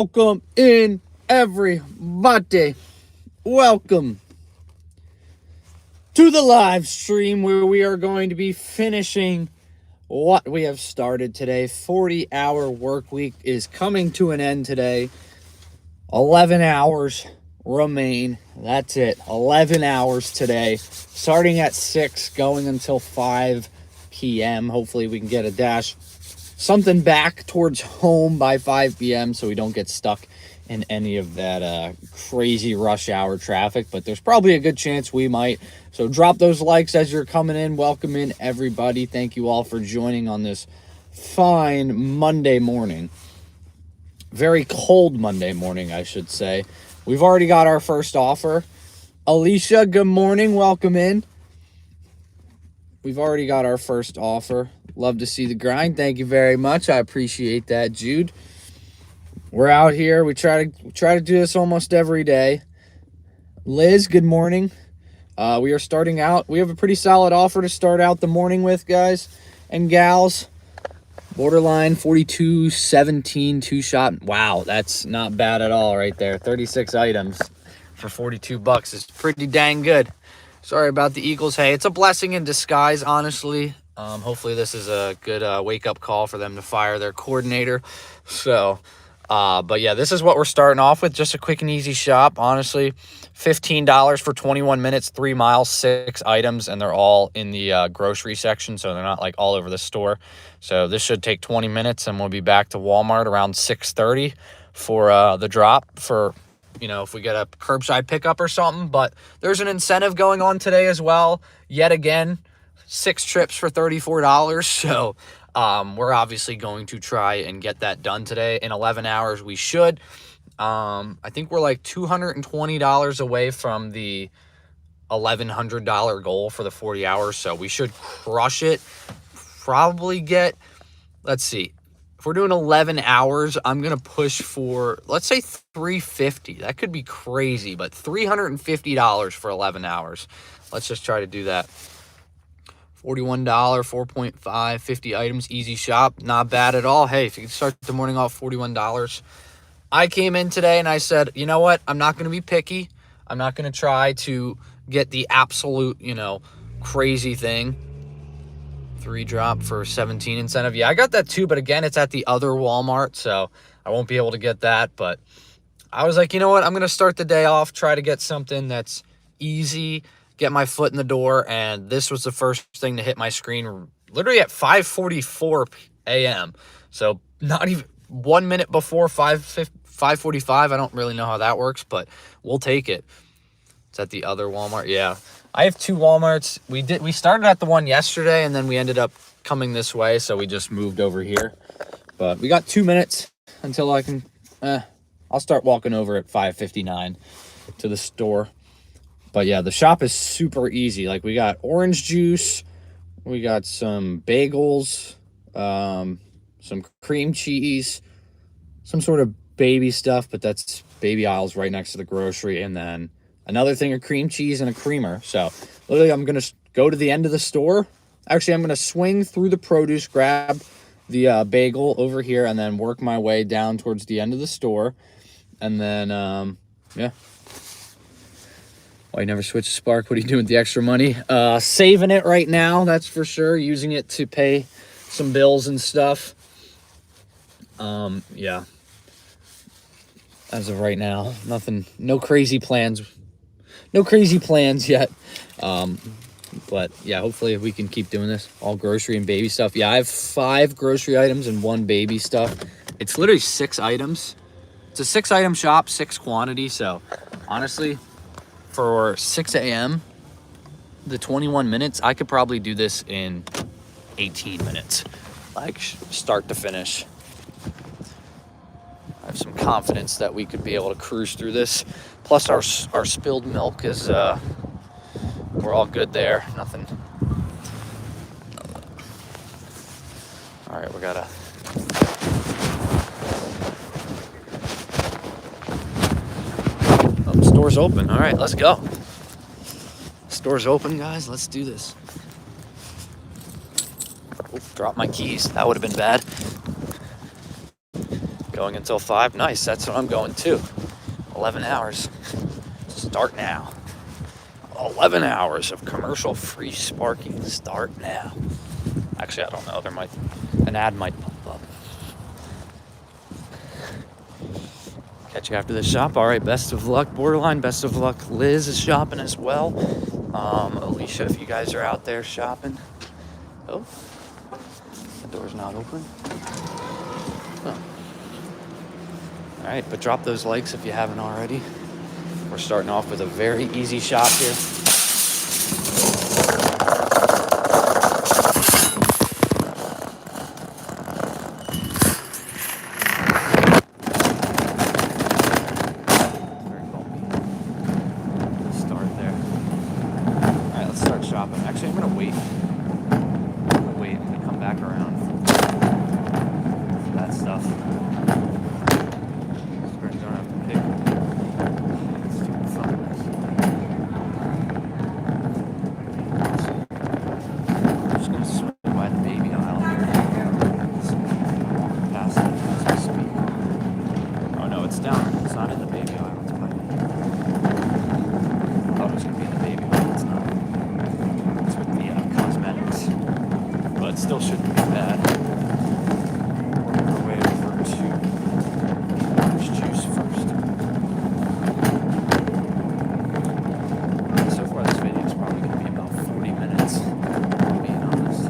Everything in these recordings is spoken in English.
Welcome in, everybody. Welcome to the live stream where we are going to be finishing what we have started today. 40-hour work week is coming to an end today. 11 hours remain. That's it. 11 hours today. Starting at 6, going until 5 p.m. Hopefully we can get a dash something back towards home by 5 p.m. so we don't get stuck in any of that crazy rush hour traffic, but there's probably a good chance we might. So drop those likes as you're coming in. Welcome in, everybody. Thank you all for joining on this fine Monday morning. Very cold Monday morning, I should say. We've already got our first offer. Alicia, good morning. Welcome in. We've already got our first offer. Love to see the grind. Thank you very much. I appreciate that, Jude. We're out here. We try to do this almost every day. Liz, good morning. We are starting out. We have a pretty solid offer to start out the morning with, guys and gals. Borderline 42.17 two-shot. Wow, that's not bad at all right there. 36 items for $42 is pretty dang good. Sorry about the Eagles. Hey, it's a blessing in disguise, honestly. Hopefully this is a good wake-up call for them to fire their coordinator. So, but yeah, this is what we're starting off with. Just a quick and easy shop, honestly. $15 for 21 minutes, 3 miles, 6 items, and they're all in the grocery section, so they're not like all over the store. So this should take 20 minutes, and we'll be back to Walmart around 6:30 for the drop for, you know, if we get a curbside pickup or something. But there's an incentive going on today as well. Yet again, 6 trips for $34. So we're obviously going to try and get that done today. In 11 hours, we should. I think we're like $220 away from the $1,100 goal for the 40 hours. So we should crush it. Probably get, let's see. If we're doing 11 hours, I'm going to push for, let's say $350. That could be crazy, but $350 for 11 hours. Let's just try to do that. $41, 4.5, 50 items, easy shop. Not bad at all. Hey, if you can start the morning off $41. I came in today and I said, you know what? I'm not going to be picky. I'm not going to try to get the absolute, crazy thing. 3 drop for 17 incentive. Yeah, I got that too, but again, it's at the other Walmart, so I won't be able to get that. But I was like, you know what? I'm going to start the day off, try to get something that's easy, get my foot in the door, and this was the first thing to hit my screen literally at 5:44 a.m. So not even 1 minute before 5:45. I don't really know how that works, but we'll take it. It's at the other Walmart. Yeah. I have 2 Walmarts. We started at the one yesterday, and then we ended up coming this way, so we just moved over here. But we got 2 minutes until I can, I'll start walking over at 5:59 to the store. But yeah, the shop is super easy. Like, we got orange juice, we got some bagels, some cream cheese, some sort of baby stuff, but that's baby aisles right next to the grocery, and then another thing of cream cheese and a creamer. So literally I'm going to go to the end of the store. Actually, I'm going to swing through the produce, grab the bagel over here, and then work my way down towards the end of the store. And then, yeah. Why you never switch to Spark? What are you doing with the extra money? Saving it right now, that's for sure. Using it to pay some bills and stuff. Yeah. As of right now, nothing, no crazy plans. No crazy plans yet. But yeah, hopefully we can keep doing this. All grocery and baby stuff. Yeah, I have 5 grocery items and 1 baby stuff. It's literally 6 items. It's a 6-item shop, 6 quantity. So honestly, for 6 a.m., the 21 minutes, I could probably do this in 18 minutes. Like, start to finish. I have some confidence that we could be able to cruise through this. Plus our spilled milk is, we're all good there. Nothing. All right, we gotta. Oh, store's open. All right, let's go. Store's open, guys. Let's do this. Oh, drop my keys. That would have been bad. Going until 5. Nice, that's what I'm going too. 11 hours. Start now. 11 hours of commercial-free sparking. Start now. Actually, I don't know. An ad might pop up. Catch you after the shop. All right, best of luck, Borderline. Best of luck. Liz is shopping as well. Alicia, if you guys are out there shopping. Oh, the door's not open. Oh. All right, but drop those likes if you haven't already. We're starting off with a very easy shop here. Very bumpy. Start there. All right, let's start shopping. Actually, I'm gonna wait. I'm gonna come back around for that stuff. Springs don't have to pick. Stupid thumbnails. I'm just gonna swing by the baby aisle here. Walking past it as we speak. Oh no, it's down. It's not in the baby aisle. It's by me. I thought it was gonna be in the baby aisle. It's not. It's with the cosmetics, but it still shouldn't be bad. Working our way over to orange juice first. So far, this video is probably going to be about 40 minutes, being honest.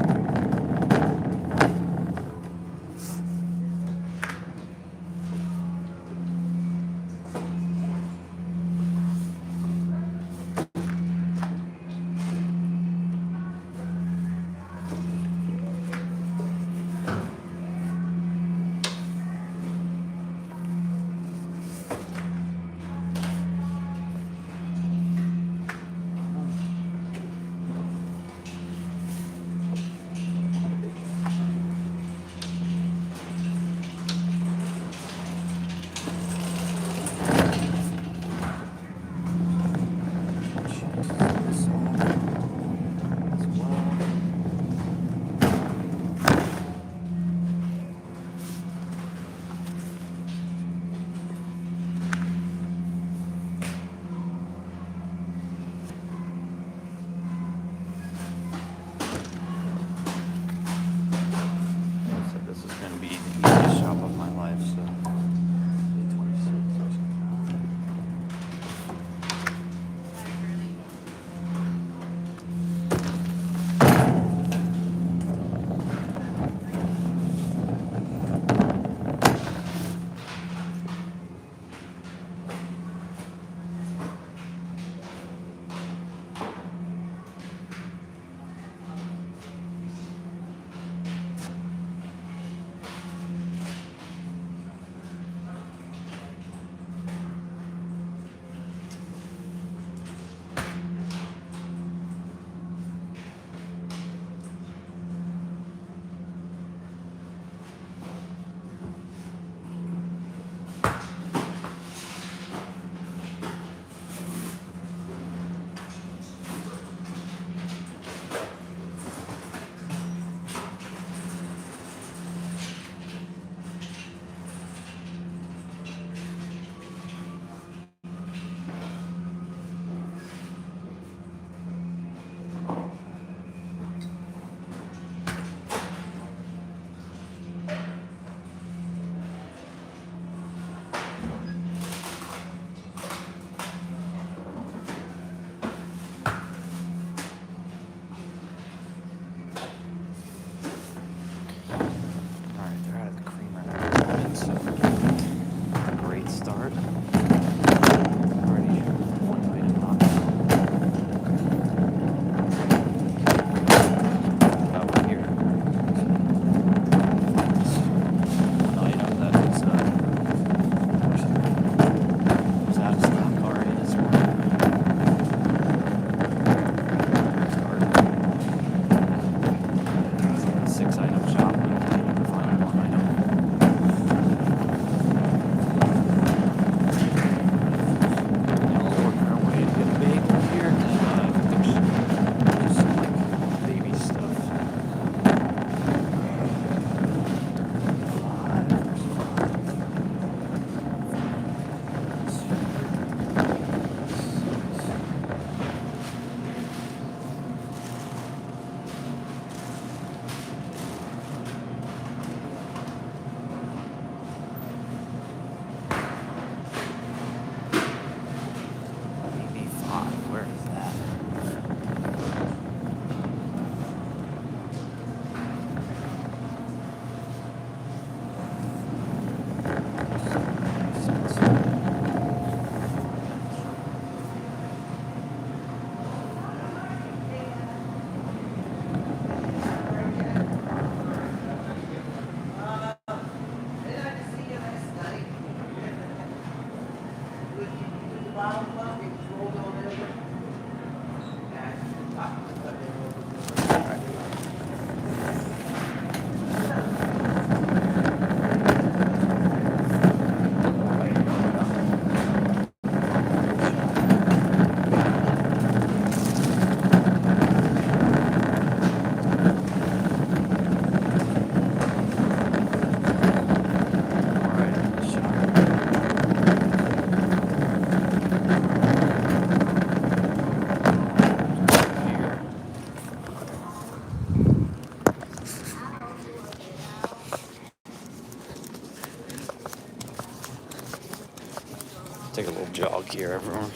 Take a little jog here, everyone.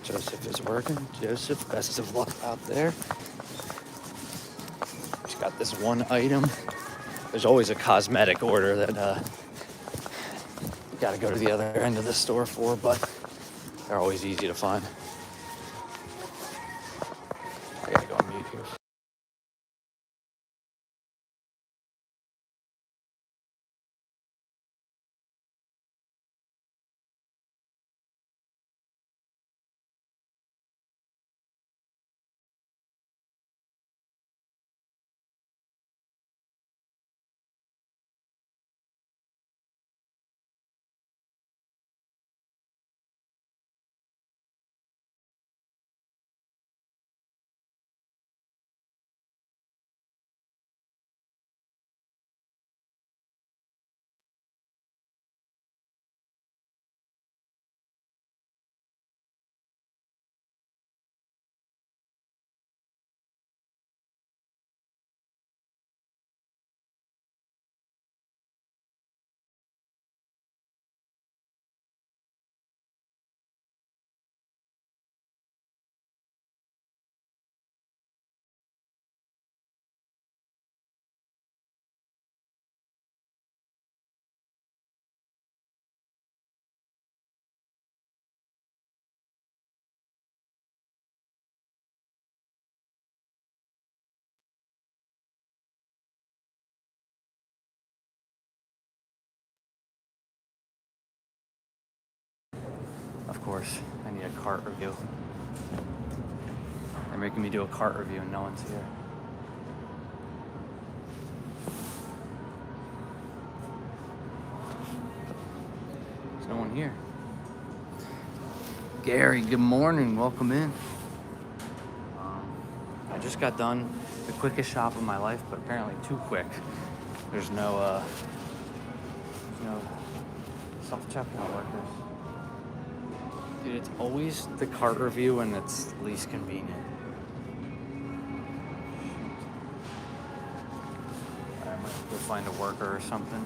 Joseph is working. Joseph, best of luck out there. Just got this one item. There's always a cosmetic order that you gotta go to the other end of the store for, but they're always easy to find. I gotta go on mute here. Of course, I need a cart review. They're making me do a cart review and no one's here. There's no one here. Gary, good morning. Welcome in. I just got done the quickest shop of my life, but apparently too quick. There's no self-checkout workers. Dude, it's always the cart review when it's least convenient. I might go find a worker or something.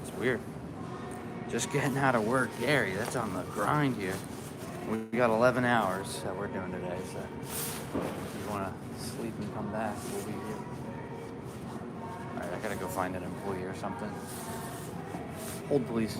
It's weird. Just getting out of work, Gary. That's on the grind here. We got 11 hours that we're doing today, so if you want to sleep and come back, we'll be here. All right, I gotta go find an employee or something. Hold, please.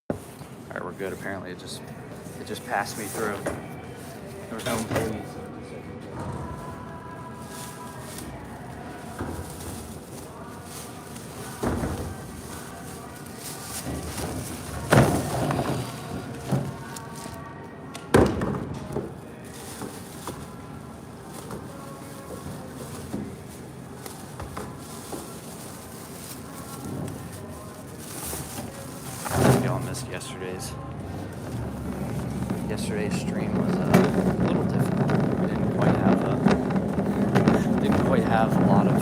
All right, we're good. Apparently, it just passed me through. There was no employees. Yesterday's stream was a little different. Didn't quite have a lot of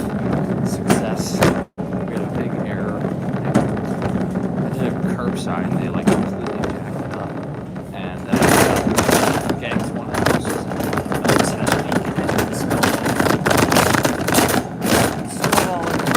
success. We had a big error. I did a curbside and they like completely jacked it up. And getting to one of the houses and I just had a leak and it spilled all over the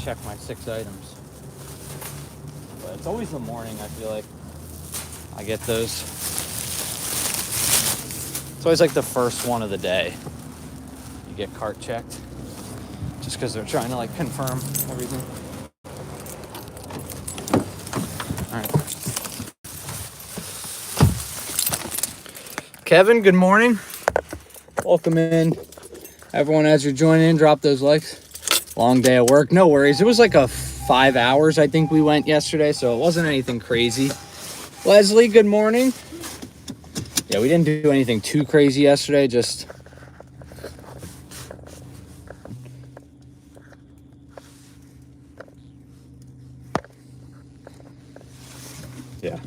check my 6 items. But it's always the morning, I feel like I get those. It's always like the first one of the day. You get cart checked. Just because they're trying to like confirm everything. All right. Kevin, good morning. Welcome in. Everyone, as you're joining in, drop those likes. Long day at work. No worries. It was like a 5 hours, I think we went yesterday, so it wasn't anything crazy. Leslie, good morning. Yeah, we didn't do anything too crazy yesterday, just... Yeah.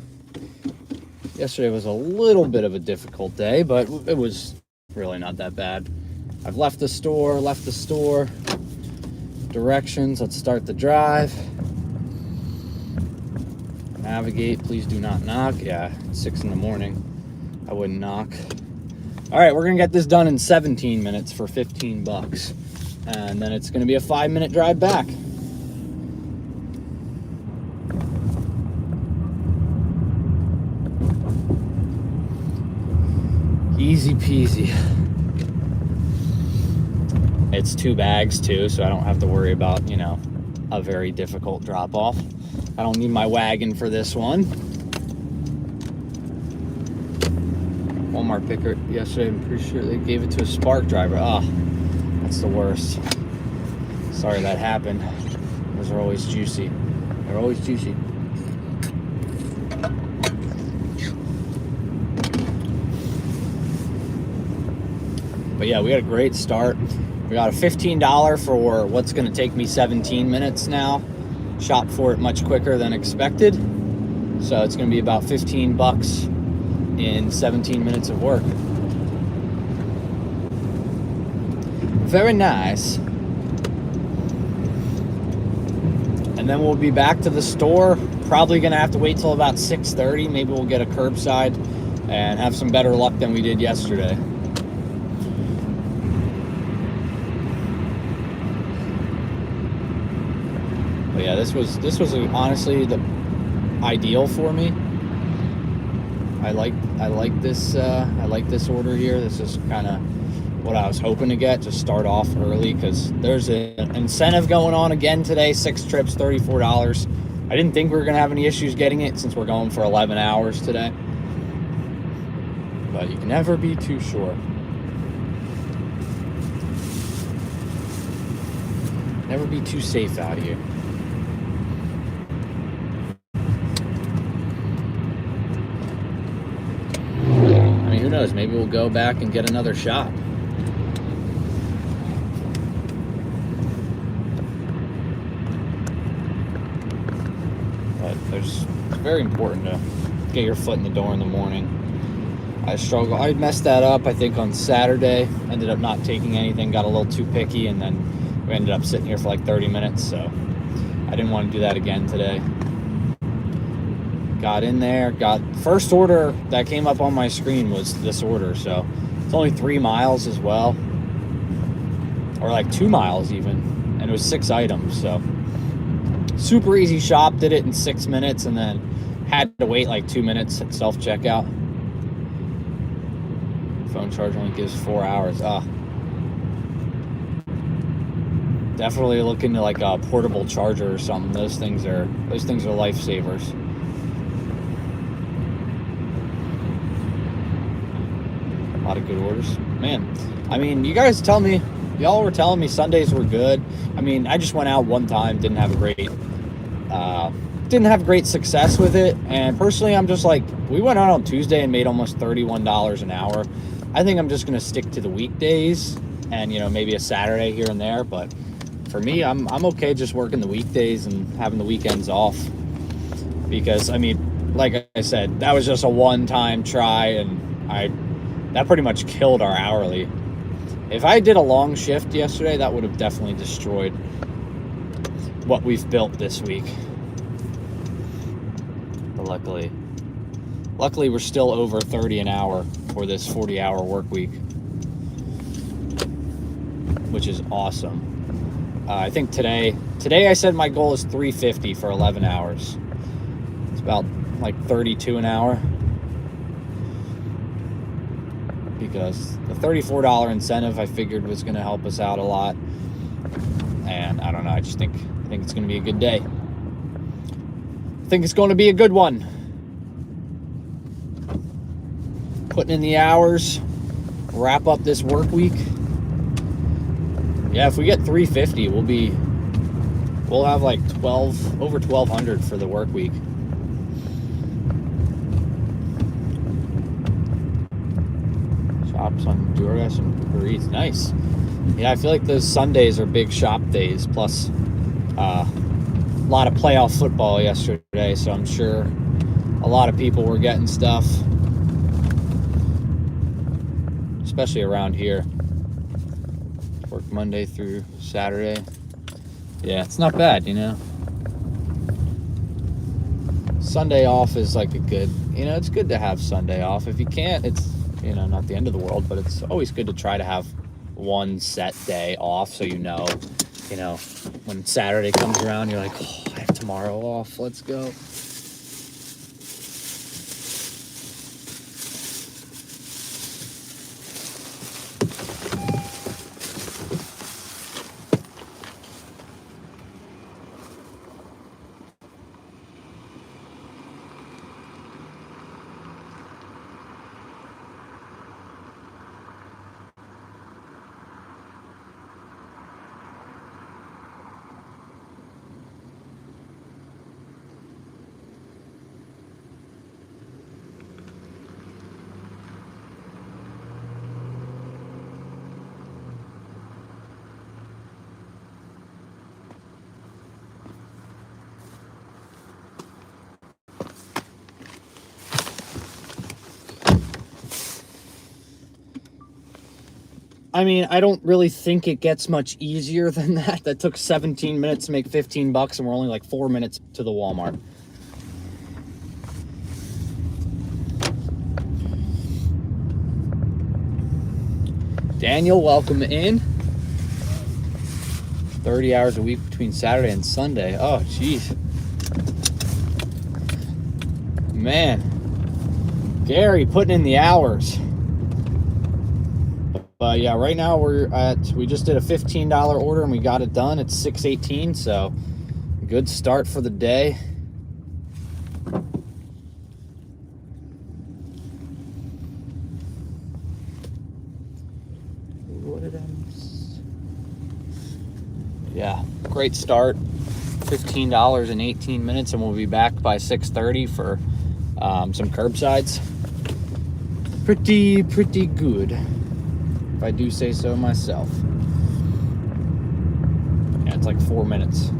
Yesterday was a little bit of a difficult day, but it was really not that bad. I've left the store. Directions, let's start the drive. Navigate, please do not knock. Yeah, it's 6 in the morning. I wouldn't knock. All right, we're gonna get this done in 17 minutes for 15 bucks. And then it's gonna be a 5-minute drive back. Easy peasy. It's 2 bags too, so I don't have to worry about, you know, a very difficult drop off. I don't need my wagon for this one. Walmart picker yesterday, I'm pretty sure they gave it to a Spark driver. Ah, that's the worst. Sorry that happened. Those are always juicy. They're always juicy. But yeah, we had a great start. We got a $15 for what's going to take me 17 minutes now. Shop for it much quicker than expected. So it's going to be about 15 bucks in 17 minutes of work. Very nice. And then we'll be back to the store. Probably going to have to wait till about 6:30. Maybe we'll get a curbside and have some better luck than we did yesterday. But yeah, this was honestly the ideal for me. I like this order here. This is kind of what I was hoping to get. Just start off early because there's an incentive going on again today. 6 trips, $34. I didn't think we were gonna have any issues getting it since we're going for 11 hours today. But you can never be too sure. Never be too safe out here. Who knows? Maybe we'll go back and get another shop. But it's very important to get your foot in the door in the morning. I messed that up, I think, on Saturday. Ended up not taking anything, got a little too picky, and then we ended up sitting here for like 30 minutes. So I didn't want to do that again today. Got in there, first order that came up on my screen was this order, so it's only 3 miles as well, or like 2 miles even, and it was 6 items, so super easy shop. Did it in 6 minutes and then had to wait like 2 minutes at self-checkout. Phone charge only gives 4 hours. Definitely look into like a portable charger or something. Those things are lifesavers. A lot of good orders, man. I mean, y'all were telling me Sundays were good. I mean, I just went out one time, didn't have great success with it. And personally, I'm just like, we went out on Tuesday and made almost $31 an hour. I think I'm just gonna stick to the weekdays and, you know, maybe a Saturday here and there. But for me, I'm okay just working the weekdays and having the weekends off, because I mean, like I said, that was just a one-time try, and that pretty much killed our hourly. If I did a long shift yesterday, that would have definitely destroyed what we've built this week. But luckily we're still over 30 an hour for this 40-hour work week, which is awesome. I think today I said my goal is 350 for 11 hours. It's about like 32 an hour. Because the $34 incentive I figured was going to help us out a lot. And I don't know, I think it's going to be a good day. I think it's going to be a good one. Putting in the hours, wrap up this work week. Yeah, if we get 350, we'll have like over 1,200 for the work week. Shops on DoorDash and Uber Eats. Nice. Yeah, I feel like those Sundays are big shop days. Plus, a lot of playoff football yesterday, so I'm sure a lot of people were getting stuff, especially around here. Work Monday through Saturday. Yeah, it's not bad, you know. Sunday off is like it's good to have Sunday off. If you can't, it's, not the end of the world, but it's always good to try to have one set day off so when Saturday comes around, you're like, oh, I have tomorrow off. Let's go. I mean, I don't really think it gets much easier than that. That took 17 minutes to make $15, and we're only like 4 minutes to the Walmart. Daniel, welcome in. 30 hours a week between Saturday and Sunday. Oh, jeez. Man. Gary putting in the hours. But yeah, right now we just did a $15 order and we got it done. It's 6:18, so good start for the day. Yeah, great start. $15 in 18 minutes, and we'll be back by 6:30 for some curbsides. Pretty good, if I do say so myself. Yeah, it's like 4 minutes.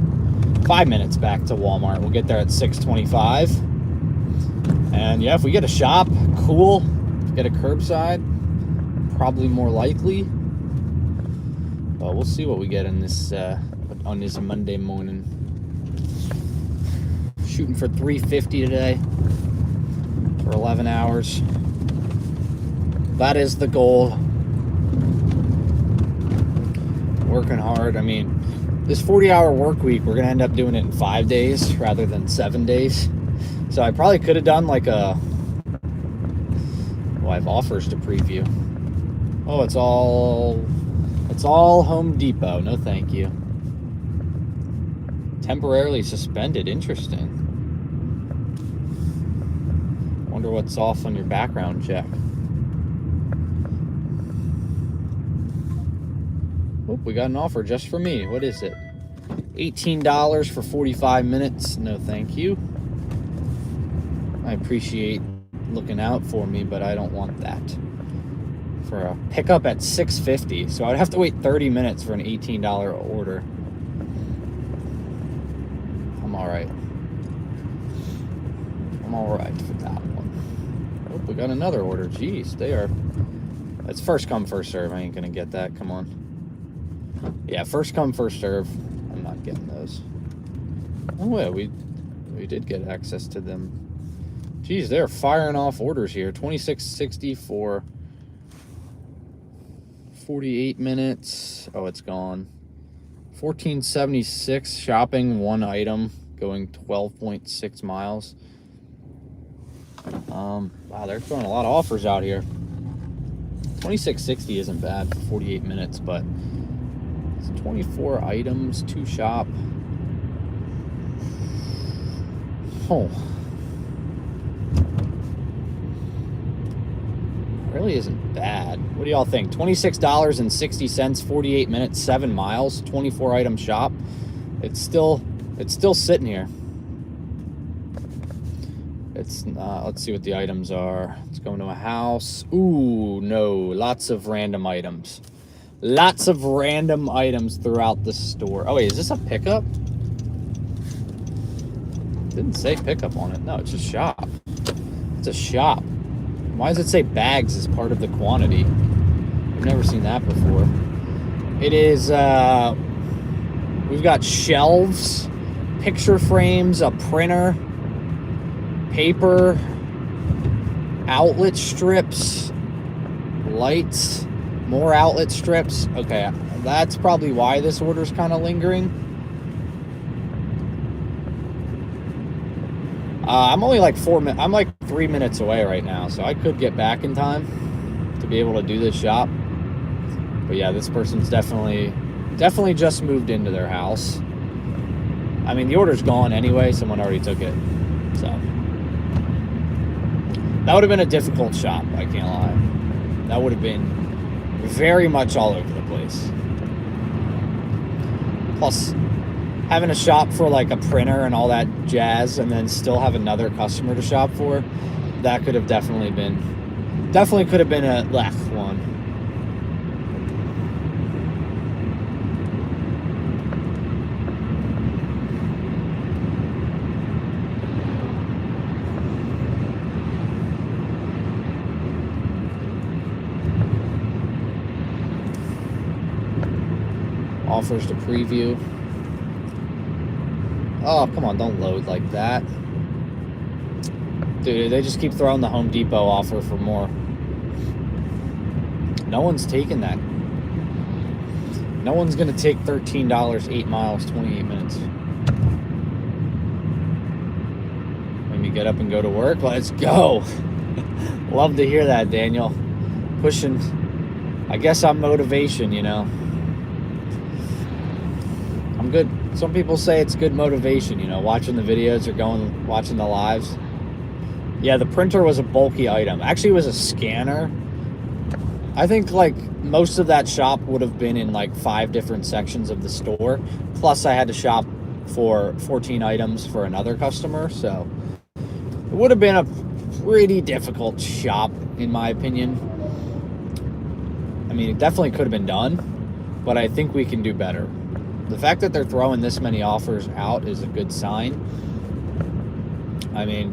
5 minutes back to Walmart. We'll get there at 6:25. And yeah, if we get a shop, cool. If we get a curbside, probably more likely. But we'll see what we get in this on this Monday morning. Shooting for 350 today for 11 hours. That is the goal. Working hard. I mean, this 40-hour work week, we're going to end up doing it in 5 days rather than 7 days. So I probably could have done like I have offers to preview. Oh, it's all Home Depot. No, thank you. Temporarily suspended. Interesting. Wonder what's off on your background check. Oh, we got an offer just for me. What is it? $18 for 45 minutes. No, thank you. I appreciate looking out for me, but I don't want that. For a pickup at $6.50, so I'd have to wait 30 minutes for an $18 order. I'm all right for that one. Oh, we got another order. Jeez, that's first come, first serve. I ain't gonna get that. Come on. Yeah, first come, first serve. I'm not getting those. Oh wait, we did get access to them. Jeez, they're firing off orders here. $26.60 for 48 minutes. Oh, it's gone. $14.76 shopping, one item, going 12.6 miles. Wow, they're throwing a lot of offers out here. $26.60 isn't bad for 48 minutes, but it's 24 items to shop. Oh, really isn't bad. What do y'all think? $26.60, 48 minutes, 7 miles, 24 item shop. It's still sitting here. It's let's see what the items are. It's going to a house. Ooh, no, lots of random items. Lots of random items throughout the store. Oh wait, is this a pickup? Didn't say pickup on it. No, it's a shop. It's a shop. Why does it say bags as part of the quantity? I've never seen that before. It is, we've got shelves, picture frames, a printer, paper, outlet strips, lights, more outlet strips. Okay, that's probably why this order's kind of lingering. I'm only like 3 minutes away right now, so I could get back in time to be able to do this shop. But yeah, this person's definitely just moved into their house. I mean, the order's gone anyway. Someone already took it. So that would have been a difficult shop, I can't lie. That would have been very much all over the place. Plus, having a shop for like a printer and all that jazz, and then still have another customer to shop for, that could have definitely could have been a left one. Offers to preview. Oh, come on, don't load like that. Dude, they just keep throwing the Home Depot offer for more. No one's taking that. No one's going to take $13, 8 miles, 28 minutes. Let me get up and go to work. Let's go. Love to hear that, Daniel. Pushing. I guess I'm motivation, you know. I'm good. Some people say it's good motivation, you know, watching the videos or watching the lives. Yeah, the printer was a bulky item. Actually, it was a scanner. I think like most of that shop would have been in like 5 different sections of the store. Plus I had to shop for 14 items for another customer. So it would have been a pretty difficult shop in my opinion. I mean, it definitely could have been done, but I think we can do better. The fact that they're throwing this many offers out is a good sign. I mean,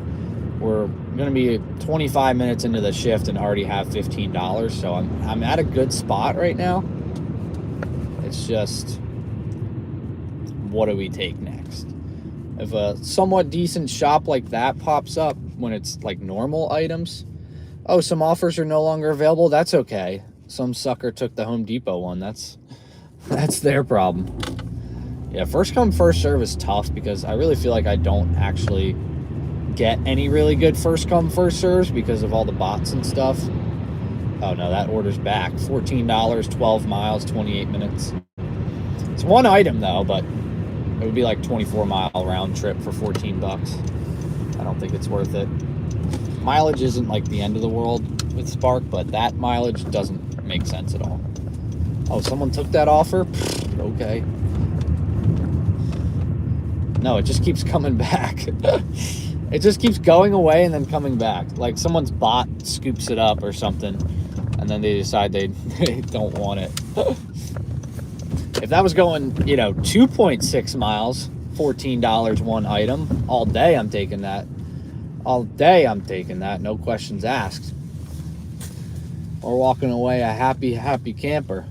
we're going to be 25 minutes into the shift and already have $15, so I'm at a good spot right now. It's just, what do we take next? If a somewhat decent shop like that pops up when it's like normal items, oh, some offers are no longer available, that's okay. Some sucker took the Home Depot one. That's their problem. Yeah, first come, first serve is tough because I really feel like I don't actually get any really good first come, first serves because of all the bots and stuff. Oh no, that order's back. $14, 12 miles, 28 minutes. It's one item though, but it would be like 24-mile round trip for $14. I don't think it's worth it. Mileage isn't like the end of the world with Spark, but that mileage doesn't make sense at all. Oh, someone took that offer? Okay. No, it just keeps coming back. It just keeps going away and then coming back. Like someone's bot scoops it up or something, and then they decide they don't want it. If that was going, you know, 2.6 miles, $14 one item, all day I'm taking that. All day I'm taking that, no questions asked. Or walking away a happy, happy camper.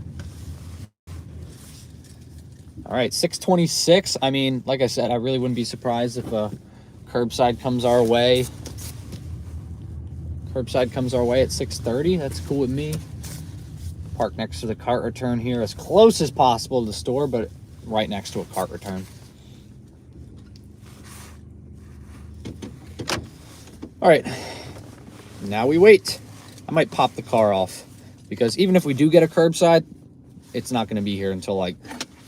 All right, 6:26. I mean, like I said, I really wouldn't be surprised if Curbside comes our way. Curbside comes our way at 6:30. That's cool with me. Park next to the cart return here as close as possible to the store, but right next to a cart return. All right, now we wait. I might pop the car off because even if we do get a curbside, it's not going to be here until like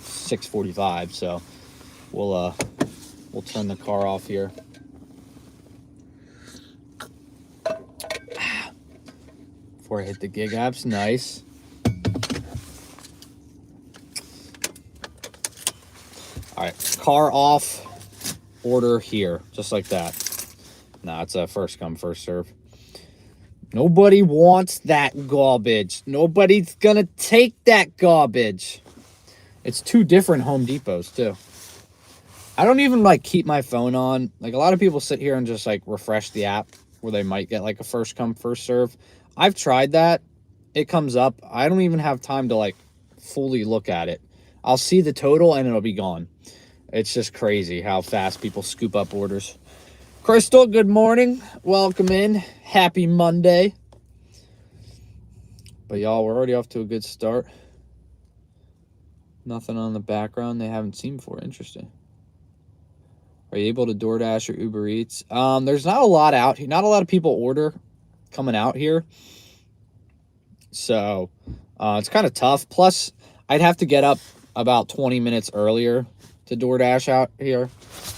6:45. So we'll turn the car off here. Before I hit the gig apps, nice. All right, car off, order here, just like that. Nah, it's a first come, first serve. Nobody wants that garbage. Nobody's gonna take that garbage. It's two different Home Depots, too. I don't even, like, keep my phone on. Like, a lot of people sit here and just, like, refresh the app where they might get, like, a first come, first serve. I've tried that. It comes up. I don't even have time to, like, fully look at it. I'll see the total and it'll be gone. It's just crazy how fast people scoop up orders. Crystal, good morning. Welcome in. Happy Monday. But y'all, we're already off to a good start. Nothing on the background they haven't seen before. Interesting. Are you able to DoorDash or Uber Eats? There's not a lot out here. Not a lot of people order coming out here. So it's kind of tough. Plus, I'd have to get up about 20 minutes earlier to DoorDash out here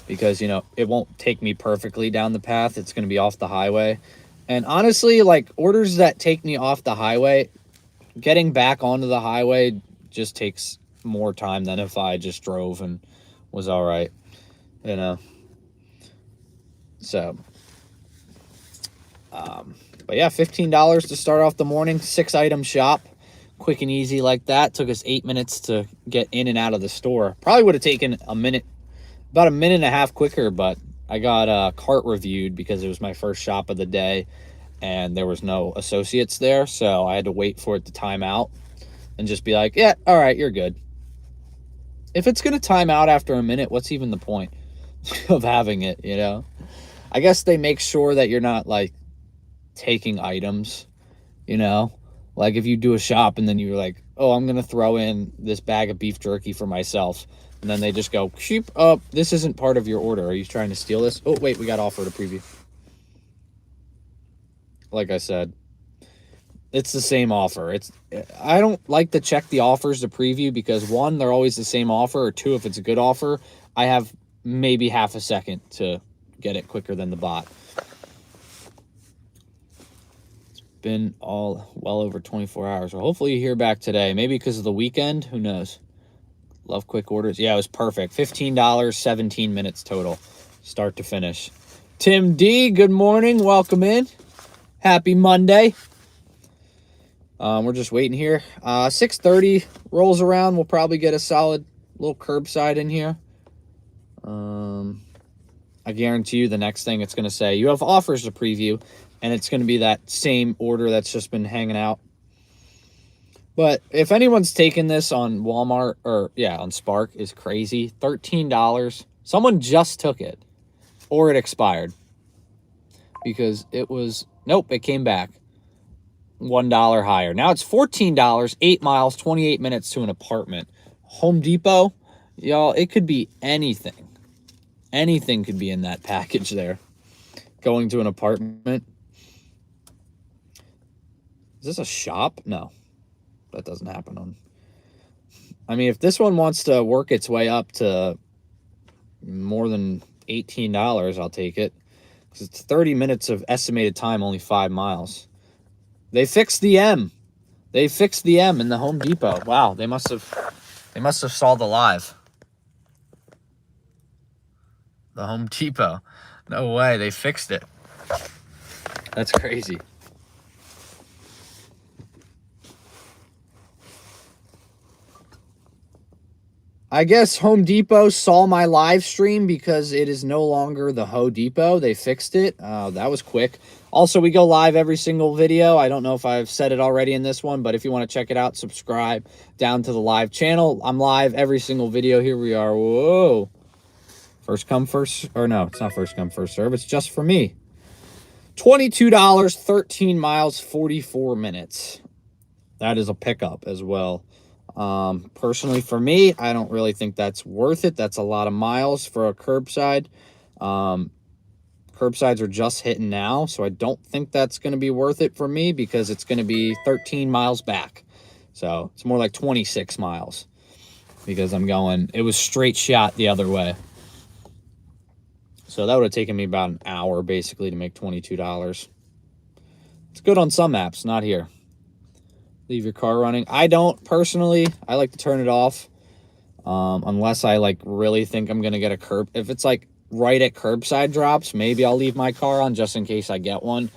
because, you know, it won't take me perfectly down the path. It's going to be off the highway. And honestly, like, orders that take me off the highway, getting back onto the highway just takes more time than if I just drove and was all right, you know. So, but yeah, $15 to start off the morning, 6-item shop. Quick and easy like that. Took us 8 minutes to get in and out of the store. Probably would have taken a minute, about a minute and a half quicker, but I got a cart reviewed because it was my first shop of the day and there was no associates there. So I had to wait for it to time out and just be like, yeah, all right, you're good. If it's going to time out after a minute, what's even the point of having it, you know? I guess they make sure that you're not, like, taking items, you know? Like, if you do a shop and then you're like, oh, I'm going to throw in this bag of beef jerky for myself. And then they just go, sheep up. This isn't part of your order. Are you trying to steal this? Oh, wait, we got offer to preview. Like I said, it's the same offer. I don't like to check the offers to preview because, one, they're always the same offer, or two, if it's a good offer, I have maybe half a second to get it quicker than the bot. Been all well over 24 hours. Well, hopefully you hear back today. Maybe because of the weekend. Who knows? Love quick orders. Yeah, it was perfect. $15, 17 minutes total. Start to finish. Tim D, good morning. Welcome in. Happy Monday. We're just waiting here. 6:30 rolls around. We'll probably get a solid little curbside in here. I guarantee you the next thing it's going to say, you have offers to preview. And it's going to be that same order that's just been hanging out. But if anyone's taken this on Walmart or, yeah, on Spark, is crazy. $13. Someone just took it. Or it expired. Because it was, nope, it came back. $1 higher. Now it's $14, 8 miles, 28 minutes to an apartment. Home Depot, y'all, it could be anything. Anything could be in that package there. Going to an apartment. Is this a shop? No, that doesn't happen on. I mean, if this one wants to work its way up to more than $18, I'll take it. Because it's 30 minutes of estimated time, only 5 miles. They fixed the M. They fixed the M in the Home Depot. Wow, they must have saw the live. The Home Depot. No way, they fixed it. That's crazy. I guess Home Depot saw my live stream because it is no longer the Ho Depot. They fixed it. That was quick. Also, we go live every single video. I don't know if I've said it already in this one, but if you want to check it out, subscribe down to the live channel. I'm live every single video. Here we are. Whoa. First come, first... Or no, it's not first come, first serve. It's just for me. $22, 13 miles, 44 minutes. That is a pickup as well. Personally, for me, I don't really think that's worth it. That's a lot of miles for a curbside. Curbsides are just hitting now, so I don't think that's going to be worth it for me because it's going to be 13 miles back. So it's more like 26 miles because it was straight shot the other way. So that would have taken me about an hour basically to make $22. It's good on some apps, not here. Leave your car running. I don't personally. I like to turn it off unless I like really think I'm going to get a curb. If it's like right at curbside drops, maybe I'll leave my car on just in case I get one.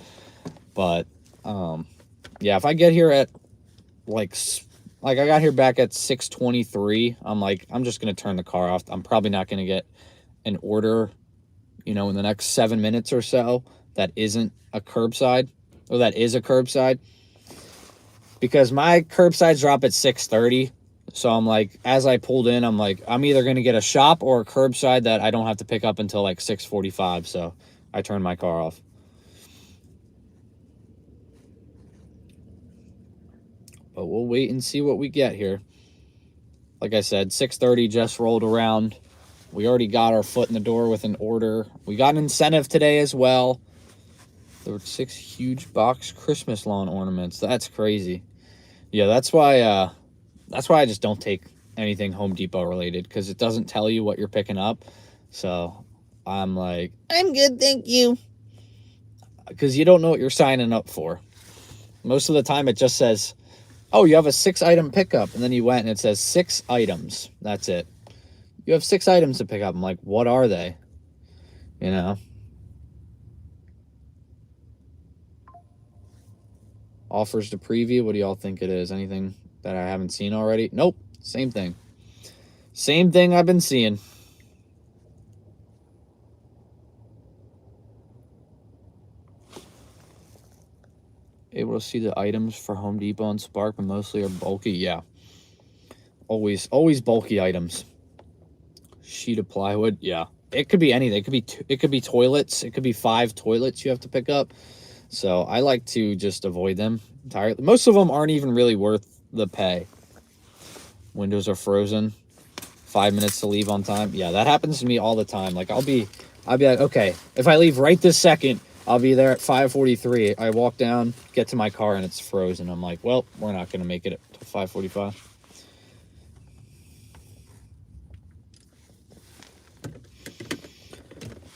But yeah, if I get here at like I got here back at 6:23, I'm just going to turn the car off. I'm probably not going to get an order, in the next 7 minutes or so that isn't a curbside, or that is a curbside, because my curbsides drop at 6:30. So I'm like, as I pulled in, I'm like, I'm either going to get a shop or a curbside that I don't have to pick up until like 6:45. So I turned my car off. But we'll wait and see what we get here. Like I said, 6:30 just rolled around. We already got our foot in the door with an order. We got an incentive today as well. There were 6 huge box Christmas lawn ornaments. That's crazy. Yeah, that's why I just don't take anything Home Depot related, because it doesn't tell you what you're picking up. So I'm like, I'm good, thank you. Because you don't know what you're signing up for. Most of the time it just says, oh, you have a 6-item pickup. And then you went and it says 6 items. That's it. You have 6 items to pick up. I'm like, what are they? Offers to preview. What do y'all think it is? Anything that I haven't seen already? Nope. Same thing. Same thing I've been seeing. Able to see the items for Home Depot and Spark, but mostly are bulky. Yeah. Always bulky items. Sheet of plywood. Yeah. It could be anything. It could be toilets. It could be 5 toilets you have to pick up. So I like to just avoid them entirely. Most of them aren't even really worth the pay. Windows are frozen. 5 minutes to leave on time. Yeah, that happens to me all the time. Like I'll be like, okay, if I leave right this second, I'll be there at 5:43. I walk down, get to my car, and it's frozen. I'm like, well, we're not going to make it to 5:45.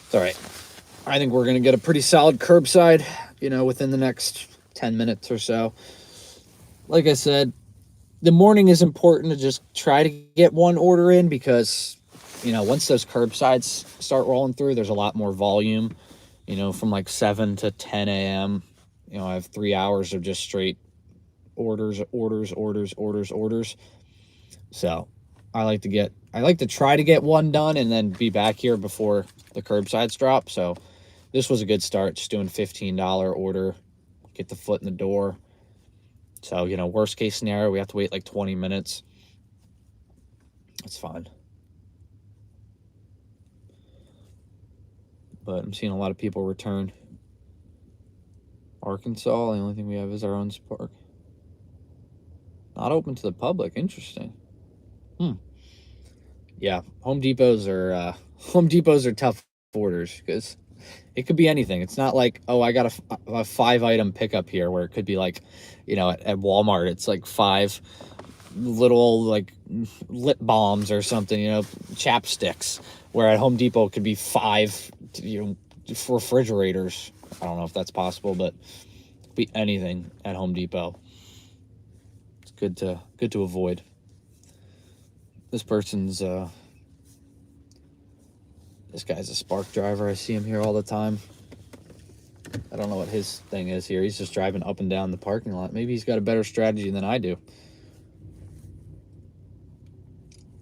It's all right. I think we're going to get a pretty solid curbside, within the next 10 minutes or so. Like I said, the morning is important to just try to get one order in because, once those curbsides start rolling through, there's a lot more volume, from like 7 to 10 a.m. I have 3 hours of just straight orders. So I like to try to get one done and then be back here before the curbsides drop. So this was a good start, just doing $15 order, get the foot in the door. So, worst case scenario, we have to wait like 20 minutes. That's fine. But I'm seeing a lot of people return. Arkansas, the only thing we have is our own Spark. Not open to the public. Interesting. Yeah, Home Depots are tough orders because it could be anything. It's not like, oh, I got a 5-item pickup here where it could be like, at Walmart, it's like 5 little like lip balms or something, chapsticks, where at Home Depot it could be 5, refrigerators. I don't know if that's possible, but it could be anything at Home Depot. It's good to avoid. This person's this guy's a Spark driver. I see him here all the time. I don't know what his thing is here. He's just driving up and down the parking lot. Maybe he's got a better strategy than I do.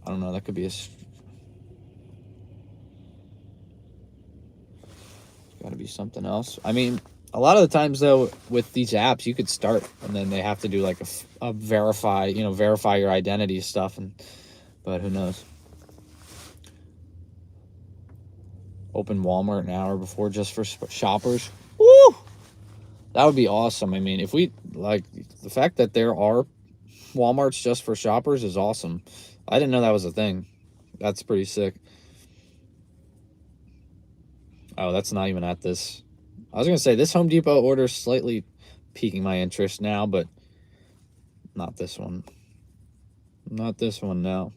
I don't know. That could be got to be something else. I mean, a lot of the times though, with these apps, you could start and then they have to do like a verify your identity stuff, but who knows? Open Walmart an hour before just for shoppers. Woo! That would be awesome. I mean, if we, like, the fact that there are Walmart's just for shoppers is awesome. I didn't know that was a thing. That's pretty sick. Oh, that's not even at this. I was going to say, this Home Depot order is slightly piquing my interest now, but not this one. Not this one, no.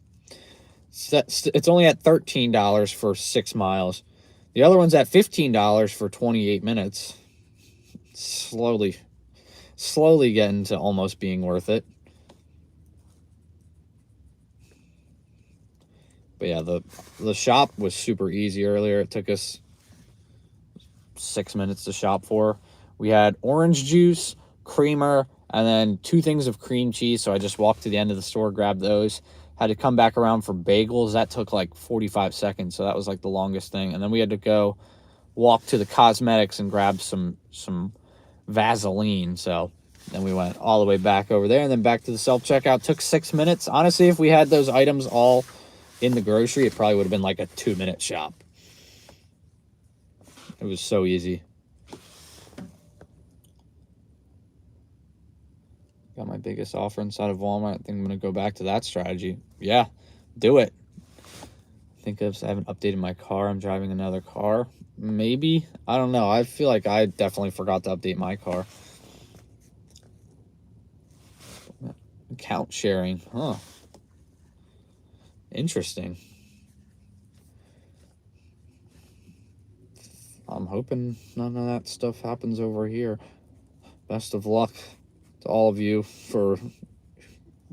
It's only at $13 for 6 miles. The other one's at $15 for 28 minutes. Slowly getting to almost being worth it. But yeah, the shop was super easy earlier. It took us 6 minutes to shop for. We had orange juice, creamer, and then 2 things of cream cheese. So I just walked to the end of the store, grabbed those. Had to come back around for bagels. That took like 45 seconds. So that was like the longest thing. And then we had to go walk to the cosmetics and grab some Vaseline. So then we went all the way back over there and then back to the self-checkout. Took 6 minutes. Honestly, if we had those items all in the grocery, it probably would have been like a 2-minute shop. It was so easy. Got my biggest offer inside of Walmart. I think I'm going to go back to that strategy. Yeah, do it. I haven't updated my car. I'm driving another car. Maybe. I don't know. I feel like I definitely forgot to update my car. Account sharing. Huh. Interesting. I'm hoping none of that stuff happens over here. Best of luck to all of you for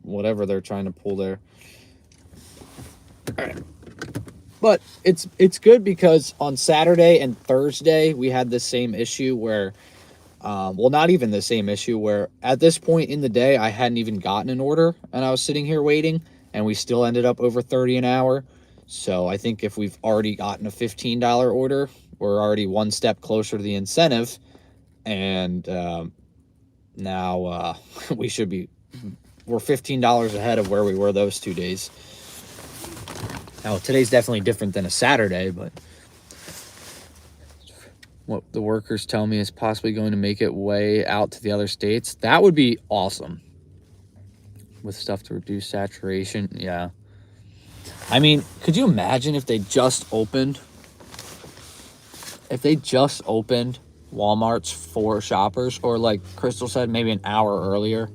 whatever they're trying to pull there. All right. But it's good because on Saturday and Thursday we had the same issue where, well, not even the same issue, where at this point in the day I hadn't even gotten an order and I was sitting here waiting and we still ended up over 30 an hour. So I think if we've already gotten a $15 order, we're already one step closer to the incentive. And now we're $15 ahead of where we were those 2 days. Now, today's definitely different than a Saturday, but what the workers tell me is possibly going to make it way out to the other states. That would be awesome. With stuff to reduce saturation, yeah. I mean, could you imagine if they just opened Walmarts for shoppers, or like Crystal said, maybe an hour earlier?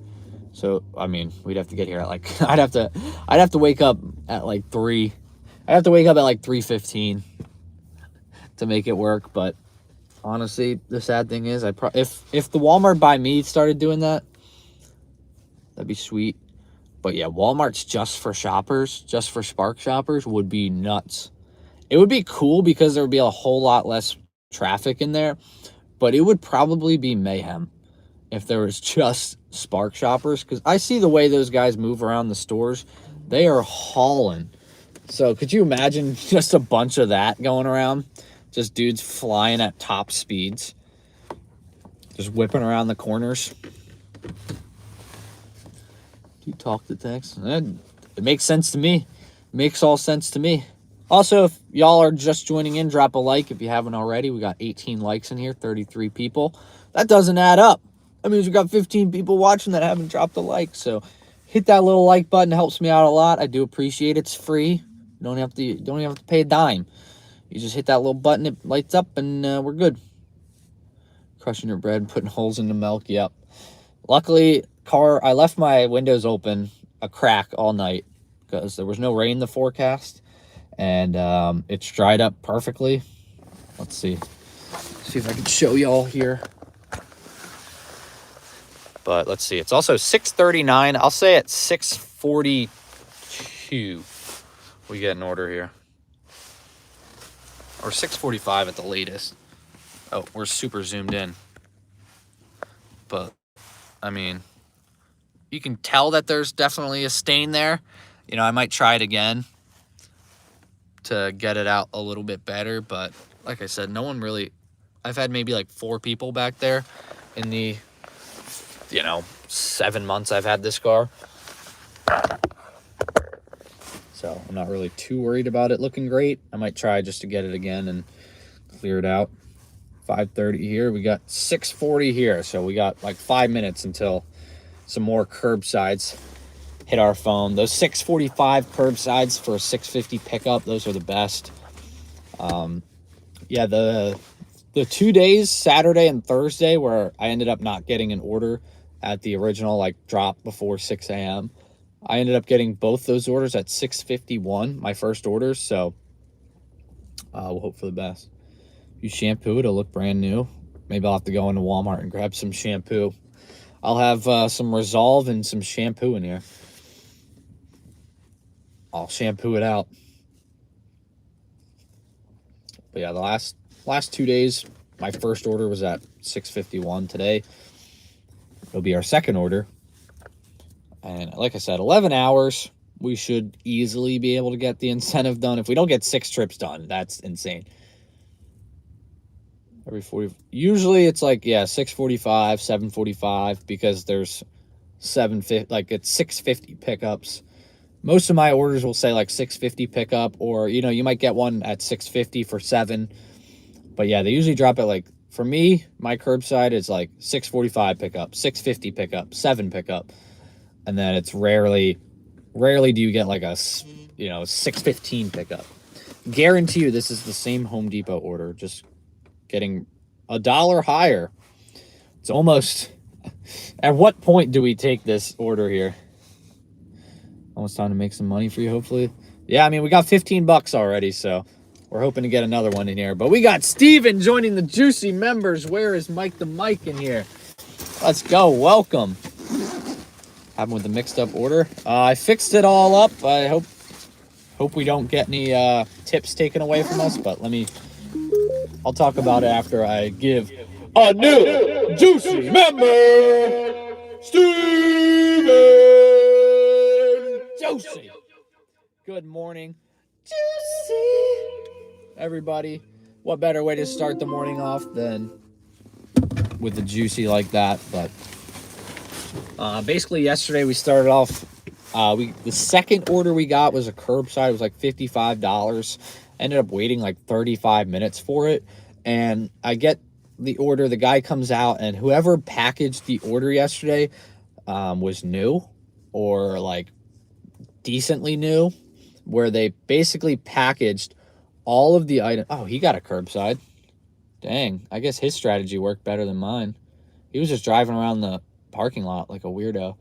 So, I mean, we'd have to get here at like, I'd have to wake up at like 3. I'd have to wake up at like 3:15 to make it work. But honestly, the sad thing is, if the Walmart by me started doing that, that'd be sweet. But yeah, Walmart's just for shoppers, just for Spark shoppers would be nuts. It would be cool because there would be a whole lot less traffic in there, but it would probably be mayhem if there was just Spark shoppers, because I see the way those guys move around the stores. They are hauling. So could you imagine just a bunch of that going around? Just dudes flying at top speeds, just whipping around the corners. Do you talk to text? It makes sense to me. Makes all sense to me. Also, if y'all are just joining in, drop a like if you haven't already. We got 18 likes in here, 33 people. That doesn't add up. That means we got 15 people watching that haven't dropped a like. So hit that little like button. It helps me out a lot. I do appreciate it. It's free. You don't even have to pay a dime. You just hit that little button. It lights up, and we're good. Crushing your bread, putting holes in the milk. Yep. Luckily, I left my windows open a crack all night because there was no rain in the forecast, and it's dried up perfectly. Let's see if I can show y'all here. But let's see. It's also 6:39. I'll say at 6:42 we get an order here, or 6:45 at the latest. Oh, we're super zoomed in, but I mean, you can tell that there's definitely a stain there. You know, I might try it again to get it out a little bit better, but like I said, no one really, I've had maybe like 4 people back there in the, 7 months I've had this car. So I'm not really too worried about it looking great. I might try just to get it again and clear it out. 5:30 here. We got 6:40 here. So we got like 5 minutes until some more curbsides hit our phone. Those 6:45 curbsides for a 6:50 pickup, those are the best. Yeah, the 2 days, Saturday and Thursday, where I ended up not getting an order at the original like drop before 6 a.m. I ended up getting both those orders at 6:51, my first orders. So we'll hope for the best. You shampoo, it'll look brand new. Maybe I'll have to go into Walmart and grab some shampoo. I'll have some Resolve and some shampoo in here. I'll shampoo it out. But yeah, the last 2 days, my first order was at 6:51 today. It'll be our second order. And like I said, 11 hours, we should easily be able to get the incentive done. If we don't get 6 trips done, that's insane. Every 40, usually it's like, yeah, 6:45, 7:45, because there's 750, like it's 650 pickups. Most of my orders will say like 650 pickup, or, you know, you might get one at 650 for 7. But yeah, they usually drop it like, for me, my curbside is like 6:45 pickup, 650 pickup, 7 pickup. And then it's rarely do you get like a, you know, 6:15 pickup. Guarantee you this is the same Home Depot order, just getting $1 higher. It's almost, at what point do we take this order here? Almost time to make some money for you, hopefully. Yeah, I mean, we got 15 bucks already, so we're hoping to get another one in here. But we got Steven joining the Juicy members. Where is Mike the Mike in here? Let's go. Welcome. Happened with the mixed up order. I fixed it all up. I hope we don't get any tips taken away from us, but I'll talk about it after I give a new Juicy member, Steven Juicy. Good morning, Juicy. Everybody, what better way to start the morning off than with the Juicy like that? But basically yesterday we started off, the second order we got was a curbside. It was like $55. Ended up waiting like 35 minutes for it. And I get the order, the guy comes out, and whoever packaged the order yesterday was new, or like decently new, where they basically packaged all of the items. Oh, he got a curbside. Dang, I guess his strategy worked better than mine. He was just driving around the parking lot like a weirdo,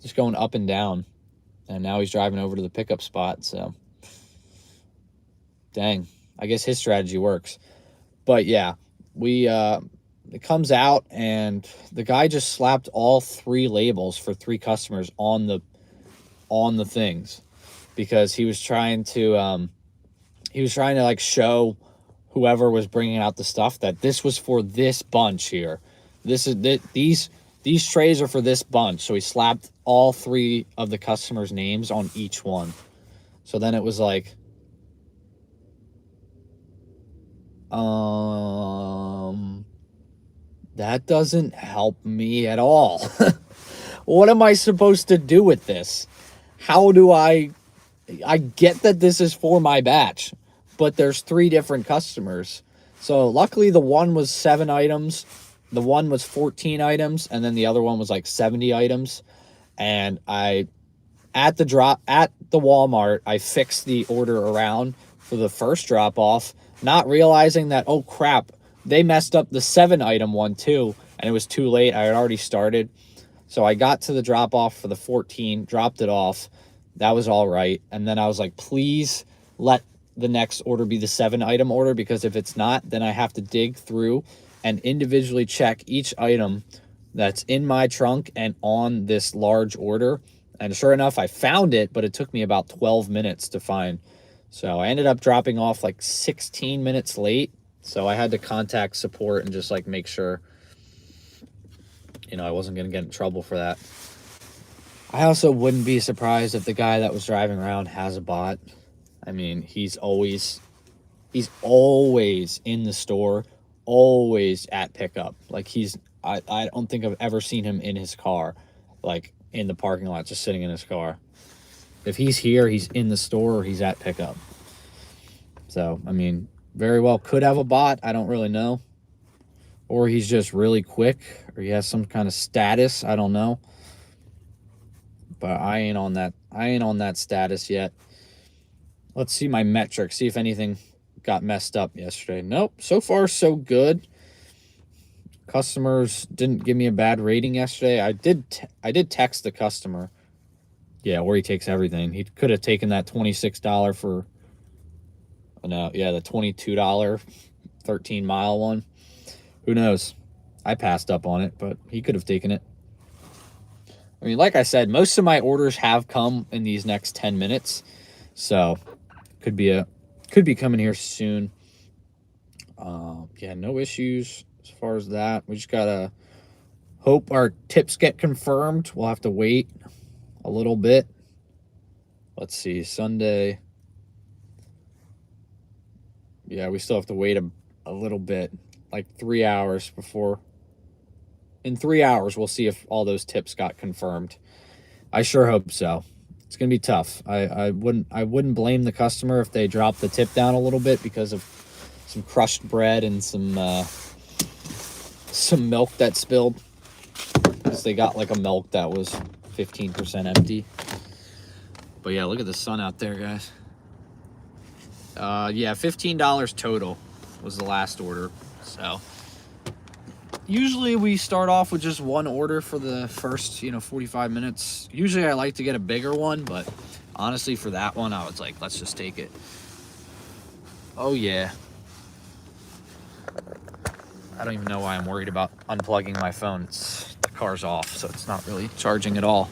just going up and down, and now he's driving over to the pickup spot. So dang, I guess his strategy works. But yeah, it comes out, and the guy just slapped all 3 labels for 3 customers on the things, because he was trying to like show whoever was bringing out the stuff that this was for this bunch here. These trays are for this bunch. So he slapped all 3 of the customers' names on each one. So then it was like, that doesn't help me at all. What am I supposed to do with this? How do I get that this is for my batch, but there's 3 different customers. So luckily the one was 7 items, the one was 14 items, and then the other one was like 70 items. And at the Walmart, I fixed the order around for the first drop off, not realizing that, oh crap, they messed up the 7 item one too, and it was too late. I had already started. So I got to the drop off for the 14, dropped it off. That was all right. And then I was like, please let the next order be the 7 item order, because if it's not, then I have to dig through and individually check each item that's in my trunk and on this large order. And sure enough, I found it, but it took me about 12 minutes to find. So I ended up dropping off like 16 minutes late. So I had to contact support and just like make sure, you know, I wasn't going to get in trouble for that. I also wouldn't be surprised if the guy that was driving around has a bot. I mean, he's always in the store, always at pickup. Like I don't think I've ever seen him in his car, like in the parking lot, just sitting in his car. If he's here, he's in the store or he's at pickup. So, I mean, very well could have a bot. I don't really know. Or he's just really quick, or he has some kind of status. I don't know. but I ain't on that status yet. Let's see my metrics, see if anything got messed up yesterday. Nope, so far so good. Customers didn't give me a bad rating yesterday. I did text the customer. Yeah, where he takes everything. He could have taken that $26 for, no, yeah, the $22 13-mile one. Who knows? I passed up on it, but he could have taken it. I mean, like I said, most of my orders have come in these next 10 minutes. So could be coming here soon. Yeah, no issues as far as that. We just gotta hope our tips get confirmed. We'll have to wait a little bit. Let's see, Sunday. Yeah, we still have to wait a little bit, like 3 hours before. In 3 hours, we'll see if all those tips got confirmed. I sure hope so. It's gonna be tough. I wouldn't blame the customer if they dropped the tip down a little bit because of some crushed bread and some milk that spilled. Because they got like a milk that was 15% empty. But yeah, look at the sun out there, guys. Yeah, $15 total was the last order. So usually we start off with just one order for the first, 45 minutes. Usually I like to get a bigger one, but honestly for that one, I was like, let's just take it. Oh yeah. I don't even know why I'm worried about unplugging my phone. The car's off, so it's not really charging at all.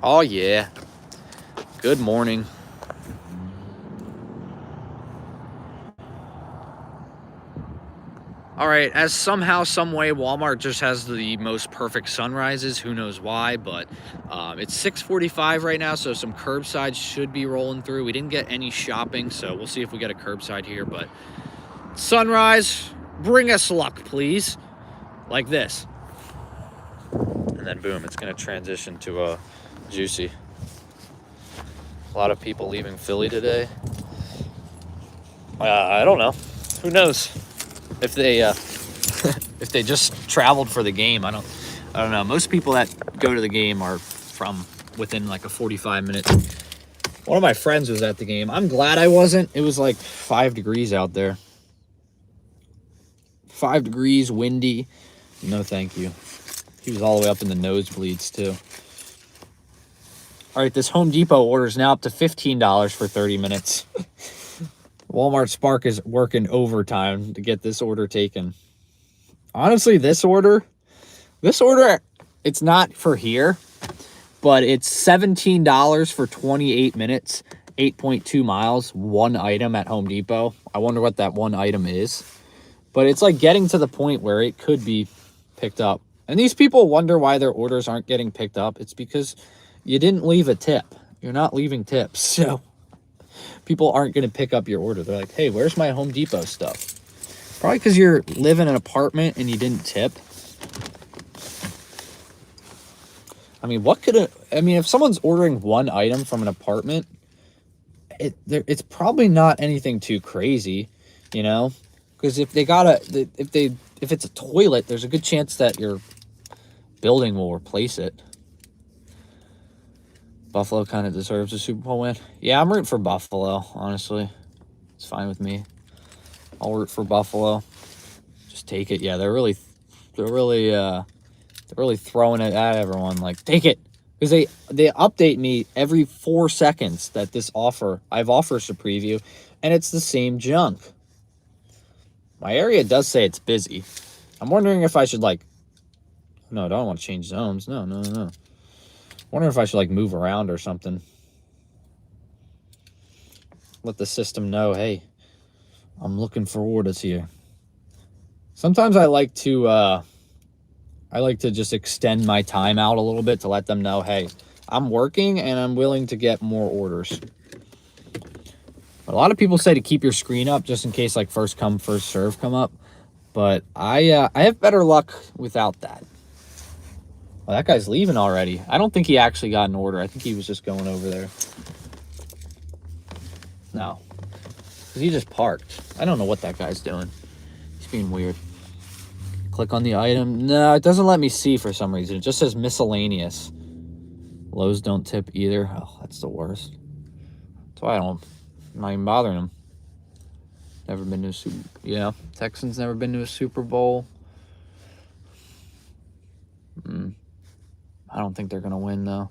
Oh yeah. Good morning. All right, as somehow, some way, Walmart just has the most perfect sunrises. Who knows why, but it's 6:45 right now, so some curbside should be rolling through. We didn't get any shopping, so we'll see if we get a curbside here, but sunrise, bring us luck, please. Like this. And then boom, it's going to transition to a juicy. A lot of people leaving Philly today. I don't know. Who knows? If they if they just traveled for the game, I don't know. Most people that go to the game are from within like a 45-minute. One of my friends was at the game. I'm glad I wasn't. It was like 5 degrees out there. 5 degrees, windy. No, thank you. He was all the way up in the nosebleeds too. All right, this Home Depot order is now up to $15 for 30 minutes. Walmart Spark is working overtime to get this order taken. Honestly, this order, it's not for here, but it's $17 for 28 minutes, 8.2 miles, one item at Home Depot. I wonder what that one item is. But it's like getting to the point where it could be picked up. And these people wonder why their orders aren't getting picked up. It's because you didn't leave a tip. You're not leaving tips, so people aren't going to pick up your order. They're like, hey, where's my Home Depot stuff? Probably because you live in an apartment and you didn't tip. I mean, if someone's ordering one item from an apartment, it's probably not anything too crazy, because if it's a toilet, there's a good chance that your building will replace it. Buffalo kind of deserves a Super Bowl win. Yeah, I'm rooting for Buffalo, honestly. It's fine with me. I'll root for Buffalo. Just take it. Yeah, they're really throwing it at everyone. Like, take it. Because they update me every 4 seconds that I have offers to preview, and it's the same junk. My area does say it's busy. I'm wondering if I should no, I don't want to change zones. No. Wondering if I should move around or something. Let the system know, hey, I'm looking for orders here. Sometimes I like to just extend my time out a little bit to let them know, hey, I'm working and I'm willing to get more orders. A lot of people say to keep your screen up just in case first come, first serve come up. But I have better luck without that. Well, that guy's leaving already. I don't think he actually got an order. I think he was just going over there. No. Because he just parked. I don't know what that guy's doing. He's being weird. Click on the item. No, it doesn't let me see for some reason. It just says miscellaneous. Lowe's don't tip either. Oh, that's the worst. That's why I'm not even bothering them. Never been to a Super... Yeah, Texans never been to a Super Bowl. I don't think they're going to win, though.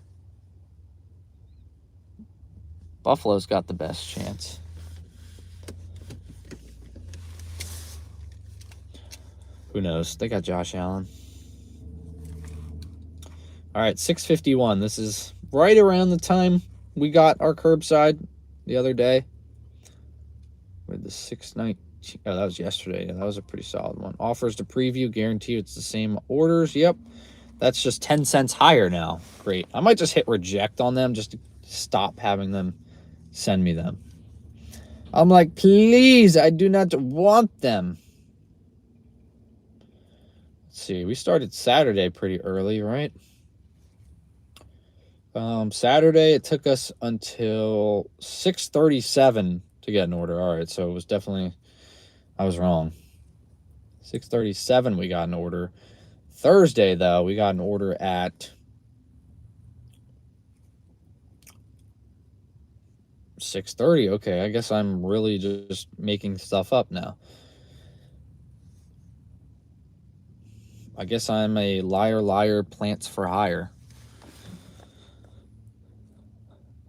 Buffalo's got the best chance. Who knows? They got Josh Allen. All right, 6:51. This is right around the time we got our curbside the other day. With the 619. Oh, that was yesterday. Yeah, that was a pretty solid one. Offers to preview. Guarantee it's the same orders. Yep. That's just 10 cents higher now. Great. I might just hit reject on them just to stop having them send me them. I'm like, please, I do not want them. Let's see. We started Saturday pretty early, right? Saturday, it took us until 6:37 to get an order. All right, so it was definitely, I was wrong. 6:37 we got an order. Thursday, though, we got an order at 6:30. Okay, I guess I'm really just making stuff up now. I guess I'm a liar, plants for hire.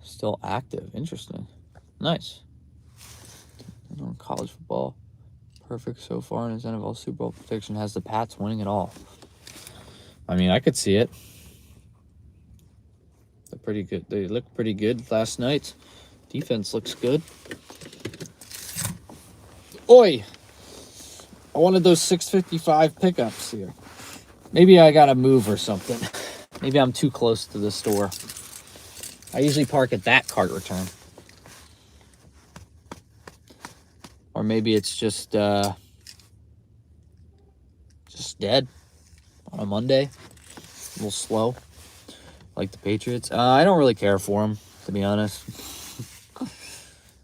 Still active. Interesting. Nice. On college football. Perfect so far in his NFL Super Bowl prediction. Has the Pats winning it all. I mean, I could see it. They're pretty good. They looked pretty good last night. Defense looks good. Oi! I wanted those 6:55 pickups here. Maybe I gotta move or something. Maybe I'm too close to the store. I usually park at that cart return. Or maybe it's just dead on a Monday. A little slow, like the Patriots. I don't really care for them, to be honest.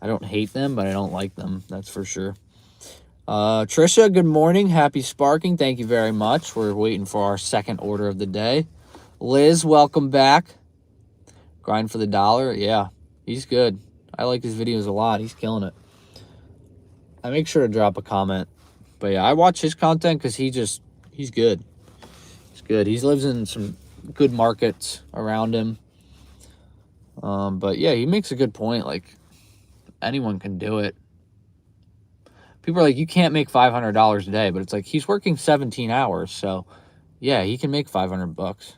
I don't hate them, but I don't like them. That's for sure. Trisha, good morning. Happy sparking. Thank you very much. We're waiting for our second order of the day. Liz, welcome back. Grind for the dollar. Yeah, he's good. I like his videos a lot. He's killing it. I make sure to drop a comment. But yeah, I watch his content because he's good. He's good. He lives in some good markets around him. But yeah, he makes a good point. Like, anyone can do it. People are like, you can't make $500 a day, but it's like he's working 17 hours, so yeah, he can make $500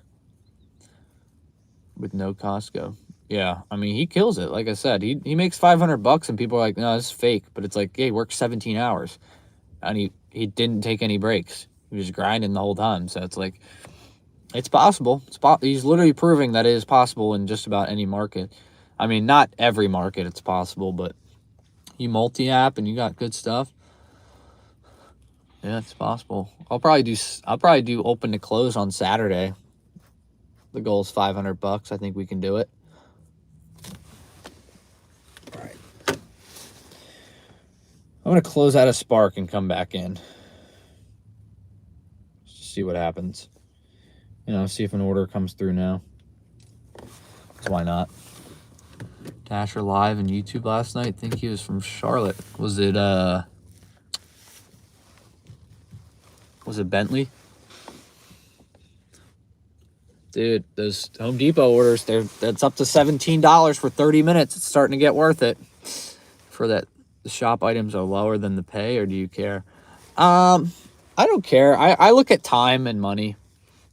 with no Costco. Yeah, I mean, he kills it. Like I said, he makes $500, and people are like, no, this is fake. But it's like, yeah, he worked 17 hours, and he didn't take any breaks. He was grinding the whole time. So it's like, it's possible. He's literally proving that it is possible in just about any market. I mean, not every market it's possible, but you multi-app and you got good stuff. Yeah, it's possible. I'll probably do open to close on Saturday. The goal is $500. I think we can do it. All right. I'm going to close out a Spark and come back in. Just see what happens. You know, see if an order comes through now. So why not? Dasher live on YouTube last night. I think he was from Charlotte. Was it Bentley? Dude, those Home Depot orders, that's up to $17 for 30 minutes. It's starting to get worth it. For that, the shop items are lower than the pay, or do you care? I don't care. I look at time and money.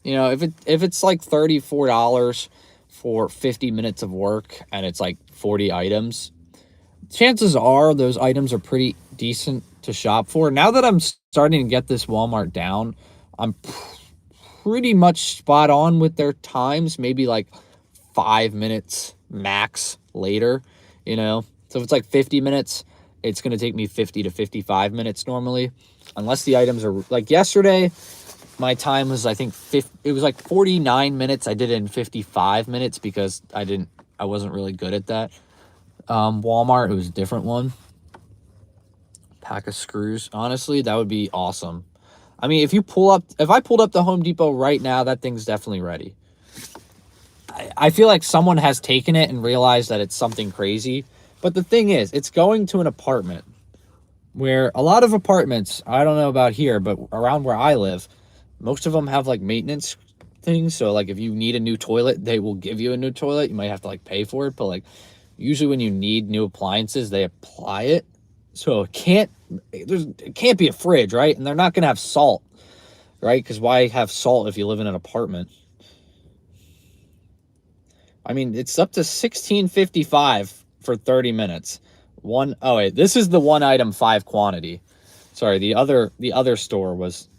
You know, if it's like $34 for 50 minutes of work and it's like 40 items, chances are those items are pretty decent to shop for. Now that I'm starting to get this Walmart down, I'm pretty much spot on with their times, maybe like 5 minutes max later, you know? So if it's like 50 minutes, it's going to take me 50 to 55 minutes normally, unless the items are like yesterday. My time was, I think, it was like 49 minutes. I did it in 55 minutes because I wasn't really good at that. Walmart, it was a different one. Pack of screws. Honestly, that would be awesome. I mean, if I pulled up the Home Depot right now, that thing's definitely ready. I feel like someone has taken it and realized that it's something crazy. But the thing is, it's going to an apartment where a lot of apartments, I don't know about here, but around where I live, most of them have like maintenance things. So like if you need a new toilet, they will give you a new toilet. You might have to like pay for it, but like usually when you need new appliances, they apply it. So it can't be a fridge, right? And they're not going to have salt, right? Because why have salt if you live in an apartment? I mean, it's up to $16.55 for 30 minutes. Oh wait, this is the one item 5 quantity. Sorry, the other store was.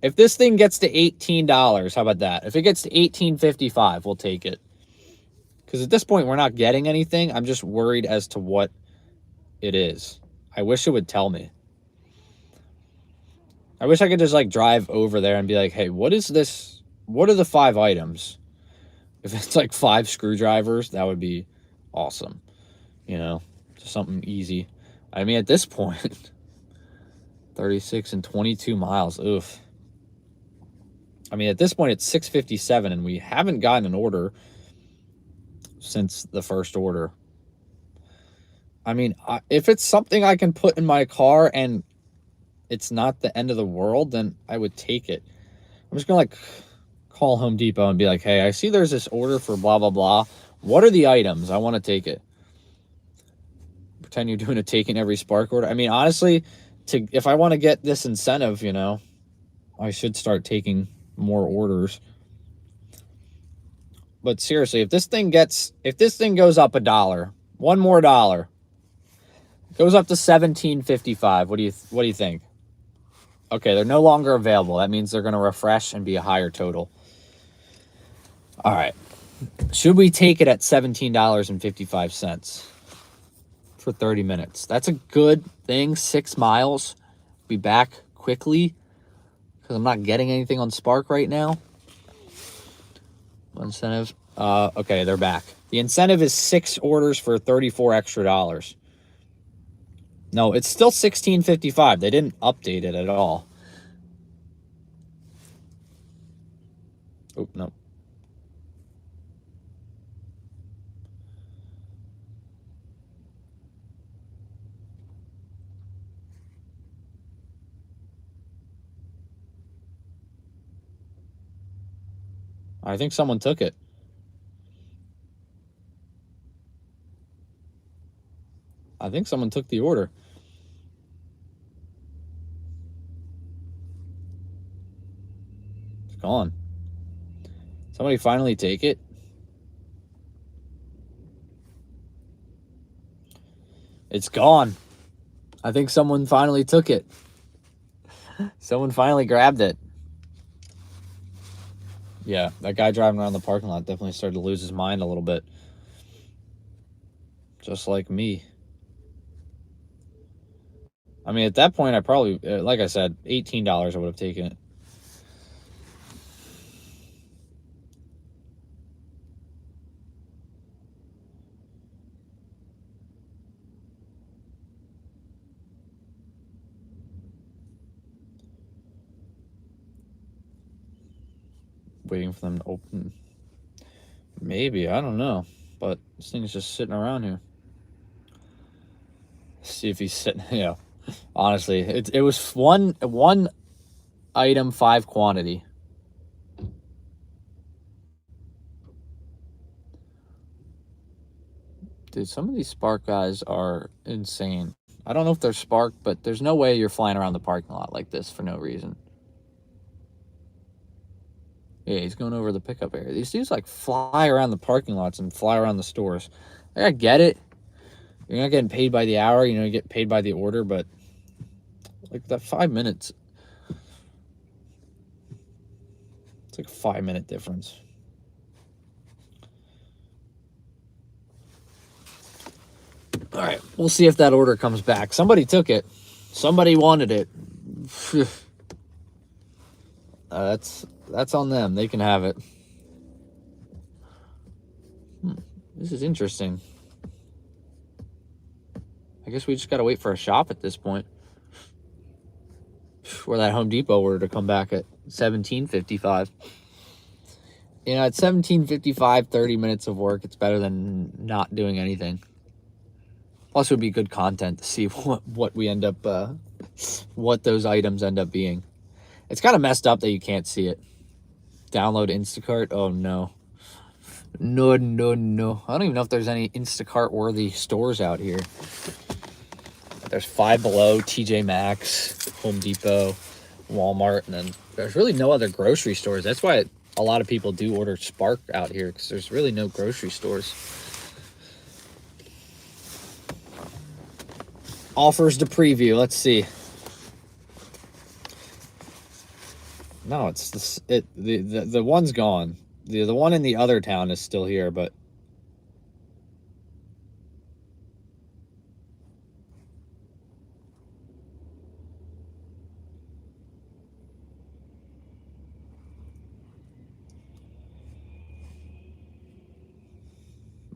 If this thing gets to $18, how about that? If it gets to $18.55, we'll take it. Because at this point, we're not getting anything. I'm just worried as to what it is. I wish it would tell me. I wish I could just like drive over there and be like, hey, what is this? What are the 5 items? If it's like 5 screwdrivers, that would be awesome. You know, just something easy. I mean, at this point, 36 and 22 miles. Oof. I mean, at this point, it's 6:57, and we haven't gotten an order since the first order. I mean, if it's something I can put in my car and it's not the end of the world, then I would take it. I'm just going to, like, call Home Depot and be like, hey, I see there's this order for blah, blah, blah. What are the items? I want to take it. Pretend you're doing a taking every Spark order. I mean, honestly, if I want to get this incentive, you know, I should start taking more orders. But seriously, if this thing goes up $1, one more dollar, goes up to $17.55, what do you think? Okay, they're no longer available. That means they're going to refresh and be a higher total. All right. Should we take it at $17.55 for 30 minutes? That's a good thing. 6 miles. Be back quickly because I'm not getting anything on Spark right now. Incentive. Okay, they're back. The incentive is 6 orders for $34 extra. No, it's still $16.55. They didn't update it at all. Oh, no. I think someone took it. I think someone took the order. It's gone. Somebody finally take it. It's gone. I think someone finally took it. Someone finally grabbed it. Yeah, that guy driving around the parking lot definitely started to lose his mind a little bit. Just like me. I mean, at that point, I probably, like I said, $18 I would have taken it. Waiting for them to open. Maybe, I don't know. But this thing's just sitting around here. See if he's sitting, you know. Honestly, it was one item, 5 quantity. Dude, some of these Spark guys are insane. I don't know if they're Spark, but there's no way you're flying around the parking lot like this for no reason. Yeah, he's going over the pickup area. These dudes like fly around the parking lots and fly around the stores. I get it. You're not getting paid by the hour, you know, you get paid by the order, but like that 5 minutes. It's like a 5-minute difference. All right, we'll see if that order comes back. Somebody took it. Somebody wanted it. That's on them. They can have it. This is interesting. I guess we just gotta wait for a shop at this point. for that Home Depot order to come back at 17:55. You know, at 17:55, 30 minutes of work, it's better than not doing anything. Plus, it would be good content to see what we end up, what those items end up being. It's kind of messed up that you can't see it. Download Instacart. Oh, no. No. I don't even know if there's any Instacart-worthy stores out here. There's Five Below, TJ Maxx, Home Depot, Walmart, and then there's really no other grocery stores. That's why a lot of people do order Spark out here, because there's really no grocery stores. Offers to preview. Let's see. No, it's the one's gone. The one in the other town is still here, but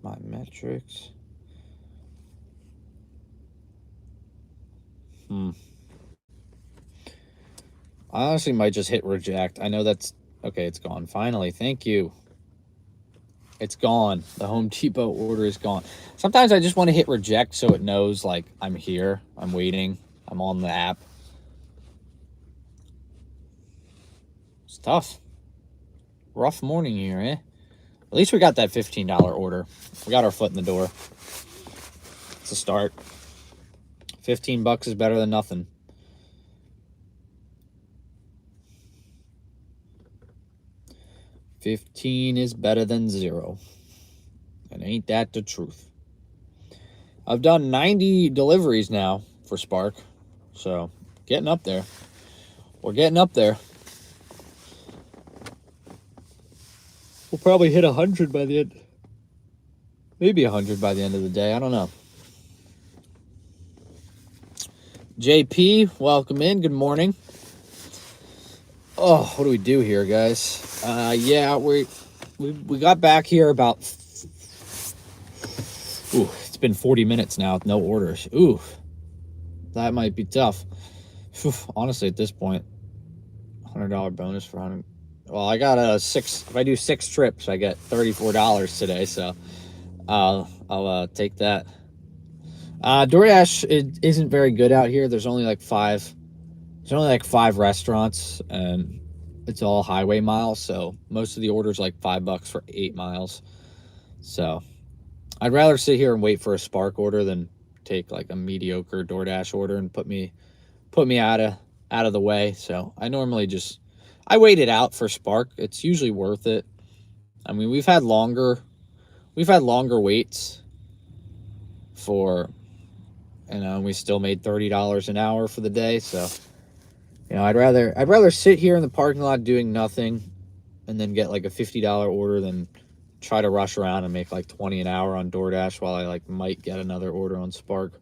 my metrics. I honestly might just hit reject. I know that's okay. It's gone. Finally. Thank you. It's gone. The Home Depot order is gone. Sometimes I just want to hit reject so it knows, like, I'm here. I'm waiting. I'm on the app. It's tough. Rough morning here, eh? At least we got that $15 order. We got our foot in the door. It's a start. $15 is better than nothing. $15 is better than 0. And ain't that the truth? I've done 90 deliveries now for Spark. So, getting up there. We're getting up there. We'll probably hit 100 by the end. Maybe 100 by the end of the day. I don't know. JP, welcome in. Good morning. Oh, what do we do here, guys? Yeah, we got back here about... Ooh, it's been 40 minutes now with no orders. Ooh, that might be tough. Honestly, at this point, $100 bonus for 100. Well, I got 6. If I do 6 trips, I get $34 today. So I'll take that. DoorDash, it isn't very good out here. There's only like 5. There's only like 5 restaurants, and it's all highway miles. So most of the orders like $5 for 8 miles. So I'd rather sit here and wait for a Spark order than take like a mediocre DoorDash order and put me out of the way. So I normally I wait it out for Spark. It's usually worth it. I mean, we've had longer waits for, we still made $30 an hour for the day. So, I'd rather sit here in the parking lot doing nothing and then get like a $50 order than try to rush around and make like 20 an hour on DoorDash while I like might get another order on Spark.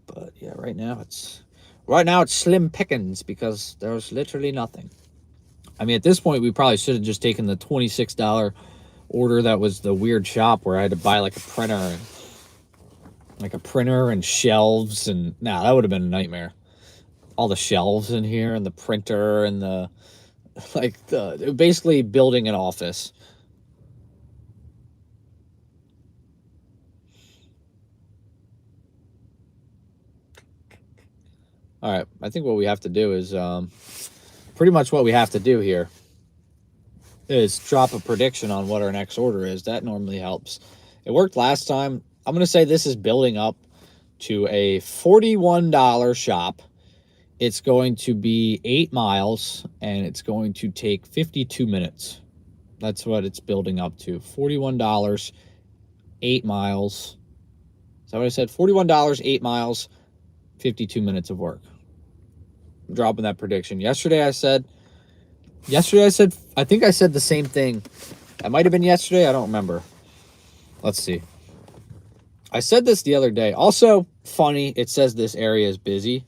But yeah, right now it's slim pickings because there's literally nothing. I mean, at this point, we probably should have just taken the $26 order that was the weird shop where I had to buy like a printer and shelves, and that would have been a nightmare. All the shelves in here and the printer and basically building an office. All right, I think what we have to do is pretty much what we have to do here is drop a prediction on what our next order is. That normally helps. It worked last time. I'm going to say this is building up to a $41 shop. It's going to be 8 miles, and it's going to take 52 minutes. That's what it's building up to. $41, 8 miles. Is that what I said? $41, 8 miles, 52 minutes of work. I'm dropping that prediction. Yesterday I said, I think I said the same thing. That might have been yesterday. I don't remember. Let's see. I said this the other day. Also, funny, it says this area is busy.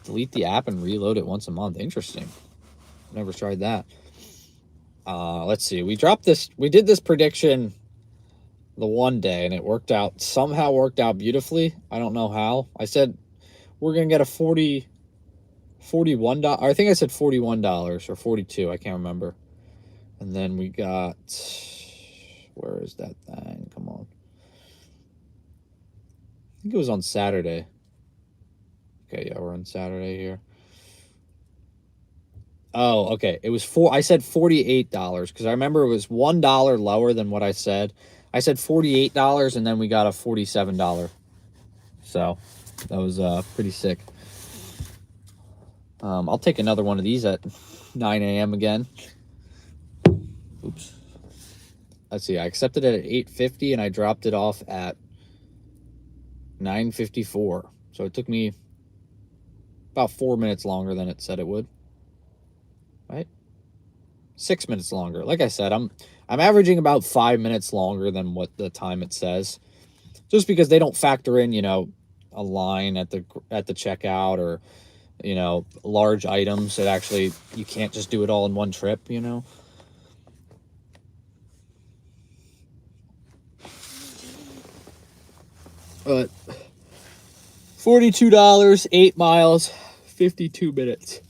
Delete the app and reload it once a month. Interesting. Never tried that. Let's see. We did this prediction the one day, and it worked out, somehow worked out beautifully. I don't know how. I said we're going to get a $41. I think I said $41 or 42. I can't remember. And then we got, where is that thing? Come on. I think it was on Saturday. Okay, yeah, we're on Saturday here. Oh, okay. It was I said $48 because I remember it was $1 lower than what I said. I said $48 and then we got a $47. So that was pretty sick. I'll take another one of these at 9 a.m. again. Oops. Let's see. I accepted it at 8:50 and I dropped it off at 9:54. So it took me about 4 minutes longer than it said it would. Right? 6 minutes longer. Like I said, I'm averaging about 5 minutes longer than what the time it says, just because they don't factor in, a line at the checkout, or large items that actually you can't just do it all in one trip. But $42, 8 miles, 52 minutes,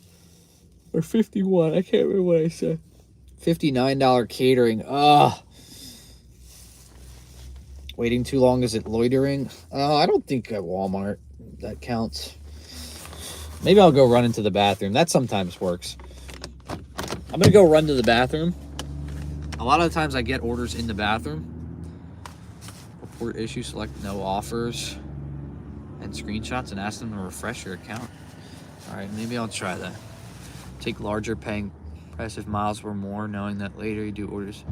or 51. I can't remember what I said. $59 catering. Waiting too long, is it loitering? I don't think at Walmart that counts. Maybe I'll go run into the bathroom. That sometimes works. I'm gonna go run to the bathroom. A lot of the times I get orders in the bathroom. Report issue, select no offers, and screenshots, and ask them to refresh your account. All right, maybe I'll try that. Take larger, paying price if miles were more, knowing that later you do orders.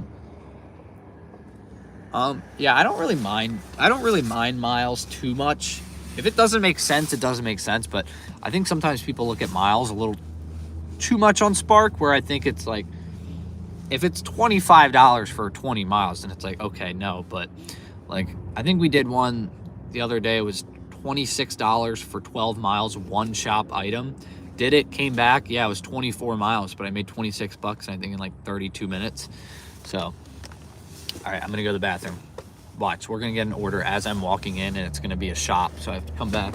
Yeah, I don't really mind miles too much. If it doesn't make sense, it doesn't make sense. But I think sometimes people look at miles a little too much on Spark, where I think it's like, if it's $25 for 20 miles, then it's like, okay, no. But like, I think we did one the other day. It was $26 for 12 miles, one shop item. Did it, came back. Yeah, it was 24 miles, but I made $26, I think, in like 32 minutes. So, all right, I'm going to go to the bathroom. Watch, we're going to get an order as I'm walking in, and it's going to be a shop, so I have to come back.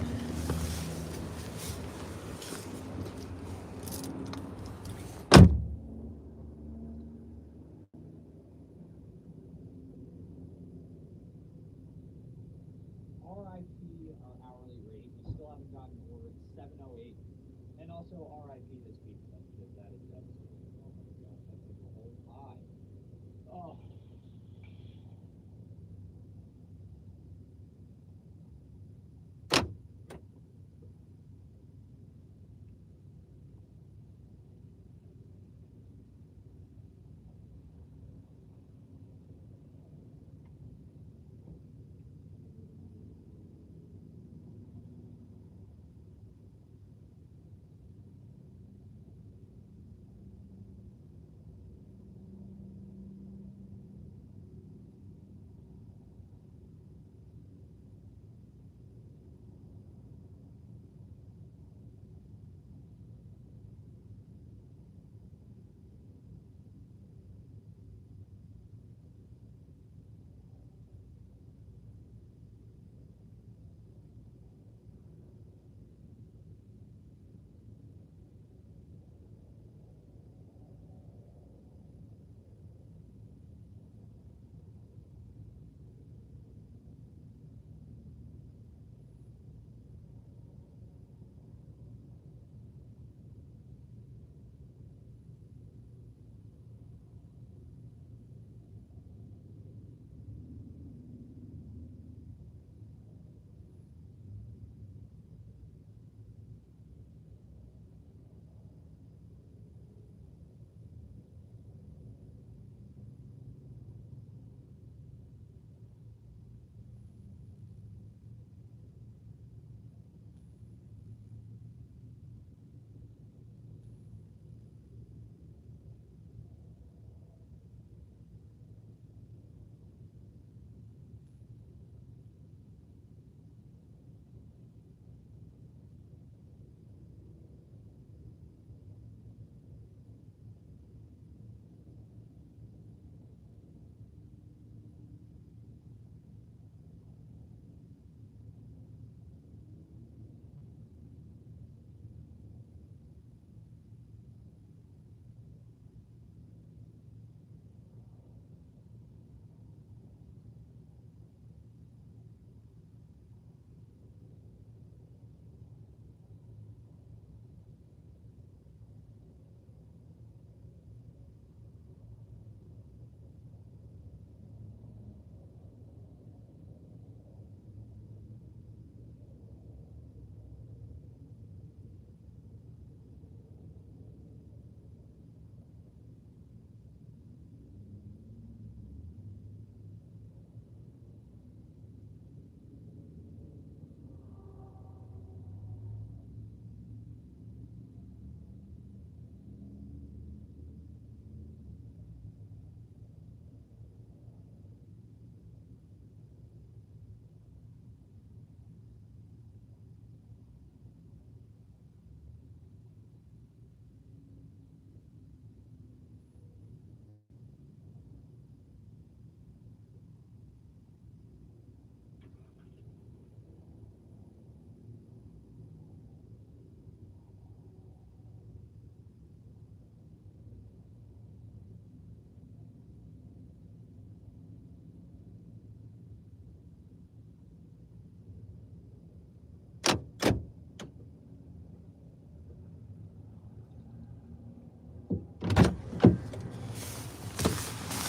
RIP hourly rate. We still haven't gotten an order. It's 7:08. And also RIP this week. That is devastating. Oh my gosh, that's like the whole high. Oh.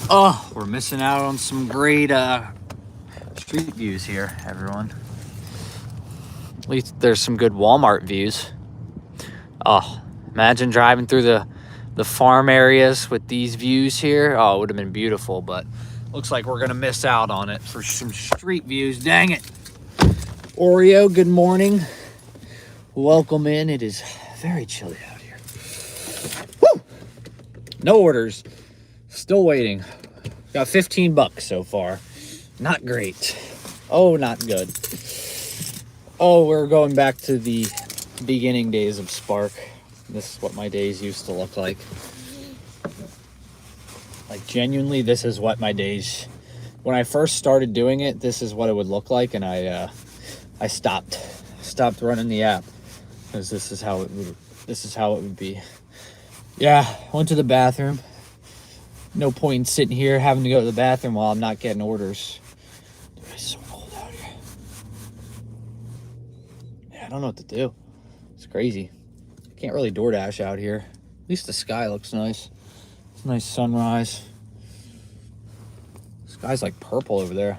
Oh, we're missing out on some great street views here, everyone. At least there's some good Walmart views. Oh, imagine driving through the farm areas with these views here. Oh, it would have been beautiful, but looks like we're gonna miss out on it for some street views. Dang it. Oreo, good morning. Welcome in. It is very chilly out here. Woo! No orders. Still waiting. Got 15 bucks so far. Not great. Oh, not good. Oh, we're going back to the beginning days of Spark. This is what my days used to look like. Like, genuinely, this is what my days... When I first started doing it, this is what it would look like, and I stopped running the app because this is how it would be. Yeah, went to the bathroom. No point in sitting here having to go to the bathroom while I'm not getting orders. Dude, it's so cold out here. Yeah, I don't know what to do. It's crazy. Can't really DoorDash out here. At least the sky looks nice. It's a nice sunrise. The sky's like purple over there.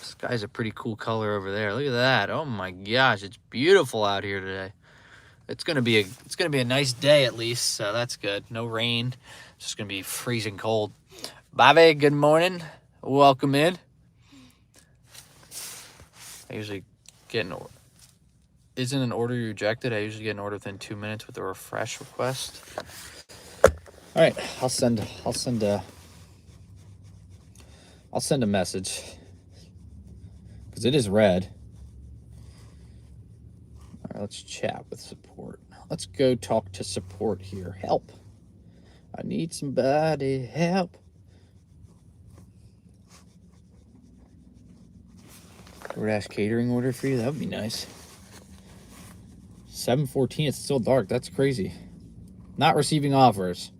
Sky's a pretty cool color over there. Look at that. Oh my gosh, it's beautiful out here today. It's gonna be a nice day at least, so that's good. No rain. It's just gonna be freezing cold. Bobby, good morning. Welcome in. I usually get an order. Isn't an order rejected? I usually get an order within 2 minutes with a refresh request. All right, I'll send a message because it is red. All right, let's chat with support. Let's go talk to support here. Help. I need somebody help. DoorDash catering order for you. That would be nice. 7:14. It's still dark. That's crazy. Not receiving offers.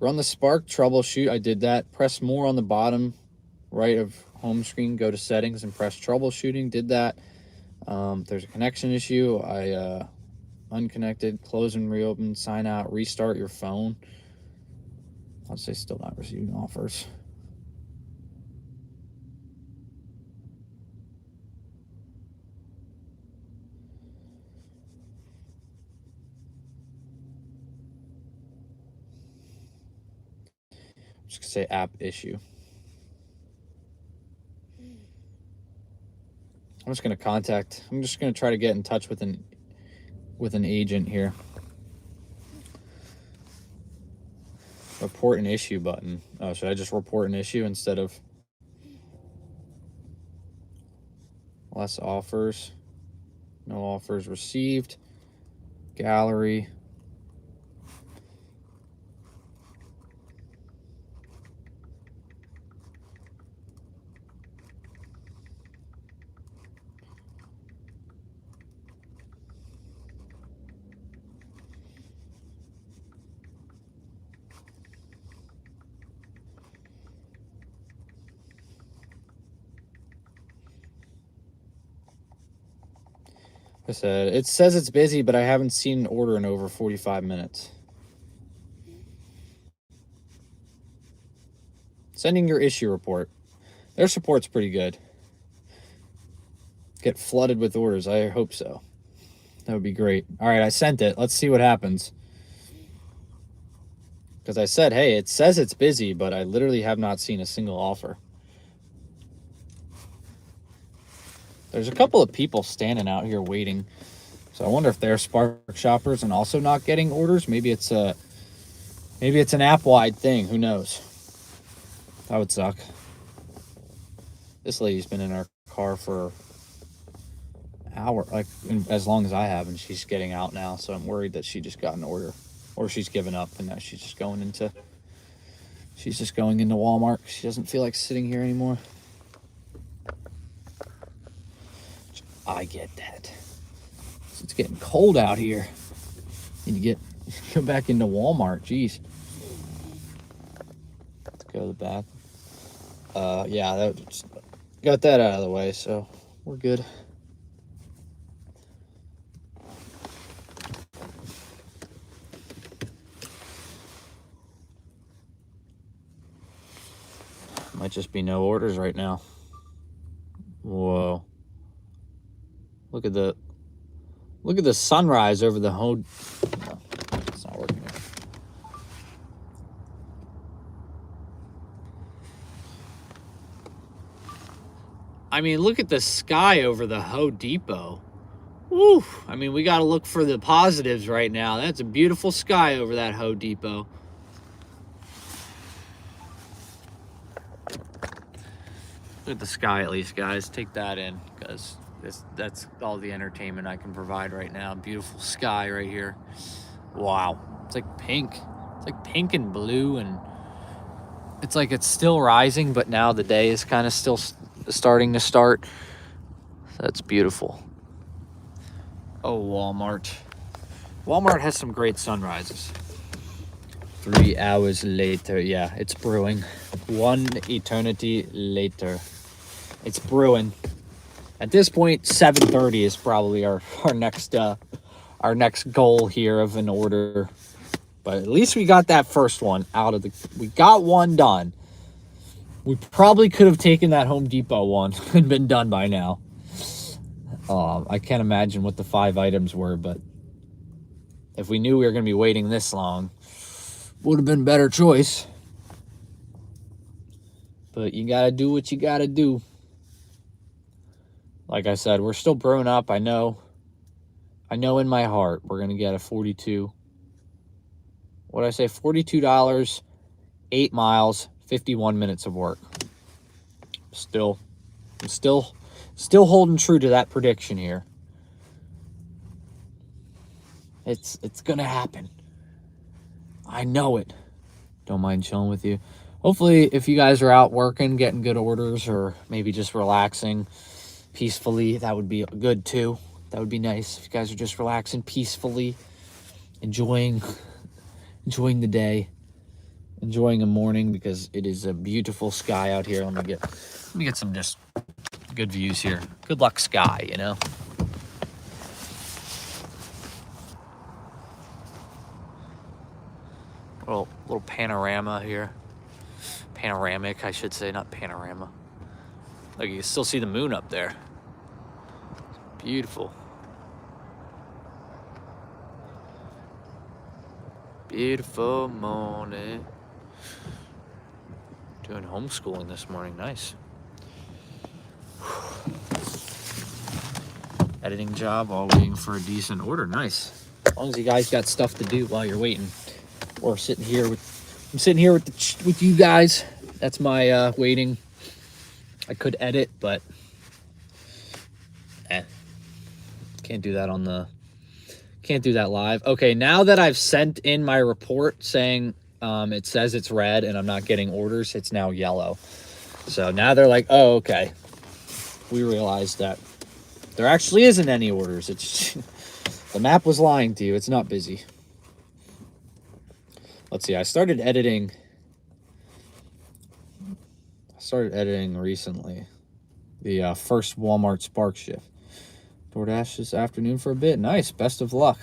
Run the Spark troubleshoot. I did that. Press more on the bottom right of home screen. Go to settings and press troubleshooting. Did that. There's a connection issue. I unconnected, close and reopen, sign out, restart your phone. I'll say still not receiving offers. I'm just gonna say app issue. I'm just gonna try to get in touch with an agent here. Report an issue button. Oh, should I just report an issue instead of less offers? No offers received. Gallery. It says it's busy, but I haven't seen an order in over 45 minutes. Sending your issue report. Their support's pretty good. Get flooded with orders. I hope so. That would be great. All right, I sent it. Let's see what happens. Because I said, hey, it says it's busy, but I literally have not seen a single offer. There's a couple of people standing out here waiting. So I wonder if they're Spark shoppers and also not getting orders. Maybe it's an app-wide thing. Who knows? That would suck. This lady's been in our car for an hour, like as long as I have, and she's getting out now. So I'm worried that she just got an order, or she's given up and now she's just going into Walmart. She doesn't feel like sitting here anymore. I get that. It's getting cold out here. Need to go back into Walmart. Jeez. Let's go to the bath. Yeah, got that out of the way, so we're good. Might just be no orders right now. Whoa. Look at the sunrise over the whole... No, it's not working. I mean, look at the sky over the Home Depot. Woo! I mean, we got to look for the positives right now. That's a beautiful sky over that Home Depot. Look at the sky at least, guys. Take that in, because that's all the entertainment I can provide right now. Beautiful sky right here. Wow. It's like pink. It's like pink and blue, and it's like it's still rising, but now the day is kind of still starting to start. That's beautiful. Oh, Walmart. Walmart has some great sunrises. 3 hours later. Yeah, it's brewing. 1 eternity later. It's brewing. At this point, 7:30 is probably our next goal here of an order. But at least we got that first one out of the... We got one done. We probably could have taken that Home Depot one and been done by now. I can't imagine what the 5 items were, but if we knew we were going to be waiting this long, would have been a better choice. But you got to do what you got to do. Like I said, we're still brewing up. I know in my heart we're going to get a 42. What did I say? $42, 8 miles, 51 minutes of work. I'm still holding true to that prediction here. It's gonna happen. I know it. Don't mind chilling with you. Hopefully, if you guys are out working, getting good orders, or maybe just relaxing peacefully, that would be good too. That would be nice if you guys are just relaxing peacefully, enjoying the day, enjoying a morning, because it is a beautiful sky out here. Let me get some just good views here. Good luck sky, you know. Little panorama here. Panoramic, I should say, not panorama. Like, you can still see the moon up there. Beautiful. Beautiful morning. Doing homeschooling this morning. Nice. Editing job while waiting for a decent order. Nice. As long as you guys got stuff to do while you're waiting. Or I'm sitting here with you guys. That's my waiting. I could edit, but can't do that live. Okay, now that I've sent in my report saying it says it's red and I'm not getting orders, it's now yellow. So now they're like, oh, okay. We realized that there actually isn't any orders. It's the map was lying to you. It's not busy. Let's see. I started editing recently. The first Walmart Spark shift. DoorDash this afternoon for a bit. Nice. Best of luck.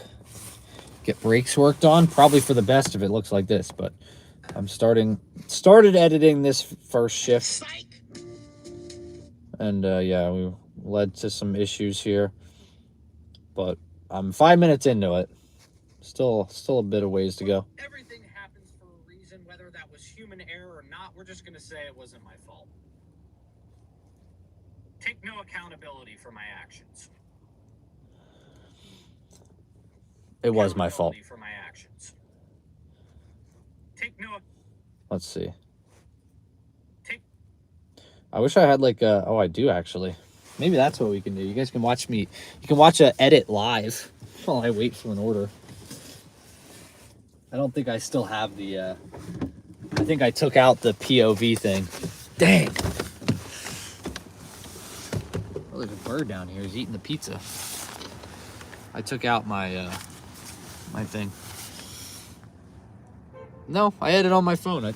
Get brakes worked on. Probably for the best if it looks like this, but I'm started editing this first shift. And yeah, we led to some issues here. But I'm 5 minutes into it. Still a bit of ways to go. Everything happens for a reason, whether that was human error or not. We're just going to say it wasn't my fault. Take no accountability for my actions. It was my fault. For my actions. Take no. Let's see. I wish I had like a... Oh, I do actually. Maybe that's what we can do. You guys can watch me. You can watch an edit live while I wait for an order. I don't think I still have the... I think I took out the POV thing. Dang. Oh, there's a bird down here. He's eating the pizza. I took out my my thing. No, I had it on my phone. I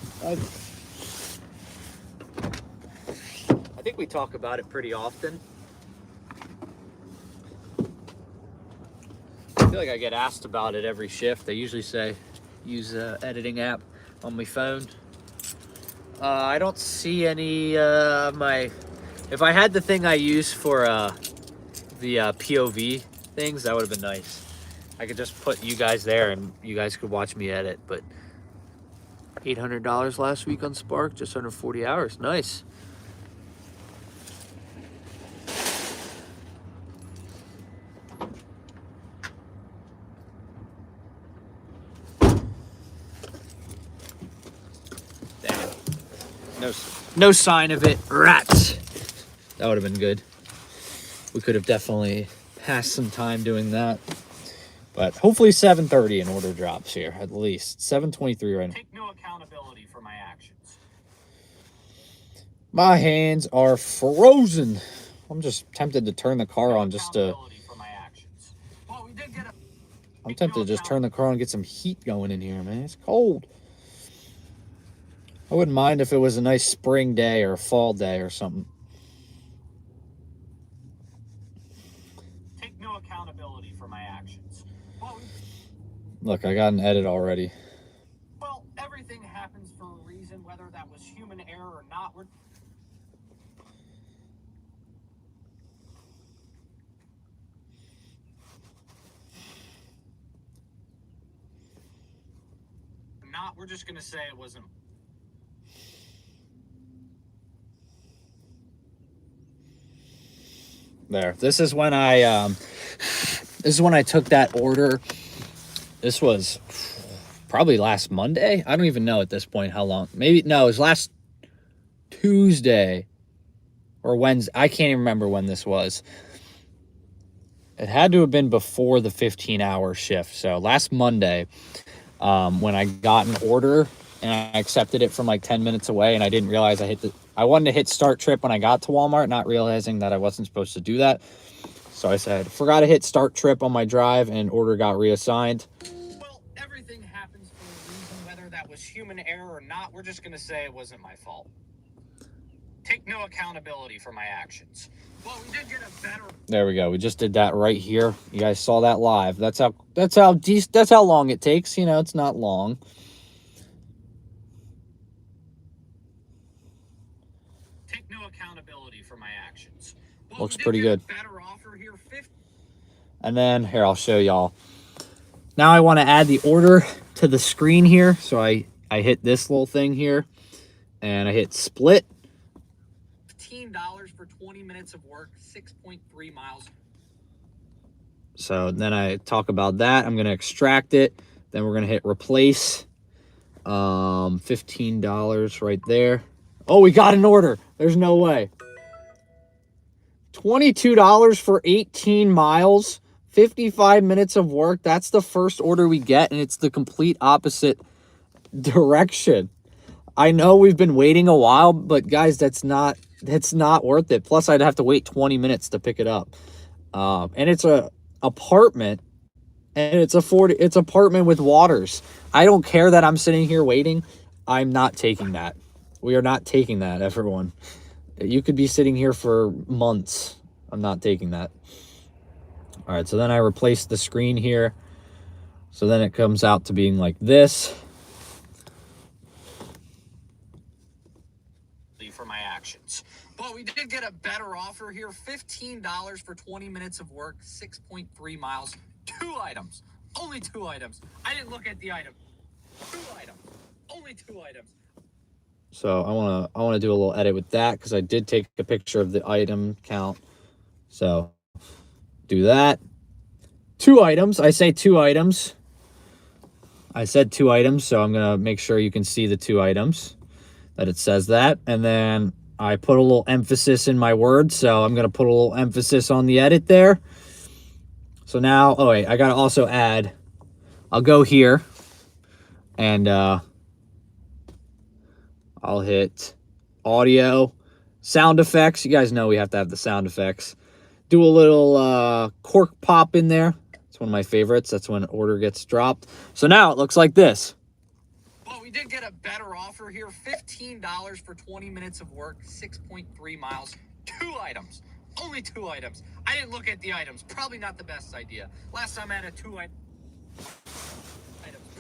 think we talk about it pretty often. I feel like I get asked about it every shift. They usually say use an editing app on my phone. I don't see any my. If I had the thing I use for the POV things, that would have been nice. I could just put you guys there and you guys could watch me edit. But $800 last week on Spark, just under 40 hours. Nice. Damn. No sign of it. Rats. That would have been good. We could have definitely passed some time doing that. But hopefully 7:30 in order drops here, at least. 7:23 right now. Take no accountability for my actions. My hands are frozen. I'm just tempted to turn the car on just to... For my actions. Well, we did get a... I'm tempted to just turn the car on and get some heat going in here, man. It's cold. I wouldn't mind if it was a nice spring day or a fall day or something. Take no accountability for my actions. Well, Look, I got an edit already. well, everything happens for a reason, whether that was human error or not. We're just gonna say it wasn't. There. This is when I took that order. This was probably last Monday. I don't even know at this point how long. Maybe no, it was last Tuesday or Wednesday. I can't even remember when this was. It had to have been before the 15-hour shift. So last Monday, when I got an order and I accepted it from like 10 minutes away, and I didn't realize I wanted to hit start trip when I got to Walmart, not realizing that I wasn't supposed to do that. So I said, forgot to hit start trip on my drive, and order got reassigned. Well, everything happens for a reason, whether that was human error or not. We're just gonna say it wasn't my fault. Take no accountability for my actions. Well, we did get a better... There we go. We just did that right here. You guys saw that live. That's how long it takes. You know, it's not long. Take no accountability for my actions. Well, Looks pretty good. Better offer here, 50. And then here, I'll show y'all. Now I want to add the order to the screen here. So I hit this little thing here and I hit split. $15 for 20 minutes of work, 6.3 miles. So then I talk about that. I'm going to extract it. Then we're going to hit replace. $15 right there. Oh, we got an order. There's no way. $22 for 18 miles, 55 minutes of work. That's the first order we get, and it's the complete opposite direction. I know we've been waiting a while, but guys, that's not worth it. Plus, I'd have to wait 20 minutes to pick it up. And it's a apartment, and it's apartment with waters. I don't care that I'm sitting here waiting. I'm not taking that. We are not taking that, everyone. You could be sitting here for months. I'm not taking that. All right, so then I replace the screen here. So then it comes out to being like this. For my actions. But we did get a better offer here. $15 for 20 minutes of work, 6.3 miles, 2 items. Only 2 items. I didn't look at the item. 2 items. Only 2 items. So I want to do a little edit with that because I did take a picture of the item count. So do that. 2 items. I say 2 items. I said 2 items, so I'm going to make sure you can see the 2 items, that it says that. And then I put a little emphasis in my words, so I'm going to put a little emphasis on the edit there. So now, oh wait, I got to also add, I'll go here and I'll hit audio, sound effects. You guys know we have to have the sound effects. Do a little cork pop in there. It's one of my favorites. That's when an order gets dropped. So now it looks like this. Well, we did get a better offer here. $15 for 20 minutes of work, 6.3 miles, 2 items. Only 2 items. I didn't look at the items. Probably not the best idea. Last time I had a 2 items.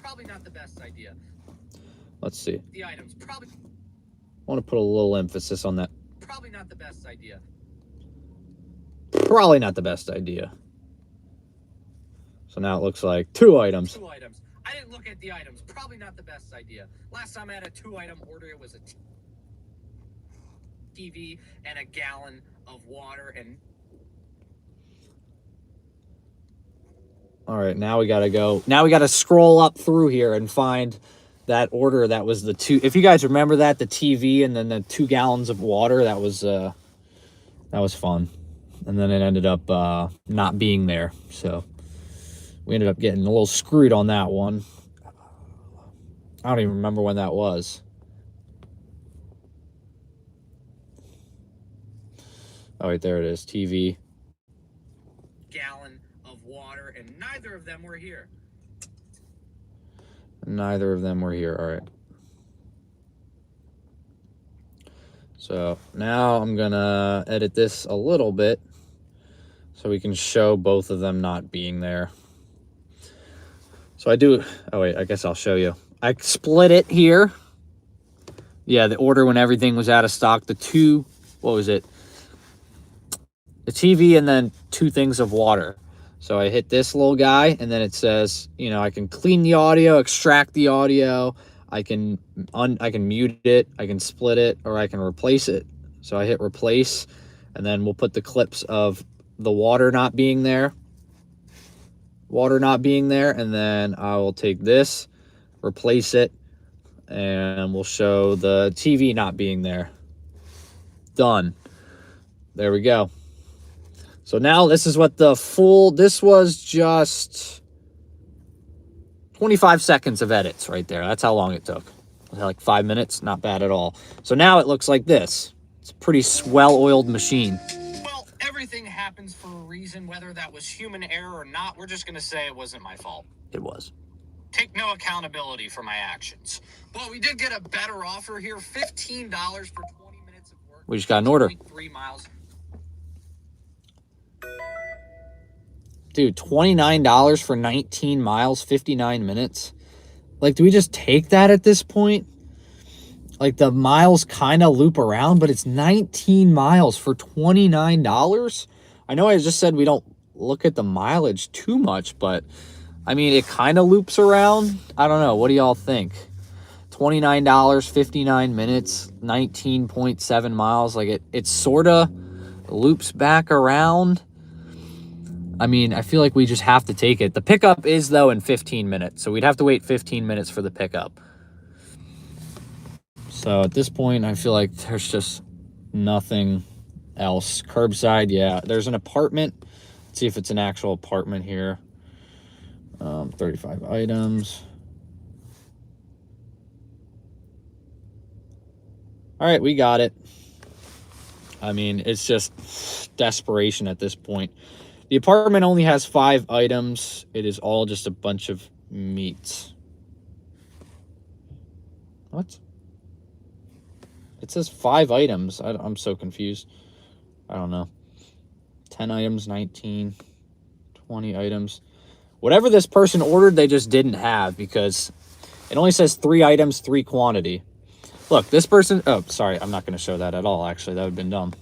Probably not the best idea. Let's see. The items. Probably. want to put a little emphasis on that. Probably not the best idea. Probably not the best idea. So now it looks like 2 items. 2 items. I didn't look at the items. Probably not the best idea. Last time I had a 2-item order, it was a TV and a gallon of water. And all right, now we got to go. Now we got to scroll up through here and find that order that was the 2. If you guys remember that, the TV and then the 2 gallons of water, that was fun. And then it ended up not being there. So we ended up getting a little screwed on that one. I don't even remember when that was. Oh, right there it is. TV. Gallon of water, and neither of them were here. Neither of them were here. All right. So now I'm going to edit this a little bit so we can show both of them not being there. So I do. Oh, wait, I guess I'll show you. I split it here. Yeah, the order when everything was out of stock. The 2, what was it? The TV and then 2 things of water. So I hit this little guy, and then it says, you know, I can clean the audio, extract the audio, I can mute it, I can split it, or I can replace it. So I hit replace, and then we'll put the clips of the water not being there, and then I will take this, replace it, and we'll show the TV not being there. Done. There we go. So now this is what this was just 25 seconds of edits right there. That's how long it took. Like 5 minutes, not bad at all. So now it looks like this. It's a pretty well-oiled machine. Well, everything happens for a reason, whether that was human error or not. We're just going to say it wasn't my fault. It was. Take no accountability for my actions. But we did get a better offer here, $15 for 20 minutes of work. We just got an order. 3 miles. Dude, $29 for 19 miles, 59 minutes. Like, do we just take that at this point? Like, the miles kind of loop around, but it's 19 miles for $29. I know I just said we don't look at the mileage too much, but, I mean, it kind of loops around. I don't know. What do y'all think? $29, 59 minutes, 19.7 miles. Like, it sort of loops back around. I mean, I feel like we just have to take it. The pickup is, though, in 15 minutes. So we'd have to wait 15 minutes for the pickup. So at this point, I feel like there's just nothing else. Curbside, yeah. There's an apartment. Let's see if it's an actual apartment here. 35 items. All right, we got it. I mean, it's just desperation at this point. The apartment only has 5 items. It is all just a bunch of meats. What? It says 5 items. I'm so confused. I don't know. 10 items, 19, 20 items. Whatever this person ordered, they just didn't have because it only says 3 items, 3 quantity. Look, this person... Oh, sorry. I'm not going to show that at all, actually. That would have been dumb.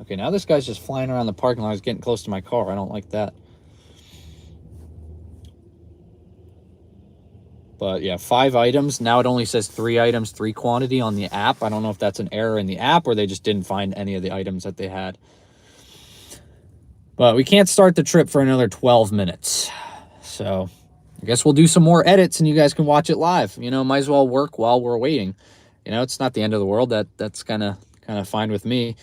Okay, now this guy's just flying around the parking lot. He's getting close to my car. I don't like that. But yeah, 5 items. Now it only says 3 items, 3 quantity on the app. I don't know if that's an error in the app or they just didn't find any of the items that they had. But we can't start the trip for another 12 minutes. So I guess we'll do some more edits and you guys can watch it live. You know, might as well work while we're waiting. You know, it's not the end of the world. That's kind of fine with me.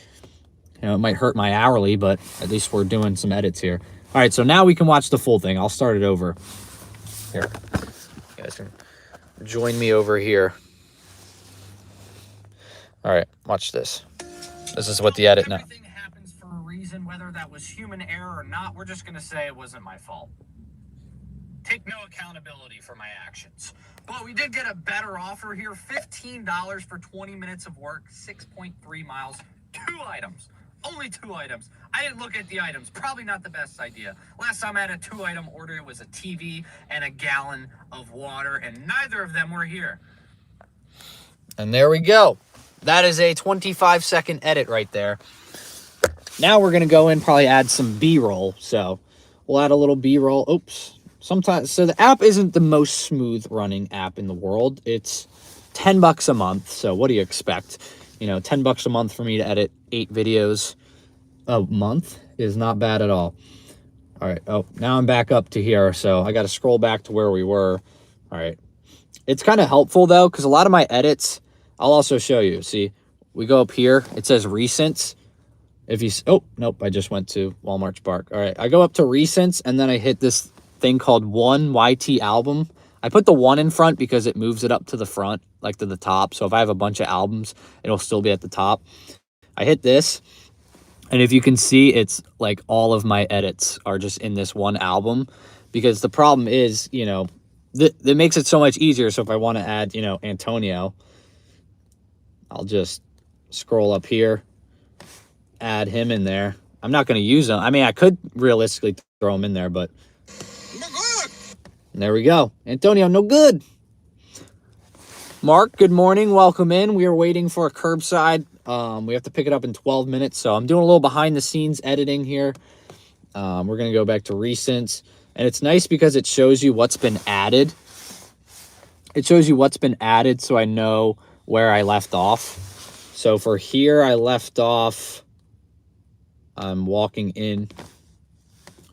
You know, it might hurt my hourly, but at least we're doing some edits here. All right, so now we can watch the full thing. I'll start it over. Here. You guys can join me over here. All right, watch this. This is what the edit now. Everything happens for a reason, whether that was human error or not. We're just going to say it wasn't my fault. Take no accountability for my actions. But we did get a better offer here, $15 for 20 minutes of work, 6.3 miles, 2 items. Only 2 items. I didn't look at the items. Probably not the best idea. Last time I had a 2-item order, it was a TV and a gallon of water, and neither of them were here. And there we go. That is a 25-second edit right there. Now we're going to go in, probably add some B-roll. So we'll add a little B-roll. Oops. Sometimes, so the app isn't the most smooth running app in the world. It's $10 a month. So what do you expect? You know, $10 a month for me to edit 8 videos a month is not bad at all. All right. Oh, now I'm back up to here. So I got to scroll back to where we were. All right. It's kind of helpful though, because a lot of my edits, I'll also show you. See, we go up here. It says recents. If you, oh, nope, I just went to Walmart Spark. All right. I go up to recents and then I hit this thing called 1YT album. I put the 1 in front because it moves it up to the front, like to the top. So if I have a bunch of albums, it'll still be at the top. I hit this. And if you can see, it's like all of my edits are just in this one album, because the problem is, you know, that makes it so much easier. So if I want to add, you know, Antonio, I'll just scroll up here, add him in there. I'm not going to use him. I mean, I could realistically throw him in there, but there we go. Antonio, no good. Mark, good morning. Welcome in. We are waiting for a curbside. We have to pick it up in 12 minutes. So I'm doing a little behind the scenes editing here. We're going to go back to recents. And it's nice because it shows you what's been added. It shows you what's been added so I know where I left off. So for here, I left off, I'm walking in.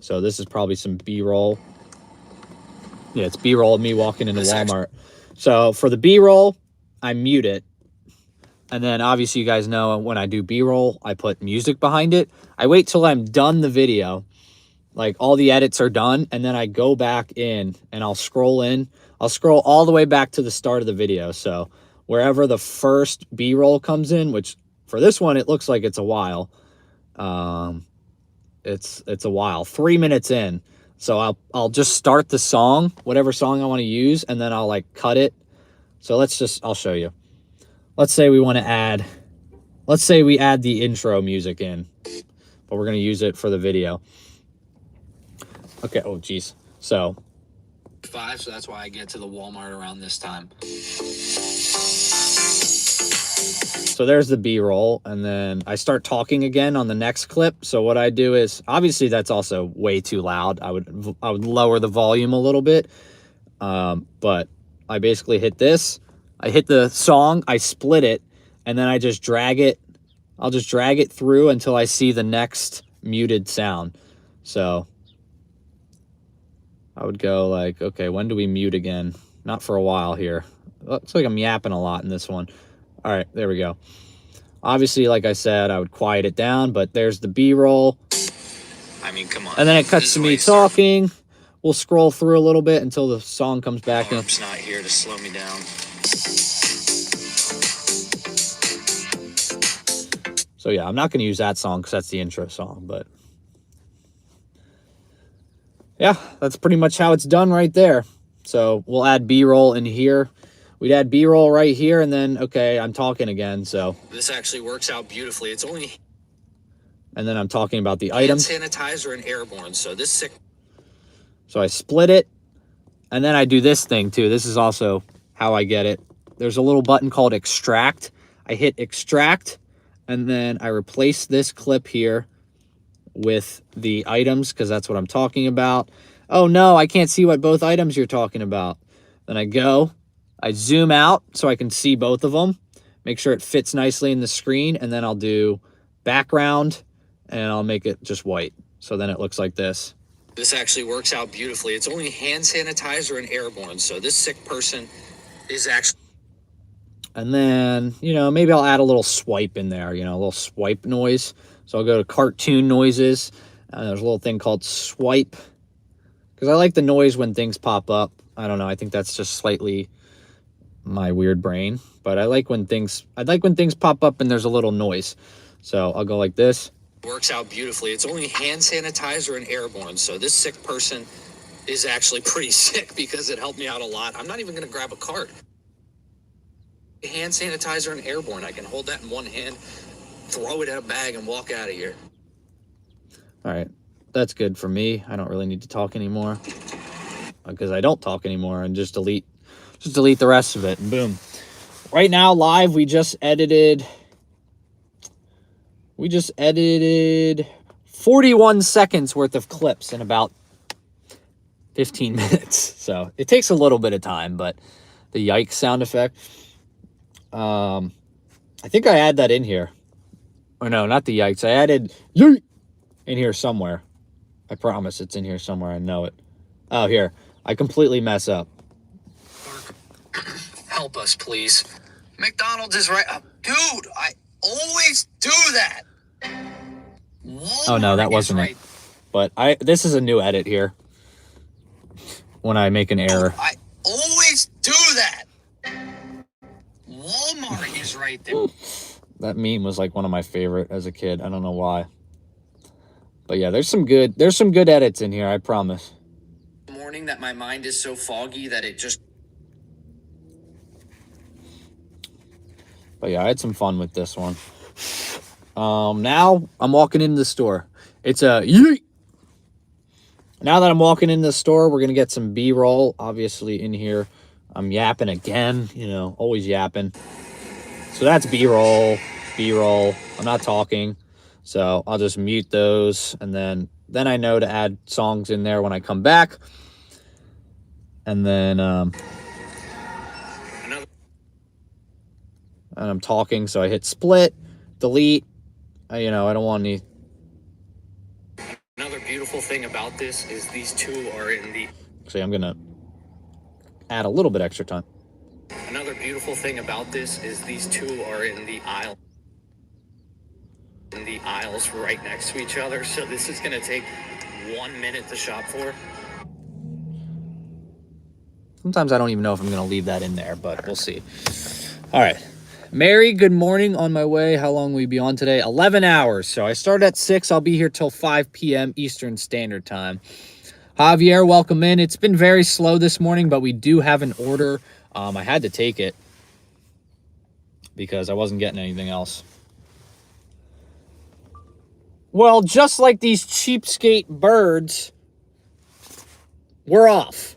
So this is probably some B-roll. Yeah, it's B-roll of me walking into Walmart. So for the B-roll, I mute it. And then obviously you guys know when I do B-roll, I put music behind it. I wait till I'm done the video. Like all the edits are done. And then I go back in and I'll scroll in. I'll scroll all the way back to the start of the video. So wherever the first B-roll comes in, which for this one, it looks like it's a while. It's a while, 3 minutes in. So I'll just start the song, whatever song I want to use. And then I'll like cut it. So I'll show you. Let's say we add the intro music in, but we're going to use it for the video. Okay. Oh, geez. So 5, so that's why I get to the Walmart around this time. So there's the B-roll, and then I start talking again on the next clip. So what I do is, obviously that's also way too loud. I would lower the volume a little bit, but I basically hit this. I hit the song, I split it, and then I just drag it. I'll just drag it through until I see the next muted sound. So I would go like, okay, when do we mute again? Not for a while here. Looks like I'm yapping a lot in this one. All right, there we go. Obviously, like I said, I would quiet it down, but there's the B-roll. I mean, come on. And then it cuts to me talking. We'll scroll through a little bit until the song comes back in. It's not here to slow me down. So yeah, I'm not going to use that song because that's the intro song, but yeah, that's pretty much how it's done right there. So we'll add B-roll in here. We'd add B-roll right here, and then, okay, I'm talking again, so. This actually works out beautifully. It's only... And then I'm talking about the items. Sanitizer and airborne, so this sick... So I split it, and then I do this thing, too. This is also how I get it. There's a little button called extract. I hit extract, and then I replace this clip here with the items, because that's what I'm talking about. Oh, no, I can't see what both items you're talking about. Then I zoom out so I can see both of them, make sure it fits nicely in the screen, and then I'll do background, and I'll make it just white. So then it looks like this. This actually works out beautifully. It's only hand sanitizer and airborne, so this sick person is actually... And then, you know, maybe I'll add a little swipe in there, you know, a little swipe noise. So I'll go to cartoon noises, and there's a little thing called swipe, because I like the noise when things pop up. I don't know, I think that's just slightly... my weird brain, but I like when things pop up and there's a little noise. So I'll go like this. Works out beautifully. It's only hand sanitizer and airborne, so this sick person is actually pretty sick because it helped me out a lot. I'm not even going to grab a cart. Hand sanitizer and airborne. I can hold that in one hand, throw it in a bag, and walk out of here. All right, that's good for me. I don't really need to talk anymore because I don't talk anymore, and just delete the rest of it, and boom. right now, live, we just edited 41 seconds worth of clips in about 15 minutes. So it takes a little bit of time, but the yikes sound effect, I think I add that in here. Oh, no, not the yikes. I added yeet in here somewhere. I promise it's in here somewhere. I know it. Oh, here. I completely mess up. Help us, please. McDonald's is right. Dude, I always do that. Walmart Oh, no, that wasn't right. it. But this is a new edit here. When I make an error. Dude, I always do that. Walmart is right there. That meme was like one of my favorite as a kid. I don't know why. But yeah, there's some good edits in here, I promise. Morning that my mind is so foggy that it just... But yeah, I had some fun with this one. Now I'm walking into the store. It's a yeet. Now that I'm walking into the store, we're gonna get some B-roll. Obviously in here, I'm yapping again. You know, always yapping. So that's B-roll. B-roll. I'm not talking, so I'll just mute those, and then I know to add songs in there when I come back. And then and I'm talking, so I hit split, delete. I don't want any. Another beautiful thing about this is these two are in the... See, I'm gonna add a little bit extra time. Another beautiful thing about this is these two are in the aisle. In the aisles right next to each other, so this is gonna take 1 minute to shop for. Sometimes I don't even know if I'm gonna leave that in there, but we'll see. All right. Mary, good morning. On my way. How long will we be on today? 11 hours. So I start at 6. I'll be here till 5 p.m. Eastern Standard Time. Javier, welcome in. It's been very slow this morning, but we do have an order. I had to take it because I wasn't getting anything else. Well, just like these cheapskate birds, we're off.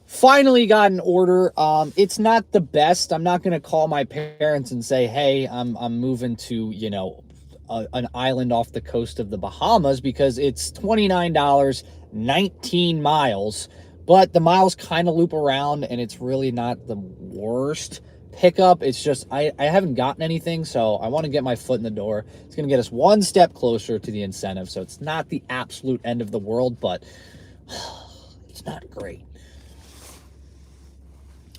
Finally got an order. It's not the best. I'm not going to call my parents and say, hey, I'm moving to, an island off the coast of the Bahamas, because it's $29, 19 miles. But the miles kind of loop around, and it's really not the worst pickup. It's just I haven't gotten anything, so I want to get my foot in the door. It's going to get us one step closer to the incentive, so it's not the absolute end of the world, but it's not great.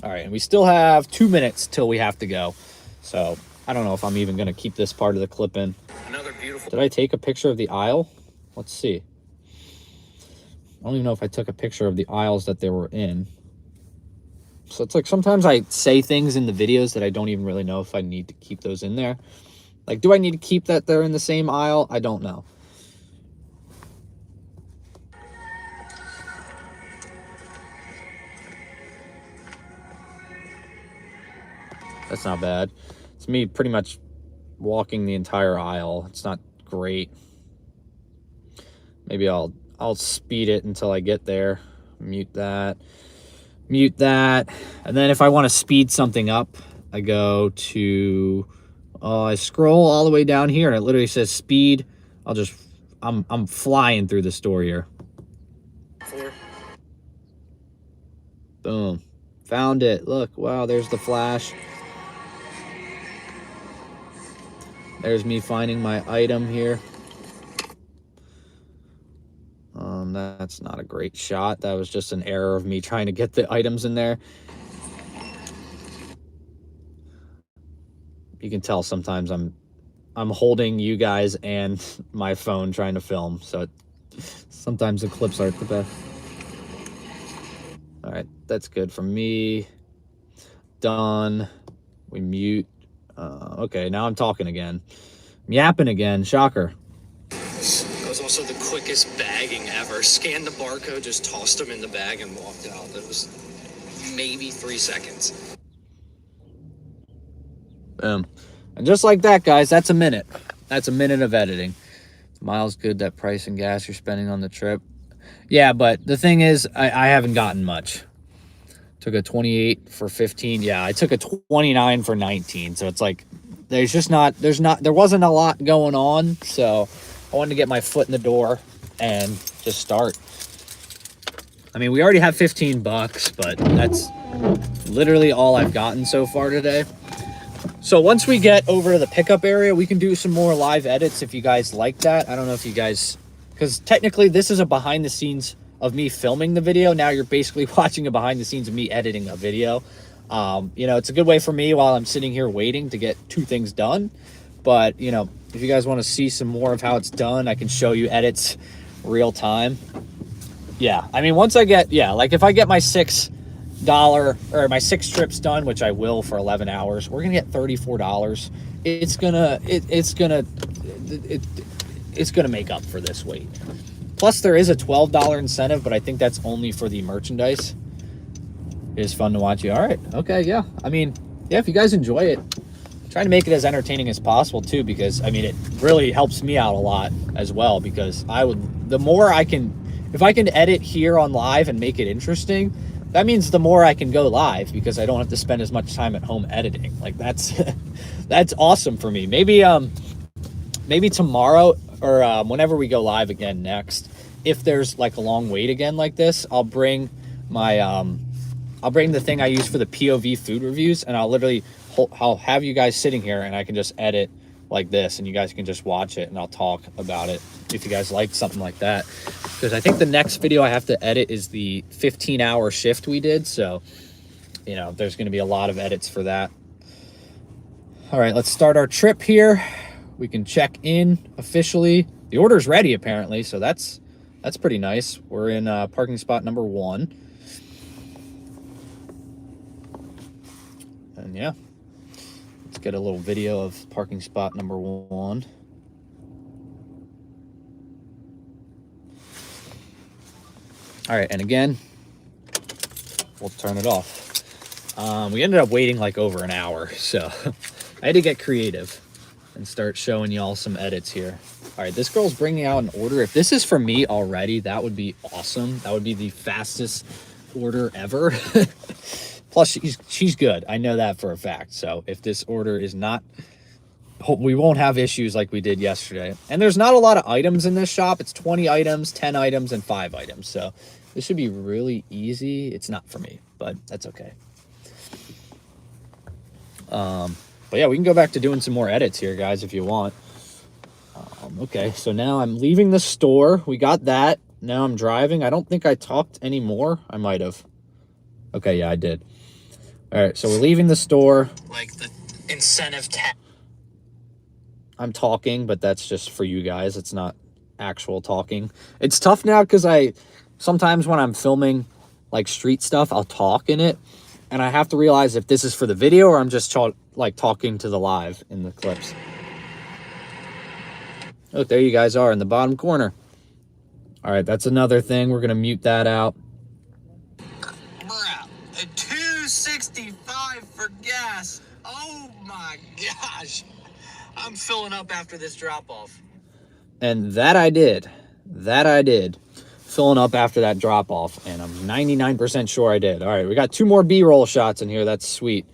All right, and we still have 2 minutes till we have to go. So I don't know if I'm even going to keep this part of the clip in. Another beautiful... Did I take a picture of the aisle? Let's see. I don't even know if I took a picture of the aisles that they were in. So it's like sometimes I say things in the videos that I don't even really know if I need to keep those in there. Like, do I need to keep that they're in the same aisle? I don't know. That's not bad. It's me pretty much walking the entire aisle. It's not great. Maybe I'll speed it until I get there. Mute that. Mute that. And then if I want to speed something up, I go to I scroll all the way down here, and it literally says speed. I'm flying through the store here. Boom. Found it. Look, wow, there's the flash. There's me finding my item here. That's not a great shot. That was just an error of me trying to get the items in there. You can tell sometimes I'm holding you guys and my phone trying to film, so sometimes the clips aren't the best. All right, that's good for me. Done. We mute. Okay, now I'm talking again. I'm yapping again. Shocker. That was also the quickest bagging ever. Scanned the barcode, just tossed them in the bag and walked out. That was maybe 3 seconds. Boom. And just like that, guys, that's a minute. That's a minute of editing. Miles good, that price and gas you're spending on the trip. Yeah, but the thing is, I haven't gotten much, to Took a 28 for 15. Yeah, I took a 29 for 19. So it's like there wasn't a lot going on. So I wanted to get my foot in the door and just start. I mean, we already have 15 bucks, but that's literally all I've gotten so far today. So once we get over to the pickup area, we can do some more live edits if you guys like that. I don't know if you guys, because technically this is a behind the scenes of me filming the video. Now you're basically watching a behind the scenes of me editing a video. You know, it's a good way for me while I'm sitting here waiting to get 2 things done. But, you know, if you guys want to see some more of how it's done, I can show you edits real time. Yeah, I mean, once I get, like if I get my $6 or my 6 trips done, which I will for 11 hours, we're gonna get $34. It's gonna make up for this wait. Plus there is a $12 incentive, but I think that's only for the merchandise. It is fun to watch you. All right, okay, yeah. I mean, yeah, if you guys enjoy it, try to make it as entertaining as possible too, because I mean, it really helps me out a lot as well, because the more I can, if I can edit here on live and make it interesting, that means the more I can go live, because I don't have to spend as much time at home editing. Like that's that's awesome for me. Maybe tomorrow or whenever we go live again next, if there's like a long wait again like this, I'll bring my I'll bring the thing I use for the POV food reviews, and I'll have you guys sitting here and I can just edit like this, and you guys can just watch it and I'll talk about it if you guys like something like that. Because I think the next video I have to edit is the 15-hour shift we did. So, you know, there's going to be a lot of edits for that. All right, let's start our trip here. We can check in officially. The order's ready apparently, so that's pretty nice. We're in parking spot number 1. And yeah, let's get a little video of parking spot number 1. All right, and again, we'll turn it off. We ended up waiting like over an hour, so I had to get creative and start showing y'all some edits here. All right, this girl's bringing out an order. If this is for me already, that would be awesome. That would be the fastest order ever. Plus, she's good. I know that for a fact. So if this order is not, we won't have issues like we did yesterday. And there's not a lot of items in this shop. It's 20 items, 10 items, and 5 items. So this should be really easy. It's not for me, but that's okay. But yeah, we can go back to doing some more edits here, guys, if you want. Okay, so now I'm leaving the store. We got that. Now I'm driving. I don't think I talked anymore. I might have. Okay, yeah, I did. All right, so we're leaving the store. Like the incentive tax. I'm talking, but that's just for you guys. It's not actual talking. It's tough now because sometimes when I'm filming like street stuff, I'll talk in it. And I have to realize if this is for the video or I'm just like talking to the live in the clips. Oh, there you guys are in the bottom corner. All right, that's another thing. We're going to mute that out. Bruh, $2.65 for gas. Oh my gosh. I'm filling up after this drop-off. And that I did. Filling up after that drop-off, and I'm 99% sure I did. All right, we got 2 more B-roll shots in here. That's sweet.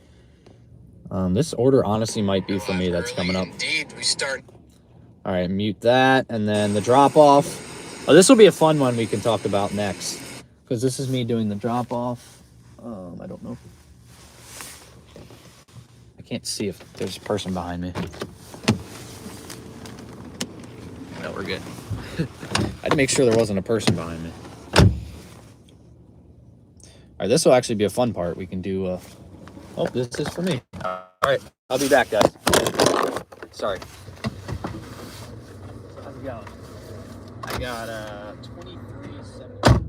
This order honestly might be for me. That's coming up. Indeed, we start. All right, mute that, and then the drop-off. Oh, this will be a fun one we can talk about next, because this is me doing the drop-off. I don't know. I can't see if there's a person behind me. No, we're good. I had to make sure there wasn't a person behind me. All right, this will actually be a fun part. We can do, oh, this is for me. All right, I'll be back, guys. Sorry. So how's it going? I got, 23.70.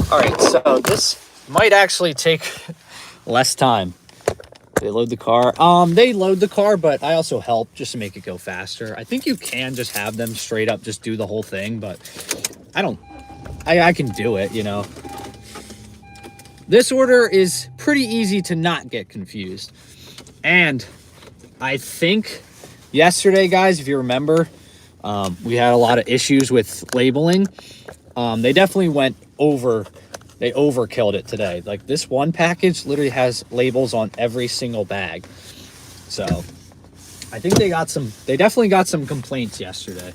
All right, so this might actually take less time. They load the car. They load the car, but I also help just to make it go faster. I think you can just have them straight up just do the whole thing, but I can do it, you know. This order is pretty easy to not get confused. And I think yesterday, guys, if you remember, we had a lot of issues with labeling. They definitely they overkilled it today. Like this one package literally has labels on every single bag. So I think they definitely got some complaints yesterday.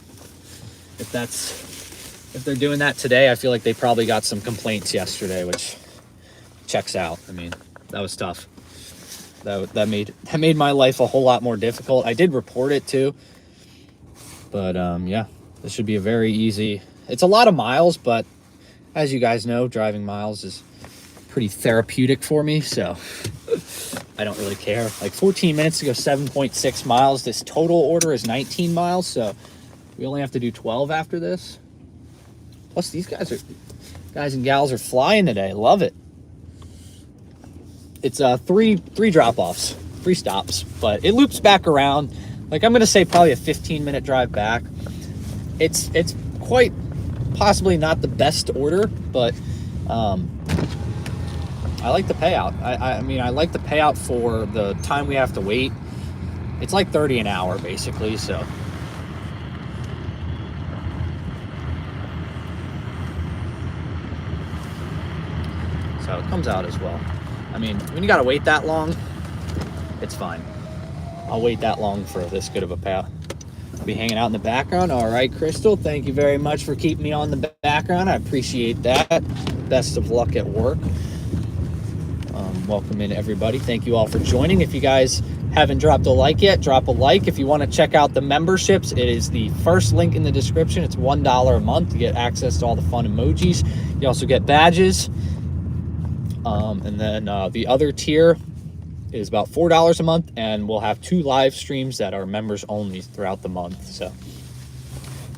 If they're doing that today, I feel like they probably got some complaints yesterday, which checks out. I mean, that was tough. That made my life a whole lot more difficult. I did report it too. But yeah, this should be a very easy. It's a lot of miles, but as you guys know, driving miles is pretty therapeutic for me, so I don't really care. Like 14 minutes to go 7.6 miles. This total order is 19 miles, so we only have to do 12 after this. Plus, these guys and gals are flying today. Love it. It's three drop-offs, 3 stops, but it loops back around. Like I'm gonna say probably a 15-minute drive back. It's quite possibly not the best order, but I like the payout. I mean, I like the payout for the time we have to wait. It's like $30 an hour basically, so. So it comes out as well. I mean, when you gotta wait that long, it's fine. I'll wait that long for this good of a payout. Be hanging out in the background. All right, Crystal, thank you very much for keeping me on the background. I appreciate that. Best of luck at work. Welcome in, everybody. Thank you all for joining. If you guys haven't dropped a like yet, drop a like. If you want to check out the memberships, it is the first link in the description. It's $1 a month to get access to all the fun emojis. You also get badges. And then the other tier is about $4 a month, and we'll have 2 live streams that are members only throughout the month. So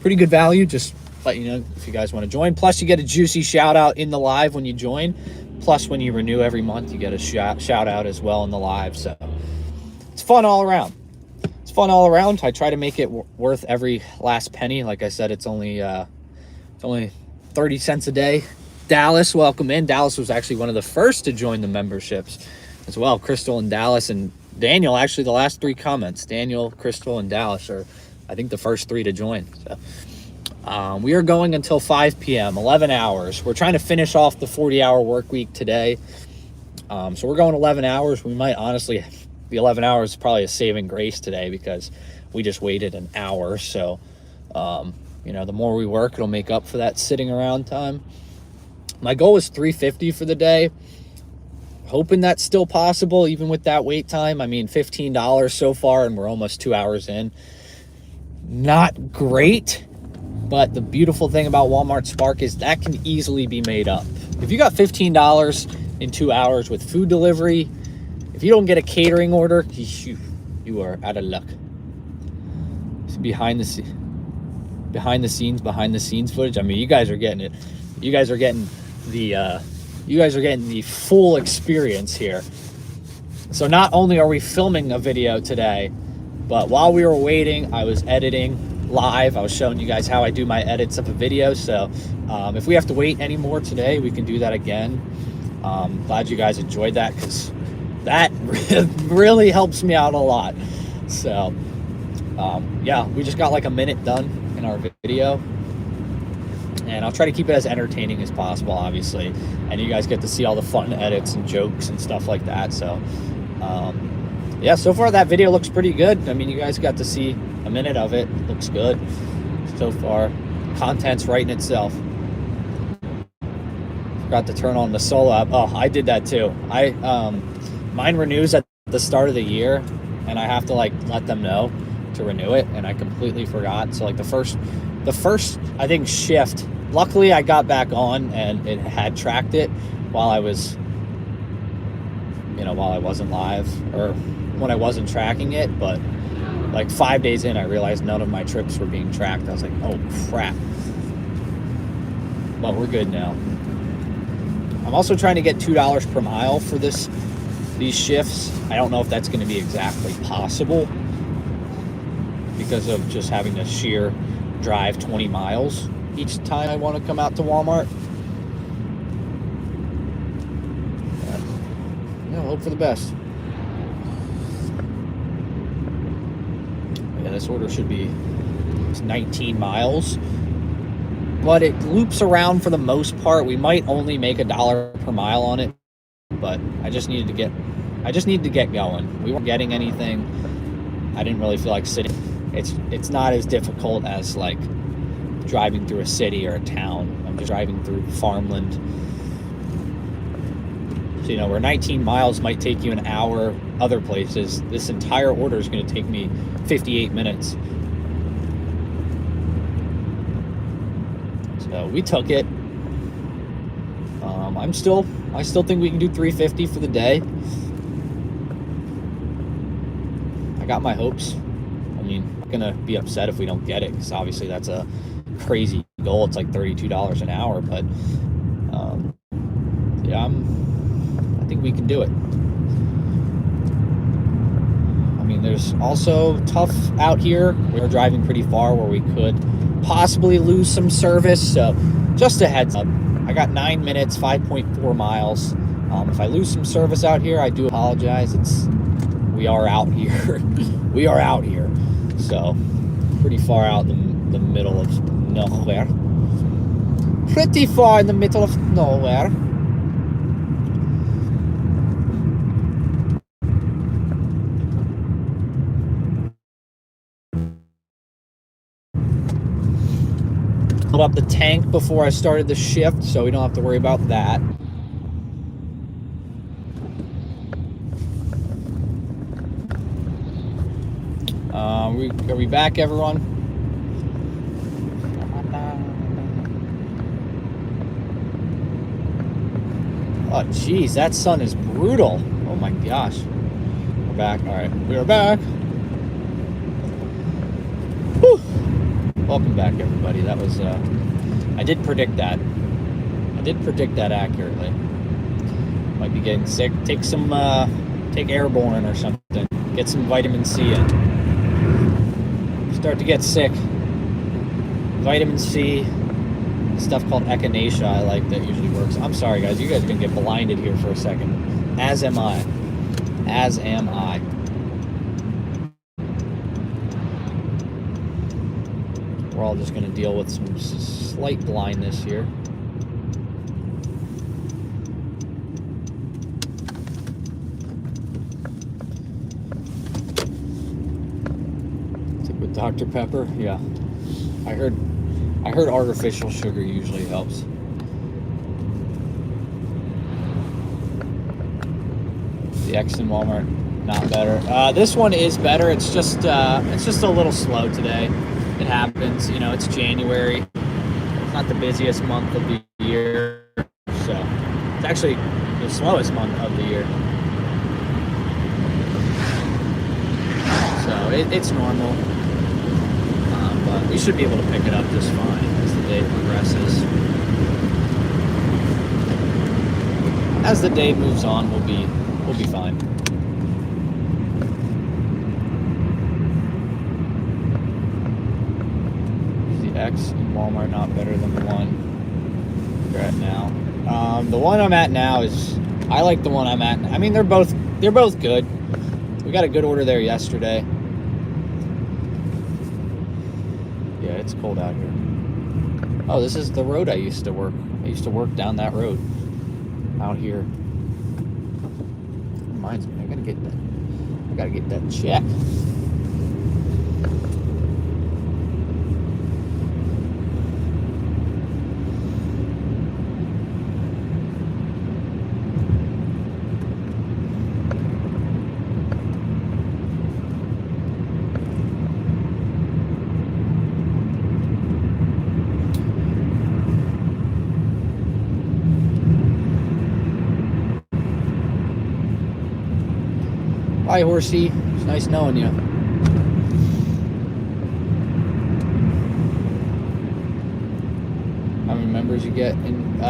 pretty good value. Just let you know if you guys want to join. Plus you get a juicy shout out in the live when you join. Plus when you renew every month, you get a shout out as well in the live. So it's fun all around. It's fun all around. I try to make it worth every last penny. Like I said, it's only 30 cents a day. Dallas, welcome in. Dallas was actually one of the first to join the memberships as well. Crystal and Dallas and Daniel, actually the last 3 comments. Daniel, Crystal, and Dallas are, I think, the first 3 to join. So we are going until 5 p.m., 11 hours. We're trying to finish off the 40-hour work week today. So we're going 11 hours. We might honestly, the 11 hours is probably a saving grace today because we just waited an hour. So, you know, the more we work, it'll make up for that sitting around time. My goal was 350 for the day. Hoping that's still possible, even with that wait time. I mean, $15 so far, and we're almost 2 hours in. Not great, but the beautiful thing about Walmart Spark is that can easily be made up. If you got $15 in 2 hours with food delivery, if you don't get a catering order, you are out of luck. It's behind the scenes footage. I mean, you guys are getting it. You guys are getting the full experience here. So not only are we filming a video today, but while we were waiting, I was editing live. I was showing you guys how I do my edits of a video. So if we have to wait any more today, we can do that again. Glad you guys enjoyed that, because that really helps me out a lot. So yeah, we just got like a minute done in our video. And I'll try to keep it as entertaining as possible, obviously. And you guys get to see all the fun edits and jokes and stuff like that. So, yeah, so far that video looks pretty good. I mean, you guys got to see a minute of it. Looks good so far. Content's writing itself. Forgot to turn on the solo app. Oh, I did that too. Mine renews at the start of the year, and I have to like let them know to renew it, and I completely forgot. So like the first I think shift, luckily I got back on and it had tracked it while I was, while I wasn't live, or when I wasn't tracking it. But like 5 days in, I realized none of my trips were being tracked. I was like, oh crap. But we're good now. I'm also trying to get $2 per mile for these shifts. I don't know if that's going to be exactly possible because of just having to sheer drive 20 miles each time I want to come out to Walmart. But, hope for the best. Yeah, this order should be 19 miles. But it loops around for the most part. We might only make $1 per mile on it, but I just needed to get going. We weren't getting anything. I didn't really feel like sitting. It's not as difficult as like driving through a city or a town. I'm just driving through farmland. So, where 19 miles might take you an hour, other places, this entire order is going to take me 58 minutes. So we took it. I still think we can do 350 for the day. I got my hopes. I'm not gonna be upset if we don't get it, because obviously that's a crazy goal. It's like $32 an hour, but yeah, I think we can do it. There's also tough out here. We're driving pretty far where we could possibly lose some service, so just a heads up. I got 9 minutes, 5.4 miles. If I lose some service out here, I do apologize. We are out here. We are out here. So pretty far out in the middle of nowhere. Pretty far in the middle of nowhere. Filled up the tank before I started the shift, so we don't have to worry about that. Are we back, everyone? Oh, geez, that sun is brutal. Oh my gosh. We're back. All right, we're back. Whew. Welcome back, everybody. That was, I did predict that. I did predict that accurately. Might be getting sick. Take Airborne or something. Get some vitamin C in. Start to get sick. Vitamin C, stuff called echinacea I like that usually works. I'm sorry, guys. You guys are going to get blinded here for a second. As am I. As am I. We're all just going to deal with some slight blindness here. Stick with Dr. Pepper. Yeah, I heard artificial sugar usually helps. The X in Walmart, not better. This one is better. It's just a little slow today. It happens, it's January. It's not the busiest month of the year, so it's actually the slowest month of the year. So it's normal, but we should be able to pick it up just fine as the day progresses. As the day moves on, we'll be fine. X in Walmart not better than the one you're at now. The one I'm at now I like the one I'm at. They're both good. We got a good order there yesterday. Yeah, it's cold out here. Oh, this is the road I used to work. I used to work down that road out here. Reminds me, I gotta get that check. Hi, Horsey. It's nice knowing you. I remember members you get. And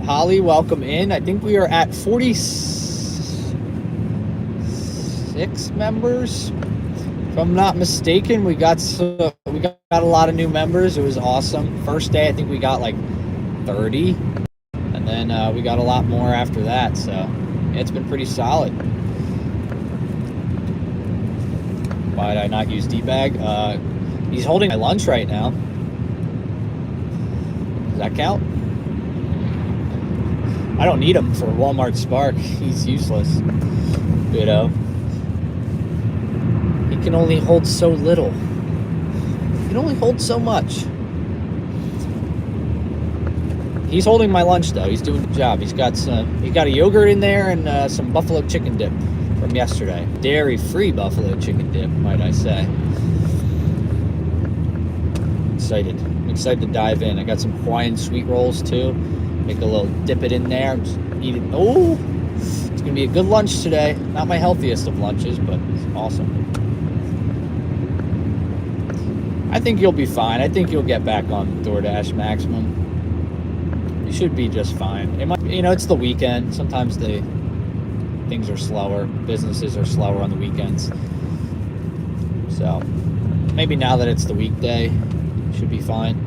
Holly, welcome in. I think we are at 46 members, if I'm not mistaken. We got a lot of new members. It was awesome. First day, I think we got like 30, and then we got a lot more after that. So yeah, it's been pretty solid. Why did I not use D-bag? He's holding my lunch right now. Does that count? I don't need him for Walmart Spark. He's useless. You know? He can only hold so little. He can only hold so much. He's holding my lunch though. He's doing a good job. He's got a yogurt in there and some buffalo chicken dip from yesterday. Dairy-free buffalo chicken dip, might I say. I'm excited to dive in. I got some Hawaiian sweet rolls too. Make a little dip it in there. Just eat it. Oh, it's gonna be a good lunch today. Not my healthiest of lunches, but it's awesome. I think you'll be fine. I think you'll get back on DoorDash Maximum. You should be just fine. It might, it's the weekend. Sometimes things are slower. Businesses are slower on the weekends. So maybe now that it's the weekday, you should be fine.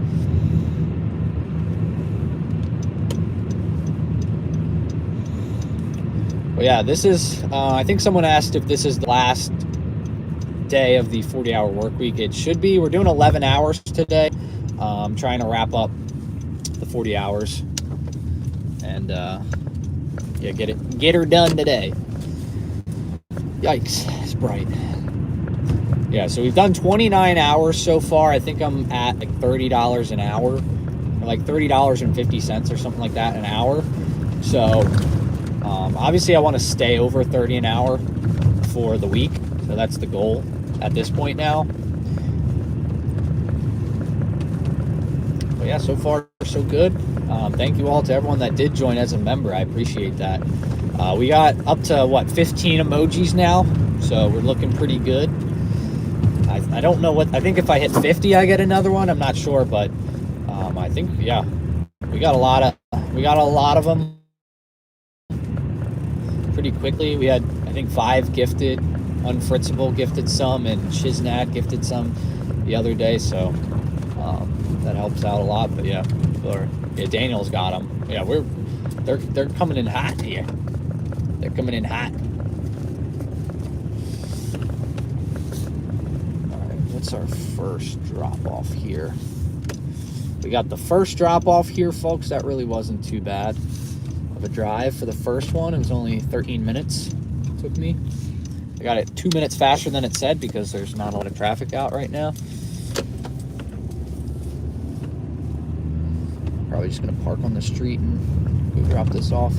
Well, yeah, this is, I think someone asked if this is the last day of the 40-hour work week. It should be. We're doing 11 hours today. I'm trying to wrap up the 40 hours and yeah, get her done today. Yikes, it's bright. Yeah, so we've done 29 hours so far. I think I'm at like $30 an hour, or like $30.50 or something like that an hour. So obviously I want to stay over 30 an hour for the week. So that's the goal at this point now. But yeah, so far so good. Thank you all to everyone that did join as a member. I appreciate that. We got up to 15 emojis now, so we're looking pretty good. I don't know I think if I hit 50 I get another one. I'm not sure, but I think yeah, we got a lot of them pretty quickly. We had, I think, 5 gifted. Unfritzable gifted some, and Shiznat gifted some the other day, so that helps out a lot. But yeah, Daniel's got them. Yeah, they're coming in hot here. They're coming in hot. All right, what's our first drop off here? We got the first drop off here, folks. That really wasn't too bad of a drive for the first one. It was only 13 minutes it took me. I got it 2 minutes faster than it said because there's not a lot of traffic out right now. Probably just gonna park on the street and go drop this off.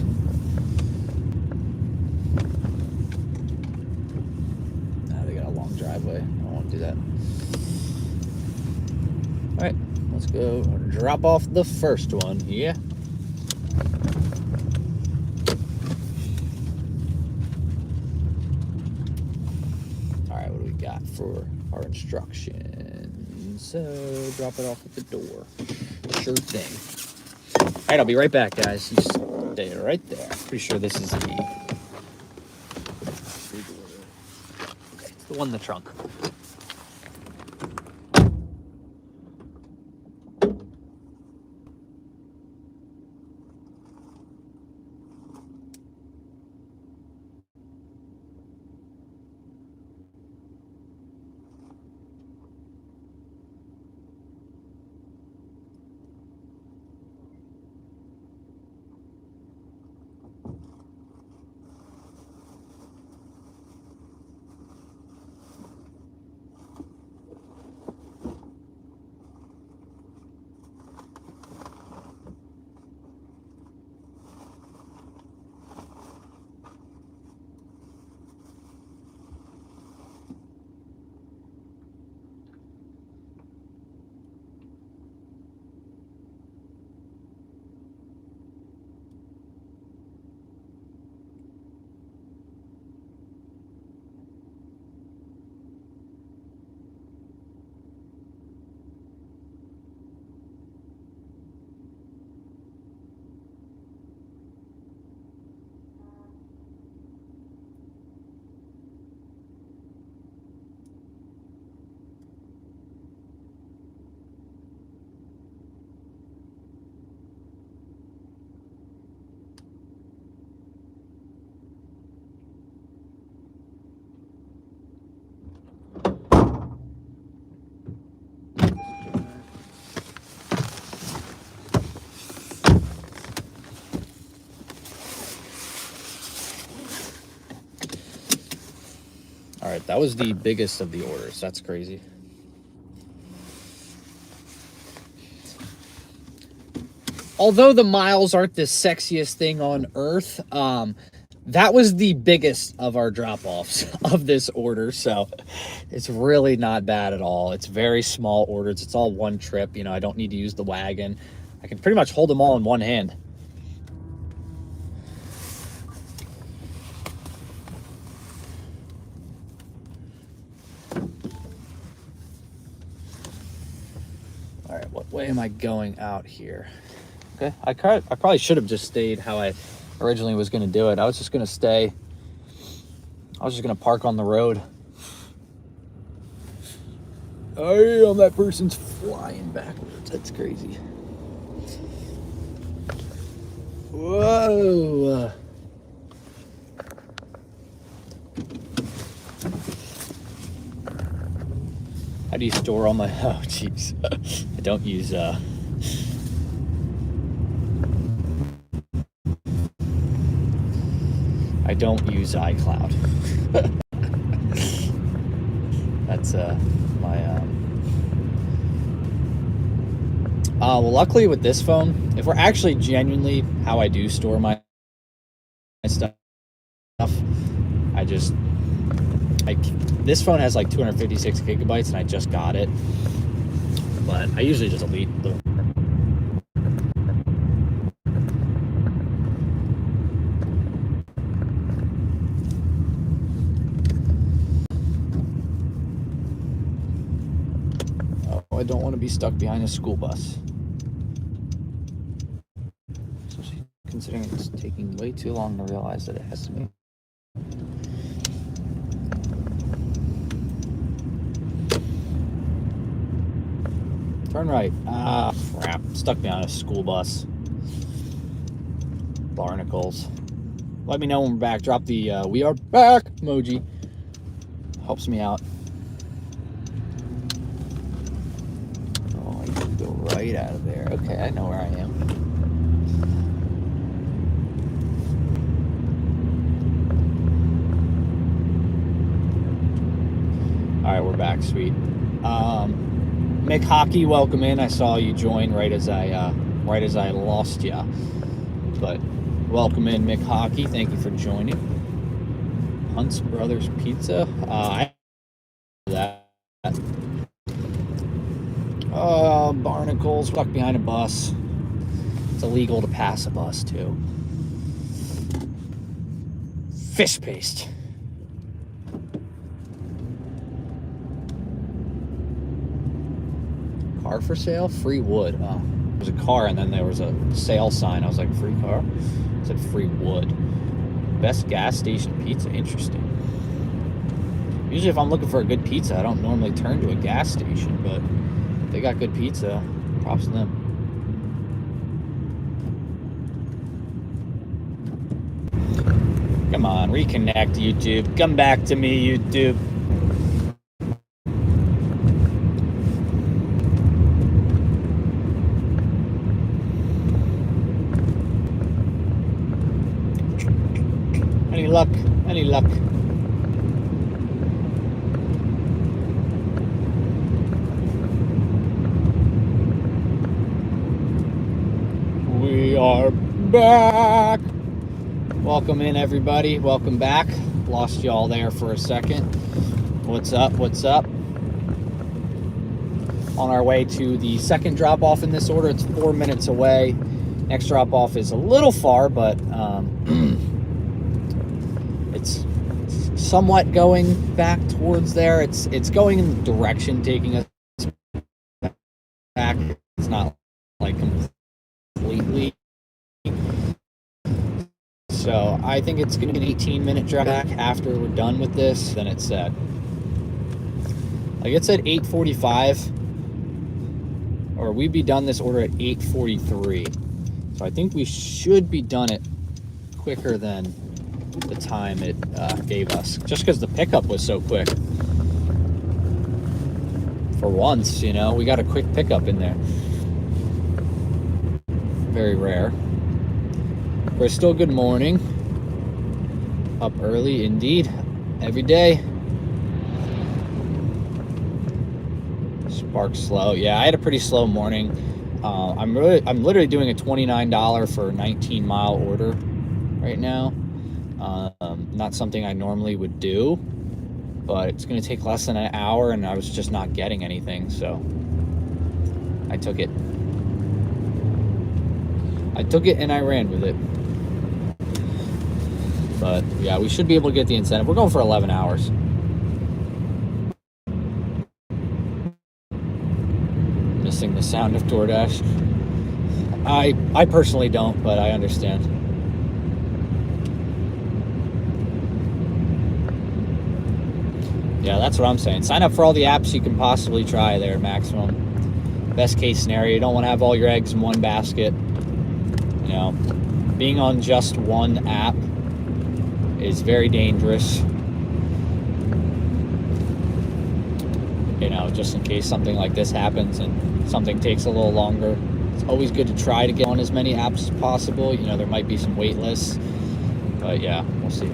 They got a long driveway. I don't want to do that. All right, let's go drop off the first one. Yeah. All right, what do we got for our instructions? So drop it off at the door. Sure thing. All right, I'll be right back, guys. Just stay right there. Pretty sure this is the one in the trunk. That was the biggest of the orders. That's crazy. Although the miles aren't the sexiest thing on earth, that was the biggest of our drop-offs of this order, so it's really not bad at all. It's very small orders. It's all one trip. You know, I don't need to use the wagon. I can pretty much hold them all in one hand. All right, what way am I going out here? Okay, I probably should have just stayed how I originally was going to do it. I was just going to stay. I was just going to park on the road. Damn, that person's flying backwards. That's crazy. Whoa. How do you store all my... Oh, jeez. I don't use... I don't use iCloud. That's my... well, luckily with this phone, if we're actually genuinely how I do store my stuff, this phone has like 256 gigabytes and I just got it, but I usually just delete the... I don't want to be stuck behind a school bus. Especially considering it's taking way too long to realize that it has to be. Turn right. Ah, crap. Stuck behind a school bus. Barnacles. Let me know when we're back. Drop the we are back emoji. Helps me out. Go right out of there. Okay, I know where I am. All right, we're back. Sweet. Mick Hockey, welcome in. I saw you join right as I lost ya. But welcome in, Mick Hockey. Thank you for joining. Hunt's Brothers Pizza. I that. Barnacles, stuck behind a bus. It's illegal to pass a bus, too. Fish paste. Car for sale? Free wood. Oh, there was a car and then there was a sale sign. I was like, free car? It said free wood. Best gas station pizza. Interesting. Usually if I'm looking for a good pizza, I don't normally turn to a gas station, but they got good pizza. Props to them. Come on, reconnect, YouTube. Come back to me, YouTube. Any luck? Any luck? We are back. Welcome in, everybody. Welcome back. Lost y'all there for a second. What's up? What's up? On our way to the second drop off in this order. It's 4 minutes away. Next drop off is a little far, but it's somewhat going back towards there. It's going in the direction taking us back. It's not like completely. So I think it's going to be an 18-minute drive back after we're done with this. Then it said, like it said 8:45, or we'd be done this order at 8:43. So I think we should be done it quicker than the time it gave us, just because the pickup was so quick. For once, you know, we got a quick pickup in there. Very rare. But still good morning. Up early, indeed. Every day. Spark's slow. Yeah, I had a pretty slow morning. I'm literally doing a $29 for a 19-mile order right now. Not something I normally would do, but it's going to take less than an hour, and I was just not getting anything, so I took it. And I ran with it. But yeah, we should be able to get the incentive. We're going for 11 hours. Missing the sound of DoorDash. I personally don't, but I understand. Yeah, that's what I'm saying. Sign up for all the apps you can possibly try there, maximum. Best case scenario, you don't want to have all your eggs in one basket. You know, being on just one app is very dangerous. You know, just in case something like this happens and something takes a little longer. It's always good to try to get on as many apps as possible. You know, there might be some wait lists, but yeah, we'll see.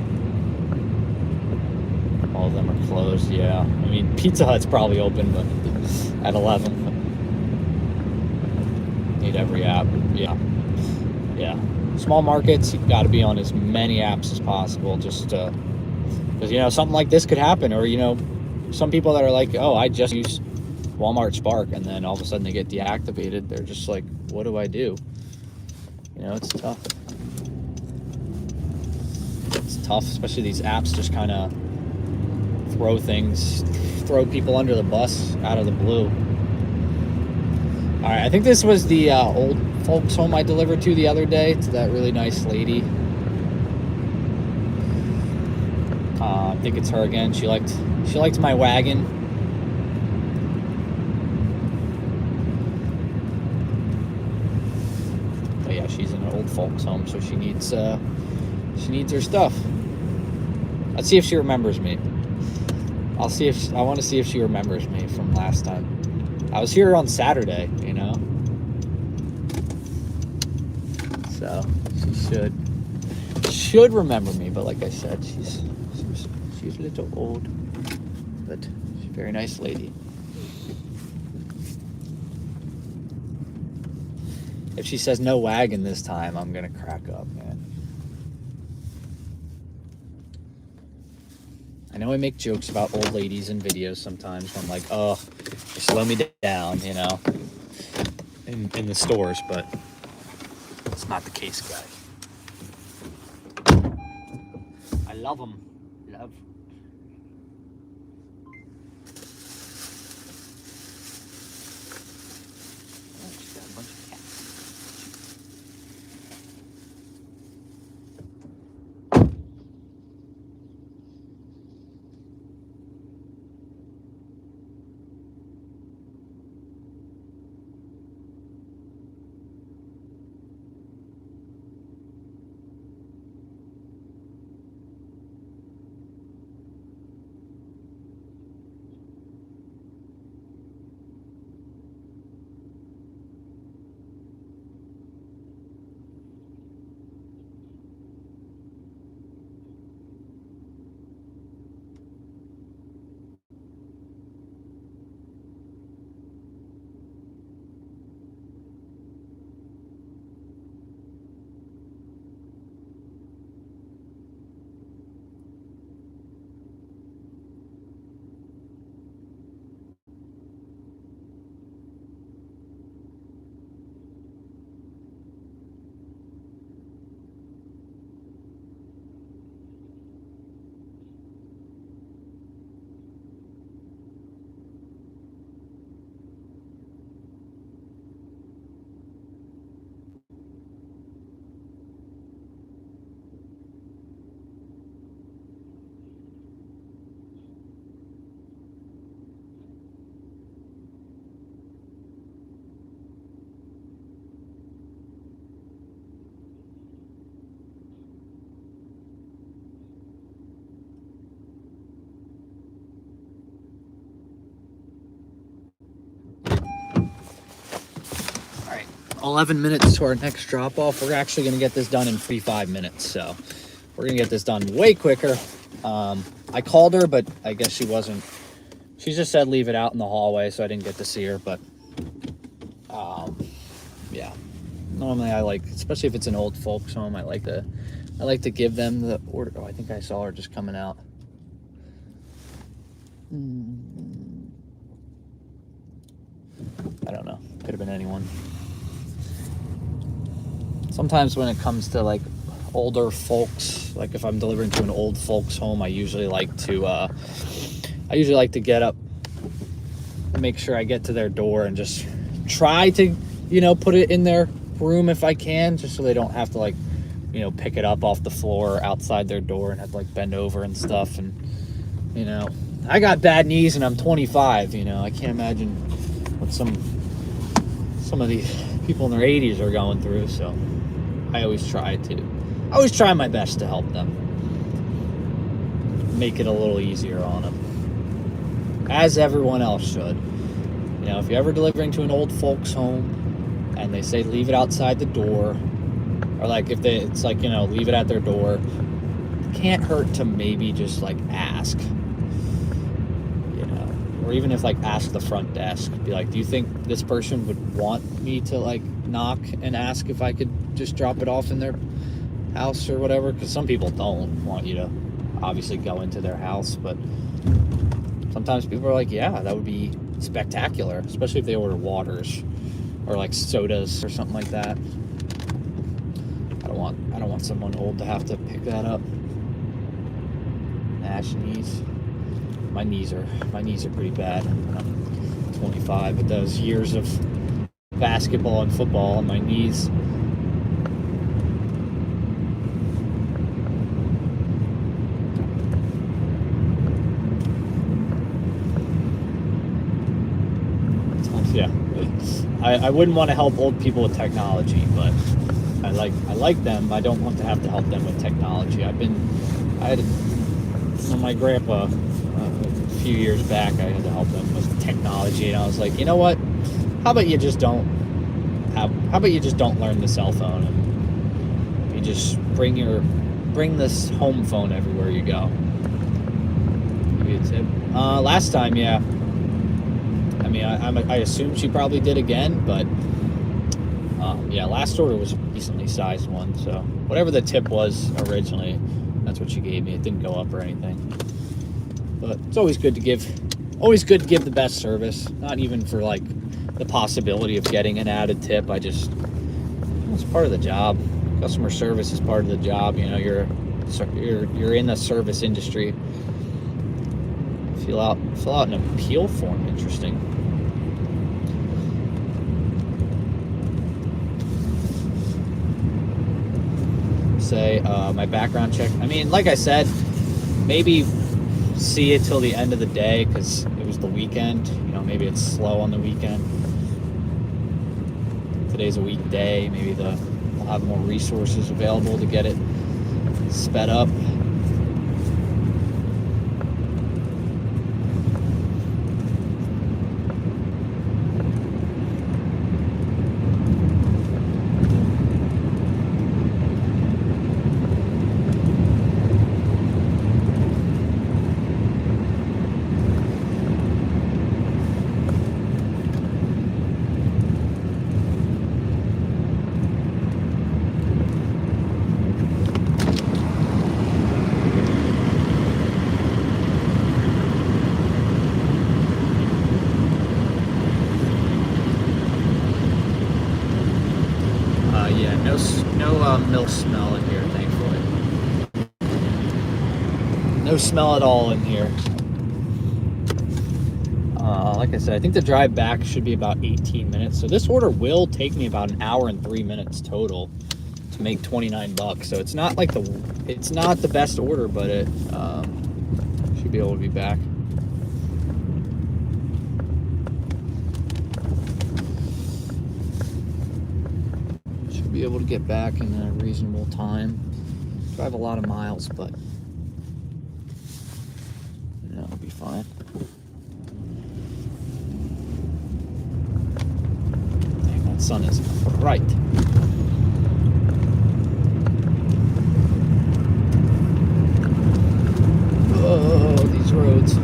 All of them are closed, yeah. I mean, Pizza Hut's probably open, but at 11. Need every app, yeah. Yeah. Small markets, you've got to be on as many apps as possible, just because, you know, something like this could happen. Or, you know, some people that are like, oh, I just use Walmart Spark, and then all of a sudden they get deactivated. They're just like, what do I do? You know, it's tough. It's tough, especially these apps just kind of throw people under the bus out of the blue. All right, I think this was the old folks home I delivered to the other day, to that really nice lady. I think it's her again. She liked my wagon. But yeah, she's in an old folks home, so she needs her stuff. Let's see if she remembers me. I want to see if she remembers me from last time. I was here on Saturday, you know. So she should remember me, but like I said, she's a little old, but she's a very nice lady. If she says no wagon this time, I'm gonna crack up, man. I know I make jokes about old ladies in videos sometimes. I'm like, oh, slow me down, you know, in the stores, but it's not the case, guys. I love them. Love. Oh, she's got a bunch of cats. All right, 11 minutes to our next drop off. We're actually going to get this done in 45 minutes, so we're going to get this done way quicker. I called her, but I guess she She just said leave it out in the hallway, so I didn't get to see her. But yeah, normally I like, especially if it's an old folks home, I like to give them the order. Oh, I think I saw her just coming out. I don't know. Could have been anyone. Sometimes when it comes to like older folks, like if I'm delivering to an old folks home, I usually like to get up, make sure I get to their door and just try to, put it in their room if I can, just so they don't have to like, pick it up off the floor outside their door and have to like bend over and stuff. And, I got bad knees and I'm 25, I can't imagine what some of these people in their 80s are going through. So I always try my best to help them, make it a little easier on them, as everyone else should. If you're ever delivering to an old folks home and they say leave it outside the door, or like if it's like, leave it at their door, it can't hurt to maybe just like ask, or even if like ask the front desk, be like, do you think this person would want me to like knock and ask if I could just drop it off in their house or whatever? Because some people don't want you to obviously go into their house, but sometimes people are like, yeah, that would be spectacular, especially if they order waters or like sodas or something like that. I don't want someone old to have to pick that up. Ash knees. My knees are pretty bad when I'm 25, but those years of basketball and football on my knees. Yeah, I wouldn't want to help old people with technology, but I like them. I don't want to have to help them with technology. My grandpa a few years back, I had to help them with technology, and I was like, you know what? How about you just don't learn the cell phone, and you just bring this home phone everywhere you go. Give you a tip. Last time, yeah. I mean, I assume she probably did again, but yeah, last order was a decently sized one, so whatever the tip was originally, that's what she gave me. It didn't go up or anything, but it's always good to give the best service, not even for like the possibility of getting an added tip. It's part of the job. Customer service is part of the job. You're in the service industry. Fill out an appeal form. Interesting. Say my background check. I mean, like I said, maybe see it till the end of the day because it was the weekend. Maybe it's slow on the weekend. Today's a weekday. Maybe they'll have more resources available to get it sped up. No milk smell in here, thankfully. No smell at all in here. Like I said, I think the drive back should be about 18 minutes. So this order will take me about an hour and 3 minutes total to make $29. So it's not the best order, but it should be able to be back. Be able to get back in a reasonable time. Drive a lot of miles, but it'll be fine. Dang, that sun is bright. Oh, these roads.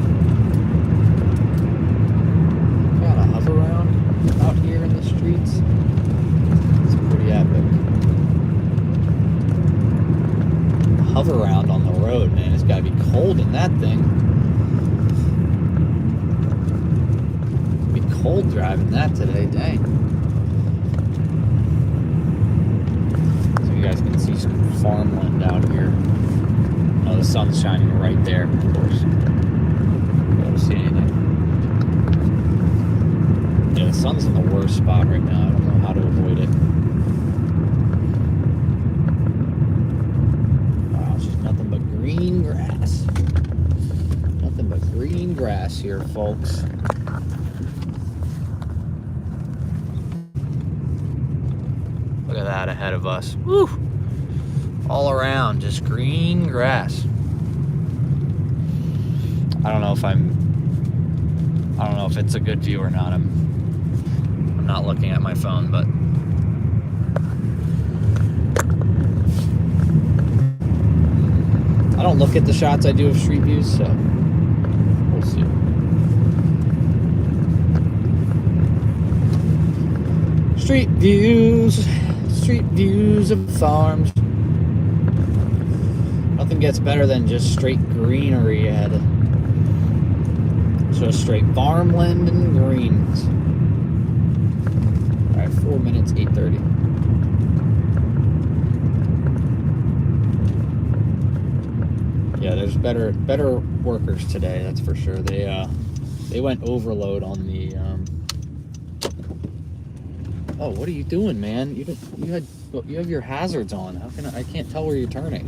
cold driving that today, dang. So you guys can see some farmland out here. Oh, the sun's shining right there, of course. You don't see anything. Yeah, the sun's in the worst spot right now. I don't know how to avoid it. Wow, it's just nothing but green grass. Nothing but green grass here, folks. Look at that ahead of us. Woo! All around, just green grass. I don't know if it's a good view or not. I'm not looking at my phone, but I don't look at the shots I do of street views, so we'll see. Street views of farms. Nothing gets better than just straight greenery ahead. So straight farmland and greens. All right, 4 minutes, 8:30. Yeah, there's better workers today. That's for sure. They went overload on the. Oh, what are you doing, man? You have your hazards on. How can I can't tell where you're turning.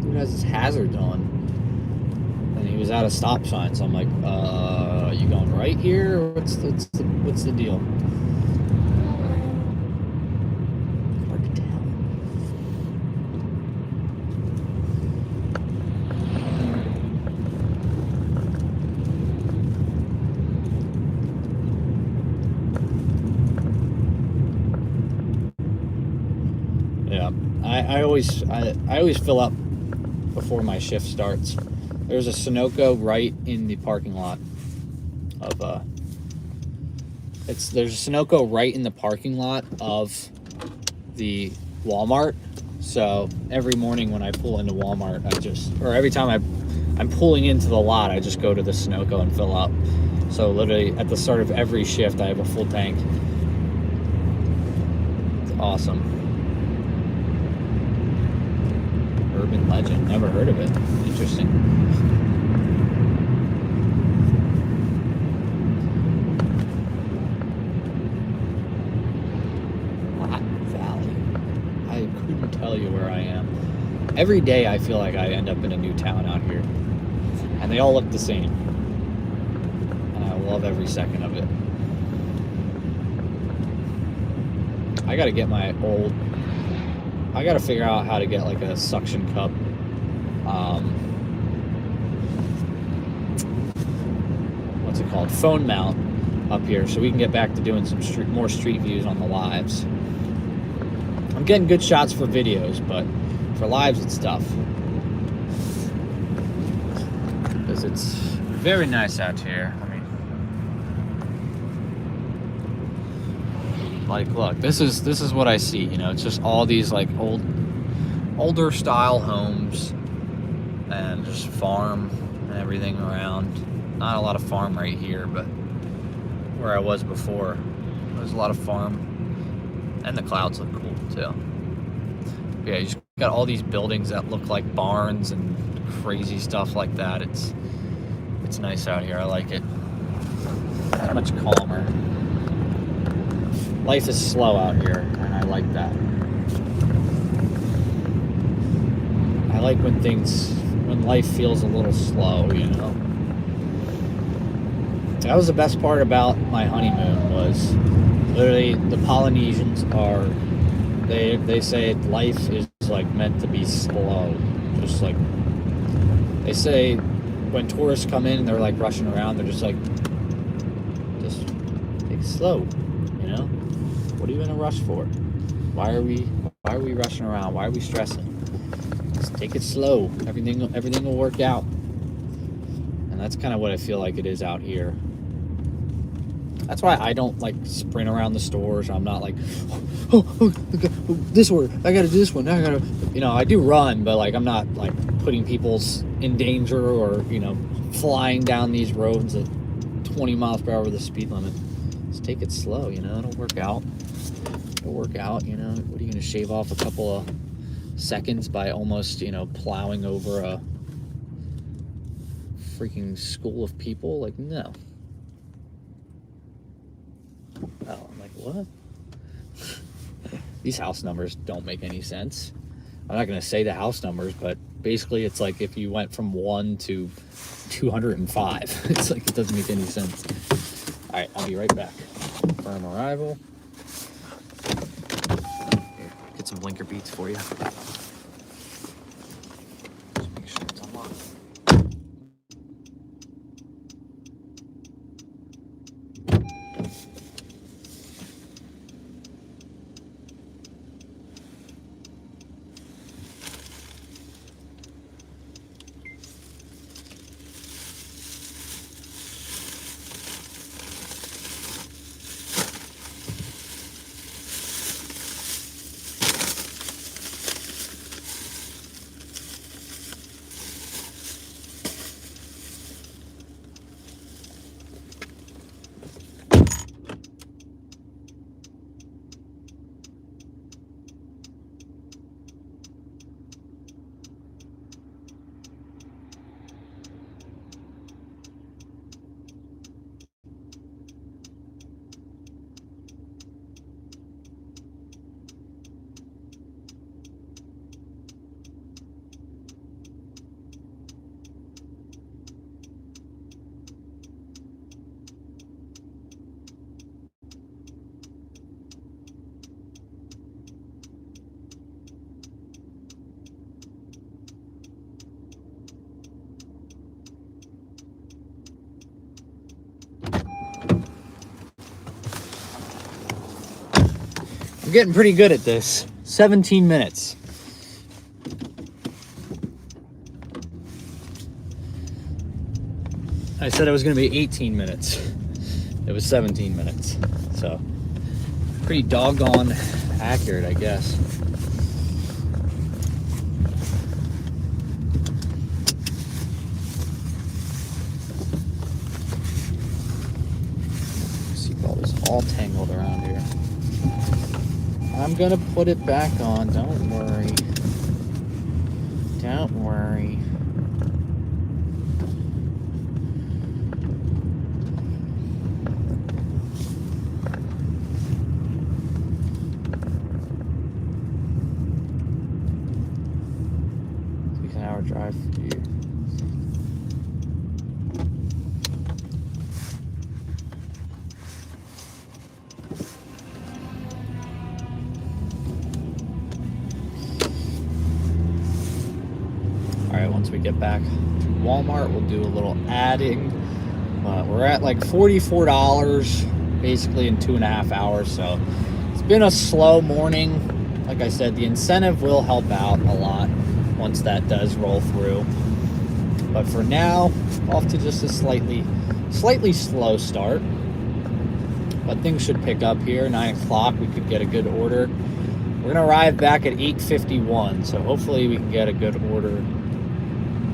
Dude has his hazards on, and he was at a stop sign. So I'm like, you going right here? Or what's the deal? Hard to tell. Yeah, I always fill up before my shift starts. There's a Sunoco right in the parking lot of there's a Sunoco right in the parking lot of the Walmart. So every morning when I pull into Walmart, every time I'm pulling into the lot, I just go to the Sunoco and fill up. So literally at the start of every shift, I have a full tank. It's awesome. Urban legend. Never heard of it. Interesting. Hot Valley. I couldn't tell you where I am. Every day I feel like I end up in a new town out here. And they all look the same. And I love every second of it. I gotta figure out how to get like a suction cup what's it called, phone mount up here, so we can get back to doing some more street views on the lives. I'm getting good shots for videos, but for lives it's tough because it's very nice out here. I mean, like, look, this is what I see. You know, it's just all these like older style homes and just farm and everything around. Not a lot of farm right here, but where I was before, there's a lot of farm, and the clouds look cool too. Yeah, you just got all these buildings that look like barns and crazy stuff like that. It's nice out here. I like it. It's much calmer. Life is slow out here, and I like that. I like when life feels a little slow, you know. That was the best part about my honeymoon, was literally the Polynesians they say life is like meant to be slow. Just like they say when tourists come in and they're like rushing around, they're just like, just take it slow, you know? What are you in a rush for? Why are we rushing around? Why are we stressing? Just take it slow. Everything will work out. And that's kind of what I feel like it is out here. That's why I don't like sprint around the stores. I'm not like, okay, this order, I gotta do this one. I gotta, I do run, but like I'm not like putting people's in danger or flying down these roads at 20 miles per hour with the speed limit. Just take it slow. It'll work out. It'll work out. What are you gonna shave off a couple of seconds by almost plowing over a freaking school of people? Like, no. Oh, I'm like, what? These house numbers don't make any sense. I'm not going to say the house numbers, but basically it's like if you went from 1 to 205. It's like it doesn't make any sense. All right, I'll be right back. Firm arrival. Here, get some blinker beats for you. Just make sure it's unlocked. I'm getting pretty good at this. 17 minutes. I said it was going to be 18 minutes. It was 17 minutes. So, pretty doggone accurate, I guess. Seatbelt is all tangled around here. I'm gonna put it back on. Don't worry. Don't worry. Takes an hour drive for you. Once we get back to Walmart, we'll do a little adding. We're at like $44 basically in 2.5 hours, so it's been a slow morning. Like I said, the incentive will help out a lot once that does roll through, but for now, off to just a slightly slow start, but things should pick up here. 9 o'clock, we could get a good order. We're gonna arrive back at 8:51, so hopefully we can get a good order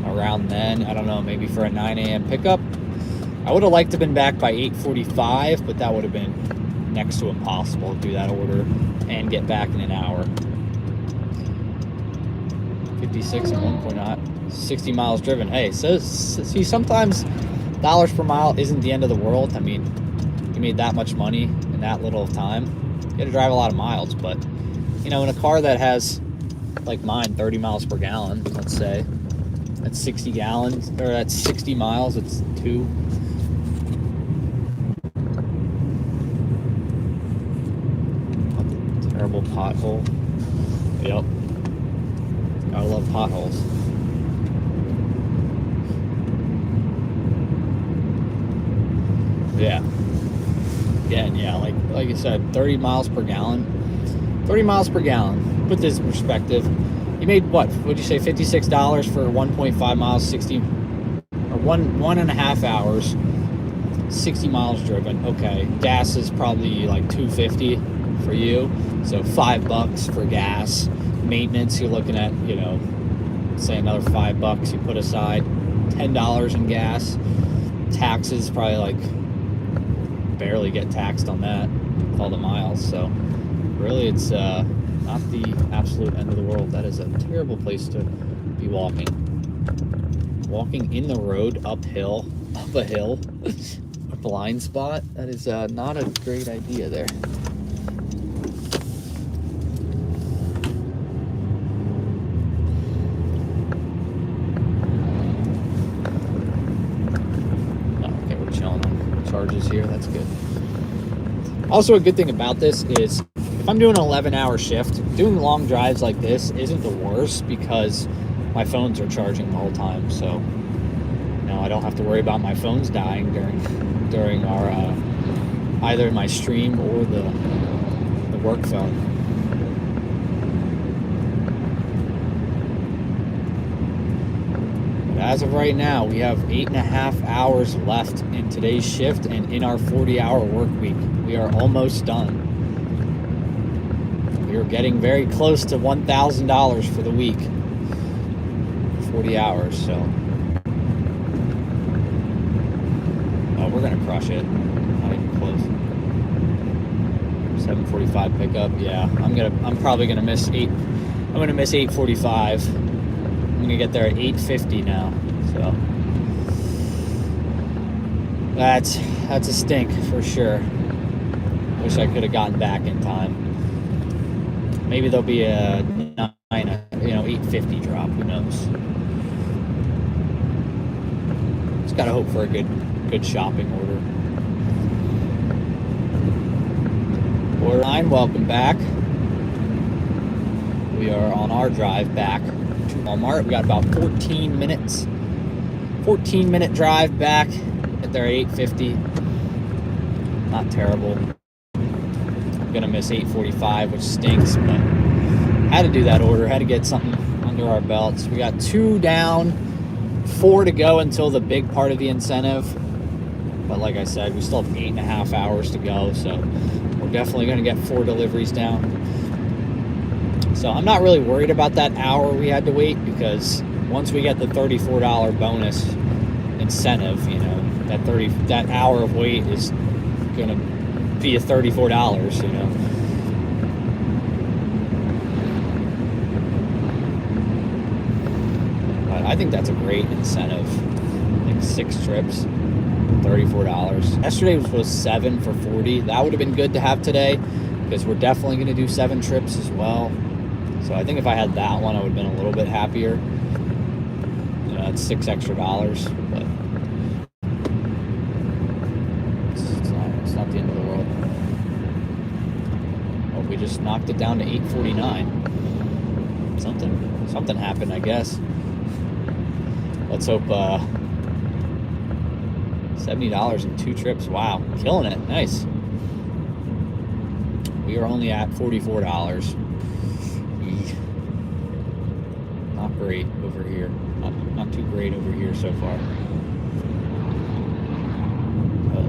around then. I don't know, maybe for a 9 a.m. pickup. I would have liked to have been back by 8:45, but that would have been next to impossible to do that order and get back in an hour. 56 and 1.0, 60 miles driven. Hey, so see, sometimes dollars per mile isn't the end of the world. I mean, you made that much money in that little time. You got to drive a lot of miles, but in a car that has, like mine, 30 miles per gallon, let's say, that's 60 gallons, or that's 60 miles, it's 2. Terrible pothole. Yep. Gotta love potholes. Yeah. Again, yeah, like I said, 30 miles per gallon. 30 miles per gallon. Put this in perspective. You made what? Would you say $56 for 1.5 miles, 60 or one and a half hours? 60 miles driven. Okay, gas is probably like $2.50 for you, so $5 for gas. Maintenance, you're looking at, you know, say another $5 you put aside. $10 in gas. Taxes, probably like barely get taxed on that with all the miles. So really, it's not the absolute end of the world. That is a terrible place to be walking. Walking in the road uphill, up a hill, a blind spot. That is not a great idea there. Okay, we're chilling on charges here. That's good. Also, a good thing about this is if I'm doing an 11-hour shift, doing long drives like this isn't the worst because my phones are charging the whole time. So, you know, I don't have to worry about my phones dying during our either my stream or the work phone. But as of right now, we have 8.5 hours left in today's shift and in our 40-hour work week. We are almost done. We are getting very close to $1,000 for the week. 40 hours, so we're gonna crush it. Not even close. 7:45 pickup. Yeah, I'm probably gonna miss 8. I'm gonna miss 8:45. I'm gonna get there at 8:50 now. So that's a stink for sure. Wish I could have gotten back in time. Maybe there'll be a 8:50 drop. Who knows? Just gotta hope for a good shopping order. Order 9, welcome back. We are on our drive back to Walmart. We got about 14 minutes. 14-minute drive back. Get there at 8:50. Not terrible. I'm gonna miss 8:45, which stinks, but had to do that order. Had to get something under our belts. We got 2 down, 4 to go until the big part of the incentive. But like I said, we still have 8.5 hours to go, so we're definitely gonna get 4 deliveries down. So I'm not really worried about that hour we had to wait, because once we get the $34 bonus incentive, you know, that hour of wait is gonna be a $34, you know. But I think that's a great incentive. Like 6 trips, $34. Yesterday was 7 for 40. That would have been good to have today, because we're definitely going to do 7 trips as well. So I think if I had that one, I would have been a little bit happier. You know, that's $6 extra, but it's not the end of the world. Well, we just knocked it down to 8:49. Something happened, I guess. Let's hope $70 in 2 trips. Wow, killing it. Nice. We are only at $44. Not great over here. Not too great over here so far. But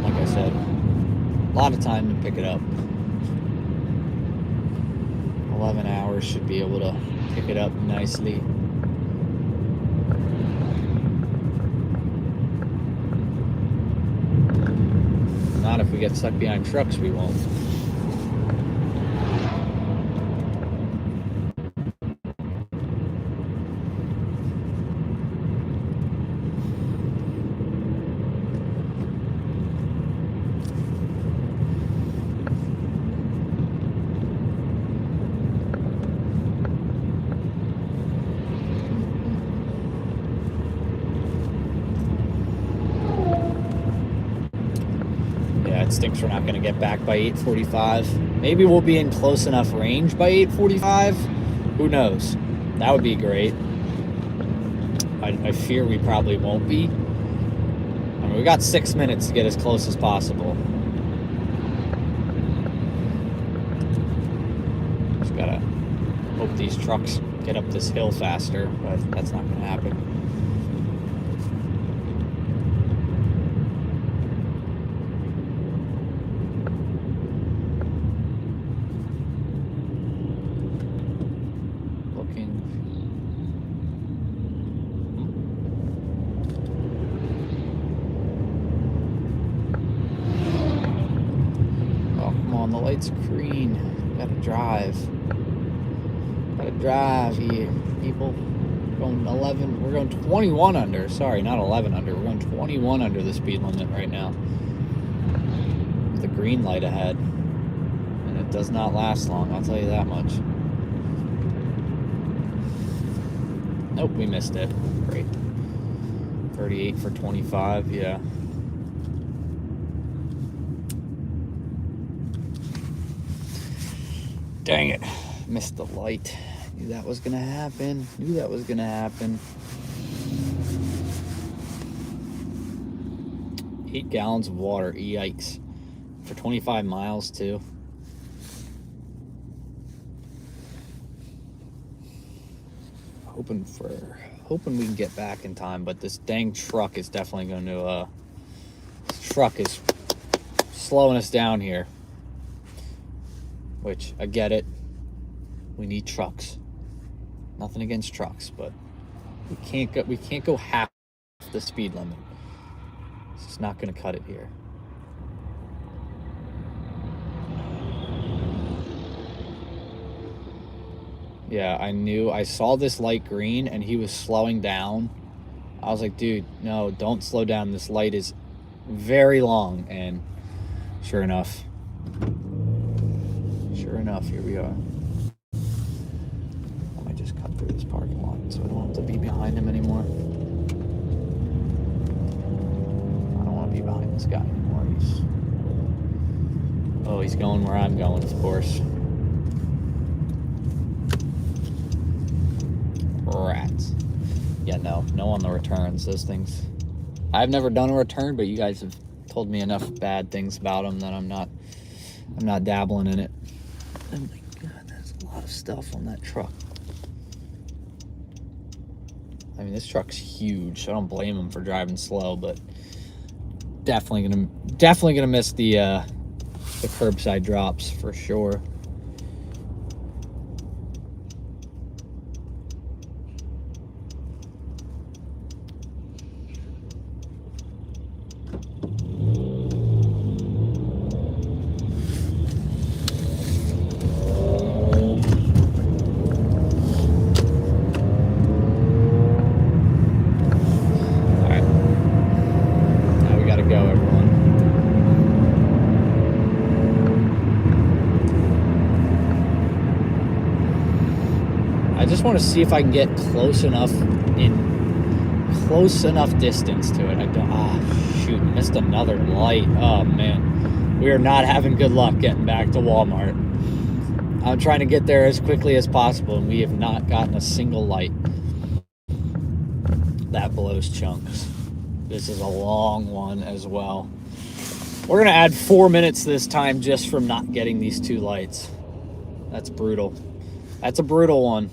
like I said, a lot of time to pick it up. 11 hours should be able to pick it up nicely. Not if we get stuck behind trucks, we won't. It stinks we're not going to get back by 8:45. Maybe we'll be in close enough range by 8:45. Who knows? That would be great. I fear we probably won't be. I mean, we got 6 minutes to get as close as possible. Just gotta hope these trucks get up this hill faster, but that's not going to happen. light's green. Gotta drive. Gotta drive here, people. We're going 11. We're going 21 under. Sorry, not 11 under. We're going 21 under the speed limit right now. With the green light ahead. And it does not last long, I'll tell you that much. Nope, we missed it. Great. 38 for 25, yeah. Dang it. Missed the light. Knew that was gonna happen. 8 gallons of water, yikes. For 25 miles too. Hoping we can get back in time, but this dang truck is definitely going to this truck is slowing us down here. Which I get it. We need trucks. Nothing against trucks, but we can't go half the speed limit. It's just not going to cut it here. Yeah, I saw this light green and he was slowing down. I was like, dude, no, don't slow down. This light is very long. And sure enough, here we are. I might just cut through this parking lot so I don't have to be behind him anymore. I don't want to be behind this guy anymore. He's going where I'm going, of course. Rats. Yeah, no on the returns. Those things, I've never done a return, but you guys have told me enough bad things about them that I'm not dabbling in it. Oh my god, there's a lot of stuff on that truck. I mean, this truck's huge, so I don't blame him for driving slow, but definitely gonna miss the curbside drops for sure. I just want to see if I can get close enough distance to it. Shoot, missed another light. Oh man, we are not having good luck getting back to Walmart. I'm trying to get there as quickly as possible, and we have not gotten a single light. That blows chunks. This is a long one as well. We're gonna add 4 minutes this time just from not getting these 2 lights. That's brutal. That's a brutal one.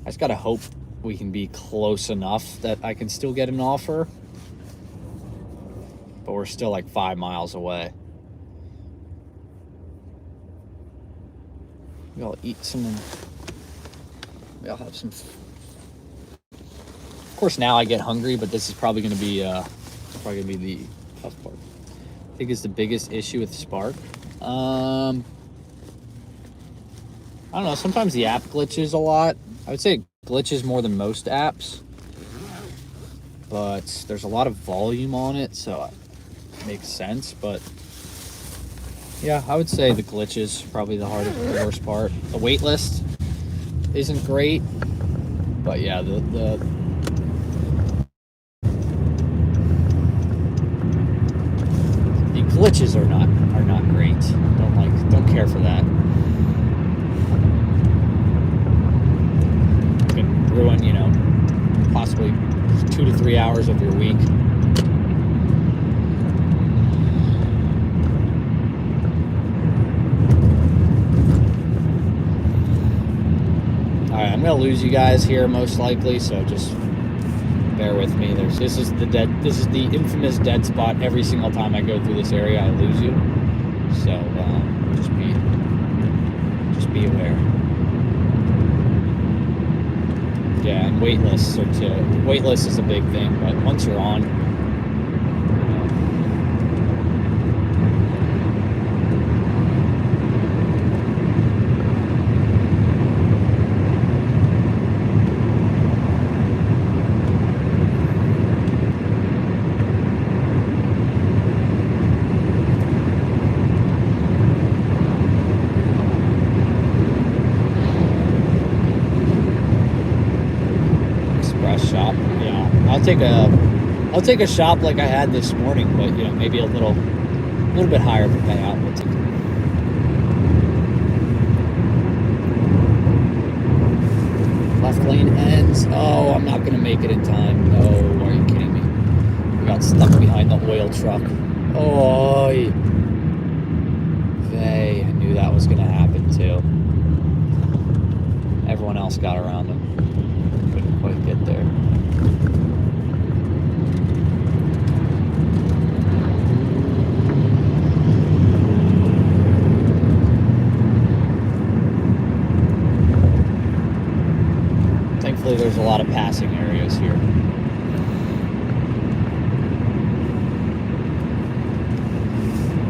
I just gotta hope we can be close enough that I can still get an offer. But we're still like 5 miles away. Maybe I'll eat some and maybe I'll have some. Of course, now I get hungry, but this is probably gonna be the tough part. I think it's the biggest issue with Spark. I don't know, sometimes the app glitches a lot. I would say it glitches more than most apps, but there's a lot of volume on it, so it makes sense. But yeah, I would say the glitches probably the worst part. The wait list isn't great, but yeah, the glitches are not great. Don't care for that. Ruin, possibly 2 to 3 hours of your week. Alright, I'm gonna lose you guys here most likely, so just bear with me. This is the infamous dead spot. Every single time I go through this area, I lose you. So just be aware. Yeah, and wait lists is a big thing, but once you're on, I'll take a shop like I had this morning, but you know, maybe a little bit higher of a payout. We'll take it. Left lane ends. Oh, I'm not gonna make it in time. No, are you kidding me? We got stuck behind the oil truck. Oh, I knew that was gonna happen too. Everyone else got around him. Couldn't quite get there. Thankfully, there's a lot of passing areas here.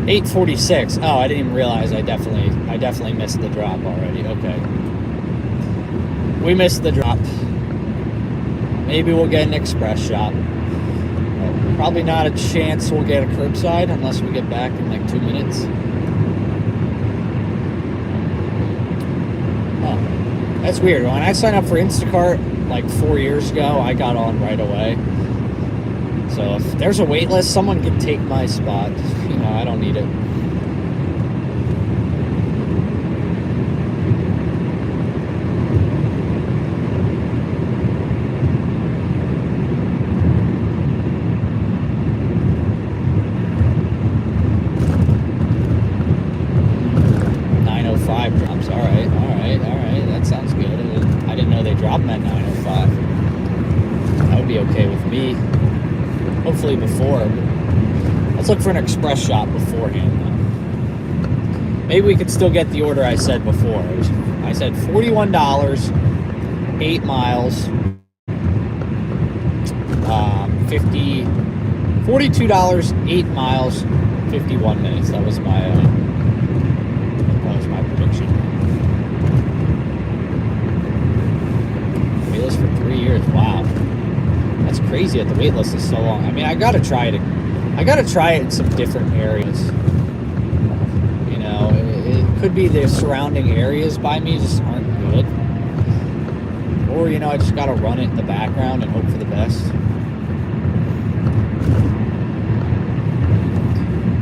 $8.46. Oh, I didn't even realize I definitely missed the drop already. Okay. We missed the drop. Maybe we'll get an express shop. Probably not a chance we'll get a curbside unless we get back in like 2 minutes. Oh, that's weird. When I signed up for Instacart like 4 years ago, I got on right away. So if there's a wait list, someone can take my spot. You know, I don't need it. Drops. All right. That sounds good. I didn't know they dropped them at 9:05. That would be okay with me. Hopefully before. Let's look for an express shop beforehand, though. Maybe we could still get the order I said before. I said $41, 8 miles, $42, 8 miles, 51 minutes. That was my prediction. Waitlist for 3 years. Wow, that's crazy that the waitlist is so long. I mean, I gotta try it in some different areas. You know, it could be the surrounding areas by me just aren't good, or you know, I just gotta run it in the background and hope for the best.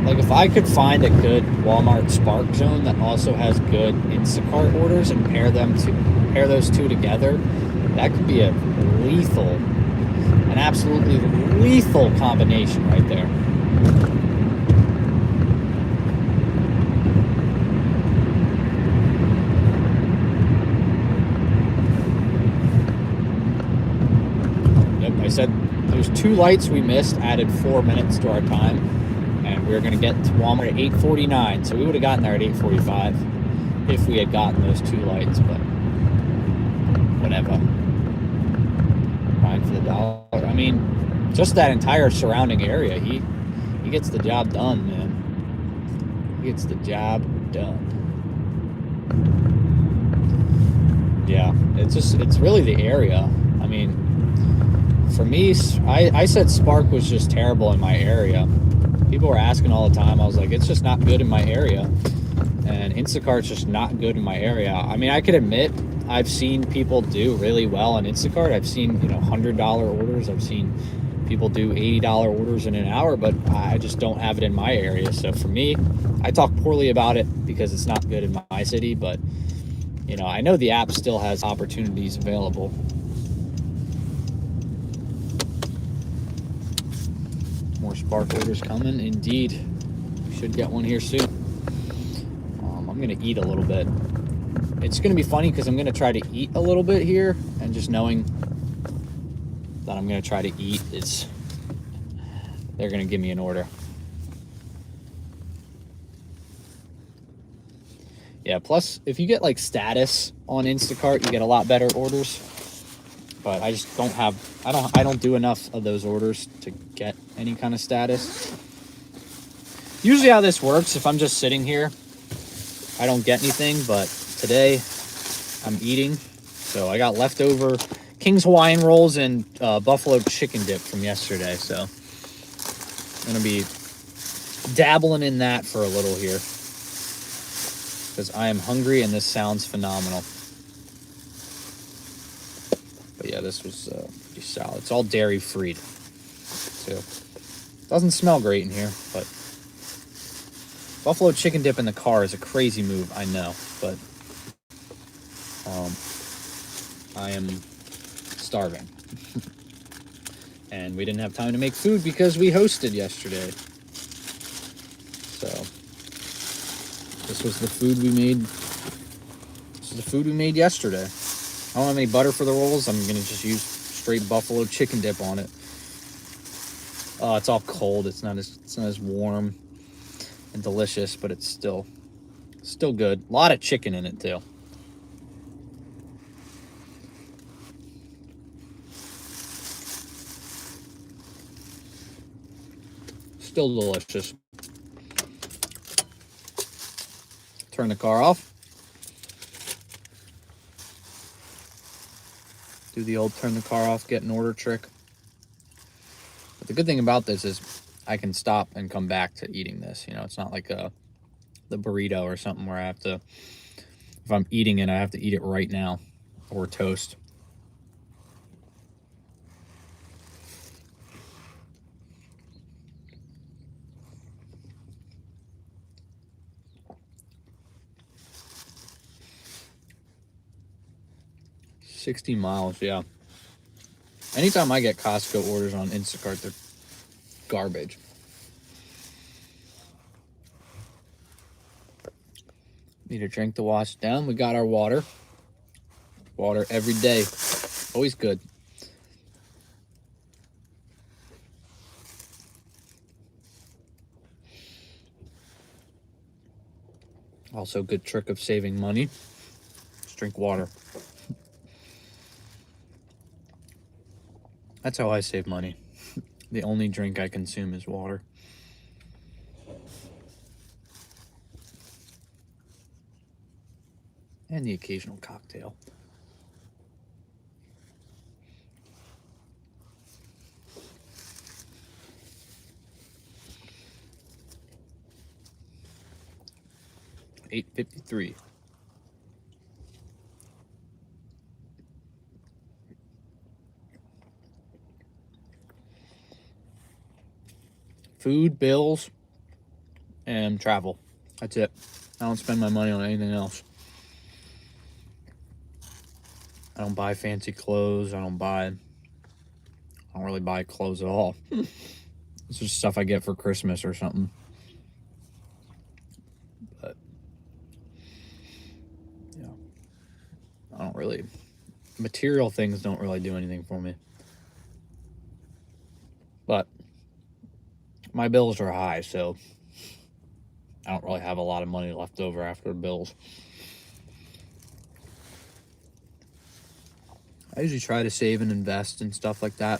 Like if I could find a good Walmart Spark Zone that also has good Instacart orders and pair those two together, that could be an absolutely lethal combination right there. Yep, I said those 2 lights we missed added 4 minutes to our time. And we were going to get to Walmart at 8:49, so we would have gotten there at 8:45 if we had gotten those 2 lights, but whatever. Fine for the dollar. I mean, just that entire surrounding area, he gets the job done, man. He gets the job done. Yeah, it's really the area. I mean, for me, I said Spark was just terrible in my area. People were asking all the time. I was like, it's just not good in my area. And Instacart's just not good in my area. I mean, I could admit I've seen people do really well on Instacart. I've seen, you know, $100 orders. I've seen people do $80 orders in an hour, but I just don't have it in my area. So for me, I talk poorly about it because it's not good in my city. But, you know, I know the app still has opportunities available. More Spark orders coming, indeed. We should get one here soon. I'm gonna eat a little bit. It's gonna be funny because I'm gonna try to eat a little bit here, and just knowing that I'm gonna try to eat they're gonna give me an order. Yeah, plus if you get like status on Instacart, you get a lot better orders. But I just don't have, I don't do enough of those orders to get any kind of status. Usually how this works, if I'm just sitting here, I don't get anything, but today I'm eating. So I got leftover King's Hawaiian rolls and buffalo chicken dip from yesterday. So I'm gonna be dabbling in that for a little here because I am hungry and this sounds phenomenal. But yeah, this was pretty pretty solid. It's all dairy free too. Doesn't smell great in here, but buffalo chicken dip in the car is a crazy move, I know, but I am starving. And we didn't have time to make food because we hosted yesterday. So this was the food we made. This is the food we made yesterday. I don't have any butter for the rolls. I'm gonna just use straight buffalo chicken dip on it. Oh, it's all cold. It's not as warm and delicious, but it's still good. A lot of chicken in it too. Still delicious. Turn the car off. Do the old turn the car off, get an order trick. But the good thing about this is I can stop and come back to eating this. You know, it's not like the burrito or something where I have to, if I'm eating it, I have to eat it right now, or toast. $60, yeah. Anytime I get Costco orders on Instacart, they're garbage. Need a drink to wash it down. We got our water. Water every day. Always good. Also, good trick of saving money. Just drink water. That's how I save money. The only drink I consume is water. And the occasional cocktail. $8.53. Food, bills, and travel. That's it. I don't spend my money on anything else. I don't buy fancy clothes. I don't really buy clothes at all. It's just stuff I get for Christmas or something. But yeah, I don't really, material things don't really do anything for me. But my bills are high, so I don't really have a lot of money left over after bills. I usually try to save and invest and stuff like that.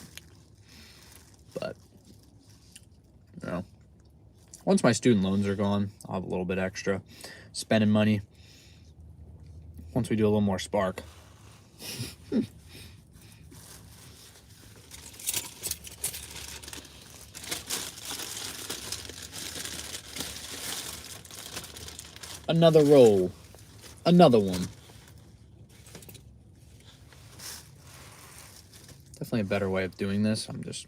But, you know, once my student loans are gone, I'll have a little bit extra spending money. Once we do a little more spark. Another roll. Another one. Definitely a better way of doing this. I'm just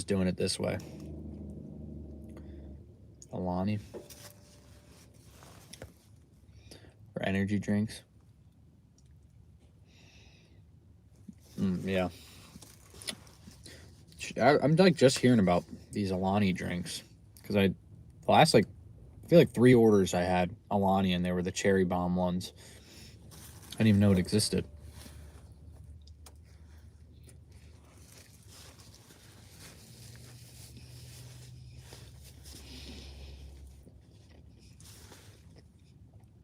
doing it this way. Alani. For energy drinks. Yeah. I'm like just hearing about these Alani drinks. Because I feel like 3 orders I had Alani, and they were the cherry bomb ones. I didn't even know it existed.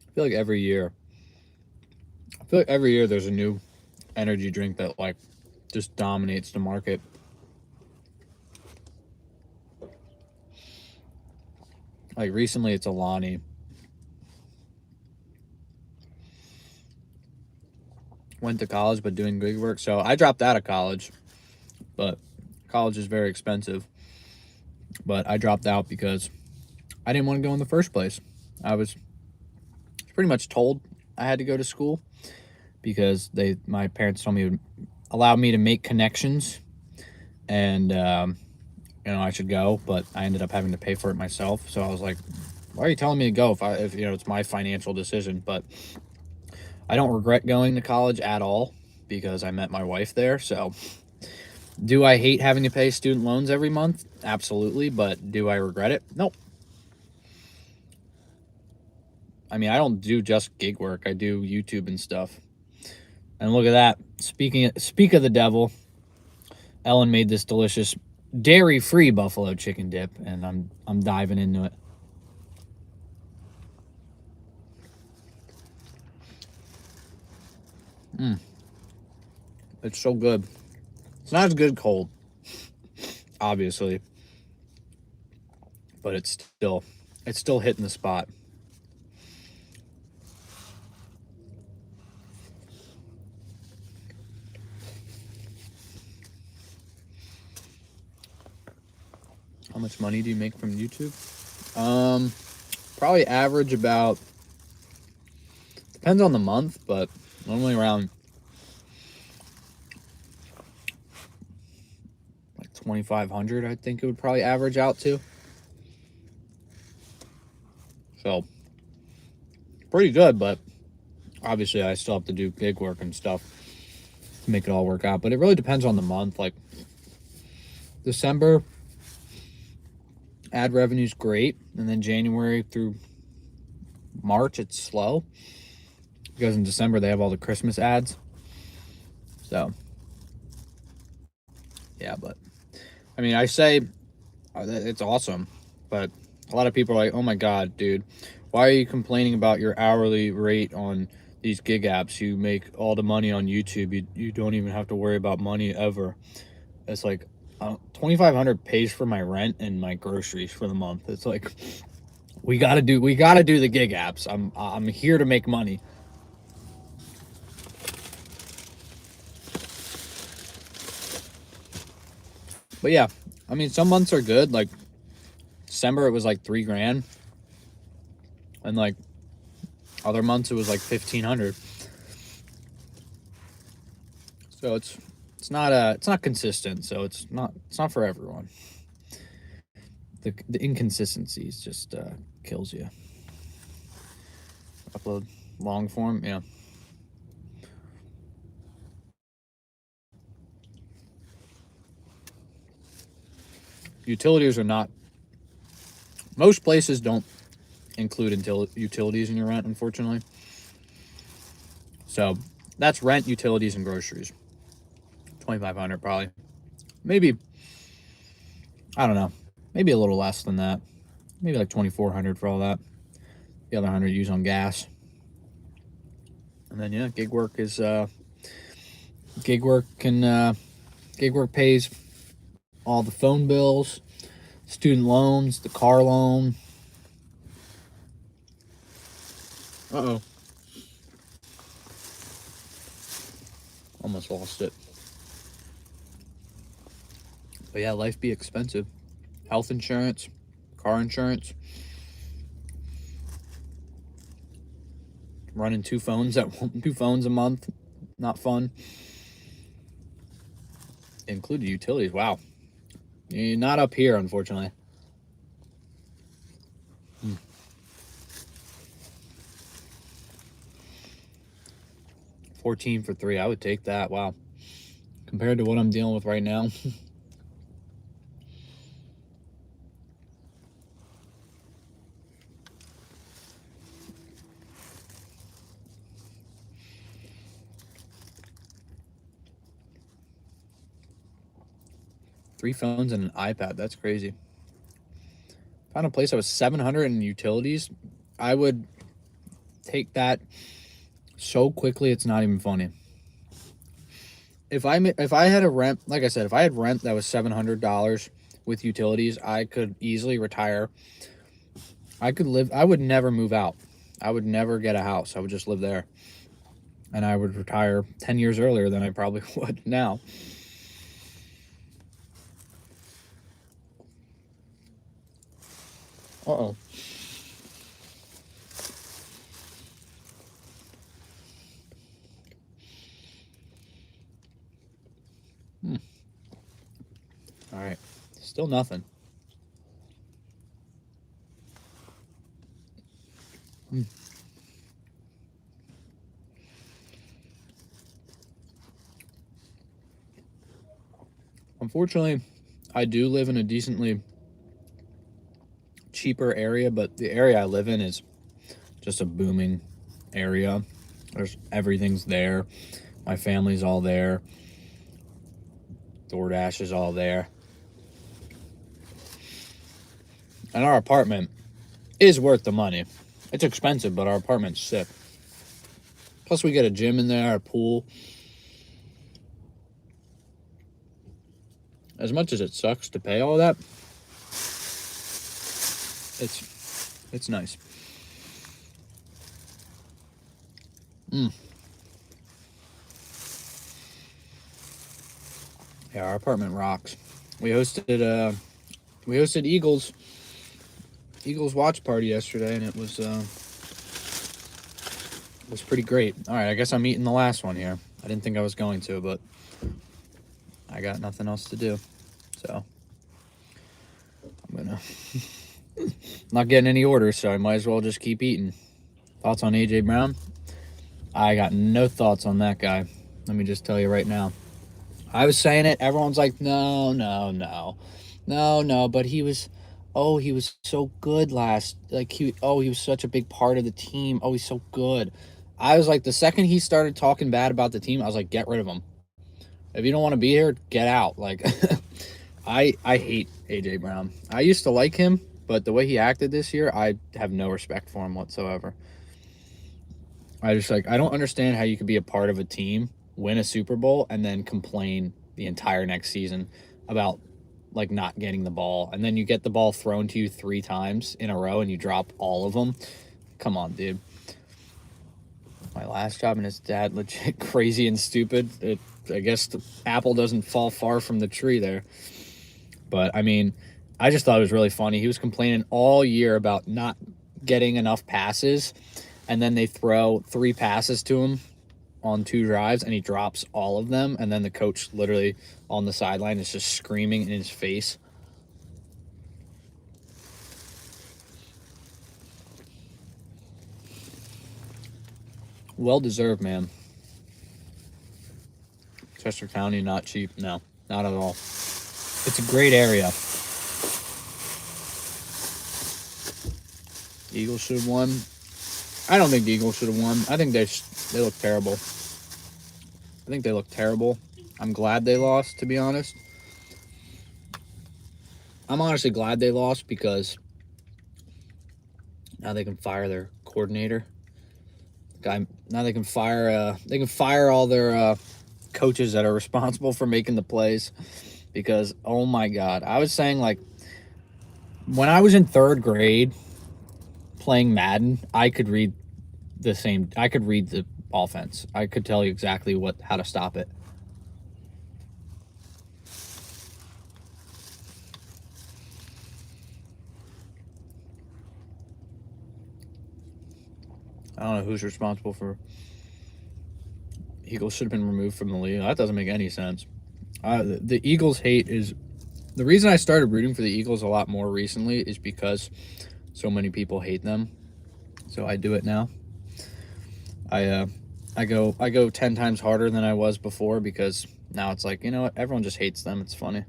I feel like every year there's a new energy drink that like just dominates the market. Like recently it's Alani. Went to college but doing gig work. So I dropped out of college, but college is very expensive. But I dropped out because I didn't want to go in the first place. I was pretty much told I had to go to school because my parents told me allowed me to make connections, and I should go, but I ended up having to pay for it myself. So I was like, why are you telling me to go if it's my financial decision? But I don't regret going to college at all because I met my wife there. So do I hate having to pay student loans every month? Absolutely. But do I regret it? Nope. I mean, I don't do just gig work. I do YouTube and stuff. And look at that. Speak of the devil, Ellen made this delicious dairy-free buffalo chicken dip, and I'm diving into it. It's so good. It's not as good cold, obviously, but it's still hitting the spot. How much money do you make from YouTube? Probably average about, depends on the month, but normally around like 2,500. I think it would probably average out to. So pretty good, but obviously I still have to do gig work and stuff to make it all work out. But it really depends on the month. Like December, ad revenue's great, and then January through March it's slow because in December they have all the Christmas ads. So yeah, but I mean, I say it's awesome, but a lot of people are like, oh my god, dude, why are you complaining about your hourly rate on these gig apps? You make all the money on YouTube. You don't even have to worry about money ever. It's like 2,500 pays for my rent and my groceries for the month. It's like we gotta do the gig apps. I'm here to make money. But yeah, I mean, some months are good. Like December, it was like $3,000, and like other months it was like 1,500. So it's not consistent. So it's not for everyone. The inconsistencies just kills you. Upload long form, yeah. Utilities are not. Most places don't include utilities in your rent, unfortunately. So that's rent, utilities, and groceries. 2,500 probably. Maybe, I don't know. Maybe a little less than that. Maybe like 2,400 for all that. The other 100 used on gas. And then yeah, gig work pays all the phone bills, student loans, the car loan. Uh-oh. Almost lost it. But yeah, life be expensive. Health insurance, car insurance. Running two phones a month, not fun. Included utilities. Wow. You're not up here, unfortunately. 14 for 3. I would take that. Wow. Compared to what I'm dealing with right now. Three phones and an iPad. That's crazy. Found a place that was 700 in utilities. I would take that so quickly it's not even funny. If I had a rent, like I said, if I had rent that was $700 with utilities, I could easily retire. I would never move out. I would never get a house. I would just live there. And I would retire 10 years earlier than I probably would now. Uh-oh. All right. Still nothing. Unfortunately, I do live in a decently cheaper area, but the area I live in is just a booming area. Everything's there. My family's all there. DoorDash is all there. And our apartment is worth the money. It's expensive, but our apartment's sick. Plus, we get a gym in there, a pool. As much as it sucks to pay all that, it's nice. Yeah, our apartment rocks. We hosted Eagles watch party yesterday, and it was pretty great. All right, I guess I'm eating the last one here. I didn't think I was going to, but I got nothing else to do, so I'm gonna not getting any orders, so I might as well just keep eating. Thoughts on AJ Brown? I got no thoughts on that guy. Let me just tell you right now. I was saying it. Everyone's like, no. But he was so good last. Like he was such a big part of the team. Oh, he's so good. I was like, the second he started talking bad about the team, I was like, get rid of him. If you don't want to be here, get out. Like, I hate AJ Brown. I used to like him, but the way he acted this year, I have no respect for him whatsoever. I don't understand how you could be a part of a team, win a Super Bowl, and then complain the entire next season about like not getting the ball, and then you get the ball thrown to you 3 times in a row and you drop all of them. Come on, dude. My last job, and his dad legit crazy and stupid. I guess the apple doesn't fall far from the tree there. But I mean, I just thought it was really funny. He was complaining all year about not getting enough passes, and then they throw 3 passes to him on 2 drives, and he drops all of them, and then the coach literally on the sideline is just screaming in his face. Well deserved, man. Chester County, not cheap. No, not at all. It's a great area. The Eagles should have won. I don't think the Eagles should have won. I think they look terrible. I think they look terrible. I'm glad they lost, to be honest. I'm honestly glad they lost because now they can fire their coordinator. Now they can fire all their coaches that are responsible for making the plays, because oh my god, I was saying, like, when I was in 3rd grade playing Madden, I could read the offense. I could tell you exactly how to stop it. I don't know who's responsible for Eagles should have been removed from the league. That doesn't make any sense. The Eagles hate is the reason I started rooting for the Eagles a lot more recently is because so many people hate them. So I do it now. I go 10 times harder than I was before, because now it's like, you know what? Everyone just hates them. It's funny.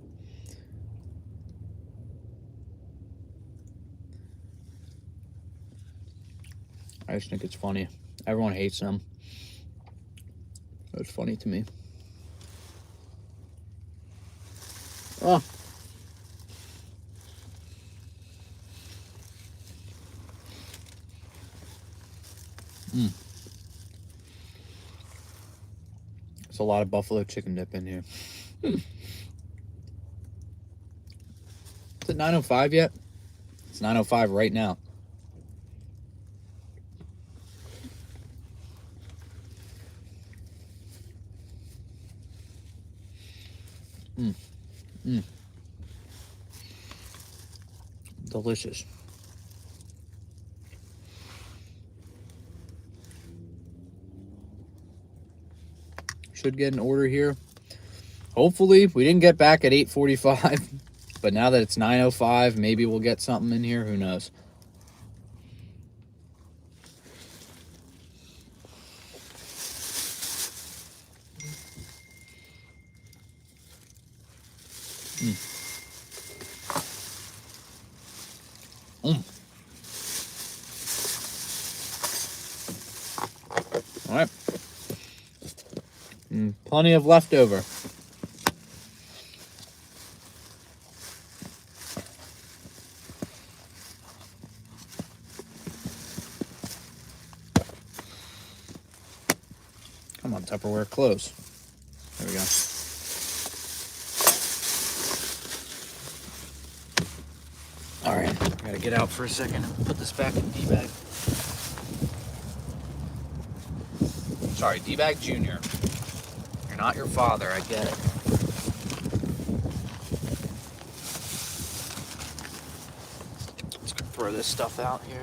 I just think it's funny. Everyone hates them. It's funny to me. Oh. There's a lot of buffalo chicken dip in here. Is it 9:05 yet? It's 9:05 right now. Delicious. Should get an order here Hopefully, we didn't get back at 8:45, but now that it's 9:05, maybe we'll get something in here. Who knows? All right. Plenty of leftover. Come on, Tupperware, close. There we go. All right, gotta get out for a second and put this back in D-bag. Sorry, D-bag Junior. You're not your father, I get it. Let's throw this stuff out here.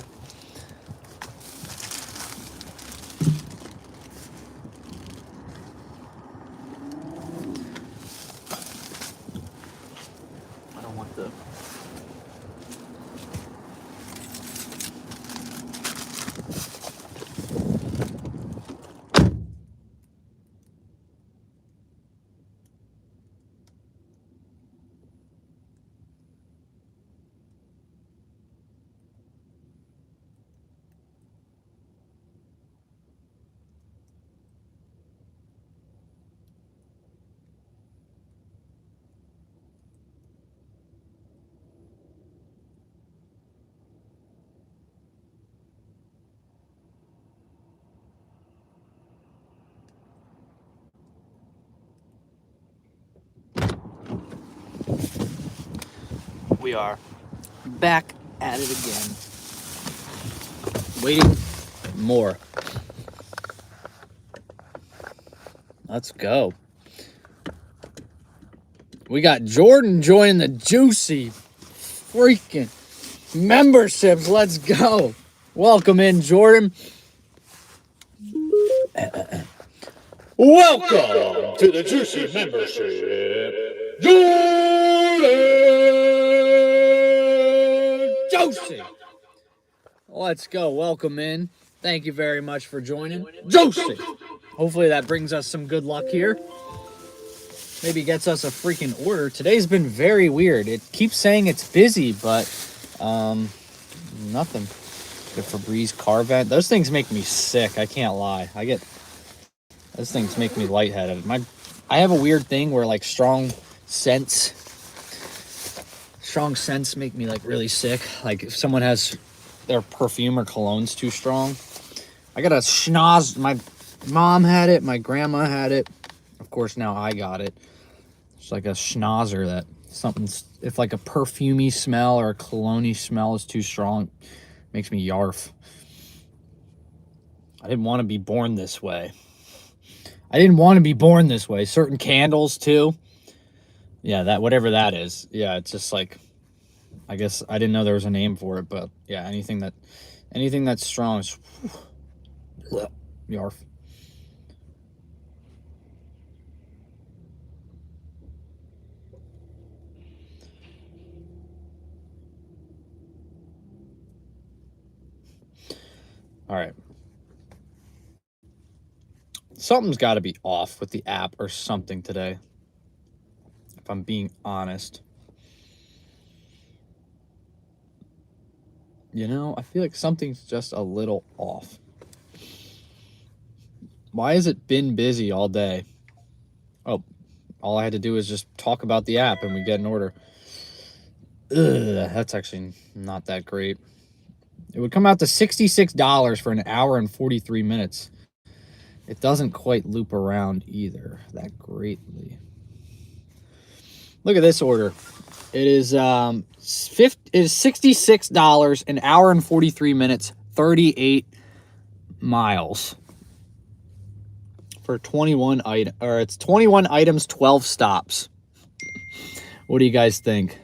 I don't want the... We are back at it again. Waiting more. Let's go. We got Jordan joining the juicy freaking memberships. Let's go. Welcome in, Jordan. Welcome to the juicy membership. Jordan Josie. Let's go. Welcome in. Thank you very much for joining. Josie. Hopefully that brings us some good luck here. Maybe gets us a freaking order. Today's been very weird. It keeps saying it's busy, but nothing. The Febreze car vent. Those things make me sick. I can't lie. Those things make me lightheaded. I have a weird thing where like strong scents make me like really sick. Like if someone has their perfume or cologne's too strong. I got a schnoz. My mom had it. My grandma had it. Of course, now I got it. It's like a schnozzer that something's, if like a perfumey smell or a cologne smell is too strong, it makes me yarf. I didn't want to be born this way. Certain candles too. Yeah, that, whatever that is. Yeah, it's just like, I guess I didn't know there was a name for it, but yeah, anything that's strong is yarf. All right. Something's got to be off with the app or something today, if I'm being honest. You know, I feel like something's just a little off. Why has it been busy all day? Oh, all I had to do is just talk about the app and we get an order. Ugh, that's actually not that great. It would come out to $66 for an hour and 43 minutes. It doesn't quite loop around either that greatly. Look at this order. It is $66, an hour and 43 minutes, 38 miles for 21 items, or it's 21 items, 12 stops. What do you guys think?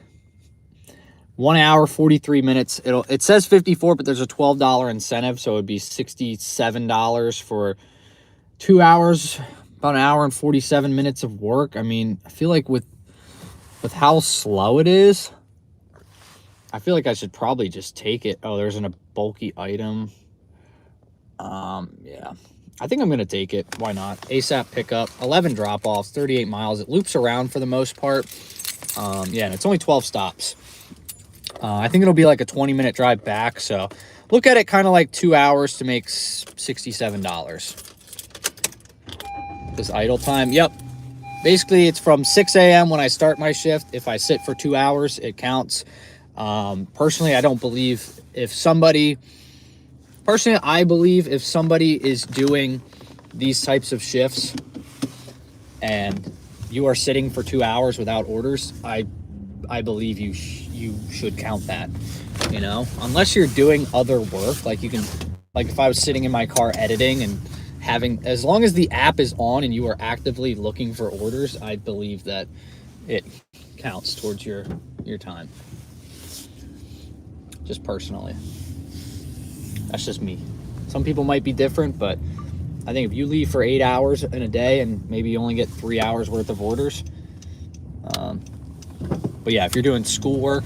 1 hour, 43 minutes. It says 54, but there's a $12 incentive, so it would be $67 for 2 hours, About an hour and 47 minutes of work. I mean, I feel like with how slow it is, I feel like I should probably just take it. Oh, there's a bulky item. Yeah, I think I'm going to take it. Why not? ASAP pickup, 11 drop-offs, 38 miles. It loops around for the most part. Yeah, and it's only 12 stops. I think it'll be like a 20-minute drive back. So look at it kind of like 2 hours to make $67. This idle time. Yep. Basically, it's from 6 a.m. when I start my shift. If I sit for 2 hours, it counts. Personally, I believe if somebody is doing these types of shifts and you are sitting for 2 hours without orders, I believe you should count that, you know, unless you're doing other work. Like if I was sitting in my car editing and as long as the app is on and you are actively looking for orders, I believe that it counts towards your time. Just personally. That's just me. Some people might be different, but I think if you leave for 8 hours in a day and maybe you only get 3 hours worth of orders. But yeah, if you're doing schoolwork,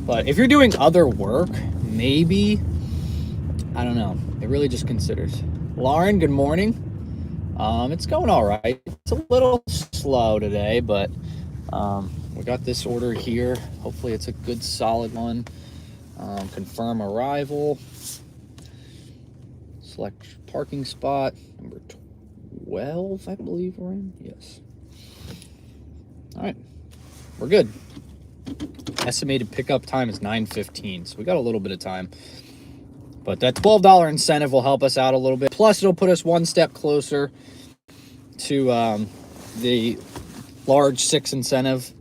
but if you're doing other work, maybe, I don't know. It really just considers. Lauren, good morning. It's going all right. It's a little slow today, but we got this order here. Hopefully it's a good solid one. Confirm arrival. Select parking spot. Number 12, I believe we're in. Yes. All right. We're good. Estimated pickup time is 9:15, so we got a little bit of time. But that $12 incentive will help us out a little bit. Plus, it'll put us one step closer to the large 6 incentive.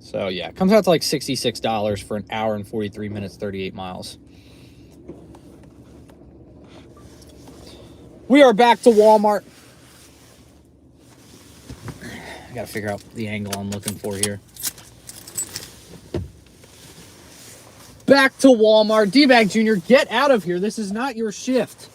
So yeah, it comes out to like $66 for an hour and 43 minutes, 38 miles. We are back to Walmart. I gotta figure out the angle I'm looking for here. Back to Walmart. D-Bag Jr., get out of here. This is not your shift.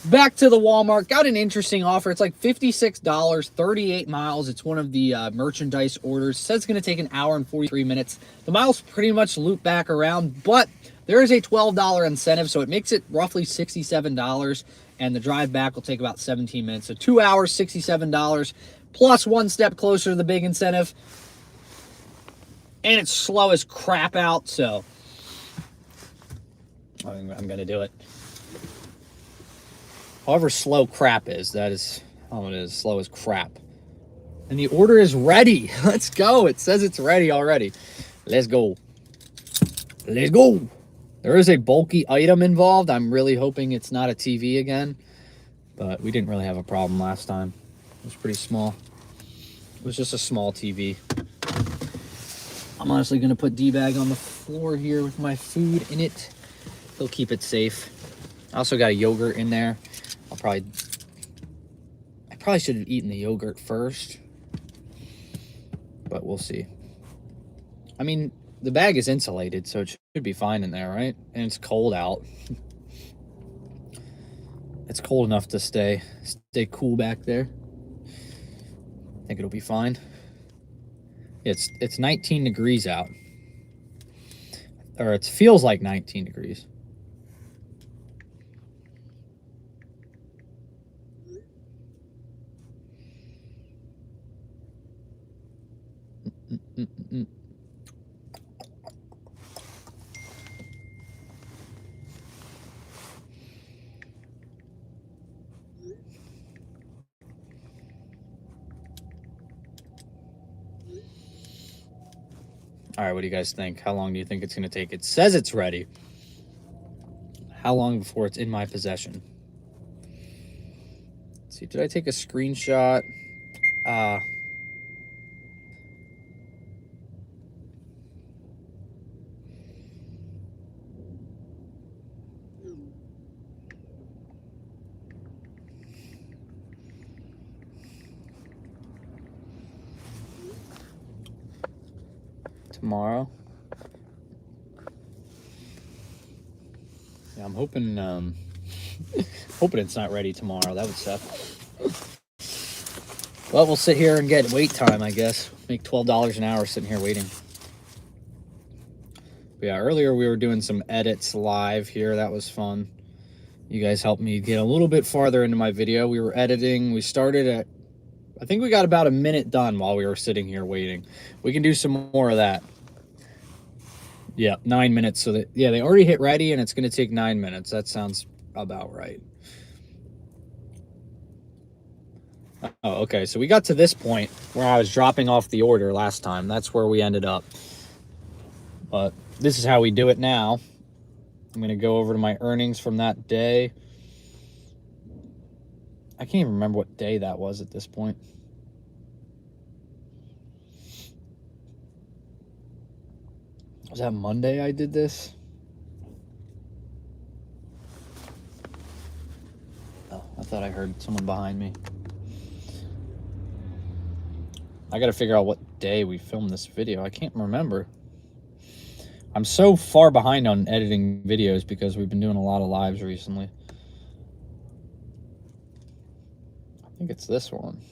Back to the Walmart. Got an interesting offer. It's like $56, 38 miles. It's one of the merchandise orders. It says it's going to take an hour and 43 minutes. The miles pretty much loop back around, but there is a $12 incentive, so it makes it roughly $67, and the drive back will take about 17 minutes. So 2 hours, $67, plus one step closer to the big incentive. And it's slow as crap out, so I'm going to do it. However slow crap is, that is how it is, slow as crap. And the order is ready. Let's go. It says it's ready already. Let's go. Let's go. There is a bulky item involved. I'm really hoping it's not a TV again, but we didn't really have a problem last time. It was pretty small. It was just a small TV. I'm honestly going to put D-Bag on the floor here with my food in it. He'll keep it safe. I also got a yogurt in there. I probably should have eaten the yogurt first, but we'll see. I mean, the bag is insulated, so it should be fine in there, right? And it's cold out. It's cold enough to stay cool back there. I think it'll be fine. It's 19 degrees out. Or it feels like 19 degrees. All right, what do you guys think? How long do you think it's going to take? It says it's ready. How long before it's in my possession? Let's see, did I take a screenshot? Tomorrow. Yeah, I'm hoping Hoping it's not ready tomorrow. That would suck. Well, we'll sit here and get wait time, I guess. Make $12 an hour sitting here waiting. But yeah, earlier we were doing some edits live here. That was fun. You guys helped me get a little bit farther into my video. We were editing. We started at, I think we got about a minute done while we were sitting here waiting. We can do some more of that. Yeah, 9 minutes. So that, yeah, they already hit ready and it's going to take 9 minutes. That sounds about right. Oh, okay. So we got to this point where I was dropping off the order last time. That's where we ended up. But this is how we do it now. I'm going to go over to my earnings from that day. I can't even remember what day that was at this point. Was that Monday I did this? Oh, I thought I heard someone behind me. I got to figure out what day we filmed this video. I can't remember. I'm so far behind on editing videos because we've been doing a lot of lives recently. I think it's this one.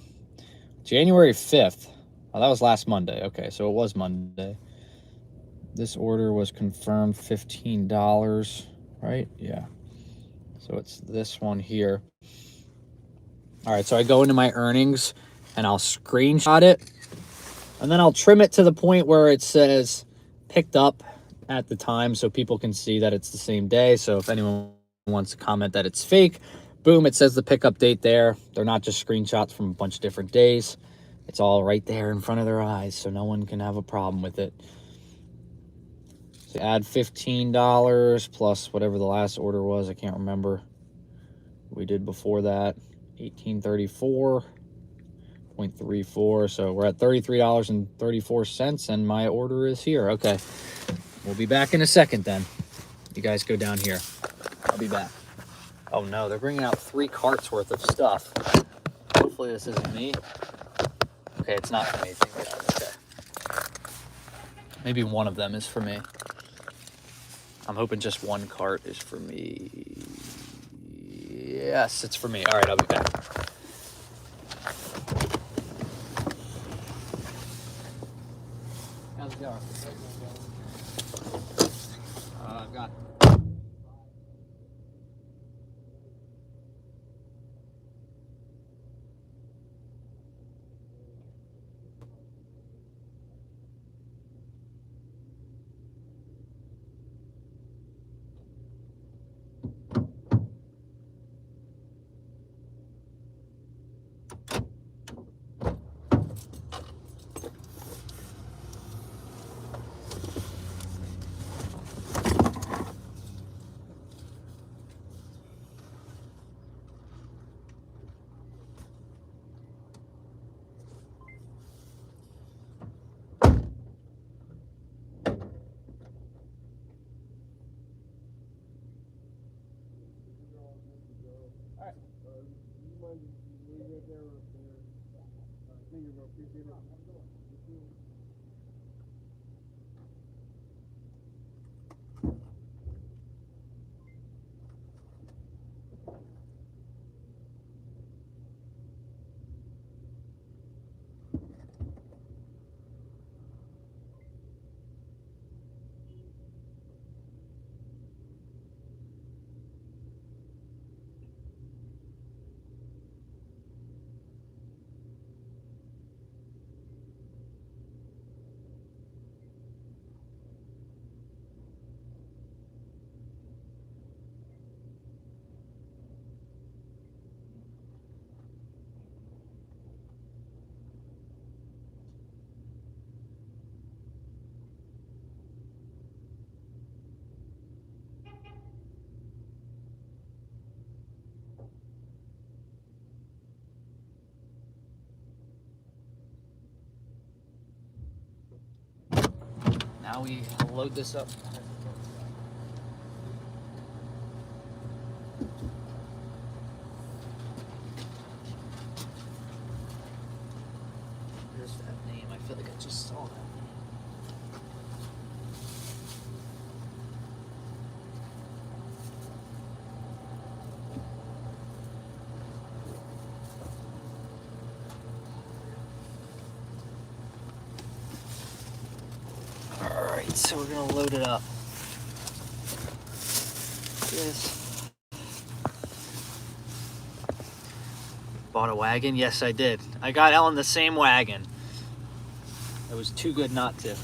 January 5th. Oh, that was last Monday. Okay, so it was Monday. This order was confirmed $15, right? Yeah. So it's this one here. All right, so I go into my earnings and I'll screenshot it. And then I'll trim it to the point where it says picked up at the time so people can see that it's the same day. So if anyone wants to comment that it's fake, boom, it says the pickup date there. They're not just screenshots from a bunch of different days. It's all right there in front of their eyes, so no one can have a problem with it. So add $15 plus whatever the last order was. I can't remember. We did before that, $18.34.34. So we're at $33.34, and my order is here. Okay, we'll be back in a second then. You guys go down here. I'll be back. Oh no, they're bringing out 3 carts worth of stuff. Hopefully this isn't me. Okay, it's not for me. Okay. Maybe one of them is for me. I'm hoping just one cart is for me. Yes, it's for me. All right, I'll be back. How's it going? I've got... Now we load this up. Here's that name. I feel like I just saw that. so we're gonna load it up. This. Bought a wagon? Yes, I did. I got Ellen the same wagon. It was too good not to.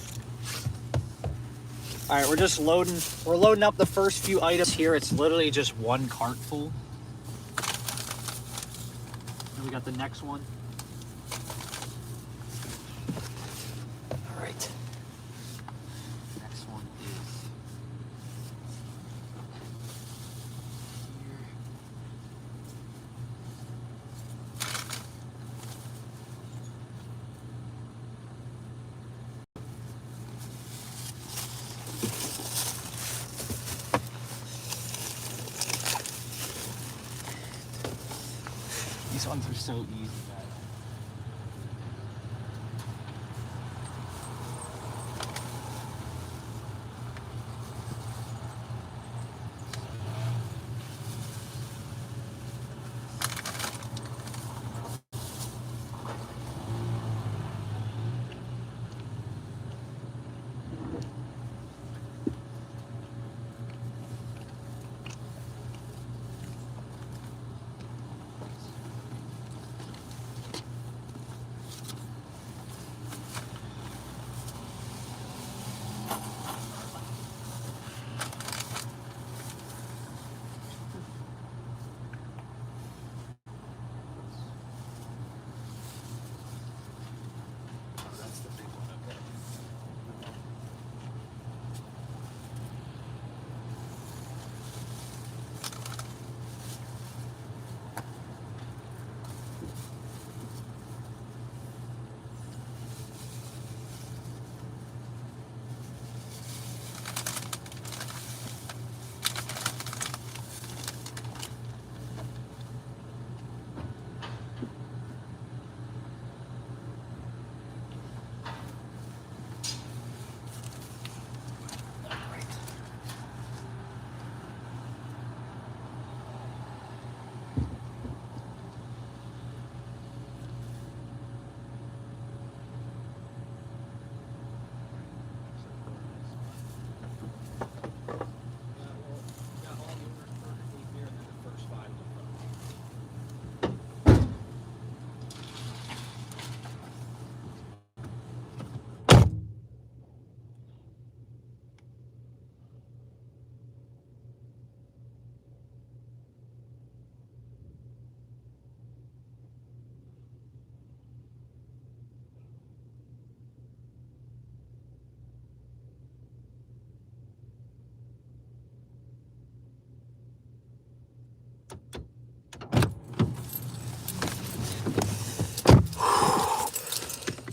All right, we're just loading. We're loading up the first few items here. It's literally just one cart full. And we got the next one. All right. Next one is here. These ones are so easy, guys.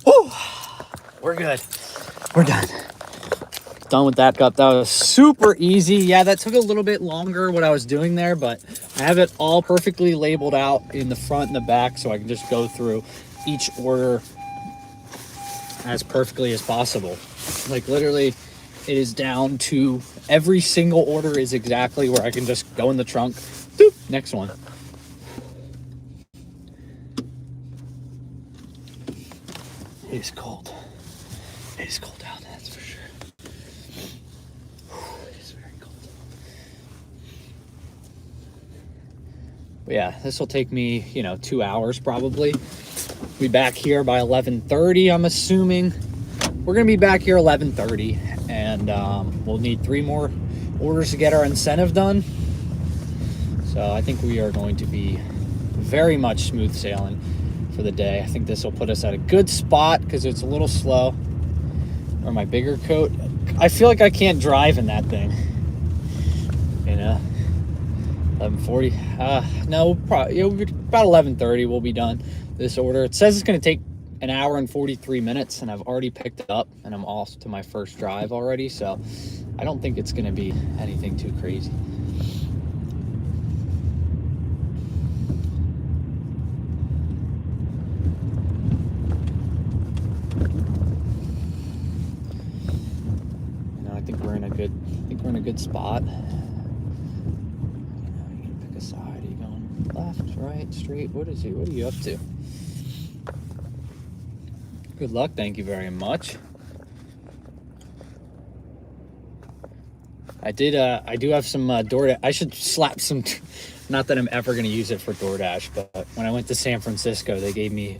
Woo! We're good. We're done. Done with that cup. That was super easy. Yeah, that took a little bit longer what I was doing there, but I have it all perfectly labeled out in the front and the back so I can just go through each order as perfectly as possible. Like literally it is down to every single order is exactly where I can just go in the trunk. Doop, next one. It is cold. It is cold out, that's for sure. It is very cold. But yeah, this will take me, 2 hours probably. Be back here by 11:30, I'm assuming. We're gonna be back here 11:30, and we'll need 3 more orders to get our incentive done. So I think we are going to be very much smooth sailing for the day. I think this will put us at a good spot because it's a little slow. Or my bigger coat. I feel like I can't drive in that thing. 11:40. No, probably about 11:30 we'll be done this order. It says it's going to take an hour and 43 minutes, and I've already picked it up, and I'm off to my first drive already. So I don't think it's going to be anything too crazy. I think we're in a good spot. You can pick a side. Are you going left, right, straight? What are you up to? Good luck. Thank you very much. I do have some DoorDash. I should slap some, not that I'm ever going to use it for DoorDash, but when I went to San Francisco, they gave me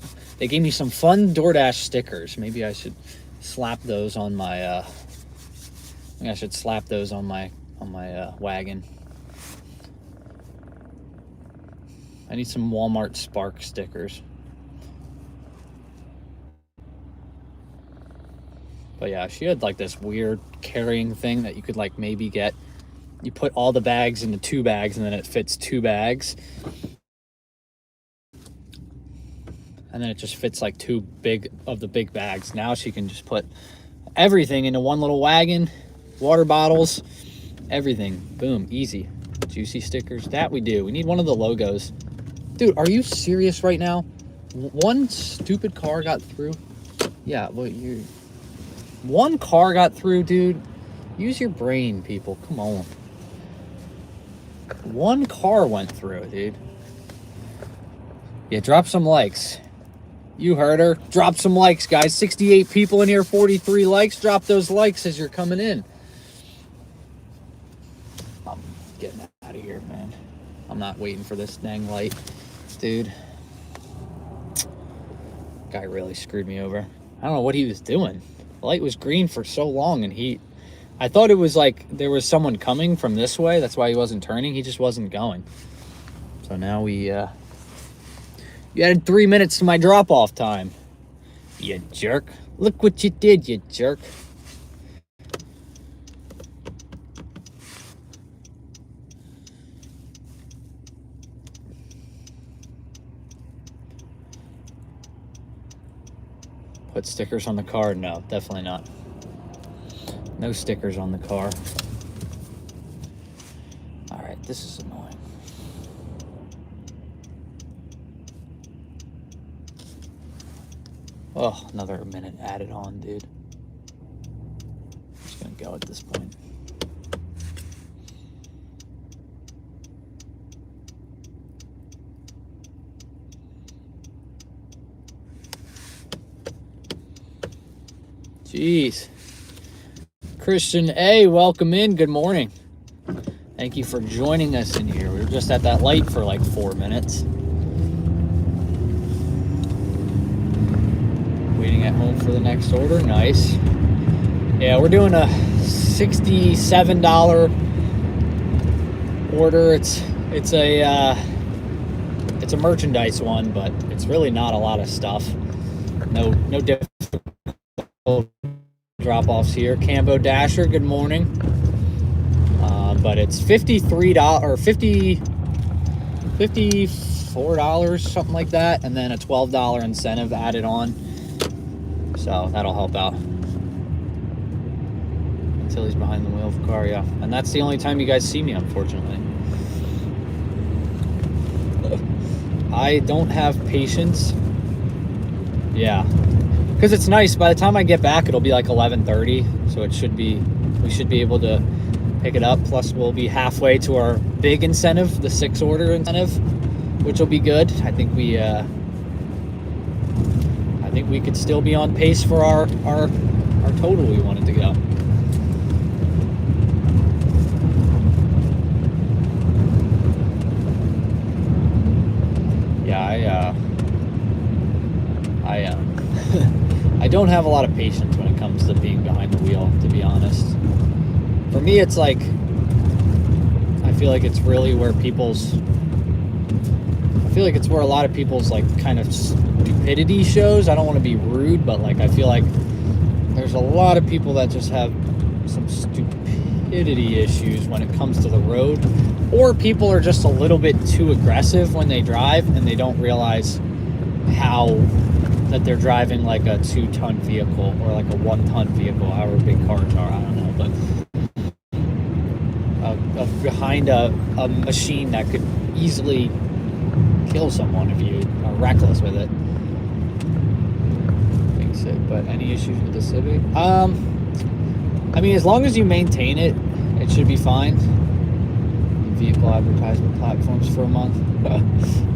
some fun DoorDash stickers. Maybe I should slap those on my, wagon. I need some Walmart Spark stickers. But yeah, she had like this weird carrying thing that you could like maybe get. You put all the bags into 2 bags and then it fits 2 bags. And then it just fits like 2 big bags. Now she can just put everything into one little wagon, water bottles, everything. Boom, easy. Juicy stickers. That we do. We need one of the logos. Dude, are you serious right now? One stupid car got through? Yeah, well, one car got through, dude. Use your brain, people. Come on. One car went through, dude. Yeah, drop some likes. You heard her. Drop some likes, guys. 68 people in here, 43 likes. Drop those likes as you're coming in. I'm getting out of here, man. I'm not waiting for this dang light, dude. Guy really screwed me over. I don't know what he was doing. The light was green for so long, and I thought it was like there was someone coming from this way. That's why he wasn't turning. He just wasn't going. So now you added 3 minutes to my drop-off time. You jerk. Look what you did, you jerk. Put stickers on the car? No, definitely not. No stickers on the car. All right, this is annoying. Oh, another minute added on, dude. I'm just gonna go at this point. Jeez. Christian A, welcome in. Good morning. Thank you for joining us in here. We were just at that light for like 4 minutes. Waiting at home for the next order. Nice. Yeah, we're doing a $67 order. It's a merchandise one, but it's really not a lot of stuff. No difficult drop-offs here. Cambo Dasher, good morning. But it's $53 or $54, something like that, and then a $12 incentive added on. So that'll help out. Until he's behind the wheel of the car, yeah. And that's the only time you guys see me, unfortunately. I don't have patience. Yeah. Because it's nice. By the time I get back, it'll be like 11:30. So we should be able to pick it up. Plus, we'll be halfway to our big incentive, the 6 order incentive, which will be good. I think we could still be on pace for our total we wanted to go. Yeah, I don't have a lot of patience when it comes to being behind the wheel, to be honest. For me, it's like, I feel like it's really where a lot of people's like kind of stupidity shows. I don't want to be rude, but like I feel like there's a lot of people that just have some stupidity issues when it comes to the road, or people are just a little bit too aggressive when they drive and they don't realize that they're driving like a 2-ton vehicle or like a 1-ton vehicle, however big cars are, I don't know, but behind a machine that could easily kill someone if you are reckless with it. Thanks, but any issues with the Civic? I mean, as long as you maintain it, it should be fine. Vehicle advertisement platforms for a month.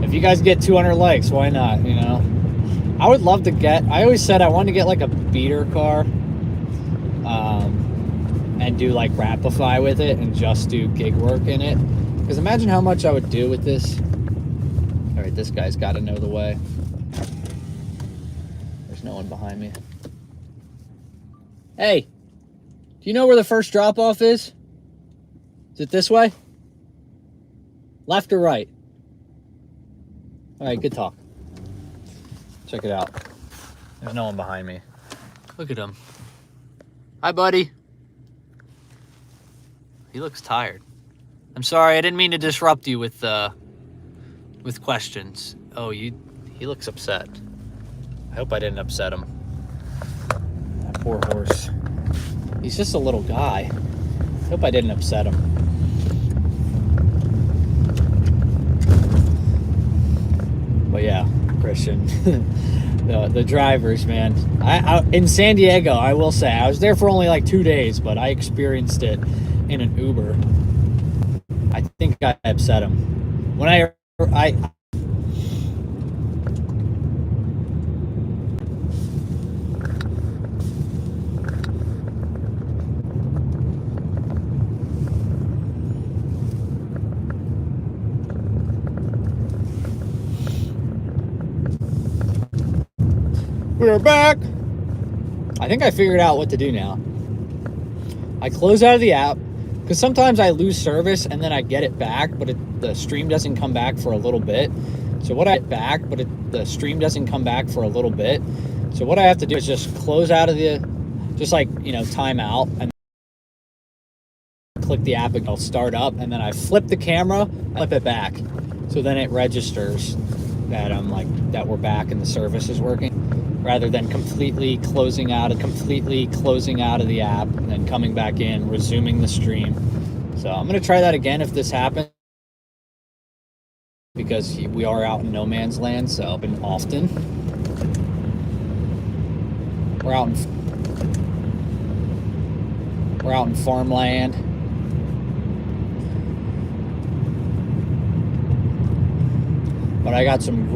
If you guys get 200 likes, why not, you know? I would love to I always said I wanted to get like a beater car. and do like Rapify with it and just do gig work in it. Because imagine how much I would do with this. All right, this guy's got to know the way. There's no one behind me. Hey, do you know where the first drop-off is? Is it this way? Left or right? All right, good talk. Check it out. There's no one behind me. Look at him. Hi, buddy. He looks tired. I'm sorry, I didn't mean to disrupt you with questions. Oh, he looks upset. I hope I didn't upset him. That poor horse. He's just a little guy. I hope I didn't upset him. But yeah, Christian. the drivers, man. I in San Diego, I will say, I was there for only like 2 days, but I experienced it in an Uber. I think I upset him. When I we're back. I think I figured out what to do now. I close out of the app because sometimes I lose service and then I get it back, but the stream doesn't come back for a little bit. So what I get back, but the stream doesn't come back for a little bit. So what I have to do is just close out of just like, time out, and click the app and it'll start up, and then I flip the camera, flip it back. So then it registers that that we're back and the service is working, rather than completely closing out of the app and then coming back in, resuming the stream. So I'm going to try that again if this happens, because we are out in no man's land, so been often. We're out in farmland. But I got some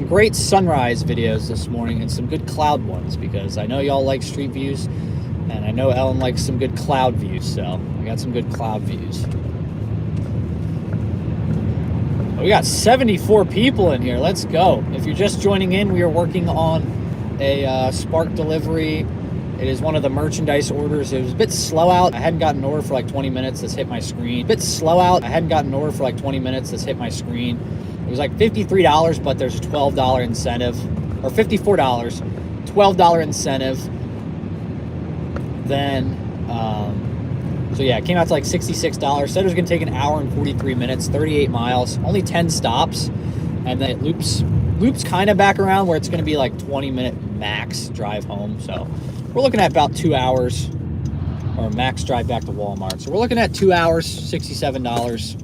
great sunrise videos this morning and some good cloud ones, because I know y'all like street views, and I know Ellen likes some good cloud views, so I got some good cloud views. We got 74 people in here. Let's go. If you're just joining in, we are working on a Spark delivery. It is one of the merchandise orders. It was a bit slow out. I hadn't gotten an order for like 20 minutes. This hit my screen. It was like $53, but there's a $12 incentive, or $54, $12 incentive. Then, so yeah, it came out to like $66. Said it was gonna take an hour and 43 minutes, 38 miles, only 10 stops, and then it loops kind of back around where it's gonna be like 20-minute max drive home. So we're looking at about 2 hours, or max drive back to Walmart. So we're looking at 2 hours, $67.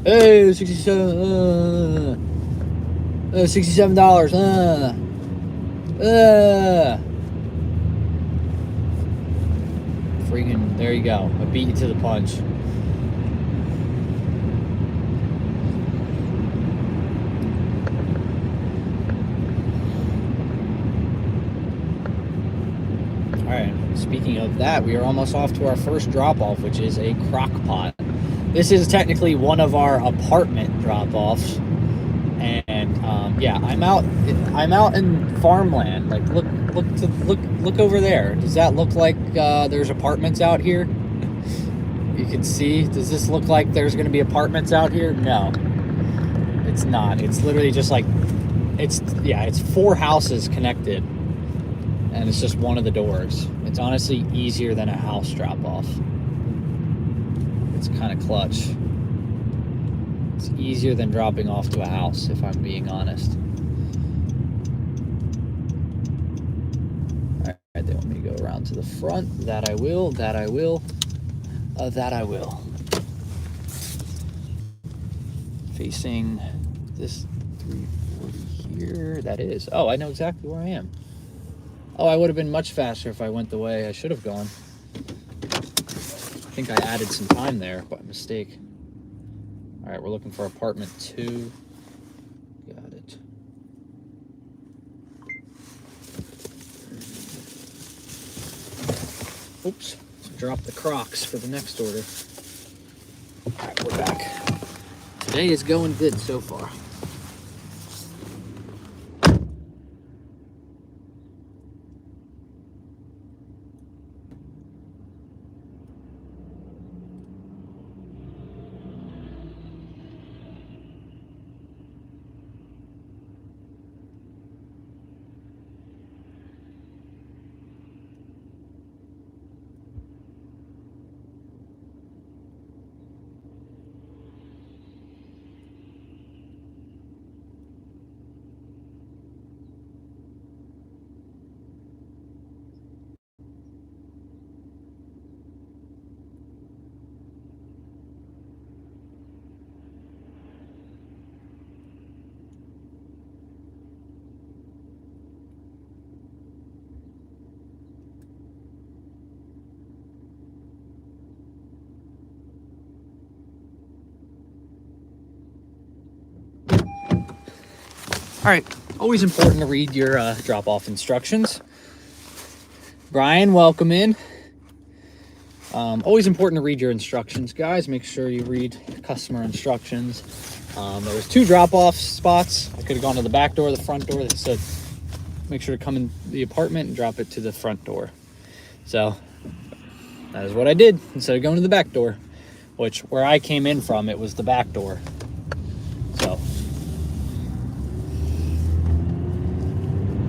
Hey, $67. Freaking, there you go. I beat you to the punch. All right, speaking of that, we are almost off to our first drop-off, which is a crock pot. This is technically one of our apartment drop-offs, and yeah, I'm out in farmland. Like, look over there. Does that look like there's apartments out here? You can see. Does this look like there's going to be apartments out here? No, it's not. It's literally just like it's 4 houses connected, and it's just one of the doors. It's honestly easier than a house drop-off. It's kind of clutch. It's easier than dropping off to a house, if I'm being honest. All right, they want me to go around to the front. That I will. That I will. Facing this 340 here. That is. Oh, I know exactly where I am. Oh, I would have been much faster if I went the way I should have gone. I think I added some time there by mistake. All right, we're looking for apartment 2. Got it. Oops. drop the Crocs for the next order. All right, we're back. Today is going good so far. All right, always important to read your drop-off instructions. Brian, welcome in. Always important to read your instructions, guys. Make sure you read customer instructions. There was 2 drop-off spots. I could have gone to the back door, the front door. They said, make sure to come in the apartment and drop it to the front door. So that is what I did instead of going to the back door, which where I came in from, it was the back door. So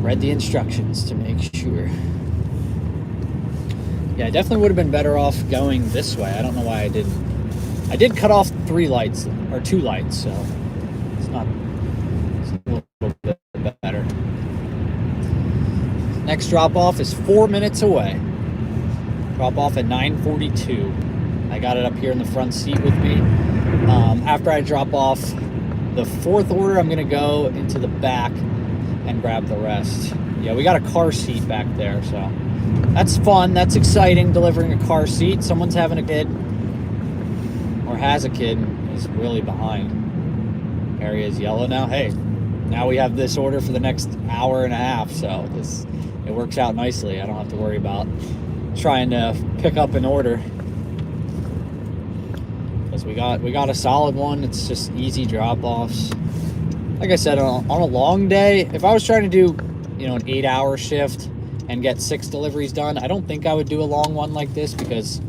read the instructions to make sure. Yeah, I definitely would have been better off going this way. I don't know why I didn't. I did cut off 3 lights, or 2 lights, so it's a little bit better. Next drop-off is 4 minutes away. Drop-off at 9:42. I got it up here in the front seat with me. After I drop off the 4th order, I'm going to go into the back and grab the rest. Yeah, we got a car seat back there, so that's fun. That's exciting, delivering a car seat. Someone's having a kid or has a kid and is really behind. Area is yellow now. Hey, now we have this order for the next hour and a half, so it works out nicely. I don't have to worry about trying to pick up an order because we got a solid one. It's just easy drop-offs. Like I said, on a long day, if I was trying to do, an 8-hour shift and get 6 deliveries done, I don't think I would do a long one like this because,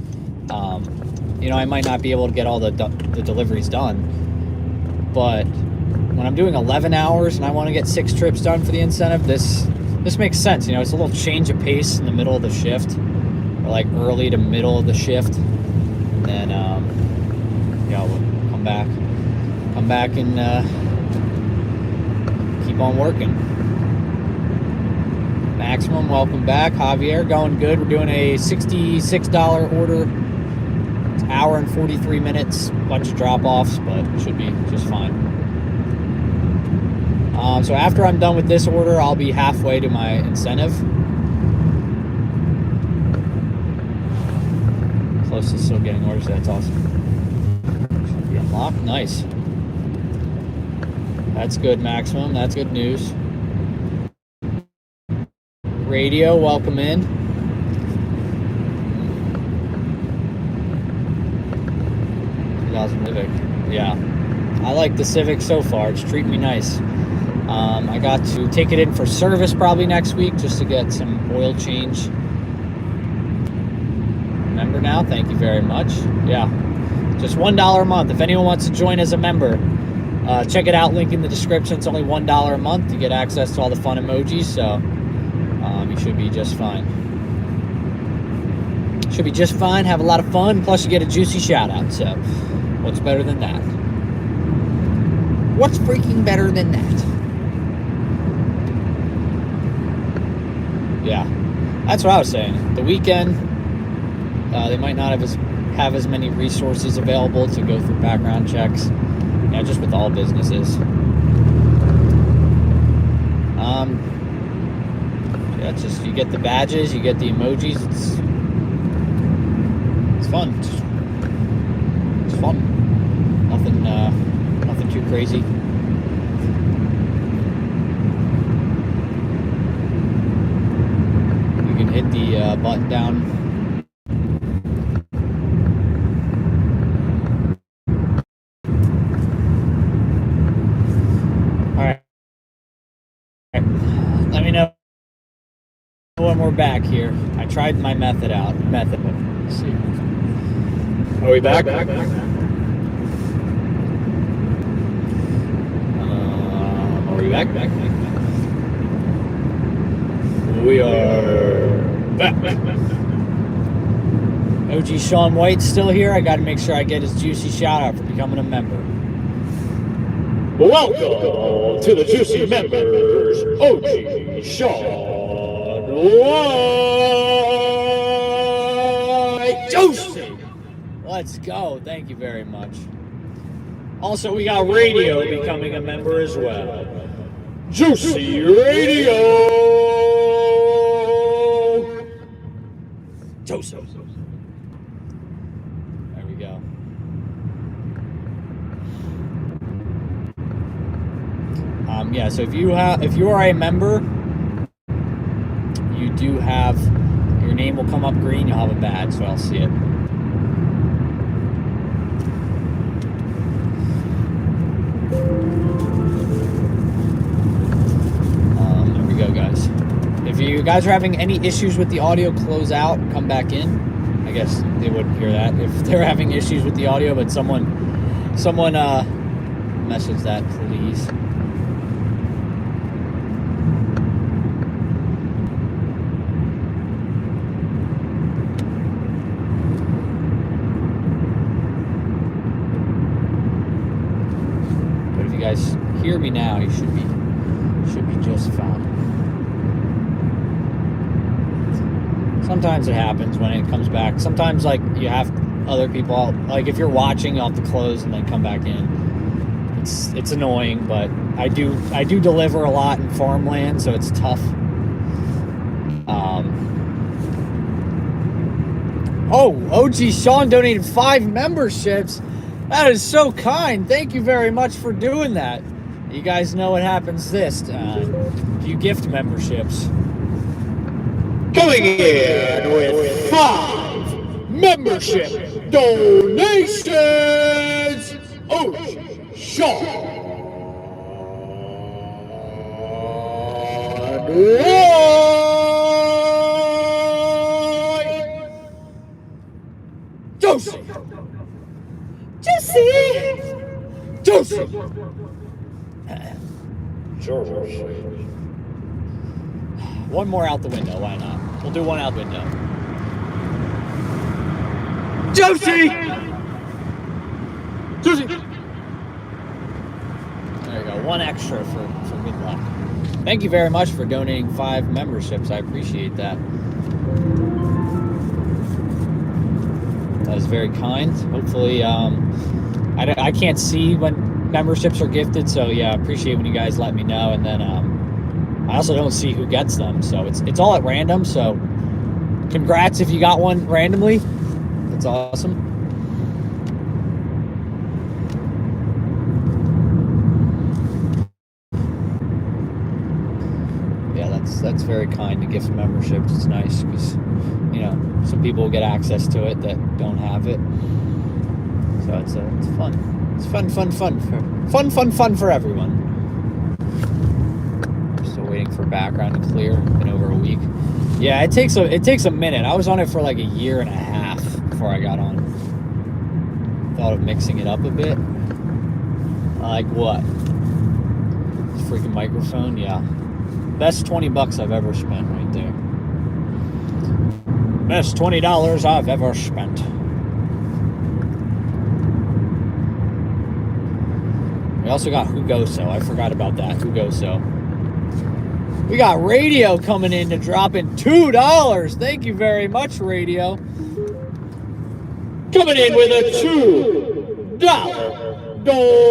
I might not be able to get all the deliveries done. But when I'm doing 11 hours and I want to get 6 trips done for the incentive, this makes sense. It's a little change of pace in the middle of the shift, or like early to middle of the shift. And then, we'll come back and keep on working. Maximum, welcome back. Javier, going good. We're doing a $66 order. It's an hour and 43 minutes. Bunch of drop-offs, but it should be just fine. So after I'm done with this order, I'll be halfway to my incentive. Close to still getting orders. That's awesome. Should be unlocked. Nice. That's good, Maximum. That's good news. Radio, welcome in. 2000 Civic. Yeah. I like the Civic so far. It's treating me nice. I got to take it in for service probably next week just to get some oil change. Member now, thank you very much. Yeah. Just $1 a month. If anyone wants to join as a member, check it out, link in the description. It's only $1 a month. You get access to all the fun emojis, so you should be just fine. Should be just fine, have a lot of fun, plus you get a juicy shout out, so what's better than that? What's freaking better than that? Yeah, that's what I was saying. The weekend, they might not have as many resources available to go through background checks. Yeah, just with all businesses. Yeah, it's just you get the badges, you get the emojis. It's fun. It's fun. Nothing too crazy. You can hit the button down when we're back here. I tried my method out. Let's see. Are we back? Are we back? We are back. OG Sean White's still here. I got to make sure I get his juicy shout out for becoming a member. Welcome to the Juicy Members, OG Sean White. Juicy! Let's go. Thank you very much. Also, we got Radio becoming a member as well. Juicy Radio. Joseph. There we go. Yeah, so if you are a member, you do have, your name will come up green, you'll have a badge, so I'll see it. There we go, guys. If you guys are having any issues with the audio, close out, come back in. I guess they wouldn't hear that if they're having issues with the audio, but someone message that, please. But if you guys hear me now, you should be just fine. Sometimes it happens when it comes back. Sometimes, like, you have other people, like, if you're watching, you'll have to close and then come back in. It's annoying, but I do deliver a lot in farmland, so it's tough. OG Sean donated 5 memberships. That is so kind. Thank you very much for doing that. You guys know what happens this time. If you gift memberships. Coming in with 5 membership donations, OG Sean White. Josie! Josie! One more out the window, why not? We'll do one out the window. Josie! There you go, one extra for good luck. Thank you very much for donating 5 memberships. I appreciate that. That is very kind. Hopefully, I can't see when memberships are gifted, so yeah, I appreciate when you guys let me know. And then I also don't see who gets them, so it's all at random. So congrats if you got one randomly. That's awesome. Yeah, that's very kind to gift memberships. It's nice because, you know, some people will get access to it that don't have it. So it's fun. It's fun for everyone. I'm still waiting for background to clear. Been over a week. Yeah, it takes a minute. I was on it for like a year and a half before I got on. Thought of mixing it up a bit. Like what? This freaking microphone, yeah. Best $20 I've ever spent right there. Best $20 I've ever spent. We also got Hugoso. I forgot about that. Hugoso. We got Radio coming in to drop in $2. Thank you very much, Radio. Coming in with a $2 donation.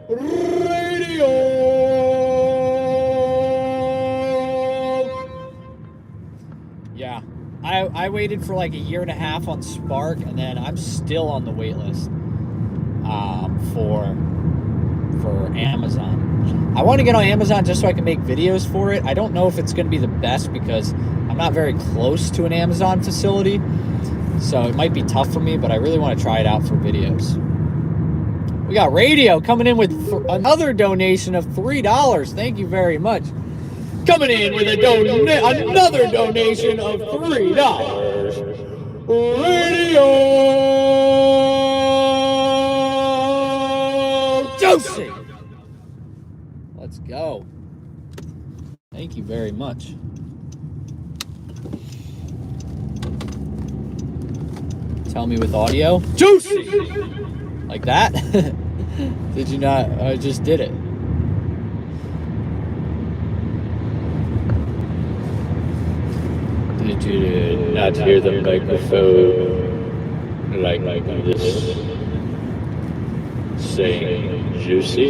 Radio. Yeah. I waited for like a year and a half on Spark, and then I'm still on the wait list for Amazon. I want to get on Amazon just so I can make videos for it. I don't know if it's going to be the best because I'm not very close to an Amazon facility, so it might be tough for me, but I really want to try it out for videos. We got Radio coming in with another donation of $3. Thank you very much. Coming in with another donation of $3. Radio Josie. Let's go. Thank you very much. Tell me with audio. Juicy. Like that? Did you not? I just did it. Did you not hear the microphone like this saying juicy?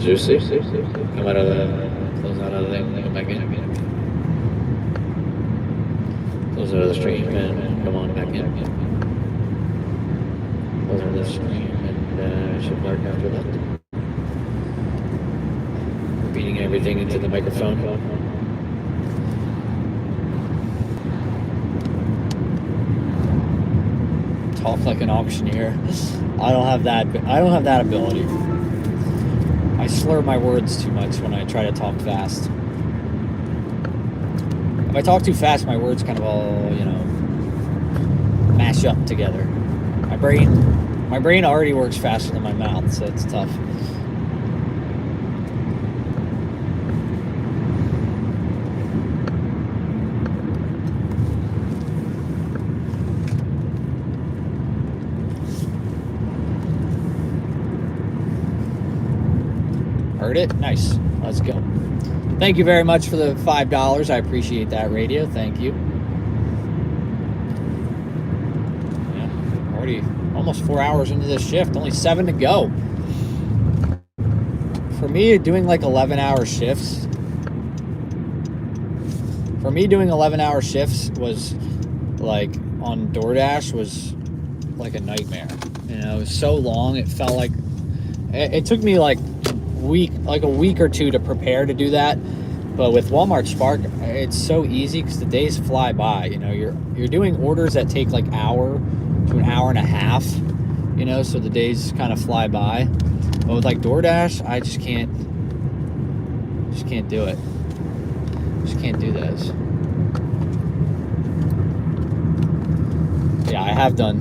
Juicy? Come out of the, close out of the thing, come back in. Close out of the stream and come on back in. Close out of the stream and should mark after that. Repeating everything into the microphone. Talk like an auctioneer. I don't have that ability. I slur my words too much when I try to talk fast. If I talk too fast, my words kind of all, mash up together. My brain already works faster than my mouth, so it's tough. Heard it? Nice. Let's go. Thank you very much for the $5. I appreciate that, Radio. Thank you. Yeah, already almost 4 hours into this shift. Only 7 to go. For me, doing like 11-hour shifts. For me, doing 11-hour shifts was like on DoorDash was like a nightmare. It was so long. It felt like it took me like a week or two to prepare to do that. But with Walmart Spark, it's so easy because the days fly by. You're doing orders that take like hour to an hour and a half, so the days kind of fly by. But with like DoorDash, I just can't do it. Just can't do those. Yeah, I have done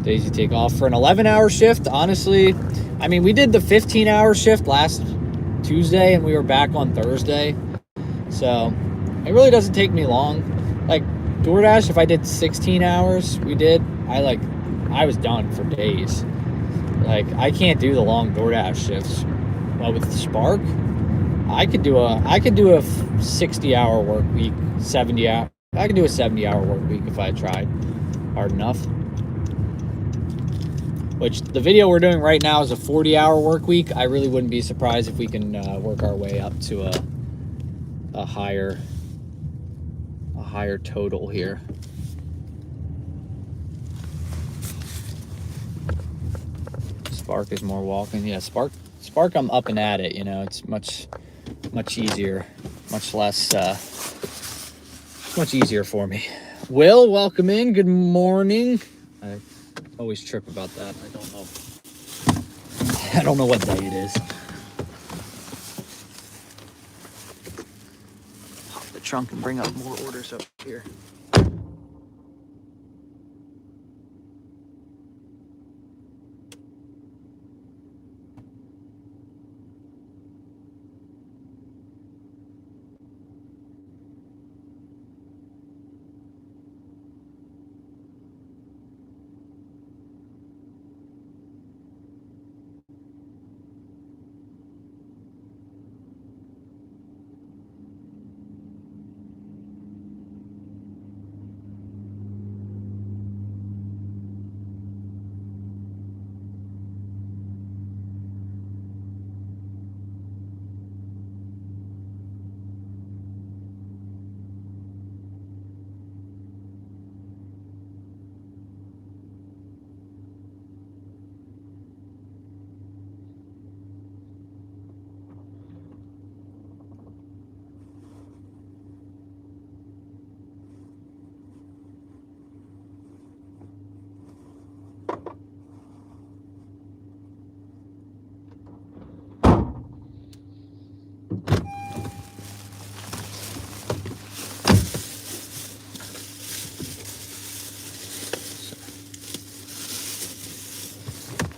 days you take off for an 11-hour shift. Honestly, I mean, we did the 15-hour shift last Tuesday and we were back on Thursday. So it really doesn't take me long. Like DoorDash, if I did 16 hours, I was done for days. Like, I can't do the long DoorDash shifts. But with Spark, I could do a 60-hour work week, 70 hour. I could do a 70-hour work week if I tried hard enough. Which the video we're doing right now is a 40-hour work week. I really wouldn't be surprised if we can work our way up to a higher total here. Spark is more walking. Yeah, Spark I'm up and at it, it's much easier, much easier for me. Will, welcome in. Good morning. I always trip about that. I don't know what day it is. Pop the trunk and bring up more orders up here.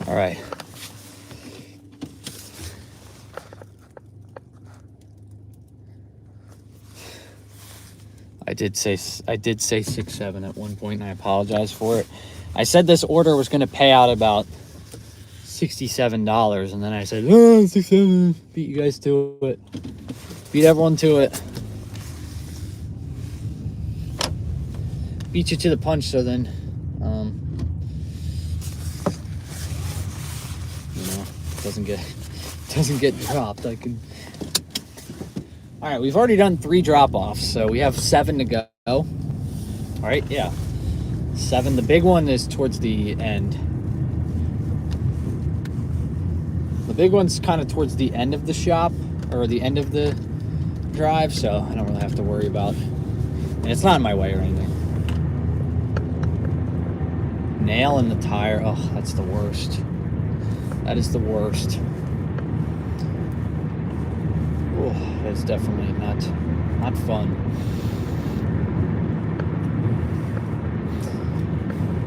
All right. I did say 6-7 at one point, and I apologize for it. I said this order was going to pay out about $67, and then I said, oh, 6-7, beat you guys to it. Beat everyone to it. Beat you to the punch, so then, doesn't get dropped. I can. All right, we've already done 3 drop-offs, so we have 7 to go. All right, yeah, 7. The big one is towards the end. The big one's kind of towards the end of the shop, or the end of the drive, so I don't really have to worry about it. And it's not in my way or anything. Nail in the tire. Oh, that's the worst. That is the worst. Oh, that's definitely not fun.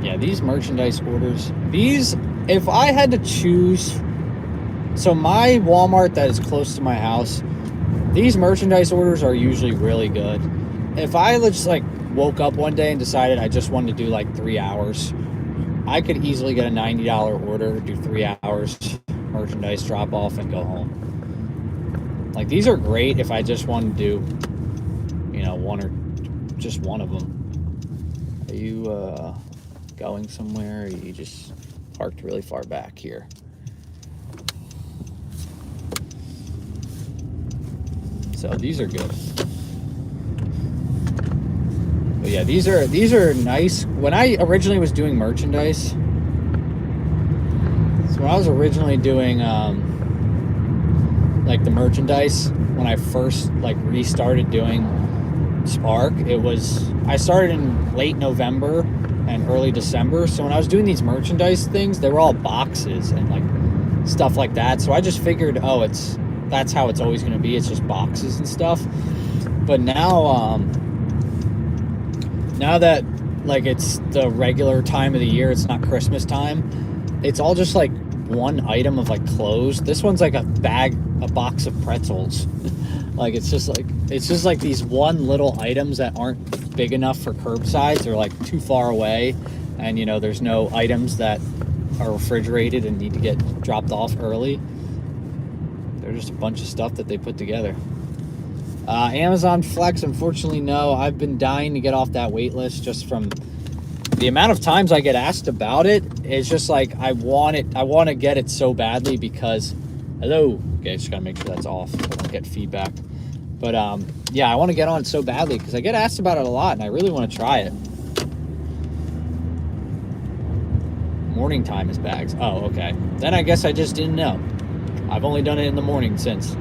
Yeah, these merchandise orders. These, if I had to choose, so my Walmart that is close to my house, these merchandise orders are usually really good. If I just like woke up one day and decided I just wanted to do like 3 hours, I could easily get a $90 order, do 3 hours merchandise drop off, and go home. Like, these are great if I just want to do, one or just one of them. Are you going somewhere, or are you just parked really far back here? So these are good. But yeah, these are nice. When I originally was doing merchandise, so when I was originally doing like the merchandise, when I first like restarted doing Spark, I started in late November and early December. So when I was doing these merchandise things, they were all boxes and like stuff like that. So I just figured, oh, that's how it's always going to be. It's just boxes and stuff. But now that like it's the regular time of the year, it's not Christmas time, it's all just like one item of like clothes. This one's like a box of pretzels. Like it's just like these one little items that aren't big enough for curbside. They're like too far away, and there's no items that are refrigerated and need to get dropped off early. They're just a bunch of stuff that they put together. Amazon Flex, unfortunately, no. I've been dying to get off that wait list just from the amount of times I get asked about it. It's just like I want to get it so badly because hello. Okay, just gotta make sure that's off so I don't get feedback. But yeah, I want to get on it so badly because I get asked about it a lot and I really want to try it. Morning time is bags. Oh, okay. Then I guess I just didn't know. I've only done it in the morning since.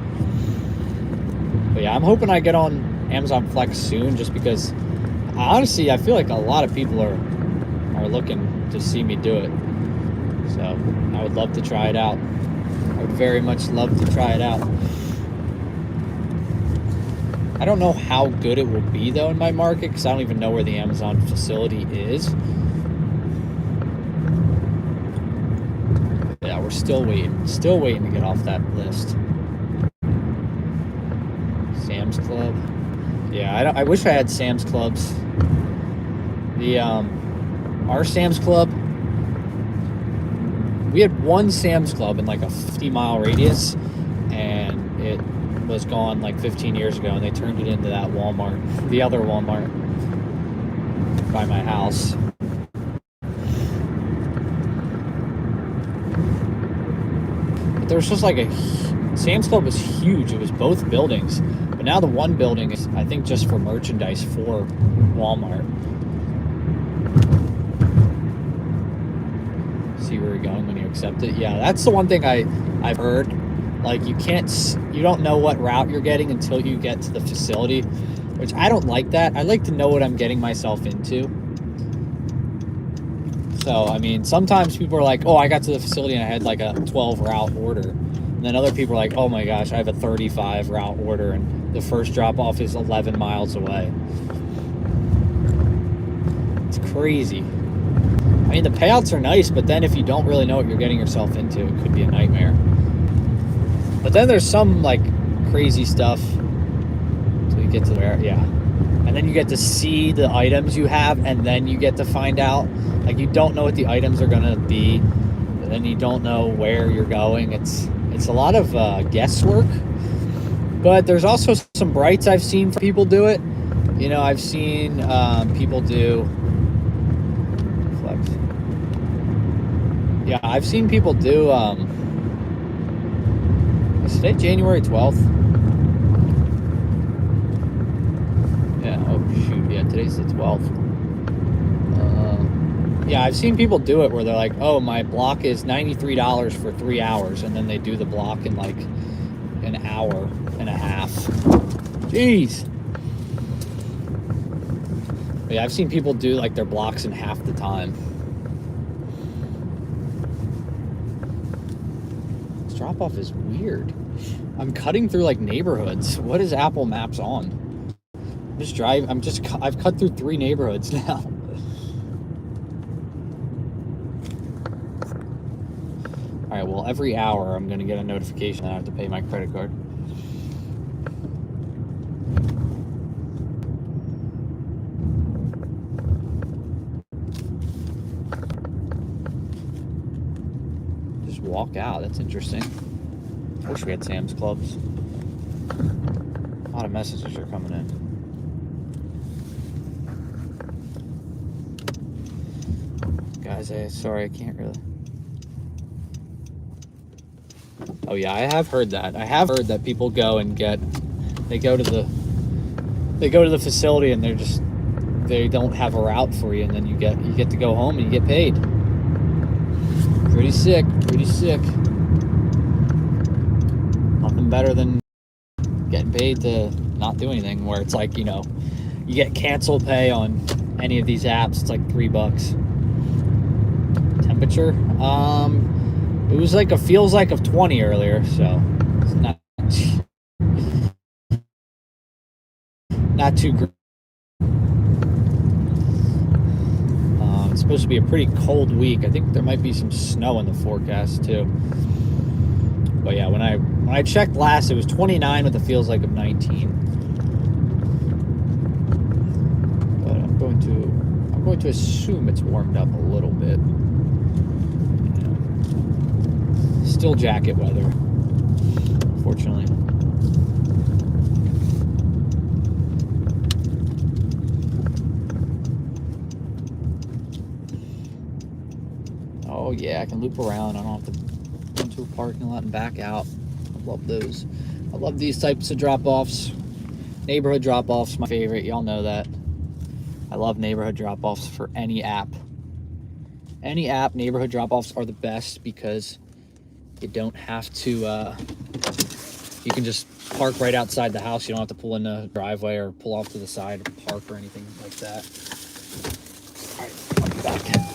But yeah, I'm hoping I get on Amazon Flex soon, just because honestly I feel like a lot of people are looking to see me do it. So I would love to try it out. I would very much love to try it out. I don't know how good it will be though in my market, because I don't even know where the Amazon facility is. Yeah, we're still waiting to get off that list. Sam's Club. Yeah, I wish I had Sam's Clubs. Our Sam's Club, we had one Sam's Club in like a 50-mile radius, and it was gone like 15 years ago, and they turned it into that Walmart, the other Walmart by my house. But there's just like Sam's Club was huge. It was both buildings, but now the one building is, I think, just for merchandise for Walmart. See where you're going when you accept it. Yeah, that's the one thing I've heard. Like you don't know what route you're getting until you get to the facility, which I don't like that. I like to know what I'm getting myself into. So, I mean, sometimes people are like, oh, I got to the facility and I had like a 12 route order. And then other people are like, oh my gosh, I have a 35 route order and the first drop off is 11 miles away. It's crazy. I mean, the payouts are nice, but then if you don't really know what you're getting yourself into, it could be a nightmare. But then there's some like crazy stuff until you get to there. Yeah. And then you get to see the items you have, and then you get to find out. Like, you don't know what the items are going to be, and then you don't know where you're going. It's a lot of guesswork. But there's also some brights I've seen for people do it. You know, I've seen people do... Flex. Yeah, I've seen people do... is today January 12th? Yeah, oh shoot, yeah, today's the 12th. Yeah, I've seen people do it where they're like, oh, my block is $93 for 3 hours, and then they do the block in like an hour and a half. Jeez. But yeah, I've seen people do like their blocks in half the time. This drop off is weird. I'm cutting through like neighborhoods. What is Apple Maps on? I've cut through 3 neighborhoods now. All right, well, every hour I'm gonna get a notification that I have to pay my credit card. Just walk out, that's interesting. I wish we had Sam's Clubs. A lot of messages are coming in. Guys, sorry, I can't really. Oh yeah, I have heard that. I have heard that people go and they go to the facility and they don't have a route for you, and then you get to go home and you get paid. Pretty sick. Nothing better than getting paid to not do anything, where it's like, you know, you get cancel pay on any of these apps, it's like $3. Temperature, it was like feels like of 20 earlier, so it's not too great. It's supposed to be a pretty cold week. I think there might be some snow in the forecast too. But yeah, when I checked last, it was 29 with a feels like of 19. But I'm going to assume it's warmed up a little bit. Still jacket weather, unfortunately. Oh yeah, I can loop around. I don't have to go into a parking lot and back out. I love those. I love these types of drop-offs. Neighborhood drop-offs, my favorite. Y'all know that. I love neighborhood drop-offs for any app. Any app, neighborhood drop-offs are the best because you don't have to, you can just park right outside the house. You don't have to pull in the driveway or pull off to the side or park or anything like that. All right, I'll be back.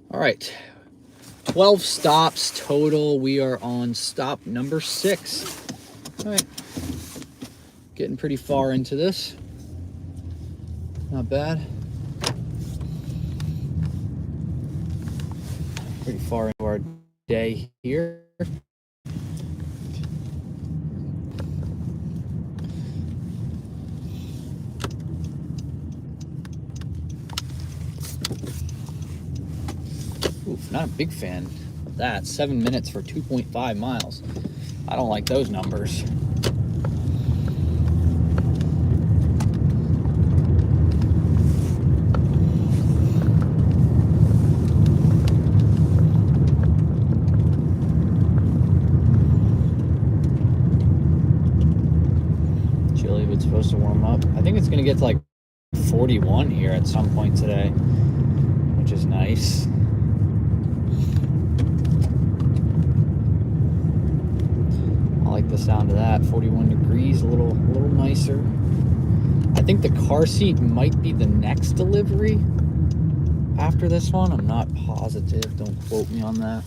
All right, 12 stops total. We are on stop number 6. All right, getting pretty far into this. Not bad. Pretty far into our day here. Oof, not a big fan of that. 7 minutes for 2.5 miles. I don't like those numbers. it's supposed to warm up. I think it's going to get to like 41 here at some point today, which is nice. I like the sound of that. 41 degrees, a little nicer. I think the car seat might be the next delivery after this one. I'm not positive. Don't quote me on that.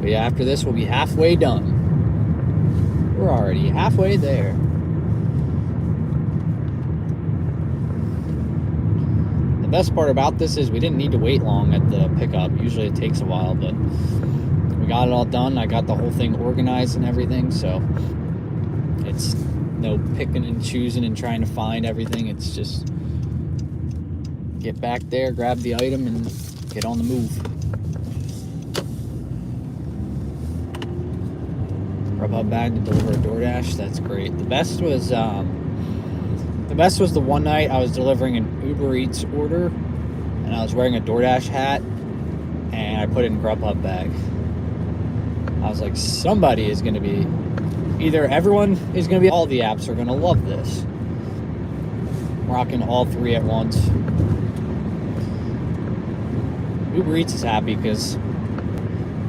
But yeah, after this, we'll be halfway done. We're already halfway there. The best part about this is we didn't need to wait long at the pickup. Usually it takes a while, but we got it all done. I got the whole thing organized and everything, so it's no picking and choosing and trying to find everything. It's just get back there, grab the item, and get on the move. Grubhub bag to deliver a DoorDash. That's great. The best was the one night I was delivering an Uber Eats order, and I was wearing a DoorDash hat, and I put it in Grubhub bag. I was like, somebody is going to be, either everyone is going to be, all the apps are going to love this. Rocking all three at once. Uber Eats is happy because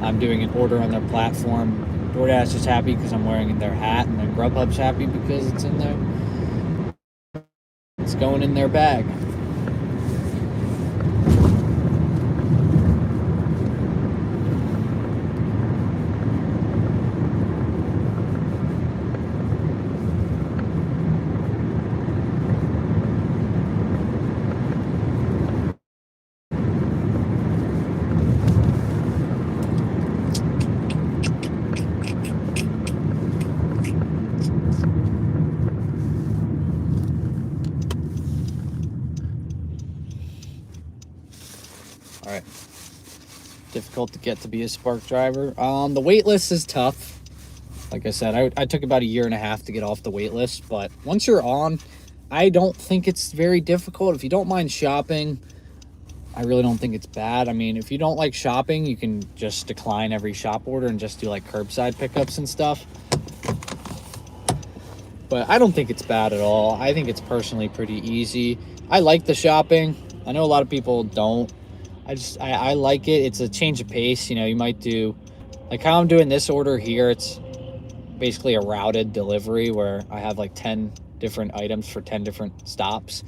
I'm doing an order on their platform. DoorDash is happy because I'm wearing their hat, and then Grubhub's happy because it's in there. It's going in their bag. All right. Difficult to get to be a Spark driver. The wait list is tough. Like I said, I took about 1.5 years to get off the wait list, but once you're on, I don't think it's very difficult. If you don't mind shopping, I really don't think it's bad. I mean, if you don't like shopping, you can just decline every shop order and just do like curbside pickups and stuff. But I don't think it's bad at all. I think it's personally pretty easy. I like the shopping. I know a lot of people don't. I like it. It's a change of pace. You know, you might do, like how I'm doing this order here, it's basically a routed delivery where I have like 10 different items for 10 different stops.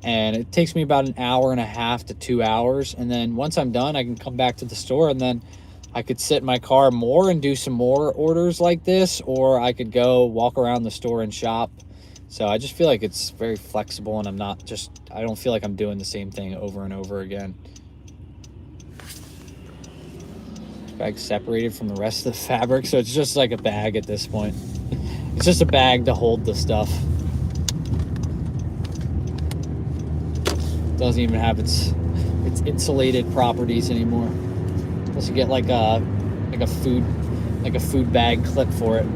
And it takes me about 1.5 hours to 2 hours. And then once I'm done, I can come back to the store, and then I could sit in my car more and do some more orders like this, or I could go walk around the store and shop. So I just feel like it's very flexible, and I don't feel like I'm doing the same thing over and over again. Bag separated from the rest of the fabric, so it's just like a bag at this point. It's just a bag to hold the stuff. Doesn't even have its insulated properties anymore. Unless you get like a food bag clip for it.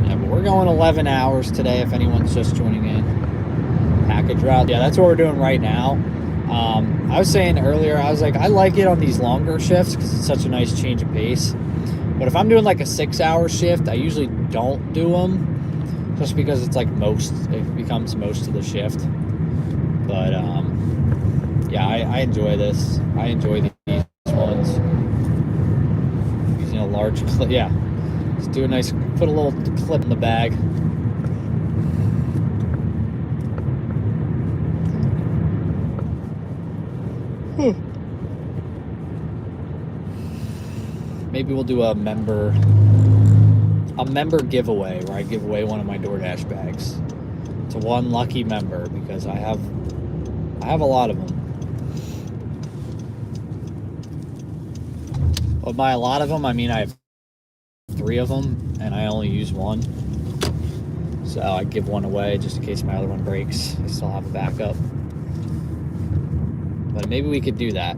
Yeah, but we're going 11 hours today if anyone's just joining in. Package route. Yeah, that's what we're doing right now. I was saying earlier, I was like, I like it on these longer shifts because it's such a nice change of pace. But if I'm doing like a 6-hour shift, I usually don't do them just because it's like it becomes most of the shift. But yeah, I enjoy this. I enjoy these ones. Using a large clip. Yeah, just do a nice, put a little clip in the bag. Maybe we'll do a member giveaway where I give away one of my DoorDash bags to one lucky member, because I have a lot of them. Well, by a lot of them, I mean I have 3 of them and I only use one. So I give one away just in case my other one breaks. I still have a backup. But maybe we could do that.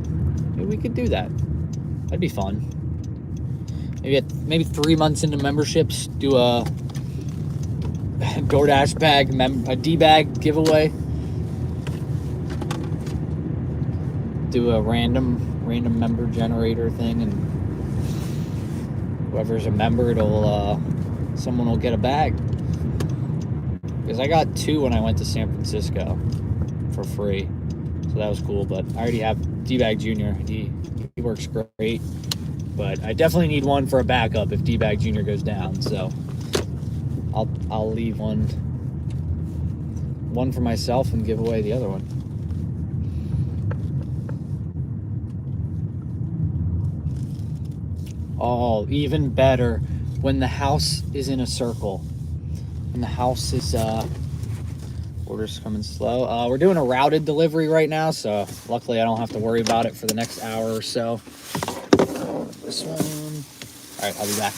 That'd be fun. maybe 3 months into memberships, do a DoorDash bag, a D-bag giveaway. Do a random member generator thing, and whoever's a member, someone will get a bag. Because I got 2 when I went to San Francisco for free, so that was cool. But I already have D-Bag Jr. He works great, but I definitely need one for a backup if D-Bag Jr. goes down. So I'll leave one for myself and give away the other one. Oh, even better when the house is in a circle. When the house is, orders coming slow. We're doing a routed delivery right now, so luckily I don't have to worry about it for the next hour or so. This one. All right, I'll be back.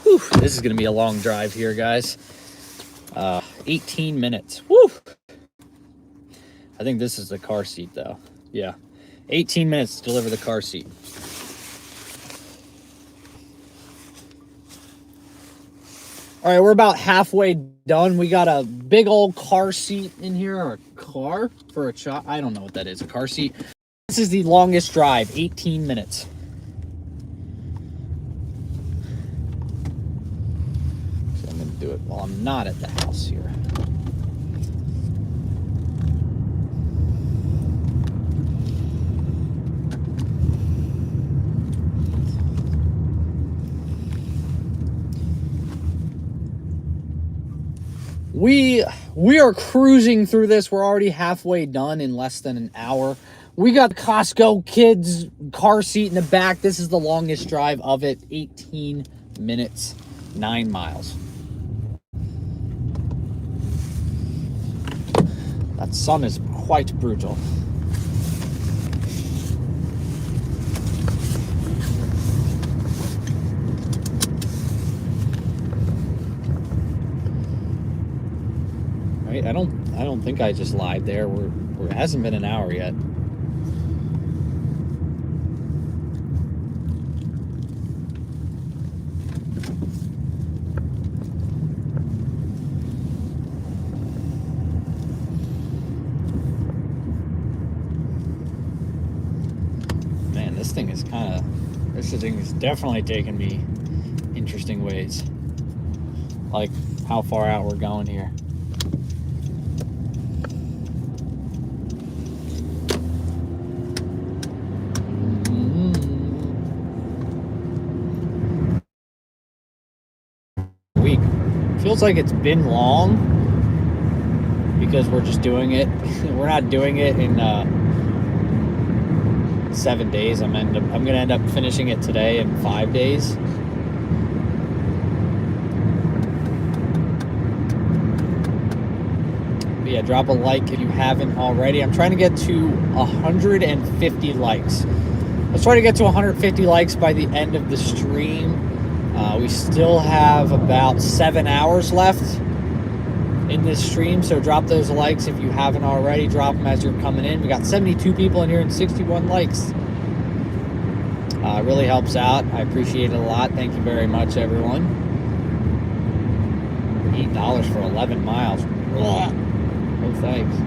Whew, this is going to be a long drive here, guys. 18 minutes. Woo! I think this is the car seat, though. Yeah. 18 minutes to deliver the car seat. All right, we're about halfway done. We got a big old car seat in here, or a car for a child. I don't know what that is, a car seat. This is the longest drive, 18 minutes. So I'm going to do it while I'm not at the house here. We are cruising through this. We're already halfway done in less than an hour. We got the Costco kids car seat in the back. This is the longest drive of it. 18 minutes, 9 miles. That sun is quite brutal. Right? I don't think I just lied there. It hasn't been an hour yet. Man, this thing is definitely taking me interesting ways. Like how far out we're going here. Week. Feels like it's been long because we're just doing it. We're not doing it in 7 days. I'm gonna end up finishing it today in 5 days. But yeah, drop a like if you haven't already. I'm trying to get to 150 likes. Let's try to get to 150 likes by the end of the stream. We still have about 7 hours left in this stream, so drop those likes if you haven't already. Drop them as you're coming in. We got 72 people in here and 61 likes. It really helps out. I appreciate it a lot. Thank you very much, everyone. $8 for 11 miles. Ugh. Oh, thanks.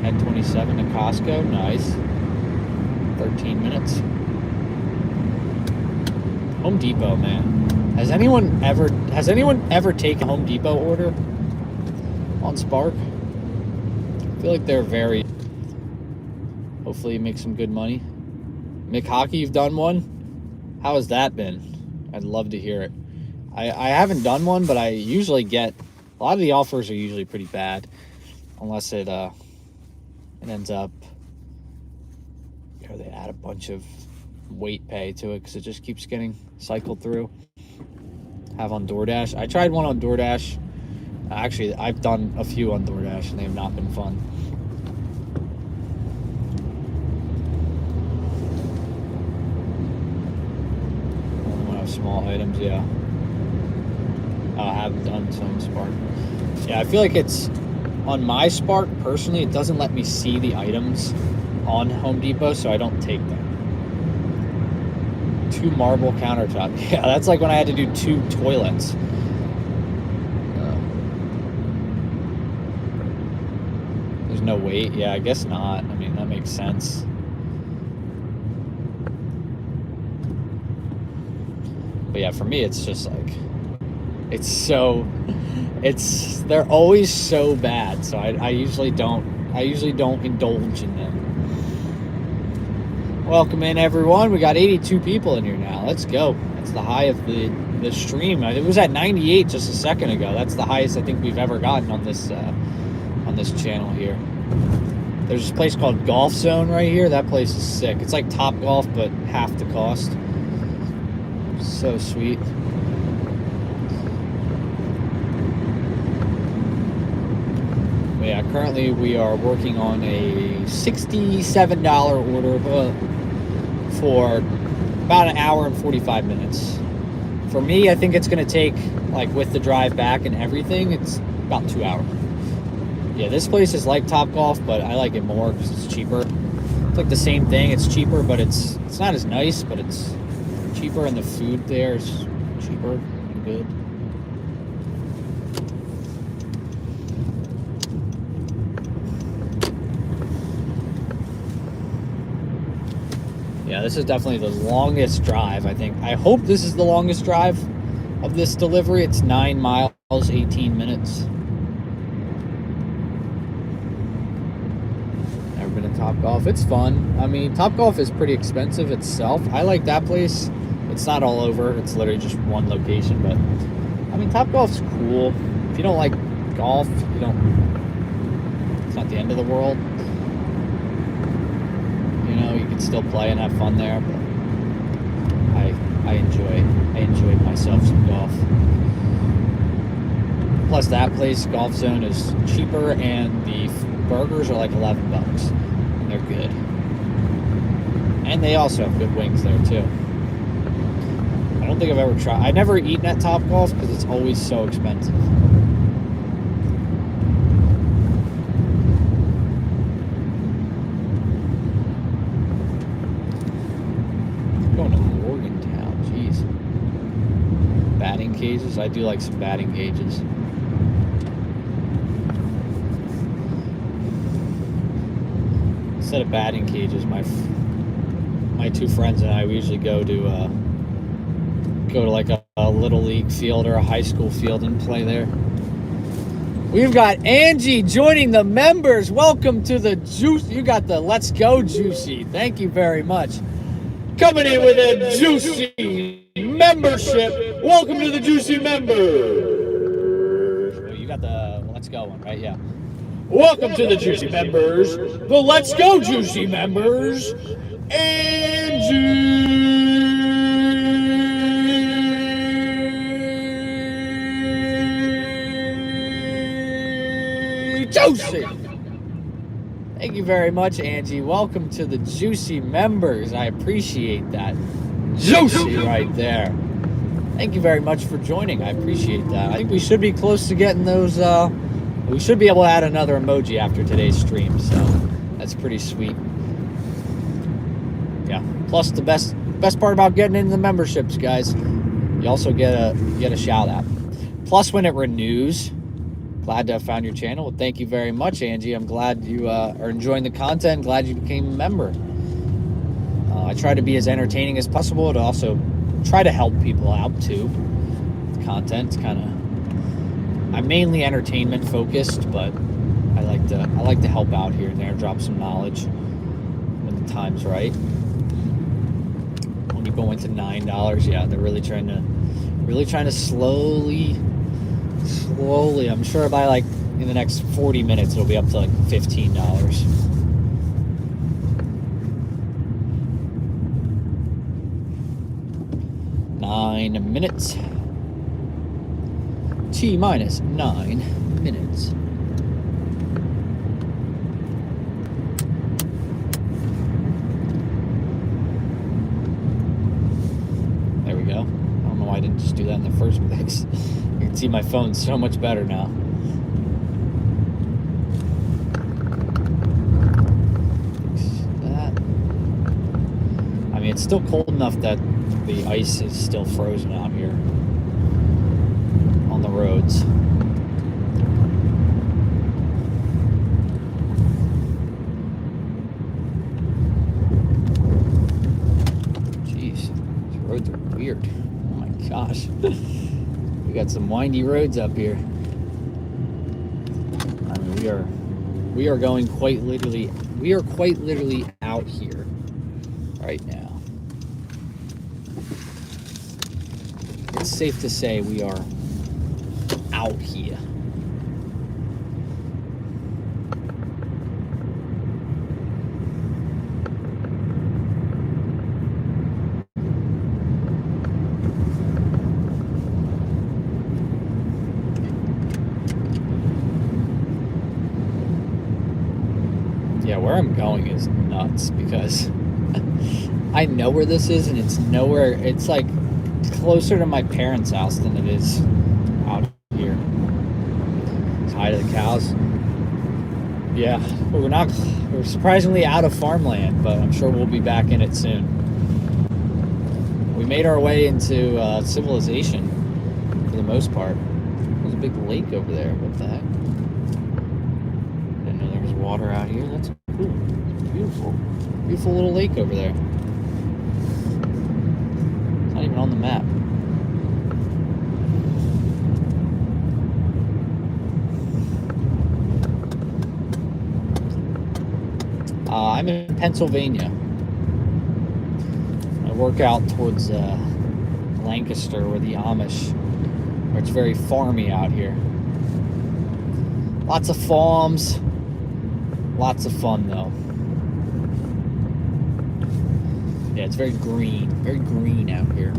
Head 27 to Costco. Nice. 13 minutes. Home Depot, man. Has anyone ever taken a Home Depot order on Spark? I feel like they're very... Hopefully you make some good money. Mick Hockey, you've done one? How has that been? I'd love to hear it. I haven't done one, but I usually get... A lot of the offers are usually pretty bad. Unless it ends up... You know, they add a bunch of weight pay to it because it just keeps getting cycled through. Have on DoorDash. I tried one on DoorDash. Actually, I've done a few on DoorDash and they have not been fun. One of small items, yeah. I have done some Spark. Yeah, I feel like it's on my Spark personally. It doesn't let me see the items on Home Depot, so I don't take them. 2 marble countertop. Yeah, that's like when I had to do 2 toilets. There's no weight. Yeah, I guess not. I mean, that makes sense. But yeah, for me, it's just like, they're always so bad. So I usually don't indulge in them. Welcome in, everyone. We got 82 people in here now. Let's go. That's the high of the stream. It was at 98 just a second ago. That's the highest I think we've ever gotten on this channel here. There's this place called Golf Zone right here. That place is sick. It's like Top Golf, but half the cost. So sweet. But yeah, currently we are working on a $67 order for about an hour and 45 minutes. For me, I think it's going to take, like with the drive back and everything, it's about 2 hours. Yeah, this place is like Top Golf, but I like it more because it's cheaper. It's like the same thing. It's cheaper, but it's not as nice, but it's cheaper, and the food there is cheaper and good. Yeah, this is definitely the longest drive, I think. I hope this is the longest drive of this delivery. It's 9 miles, 18 minutes. Never been to Top Golf. It's fun. I mean, Top Golf is pretty expensive itself. I like that place. It's not all over. It's literally just one location, but I mean, Top Golf's cool. If you don't like golf, it's not the end of the world. You know, you can still play and have fun there, but I enjoyed myself some golf. Plus that place, Golf Zone, is cheaper, and the burgers are like $11. And they're good. And they also have good wings there too. I don't think I've ever tried. I've never eaten at Top Golf because it's always so expensive. Going to Morgantown, jeez. Batting cages. I do like some batting cages. Instead of batting cages, my 2 friends and I, we usually go to like a little league field or a high school field and play there. We've got Angie joining the members. Welcome to the Juice. You got the Let's Go Juicy. Thank you very much. Coming in with a Juicy membership. Welcome to the Juicy members. Oh, you got the Let's Go one, right? Yeah. Welcome to the Juicy members. The Let's Go Juicy members. Angie. Juicy. Thank you very much, Angie. Welcome to the Juicy members. I appreciate that. Juicy right there. Thank you very much for joining. I appreciate that. I think we should be close to getting those. We should be able to add another emoji after today's stream, so that's pretty sweet. Yeah. Plus, the best part about getting into the memberships, guys, you also get a shout out. Plus, when it renews. Glad to have found your channel. Well, thank you very much, Angie. I'm glad you are enjoying the content. Glad you became a member. I try to be as entertaining as possible to also try to help people out too. Content's kind of, I'm mainly entertainment focused, but I like to help out here and there, drop some knowledge when the time's right. When you go into $9, yeah, they're really trying to slowly. I'm sure by like in the next 40 minutes it'll be up to like $15. 9 minutes. T-minus 9 minutes. There we go. I don't know why I didn't just do that in the first place. You can see my phone so much better now. That. I mean, it's still cold enough that the ice is still frozen out here on the roads. Jeez, these roads are weird. Oh my gosh. We got some windy roads up here. I mean, we are going quite literally, we are quite literally out here right now. It's safe to say we are out here. Yeah, where I'm going is nuts because I know where this is and it's nowhere, it's like closer to my parents' house than it is out here. Say hi to the cows. Yeah, but we're surprisingly out of farmland, but I'm sure we'll be back in it soon. We made our way into civilization for the most part. There's a big lake over there. What the heck? Didn't know there was water out here. That's cool. It's beautiful. Beautiful little lake over there. It's not even on the map. I'm in Pennsylvania. I work out towards Lancaster or the Amish, where it's very farmy out here. Lots of farms. Lots of fun though. Yeah, it's very green out here.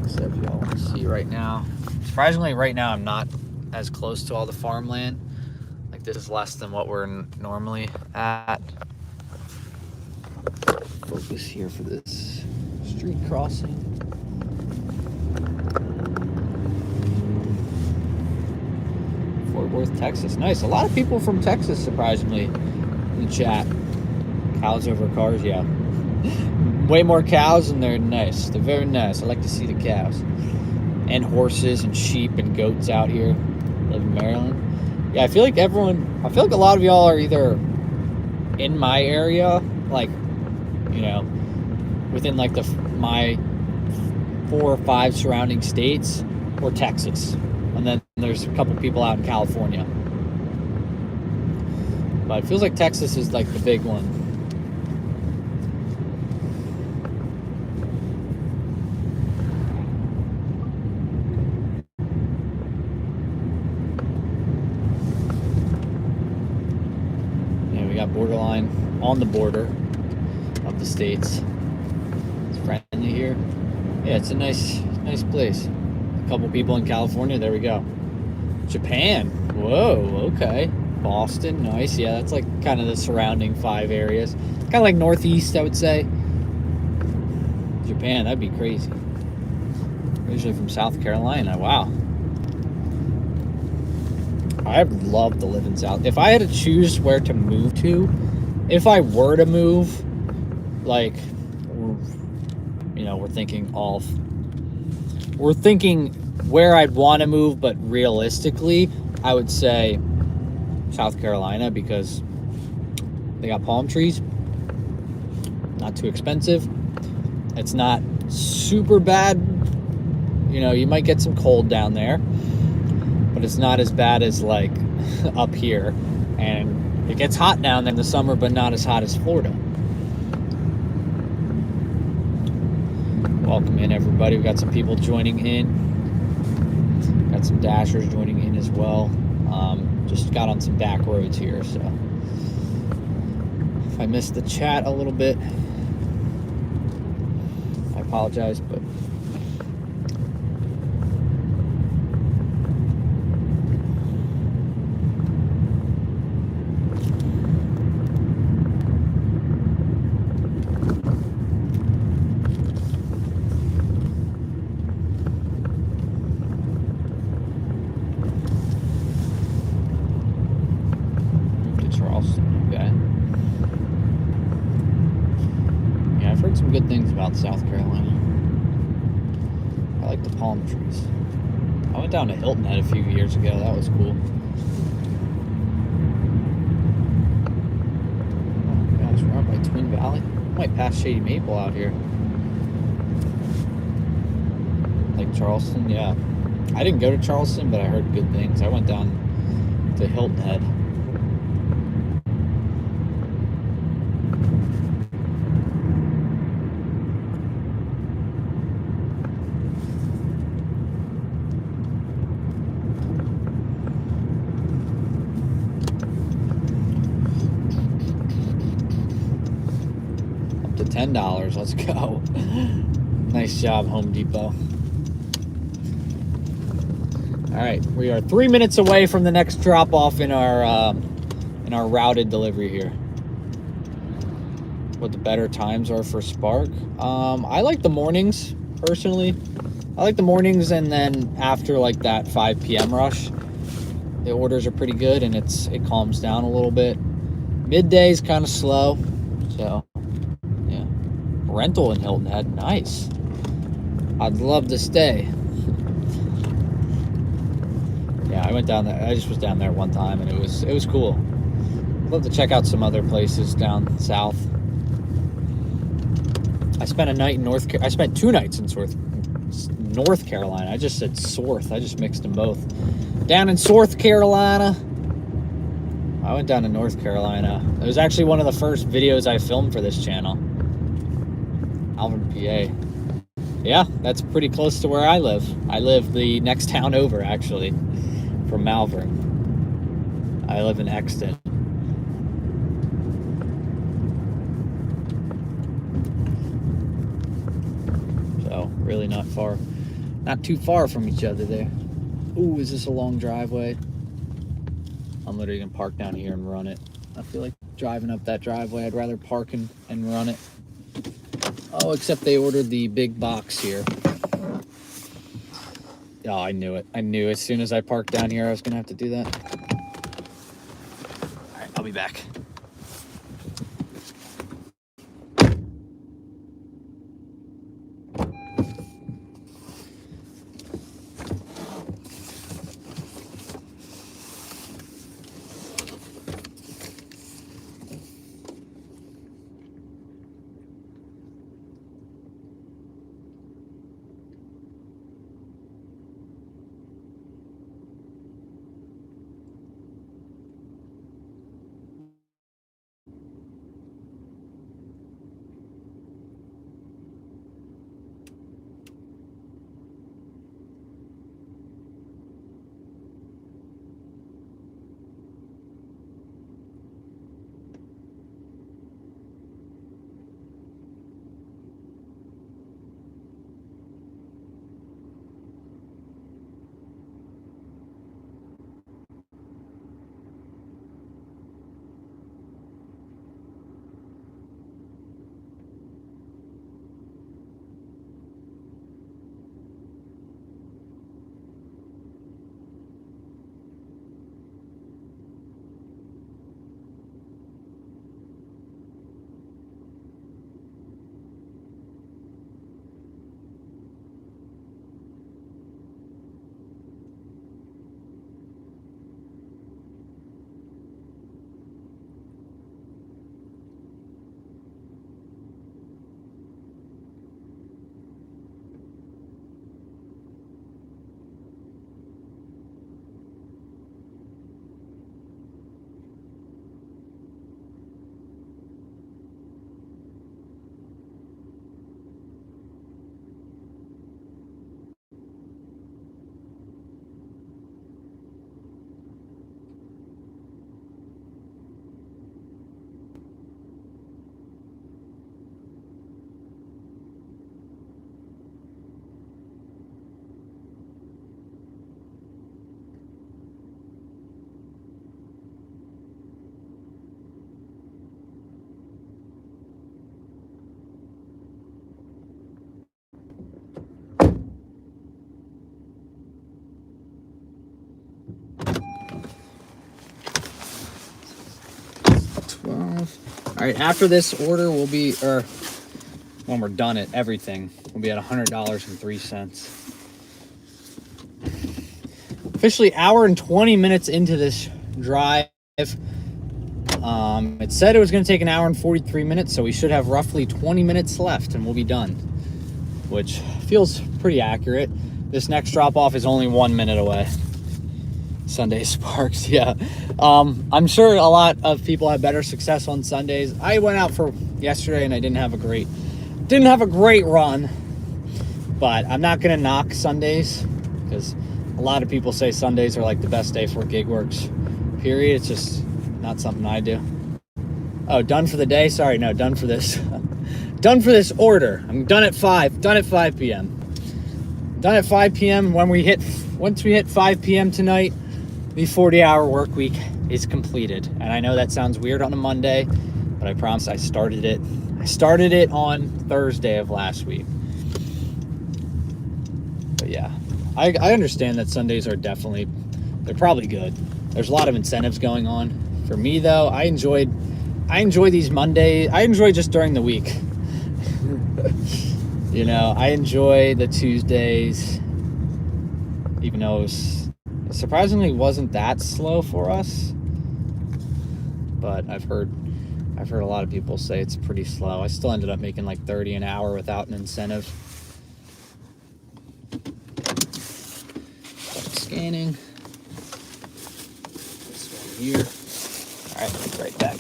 Except y'all want to see right now. Surprisingly, right now I'm not as close to all the farmland. Like this is less than what we're normally at. Focus here for this street crossing. Fort Worth, Texas. Nice. A lot of people from Texas, surprisingly, in the chat. Cows over cars, yeah. Way more cows, and they're nice. They're very nice. I like to see the cows. And horses and sheep and goats out here. Live in Maryland. Yeah, I feel like a lot of y'all are either in my area, like, you know, within like my 4 or 5 surrounding states, or Texas. And then there's a couple people out in California. But it feels like Texas is like the big one. Borderline, on the border of the states. It's friendly here. Yeah, it's a nice place. A couple people in California. There we go. Japan. Whoa, okay. Boston, nice. Yeah, that's like kind of the surrounding 5 areas. Kind of like northeast, I would say. Japan, that'd be crazy. Originally from South Carolina. Wow. I'd love to live in South. If I had to choose where to move to, if I were to move, like, you know, we're thinking where I'd want to move, but realistically, I would say South Carolina because they got palm trees, not too expensive. It's not super bad. You know, you might get some cold down there, but it's not as bad as like up here. And it gets hot down there in the summer, but not as hot as Florida. Welcome in, everybody. We got some people joining in. Got some dashers joining in as well. Just got on some back roads here, so if I missed the chat a little bit, I apologize, but some good things about South Carolina. I like the palm trees. I went down to Hilton Head a few years ago. That was cool. Oh gosh, we're out by Twin Valley. Might pass Shady Maple out here. Like Charleston, yeah. I didn't go to Charleston, but I heard good things. I went down to Hilton Head. $10. Let's go. Nice job, Home Depot. All right, we are 3 minutes away from the next drop off in our routed delivery here. What the better times are for Spark? I like the mornings personally. I like the mornings, and then after like that 5 p.m. rush, the orders are pretty good and it calms down a little bit. Midday's kind of slow, so. Rental in Hilton Head, nice. I'd love to stay. Yeah, I went down there. I just was down there one time, and it was cool. I'd love to check out some other places down south. I spent a night in I spent 2 nights in North Carolina. I just said Sorth. I just mixed them both. Down in North Carolina. I went down to North Carolina. It was actually one of the first videos I filmed for this channel. Malvern, PA. Yeah, that's pretty close to where I live. I live the next town over, actually, from Malvern. I live in Exton. So, really not too far from each other there. Ooh, is this a long driveway? I'm literally gonna park down here and run it. I feel like driving up that driveway. I'd rather park and run it. Oh, except they ordered the big box here. Oh, I knew it. I knew as soon as I parked down here, I was going to have to do that. All right, I'll be back. right, after this order, we'll be, or when we're done at everything, we'll be at $100.03. Officially hour and 20 minutes into this drive. It said it was going to take an hour and 43 minutes, so we should have roughly 20 minutes left and we'll be done, which feels pretty accurate. This next drop off is only 1 minute away. Sunday Sparks, yeah. I'm sure a lot of people have better success on Sundays. I went out for yesterday and I didn't have a great run, but I'm not gonna knock Sundays because a lot of people say Sundays are like the best day for gig works, period. It's just not something I do. Oh, done for the day? Sorry, no, done for this. Done for this order. I'm done at 5 p.m. Done at 5 p.m. Once we hit 5 p.m. tonight, the 40-hour work week is completed. And I know that sounds weird on a Monday, but I promise I started it on Thursday of last week. But yeah, I understand that Sundays are they're probably good. There's a lot of incentives going on. For me though, I enjoy these Mondays. I enjoy just during the week. You know, I enjoy the Tuesdays, even though it surprisingly wasn't that slow for us. But I've heard a lot of people say it's pretty slow. I still ended up making like 30 an hour without an incentive. Scanning. This one here. All right, I'll be right back.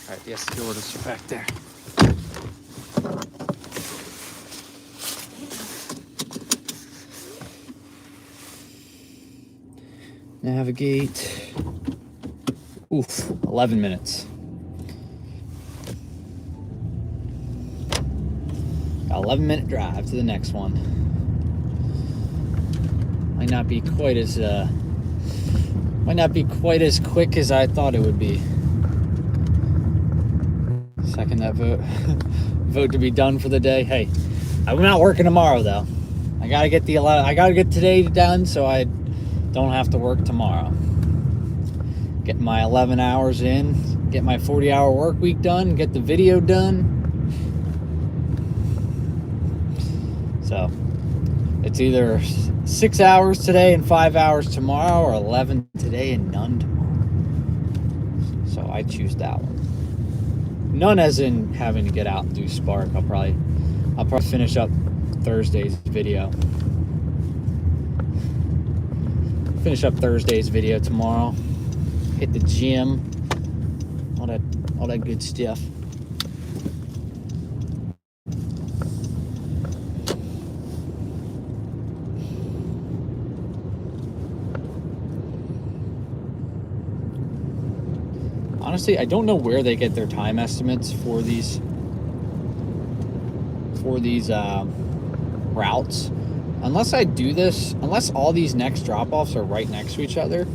All right, the ST orders are back there. Navigate. Oof, 11 minutes. Got 11-minute drive to the next one. Might not be quite as quick as I thought it would be. Second that vote to be done for the day. Hey, I'm not working tomorrow though. I gotta get today done so I don't have to work tomorrow. Get my 11 hours in, get my 40-hour work week done, get the video done. So it's either 6 hours today and 5 hours tomorrow, or 11 today and none tomorrow. So I choose that one. None as in having to get out and do Spark. I'll probably finish up Thursday's video. Finish up Thursday's video tomorrow. Hit the gym. All that good stuff. Honestly, I don't know where they get their time estimates for these routes. Unless all these next drop-offs are right next to each other,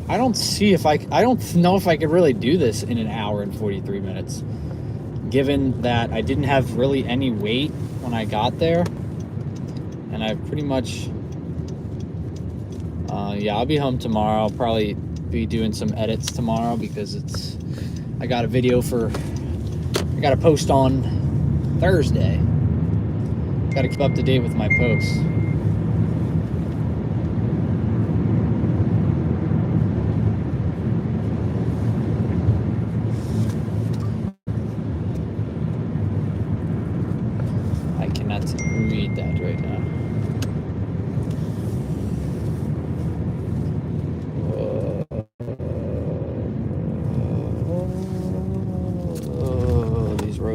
I don't know if I could really do this in an hour and 43 minutes, given that I didn't have really any wait when I got there, and I pretty much I'll be home tomorrow. I'll probably be doing some edits tomorrow because I got to post on Thursday. Got to keep up to date with my posts. I cannot read that right now.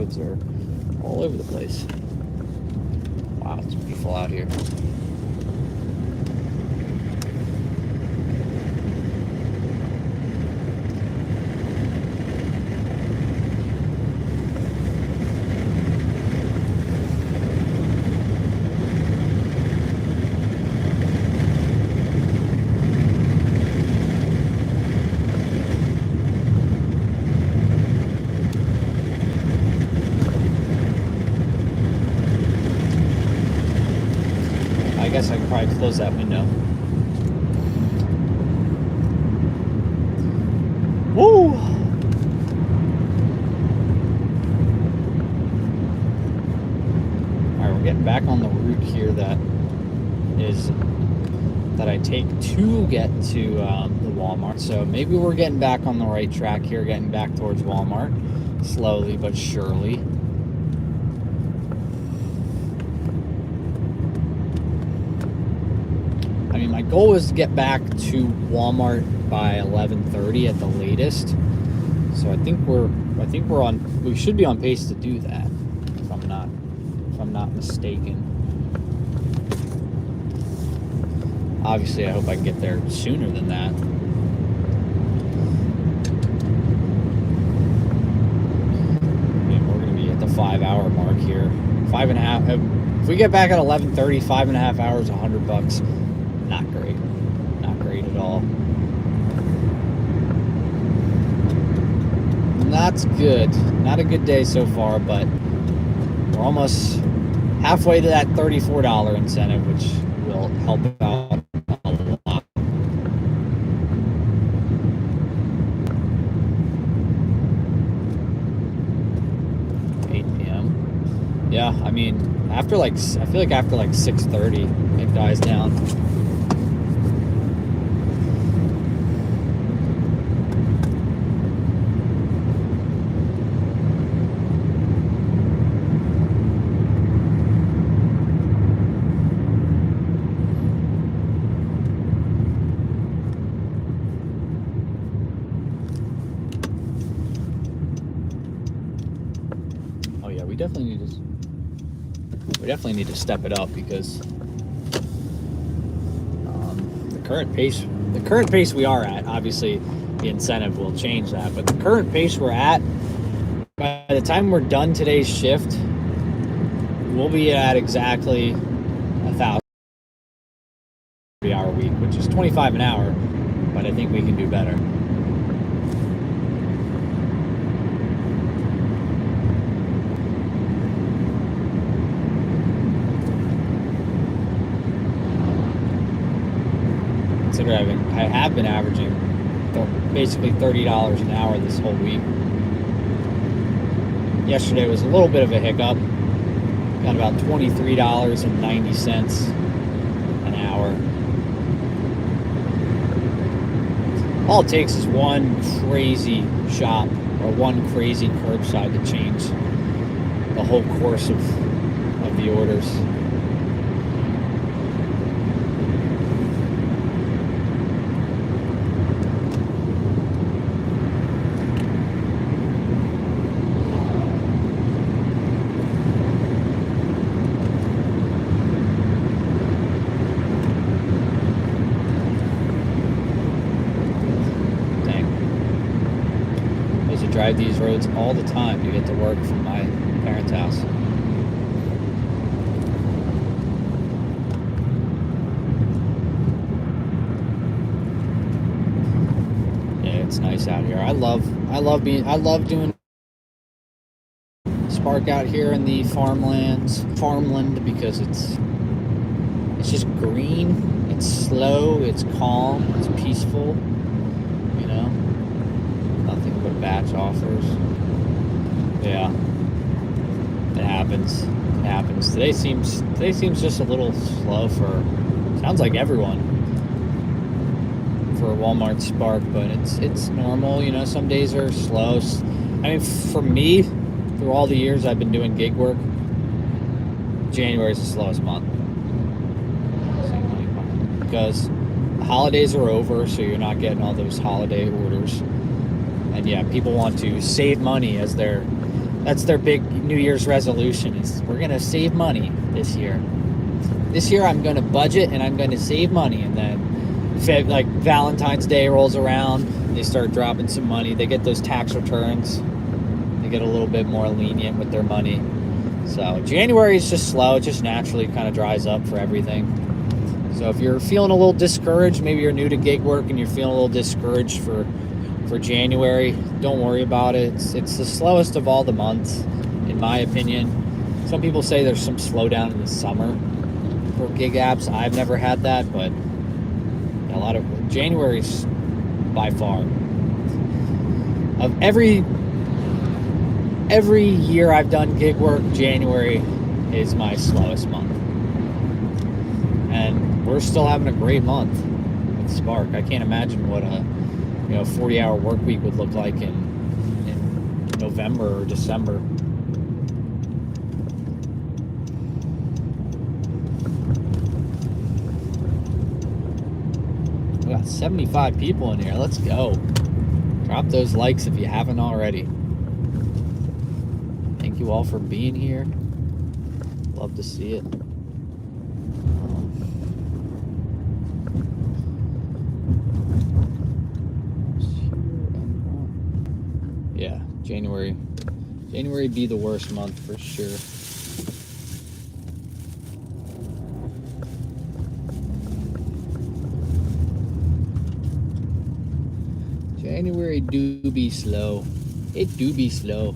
kids are all over the place. Wow, it's beautiful out here. I guess I can probably close that window. Woo! Alright, we're getting back on the route here that I take to get to the Walmart. So maybe we're getting back on the right track here, getting back towards Walmart. Slowly but surely. I mean, my goal is to get back to Walmart by 11:30 at the latest. So I think we should be on pace to do that, if I'm not mistaken. Obviously, I hope I can get there sooner than that. I mean, we're going to be at the 5-hour mark here. 5.5. If we get back at 11:30, 5.5 hours, $100. Not great. Not great at all. Not good. Not a good day so far, but we're almost halfway to that $34 incentive, which will help out a lot. Yeah, I mean, I feel like after 6:30, it dies down. Oh yeah, we definitely need to step it up, because the current pace we are at, obviously the incentive will change that, but the current pace we're at, by the time we're done today's shift, we'll be at exactly 1,000 hour week, which is 25 an hour, but I think we can do better. I have been averaging basically $30 an hour this whole week. Yesterday was a little bit of a hiccup. Got about $23.90 an hour. All it takes is one crazy shop or one crazy curbside to change the whole course of the orders. Drive these roads all the time to get to work from my parents' house. Yeah, it's nice out here. I love doing Spark out here in the farmland, because it's just green, it's slow, it's calm, it's peaceful, you know. Nothing but batch offers. Yeah, it happens. It happens. Today seems just a little slow for, sounds like everyone, for Walmart Spark, but it's normal. You know, some days are slow. I mean, for me, through all the years I've been doing gig work, January is the slowest month. Because the holidays are over, so you're not getting all those holiday orders. And yeah, people want to save money as they're That's their big New Year's resolution, is we're going to save money this year. This year I'm going to budget and I'm going to save money. And then like Valentine's Day rolls around, they start dropping some money. They get those tax returns. They get a little bit more lenient with their money. So January is just slow. It just naturally kind of dries up for everything. So if you're feeling a little discouraged, maybe you're new to gig work and you're feeling a little discouraged for January, don't worry about it. It's the slowest of all the months, in my opinion. Some people say there's some slowdown in the summer for gig apps. I've never had that, but a lot of January's by far, of every year I've done gig work, January is my slowest month. And we're still having a great month with Spark. I can't imagine what a 40-hour work week would look like in November or December. We got 75 people in here. Let's go. Drop those likes if you haven't already. Thank you all for being here. Love to see it. Yeah, January be the worst month for sure. January do be slow. It do be slow.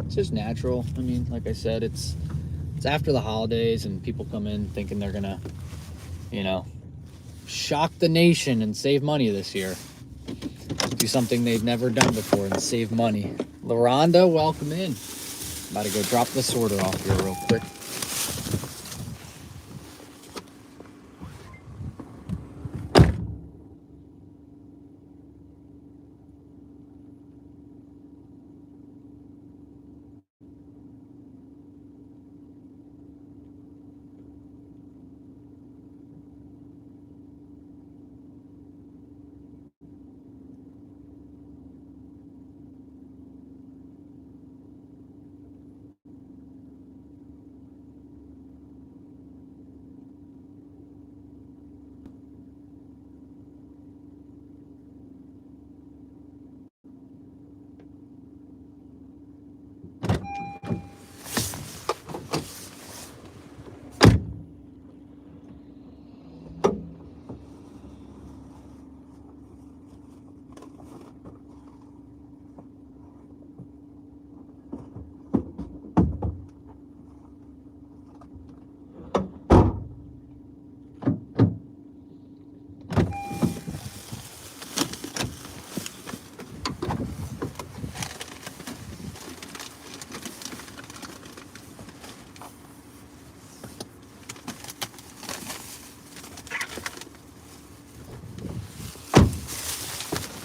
It's just natural. I mean, like I said, it's after the holidays and people come in thinking they're gonna, shock the nation and save money this year. Do something they've never done before and save money. LaRonda, welcome in. About to go drop this order off here real quick.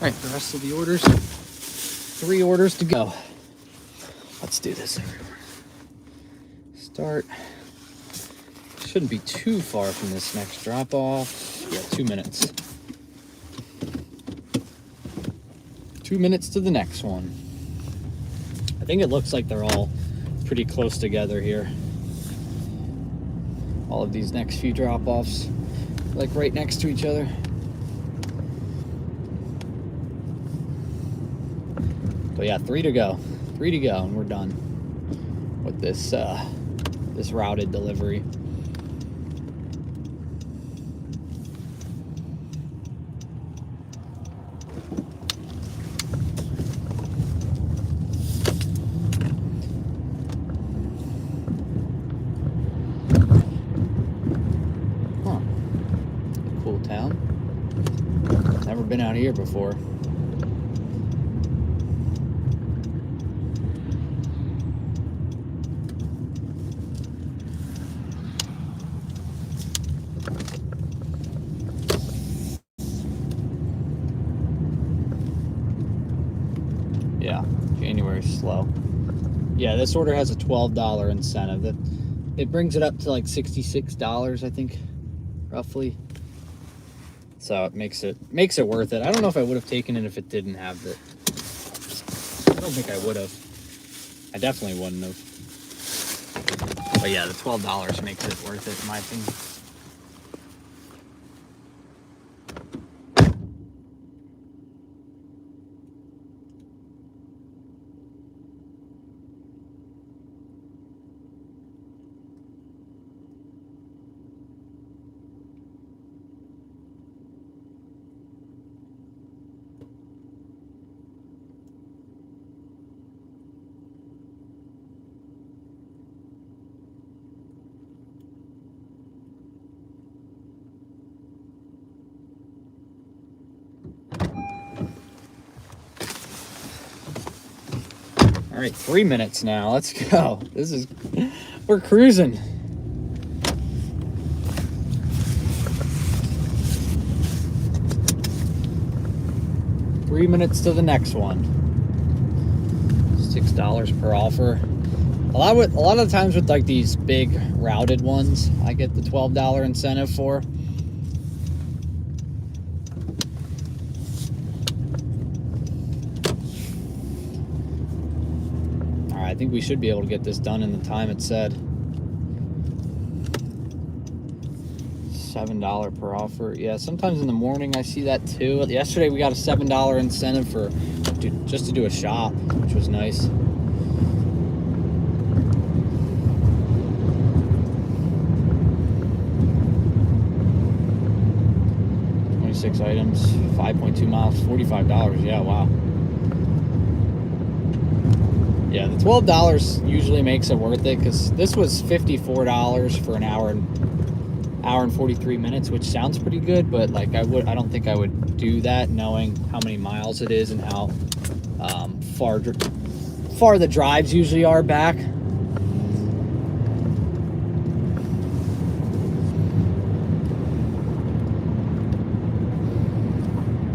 All right, the rest of the orders, 3 orders to go. Let's do this everywhere. Start. Shouldn't be too far from this next drop off. Yeah, 2 minutes. 2 minutes to the next one. I think it looks like they're all pretty close together here. All of these next few drop offs, like right next to each other. But yeah, 3 to go, and we're done with this this routed delivery. Huh? Cool town. Never been out here before. Yeah, January's slow. Yeah, this order has a $12 incentive. It brings it up to like $66, I think, roughly. So it makes it worth it. I don't know if I would have taken it if it didn't have don't think I would have. I definitely wouldn't have. But yeah, the $12 makes it worth it in my opinion. All right, 3 minutes now. Let's go. We're cruising. Three minutes to the next one. $6 per offer. A lot of the times with like these big routed ones, I get the $12 incentive for. I think we should be able to get this done in the time it said. $7 per offer. Yeah, sometimes in the morning I see that too. Yesterday we got a $7 incentive for just to do a shop, which was nice. Six items, 5.2 miles, $45. Yeah, wow. Yeah, the $12 usually makes it worth it, because this was $54 for an hour and 43 minutes, which sounds pretty good, but like I don't think I would do that knowing how many miles it is and how far the drives usually are back.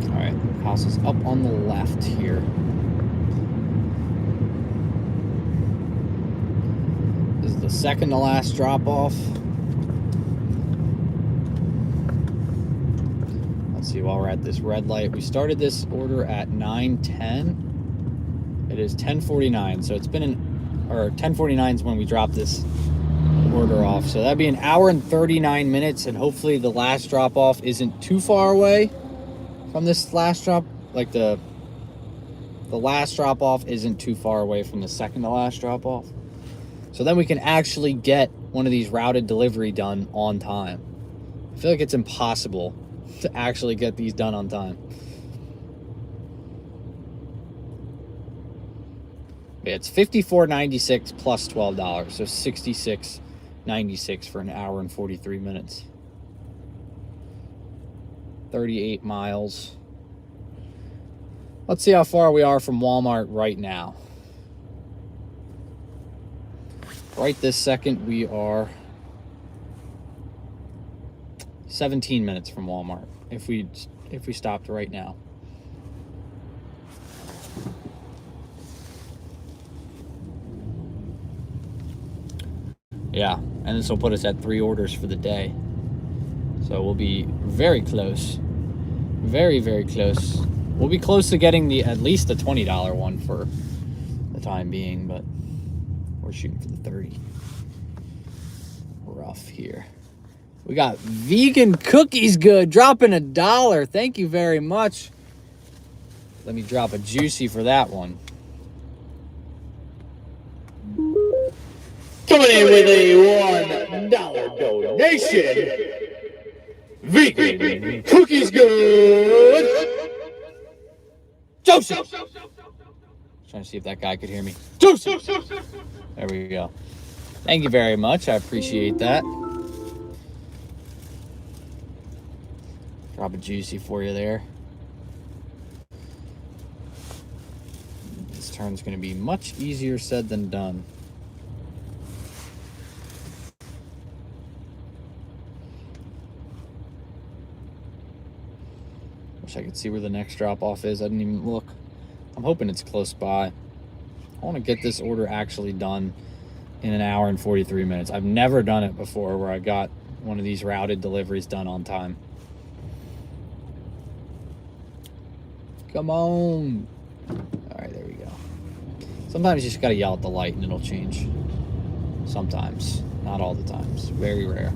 All right, house is up on the left here. This is the second to last drop off. Let's see, while we're at this red light, we started this order at 9:10. It is 10:49, so it's been or 10:49 is when we dropped this order off. So that'd be an hour and 39 minutes, and hopefully the last drop off isn't too far away from this last drop. Like the last drop off isn't too far away from the second to last drop off. So then we can actually get one of these routed delivery done on time. I feel like it's impossible to actually get these done on time. Yeah, it's $54.96 plus $12, so $66.96 for an hour and 43 minutes. 38 miles. Let's see how far we are from Walmart right now. Right this second, we are 17 minutes from Walmart if we stopped right now. Yeah, and this will put us at 3 orders for the day. So we'll be very close. Very, very close. We'll be close to getting at least the $20 one for the time being, but we're shooting for the 30. Rough here. We got vegan cookies good, dropping $1. Thank you very much. Let me drop a juicy for that one. Coming in with a $1 donation. Vegan cookies good. Joseph! Trying to see if that guy could hear me. Joseph! There we go. Thank you very much. I appreciate that. Drop a juicy for you there. This turn's going to be much easier said than done. Wish I could see where the next drop off is. I didn't even look. I'm hoping it's close by. I want to get this order actually done in an hour and 43 minutes. I've never done it before where I got one of these routed deliveries done on time. Come on. All right, there we go. Sometimes you just gotta yell at the light and it'll change. Sometimes. Not all the times. Very rare.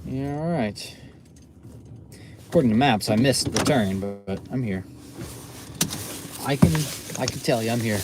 Yeah, all right. According to maps, I missed the turn, but I'm here. I can tell you I'm here.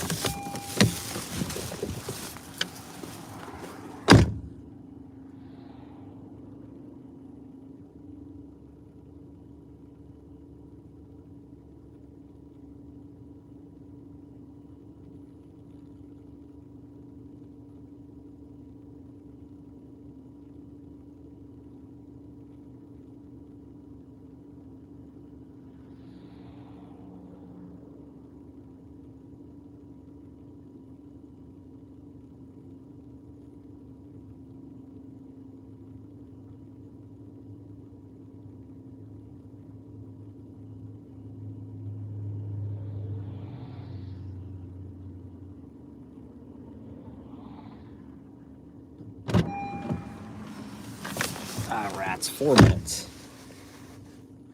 Ah, rats, 4 minutes.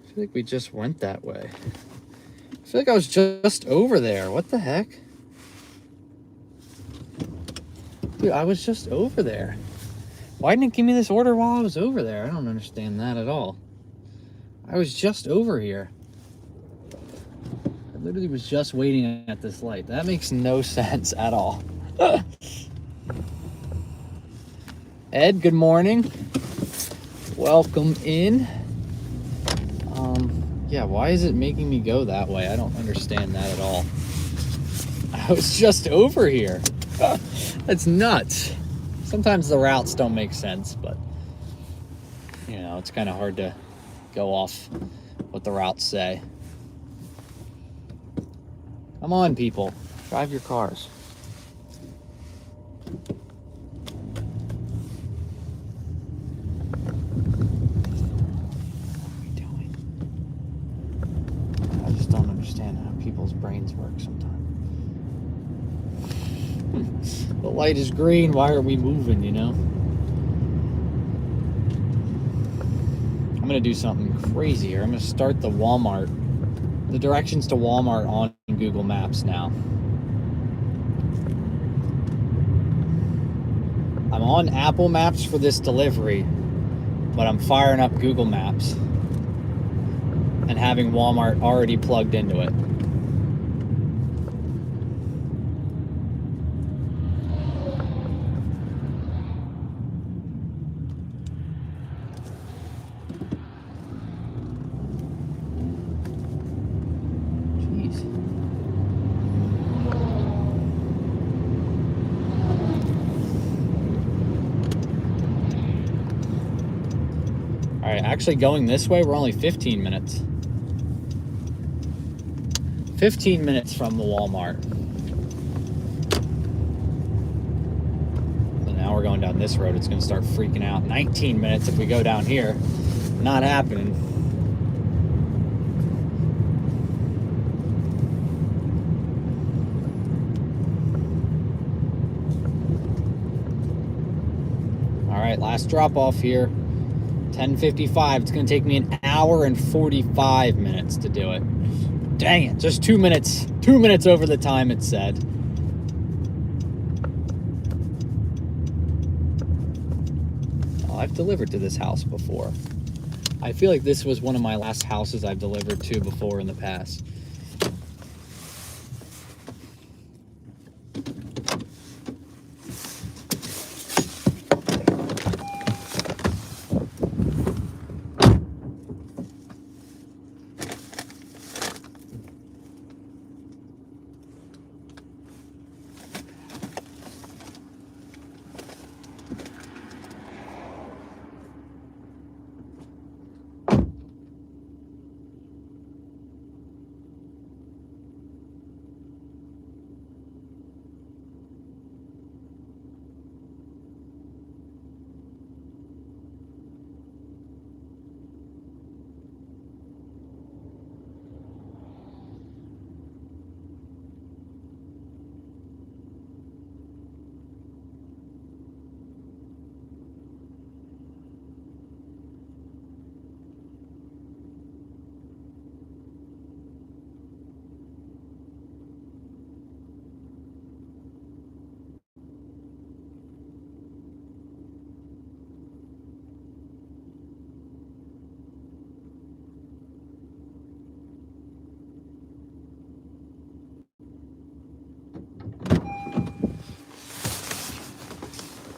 I feel like we just went that way. I feel like I was just over there. What the heck? Dude, I was just over there. Why didn't it give me this order while I was over there? I don't understand that at all. I was just over here. I literally was just waiting at this light. That makes no sense at all. Ed, good morning. Welcome in. Yeah, why is it making me go that way? I don't understand that at all. I was just over here. That's nuts. Sometimes the routes don't make sense, but you know, it's kind of hard to go off what the routes say. Come on, people. Drive your cars. I just don't understand how people's brains work sometimes. The light is green, why are we moving, you know? I'm gonna do something crazy here. I'm gonna start the directions to Walmart on Google Maps now. I'm on Apple Maps for this delivery, but I'm firing up Google Maps and having Walmart already plugged into it. Jeez. All right, actually going this way, we're only 15 minutes. 15 minutes from the Walmart. So now we're going down this road. It's going to start freaking out. 19 minutes if we go down here. Not happening. All right, last drop off here. 10:55. It's going to take me an hour and 45 minutes to do it. Dang it, just 2 minutes. 2 minutes over the time it said. Oh, I've delivered to this house before. I feel like this was one of my last houses I've delivered to before in the past.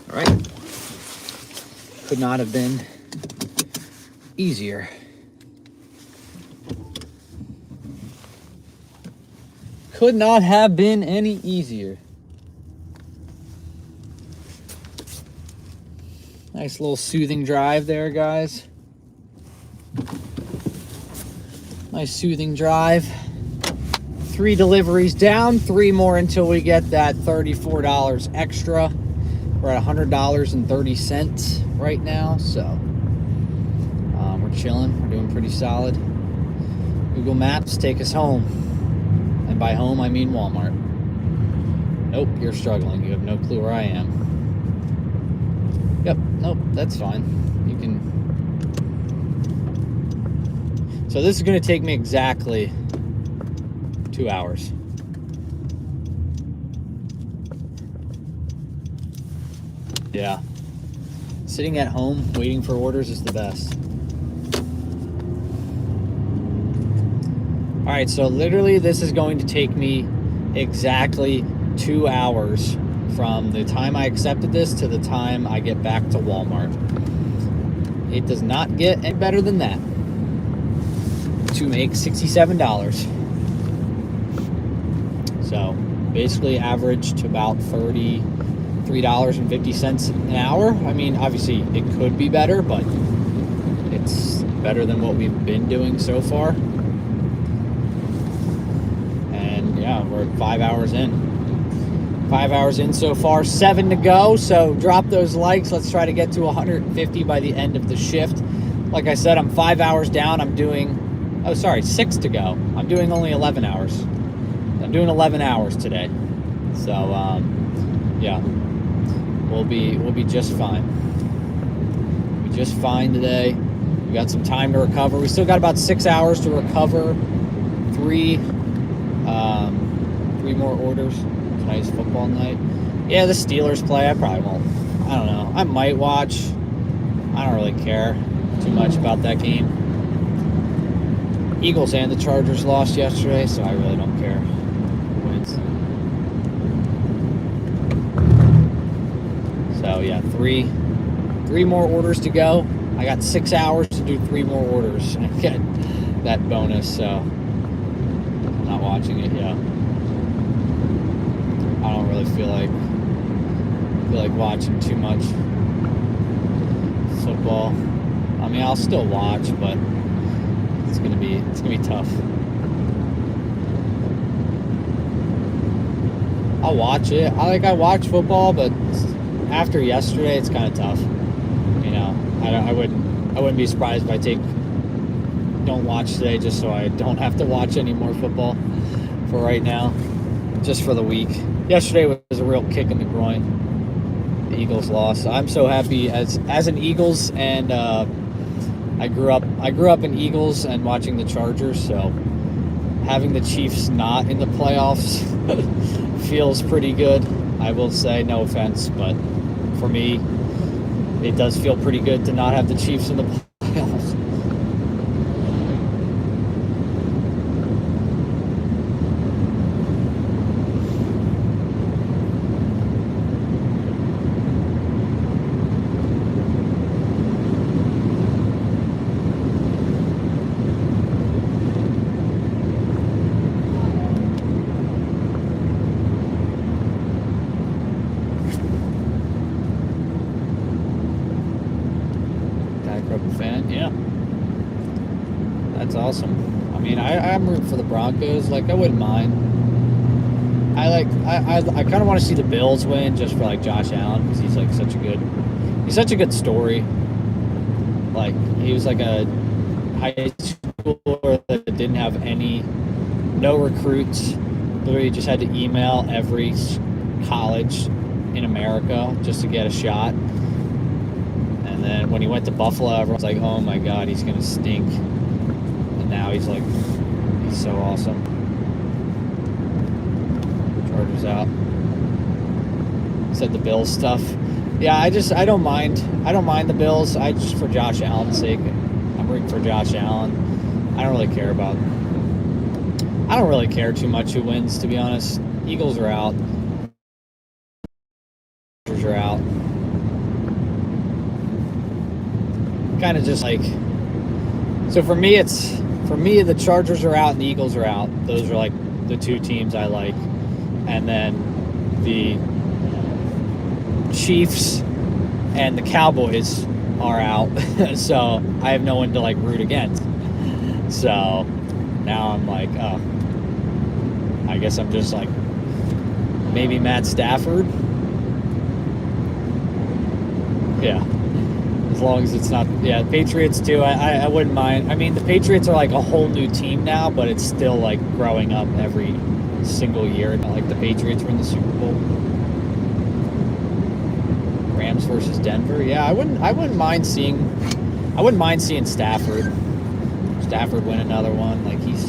All right. Could not have been easier. Could not have been any easier. Nice little soothing drive there, guys. Nice soothing drive. 3 deliveries down, 3 more until we get that $34 extra. We're at $100.30 right now, so we're chilling. We're doing pretty solid. Google Maps, take us home. And by home, I mean Walmart. Nope, you're struggling. You have no clue where I am. Yep, nope, that's fine. You can... So this is going to take me exactly 2 hours. Yeah. Sitting at home waiting for orders is the best. All right, so literally this is going to take me exactly 2 hours from the time I accepted this to the time I get back to Walmart. It does not get any better than that to make $67. So basically average to about $33.50 an hour. I mean, obviously it could be better, but it's better than what we've been doing so far. And yeah, we're 5 hours in. 5 hours in so far, 7 to go. So drop those likes. Let's try to get to 150 by the end of the shift. Like I said, I'm 5 hours down. I'm doing, 6 to go. I'm doing only 11 hours. I'm doing 11 hours today. So, yeah, we'll be just fine. We'll be just fine today. We got some time to recover. We still got about 6 hours to recover. 3 more orders. Tonight's football night. Yeah, the Steelers play. I probably won't. I don't know. I might watch. I don't really care too much about that game. Eagles and the Chargers lost yesterday, so I really don't care who wins. So yeah, three more orders to go. I got 6 hours to do 3 more orders and get that bonus, so I'm not watching it yet. I don't really feel like watching too much football. I mean, I'll still watch, but it's gonna be tough. I'll watch it. I watch football, but after yesterday, it's kind of tough. You know, I wouldn't be surprised if I don't watch today just so I don't have to watch any more football for right now, just for the week. Yesterday was a real kick in the groin. The Eagles lost. I'm so happy as an Eagles, and I grew up in Eagles and watching the Chargers, so having the Chiefs not in the playoffs feels pretty good. I will say, no offense, but for me, it does feel pretty good to not have the Chiefs in the playoffs. Fan, yeah, that's awesome. I mean, I'm rooting for the Broncos. Like, I wouldn't mind. I kind of want to see the Bills win just for like Josh Allen, because he's such a good story. Like, he was like a high schooler that didn't have no recruits. Literally just had to email every college in America just to get a shot. And then when he went to Buffalo, everyone's like, oh my God, he's going to stink. And now he's so awesome. Chargers out. Said the Bills stuff. Yeah, I don't mind the Bills. Just for Josh Allen's sake, I'm rooting for Josh Allen. I don't really care too much who wins, to be honest. Eagles are out. Chargers are out. kind of just like, so for me, the Chargers are out and the Eagles are out. Those are like the two teams I like. And then the Chiefs and the Cowboys are out. So I have no one to like root against. So now I'm like, oh, I guess I'm just like, maybe Matt Stafford. Yeah. As long as it's not, yeah, Patriots too. I wouldn't mind. I mean, the Patriots are like a whole new team now, but it's still like growing up every single year. Not like the Patriots were in the Super Bowl. Rams versus Denver. Yeah, I wouldn't mind seeing Stafford. Stafford win another one. Like, he's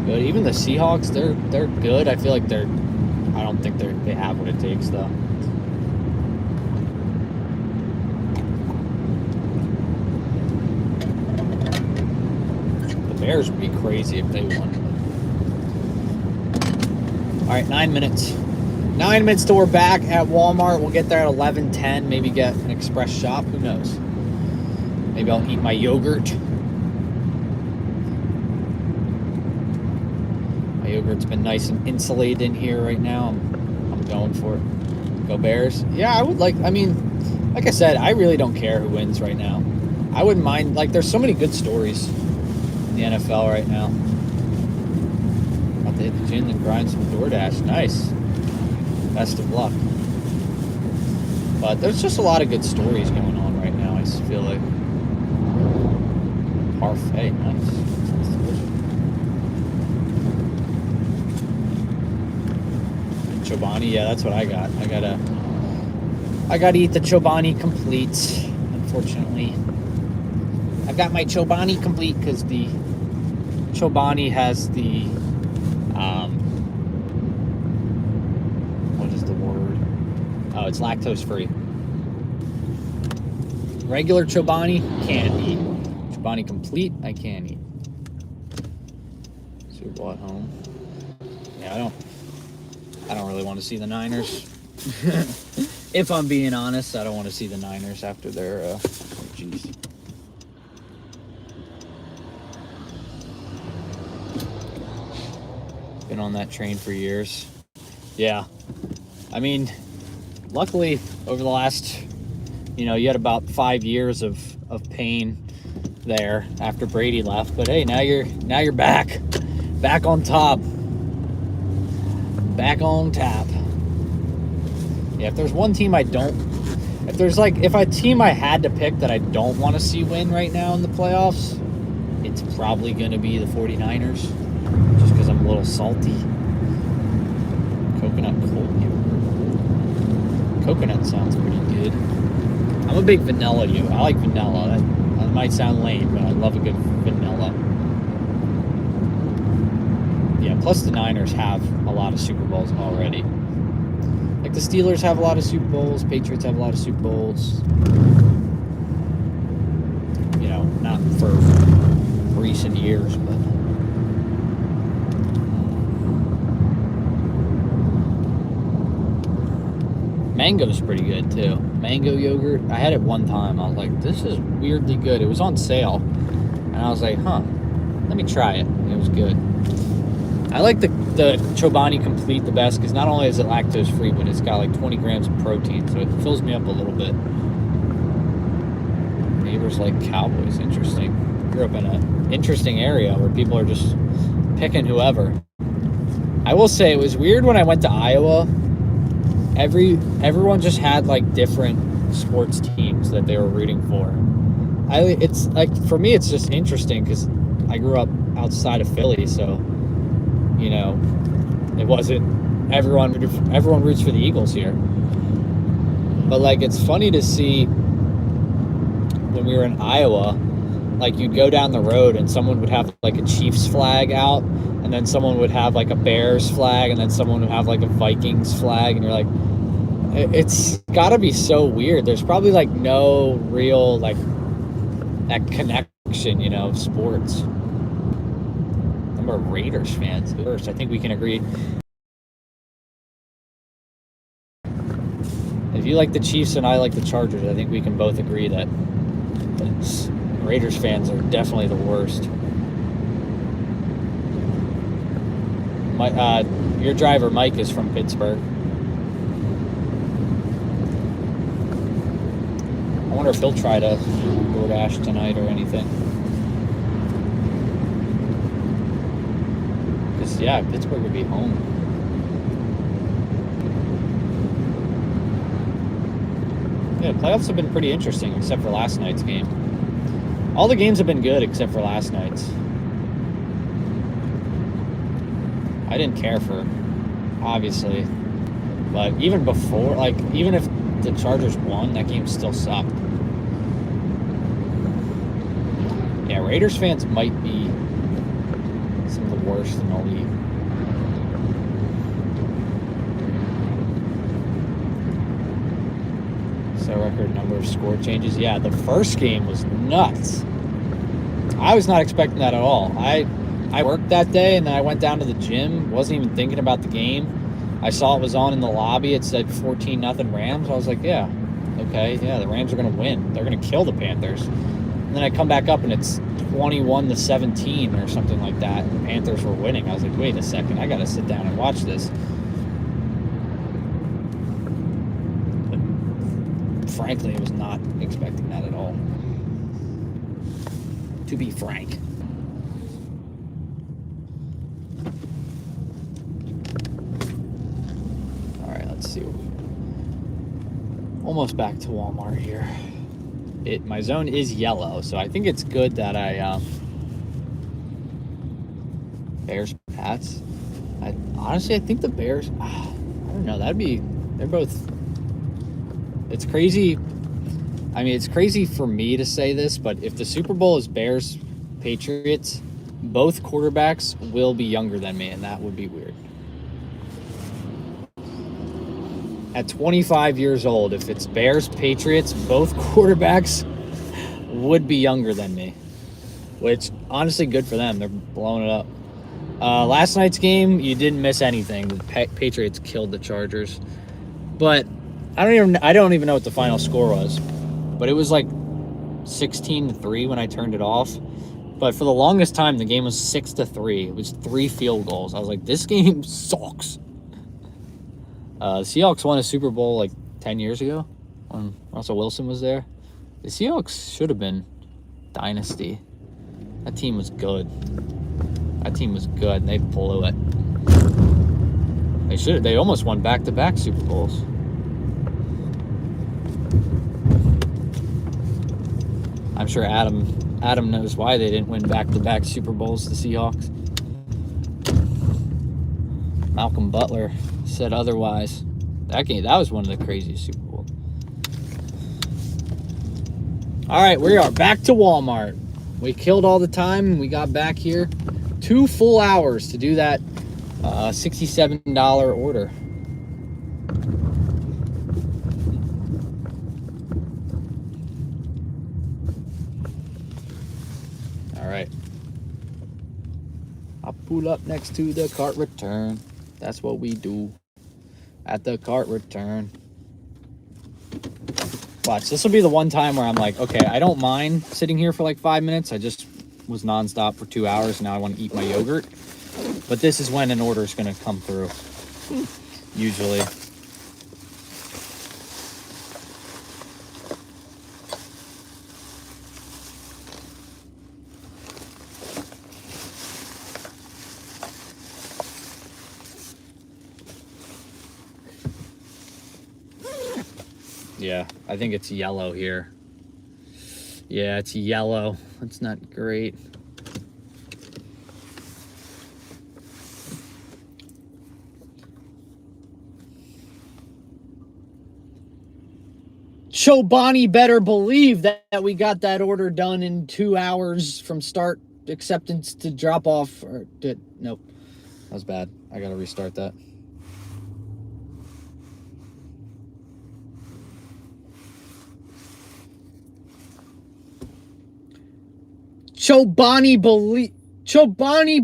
good. Even the Seahawks, they're good. I feel like I don't think they have what it takes though. Bears would be crazy if they won. All right, 9 minutes. 9 minutes till we're back at Walmart. We'll get there at 11:10. Maybe get an express shop. Who knows? Maybe I'll eat my yogurt. My yogurt's been nice and insulated in here right now. I'm going for it. Go Bears. Yeah, I would like. I mean, like I said, I really don't care who wins right now. I wouldn't mind. Like, there's so many good stories the NFL right now. About to hit the gym and grind some DoorDash. Nice. Best of luck. But there's just a lot of good stories going on right now. I just feel like parfait. Nice. Chobani, yeah, that's what I got. I gotta eat the Chobani complete. Unfortunately, I got my Chobani complete because the Chobani has the, what is the word? Oh, it's lactose free. Regular Chobani, can't eat. Chobani complete, I can eat. Super Bowl at home. Yeah, I don't really want to see the Niners. If I'm being honest, I don't want to see the Niners after their, oh, jeez. Been on that train for years. Yeah. I mean, luckily, over the last, you had about 5 years of pain there after Brady left. But hey, now you're back. Back on top. Back on tap. Yeah, if there's one team if a team I had to pick that I don't want to see win right now in the playoffs, it's probably going to be the 49ers. Just because I'm a little salty. Coconut cold yogurt. Coconut sounds pretty good. I'm a big vanilla yogurt. I like vanilla. That might sound lame, but I love a good vanilla. Yeah, plus the Niners have a lot of Super Bowls already. Like the Steelers have a lot of Super Bowls, Patriots have a lot of Super Bowls. Not for recent years, but mango's pretty good too. Mango yogurt. I had it one time. I was like, this is weirdly good. It was on sale. And I was like, let me try it. It was good. I like the Chobani Complete the best because not only is it lactose free, but it's got like 20 grams of protein, so it fills me up a little bit. Neighbors like Cowboys. Interesting. Grew up in an interesting area where people are just picking whoever. I will say it was weird when I went to Iowa. Everyone just had like different sports teams that they were rooting for. It's like, for me, it's just interesting because I grew up outside of Philly, so it wasn't everyone roots for the Eagles here. But like, it's funny to see when we were in Iowa, like you'd go down the road and someone would have like a Chiefs flag out, and then someone would have like a Bears flag, and then someone would have like a Vikings flag, and you're like, it's gotta be so weird. There's probably like no real like that connection, of sports. I'm a Raiders fans first. I think we can agree. If you like the Chiefs and I like the Chargers, I think we can both agree that Raiders fans are definitely the worst. Your driver, Mike, is from Pittsburgh. I wonder if he'll try to DoorDash tonight or anything. Because, yeah, Pittsburgh would be home. Yeah, the playoffs have been pretty interesting, except for last night's game. All the games have been good, except for last night's. I didn't care for, obviously. But even before, like, even if the Chargers won, that game still sucked. Yeah, Raiders fans might be some of the worst in the league. So record number of score changes. Yeah, the first game was nuts. I was not expecting that at all. I worked that day, and then I went down to the gym. Wasn't even thinking about the game. I saw it was on in the lobby. It said 14-0 Rams. I was like, yeah, okay, yeah, the Rams are going to win. They're going to kill the Panthers. And then I come back up, and it's 21-17 or something like that. The Panthers were winning. I was like, wait a second, I got to sit down and watch this. But frankly, I was not expecting that at all. To be frank. Let's see. Almost back to Walmart here. My zone is yellow, so I think it's good that I Bears Pats. Honestly, I think the Bears. I don't know. They're both. It's crazy. I mean, it's crazy for me to say this, but if the Super Bowl is Bears Patriots, both quarterbacks will be younger than me, and that would be weird. At 25 years old, if it's Bears, Patriots, both quarterbacks would be younger than me. Which, honestly, good for them. They're blowing it up. Last night's game, you didn't miss anything. The Patriots killed the Chargers. But I don't even know what the final score was. But it was like 16-3 when I turned it off. But for the longest time, the game was 6-3. It was 3 field goals. I was like, this game sucks. The Seahawks won a Super Bowl like 10 years ago when Russell Wilson was there. The Seahawks should have been dynasty. That team was good. And they blew it. They almost won back-to-back Super Bowls. I'm sure Adam knows why they didn't win back-to-back Super Bowls, the Seahawks. Malcolm Butler said otherwise. That was one of the craziest Super Bowls. All right, we are back to Walmart. We killed all the time, and we got back here 2 full hours to do that $67 order. All right. I'll pull up next to the cart return. That's what we do at the cart return. Watch, this will be the one time where I'm like, okay, I don't mind sitting here for like 5 minutes. I just was nonstop for 2 hours, and now I want to eat my yogurt. But this is when an order is going to come through, usually. Yeah, I think it's yellow here. Yeah, it's yellow. That's not great. Chobani better believe that we got that order done in 2 hours from start acceptance to drop off. Nope, that was bad. I gotta restart that. Chobani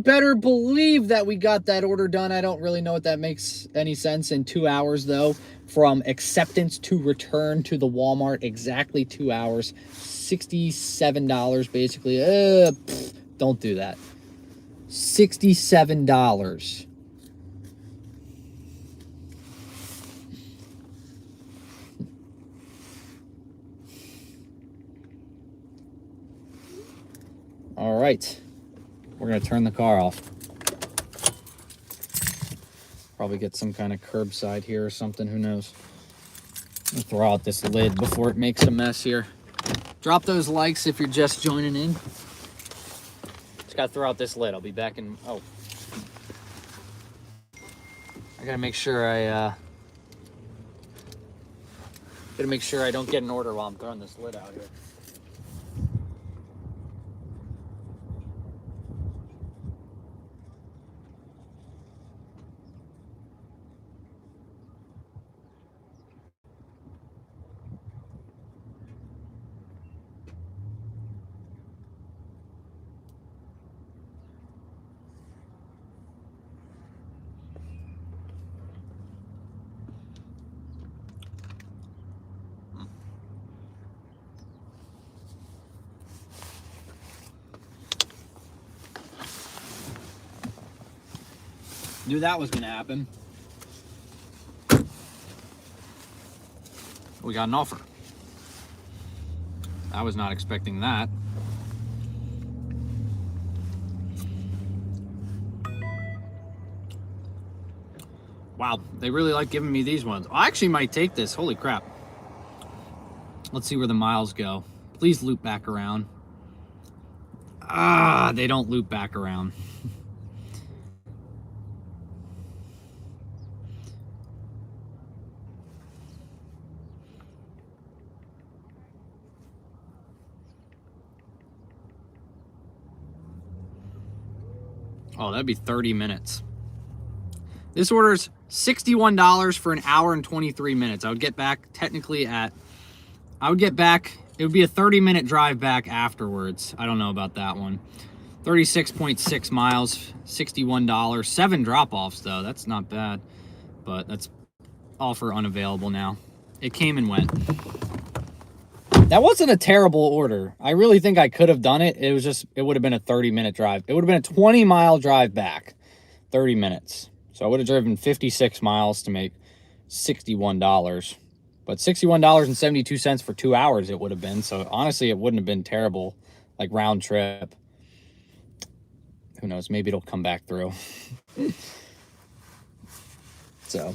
better believe that we got that order done. I don't really know what that makes any sense in 2 hours, though. from acceptance to return to the Walmart, exactly 2 hours, $67 basically. Don't do that. $67. All right, we're gonna turn the car off. Probably get some kind of curbside here or something, who knows. I'll throw out this lid before it makes a mess here. Drop those likes if you're just joining in. Just gotta throw out this lid. I'll be back in, oh. I gotta make sure I don't get an order while I'm throwing this lid out here. Knew that was gonna happen. We got an offer. I was not expecting that. Wow, they really like giving me these ones. I actually might take this. Holy crap. Let's see where the miles go. Please loop back around. Ah, they don't loop back around. Oh, that'd be 30 minutes. This order's $61 for an hour and 23 minutes. I would get back technically at, it would be a 30-minute drive back afterwards. I don't know about that one. 36.6 miles, $61. 7 drop-offs, though. That's not bad, but that's offer unavailable now. It came and went. That wasn't a terrible order. I really think I could have done it. It was just, it would have been a 30-minute drive. It would have been a 20-mile drive back, 30 minutes. So I would have driven 56 miles to make $61. But $61.72 for 2 hours it would have been. So honestly, it wouldn't have been terrible, like round trip. Who knows? Maybe it'll come back through. So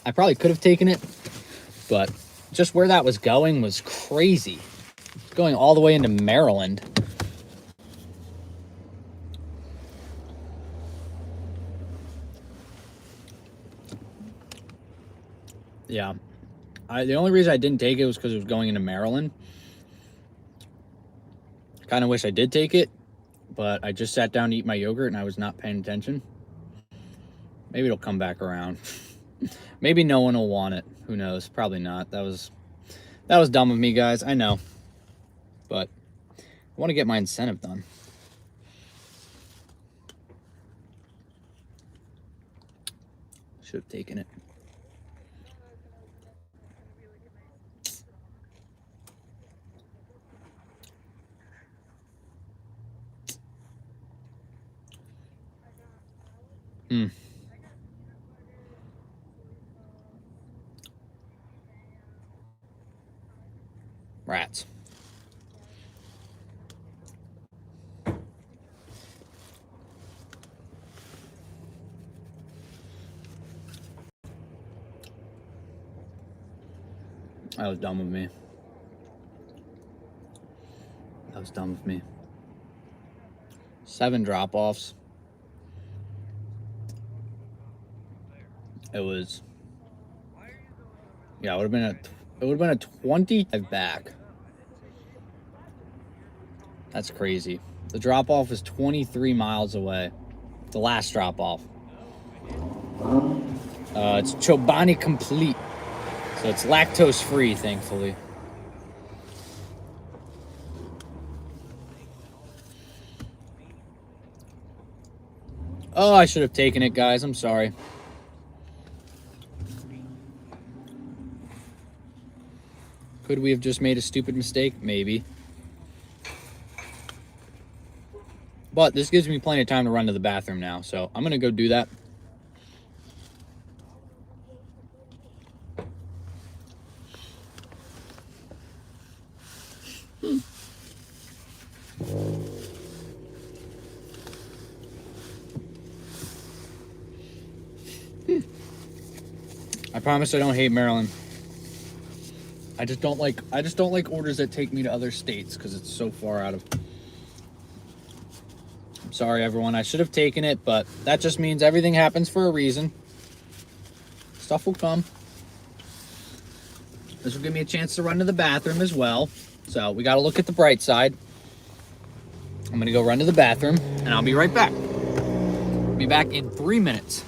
I probably could have taken it, but just where that was going was crazy. It's going all the way into Maryland. Yeah. The only reason I didn't take it was because it was going into Maryland. I kind of wish I did take it, but I just sat down to eat my yogurt and I was not paying attention. Maybe it'll come back around. Maybe no one will want it. Who knows? Probably not. That was dumb of me, guys. I know. But I want to get my incentive done. Should have taken it. Rats. That was dumb of me. That was dumb of me. 7 drop-offs. It was, yeah, it would have been a 25 back. That's crazy. The drop-off is 23 miles away. The last drop-off. It's Chobani Complete. So it's lactose-free, thankfully. Oh, I should have taken it, guys. I'm sorry. Could we have just made a stupid mistake? Maybe. But this gives me plenty of time to run to the bathroom now, so I'm going to go do that. I promise I don't hate Maryland. I just don't like orders that take me to other states because it's so far out of. I'm sorry, everyone. I should have taken it, but that just means everything happens for a reason. Stuff will come. This will give me a chance to run to the bathroom as well. So we got to look at the bright side. I'm going to go run to the bathroom, and I'll be right back. Be back in 3 minutes.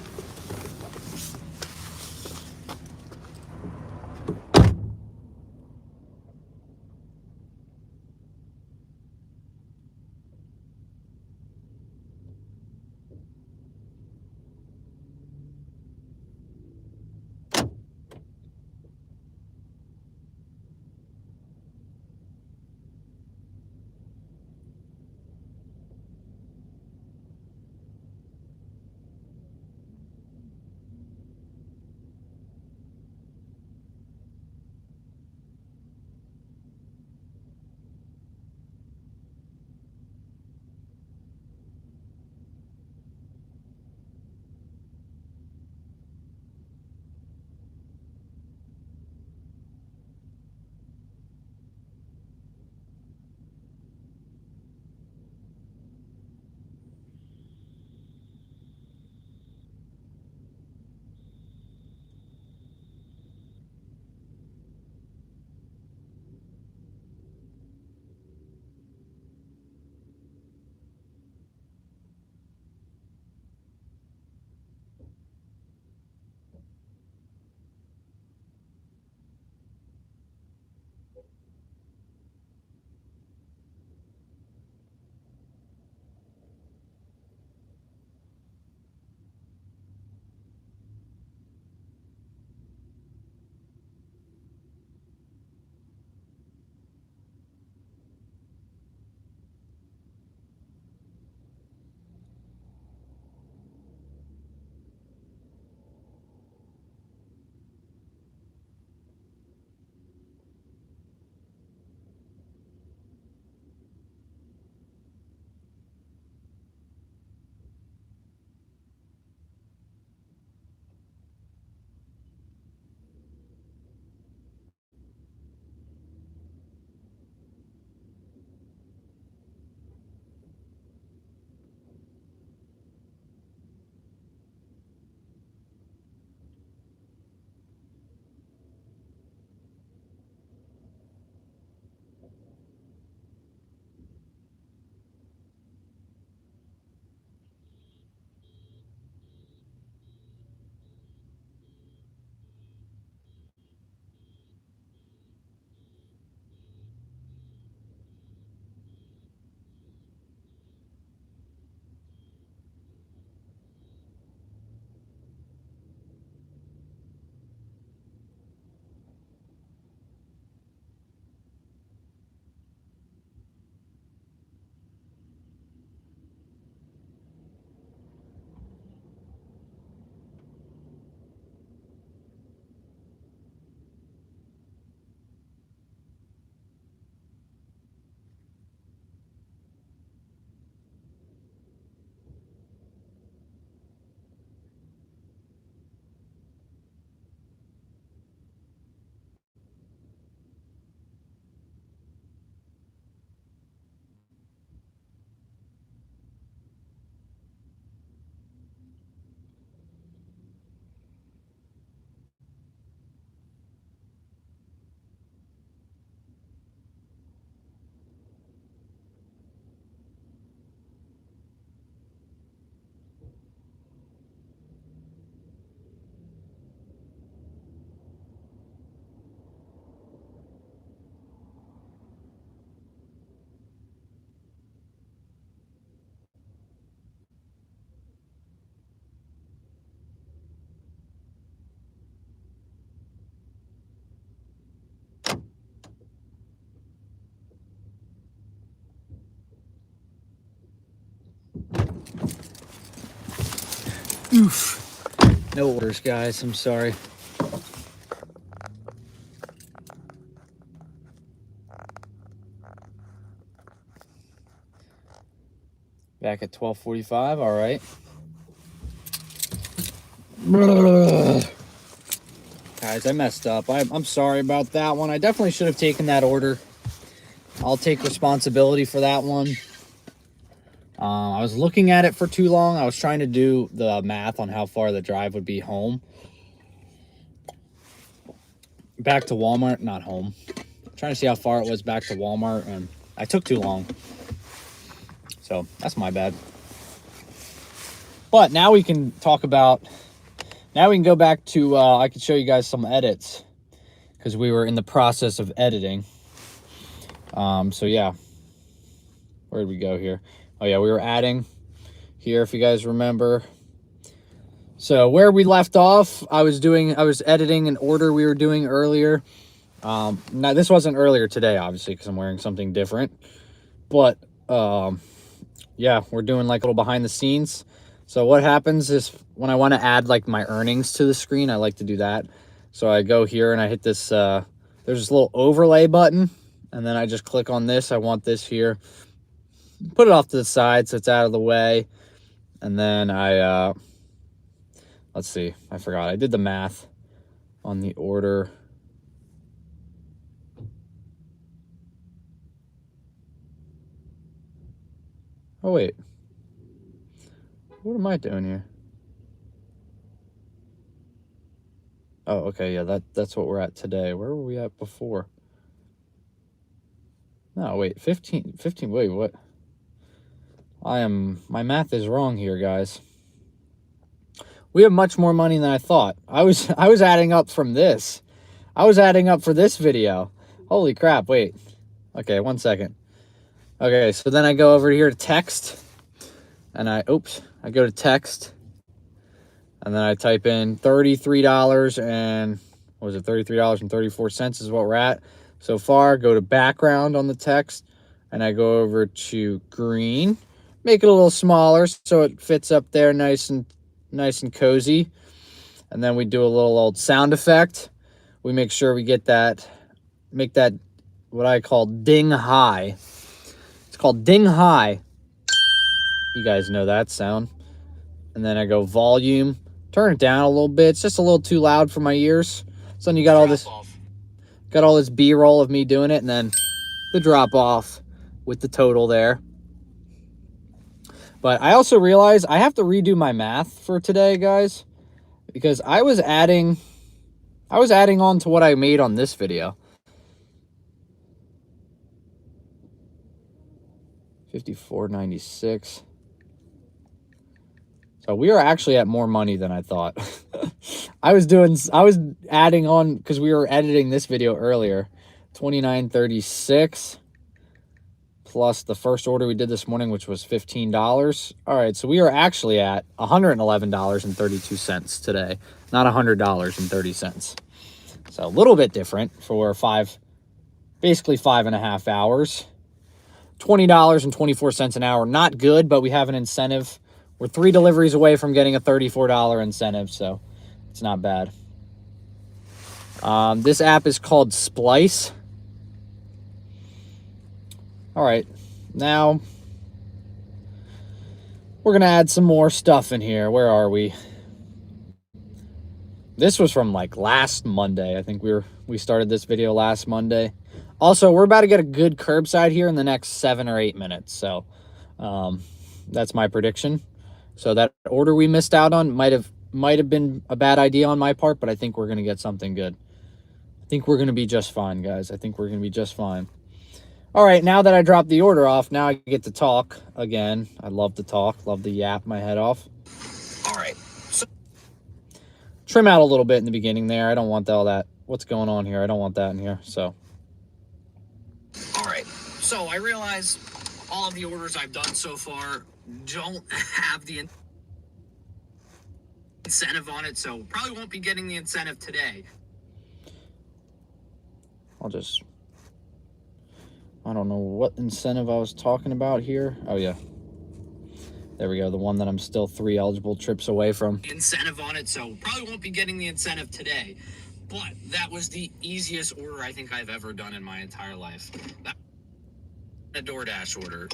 Oof. No orders, guys. I'm sorry. Back at 12:45. All right. Guys, I messed up. I'm sorry about that one. I definitely should have taken that order. I'll take responsibility for that one. I was looking at it for too long. I was trying to do the math on how far the drive would be home. Back to Walmart, not home. Trying to see how far it was back to Walmart, and I took too long. So that's my bad. But now we can talk about, now we can go back to, I can show you guys some edits because we were in the process of editing. So yeah, where did we go here? Oh yeah, we were adding here, if you guys remember. So where we left off, I was editing an order we were doing earlier. Now this wasn't earlier today, obviously, because I'm wearing something different. But yeah, we're doing like a little behind the scenes. So what happens is when I want to add like my earnings to the screen, I like to do that. So I go here and I hit this, there's this little overlay button, and then I just click on this. I want this here. Put it off to the side so it's out of the way. And then I, let's see, I forgot. I did the math on the order. Oh, wait. What am I doing here? Oh, okay, yeah, that's what we're at today. Where were we at before? No, wait, 15, wait, what? My math is wrong here, guys. We have much more money than I thought. I was adding up from this. I was adding up for this video. Holy crap, wait. Okay, 1 second. Okay, so then I go over here to text, and I go to text, and then I type in $33 and, what was it, $33.34 is what we're at so far. Go to background on the text, and I go over to green, make it a little smaller so it fits up there nice and cozy. And then we do a little old sound effect. We make sure we get that, make that what I call ding high. It's called ding high. You guys know that sound. And then I go volume, turn it down a little bit. It's just a little too loud for my ears. So then you got all this B-roll of me doing it, and then the drop off with the total there. But I also realize I have to redo my math for today, guys, because I was adding on to what I made on this video. 54.96. So we are actually at more money than I thought. I was adding on because we were editing this video earlier. 29.36 plus the first order we did this morning, which was $15. All right, so we are actually at $111.32 today, not $100.30. So a little bit different for basically 5.5 hours. $20.24 an hour, not good, but we have an incentive. We're 3 deliveries away from getting a $34 incentive, so it's not bad. This app is called Splice. All right, now we're going to add some more stuff in here. Where are we? This was from like last Monday. I think we started this video last Monday. Also, we're about to get a good curbside here in the next 7 or 8 minutes. So that's my prediction. So that order we missed out on might have been a bad idea on my part, but I think we're going to get something good. I think we're going to be just fine, guys. I think we're going to be just fine. All right, now that I dropped the order off, now I get to talk again. I love to talk, love to yap my head off. All right. So trim out a little bit in the beginning there. I don't want all that. What's going on here? I don't want that in here, so. All right, so I realize all of the orders I've done so far don't have the incentive on it, so probably won't be getting the incentive today. I don't know what incentive I was talking about here. Oh, yeah. There we go. The one that I'm still 3 eligible trips away from. Incentive on it, so probably won't be getting the incentive today. But that was the easiest order I think I've ever done in my entire life. A DoorDash order.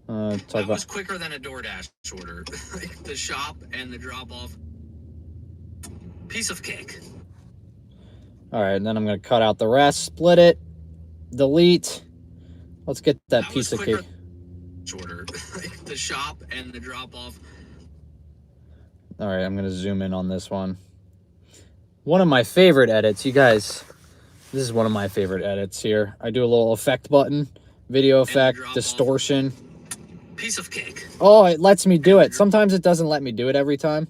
That was quicker than a DoorDash order. The shop and the drop-off. Piece of cake. All right, and then I'm going to cut out the rest, split it, delete. Let's get that piece of cake. Order. The shop and the drop-off. All right, I'm going to zoom in on this one. One of my favorite edits, you guys, this is one of my favorite edits here. I do a little effect button, video effect, distortion. Piece of cake. Oh, it lets me do it. Sometimes it doesn't let me do it every time.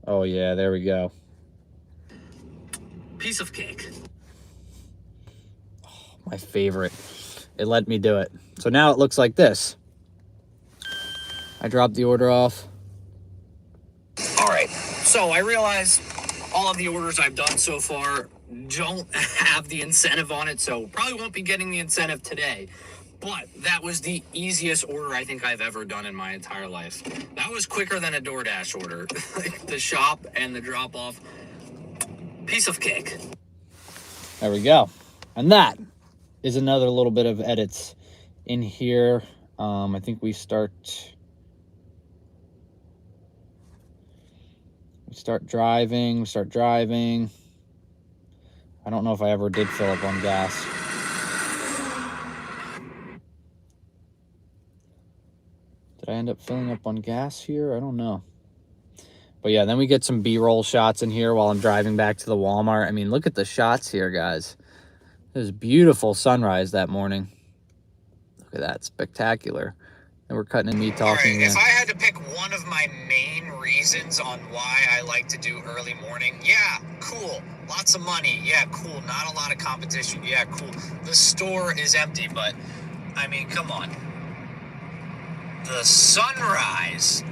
Oh, yeah, there we go. Piece of cake. Oh, my favorite. It let me do it. So now it looks like this. I dropped the order off. All right, so I realize all of the orders I've done so far don't have the incentive on it, so probably won't be getting the incentive today. But that was the easiest order I think I've ever done in my entire life. That was quicker than a DoorDash order. The shop and the drop-off. Piece of cake. There we go. And that is another little bit of edits in here. I think we start driving. I don't know if I ever did fill up on gas. Did I end up filling up on gas here? I don't know. But yeah, then we get some B-roll shots in here while I'm driving back to the Walmart. I mean, look at the shots here, guys. It was beautiful sunrise that morning. Look at that, spectacular. And we're cutting to me talking. All right, if I had to pick one of my main reasons on why I like to do early morning, yeah, cool. Lots of money, yeah, cool. Not a lot of competition, yeah, cool. The store is empty, but, I mean, come on. The sunrise,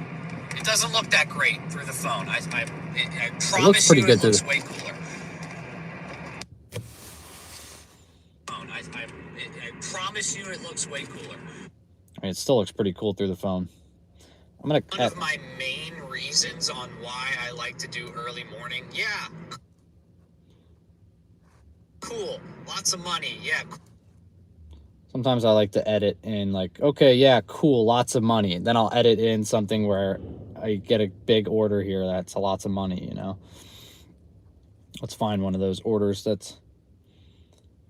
it doesn't look that great through the phone. I promise it looks pretty you good it looks way cooler. I promise you it looks way cooler. I mean, it still looks pretty cool through the phone. I'm gonna. One of my main reasons on why I like to do early morning, yeah. Cool. Lots of money, yeah. Sometimes I like to edit in like, okay, yeah, cool, lots of money. Then I'll edit in something where I get a big order here that's lots of money, you know. Let's find one of those orders that's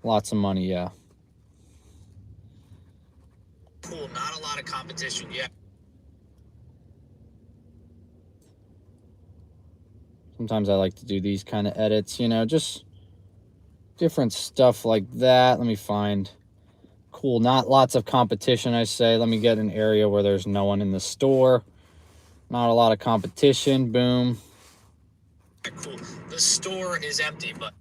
lots of money, yeah. Cool, not a lot of competition, yeah. Sometimes I like to do these kind of edits, you know, just different stuff like that. Let me find. Cool, not lots of competition, I say. Let me get an area where there's no one in the store. Not a lot of competition. Boom. Cool. The store is empty, but...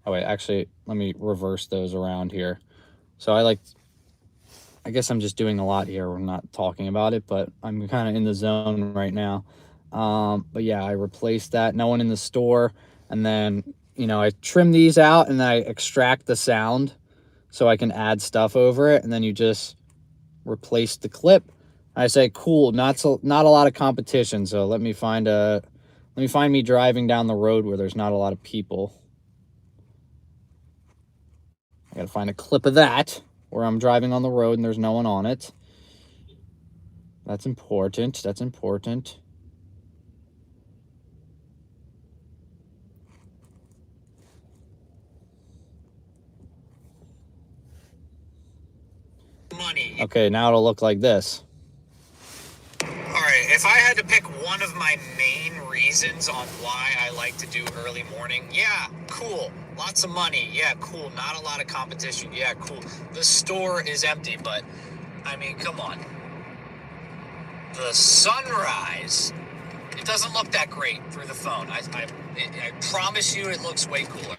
Oh, wait, actually, let me reverse those around here. So I guess I'm just doing a lot here. We're not talking about it, but I'm kind of in the zone right now. But yeah, I replaced that. No one in the store. And then, you know, I trim these out and I extract the sound so I can add stuff over it. And then you just replace the clip. I say, cool, not a lot of competition. So let me find me driving down the road where there's not a lot of people. I gotta find a clip of that where I'm driving on the road and there's no one on it. That's important. That's important. Money. Okay, now it'll look like this. All right, if I had to pick one of my main reasons on why I like to do early morning, yeah, cool. Lots of money, yeah, cool. Not a lot of competition, yeah, cool. The store is empty, but, I mean, come on. The sunrise, it doesn't look that great through the phone. I promise you it looks way cooler.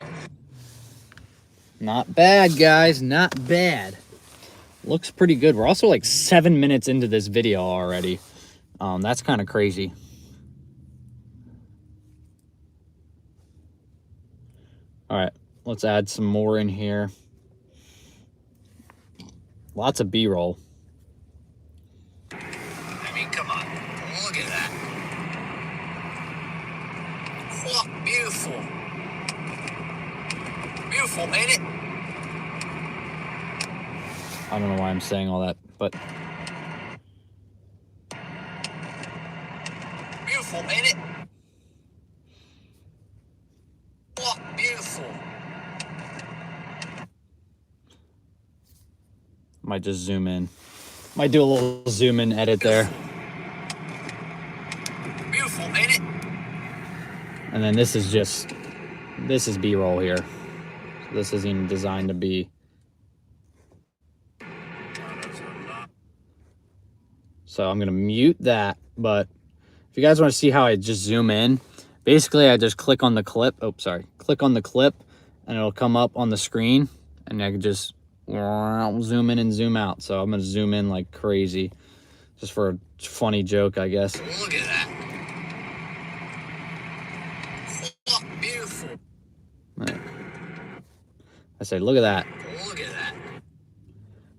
Not bad, guys, not bad. Looks pretty good. We're also like 7 minutes into this video already. That's kind of crazy. All right, let's add some more in here. Lots of B-roll. I mean, come on. Look at that. Oh, beautiful. Beautiful, ain't it? I don't know why I'm saying all that, but Beautiful, ain't it? Oh, beautiful. might just zoom in. Might do a little zoom in edit there. Beautiful, ain't it? And then this is B-roll here. So this isn't even designed to be. So I'm gonna mute that, but if you guys want to see how I just zoom in, basically I just click on the clip. Oh, sorry. Click on the clip and it'll come up on the screen and I can just zoom in and zoom out. So I'm gonna zoom in like crazy just for a funny joke, I guess. Look at that. Oh, beautiful. Right. I say, look at that. Look at that.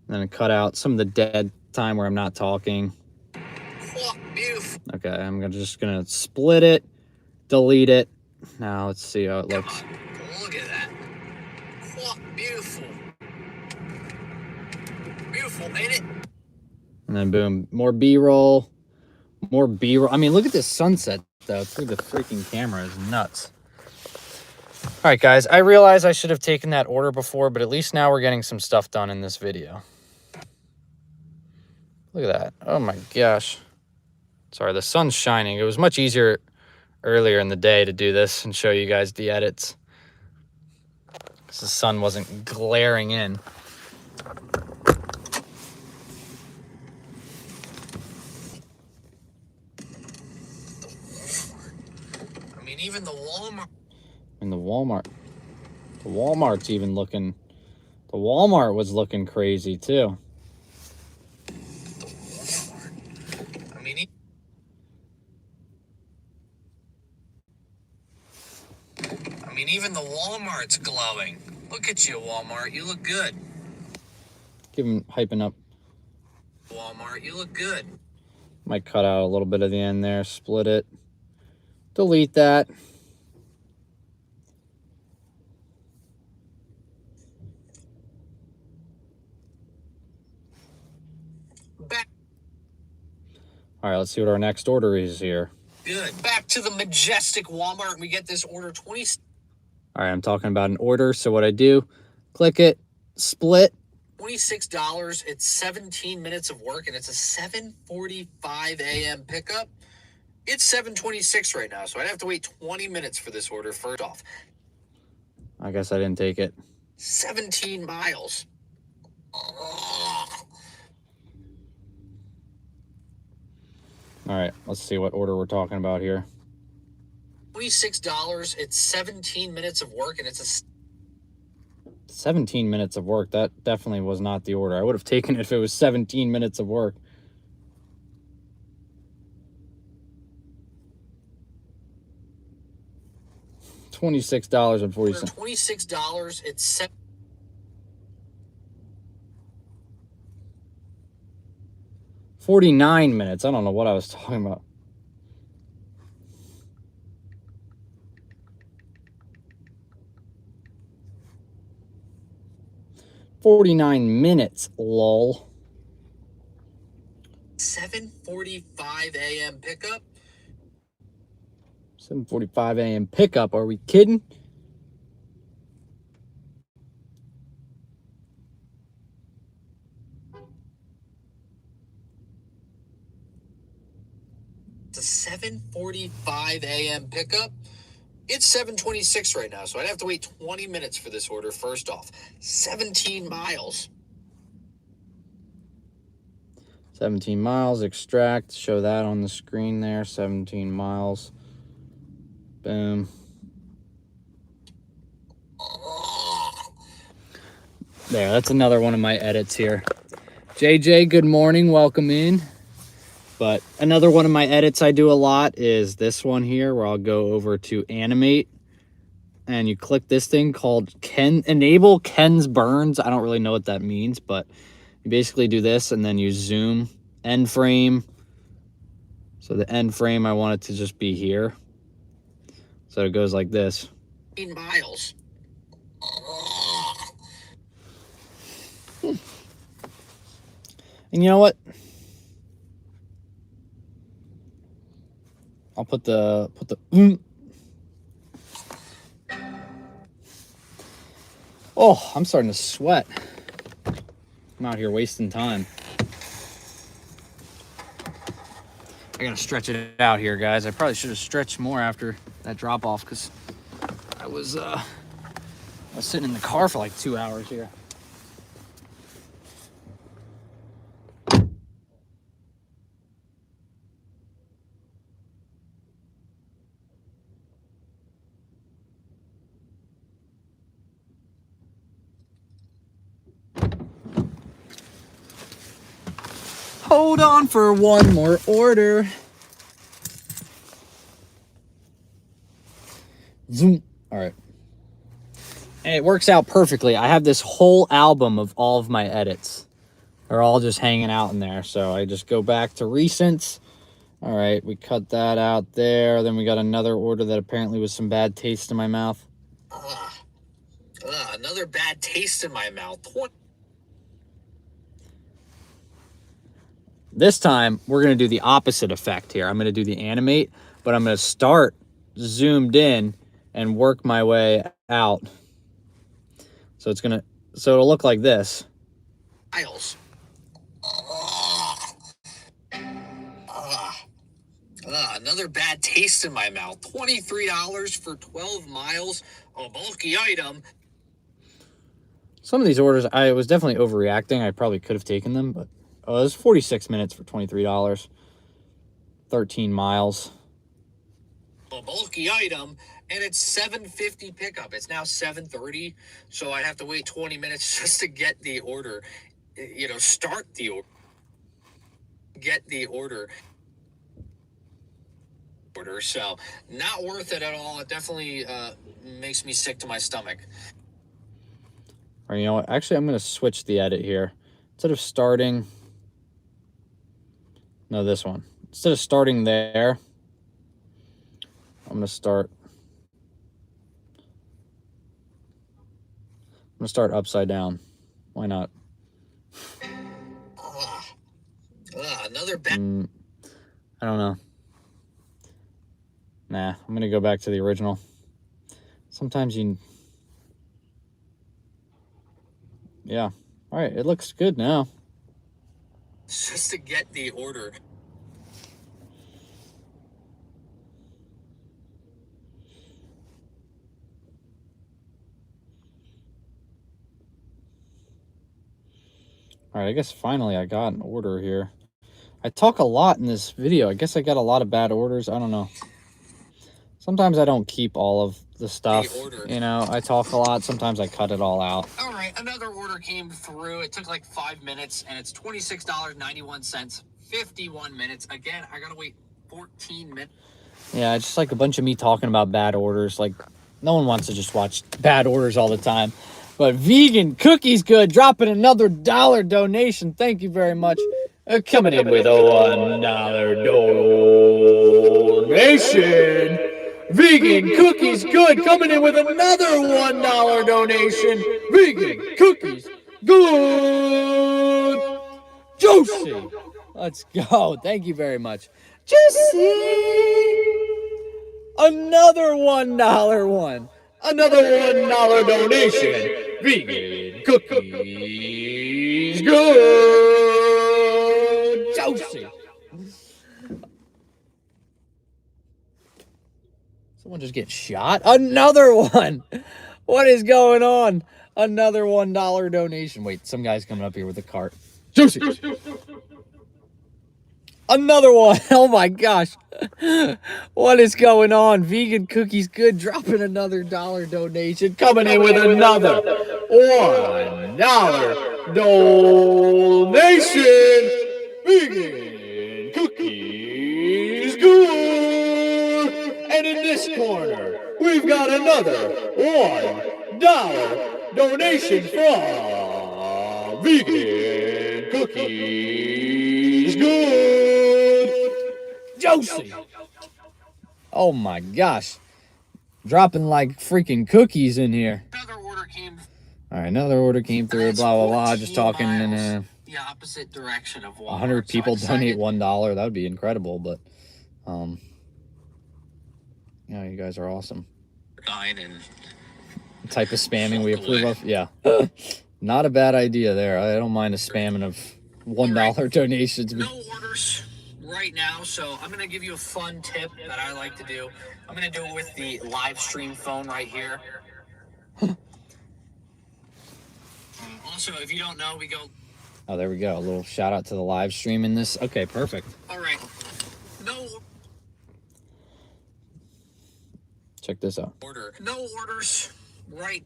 And then cut out some of the dead time where I'm not talking. Oh, beautiful. Okay, I'm just gonna split it, delete it. Now let's see how it looks. Look at that. Oh, beautiful. Beautiful, ain't it? And then boom, more B-roll, more B-roll. I mean, look at this sunset though through the freaking camera. It's nuts. All right, guys, I realize I should have taken that order before, but at least now we're getting some stuff done in this video. Look at that. Oh my gosh. Sorry, the sun's shining. It was much easier earlier in the day to do this and show you guys the edits because the sun wasn't glaring in. I mean, even the Walmart. And the Walmart's even looking, the Walmart was looking crazy too. I mean, even the Walmart's glowing. Look at you, Walmart. You look good. Give him hyping up. Walmart, you look good. Might cut out a little bit of the end there, split it, delete that. Back. All right, let's see what our next order is here. Good. Back to the majestic Walmart, and we get this order 20. All right, I'm talking about an order. So what I do, click it, split. $26. It's 17 minutes of work, and it's a 7:45 a.m. pickup. It's 7:26 right now, so I'd have to wait 20 minutes for this order first off. I guess I didn't take it. 17 miles. All right, let's see what order we're talking about here. $26. It's 17 minutes of work, and it's a 17 minutes of work. That definitely was not the order. I would have taken it if it was 17 minutes of work. $26.40. $26. It's 49 minutes. I don't know what I was talking about. $49, lol. 7:45 a.m. pickup. 7:45 a.m. pickup. Are we kidding? It's a 7:45 a.m. pickup. It's 7:26 right now, so I'd have to wait 20 minutes for this order first off. 17 miles. 17 miles, extract, show that on the screen there, 17 miles. Boom. There, that's another one of my edits here. JJ, good morning, welcome in. But another one of my edits I do a lot is this one here, where I'll go over to animate and you click this thing called enable Ken's Burns. I don't really know what that means, but you basically do this and then you zoom end frame. So the end frame, I want it to just be here. So it goes like this. 15 miles. And you know what? I'll put the Oh, I'm starting to sweat. I'm out here wasting time. I gotta stretch it out here, guys. I probably should have stretched more after that drop off because I was sitting in the car for like 2 hours here. Hold on for one more order. Zoom. All right. And it works out perfectly. I have this whole album of all of my edits. They're all just hanging out in there. So I just go back to recents. All right, we cut that out there. Then we got another order that apparently was some bad taste in my mouth. Another bad taste in my mouth. This time, we're going to do the opposite effect here. I'm going to do the animate, but I'm going to start zoomed in and work my way out. So it'll look like this. Miles. Another bad taste in my mouth. $23 for 12 miles. A bulky item. Some of these orders, I was definitely overreacting. I probably could have taken them, but it was 46 minutes for $23. 13 miles. A bulky item, and it's $7.50 pickup. It's now $7:30, so I have to wait 20 minutes just to get the order. Start the order. Get the order. So not worth it at all. It definitely makes me sick to my stomach. Or you know what? Actually, I'm going to switch the edit here. Instead of starting... No, this one. Instead of starting there, I'm going to start upside down. Why not? Another bad... I don't know. Nah, I'm going to go back to the original. Sometimes you... Yeah. All right, it looks good now. Just to get the order. All right, I guess finally I got an order here. I talk a lot in this video. I guess I got a lot of bad orders. I don't know. Sometimes I don't keep all of the stuff. You know, I talk a lot. Sometimes I cut it all out. All right, another order came through. It took like 5 minutes, and it's $26.91. 51 minutes. Again, I gotta wait 14 minutes. Yeah, it's just like a bunch of me talking about bad orders. Like, no one wants to just watch bad orders all the time. But Vegan Cookies Good dropping another $1 donation. Thank you very much. Coming in with a $1 donation. Vegan Cookies Good coming in with another $1 donation. Vegan Cookies Good. Juicy. Let's go. Thank you very much. Juicy. Another $1 one. Another $1 donation. Vegan Cookies Good. Juicy. Someone just get shot? Another one. What is going on? Another $1 donation. Wait, some guy's coming up here with a cart. Juicy. Another one. Oh my gosh. What is going on? Vegan Cookies Good dropping another $1 donation. Coming in with another $1 donation. Vegan Cookies Good. And in this corner, we we've got another $1 donation from Vegan Cookies Good. Josie. Oh my gosh. Dropping like freaking cookies in here. Another order came. All right, another order came through, blah, blah, blah. Just talking and the opposite direction of Walmart. 100 people so donate $1. That would be incredible, but yeah, you guys are awesome. And The type of spamming we approve of. Yeah. Not a bad idea there. I don't mind a spamming of $1 donations. no orders right now, so I'm gonna give you a fun tip that I like to do. I'm gonna do it with the live stream phone right here. Also, if you don't know, we go. Oh, there we go. A little shout out to the live stream in this. Okay, perfect. All right. No Check this out. order. No orders right.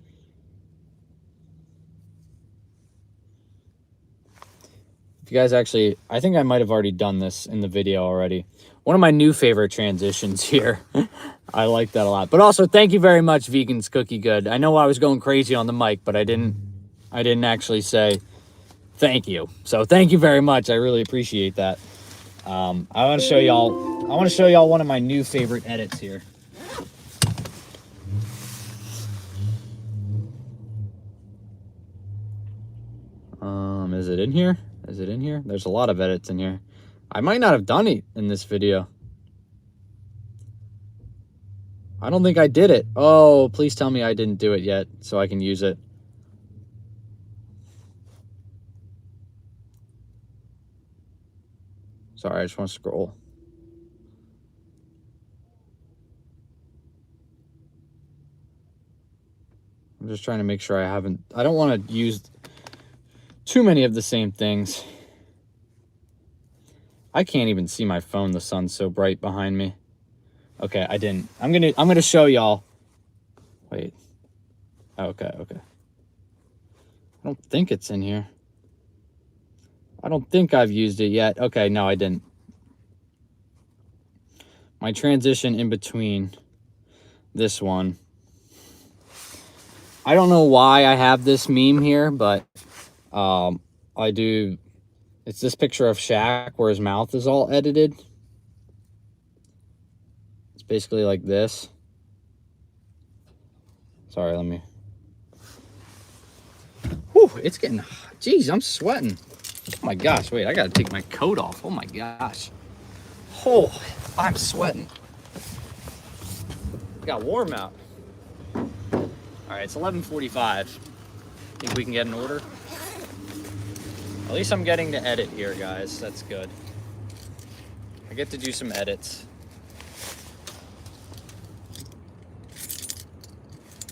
If you guys actually, I think I might have already done this in the video already. One of my new favorite transitions here. I like that a lot. But also, thank you very much, Vegans Cookie Good. I know I was going crazy on the mic, but I didn't actually say thank you. So thank you very much. I really appreciate that. I want to show y'all one of my new favorite edits here. Is it in here? Is it in here? There's a lot of edits in here. I might not have done it in this video. I don't think I did it. Oh, please tell me I didn't do it yet so I can use it. Sorry, I just want to scroll. I'm just trying to make sure I don't want to use too many of the same things. I can't even see my phone. The sun's so bright behind me. Okay, I didn't. I'm gonna show y'all. Wait. Okay. I don't think it's in here. I don't think I've used it yet. Okay, no, I didn't. My transition in between this one. I don't know why I have this meme here, but I do. It's this picture of Shaq where his mouth is all edited. It's basically like this. Sorry, let me. Whew, it's getting. Jeez, I'm sweating. Oh my gosh, wait, I gotta take my coat off. Oh my gosh. Oh, I'm sweating. It got warm out. All right, it's 11:45. Think we can get an order? At least I'm getting to edit here, guys. That's good. I get to do some edits.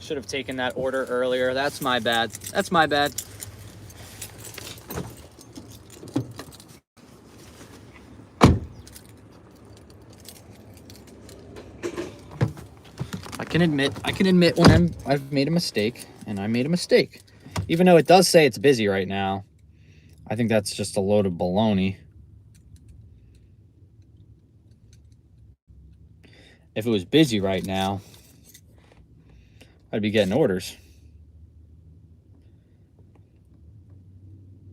Should have taken that order earlier. That's my bad. That's my bad. I can admit when I've made a mistake, and I made a mistake. Even though it does say it's busy right now. I think that's just a load of baloney. If it was busy right now, I'd be getting orders.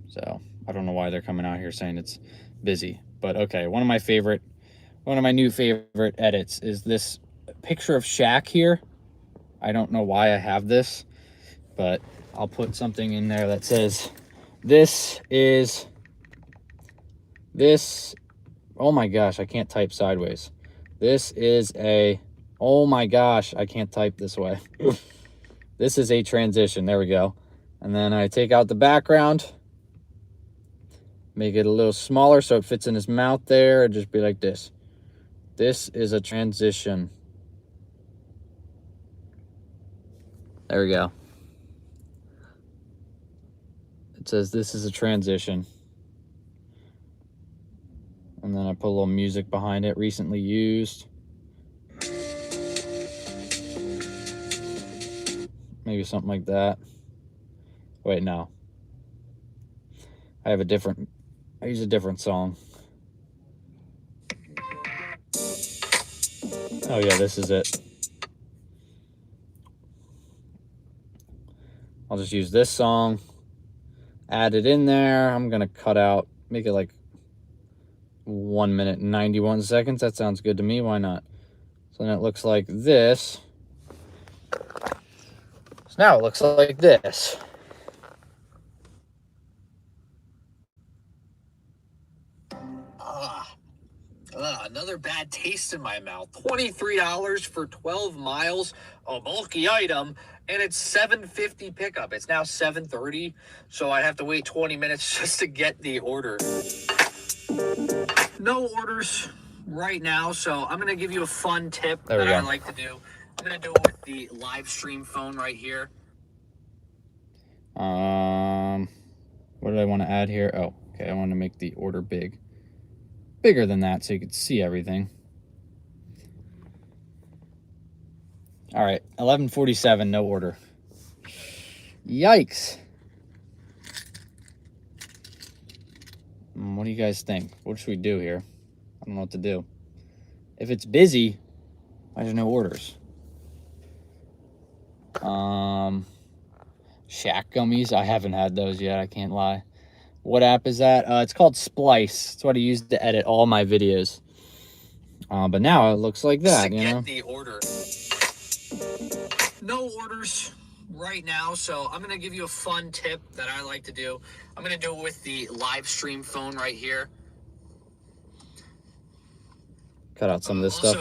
So I don't know why they're coming out here saying it's busy. But okay, one of my new favorite edits is this picture of Shaq here. I don't know why I have this, but I'll put something in there that says, oh my gosh, I can't type sideways. Oh my gosh, I can't type this way. This is a transition. There we go. And then I take out the background, make it a little smaller so it fits in his mouth there. It'd just be like this. This is a transition. There we go. It says this is a transition. And then I put a little music behind it, recently used. Maybe something like that. Wait, no. I use a different song. Oh yeah, this is it. I'll just use this song, add it in there. I'm gonna cut out, make it like 1 minute and 91 seconds. That sounds good to me. Why not? So then it looks like this. So now it looks like this. Another bad taste in my mouth. $23 for 12 miles, a bulky item, and it's $7.50 pickup. It's now 7:30, so I have to wait 20 minutes just to get the order. No orders right now, so I'm gonna give you a fun tip that I like to do. I'm gonna do it with the live stream phone right here. What did I want to add here? Oh, okay, I want to make the order bigger than that so you could see everything. All right, 11:47, no order. Yikes. What do you guys think? What should we do here? I don't know what to do. If it's busy, why there's no orders? Shack gummies, I haven't had those yet, I can't lie. What app is that? It's called Splice. It's what I use to edit all my videos. But now it looks like that, you know? The order. No orders right now, so I'm gonna give you a fun tip that I like to do. I'm gonna do it with the live stream phone right here. Cut out some of this stuff.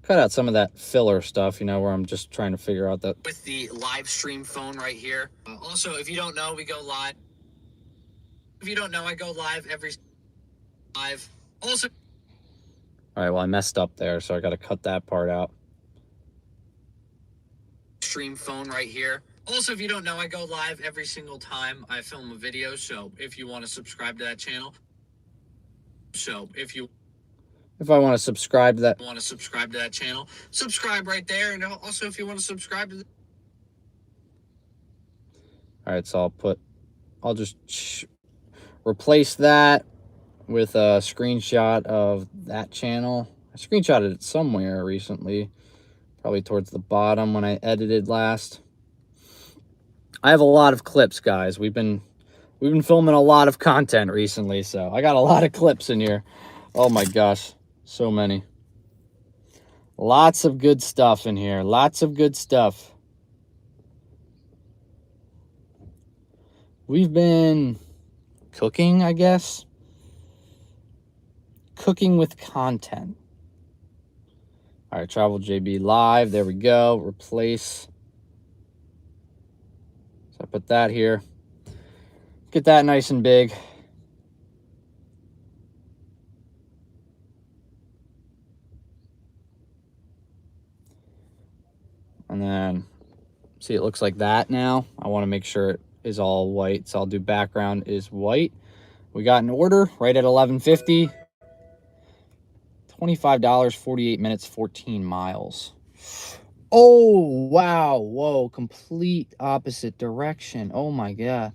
Cut out some of that filler stuff, you know, where I'm just trying to figure out that. With the live stream phone right here. Also, if you don't know, we go live. If you don't know, I go live every live. Also. All right, well, I messed up there, so I got to cut that part out. Stream phone right here. Also, if you don't know, I go live every single time I film a video. So if you want to subscribe to that channel. If I want to subscribe to that. Channel, subscribe right there. And also, if you want to subscribe to All right, so I'll just replace that with a screenshot of that channel. I screenshotted it somewhere recently, probably towards the bottom when I edited last. I have a lot of clips, guys. We've been filming a lot of content recently, so I got a lot of clips in here. Oh my gosh, so many. Lots of good stuff in here. Lots of good stuff. We've been cooking, I guess. Cooking with content. All right, TravelJB live. There we go. Replace. So I put that here. Get that nice and big. And then, see, it looks like that now. I want to make sure it is all white, so I'll do background is white. We got an order right at 11:50. $25, 48 minutes, 14 miles. Oh, wow. Whoa, complete opposite direction. Oh, my God.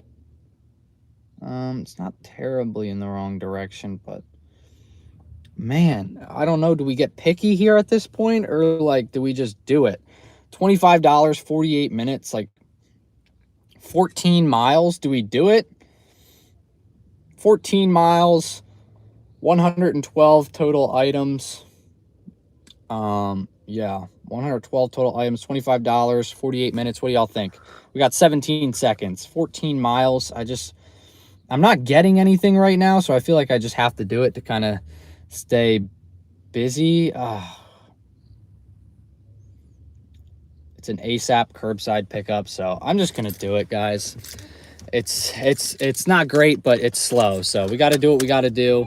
It's not terribly in the wrong direction, but man, I don't know. Do we get picky here at this point, or like, do we just do it? $25, 48 minutes, like 14 miles. Do we do it? 14 miles, 112 total items. Yeah, 112 total items, $25, 48 minutes. What do y'all think? We got 17 seconds, 14 miles. I'm not getting anything right now, so I feel like I just have to do it to kind of stay busy. It's an ASAP curbside pickup, so I'm just gonna do it, guys. It's not great, but it's slow, so we got to do what we got to do.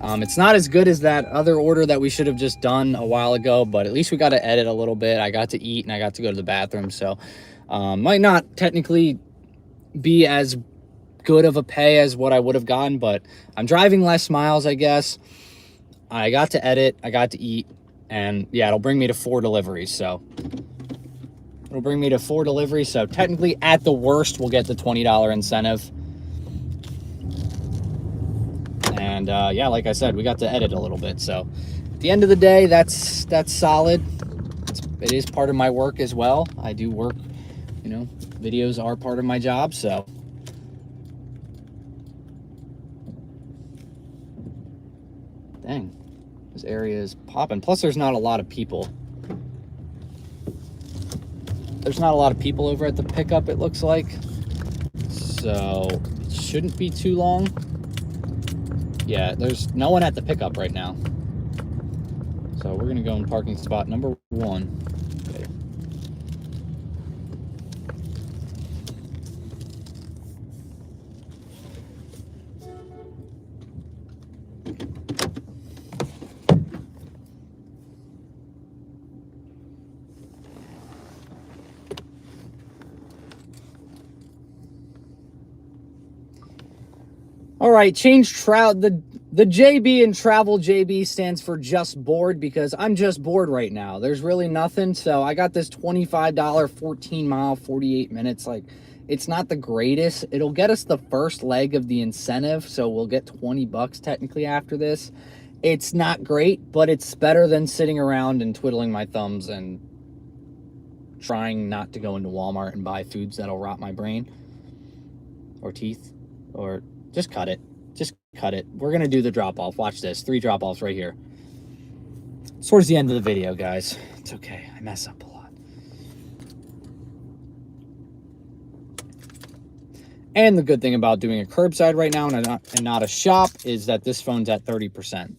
It's not as good as that other order that we should have just done a while ago, but at least we got to edit a little bit. I got to eat and I got to go to the bathroom, so might not technically be as good of a pay as what I would have gotten, but I'm driving less miles, I guess. I got to edit, I got to eat, and yeah, it'll bring me to 4 deliveries, so it'll bring me to 4 deliveries, so technically at the worst we'll get the $20 incentive. And yeah, like I said, we got to edit a little bit, so at the end of the day, that's solid. It is part of my work as well. I do work know, videos are part of my job, so. Dang, this area is popping. Plus, there's not a lot of people. There's not a lot of people over at the pickup, it looks like. So, it shouldn't be too long. Yeah, there's no one at the pickup right now. So, we're going to go in parking spot number 1. Okay. All right, the JB in TravelJB stands for just bored, because I'm just bored right now. There's really nothing. So I got this $25 14 mile 48 minutes. Like, it's not the greatest. It'll get us the first leg of the incentive, so we'll get 20 bucks technically after this. It's not great, but it's better than sitting around and twiddling my thumbs and trying not to go into Walmart and buy foods that'll rot my brain or teeth. Or just cut it. Just cut it. We're going to do the drop-off. Watch this. 3 drop-offs right here. It's towards the end of the video, guys. It's okay. I mess up a lot. And the good thing about doing a curbside right now and not a shop is that this phone's at 30%.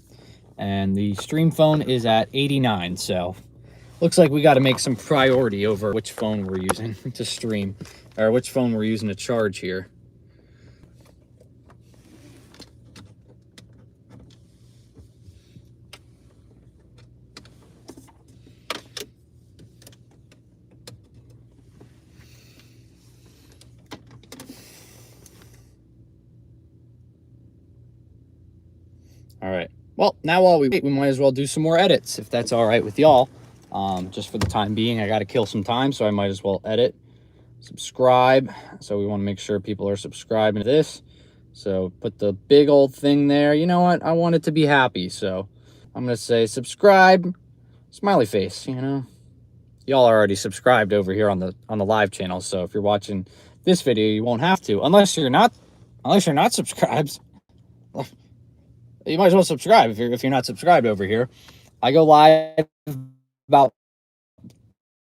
And the stream phone is at 89. So looks like we got to make some priority over which phone we're using to stream, or which phone we're using to charge here. All right. Well, now while we wait, we might as well do some more edits, if that's all right with y'all. Just for the time being, I got to kill some time, so I might as well edit. Subscribe. So we want to make sure people are subscribing to this. So put the big old thing there. You know what? I want it to be happy, so I'm going to say subscribe, smiley face, you know. Y'all are already subscribed over here on the live channel, so if you're watching this video, you won't have to, unless you're not subscribed. You might as well subscribe if you're not subscribed over here. I go live about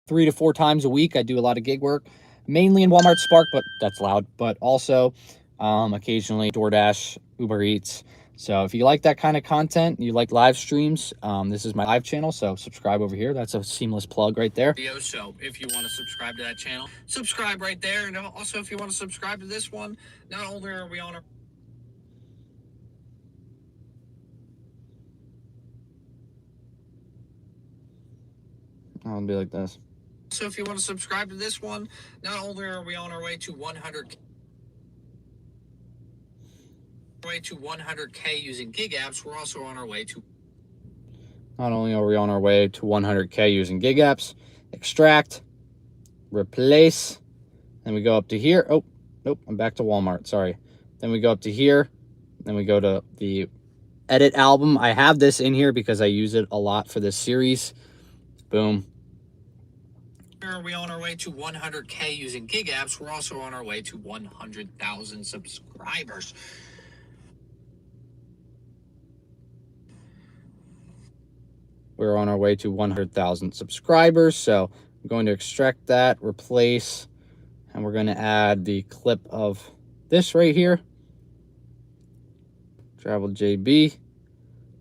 3 to 4 times a week. I do a lot of gig work, mainly in Walmart Spark, but that's loud. But also occasionally DoorDash, Uber Eats. So if you like that kind of content, you like live streams, this is my live channel. So subscribe over here. That's a seamless plug right there. So if you want to subscribe to that channel, subscribe right there. And also, if you want to subscribe to this one, not only are we on our I'll be like this. So if you want to subscribe to this one, not only are we on our way to 100K using gig apps, we're also on our way to. Not only are we on our way to 100K using gig apps, extract, replace, then we go up to here. Oh, nope, I'm back to Walmart. Sorry. Then we go up to here. Then we go to the edit album. I have this in here because I use it a lot for this series. Boom. Are we on our way to 100K using gig apps? We're also on our way to 100,000 subscribers. We're on our way to 100,000 subscribers. So I'm going to extract that, replace, and we're going to add the clip of this right here. TravelJB.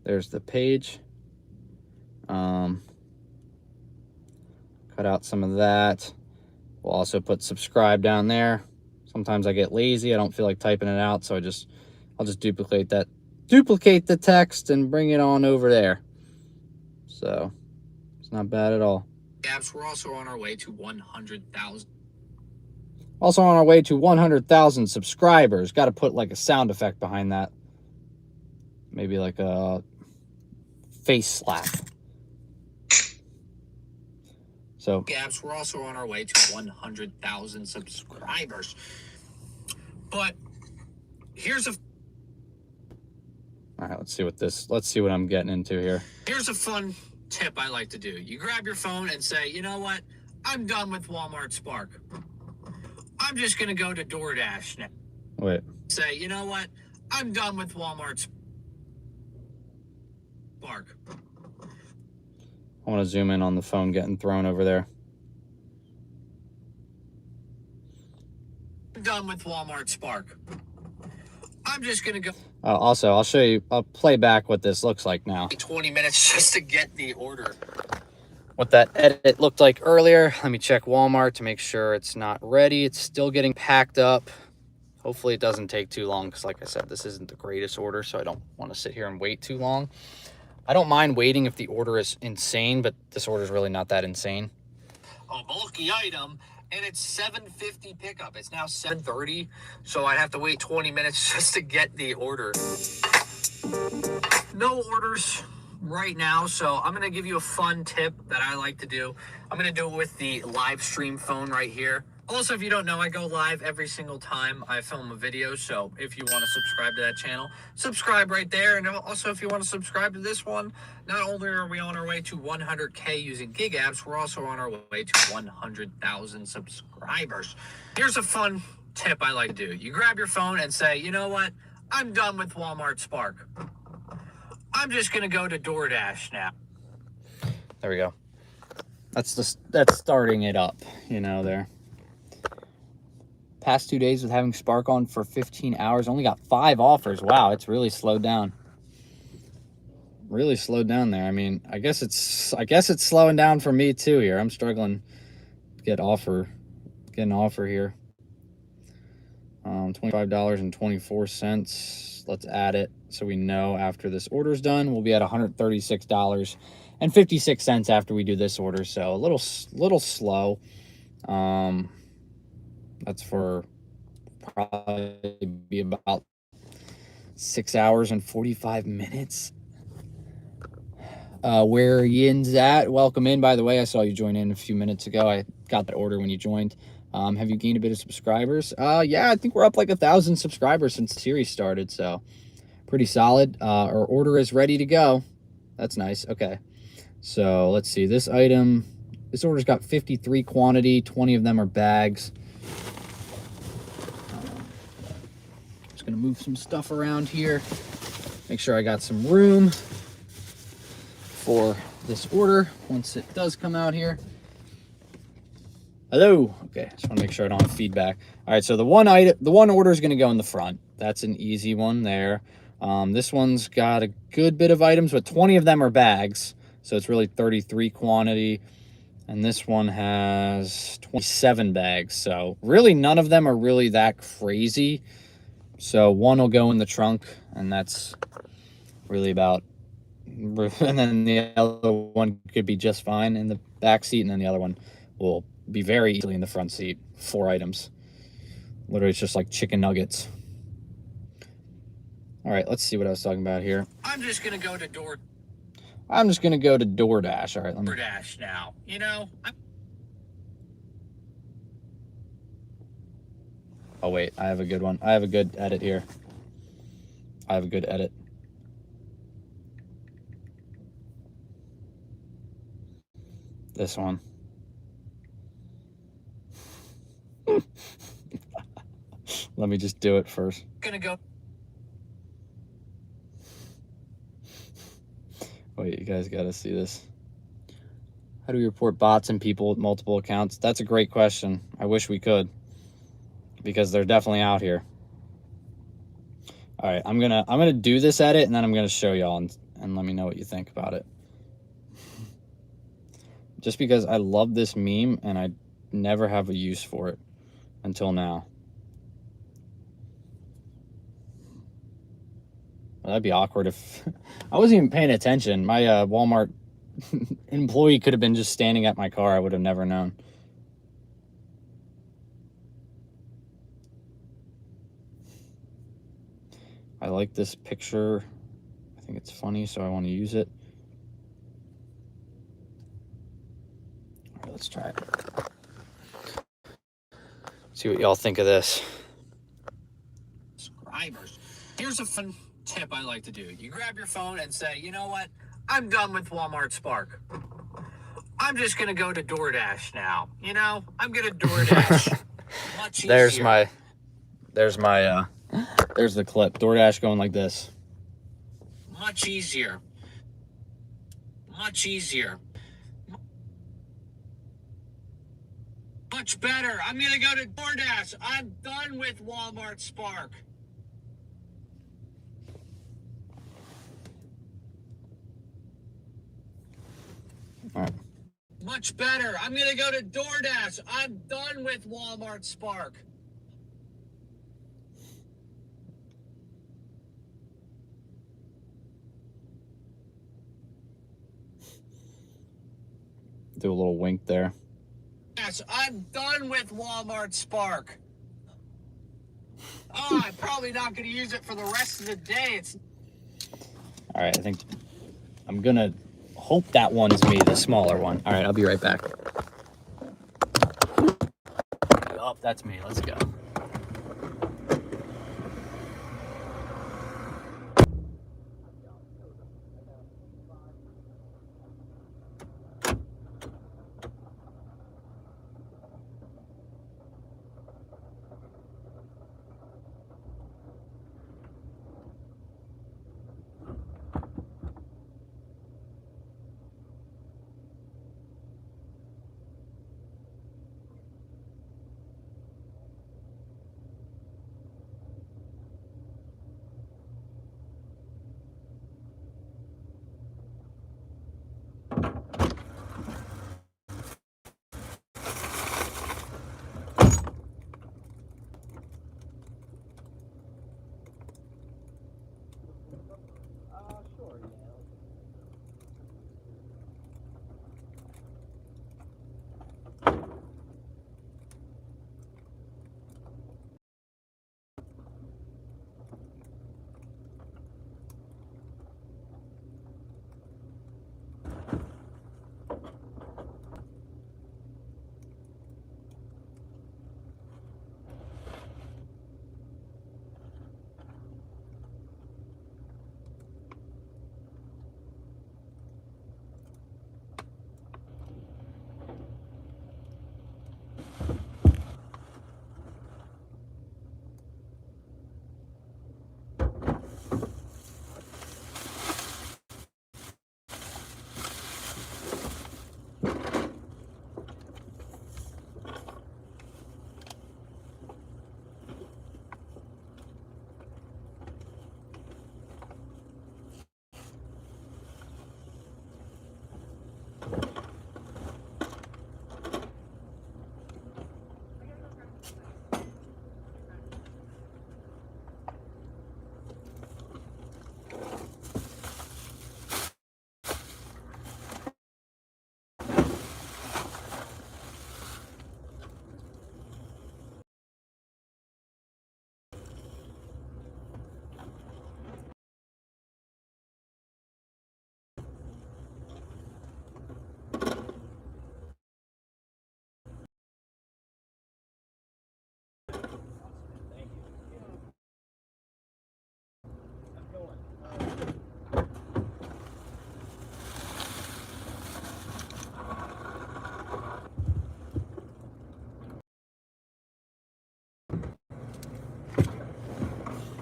There's the page. Cut out some of that. We'll also put subscribe down there. Sometimes I get lazy. I don't feel like typing it out, so I'll just duplicate that. Duplicate the text and bring it on over there. So it's not bad at all. Apps, we're also on our way to 100,000. Also on our way to 100,000 subscribers. Got to put like a sound effect behind that. Maybe like a face slap. So apps, we're also on our way to 100,000 subscribers. But here's a. All right, let's see what I'm getting into here. Here's a fun tip I like to do. You grab your phone and say, you know what? I'm done with Walmart Spark. I'm just going to go to DoorDash now. Wait. Say, you know what? I'm done with Walmart Spark. I want to zoom in on the phone getting thrown over there. I'm done with Walmart Spark. I'm just going to go. Also, I'll show you, I'll play back what this looks like now. 20 minutes just to get the order. What that edit looked like earlier. Let me check Walmart to make sure it's not ready. It's still getting packed up. Hopefully it doesn't take too long because, like I said, this isn't the greatest order, so I don't want to sit here and wait too long. I don't mind waiting if the order is insane, but this order is really not that insane. A bulky item, and it's $7.50 pickup. It's now $7.30, so I'd have to wait 20 minutes just to get the order. No orders right now, so I'm going to give you a fun tip that I like to do. I'm going to do it with the live stream phone right here. Also, if you don't know, I go live every single time I film a video, so if you want to subscribe to that channel, subscribe right there. And also, if you want to subscribe to this one, not only are we on our way to 100K using gig apps, we're also on our way to 100,000 subscribers. Here's a fun tip I like to do. You grab your phone and say, you know what? I'm done with Walmart Spark. I'm just going to go to DoorDash now. There we go. That's starting it up, you know, there. Past 2 days with having Spark on for 15 hours. Only got 5 offers. Wow, it's really slowed down. Really slowed down there. I mean, I guess it's slowing down for me too here. I'm struggling to get an offer here. $25.24. Let's add it so we know after this order's done. We'll be at $136.56 after we do this order. So a little slow. That's for probably be about 6 hours and 45 minutes. Where Yin's at, welcome in, by the way. I saw you join in a few minutes ago. I got that order when you joined. Have you gained a bit of subscribers? Yeah, I think we're up like 1,000 subscribers since the series started, so pretty solid. Our order is ready to go. That's nice. Okay, so let's see. This order's got 53 quantity. 20 of them are bags. Just gonna move some stuff around here. Make sure I got some room for this order once it does come out here. Hello. Okay, just want to make sure I don't have feedback. All right, so the one order is going to go in the front. That's an easy one there. This one's got a good bit of items, but 20 of them are bags, so it's really 33 quantity. And this one has 27 bags, so really none of them are really that crazy. So one will go in the trunk, and that's really about. And then the other one could be just fine in the back seat, and then the other one will be very easily in the front seat. 4 items. Literally, it's just like chicken nuggets. All right, let's see what I was talking about here. I'm just going to go to DoorDash. All right, let me. DoorDash now. You know? Oh, wait, I have a good one. I have a good edit here. I have a good edit. This one. Let me just do it first. Gonna go. Wait, you guys gotta see this. How do we report bots and people with multiple accounts? That's a great question. I wish we could, because they're definitely out here. All right, I'm gonna do this edit, and then I'm gonna show y'all and let me know what you think about it. Just because I love this meme and I never have a use for it until now. Well, that'd be awkward if I wasn't even paying attention. My Walmart employee could have been just standing at my car. I would have never known. I like this picture. I think it's funny, so I want to use it. All right, let's try it. See what y'all think of this. Subscribers. Here's a fun tip I like to do. You grab your phone and say, you know what? I'm done with Walmart Spark. I'm just going to go to DoorDash now. You know, I'm going to DoorDash. Much there's easier. there's the clip. DoorDash going like this. Much easier. Much easier. Much better. I'm gonna go to DoorDash. I'm done with Walmart Spark. All right. Much better. I'm gonna go to DoorDash. I'm done with Walmart Spark. Do a little wink there. Yes, I'm done with Walmart Spark. Oh, I'm probably not gonna use it for the rest of the day. All right, I think I'm gonna hope that one's me, the smaller one. All right, I'll be right back. Oh, that's me. Let's go.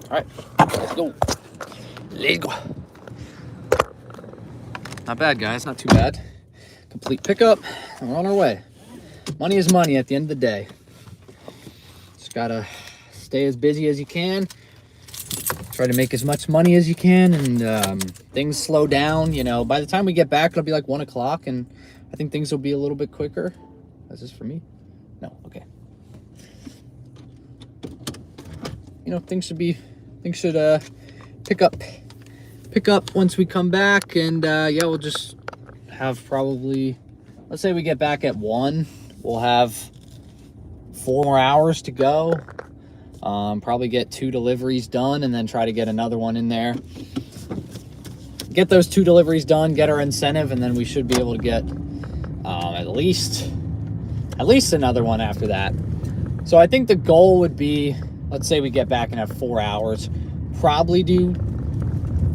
All right, let's go. Let's go. Not bad, guys. Not too bad. Complete pickup. And we're on our way. Money is money at the end of the day. Just gotta stay as busy as you can. Try to make as much money as you can, and things slow down. You know, by the time we get back, it'll be like 1 o'clock, and I think things will be a little bit quicker. Is this for me? No. Okay. You know, things should pick up once we come back, and yeah, we'll just have probably, let's say we get back at 1, we'll have 4 more hours to go. Probably get 2 deliveries done, and then try to get another one in there. Get those 2 deliveries done, get our incentive, and then we should be able to get at least another one after that. So I think the goal would be, let's say we get back and have 4 hours, probably do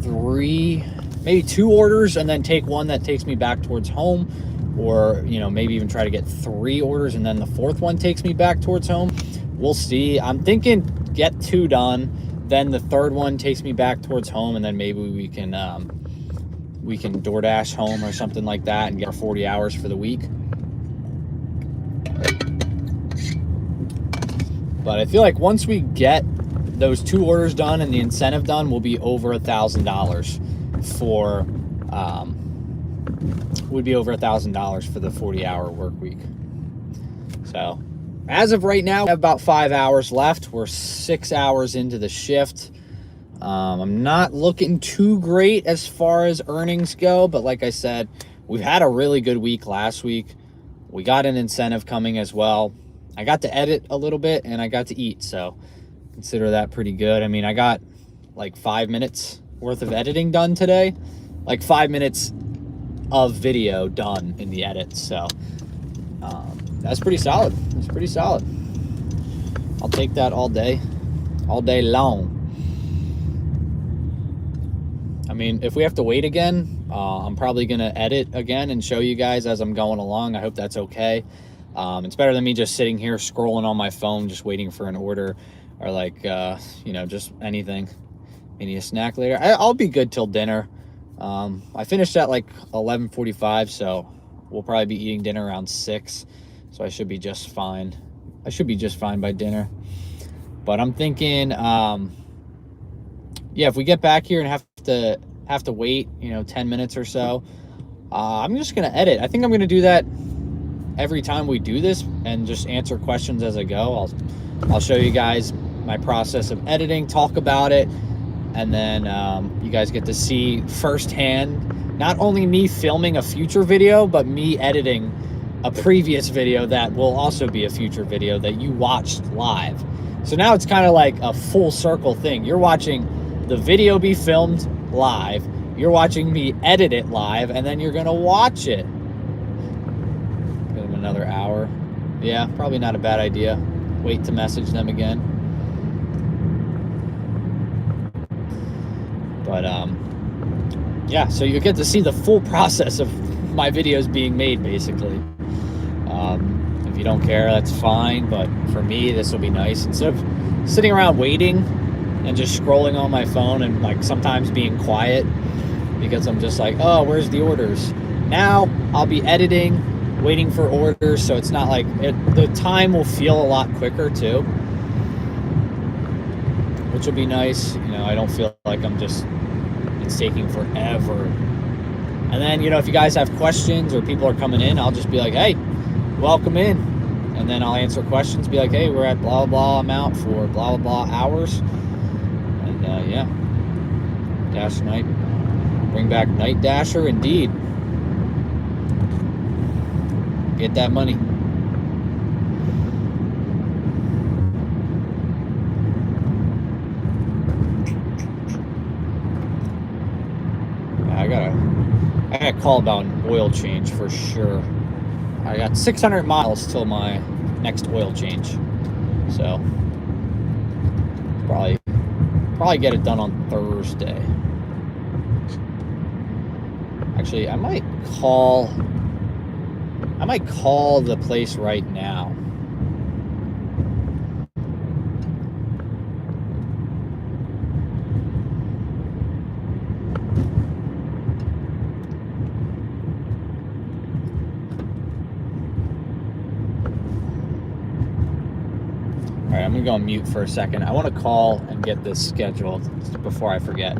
3, maybe 2 orders, and then take one that takes me back towards home. or, you know, maybe even try to get 3 orders and then the 4th one takes me back towards home. We'll see. I'm thinking get 2 done, then the 3rd one takes me back towards home, and then maybe we can DoorDash home or something like that and get our 40 hours for the week. But I feel like once we get those 2 orders done and the incentive done, we'll be over $1,000 for would be over $1,000 for the 40-hour work week. So as of right now, we have about 5 hours left. We're 6 hours into the shift. I'm not looking too great as far as earnings go, but like I said, we've had a really good week last week. We got an incentive coming as well. I got to edit a little bit and I got to eat, so consider that pretty good. I mean, I got like 5 minutes worth of editing done today, like 5 minutes of video done in the edit. So that's pretty solid. That's pretty solid. I'll take that all day long. I mean, if we have to wait again, I'm probably going to edit again and show you guys as I'm going along. I hope that's okay. It's better than me just sitting here scrolling on my phone, just waiting for an order, or like, you know, just anything. Maybe a snack later. I'll be good till dinner. I finished at like 11:45, so we'll probably be eating dinner around 6. So I should be just fine. I should be just fine by dinner. But I'm thinking, yeah, if we get back here and have to wait, you know, 10 minutes or so, I'm just gonna edit. I think I'm gonna do that every time we do this and just answer questions as I go. I'll show you guys my process of editing, talk about it, and then you guys get to see firsthand not only me filming a future video, but me editing a previous video that will also be a future video that you watched live. So now it's kind of like a full circle thing. You're watching the video be filmed live, you're watching me edit it live, and then you're gonna watch it. Give them another hour. Yeah, probably not a bad idea. Wait to message them again. But yeah, so you get to see the full process of my videos being made, basically. If you don't care, that's fine, but for me, this will be nice. Instead of sitting around waiting and just scrolling on my phone and like sometimes being quiet because I'm just like, oh, where's the orders? Now I'll be editing, waiting for orders, so it's not like the time will feel a lot quicker too, which will be nice. You know, I don't feel like it's taking forever. And then, you know, if you guys have questions or people are coming in, I'll just be like, hey, welcome in. And then I'll answer questions, be like, hey, we're at blah, blah amount for blah, blah hours. And yeah, Dash Night. Bring back Night Dasher, indeed. Get that money. I gotta call about an oil change for sure. I got 600 miles till my next oil change, so probably get it done on Thursday. Actually, I might call the place right now. All right, I'm gonna go on mute for a second. I want to call and get this scheduled before I forget.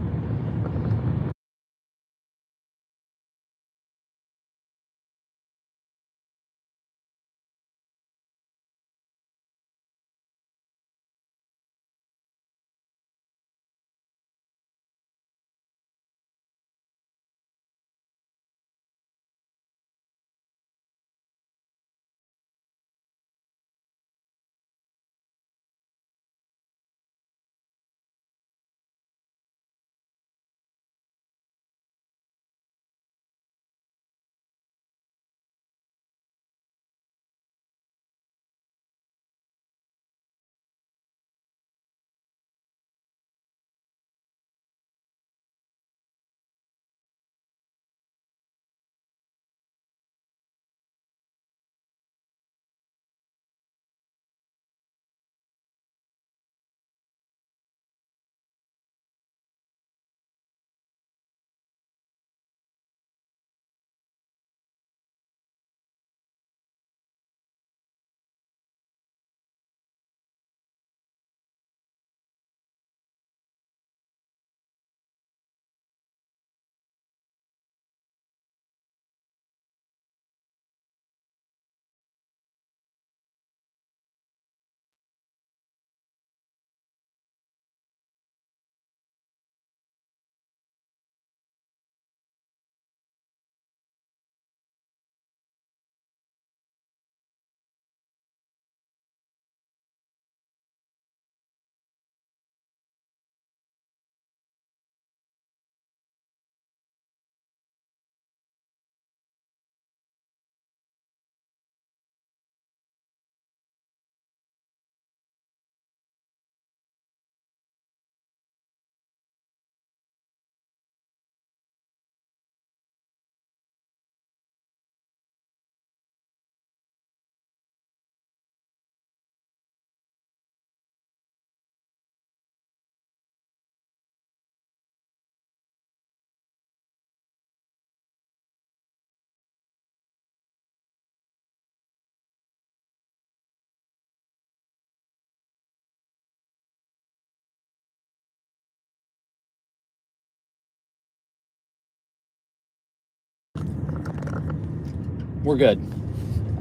we're good.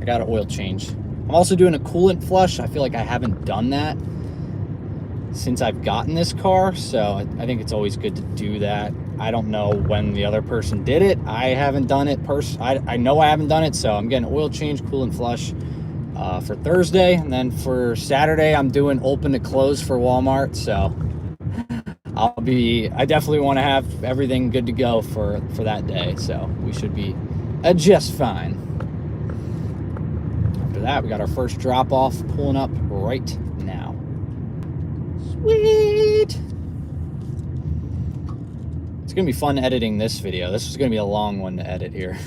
I got an oil change. I'm also doing a coolant flush. I feel like I haven't done that since I've gotten this car, so I think it's always good to do that. I don't know when the other person did it. I haven't done it. I know I haven't done it, so I'm getting oil change, coolant flush for Thursday, and then for Saturday I'm doing open to close for Walmart. So I definitely want to have everything good to go for that day. So we should be just fine. After that, we got our first drop off pulling up right now. Sweet. It's gonna be fun editing this video. This is gonna be a long one to edit here.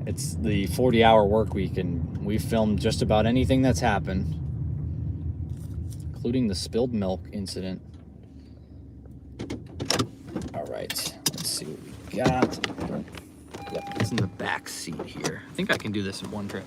It's the 40-hour work week, and we filmed just about anything that's happened, including the spilled milk incident. All right, let's see what we got. Yep, it's in the back seat here. I think I can do this in one trip.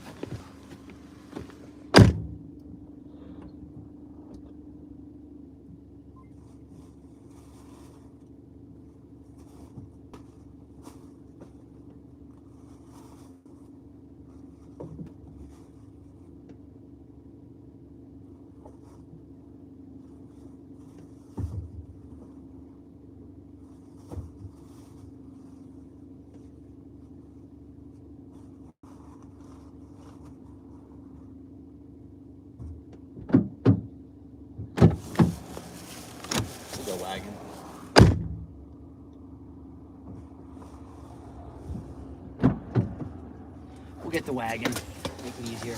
The wagon. We'll get the wagon. Make it easier.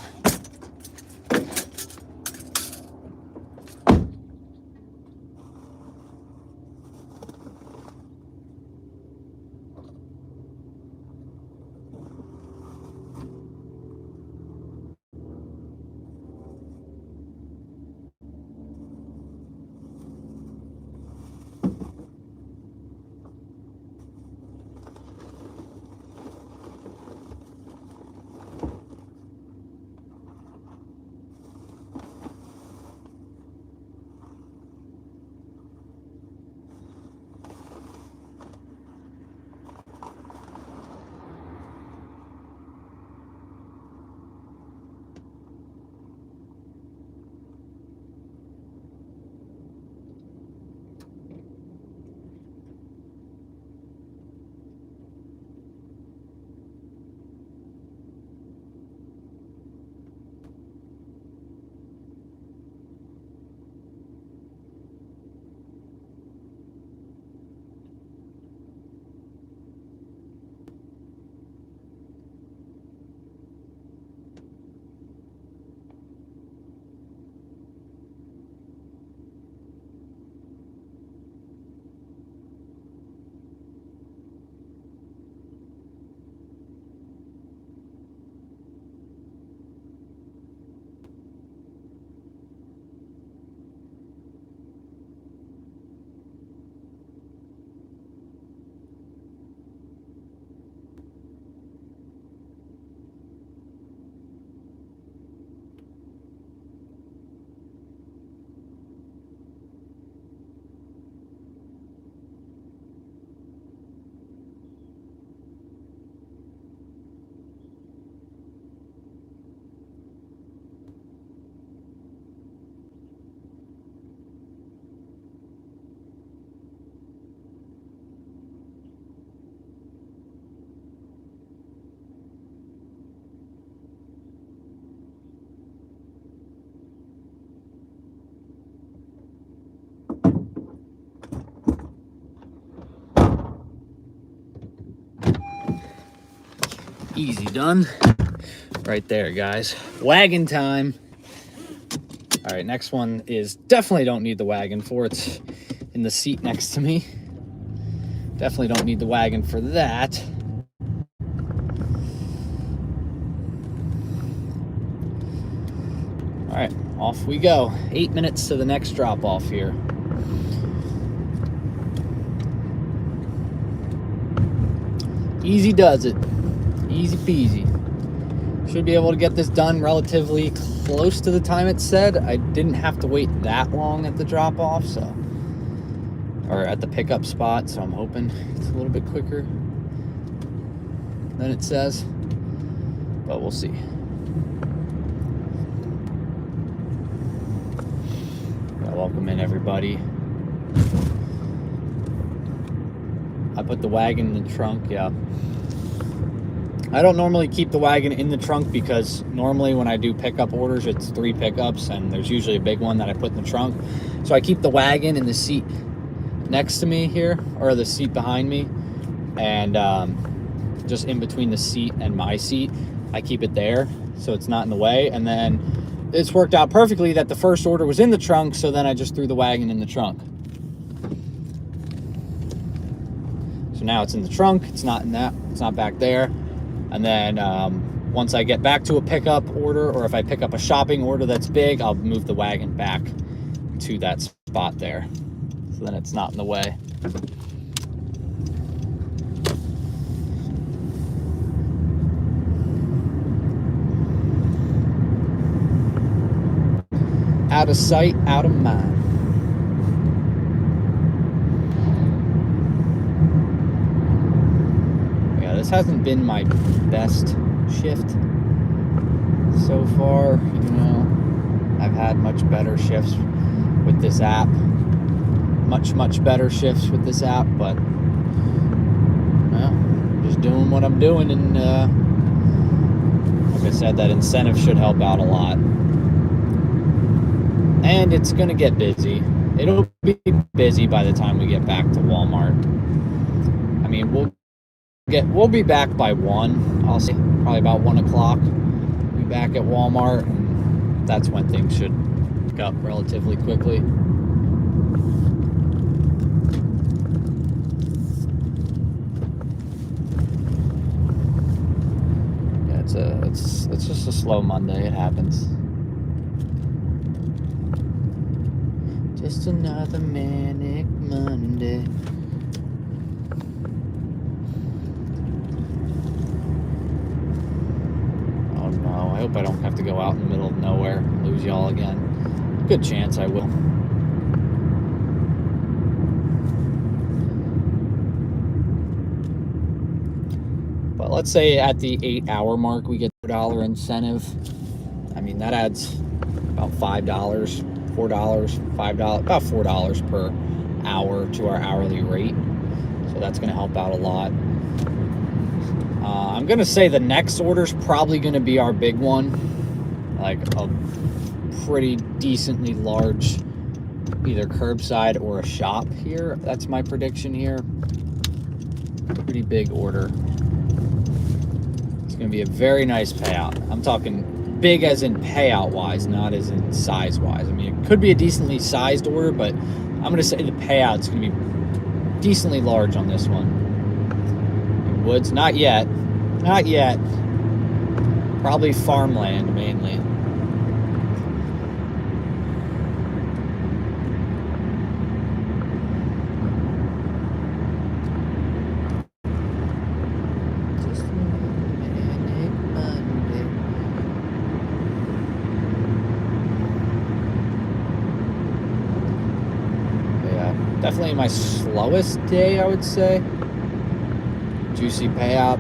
Easy done. Right there, guys. Wagon time. All right, next one is definitely don't need the wagon for. It's in the seat next to me. Definitely don't need the wagon for that. All right, off we go. 8 minutes to the next drop off here. Easy does it. Easy peasy. Should be able to get this done relatively close to the time it said. I didn't have to wait that long at the drop off, or at the pickup spot, so I'm hoping it's a little bit quicker than it says. but we'll see. Yeah, welcome in, everybody. I put the wagon in the trunk, yeah. I don't normally keep the wagon in the trunk because normally when I do pickup orders, it's 3 pickups, and there's usually a big one that I put in the trunk. So I keep the wagon in the seat next to me here, or the seat behind me, and just in between the seat and my seat, I keep it there so it's not in the way. And then it's worked out perfectly that the first order was in the trunk, so then I just threw the wagon in the trunk. So now it's in the trunk, it's not back there. And then once I get back to a pickup order, or if I pick up a shopping order that's big, I'll move the wagon back to that spot there. So then it's not in the way. Out of sight, out of mind. Yeah, this hasn't been my best shift so far. You know, I've had much better shifts with this app. Much better shifts with this app, but well, I'm just doing what I'm doing, and like I said, that incentive should help out a lot. And it's gonna get busy. It'll be busy by the time we get back to Walmart. I mean, we'll be back by 1. I'll say probably about 1 o'clock. We'll be back at Walmart, and that's when things should pick up relatively quickly. Yeah, it's just a slow Monday. It happens. Just another manic Monday. Oh no, I hope I don't have to go out in the middle of nowhere and lose y'all again. Good chance I will. But let's say at the 8-hour mark we get a $4 incentive. I mean, that adds about $5, $4, $5, about $4 per hour to our hourly rate. So that's going to help out a lot. I'm going to say the next order's probably going to be our big one. Like a pretty decently large, either curbside or a shop here. That's my prediction here. Pretty big order. It's going to be a very nice payout. I'm talking big as in payout wise, not as in size wise. I mean, it could be a decently sized order, but I'm going to say the payout's going to be decently large on this one. Woods, not yet. Not yet. Probably farmland mainly. Definitely my slowest day, I would say. Juicy payout.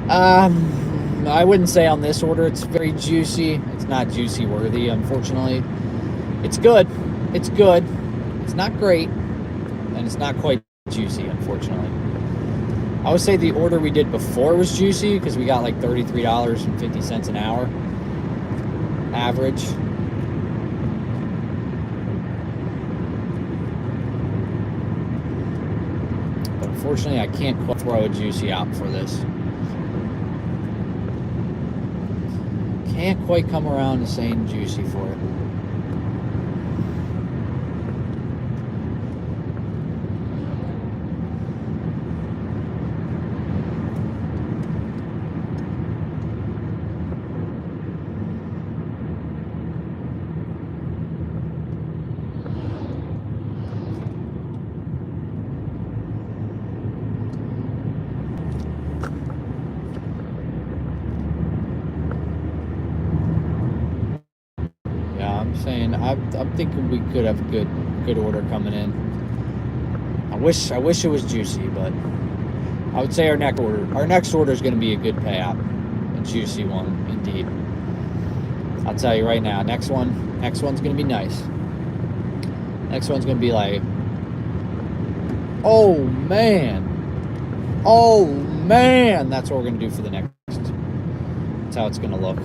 I wouldn't say on this order it's very juicy. It's not juicy worthy, unfortunately. It's good. It's good. It's not great. And it's not quite juicy, unfortunately. I would say the order we did before was juicy because we got like $33.50 an hour average. Unfortunately, I can't quite throw a juicy out for this. Can't quite come around to saying juicy for it. I'm thinking we could have a good order coming in. I wish it was juicy, but I would say our next order is going to be a good payout. You A juicy one, indeed. I'll tell you right now, next one's gonna be nice. Next one's gonna be like, oh man, that's what we're gonna do for the next. That's how it's gonna look.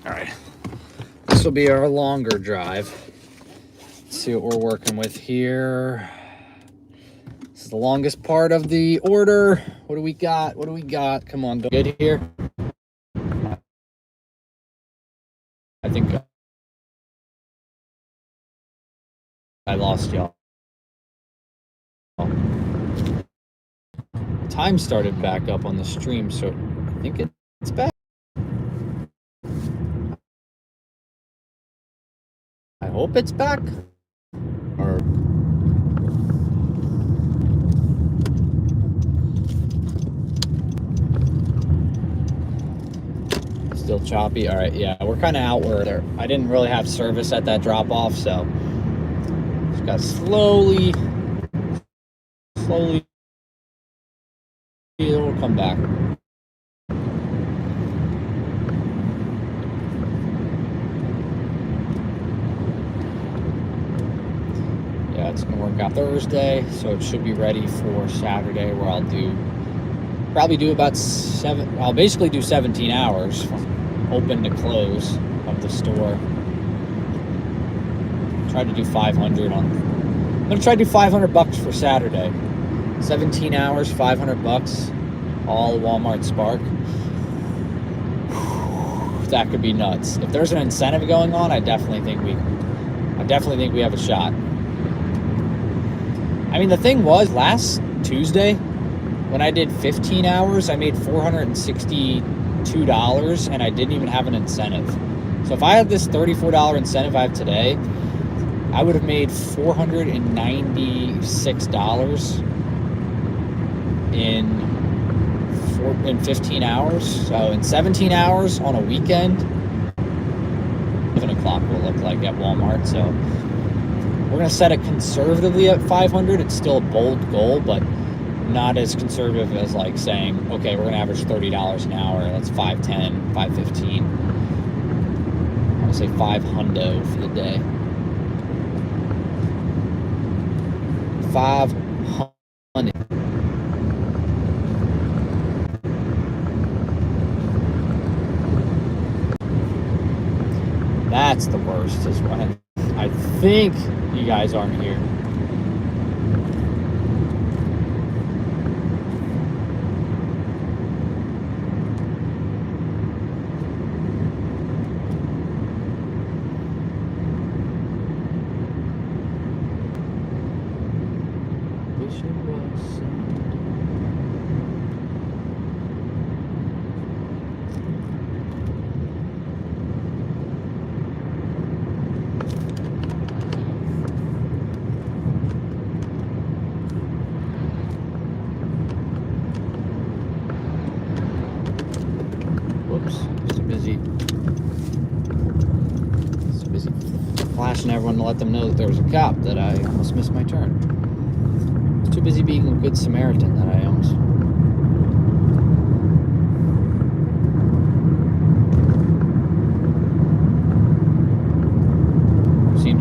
All right, this will be our longer drive. Let's see what we're working with here. This is the longest part of the order. What do we got? What do we got? Come on, good here. I think I lost y'all. Time started back up on the stream, so I think it's back. I hope it's back. Or still choppy. All right, yeah, we're kind of outward there. I didn't really have service at that drop off, so just got slowly it'll come back. Yeah, it's gonna work out Thursday, so it should be ready for Saturday, where I'll probably do about I'll basically do 17 hours from open to close of the store. Try to do 500 I'm gonna try to do $500 for Saturday. 17 hours, $500, all Walmart Spark. That could be nuts. If there's an incentive going on, I definitely think we have a shot. I mean, the thing was, last Tuesday, when I did 15 hours, I made $462, and I didn't even have an incentive. So if I had this $34 incentive I have today, I would have made $496 in 15 hours. So in 17 hours on a weekend, 11 o'clock will look like at Walmart. So we're going to set it conservatively at 500. It's still a bold goal, but not as conservative as like saying, okay, we're going to average $30 an hour. That's 510, 515. I'm going to say 500 for the day. 500. That's the worst, is what I think you guys aren't here. Flashing everyone to let them know that there was a cop, that I almost missed my turn. I was too busy being a good Samaritan that I almost...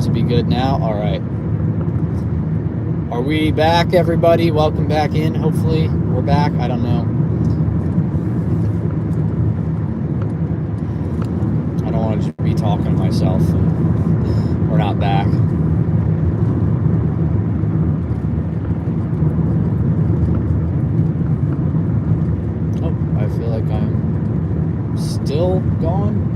Seems to be good now. All right. Are we back, everybody? Welcome back in. Hopefully we're back. I don't know. I don't want to just be talking to myself. We're not back. Oh, I feel like I'm still gone.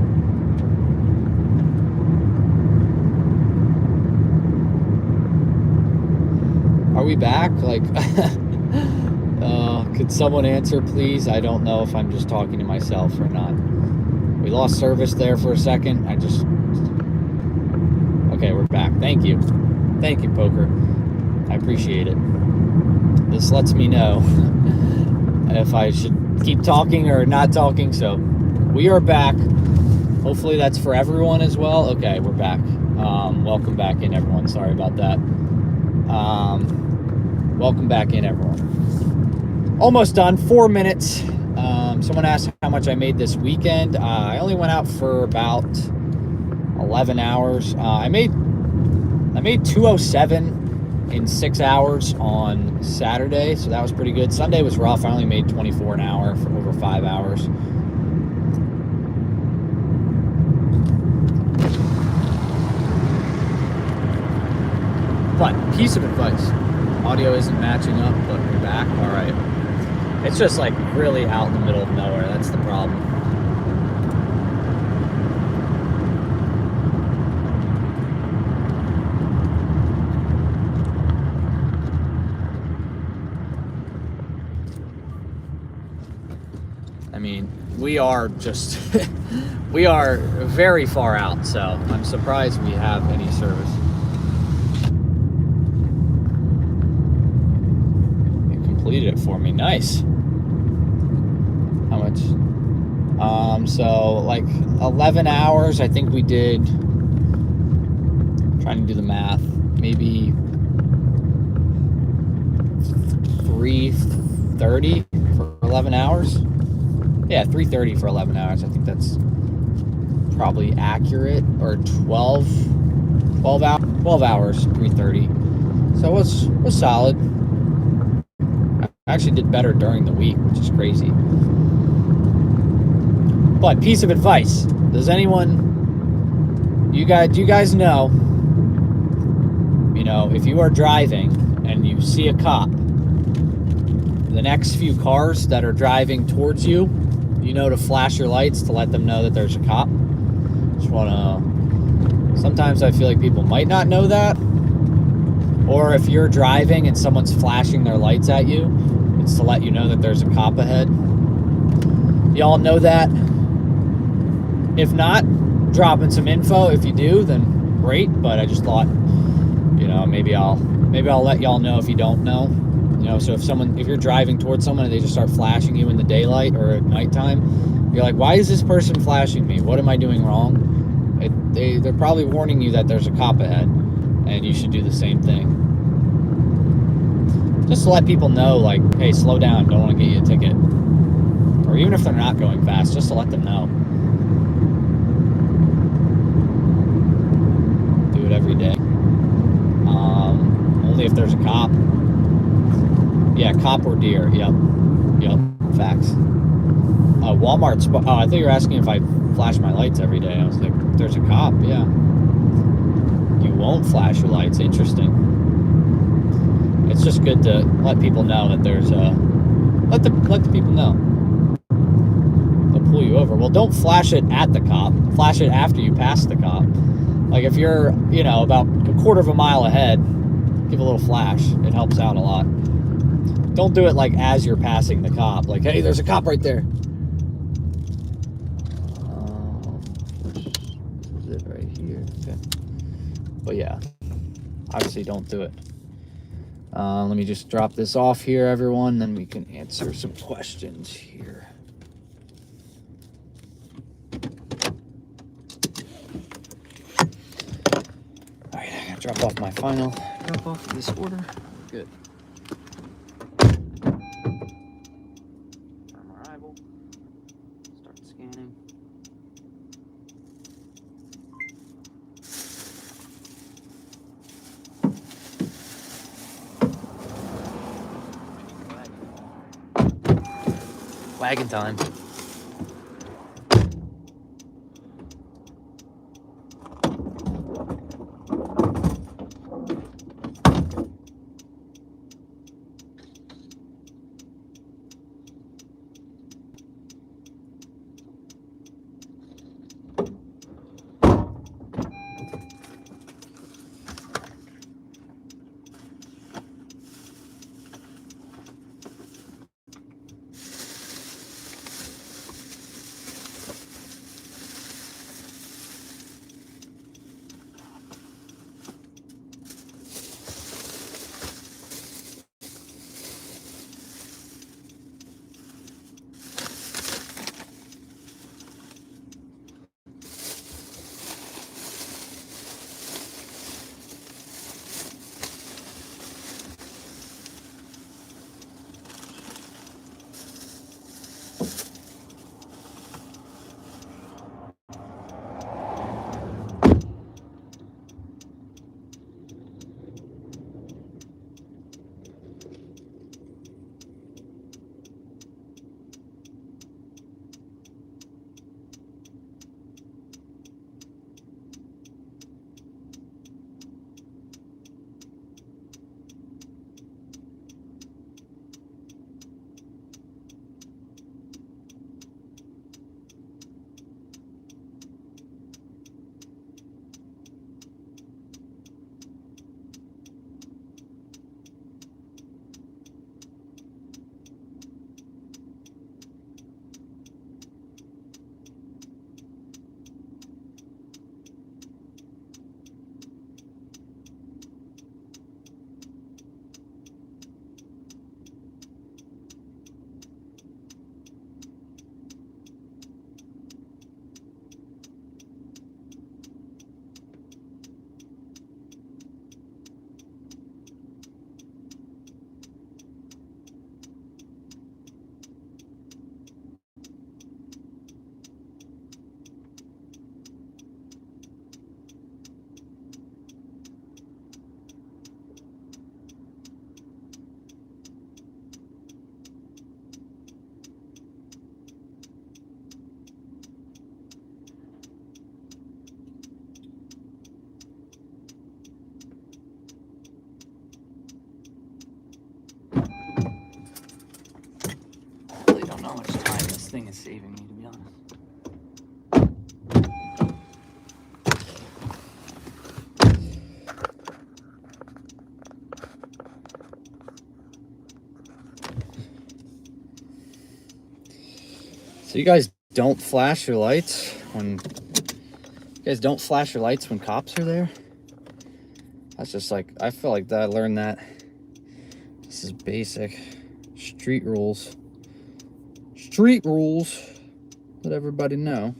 Are we back? Like, could someone answer, please? I don't know if I'm just talking to myself or not. We lost service there for a second. Okay, we're back. Thank you. Thank you, Poker. I appreciate it. This lets me know if I should keep talking or not talking. So we are back. Hopefully that's for everyone as well. Okay, we're back. Welcome back in, everyone. Sorry about that. Welcome back in, everyone. Almost done. 4 minutes. Someone asked how much I made this weekend. I only went out for about 11 hours. I made 207 in 6 hours on Saturday, so that was pretty good. Sunday was rough. I only made 24 an hour for over 5 hours. But piece of advice: audio isn't matching up, but we're back. All right. It's just like really out in the middle of nowhere. That's the problem. I mean, we are just we are very far out, so I'm surprised we have any service. It completed it for me. Nice. How much? So like 11 hours, I think we did, trying to do the math, maybe 330 for 11 hours. Yeah, 330 for 11 hours. I think that's probably accurate. Or 12 hours, 330. So it was solid. I actually did better during the week, which is crazy. But piece of advice: does anyone, do you guys know, if you are driving and you see a cop, the next few cars that are driving towards you, to flash your lights to let them know that there's a cop? Sometimes I feel like people might not know that. Or if you're driving and someone's flashing their lights at you, it's to let you know that there's a cop ahead. Y'all know that? If not, drop in some info. If you do, then great. But I just thought, maybe I'll let y'all know if you don't know. So if you're driving towards someone and they just start flashing you in the daylight or at nighttime, you're like, why is this person flashing me? What am I doing wrong? They're probably warning you that there's a cop ahead, and you should do the same thing. Just to let people know, like, hey, slow down, don't want to get you a ticket. Or even if they're not going fast, just to let them know. Do it every day. Only if there's a cop. Yeah, cop or deer. Yep. Facts. Walmart's. Oh, I thought you were asking if I flash my lights every day. I was like, there's a cop. Yeah. You won't flash your lights. Interesting. It's just good to let people know that there's let the people know. They'll pull you over. Well, don't flash it at the cop. Flash it after you pass the cop. Like if you're, about a quarter of a mile ahead, give a little flash. It helps out a lot. Don't do it like as you're passing the cop. Like, hey, there's a cop right there. Is it right here? Okay. But yeah, obviously don't do it. Let me just drop this off here, everyone. Then we can answer some questions here. All right, I gotta drop off my final drop off of this order. Good. Confirm arrival. Start scanning. wagon time. How much time this thing is saving me, to be honest. So you guys don't flash your lights when cops are there? That's just like, I feel like that I learned that. This is basic street rules. Street rules. Let everybody know.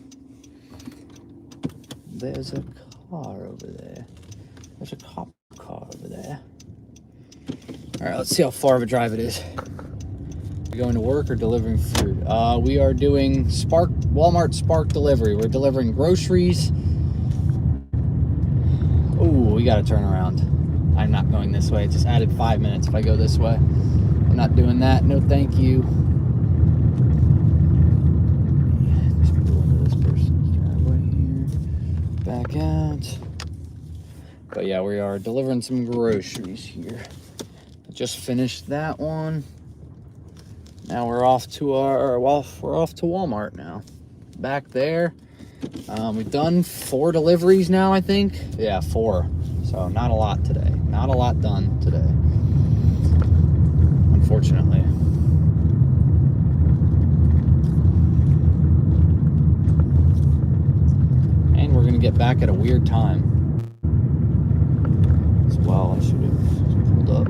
There's a car over there. There's a cop car over there. All right, let's see how far of a drive it is. We going to work or delivering food? We are doing Walmart Spark delivery. We're delivering groceries. Ooh, we gotta turn around. I'm not going this way. It just added 5 minutes if I go this way. I'm not doing that. No, thank you. Just pull into this person's driveway here. Back out. But yeah, we are delivering some groceries here. I just finished that one. Now we're off to Walmart now. Back there. We've done 4 deliveries now, I think. Yeah, 4. So not a lot today. Not a lot done today, unfortunately. And we're gonna get back at a weird time as well. I should have pulled up.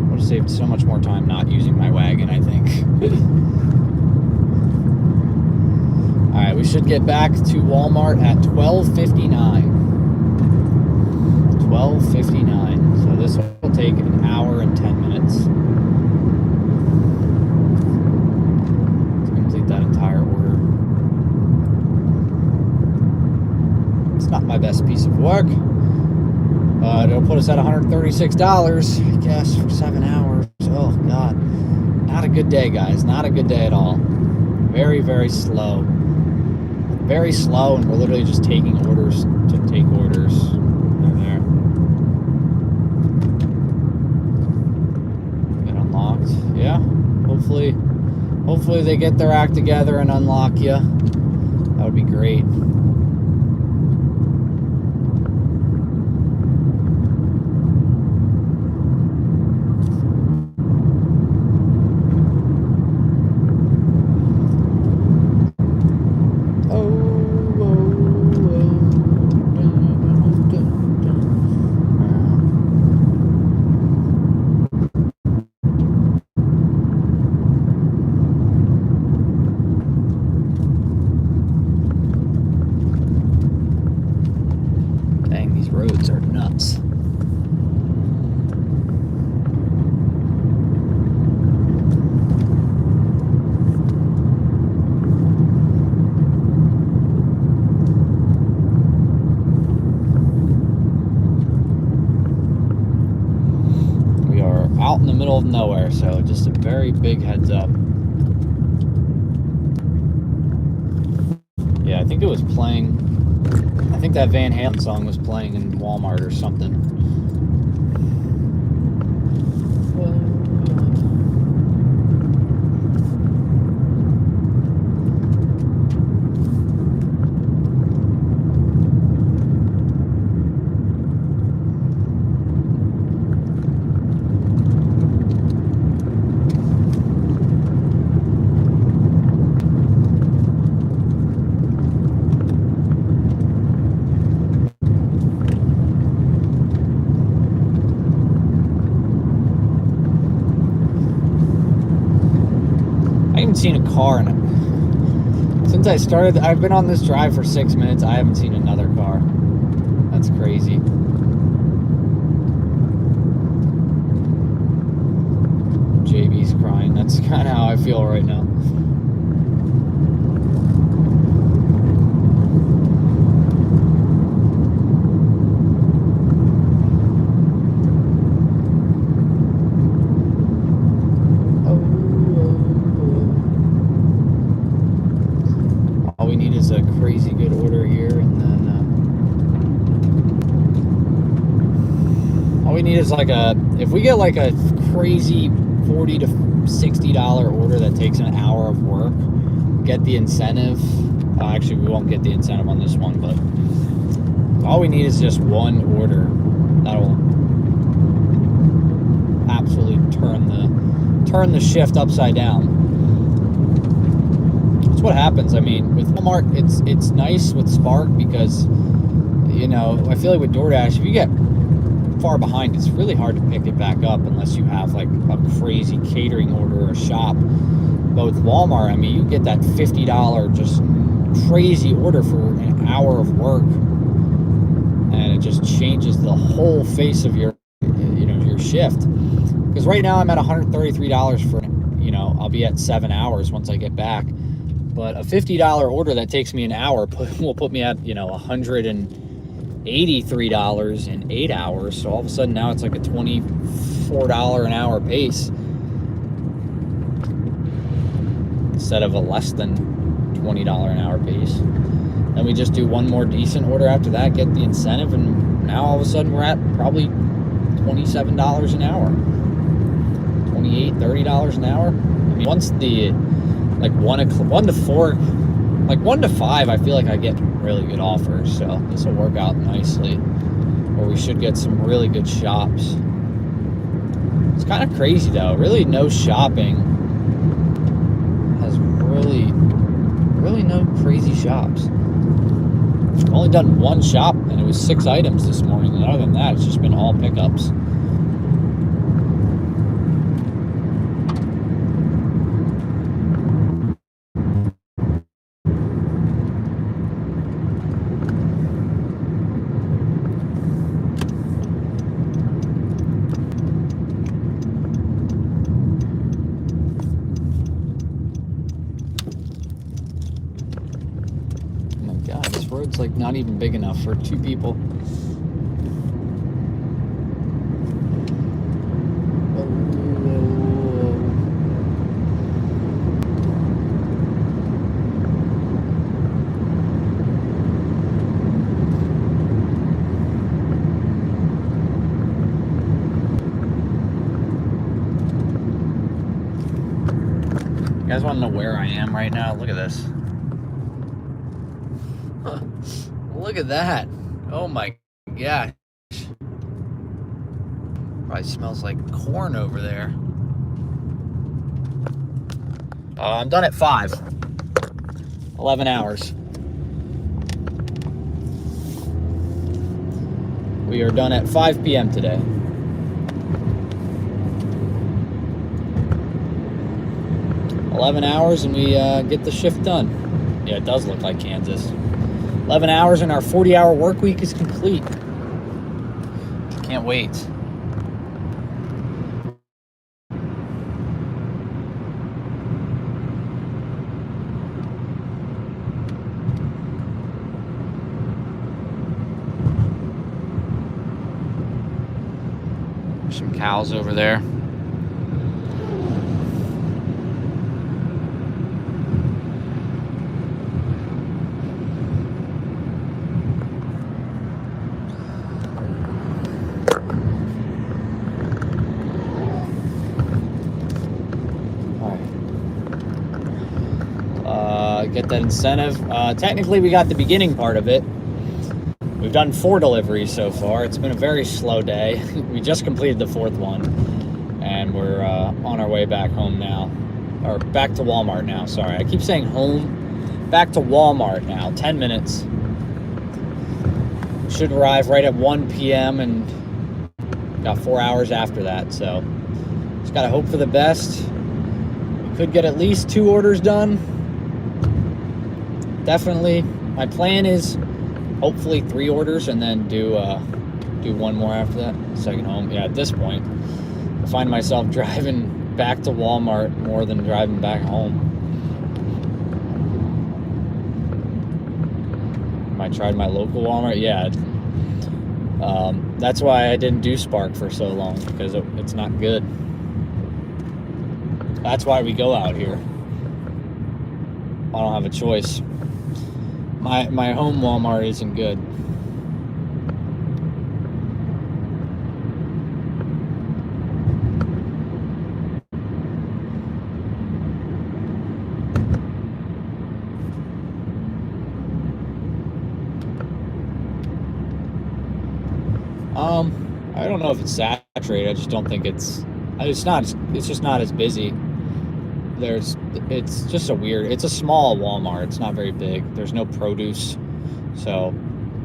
Would have saved so much more time not using my wagon, I think. All right, we should get back to Walmart at 12:59. 12:59. So this will take an hour and 10 minutes to complete that entire order. It's not my best piece of work. But it'll put us at $136, I guess, for 7 hours. Oh, God. Not a good day, guys. Not a good day at all. Very, very slow. Very slow, and we're literally just taking orders to take orders. There. Get unlocked. Yeah. Hopefully they get their act together and unlock you. That would be great. Roads are nuts. We are out in the middle of nowhere, so just a very big heads up. Yeah, I think it was playing. I think that Van Halen song was playing in Walmart or something. Seen a car in it. Since I started, I've been on this drive for 6 minutes. I haven't seen another car. That's crazy. JB's crying. That's kind of how I feel right now. A crazy good order here, and then all we need is like if we get like a crazy $40 to $60 order that takes an hour of work, get the incentive. Actually, we won't get the incentive on this one, but all we need is just one order that'll absolutely turn the shift upside down. What happens. I mean, with Walmart, it's nice with Spark because, you know, I feel like with DoorDash, if you get far behind, it's really hard to pick it back up unless you have like a crazy catering order or shop. But with Walmart, I mean, you get that $50 just crazy order for an hour of work, and it just changes the whole face of your, you know, your shift. Because right now I'm at $133 for, you know, I'll be at 7 hours once I get back. But a $50 order that takes me an hour will put me at, you know, $183 in 8 hours. So all of a sudden now it's like a $24 an hour pace instead of a less than $20 an hour pace. Then we just do one more decent order after that, get the incentive, and now all of a sudden we're at probably $27 an hour, $28, $30 an hour. I mean, once the like 1 to 4, like 1 to 5, I feel like I get really good offers. So this will work out nicely, or we should get some really good shops. It's kind of crazy though. Really, no shopping has really no crazy shops. I've only done one shop, and it was 6 items this morning. And other than that, it's just been all pickups. It's like not even big enough for 2 people. guys want to know where I am right now? Look at this. Look at that. Oh my gosh. Probably smells like corn over there. I'm done at 5. 11 hours. We are done at 5 p.m. today. $11 and we get the shift done. Yeah, it does look like Kansas. 11 hours and our 40-hour work week is complete. Can't wait. Some cows over there. Get that incentive. Technically, we got the beginning part of it. We've done 4 deliveries so far. It's been a very slow day. We just completed the 4th one, and we're on our way back home now, or back to Walmart now. Sorry, I keep saying home. Back to Walmart now. 10 minutes. Should arrive right at 1 p.m. and got 4 hours after that. So just gotta hope for the best. We could get at least 2 orders done. Definitely, my plan is hopefully 3 orders and then do 1 more after that. Second home. Yeah, at this point, I find myself driving back to Walmart more than driving back home. I tried my local Walmart. Yeah, that's why I didn't do Spark for so long, because it's not good. That's why we go out here. I don't have a choice. My home Walmart isn't good. I don't know if it's saturated. I just don't think it's just not as busy. It's just it's a small Walmart. It's not very big. There's no produce. So,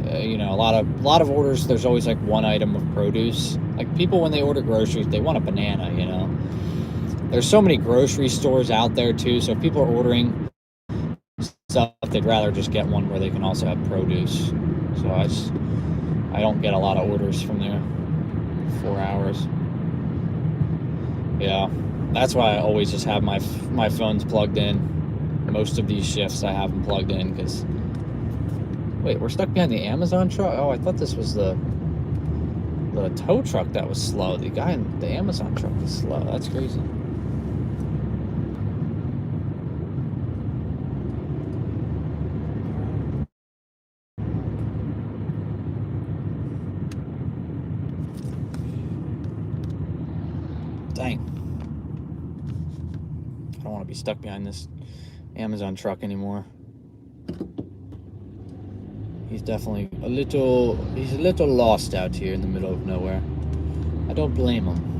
a lot of orders, there's always like 1 item of produce. Like people, when they order groceries, they want a banana, There's so many grocery stores out there too. So if people are ordering stuff, they'd rather just get one where they can also have produce. So I don't get a lot of orders from there. 4 hours. Yeah. That's why I always just have my phones plugged in. Most of these shifts I have them plugged in because... Wait, we're stuck behind the Amazon truck? Oh, I thought this was the tow truck that was slow. The guy in the Amazon truck is slow. That's crazy. Dang. I don't want to be stuck behind this Amazon truck anymore. He's definitely a little lost out here in the middle of nowhere. I don't blame him.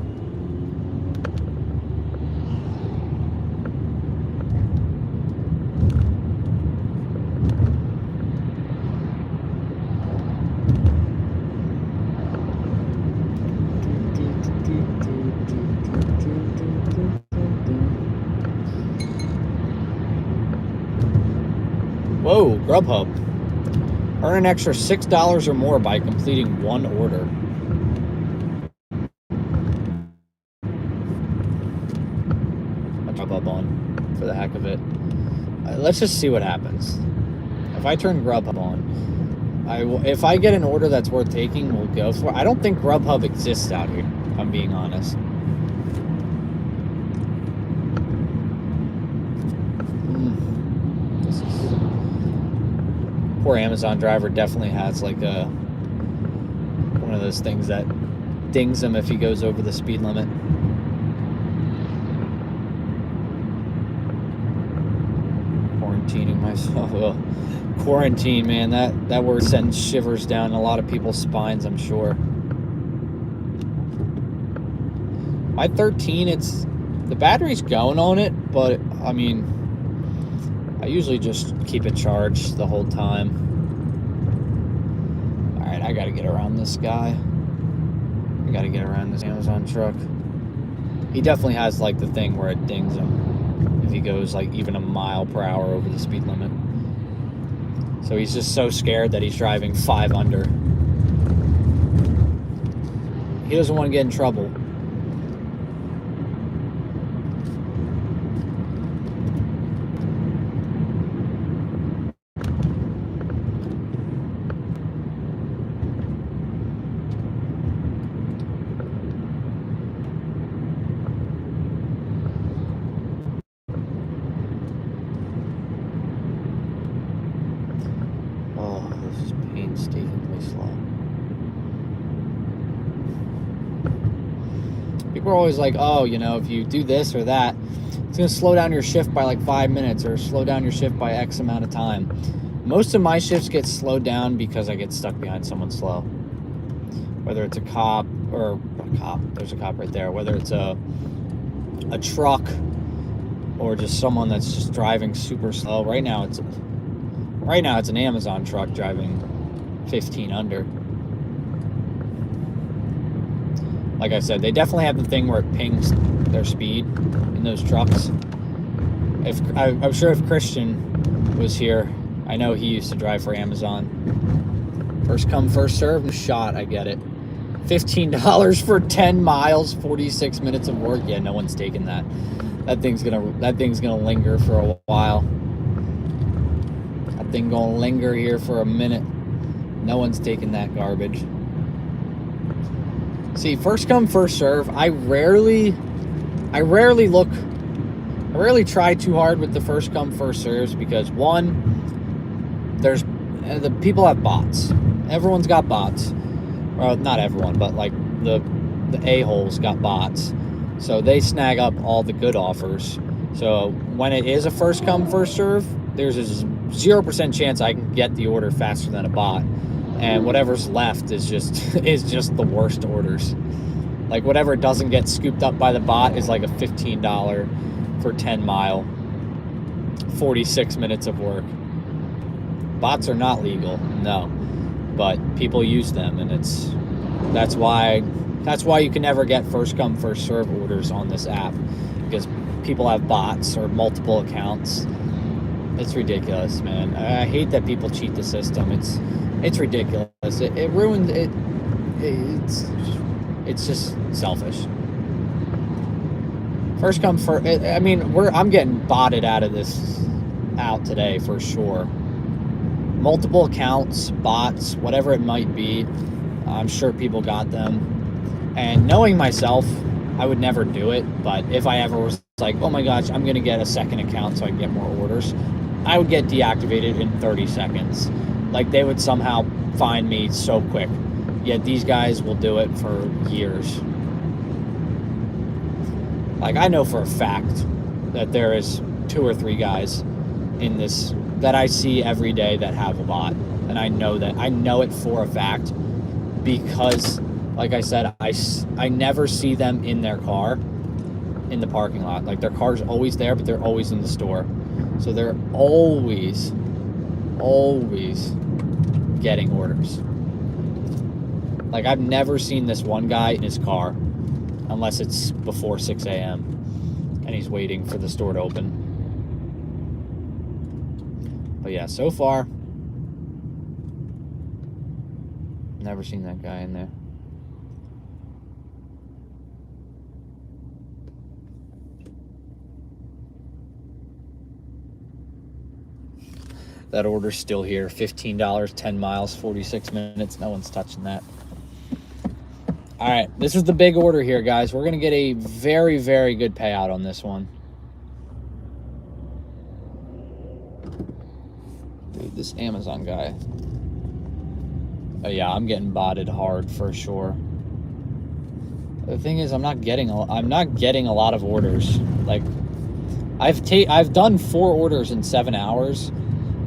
Whoa, Grubhub. Earn an extra $6 or more by completing 1 order. I'll Grubhub on for the heck of it. Let's just see what happens. If I turn Grubhub on, if I get an order that's worth taking, we'll go for it. I don't think Grubhub exists out here, if I'm being honest. Poor Amazon driver definitely has like one of those things that dings him if he goes over the speed limit. quarantining myself. Well, quarantine, man, that word sends shivers down a lot of people's spines, I'm sure. My 13, the battery's going on it, but I mean, I usually just keep it charged the whole time. All right, I gotta get around this guy. I gotta get around this Amazon truck. He definitely has like the thing where it dings him if he goes like even a mile per hour over the speed limit. So he's just so scared that he's driving 5 under. He doesn't want to get in trouble. Oh, this is painstakingly slow. People are always like, oh, you know, if you do this or that, it's going to slow down your shift by like 5 minutes or slow down your shift by X amount of time. Most of my shifts get slowed down because I get stuck behind someone slow. Whether it's a cop or a cop, there's a cop right there. Whether it's a truck or just someone that's just driving super slow. Right now it's an Amazon truck driving 15 under. Like I said, they definitely have the thing where it pings their speed in those trucks. I'm sure if Christian was here, I know he used to drive for Amazon. First come, first serve, shot, I get it. $15 for 10 miles, 46 minutes of work. Yeah, no one's taking that. That thing's gonna linger for a while. That thing gonna linger here for a minute. No one's taking that garbage. See, first come, first serve. I rarely try too hard with the first come, first serves because one, the people have bots. Everyone's got bots. Well, not everyone, but like the a-holes got bots. So they snag up all the good offers. So when it is a first come, first serve, there's a 0% chance I can get the order faster than a bot. And whatever's left is just the worst orders. Like whatever doesn't get scooped up by the bot is like a $15 for 10 mile, 46 minutes of work. Bots are not legal, no, but people use them, and that's why you can never get first come, first serve orders on this app, because people have bots or multiple accounts. It's ridiculous, man. I hate that people cheat the system. It's ridiculous. It ruins it. It's just selfish. First come first. I mean, I'm getting botted out today for sure. Multiple accounts, bots, whatever it might be. I'm sure people got them. And knowing myself, I would never do it. But if I ever was like, oh my gosh, I'm gonna get a second account so I can get more orders, I would get deactivated in 30 seconds. Like they would somehow find me so quick. Yet these guys will do it for years. Like I know for a fact that there is 2 or 3 guys in this that I see every day that have a bot. And I know it for a fact because, like I said, I never see them in their car in the parking lot. Like their car's always there, but they're always in the store. So they're always getting orders. Like I've never seen this one guy in his car unless it's before 6 a.m. and he's waiting for the store to open. But yeah, so far, never seen that guy in there. That order's still here. $15, 10 miles, 46 minutes. No one's touching that. All right, this is the big order here, guys. We're going to get a very, very good payout on this one. Dude, this Amazon guy. Oh, yeah, I'm getting botted hard for sure. The thing is, I'm not getting a lot of orders. Like, I've done 4 orders in 7 hours,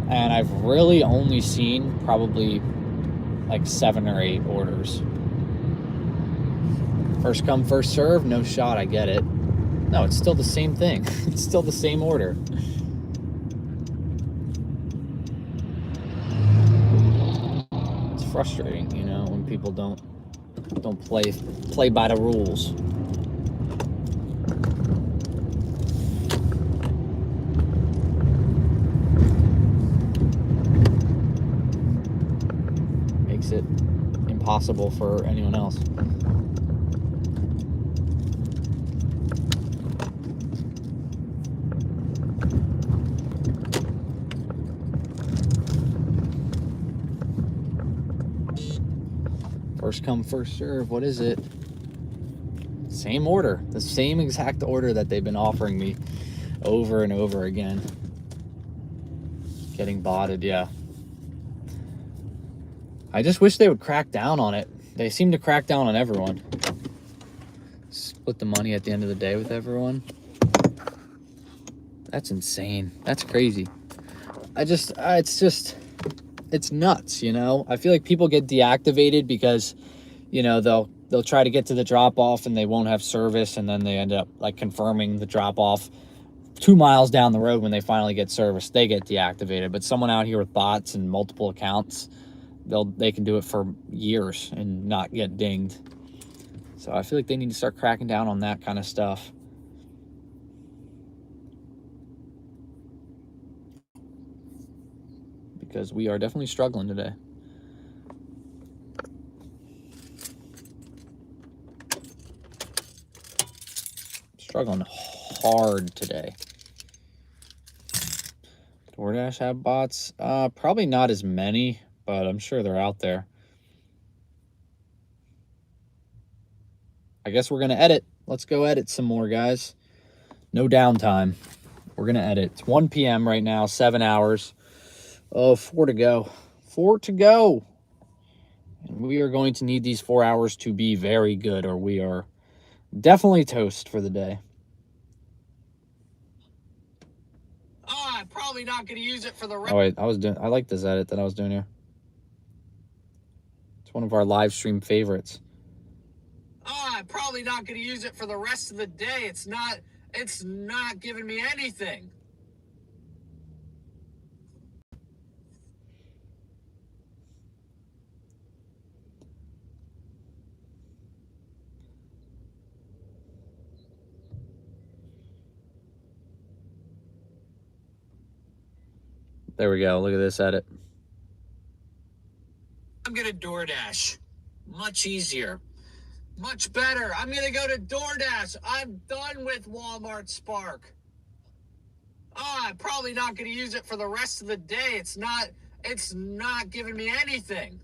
and I've really only seen probably like 7 or 8 orders. First come, first serve, no shot, I get it. No, it's still the same thing. It's still the same order. It's frustrating, you know, when people don't play by the rules. Makes it impossible for anyone else. First come, first serve. What is it? Same order. The same exact order that they've been offering me over and over again. Getting botted, yeah. I just wish they would crack down on it. They seem to crack down on everyone. Split the money at the end of the day with everyone. That's insane. That's crazy. It's nuts, you know? I feel like people get deactivated because, you know, they'll try to get to the drop-off and they won't have service, and then they end up, like, confirming the drop-off 2 miles down the road when they finally get service. They get deactivated. But someone out here with bots and multiple accounts, they can do it for years and not get dinged. So I feel like they need to start cracking down on that kind of stuff. Because we are definitely struggling today. Struggling hard today. DoorDash have bots? Probably not as many, but I'm sure they're out there. I guess we're going to edit. Let's go edit some more, guys. No downtime. We're going to edit. It's 1 p.m. right now, 7 hours. Oh, 4 to go. 4 to go. And we are going to need these 4 hours to be very good, or we are definitely toast for the day. Oh, I'm probably not going to use it for the rest. Oh, wait. I like this edit that I was doing here. It's one of our live stream favorites. Oh, I'm probably not going to use it for the rest of the day. It's not giving me anything. There we go. Look at this edit. I'm going to DoorDash. Much easier. Much better. I'm going to go to DoorDash. I'm done with Walmart Spark. Oh, I'm probably not going to use it for the rest of the day. It's not giving me anything.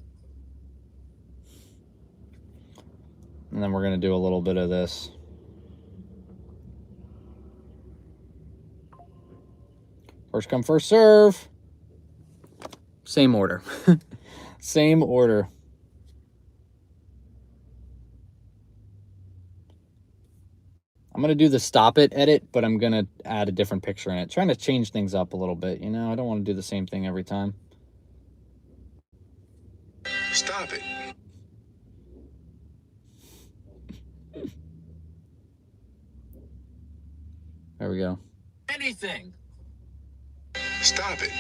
And then we're going to do a little bit of this. First come, first serve. Same order. Same order. I'm going to do the stop it edit, but I'm going to add a different picture in it. Trying to change things up a little bit, you know? I don't want to do the same thing every time. Stop it. There we go. Anything. Stop it.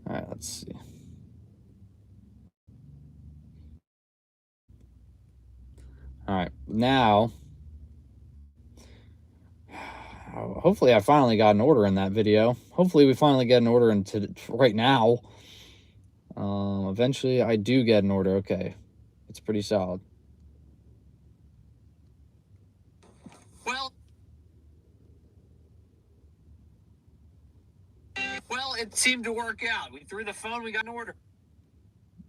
All right, let's see. All right, now, hopefully I finally got an order in that video. Hopefully we finally get an order into right now. Eventually I do get an order. Okay, it's pretty solid. Well, it seemed to work out. We threw the phone. We got an order.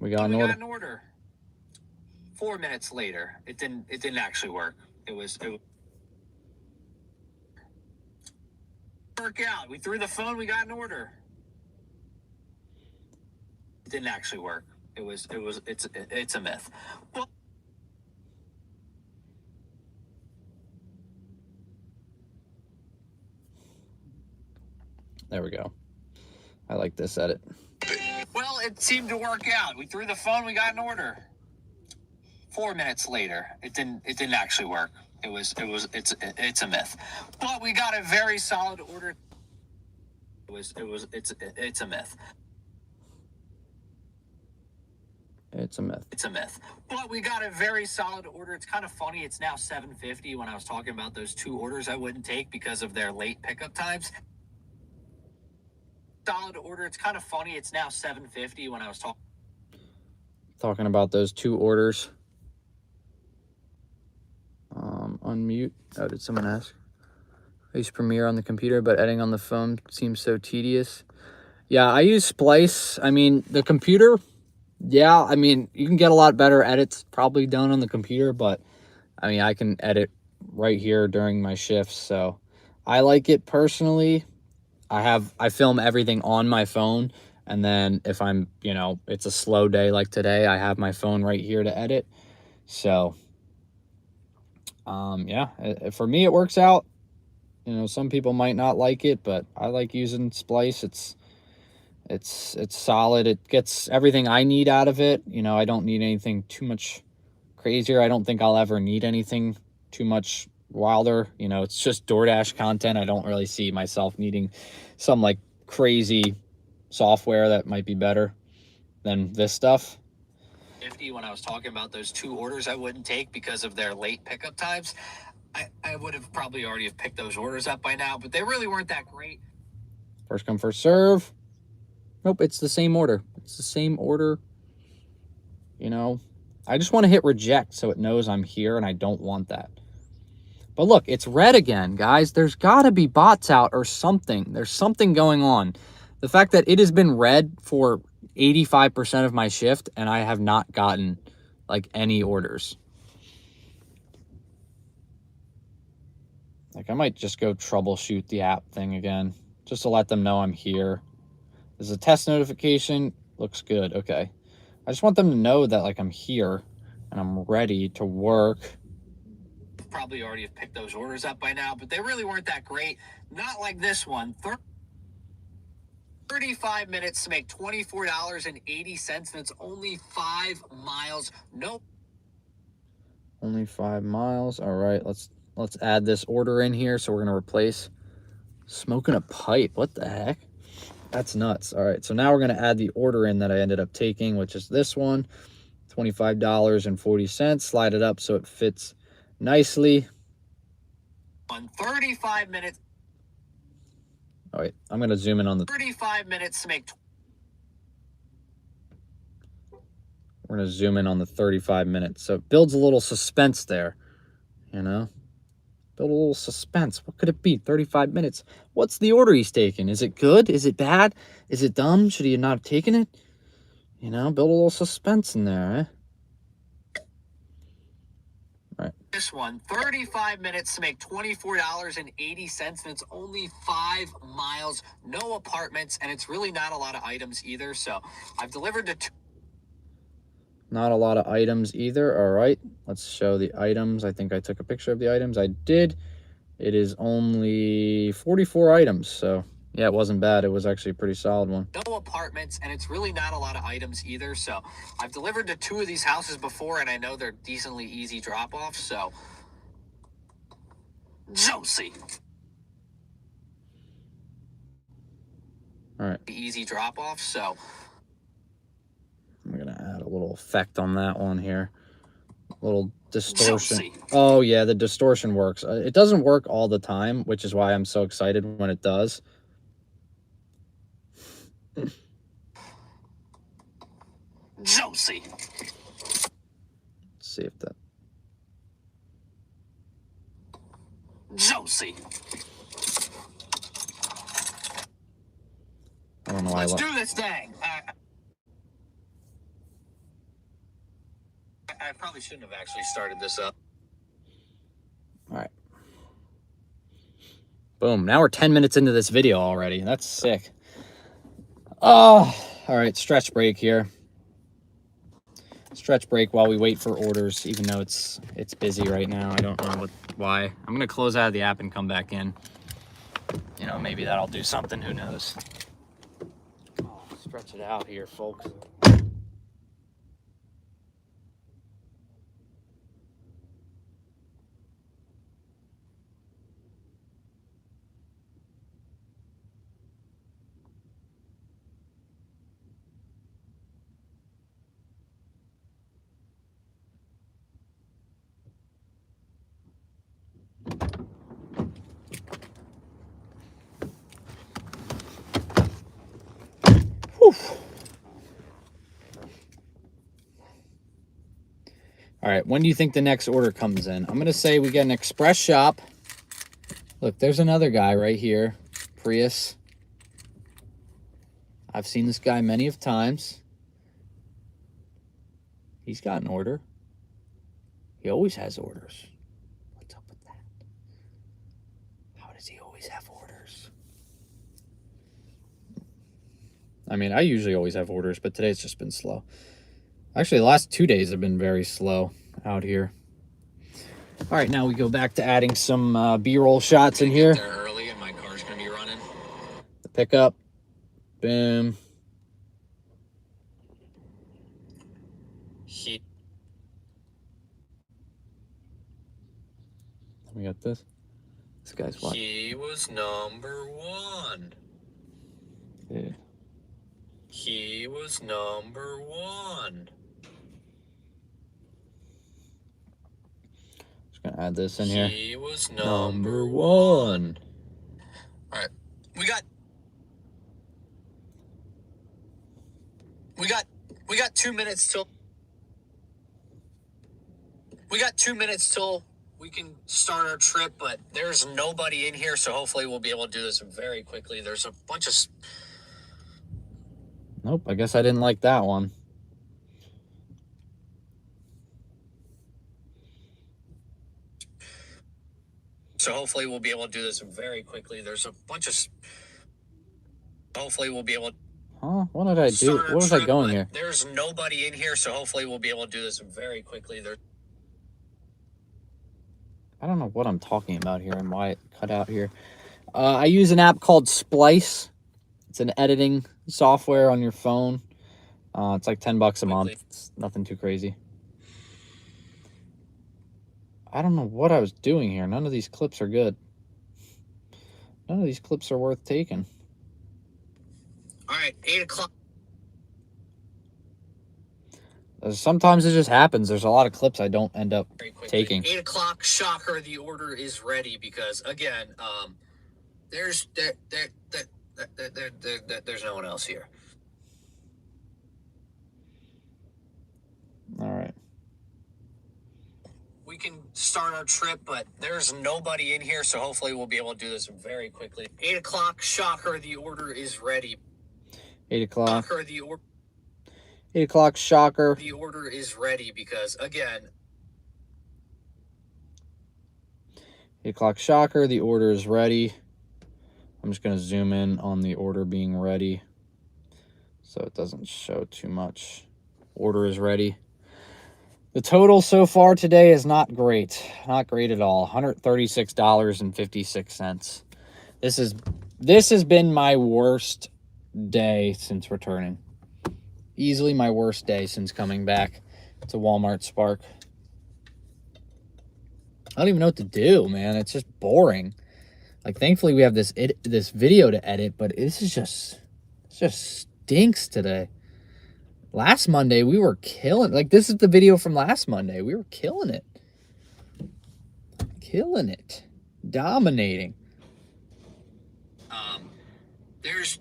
We got an order. 4 minutes later, it didn't actually work. It work out. We threw the phone. We got an order. It didn't actually work. It's a myth. Well, There we go. I like this edit. Well, it seemed to work out. We threw the phone, we got an order. 4 minutes later, it didn't actually work. It's a myth. But we got a very solid order. It's a myth. It's a myth. It's a myth. But we got a very solid order. It's kind of funny. It's now $7.50 when I was talking about those 2 orders I wouldn't take because of their late pickup times. Solid order. It's kind of funny. It's now $7.50 when I was talking about those 2 orders. Unmute. Oh, did someone ask? I use Premiere on the computer, but editing on the phone seems so tedious. Yeah, I use Splice. I mean, the computer, yeah, I mean, you can get a lot better edits probably done on the computer, but I mean, I can edit right here during my shifts, so I like it personally. I film everything on my phone, and then if I'm, you know, it's a slow day like today, I have my phone right here to edit. So yeah, for me it works out. You know, some people might not like it, but I like using Splice. It's solid. It gets everything I need out of it. You know, I don't need anything too much crazier. I don't think I'll ever need anything too much wilder. You know, it's just DoorDash content. I don't really see myself needing some like crazy software that might be better than this stuff. 50 when I was talking about those 2 orders I wouldn't take because of their late pickup times. I would have probably already have picked those orders up by now, but they really weren't that great. First come, first serve. Nope, it's the same order. It's the same order. You know, I just want to hit reject so it knows I'm here, and I don't want that. But look, it's red again, guys. There's got to be bots out or something. There's something going on. The fact that it has been red for 85% of my shift, and I have not gotten, like, any orders. Like, I might just go troubleshoot the app thing again, just to let them know I'm here. There's a test notification. Looks good. Okay. I just want them to know that, like, I'm here, and I'm ready to work. Probably already have picked those orders up by now, but they really weren't that great. Not like this one. 35 minutes to make $24.80, and it's only 5 miles. Nope. Only 5 miles. All right, let's add this order in here. So we're gonna replace smoking a pipe. What the heck? That's nuts. All right, so now we're gonna add the order in that I ended up taking, which is this one, $25.40. Slide it up so it fits nicely. On 35 minutes. All right, I'm gonna zoom in on the 35 minutes to make. We're gonna zoom in on the 35 minutes. So it builds a little suspense there, you know? Build a little suspense. What could it be? 35 minutes. What's the order he's taking? Is it good? Is it bad? Is it dumb? Should he not have taken it? You know, build a little suspense in there, eh? All right. This one, 35 minutes to make $24.80, and it's only 5 miles, no apartments, and it's really not a lot of items either. So I've delivered to 2. Not a lot of items either. All right, let's show the items. I think I took a picture of the items. I did. It is only 44 items. So yeah, it wasn't bad. It was actually a pretty solid one. No apartments, and it's really not a lot of items either. So I've delivered to 2 of these houses before, and I know they're decently easy drop-offs. So Josie. All right. Easy drop-offs. So I'm going to add a little effect on that one here. A little distortion. Josie. Oh, yeah, the distortion works. It doesn't work all the time, which is why I'm so excited when it does. Josie. Let's see if that... Josie. I don't know why. Let's do this thing. I probably shouldn't have actually started this up. All right. Boom. Now we're 10 minutes into this video already. That's sick. Oh, all right. Stretch break here. Stretch break while we wait for orders, even though it's busy right now. I don't know why. I'm going to close out of the app and come back in. You know, maybe that'll do something. Who knows? Oh, stretch it out here, folks. Whew. All right, when do you think the next order comes in? I'm going to say we get an express shop. Look, there's another guy right here, Prius. I've seen this guy many of times. He's got an order. He always has orders. What's up with that? How does he always have orders? I mean, I usually always have orders, but today's just been slow. Actually, the last 2 days have been very slow out here. All right, now we go back to adding some B-roll shots in here. Get there early and my car's gonna be running. The pickup. Boom. We got this. This guy's what? He was number one. Yeah. He was number one. Just gonna add this in here. He was number one. All right, we got 2 minutes till. We got 2 minutes till we can start our trip, but there's nobody in here, so hopefully we'll be able to do this very quickly. There's a bunch of. Nope, I guess I didn't like that one. So hopefully we'll be able to do this very quickly. There's a bunch of. Hopefully we'll be able to. Huh? What did I do? Where was I going here? There's nobody in here, so hopefully we'll be able to do this very quickly. I don't know what I'm talking about here and why it cut out here. I use an app called Splice. It's an editing software on your phone. It's like $10 a month. It's nothing too crazy. I don't know what I was doing here. None of these clips are good. None of these clips are worth taking. All right, 8 o'clock. Sometimes it just happens. There's a lot of clips I don't end up taking. 8 o'clock, shocker, the order is ready because, again, there's no one else here. All right. We can start our trip, but there's nobody in here, so hopefully we'll be able to do this very quickly. 8 o'clock, shocker, the order is ready. 8 o'clock. Shocker, the order. 8 o'clock, shocker. The order is ready because, again... 8 o'clock, shocker. The order is ready. I'm just going to zoom in on the order being ready so it doesn't show too much. Order is ready. The total so far today is not great. Not great at all. $136.56. This has been my worst day since returning. Easily my worst day since coming back to Walmart Spark. I don't even know what to do, man. It's just boring. Like, thankfully we have this video to edit, but it just stinks today. Last Monday we were killing. Like, this is the video from last Monday. We were killing it. Killing it. Dominating. There's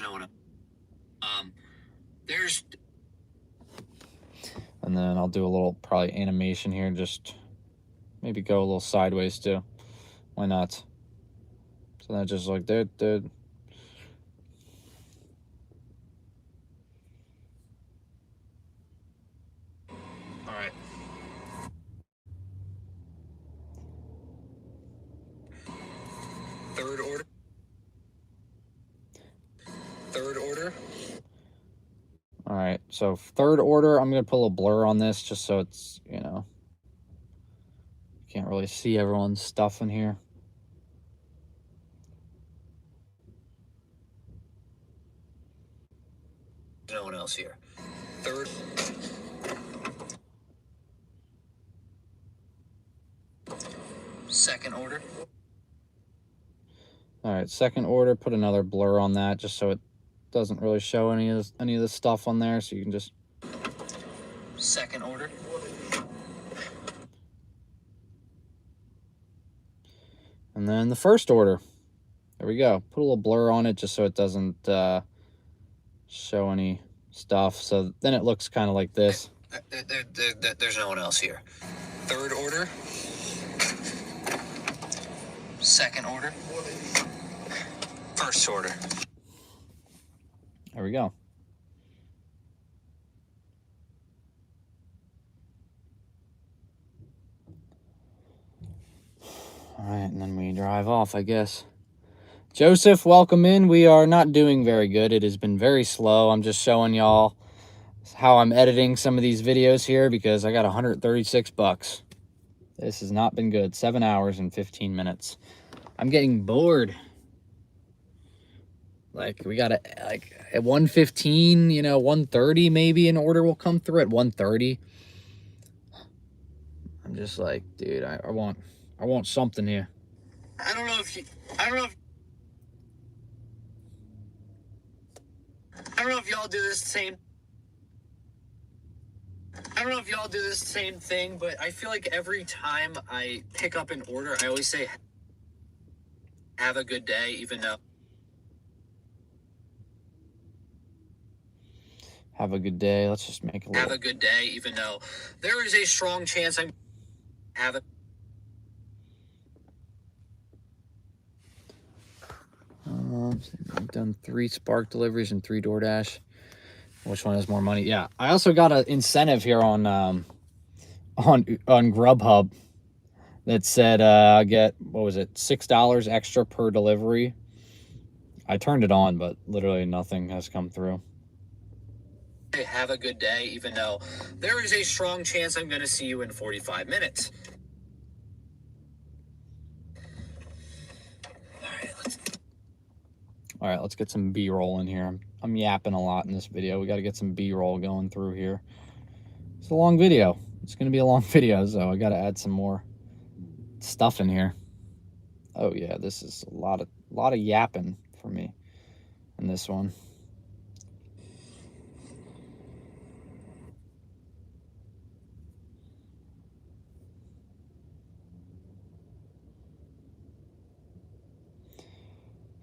no one. And then I'll do a little probably animation here, just maybe go a little sideways too. Why not? So that just like dude. All right. Third order. All right, so third order, I'm going to put a little blur on this just so it's, you know, can't really see everyone's stuff in here. else here. Third. Second order. All right, second order, put another blur on that just so it doesn't really show any of the stuff on there, so you can just... Second order. And then the first order. There we go. Put a little blur on it just so it doesn't show any stuff. So then it looks kind of like this. There's no one else here. Third order. Second order. First order. There we go. All right, and then we drive off, I guess. Joseph, welcome in. We are not doing very good. It has been very slow. I'm just showing y'all how I'm editing some of these videos here because I got 136 bucks. This has not been good. 7 hours and 15 minutes. I'm getting bored. Like, we got to, like, at 1:15, you know, 1:30 maybe an order will come through at 1:30. I'm just like, dude, I want something here. I don't know if y'all do this same. I don't know if y'all do this same thing, but I feel like every time I pick up an order, I always say, have a good day, even though. Have a good day. Let's just make a little... Have a good day, even though there is a strong chance I'm... Have a... I've done 3 Spark deliveries and 3 DoorDash. Which one has more money? Yeah, I also got an incentive here on Grubhub that said I get, what was it, $6 extra per delivery. I turned it on, but literally nothing has come through. Have a good day, even though there is a strong chance I'm going to see you in 45 minutes. All right, let's get some B-roll in here. I'm yapping a lot in this video. We got to get some B-roll going through here. It's a long video. It's going to be a long video, so I got to add some more stuff in here. Oh yeah, this is a lot of yapping for me in this one.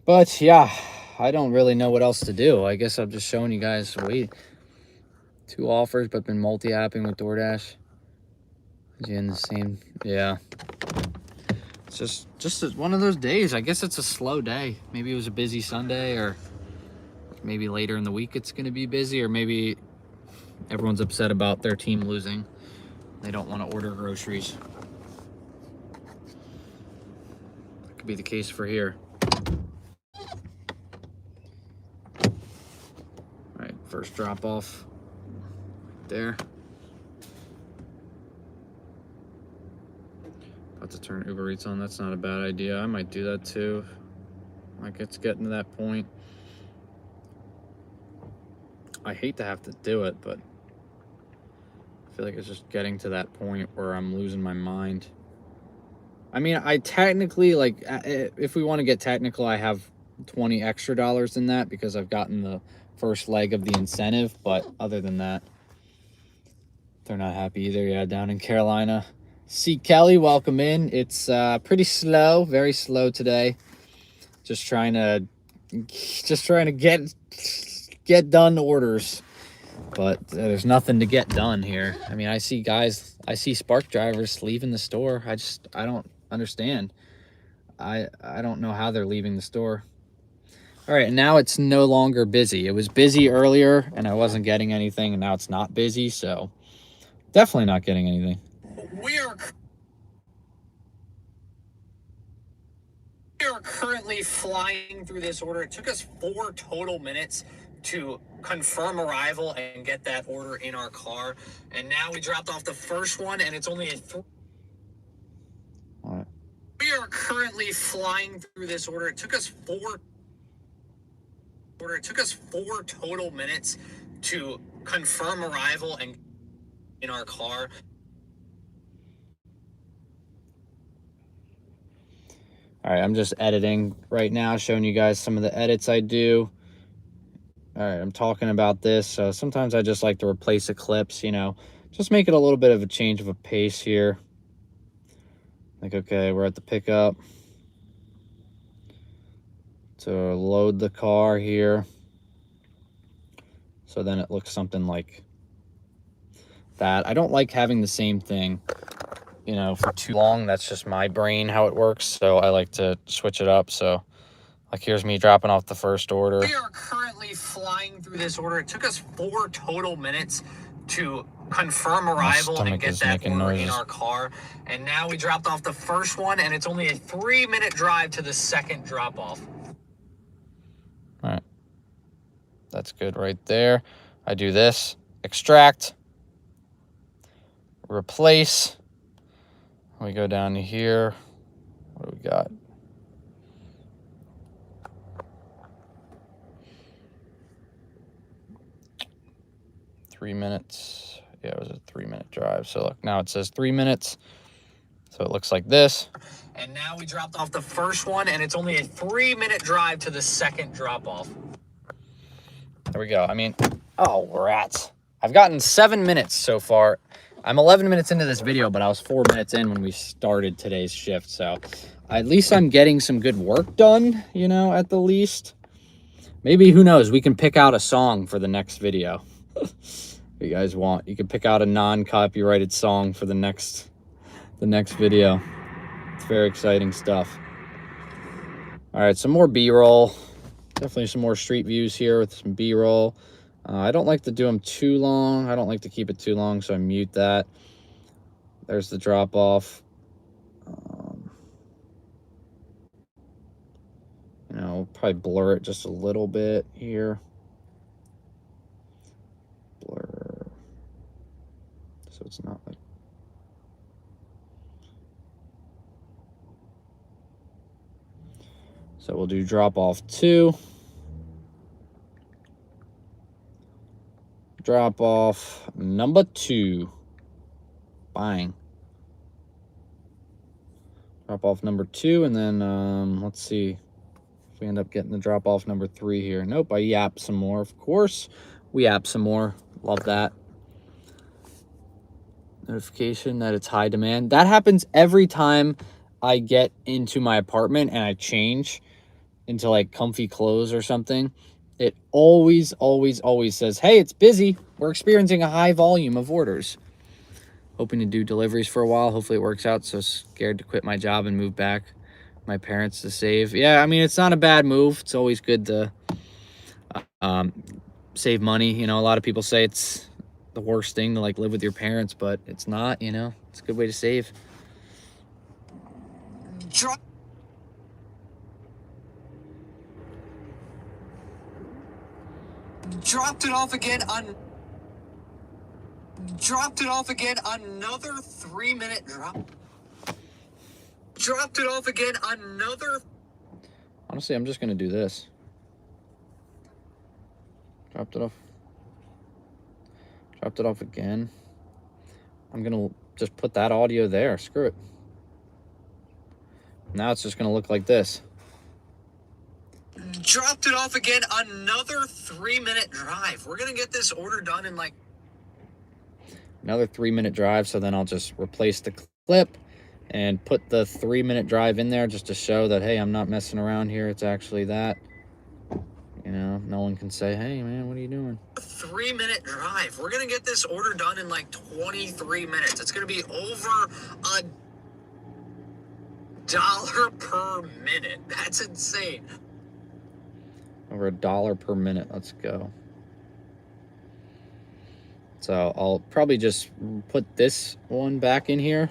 But yeah, I don't really know what else to do. I guess I'm just showing you guys. Wait, 2 offers, but been multi-apping with DoorDash. Is he in the same? Yeah. It's just one of those days. I guess it's a slow day. Maybe it was a busy Sunday, or maybe later in the week it's going to be busy, or maybe everyone's upset about their team losing. They don't want to order groceries. That could be the case for here. First drop off there. About to turn Uber Eats on. That's not a bad idea. I might do that too. Like, it's getting to that point. I hate to have to do it, but I feel like it's just getting to that point where I'm losing my mind. I mean, I technically, like, if we want to get technical, I have $20 extra in that because I've gotten the first leg of the incentive, but other than that, they're not happy either. Yeah, down in Carolina. C. Kelly, welcome in. It's pretty slow, very slow today. Just trying to get done orders, but there's nothing to get done here. I mean, I see Spark drivers leaving the store. I don't understand. I don't know how they're leaving the store. All right, now it's no longer busy. It was busy earlier, and I wasn't getting anything, and now it's not busy, so definitely not getting anything. We are currently flying through this order. It took us 4 total minutes to confirm arrival and get that order in our car. And now we dropped off the first one, and it's only a All right. We are currently flying through this order. It took us 4 total minutes to confirm arrival and in our car. All right, I'm just editing right now, showing you guys some of the edits I do. All right, I'm talking about this. So sometimes I just like to replace eclipse, you know, just make it a little bit of a change of a pace here. Like, okay, we're at the pickup to load the car here. So then it looks something like that. I don't like having the same thing, you know, for too long. That's just my brain, how it works. So I like to switch it up. So like, here's me dropping off the first order. We are currently flying through this order. It took us 4 total minutes to confirm arrival and get that order in our car. And now we dropped off the first one, and it's only a 3-minute drive to the second drop-off. All right. That's good right there. I do this. Extract. Replace. We go down to here. What do we got? Three minutes. Yeah, it was a 3-minute drive. So look, now it says 3 minutes. So it looks like this. And now we dropped off the first one, and it's only a 3-minute drive to the second drop-off. There we go. I mean, oh, rats. I've gotten 7 minutes so far. I'm 11 minutes into this video, but I was 4 minutes in when we started today's shift. So at least I'm getting some good work done, you know, at the least. Maybe, who knows, we can pick out a song for the next video. If you guys want, you can pick out a non-copyrighted song for the next video. It's very exciting stuff. All right, some more B-roll. Definitely some more street views here with some B-roll. I don't like to do them too long. I don't like to keep it too long, so I mute that. There's the drop-off. You know, probably blur it just a little bit here. Blur. So it's not like... So we'll do drop-off 2. Drop-off number 2. Bang. Drop-off number 2, and then, let's see if we end up getting the drop-off number 3 here. Nope, I yap some more, of course. We yap some more. Love that. Notification that it's high demand. That happens every time I get into my apartment and I change into like comfy clothes or something. It always says, hey, it's busy. We're experiencing a high volume of orders. Hoping to do deliveries for a while. Hopefully it works out. So scared to quit my job and move back. My parents to save. Yeah, I mean, it's not a bad move. It's always good to save money. You know, a lot of people say it's the worst thing to like live with your parents, but it's not, you know. It's a good way to save. Dropped it off again another 3-minute drop. Dropped it off again another. Honestly, I'm just gonna do this. Dropped it off again. I'm gonna just put that audio there. Screw it. Now it's just gonna look like this. Dropped it off again another 3-minute drive. We're gonna get this order done in like another 3-minute drive. So then I'll just replace the clip and put the 3-minute drive in there just to show that, hey, I'm not messing around here. It's actually that. You know, no one can say, hey, man, what are you doing? 3-minute drive. We're gonna get this order done in like 23 minutes. It's gonna be over $1 per minute. That's insane. Over $1 per minute. Let's go. So I'll probably just put this one back in here.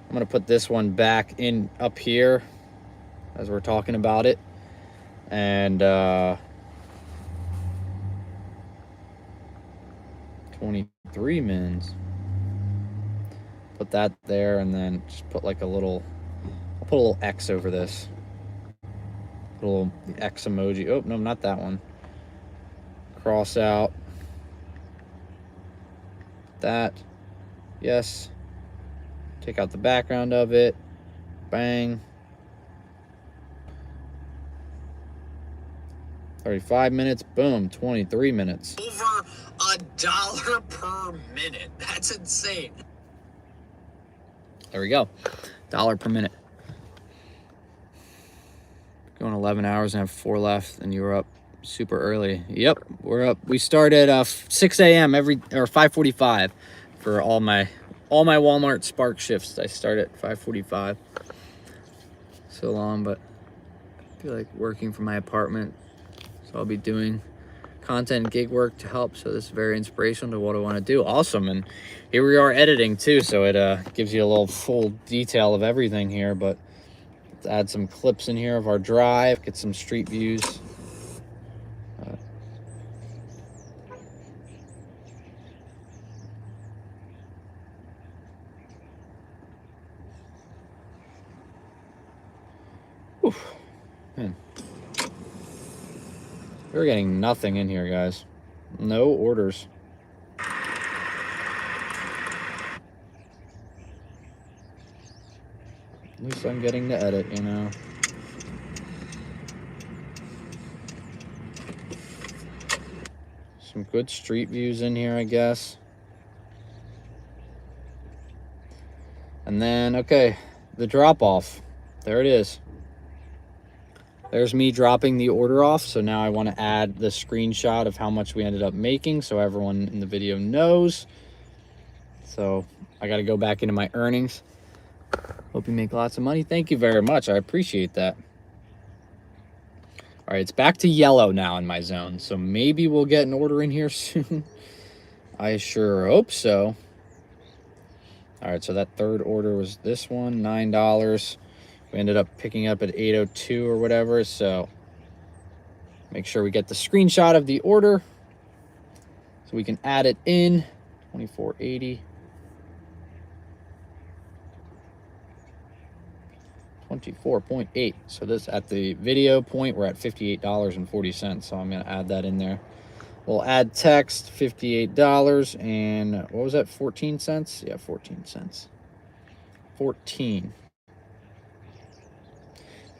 I'm going to put this one back in up here as we're talking about it. And 23 mins. Put that there, and then just put like a little, I'll put a little X over this. Put a little X emoji. Oh, no, not that one. cross out that. Yes. Take out the background of it. Bang. 35 minutes. Boom. 23 minutes. Over $1 per minute. That's insane. There we go. $1 per minute. Going 11 hours and have 4 left, and you were up super early. Yep, we're up. We start at 6 a.m. or 5:45 for all my Walmart Spark shifts. I start at 5:45. So long, but I feel like working from my apartment, so I'll be doing content and gig work to help. So this is very inspirational to what I want to do. Awesome. And here we are editing too, so it gives you a little full detail of everything here. But let's add some clips in here of our drive, get some street views. Man. We're getting nothing in here, guys. No orders. At least I'm getting to edit, you know. Some good street views in here, I guess. And then, okay, the drop-off. There it is. There's me dropping the order off. So now I want to add the screenshot of how much we ended up making so everyone in the video knows. So I got to go back into my earnings. Hope you make lots of money. Thank you very much. I appreciate that. All right, it's back to yellow now in my zone. So maybe we'll get an order in here soon. I sure hope so. All right, so that third order was this one, $9. We ended up picking up at 8:02 or whatever, so make sure we get the screenshot of the order so we can add it in. 24.80. 24.8. So this at the video point, we're at $58.40. So I'm gonna add that in there. We'll add text, $58, and what was that? 14 cents? Yeah, 14 cents. 14.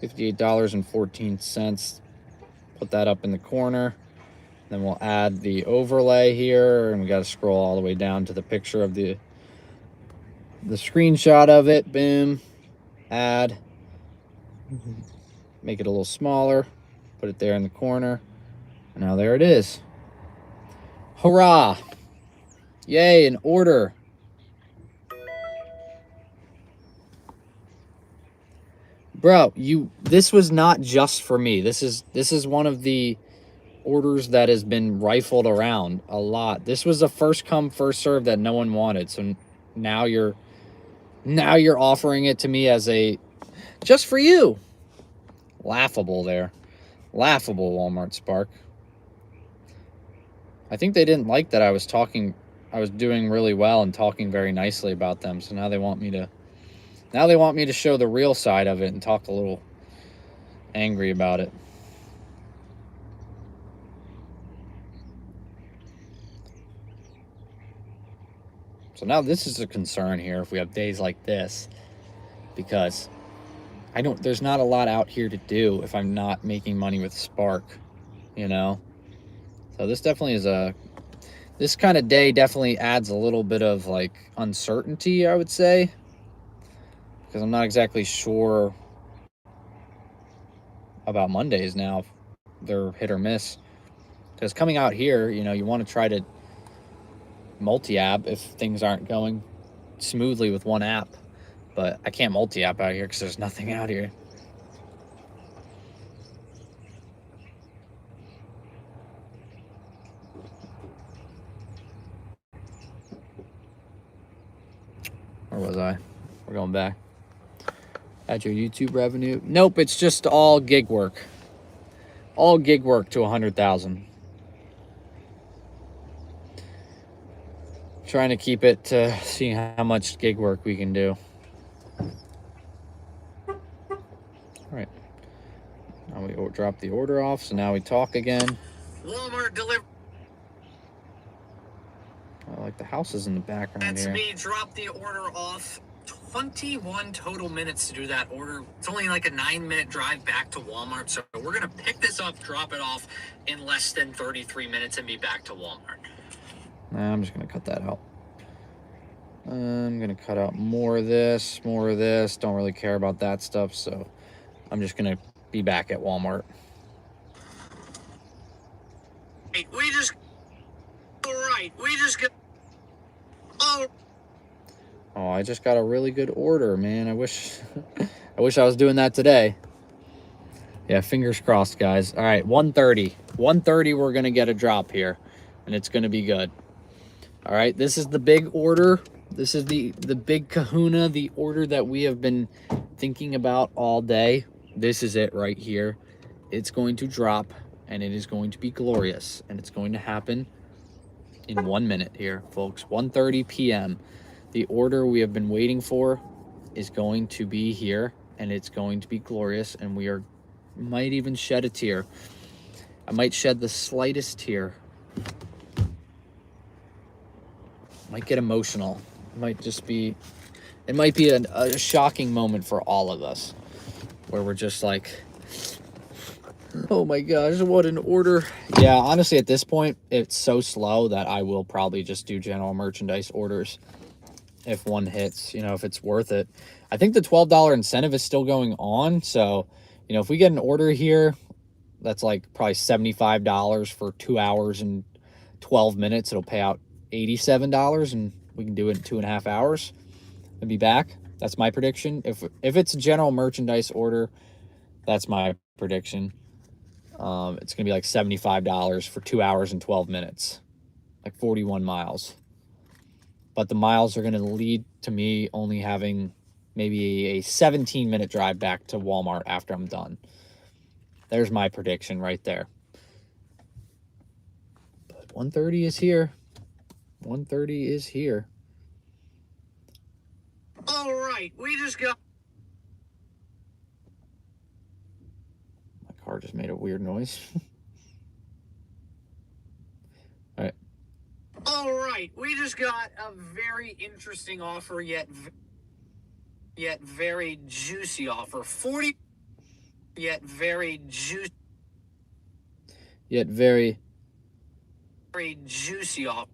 $58.14. Put that up in the corner. Then we'll add the overlay here, and we got to scroll all the way down to the picture of the screenshot of it. Boom. Add. Make it a little smaller. Put it there in the corner. And now there it is. Hurrah! Yay, an order. Bro, this was not just for me. This is one of the orders that has been rifled around a lot. This was a first come, first serve that no one wanted. So now you're offering it to me as a just for you. Laughable there. Laughable, Walmart Spark. I think they didn't like that I was doing really well and talking very nicely about them. So now they want me to show the real side of it and talk a little angry about it. So now this is a concern here if we have days like this, because there's not a lot out here to do if I'm not making money with Spark, you know? So this definitely is this kind of day definitely adds a little bit of like uncertainty, I would say. Because I'm not exactly sure about Mondays now. They're hit or miss. Because coming out here, you know, you want to try to multi-app if things aren't going smoothly with one app. But I can't multi-app out here because there's nothing out here. Where was I? We're going back. Add your YouTube revenue. Nope, it's just all gig work. All gig work to 100,000. Trying to keep it to see how much gig work we can do. All right. Now we drop the order off, so now we talk again. Walmart delivery. Like the houses in the background That's here. me. Drop the order off. 21 total minutes to do that order. It's only like a 9-minute drive back to Walmart. So we're going to pick this up, drop it off in less than 33 minutes and be back to Walmart. Nah, I'm just going to cut that out. I'm going to cut out more of this, more of this. Don't really care about that stuff. So I'm just going to be back at Walmart. Hey, we just... All right, we just got... Oh, I just got a really good order, man. I wish I was doing that today. Yeah, fingers crossed, guys. All right, 1:30. 1:30 we're going to get a drop here, and it's going to be good. All right, this is the big order. This is the big kahuna, the order that we have been thinking about all day. This is it right here. It's going to drop, and it is going to be glorious, and it's going to happen in 1 minute here, folks. 1:30 p.m. The order we have been waiting for is going to be here, and it's going to be glorious, and we might even shed a tear. I might shed the slightest tear. Might get emotional. It might be a shocking moment for all of us, where we're just like, oh my gosh, what an order. Yeah, honestly, at this point, it's so slow that I will probably just do general merchandise orders if one hits, if it's worth it. I think the $12 incentive is still going on. So, if we get an order here, that's like probably $75 for 2 hours and 12 minutes. It'll pay out $87 and we can do it in 2.5 hours and be back. That's my prediction. If it's a general merchandise order, that's my prediction. It's going to be like $75 for 2 hours and 12 minutes, like 41 miles. But the miles are going to lead to me only having maybe a 17-minute drive back to Walmart after I'm done. There's my prediction right there. But 1:30 is here. 1:30 is here. All right, we just got... My car just made a weird noise. All right. All right, we just got a very interesting offer, yet very juicy offer. 40, yet very juicy. Yet very juicy offer.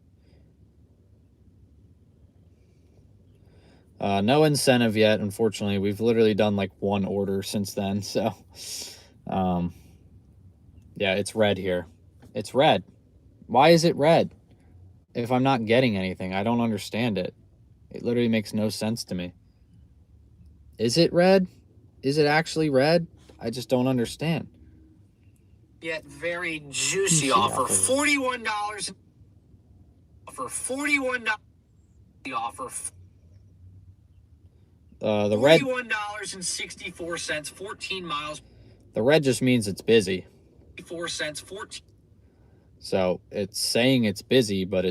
No incentive yet, unfortunately. We've literally done like one order since then. So, yeah, it's red here. It's red. Why is it red? If I'm not getting anything, I don't understand it. It literally makes no sense to me. Is it red? Is it actually red? I just don't understand. Yet very juicy offer. $41. For $41. The offer. The red. $41.64. 14 miles. The red just means it's busy. 4 cents. 14. So it's saying it's busy, but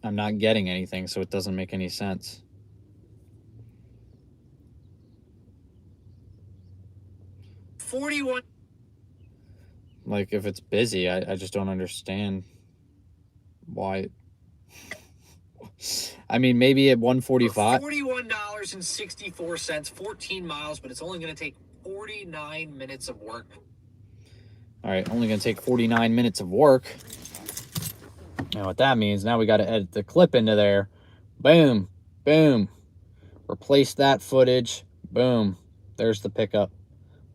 I'm not getting anything, so it doesn't make any sense. $41. Like, if it's busy, I just don't understand why. I mean, maybe at 1:45. $41.64, 14 miles, but it's only going to take 49 minutes of work. All right, only going to take 49 minutes of work. And what that means, now we got to edit the clip into there. Boom, boom. Replace that footage. Boom. There's the pickup.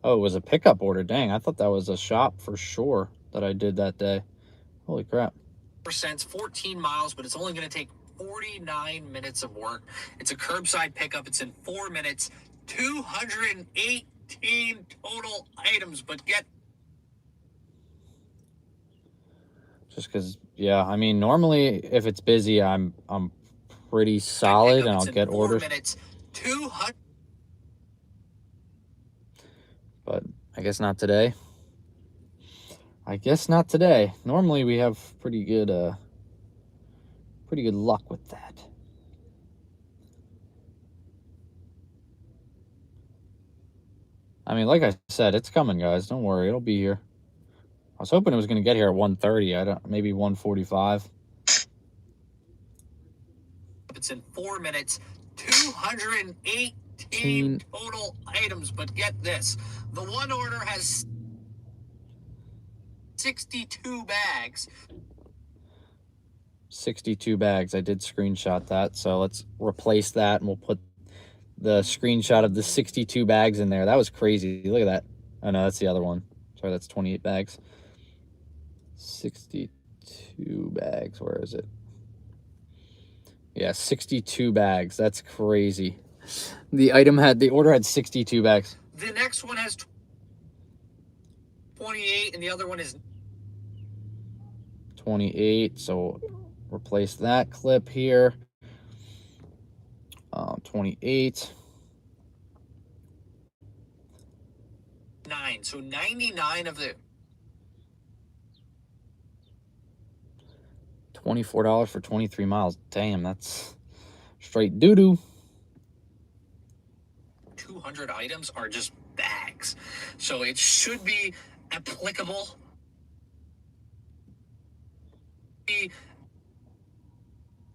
Oh, it was a pickup order. Dang, I thought that was a shop for sure that I did that day. Holy crap. 14 miles, but it's only going to take 49 minutes of work. It's a curbside pickup. It's in 4 minutes. 218 total items, but get... Just because, yeah, I mean, normally if it's busy, I'm pretty solid and I'll get orders. 4 minutes. 200. But I guess not today. I guess not today. Normally we have pretty good luck with that. I mean, like I said, it's coming, guys. Don't worry, it'll be here. I was hoping it was going to get here at 1:30. Maybe 1:45. It's in 4 minutes, 218 total items. But get this, the one order has 62 bags. 62 bags. I did screenshot that, so let's replace that, and we'll put the screenshot of the 62 bags in there. That was crazy. Look at that. Oh, no, that's the other one. Sorry, that's 28 bags. 62 bags. Where is it? Yeah, 62 bags. That's crazy. The order had 62 bags. The next one has 28, and the other one is 28. So replace that clip here. 28. 9. So 99 of the $24 for 23 miles. Damn, that's straight doo-doo. 200 items are just bags. So it should be applicable.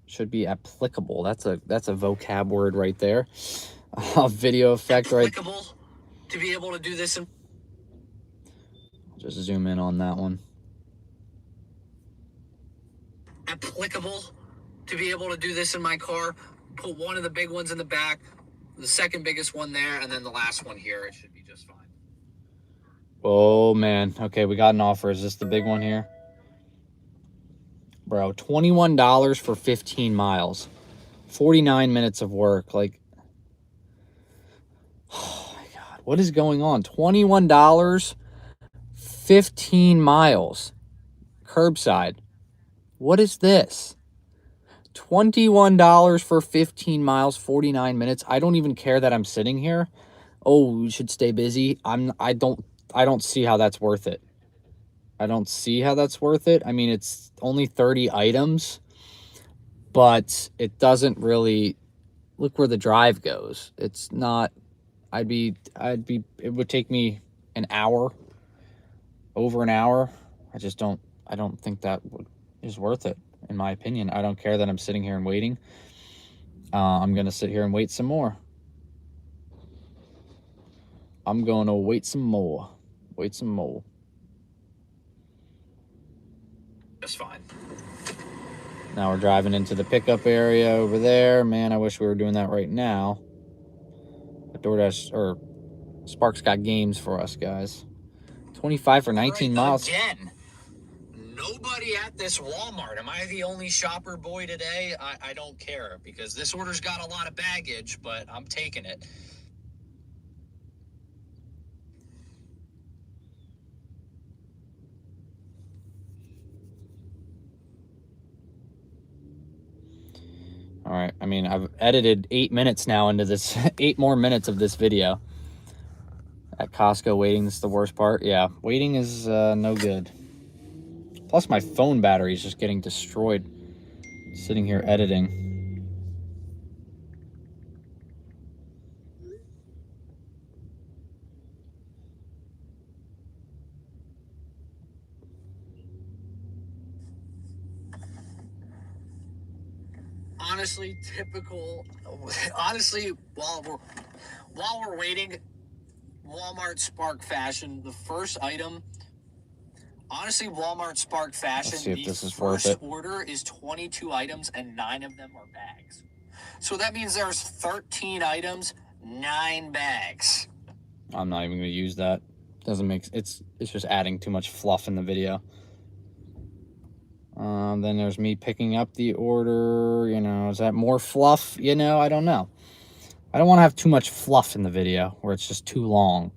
Should be applicable. That's a vocab word right there. Video effect right. Applicable to be able to do this. Just zoom in on that one. Applicable to be able to do this in my car. Put one of the big ones in the back, the second biggest one there, and then the last one here. It should be just fine. Oh, man. Okay, we got an offer. Is this the big one here? Bro, $21 for 15 miles. 49 minutes of work. Like, oh, my God. What is going on? $21, 15 miles. Curbside. What is this? $21 for 15 miles, 49 minutes. I don't even care that I'm sitting here. Oh, you should stay busy. I don't see how that's worth it. I don't see how that's worth it. I mean, it's only 30 items, but it doesn't really look where the drive goes. It's not, it would take me an hour, over an hour. I don't think that is worth it, in my opinion. I don't care that I'm sitting here and waiting. I'm going to sit here and wait some more. I'm going to wait some more. Wait some more. Just fine. Now we're driving into the pickup area over there. Man, I wish we were doing that right now. But DoorDash or Sparks got games for us, guys. 25 for 19 miles. Again, nobody at this Walmart. Am I the only shopper boy today? I don't care, because this order's got a lot of baggage, but I'm taking it. All right. I mean, I've edited 8 minutes now into this, 8 more minutes of this video. At Costco waiting, this is the worst part. Yeah, waiting is no good. Plus, my phone battery is just getting destroyed sitting here editing. Honestly, typical. Honestly, while we're waiting, Walmart Spark Fashion, the first item. Honestly, Walmart Spark Fashion, Let's see if the this is worth first it. order is 22 items and 9 of them are bags. So that means there's 13 items, 9 bags. I'm not even going to use that. Doesn't make it's just adding too much fluff in the video. Then there's me picking up the order. You know, is that more fluff? You know, I don't know. I don't want to have too much fluff in the video where it's just too long.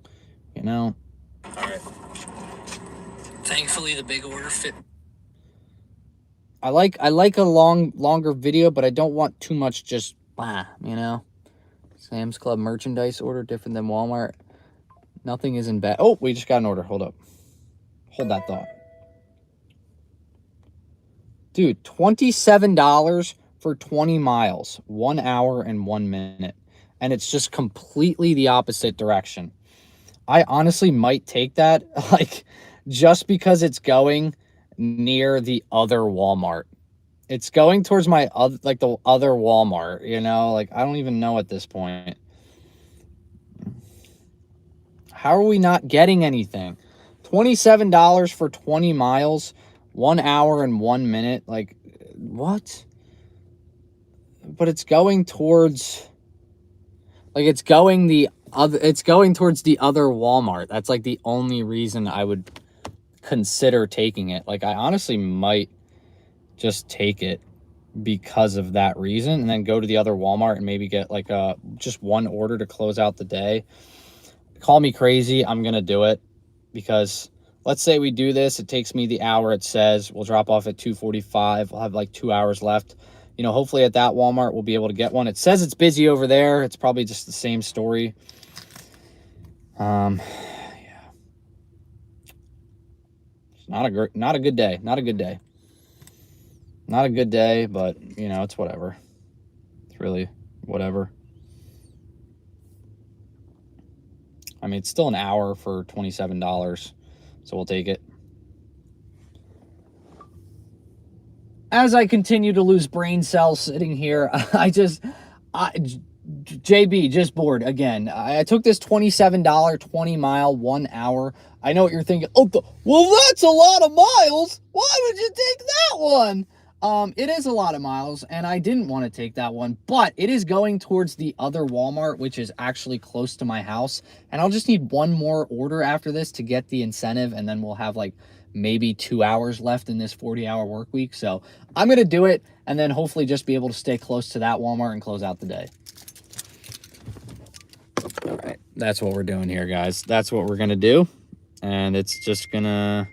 You know. All right. Thankfully, the big order fit. I like a longer video, but I don't want too much just you know. Sam's Club merchandise order different than Walmart. Nothing is in bad. Oh, we just got an order. Hold up. Hold that thought. Dude, $27 for 20 miles, 1 hour and 1 minute. And it's just completely the opposite direction. I honestly might take that, like, just because it's going near the other Walmart. It's going towards my other, like the other Walmart, you know? Like, I don't even know at this point. How are we not getting anything? $27 for 20 miles, 1 hour and 1 minute. Like, what? But it's going towards, like, it's going towards the other Walmart. That's like the only reason I would consider taking it. Like, I honestly might just take it because of that reason, and then go to the other Walmart and maybe get like just one order to close out the day. Call me crazy, I'm gonna do it, because let's say we do this, it takes me the hour it says, we'll drop off at 2:45, we'll have like 2 hours left. You know, hopefully at that Walmart we'll be able to get one. It says it's busy over there. It's probably just the same story. Yeah. It's not a good day. Not a good day. Not a good day, but, you know, it's whatever. It's really whatever. I mean, it's still an hour for $27, so we'll take it. As I continue to lose brain cells sitting here, JB, just bored again. I took this $27 20-mile 1 hour. I know what you're thinking. Oh, well, that's a lot of miles. Why would you take that one? It is a lot of miles, and I didn't want to take that one, but it is going towards the other Walmart, which is actually close to my house, and I'll just need one more order after this to get the incentive, and then we'll have like maybe 2 hours left in this 40-hour work week. So I'm going to do it, and then hopefully just be able to stay close to that Walmart and close out the day. All right, that's what we're doing here, guys. That's what we're going to do, and it's just going to...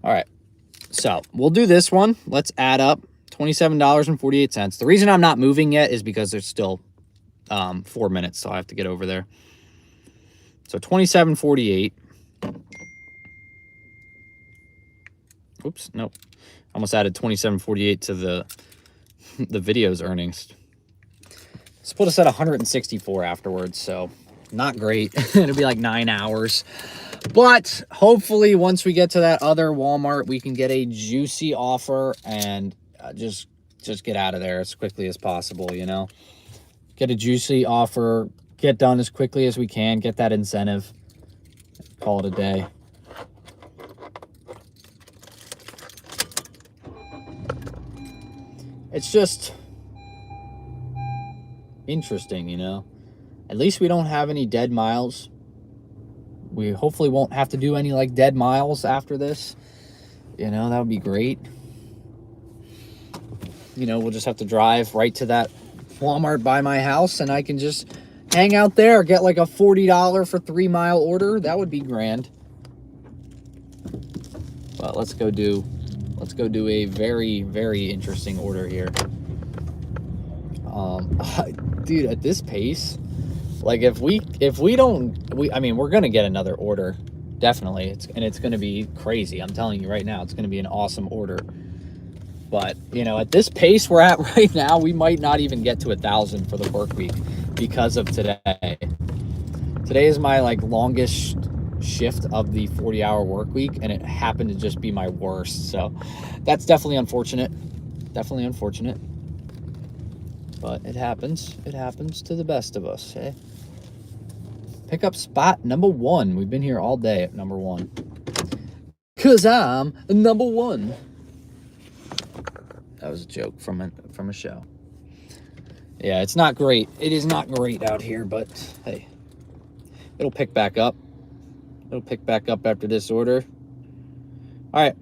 All right, so we'll do this one. Let's add up $27.48. The reason I'm not moving yet is because there's still 4 minutes, so I have to get over there. So $27.48. Oops, nope. Almost added $27.48 to the video's earnings. This put us at 164 afterwards, so not great. It'll be like 9 hours. But hopefully once we get to that other Walmart, we can get a juicy offer and just get out of there as quickly as possible, you know? Get a juicy offer, get done as quickly as we can, get that incentive, call it a day. It's just interesting, you know? At least we don't have any dead miles. We hopefully won't have to do any like dead miles after this. You know, that would be great. You know, we'll just have to drive right to that Walmart by my house and I can just hang out there, get like a $40 for 3 mile order. That would be grand. But let's go do a very, very interesting order here. Dude, at this pace, like if we don't, I mean, we're going to get another order. Definitely. It's going to be crazy. I'm telling you right now, it's going to be an awesome order. But, you know, at this pace we're at right now, we might not even get to 1,000 for the work week because of today. Today is my like longest shift of the 40-hour work week, and it happened to just be my worst. So that's definitely unfortunate. Definitely unfortunate. But it happens. It happens to the best of us, eh? Pickup spot number 1. We've been here all day at number 1. 'Cause I'm number 1. That was a joke from a show. Yeah, it's not great. It is not great out here, but hey, it'll pick back up. It'll pick back up after this order. All right,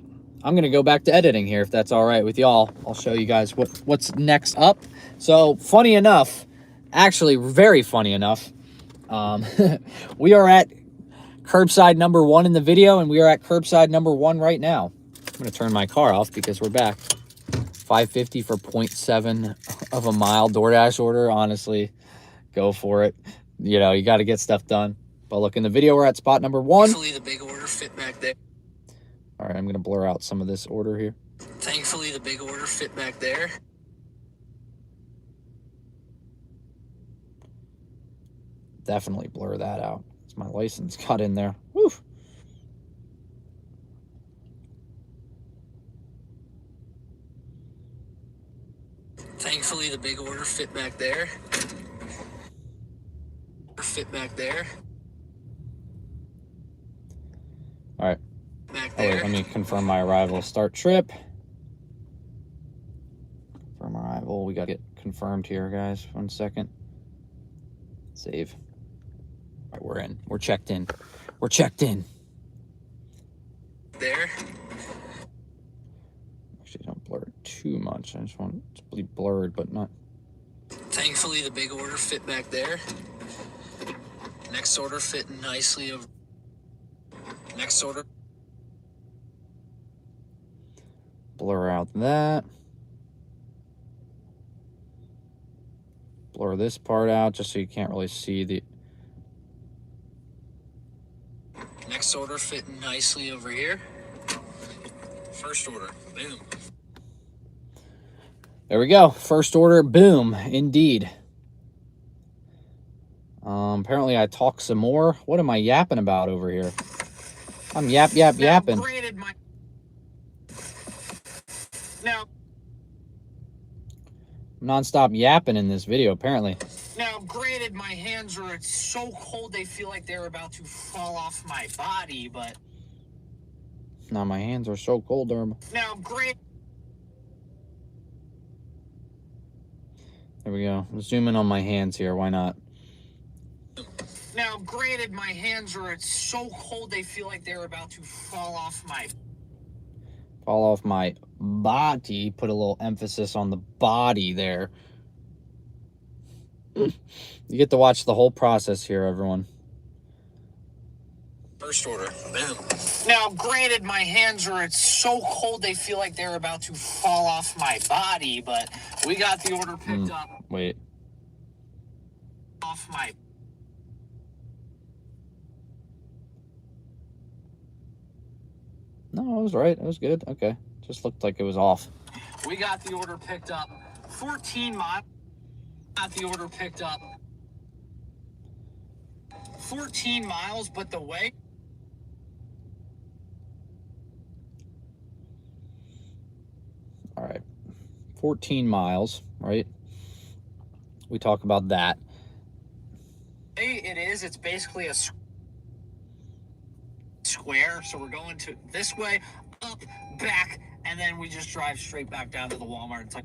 I'm gonna go back to editing here if that's all right with y'all. I'll show you guys what's next up. So funny enough, actually very funny enough, we are at curbside number 1 in the video, and we are at curbside number 1 right now. going to turn my car off because we're back. $5.50 for 0.7 of a mile DoorDash order. Honestly, go for it. You know, you got to get stuff done. But look, in the video, we're at spot number 1. Thankfully, the big order fit back there. All right, I'm going to blur out some of this order here. Thankfully, the big order fit back there. Definitely blur that out. It's my license cut in there. Woo! Thankfully, the big order fit back there. Fit back there. All right. Back Oh, there. wait, let me confirm my arrival. Start trip. Confirm arrival. We got to get confirmed here, guys. 1 second. Save. All right, we're in. We're checked in. We're checked in. There. Actually, don't blur it too much. I just want it to be blurred, but not. Thankfully, the big order fit back there. Next order fit nicely over. Next order. Blur out that. Blur this part out just so you can't really see the. Next order fit nicely over here. First order. Boom. There we go. First order. Boom. Indeed. Apparently I talk some more. What am I yapping about over here? I'm yapping. Granted, Now, Non-stop yapping in this video, apparently. Now, granted, my hands are so cold they feel like they're about to fall off my body, but... Now my hands are so cold, There we go. Zoom in on my hands here. Why not? Now, granted, my hands are so cold they feel like they're about to fall off my... Fall off my body. Put a little emphasis on the body there. You get to watch the whole process here, everyone. First order. Boom. Now, granted, my hands are so cold they feel like they're about to fall off my body, but we got the order picked up. Wait. Off my... No, I was right. It was good. Okay. Just looked like it was off. We got the order picked up. 14 miles. Got the order picked up. 14 miles, but the way... All right. 14 miles, right? We talk about that. It's basically a square, so we're going to this way, up, back, and then we just drive straight back down to the Walmart. It's like...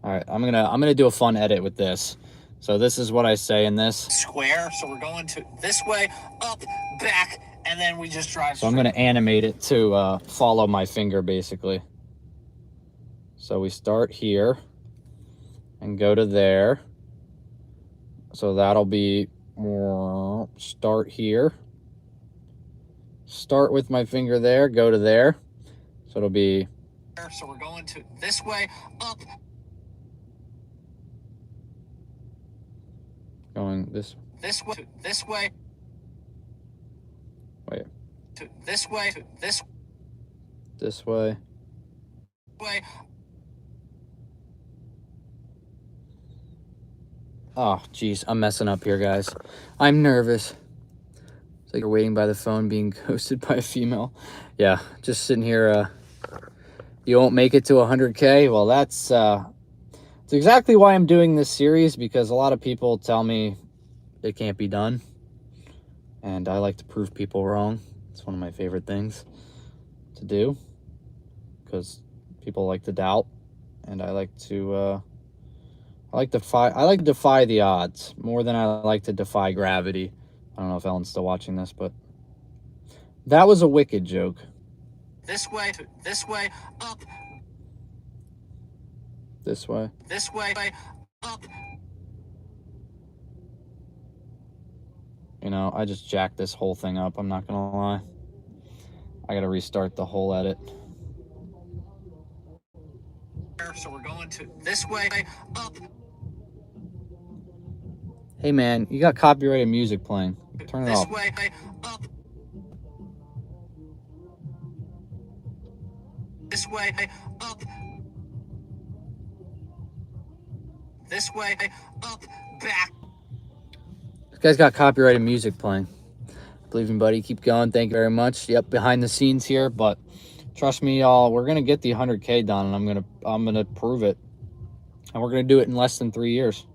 All right, I'm gonna do a fun edit with this. So this is what I say in this. Square, so we're going to this way, up, back, and then we just drive So I'm gonna animate it to follow my finger, basically. So we start here and go to there. So that'll be start here. Start with my finger there, go to there. So it'll be... So we're going to this way, up. Going this way, this way. Wait. To this way, to this way. way. Oh, geez, I'm messing up here, guys. I'm nervous. It's like you're waiting by the phone being ghosted by a female. Yeah, just sitting here. You won't make it to 100K? Well, that's exactly why I'm doing this series, because a lot of people tell me it can't be done. And I like to prove people wrong. It's one of my favorite things to do, because people like to doubt, and I like to defy the odds more than I like to defy gravity. I don't know if Ellen's still watching this, but that was a wicked joke. This way, up. This way, up. You know, I just jacked this whole thing up. I'm not gonna lie. I gotta restart the whole edit. So we're going to this way, up. Hey man, you got copyrighted music playing. Turn it off. This way, up. This way, up. This way, up, back. This guy's got copyrighted music playing. Believe me, buddy. Keep going. Thank you very much. Yep, behind the scenes here, but trust me, y'all, we're gonna get the 100K done, and I'm gonna prove it, and we're gonna do it in less than 3 years.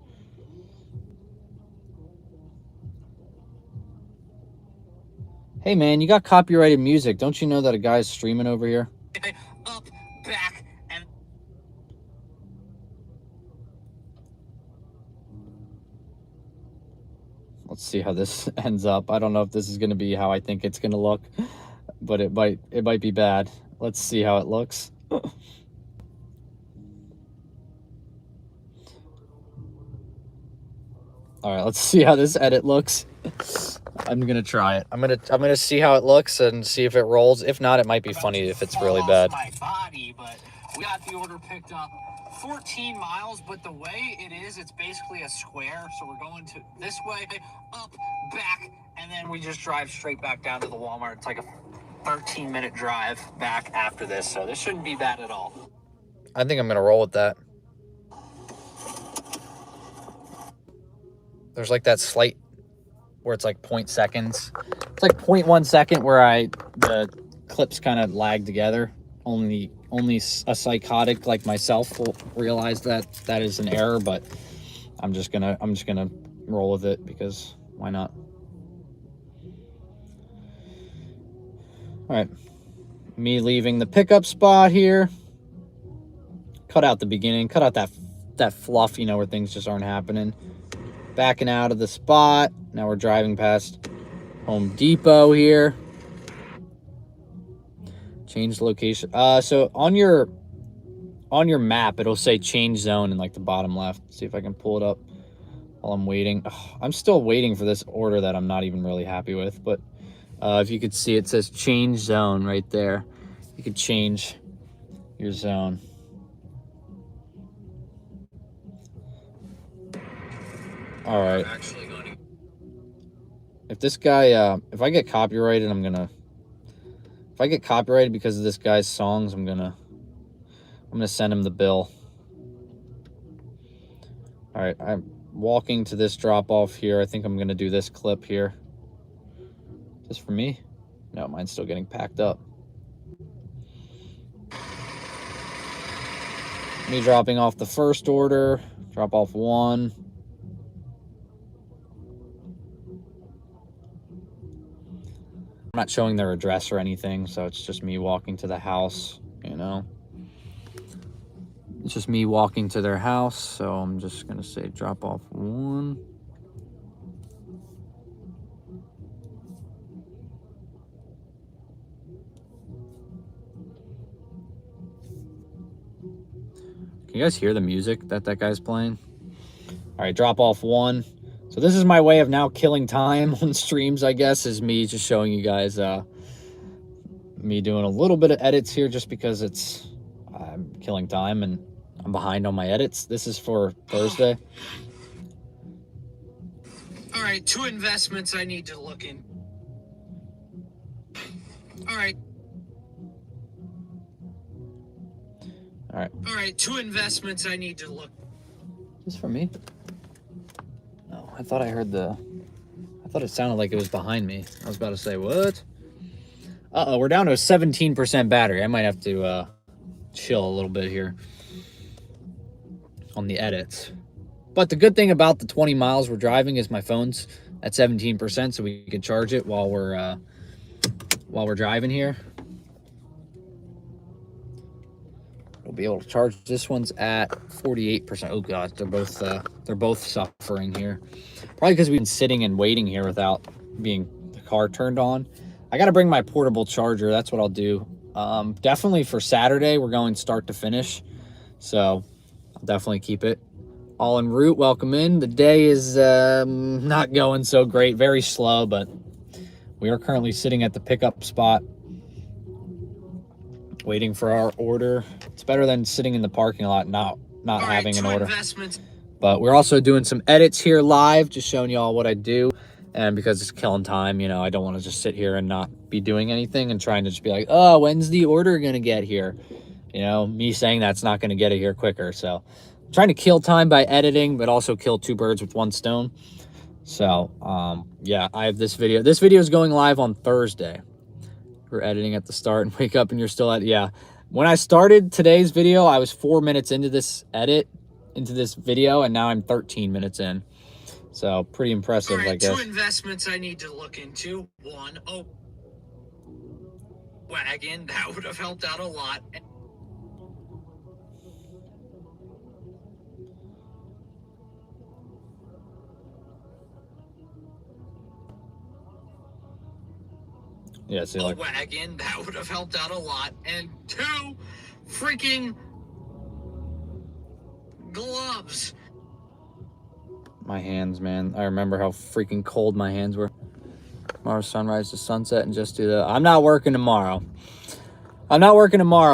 Hey man, you got copyrighted music. Don't you know that a guy's streaming over here? Up, back, and Let's see how this ends up. I don't know if this is gonna be how I think it's gonna look, but it might be bad. Let's see how it looks. All right, let's see how this edit looks. I'm gonna try it. I'm gonna see how it looks and see if it rolls. If not, it might be funny if it's really bad. my body, but we got the order picked up 14 miles, but the way it is, it's basically a square. So we're going to this way, up, back, and then we just drive straight back down to the Walmart. It's like a 13-minute drive back after this, so this shouldn't be bad at all. I think I'm gonna roll with that. There's like that slight where it's like 0.1 seconds. It's like 0.1 second where the clips kind of lag together. Only a psychotic like myself will realize that that is an error, but I'm just gonna roll with it because why not? All right, me leaving the pickup spot here. Cut out the beginning, cut out that fluff, you know, where things just aren't happening. Backing out of the spot. Now we're driving past Home Depot here. Change location. So on your map, it'll say change zone in like the bottom left. See if I can pull it up while I'm waiting. Oh, I'm still waiting for this order that I'm not even really happy with. But if you could see, it says change zone right there. You could change your zone. All right. If this guy, if I get copyrighted, if I get copyrighted because of this guy's songs, I'm gonna send him the bill. All right, I'm walking to this drop off here. I think I'm gonna do this clip here. Just for me? No, mine's still getting packed up. Me dropping off the first order, drop off one. I'm not showing their address or anything, so it's just me walking to the house, you know. It's just me walking to their house, so I'm just gonna say drop off one. Can you guys hear the music that guy's playing? All right, drop off one. So this is my way of now killing time on streams, I guess, is me just showing you guys me doing a little bit of edits here just because I'm killing time and I'm behind on my edits. This is for Thursday. All right, 2 investments I need to look in. All right. All right, 2 investments I need to look. Just for me? No, I thought it sounded like it was behind me. I was about to say, what? Uh-oh, we're down to a 17% battery. I might have to chill a little bit here on the edits. But the good thing about the 20 miles we're driving is my phone's at 17%, so we can charge it while we're driving here. We'll be able to charge. This one's at 48%. Oh god, they're both suffering here. Probably because we've been sitting and waiting here without the car turned on. I got to bring my portable charger. That's what I'll do. Definitely for Saturday, we're going start to finish. So I'll definitely keep it. All en route, welcome in. The day is not going so great, very slow, but we are currently sitting at the pickup spot. waiting for our order. It's better than sitting in the parking lot not having an order. But we're also doing some edits here live, just showing y'all what I do. And because it's killing time, you know, I don't want to just sit here and not be doing anything and trying to just be like, oh, when's the order going to get here? You know, me saying that's not going to get it here quicker. So I'm trying to kill time by editing, but also kill two birds with one stone. So, yeah, I have this video. This video is going live on Thursday. We're editing at the start and wake up and you're still at, yeah. When I started today's video, I was 4 minutes into this video, and now I'm 13 minutes in. So pretty impressive, All right, I guess. 2 investments I need to look into. One, a wagon. That would have helped out a lot. Yeah, see, like, wagon. That would have helped out a lot. And 2, freaking gloves. my hands, man. I remember how freaking cold my hands were. Tomorrow, sunrise to sunset, and just do the... I'm not working tomorrow.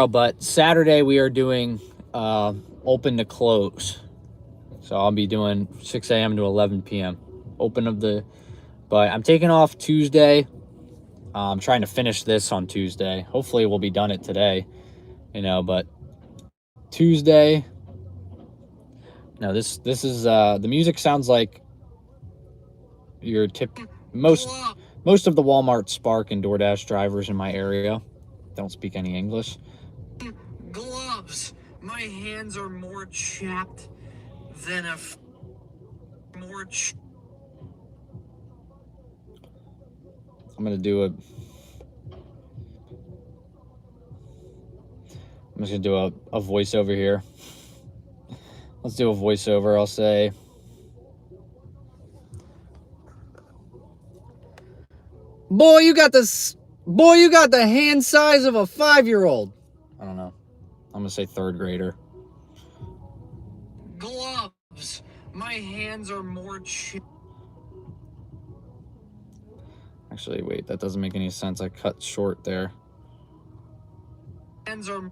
But Saturday we are doing open to close. So I'll be doing 6 a.m. to 11 p.m. But I'm taking off Tuesday. I'm trying to finish this on Tuesday. Hopefully we'll be done it today, you know, but Tuesday. No, this is the music sounds like your most of the Walmart Spark and DoorDash drivers in my area don't speak any English. Gloves. My hands are more chapped than I'm just gonna do a voiceover here. Let's do a voiceover. I'll say, boy, you got the hand size of a 5-year-old. I don't know. I'm gonna say 3rd grader. gloves. My hands are more Actually, wait, that doesn't make any sense. I cut short there. hands are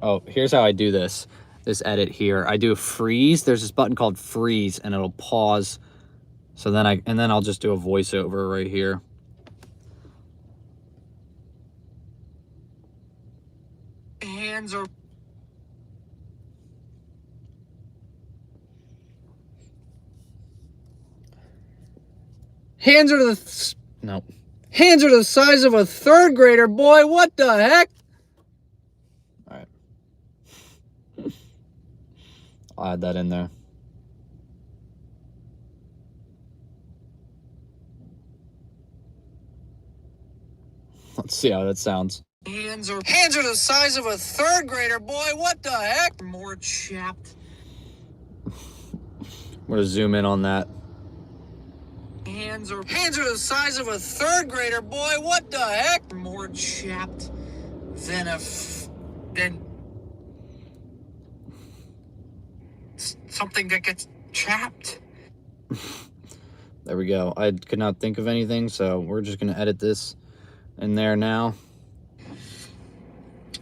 Oh, here's how I do this edit here. I do a freeze. There's this button called freeze, and it'll pause. So then I'll just do a voiceover right here. hands are Hands are the size of a 3rd grader, boy. What the heck? All right. I'll add that in there. Let's see how that sounds. hands are the size of a 3rd grader, boy. What the heck? More chapped. We're gonna zoom in on that. Hands are the size of a 3rd grader, boy. What the heck? More chapped than something that gets chapped. There we go. I could not think of anything, so we're just gonna edit this in there now.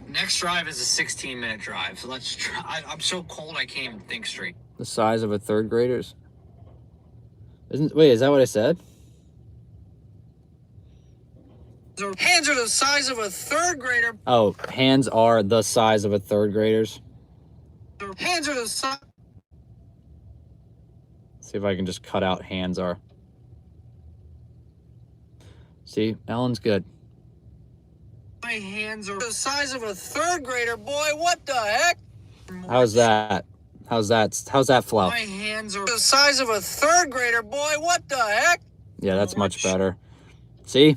Next drive is a 16-minute drive, so let's try. I'm so cold I can't even think straight. The size of a 3rd grader's. Wait, is that what I said? Hands are the size of a 3rd grader. Oh, hands are the size of a 3rd grader's. Hands are the size. See if I can just cut out hands are. See, Ellen's good. My hands are the size of a 3rd grader, boy. What the heck? How's that? How's that flow? My hands are the size of a 3rd grader, boy. What the heck? Yeah, that's much better. See?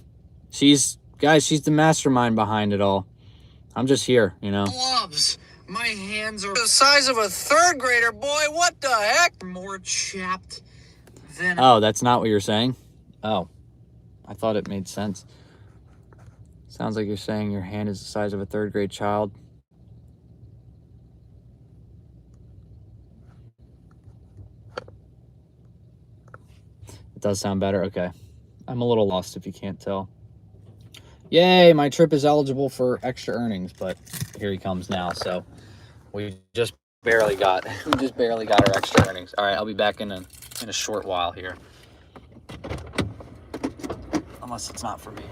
She's the mastermind behind it all. I'm just here, you know. Gloves. My hands are the size of a 3rd grader, boy. What the heck? More chapped than... Oh, that's not what you're saying? Oh. I thought it made sense. Sounds like you're saying your hand is the size of a 3rd grade child. does sound better. Okay. I'm a little lost if you can't tell. Yay, my trip is eligible for extra earnings, but here he comes now. So we just barely got our extra earnings. All right, I'll be back in a short while here. Unless it's not for me.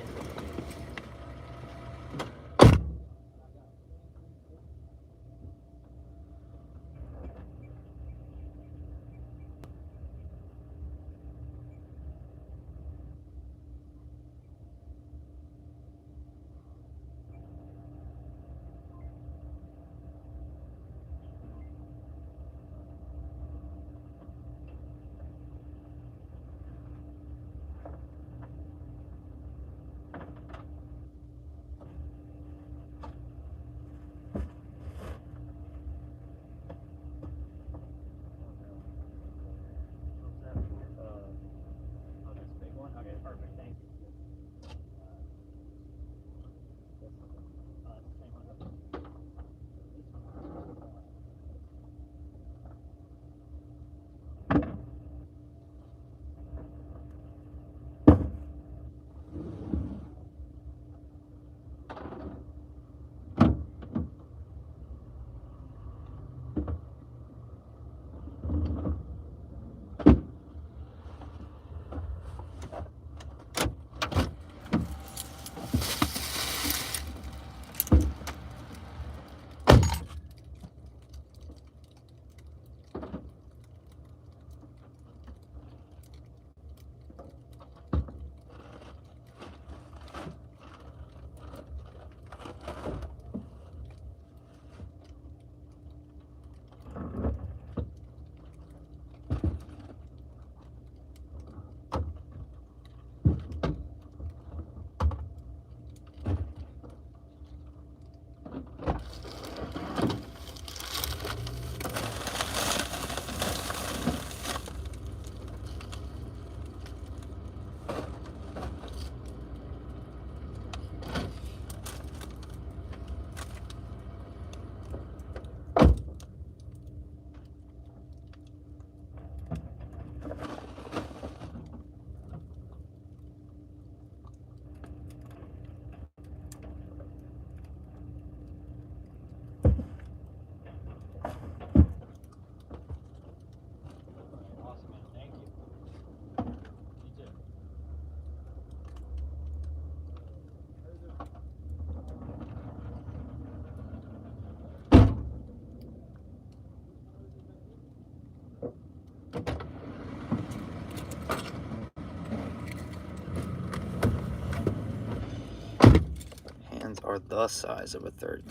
Hands are the size of a third.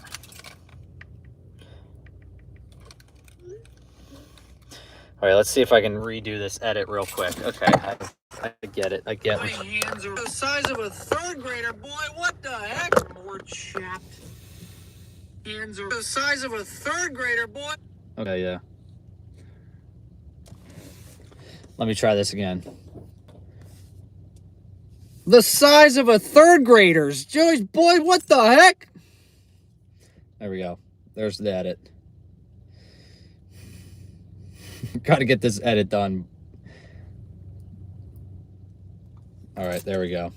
All right, let's see if I can redo this edit real quick. Okay, I get it. I get My it. hands are the size of a third grader, boy. What the heck? More chapped. Hands are the size of a third grader, boy. Okay, yeah. Let me try this again. The size of a third grader's. Joey's boy, what the heck? There we go. There's the edit. Got to get this edit done. All right, there we go.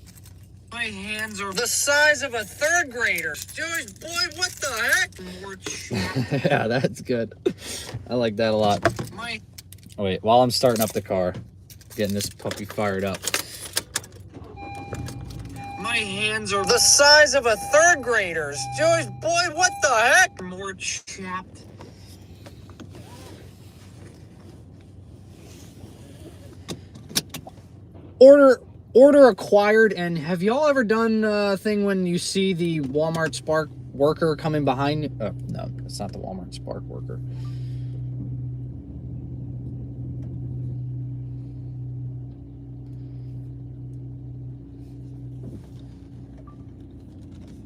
My hands are the size of a third grader. Joey's boy, what the heck? More chapped. Yeah, that's good. I like that a lot. My Oh, wait, while I'm starting up the car, getting this puppy fired up. My hands are the size of a third grader's. Joey's boy, what the heck? More chapped. Order acquired. And have y'all ever done a thing when you see the Walmart Spark worker coming behind you? Oh, no, it's not the Walmart Spark worker.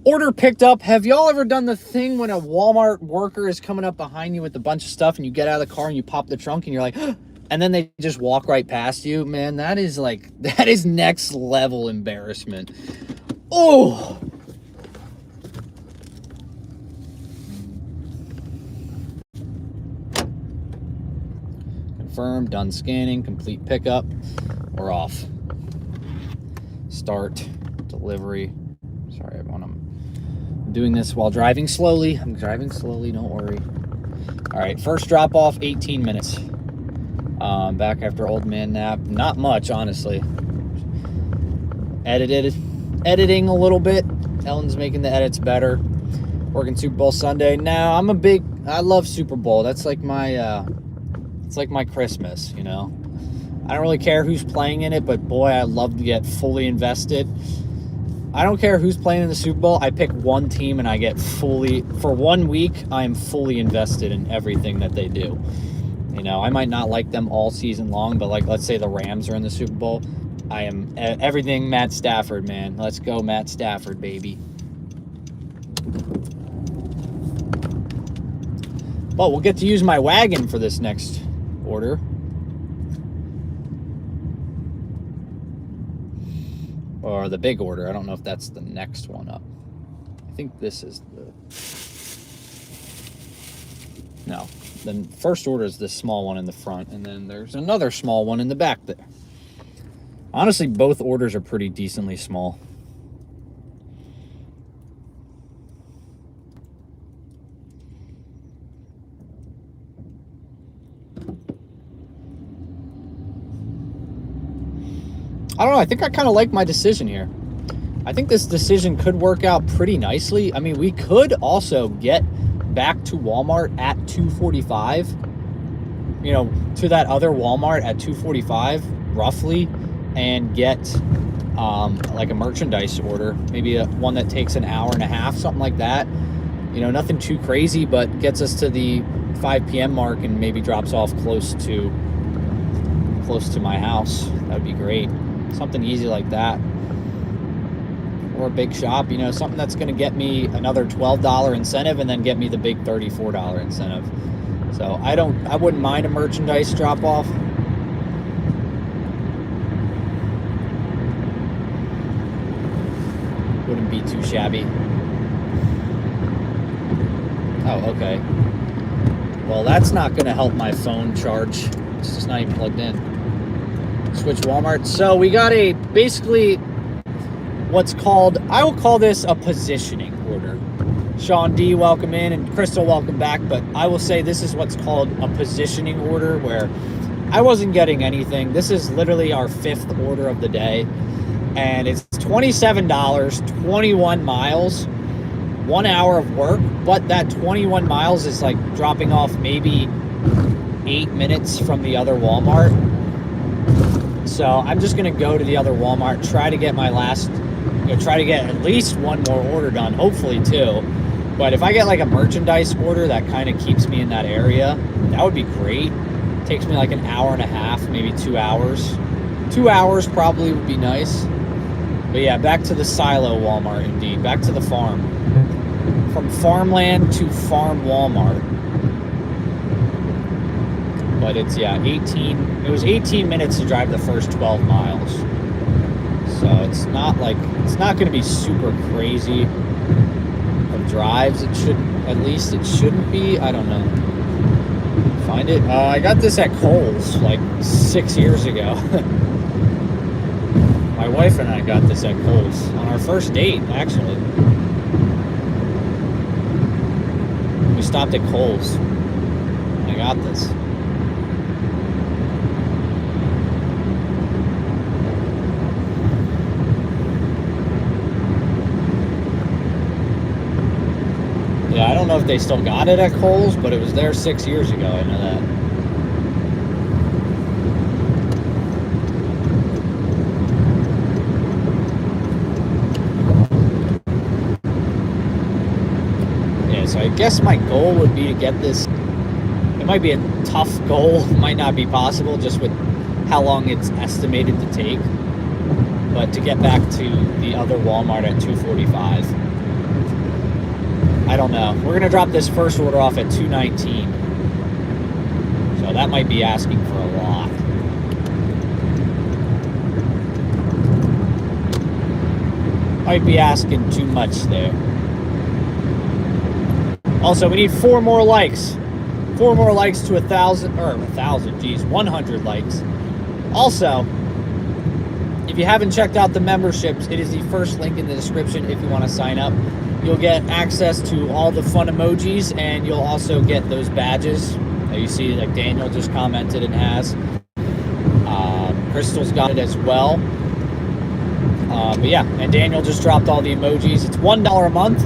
Order picked up. Have y'all ever done the thing when a Walmart worker is coming up behind you with a bunch of stuff and you get out of the car and you pop the trunk and you're like, and then they just walk right past you? Man, that is next level embarrassment. Oh. Confirm, done scanning, complete pickup. we're off. Start, delivery. Sorry, everyone. I'm doing this while driving slowly. I'm driving slowly, don't worry. All right, first drop off, 18 minutes. Back after old man nap. Not much, honestly. Editing a little bit. Ellen's making the edits better. Working Super Bowl Sunday. Now, I love Super Bowl. That's like my, it's like my Christmas, you know? I don't really care who's playing in it, but boy, I love to get fully invested. I don't care who's playing in the Super Bowl. I pick one team and I get fully, for 1 week, I am fully invested in everything that they do. You know, I might not like them all season long, but like, let's say the Rams are in the Super Bowl. I am everything Matt Stafford, man. Let's go Matt Stafford, baby. But we'll get to use my wagon for this next order. Or the big order. I don't know if that's the next one up. I think this is the... No. The first order is this small one in the front, and then there's another small one in the back there. Honestly, both orders are pretty decently small. I don't know. I think I kind of like my decision here. I think this decision could work out pretty nicely. I mean, we could also get back to Walmart at 2:45. You know, to that other Walmart at 2:45, roughly, and get like a merchandise order. Maybe one that takes an hour and a half, something like that. You know, nothing too crazy, but gets us to the 5 p.m. mark and maybe drops off close to my house. That would be great. Something easy like that. Or a big shop, you know, something that's going to get me another $12 incentive and then get me the big $34 incentive. So I wouldn't mind a merchandise drop off. Wouldn't be too shabby. Oh, okay. Well, that's not going to help my phone charge. It's just not even plugged in. Switch Walmart. So we got basically what's called, I will call this a positioning order. Sean D, welcome in, and Crystal, welcome back. But I will say this is what's called a positioning order, where I wasn't getting anything. This is literally our 5th order of the day, and it's $27, 21 miles, 1 hour of work. But that 21 miles is like dropping off maybe 8 minutes from the other Walmart. So I'm just going to go to the other Walmart, try to get my last, try to get at least one more order done, hopefully 2. But if I get like a merchandise order that kind of keeps me in that area, that would be great. It takes me like an hour and a half, maybe 2 hours. 2 hours probably would be nice. But yeah, back to the silo Walmart indeed. Back to the farm. From farmland to farm Walmart. But it's, yeah, it was 18 minutes to drive the first 12 miles. So it's not going to be super crazy of drives. It shouldn't be. I don't know. Find it. I got this at Kohl's like 6 years ago. My wife and I got this at Kohl's on our first date, actually. We stopped at Kohl's. I got this. Yeah, I don't know if they still got it at Kohl's, but it was there 6 years ago. I know that. Yeah, so I guess my goal would be to get this. It might be a tough goal. It might not be possible just with how long it's estimated to take. But to get back to the other Walmart at 2:45. I don't know. We're going to drop this first order off at 2:19. So that might be asking for a lot. Might be asking too much there. Also, we need 4 more likes. 4 more likes to 1,000, geez, 100 likes. Also, you haven't checked out the memberships, it is the first link in the description if you want to sign up. You'll get access to all the fun emojis, and you'll also get those badges that you see, like Daniel just commented and has. Crystal's got it as well. But yeah, and Daniel just dropped all the emojis. It's $1 a month,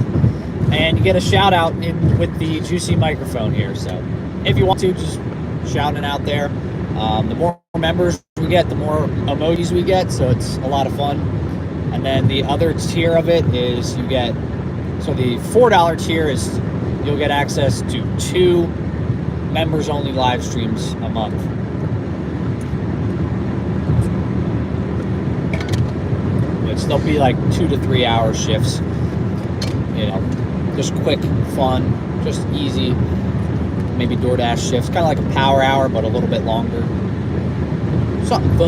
and you get a shout out in with the juicy microphone here. So if you want to, just shout it out there. The more members we get, the more emojis we get, so it's a lot of fun. And then the other tier of it is you get, so the $4 tier is you'll get access to 2 members only live streams a month. They'll be like 2 to 3 hour shifts, you know, just quick, fun, just easy, maybe DoorDash shifts, kind of like a power hour, but a little bit longer. Something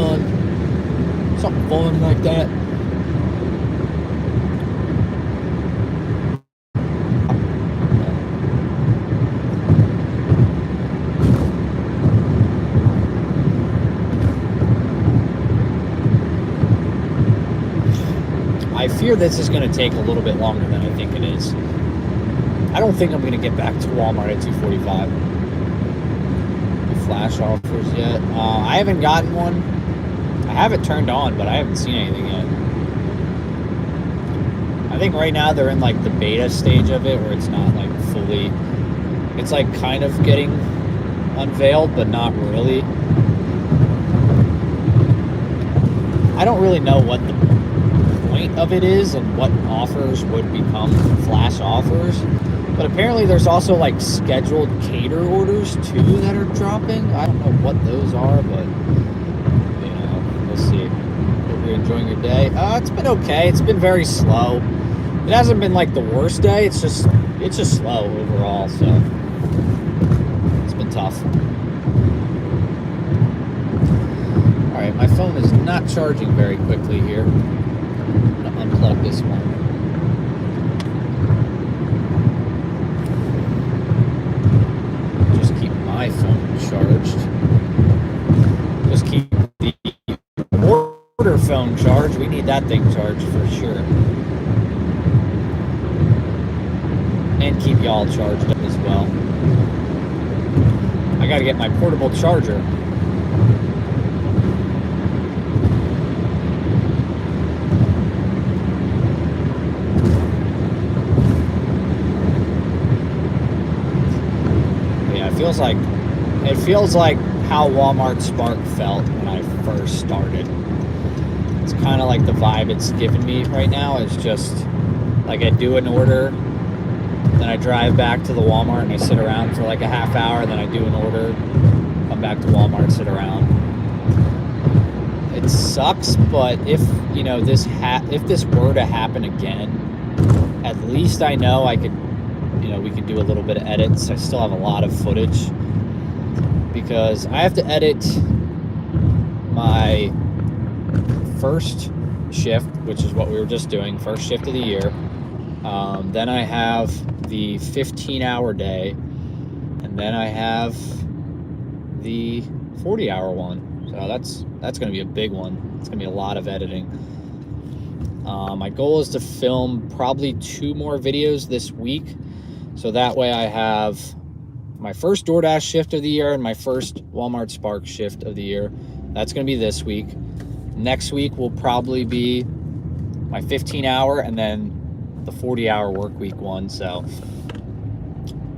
fun like that. I fear this is going to take a little bit longer than I think it is. I don't think I'm going to get back to Walmart at 2:45. The flash offers yet? I haven't gotten one. I have it turned on, but I haven't seen anything yet. I think right now they're in like the beta stage of it, where it's not like fully. It's like kind of getting unveiled, but not really. I don't really know what the point of it is and what offers would become flash offers, but apparently there's also like scheduled cater orders too that are dropping. I don't know what those are, but you know, we'll see. Hope you're enjoying your day. It's been okay. It's been very slow. It hasn't been like the worst day. It's just slow overall, so it's been tough. All right, my phone is not charging very quickly here. I'm gonna unplug this one. Just keep my phone charged. Just keep the order phone charged. We need that thing charged for sure. And keep y'all charged up as well. I gotta get my portable charger. It feels like how Walmart Spark felt when I first started. It's kind of like the vibe it's giving me right now. It's just like I do an order, then I drive back to the Walmart and I sit around for like a half hour, then I do an order, come back to Walmart, sit around. It sucks, but if you know if this were to happen again, at least I know I could. You know, we could do a little bit of edits. I still have a lot of footage because I have to edit my first shift, which is what we were just doing, first shift of the year. Then I have the 15-hour day, and then I have the 40-hour one. So that's going to be a big one. It's going to be a lot of editing. My goal is to film probably 2 more videos this week. So that way I have my first DoorDash shift of the year and my first Walmart Spark shift of the year. That's going to be this week. Next week will probably be my 15-hour and then the 40-hour work week one. So,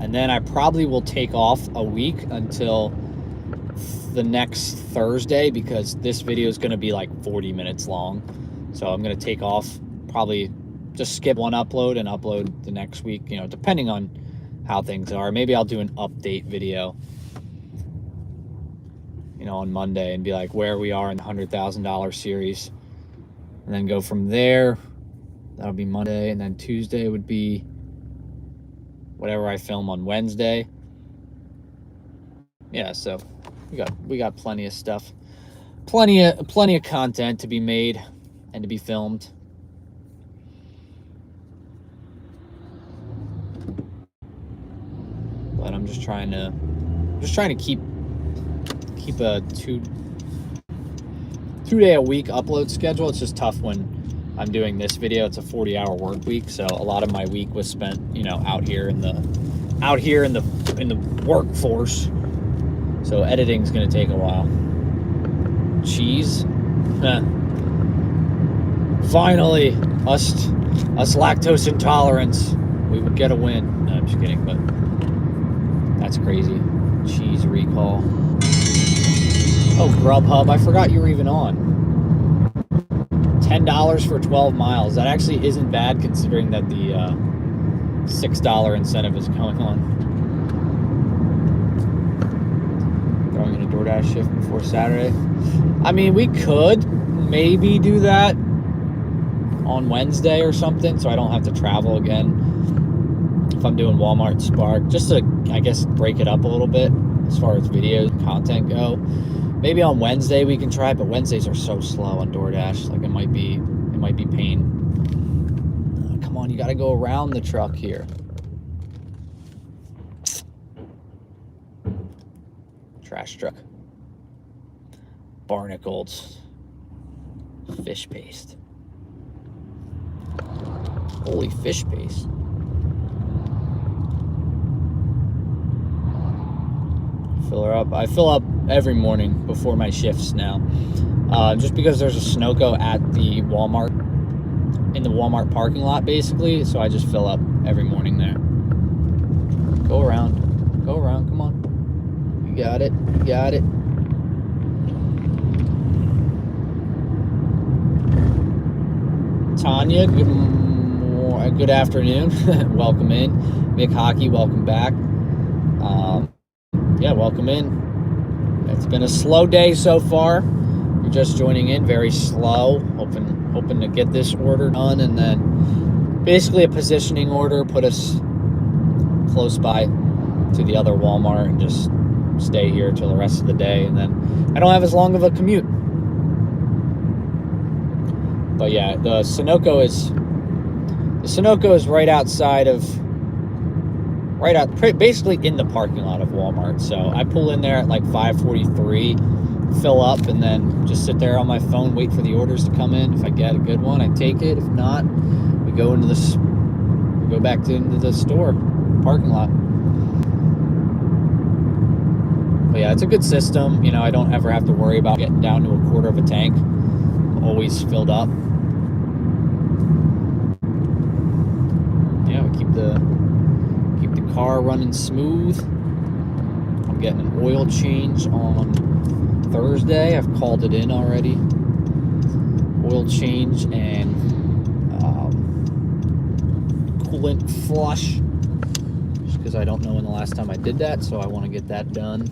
and then I probably will take off a week until the next Thursday because this video is going to be like 40 minutes long. So I'm going to take off, probably just skip one upload and upload the next week, you know, depending on how things are. Maybe I'll do an update video, you know, on Monday and be like where we are in the $100,000 series, and then go from there. That'll be Monday, and then Tuesday would be whatever I film on Wednesday. Yeah, so we got plenty of stuff, plenty of content to be made and to be filmed. But I'm just trying to keep a 2-day-a-week upload schedule. It's just tough when I'm doing this video. It's a 40-hour work week, so a lot of my week was spent, you know, out here in the workforce. So editing's gonna take a while. Cheese. Finally, us lactose intolerants, we would get a win. No, I'm just kidding, but that's crazy. Cheese recall. Oh, Grubhub, I forgot you were even on. $10 for 12 miles. That actually isn't bad considering that the $6 incentive is going on. Throwing in a DoorDash shift before Saturday. I mean, we could maybe do that on Wednesday or something, so I don't have to travel again if I'm doing Walmart Spark, just to, I guess, break it up a little bit as far as video content go. Maybe on Wednesday we can try, but Wednesdays are so slow on DoorDash. Like, it might be pain. Come on, you got to go around the truck here. Trash truck. Barnacles. Fish paste. Holy fish paste. Fill her up. I fill up every morning before my shifts now. Just because there's a Sunoco at the Walmart, in the Walmart parking lot, basically. So I just fill up every morning there. Go around. Go around. Come on. You got it. You got it. Tanya, good afternoon. Welcome in. Mick Hockey, welcome back. Yeah, welcome in. It's been a slow day so far. You're just joining in, very slow. Hoping to get this order done, and then basically a positioning order, put us close by to the other Walmart and just stay here till the rest of the day, and then I don't have as long of a commute. But yeah, the Sunoco is right outside of, basically in the parking lot of Walmart. So I pull in there at like 5:43, fill up, and then just sit there on my phone, wait for the orders to come in. If I get a good one, I take it. If not, we go into go back into the store parking lot. But yeah, it's a good system. You know, I don't ever have to worry about getting down to a quarter of a tank. I'm always filled up. Yeah, we keep the car running smooth. I'm getting an oil change on Thursday. I've called it in already. Oil change and coolant flush. Just because I don't know when the last time I did that, so I want to get that done.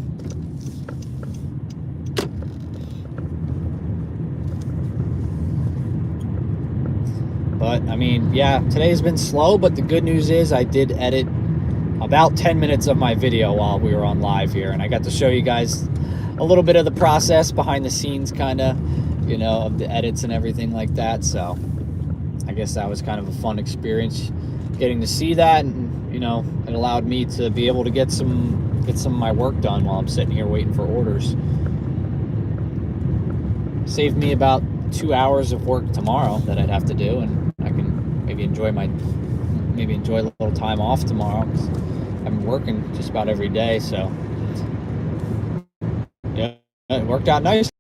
But, I mean, yeah, today's been slow, but the good news is I did edit about 10 minutes of my video while we were on live here, and I got to show you guys a little bit of the process behind the scenes, kind of, you know, of the edits and everything like that. So I guess that was kind of a fun experience getting to see that, and, you know, it allowed me to be able to get some of my work done while I'm sitting here waiting for orders. Saved me about 2 hours of work tomorrow that I'd have to do, and I can maybe enjoy a little time off tomorrow, because I've been working just about every day. So yeah, it worked out nice.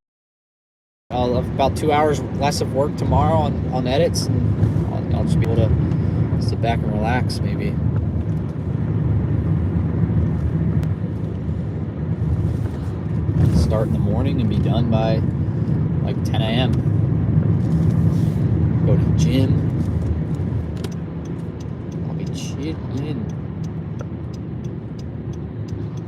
I'll have about 2 hours less of work tomorrow on edits, and I'll just be able to sit back and relax, maybe. Start in the morning and be done by like 10 a.m. Go to the gym. I'll be chilling.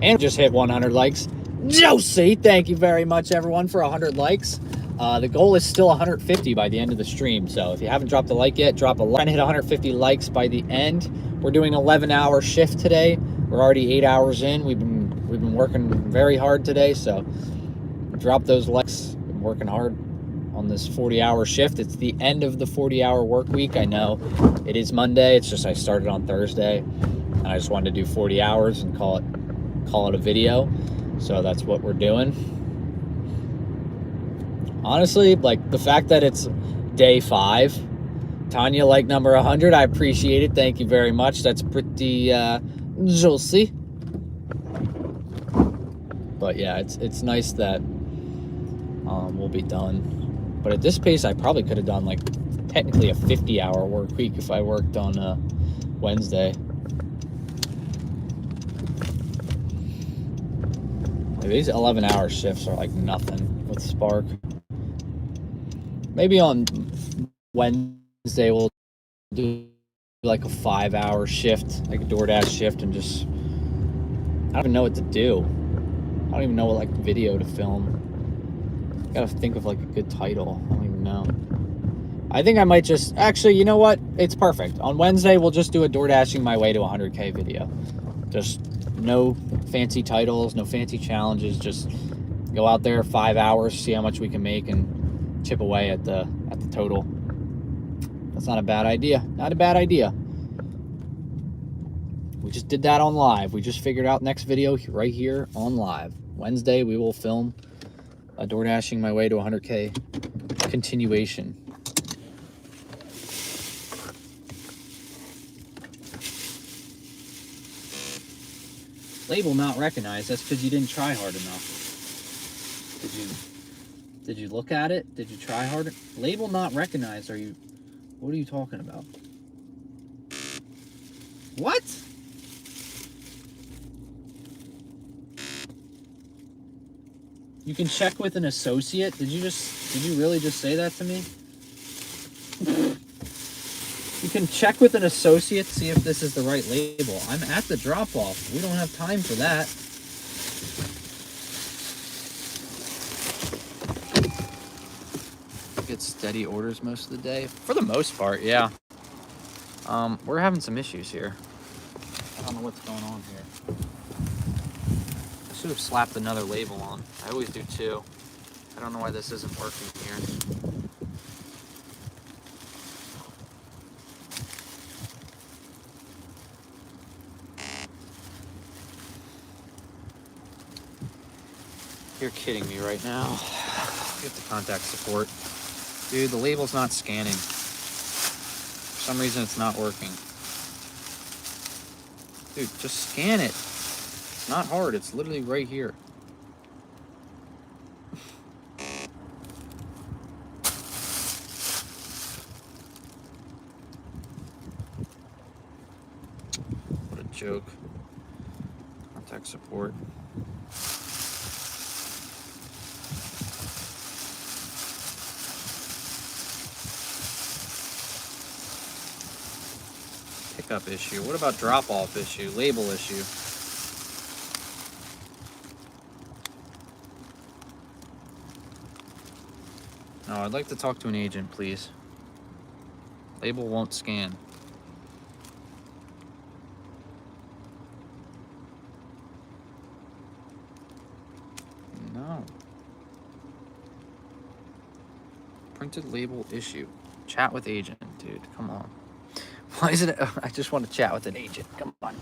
And just hit 100 likes. Josie, thank you very much, everyone, for 100 likes. The goal is still 150 by the end of the stream. So if you haven't dropped a like yet, drop a like. Trying to hit 150 likes by the end. We're doing an 11-hour shift today. We're already 8 hours in. We've been working very hard today. So drop those likes. Been working hard on this 40-hour shift. It's the end of the 40-hour work week. I know it is Monday. It's just I started on Thursday, and I just wanted to do 40 hours and call it a video. So that's what we're doing. honestly, like the fact that it's day 5, Tanya, like number 100, I appreciate it. Thank you very much. That's pretty juicy. But yeah, it's nice that we'll be done. But at this pace, I probably could have done like technically a 50-hour work week if I worked on Wednesday. These 11-hour shifts are like nothing with Spark. Maybe on Wednesday we'll do like a 5-hour shift, like a DoorDash shift, and just, I don't even know what to do. I don't even know what like video to film. Gotta think of like a good title. I don't even know. I think I might just, actually, you know what? It's perfect. On Wednesday, we'll just do a DoorDashing my way to 100K video. Just no fancy titles, no fancy challenges. Just go out there 5 hours, see how much we can make, and chip away at the total. That's not a bad idea. Not a bad idea. We just did that on live. We just figured out next video right here on live. Wednesday, we will film a DoorDashing my way to 100K continuation. Label not recognized. That's because you didn't try hard enough. Did you look at it? Did you try harder? Label not recognized. What are you talking about? What? You can check with an associate. Did you really just say that to me? You can check with an associate, see if this is the right label. I'm at the drop-off. We don't have time for that. Get steady orders most of the day. For the most part, yeah. We're having some issues here. I don't know what's going on here. I should have slapped another label on. I always do too. I don't know why this isn't working here. You're kidding me right now. Get the contact support. Dude, the label's not scanning. For some reason, it's not working. Dude, just scan it. It's not hard. It's literally right here. What a joke. Contact support. Pickup issue. What about drop-off issue? Label issue. No, I'd like to talk to an agent, please. Label won't scan. No. Printed label issue. Chat with agent, dude. Come on. Why is it? I just want to chat with an agent. Come on.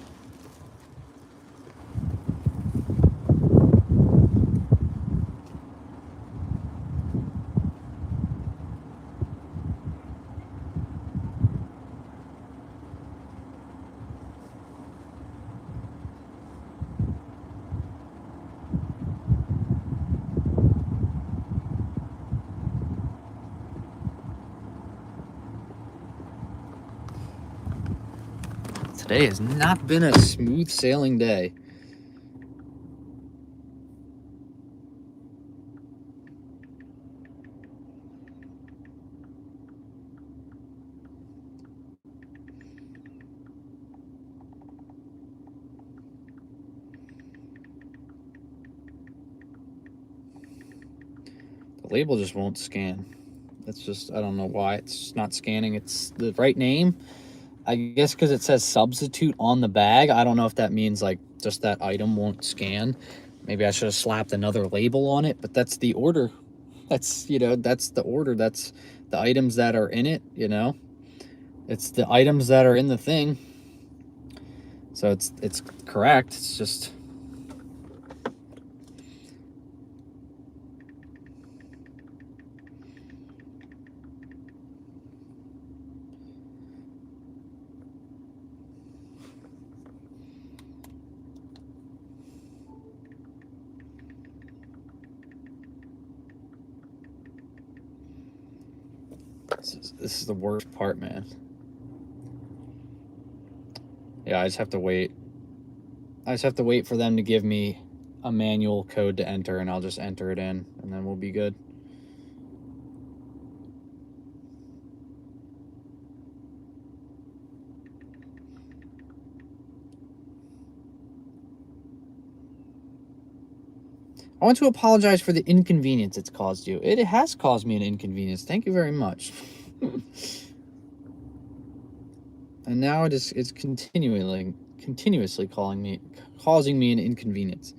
Today has not been a smooth sailing day. The label just won't scan. That's just, I don't know why it's not scanning. It's the right name. I guess because it says substitute on the bag. I don't know if that means like just that item won't scan. Maybe I should have slapped another label on it, but that's the order. That's, you know, that's the order. That's the items that are in it, you know. It's the items that are in the thing. So it's correct. It's just, This is the worst part, man. Yeah, I just have to wait. I just have to wait for them to give me a manual code to enter, and I'll just enter it in, and then we'll be good. I want to apologize for the inconvenience it's caused you. It has caused me an inconvenience. Thank you very much. And now it's continuously causing me an inconvenience.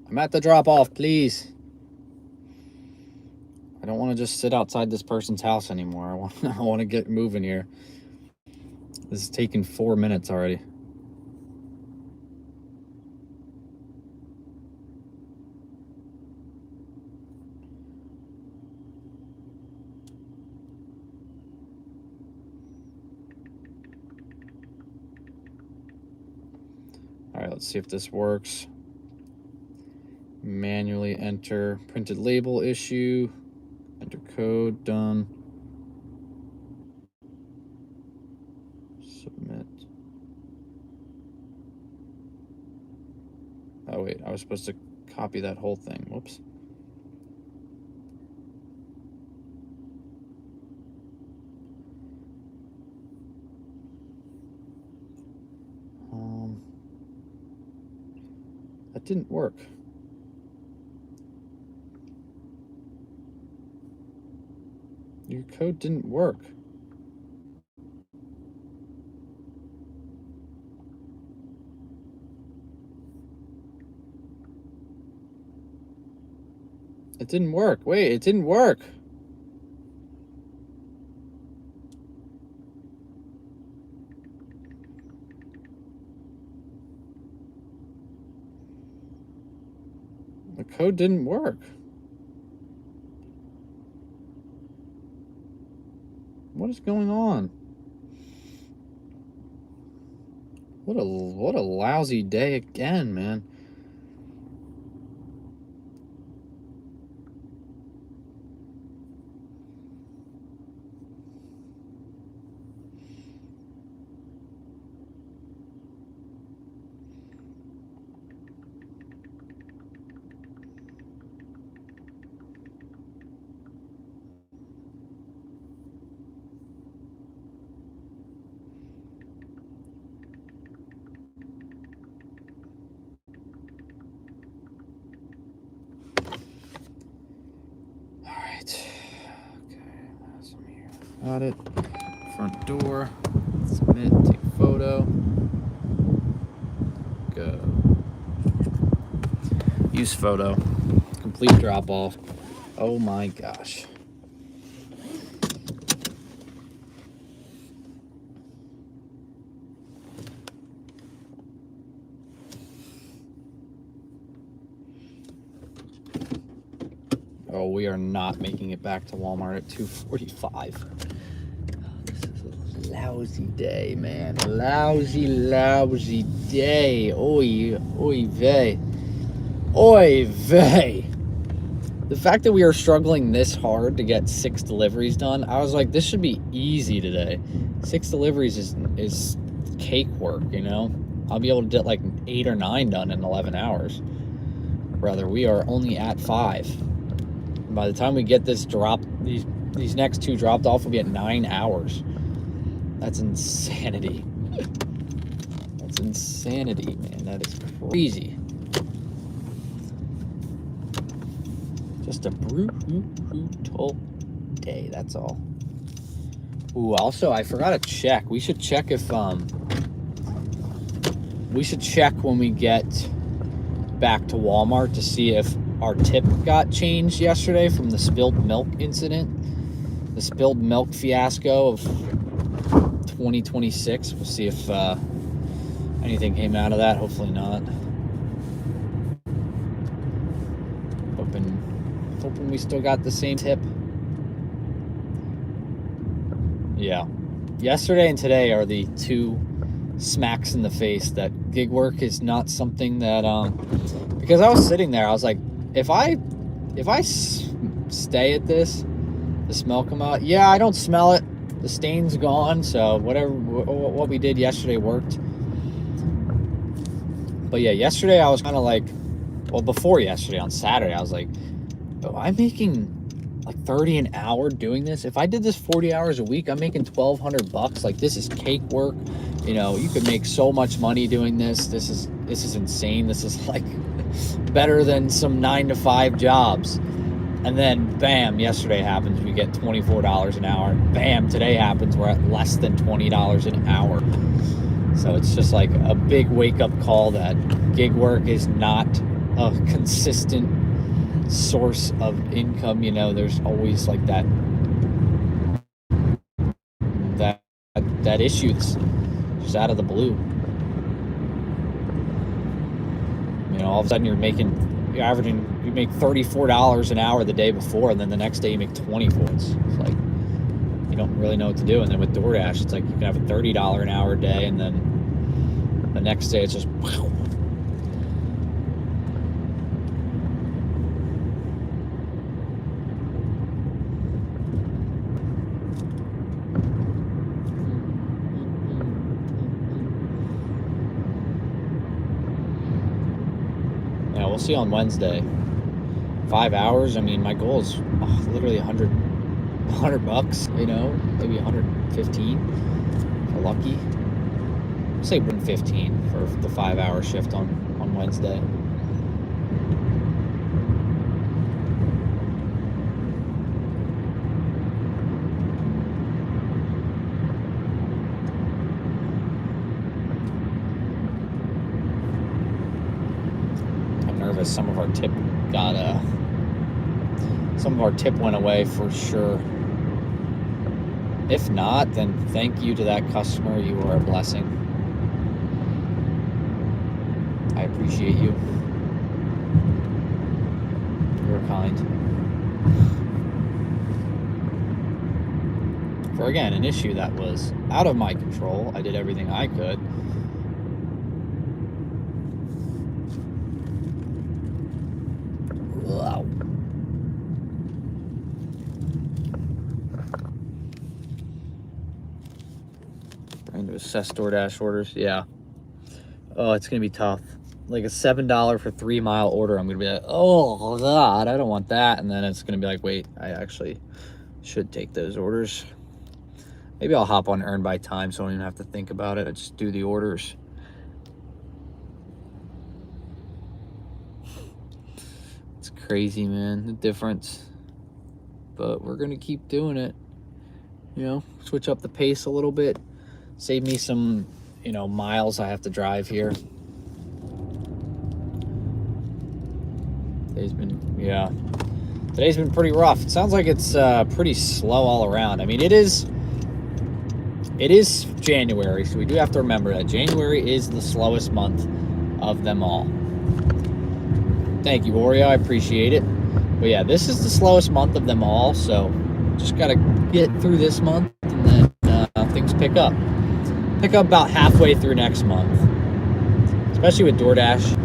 I'm at the drop-off, please. I don't want to just sit outside this person's house anymore. I want to get moving here. This is taking 4 minutes already. All right, let's see if this works. Manually enter printed label issue. Enter code, done. Submit. Oh wait, I was supposed to copy that whole thing. Whoops. That didn't work. Your code didn't work. It didn't work. Wait, it didn't work. The code didn't work. What is going on? What a lousy day again, man. Got it. Front door. Submit. Take photo. Go. Use photo. Complete drop off. Oh my gosh. Oh, we are not making it back to Walmart at 2:45. This is a lousy day, man. Lousy day. Oy vey. Oy vey. The fact that we are struggling this hard to get 6 deliveries done, I was like, this should be easy today. 6 deliveries is cake work, you know? I'll be able to get like 8 or 9 done in 11 hours. Brother, we are only at 5. By the time we get this these next 2 dropped off, we'll be at 9 hours. That's insanity. That's insanity, man. That is crazy. Just a brutal day, that's all. Ooh, also, I forgot to check. We should check if We should check when we get back to Walmart to see if our tip got changed yesterday from the spilled milk incident, the spilled milk fiasco of 2026. We'll see if anything came out of that. Hopefully not. Hoping we still got the same tip. Yeah. Yesterday and today are the two smacks in the face that gig work is not something that because I was sitting there, I was like, if I stay at this, the smell come out. Yeah, I don't smell it. The stain's gone, so what we did yesterday worked. But yeah, yesterday I was kind of like, well, before yesterday on Saturday, I was like, oh, I'm making like 30 an hour doing this. If I did this 40 hours a week, I'm making $1,200. Like, this is cake work. You know, you could make so much money doing this. This is insane. This is like better than some 9-to-5 jobs. And then bam, yesterday happens, we get $24 an hour. Bam, today happens, we're at less than $20 an hour. So it's just like a big wake-up call that gig work is not a consistent source of income. You know, there's always like that issue that's just out of the blue. You know, all of a sudden you make $34 an hour the day before, and then the next day you make $24. It's like you don't really know what to do. And then with DoorDash, it's like you can have a $30 an hour day, and then the next day it's just yeah, we'll see on Wednesday. 5 hours, I mean, my goal is literally $100, you know, maybe 115 if we're lucky. I'll say 115 for the 5-hour shift on Wednesday. I'm nervous. Some of our tip went away for sure. If not, then thank you to that customer. You are a blessing. I appreciate you. You're kind. For again, an issue that was out of my control. I did everything I could. Wow. Trying to assess DoorDash orders. Yeah. Oh, it's going to be tough. Like a $7 for 3-mile order, I'm going to be like, oh, God, I don't want that. And then it's going to be like, wait, I actually should take those orders. Maybe I'll hop on Earn by Time so I don't even have to think about it. I just do the orders. It's crazy, man, the difference. But we're going to keep doing it. You know, switch up the pace a little bit. Save me some, you know, miles I have to drive here. Today's been pretty rough. It sounds like it's pretty slow all around. I mean, it is January, so we do have to remember that January is the slowest month of them all. Thank you, Oreo. I appreciate it. But yeah, this is the slowest month of them all, so just got to get through this month, and then things pick up. Pick up about halfway through next month, especially with DoorDash.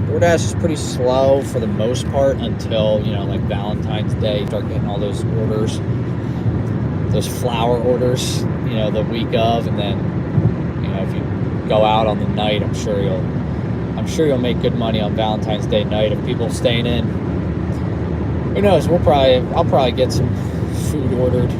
DoorDash is pretty slow for the most part until, you know, like Valentine's Day. You start getting all those orders, those flower orders, you know, the week of, and then, you know, if you go out on the night, I'm sure you'll make good money on Valentine's Day night of people staying in. Who knows? I'll probably get some food ordered.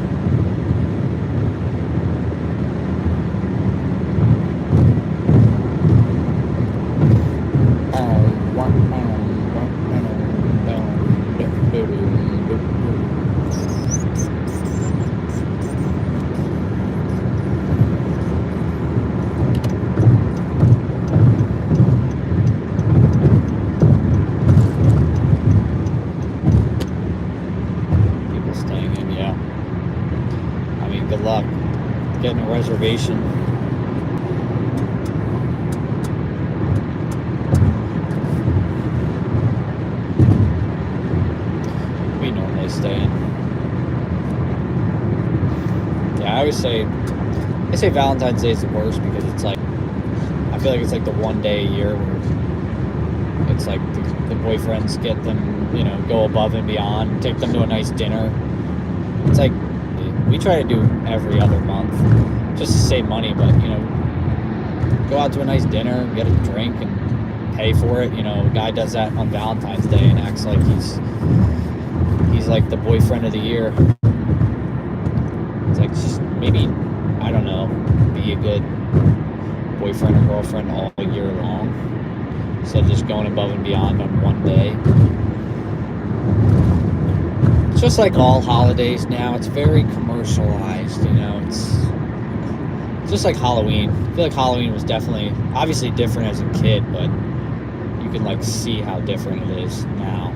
luck getting a reservation. We normally stay in. Yeah, I say Valentine's Day is the worst because it's like, I feel like it's like the one day a year where it's like the boyfriends get them, you know, go above and beyond, take them to a nice dinner. It's like, we try to do every other month just to save money, but, you know, go out to a nice dinner, get a drink, and pay for it. You know, a guy does that on Valentine's Day and acts like he's like the boyfriend of the year. It's like, just maybe, I don't know, be a good boyfriend or girlfriend all year long instead of just going above and beyond on one day. It's just like all holidays now. It's very commercialized, you know. It's just like Halloween. I feel like Halloween was definitely, obviously different as a kid, but you can like see how different it is now.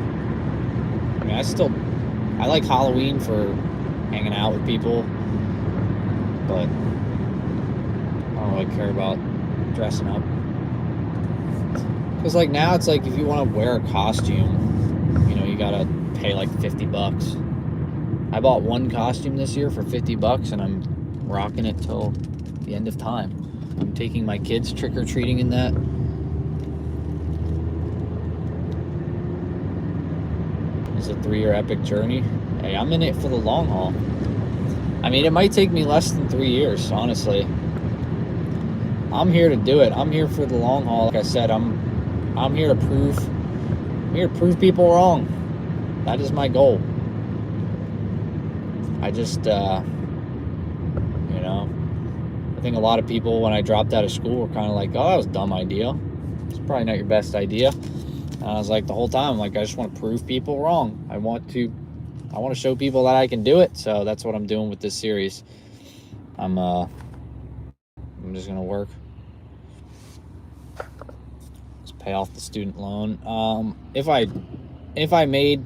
I mean, I like Halloween for hanging out with people, but I don't really care about dressing up. Because like now it's like if you want to wear a costume, you know, you gotta pay like $50. I bought one costume this year for $50 and I'm rocking it till the end of time. I'm taking my kids trick-or-treating in that. It's a 3-year epic journey. Hey, I'm in it for the long haul. I mean, it might take me less than 3 years, honestly. I'm here to do it. I'm here for the long haul. Like I said, I'm here to prove people wrong. That is my goal. I just, you know, I think a lot of people when I dropped out of school were kind of like, oh, that was a dumb idea. It's probably not your best idea. And I was like, the whole time, like, I just want to prove people wrong. I want to show people that I can do it. So that's what I'm doing with this series. I'm just gonna work. Just pay off the student loan. If I made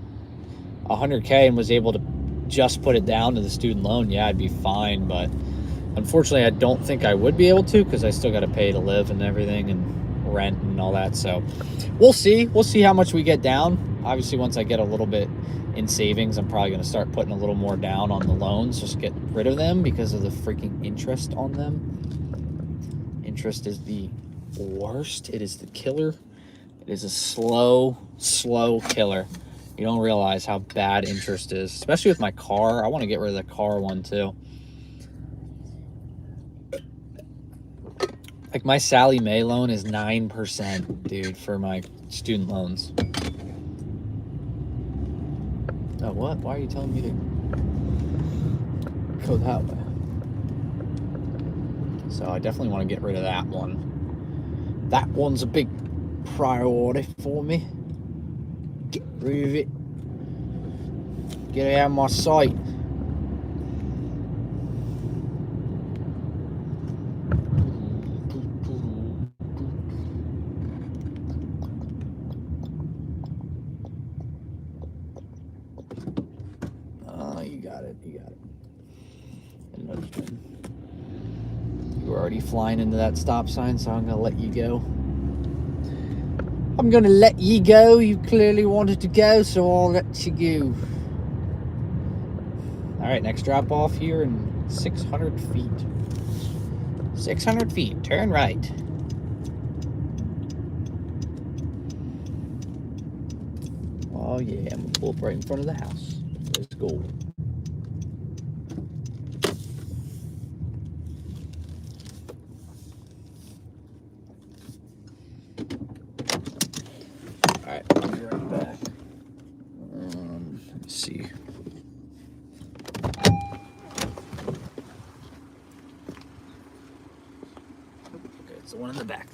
100K and was able to just put it down to the student loan, yeah, I'd be fine. But unfortunately, I don't think I would be able to because I still got to pay to live and everything and rent and all that. So we'll see. We'll see how much we get down. Obviously, once I get a little bit in savings, I'm probably going to start putting a little more down on the loans, just get rid of them because of the freaking interest on them. Interest is the worst. It is the killer. It is a slow killer. You don't realize how bad interest is, especially with my car. I want to get rid of the car one too. Like my Sallie Mae loan is 9%, dude, for my student loans. Oh, what? Why are you telling me to go that way? So I definitely want to get rid of that one. That one's a big priority for me. Get rid of it. Get it out of my sight. You got it. You were already flying into that stop sign, so I'm gonna let you go. I'm gonna let you go. You clearly wanted to go, so I'll let you go. All right, next drop off here in 600 feet. 600 feet, turn right. Oh yeah, I'm gonna pull up right in front of the house. Let's go. All right, I'll be right back. Let me see. Okay, it's the one in the back.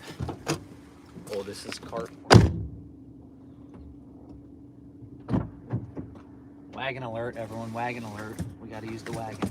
Oh, this is cart. Wagon alert, everyone, wagon alert. We gotta use the wagon.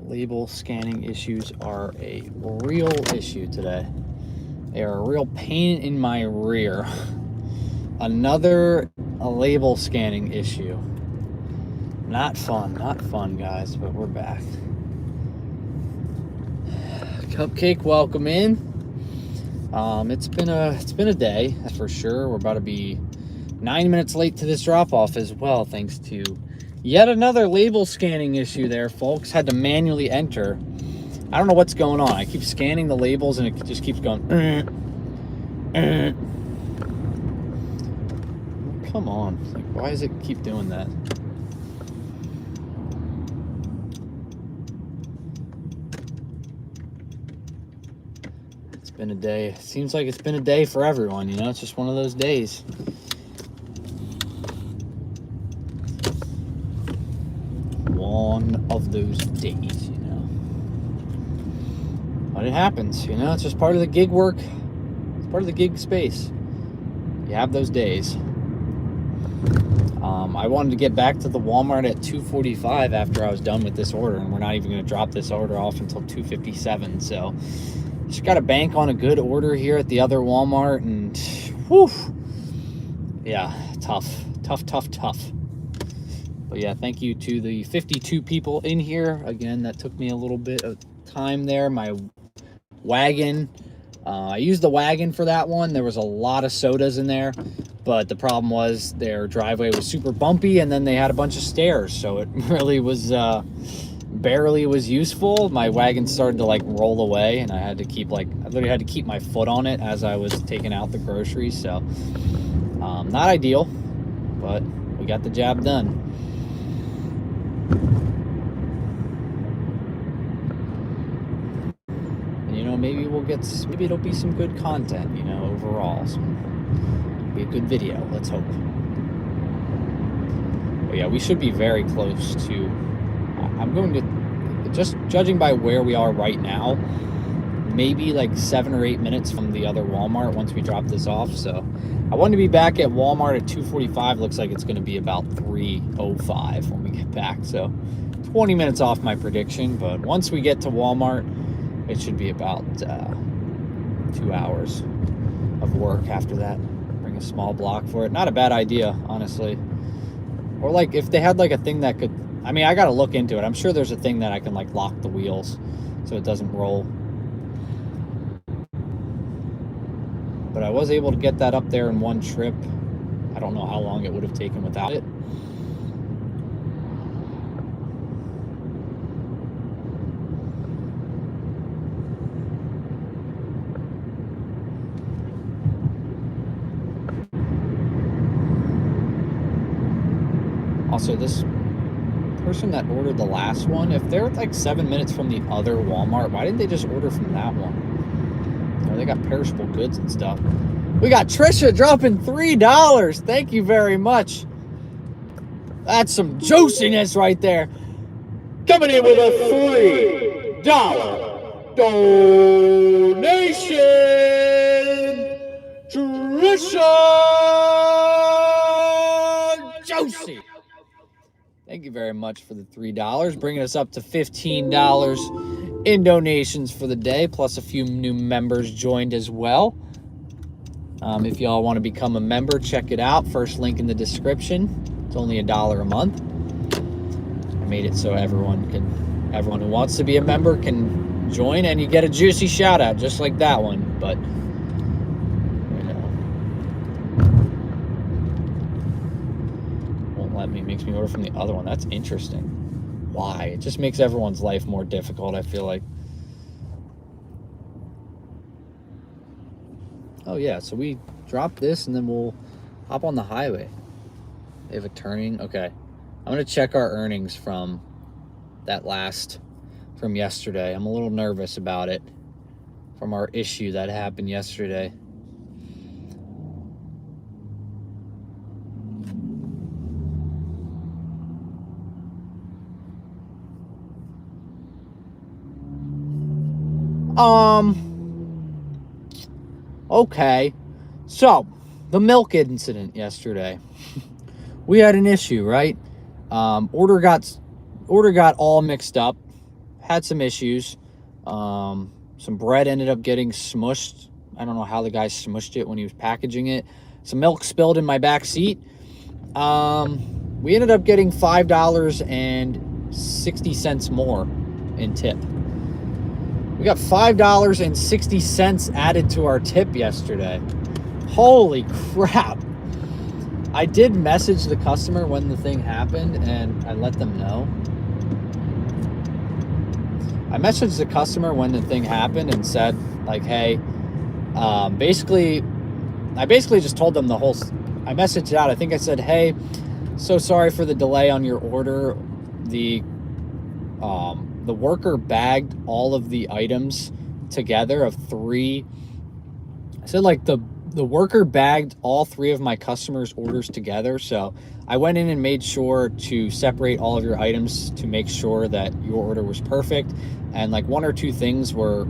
Label scanning issues are a real issue today. They are a real pain in my rear. Another label scanning issue. Not fun, guys, but we're back. Cupcake, welcome in. It's been a day, that's for sure. We're about to be 9 minutes late to this drop-off as well, thanks to yet another label scanning issue there, folks. Had to manually enter. I don't know what's going on. I keep scanning the labels and it just keeps going. Come on. Like, why does it keep doing that? It's been a day. Seems like it's been a day for everyone, you know? It's just one of those days. One of those days, you know? But it happens, you know? It's just part of the gig work. It's part of the gig space. You have those days. I wanted to get back to the Walmart at 2:45 after I was done with this order, and we're not even going to drop this order off until 2:57. So just got to bank on a good order here at the other Walmart, and whew, yeah, tough. But yeah, thank you to the 52 people in here. Again, that took me a little bit of time there. My wagon, I used the wagon for that one. There was a lot of sodas in there, but the problem was their driveway was super bumpy, and then they had a bunch of stairs, so it really was barely was useful. My wagon started to like roll away, and I literally had to keep my foot on it as I was taking out the groceries. So not ideal, but we got the job done. Maybe it'll be some good content, you know, overall. So it'll be a good video, let's hope. But yeah, we should be very close to, I'm going to, just judging by where we are right now, maybe like 7 or 8 minutes from the other Walmart once we drop this off. So I want to be back at Walmart at 2:45. Looks like it's going to be about 3:05 when we get back. So 20 minutes off my prediction, but once we get to Walmart, it should be about 2 hours of work after that. Bring a small block for it. Not a bad idea, honestly. Or like if they had like a thing that could, I mean, I got to look into it. I'm sure there's a thing that I can like lock the wheels so it doesn't roll. But I was able to get that up there in one trip. I don't know how long it would have taken without it. Also, this person that ordered the last one, if they're like 7 minutes from the other Walmart, why didn't they just order from that one? You know, they got perishable goods and stuff. We got Trisha dropping $3. Thank you very much. That's some juiciness right there. Coming in with a $3 donation, Trisha Josie. Thank you very much for the $3, bringing us up to $15 in donations for the day, plus a few new members joined as well. If y'all want to become a member, check it out. First link in the description. It's only $1 a month. I made it so everyone who wants to be a member can join, and you get a juicy shout out just like that one. But makes me order from the other one. That's interesting. Why? It just makes everyone's life more difficult, I feel like. Oh yeah, so we drop this and then we'll hop on the highway. They have a turning. Okay. I'm going to check our earnings from yesterday. I'm a little nervous about it, from our issue that happened yesterday. Okay, so the milk incident yesterday. We had an issue, right? Order got all mixed up. had some issues. Some bread ended up getting smushed. I don't know how the guy smushed it when he was packaging it. Some milk spilled in my back seat. We ended up getting $5.60 more in tip. We got $5.60 added to our tip yesterday. Holy crap. I did message the customer when the thing happened, and I let them know. I messaged the customer when the thing happened and said, like, hey, I basically just told them I messaged out. I think I said, hey, so sorry for the delay on your order. The worker bagged all of the items together of 3. I said, like, the worker bagged all 3 of my customers' orders together. So I went in and made sure to separate all of your items to make sure that your order was perfect. And like 1 or 2 things were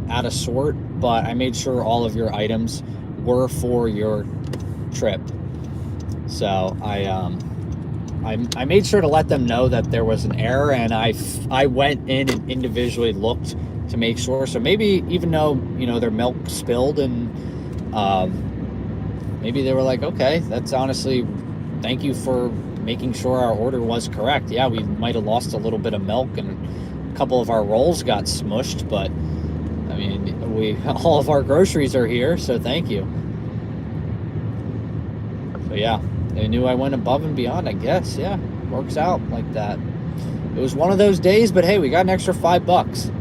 out of sort, but I made sure all of your items were for your trip. So I made sure to let them know that there was an error, and I went in and individually looked to make sure. So maybe even though, their milk spilled, and maybe they were like, okay, that's honestly, thank you for making sure our order was correct. Yeah, we might have lost a little bit of milk and a couple of our rolls got smushed, but I mean, all of our groceries are here, so thank you. So yeah, they knew I went above and beyond, I guess. Yeah, works out like that. It was one of those days, but hey, we got an extra $5.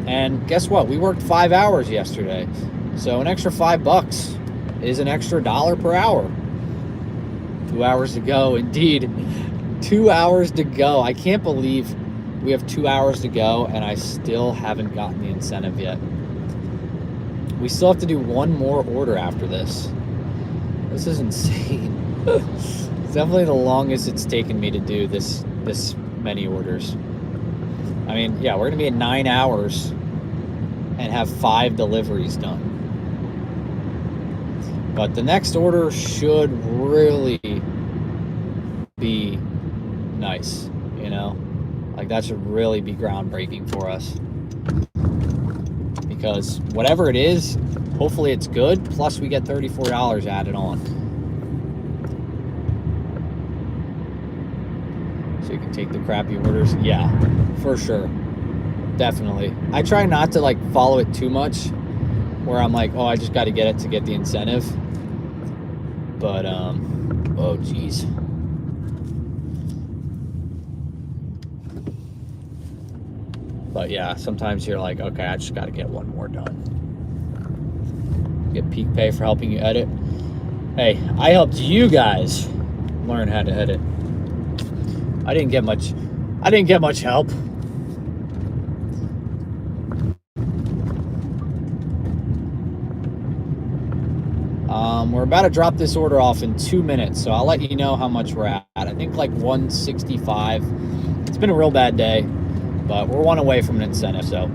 And guess what? We worked 5 hours yesterday. So an extra $5 is an extra $1 per hour. 2 hours to go, indeed. 2 hours to go. I can't believe we have 2 hours to go and I still haven't gotten the incentive yet. We still have to do 1 more order after this. This is insane. It's definitely the longest it's taken me to do this many orders. I mean, yeah, we're gonna be at 9 hours and have 5 deliveries done. But the next order should really be nice, Like, that should really be groundbreaking for us. Because whatever it is, hopefully it's good, plus we get $34 added on. So you can take the crappy orders. Yeah, for sure. Definitely. I try not to, like, follow it too much, where I'm like, oh, I just got to get it to get the incentive. But, oh, geez. But yeah, sometimes you're like, okay, I just got to get 1 more done. Get peak pay for helping you edit. Hey, I helped you guys learn how to edit. I didn't get much help. We're about to drop this order off in 2 minutes, so I'll let you know how much we're at. I think like 165. It's been a real bad day, but we're 1 away from an incentive, so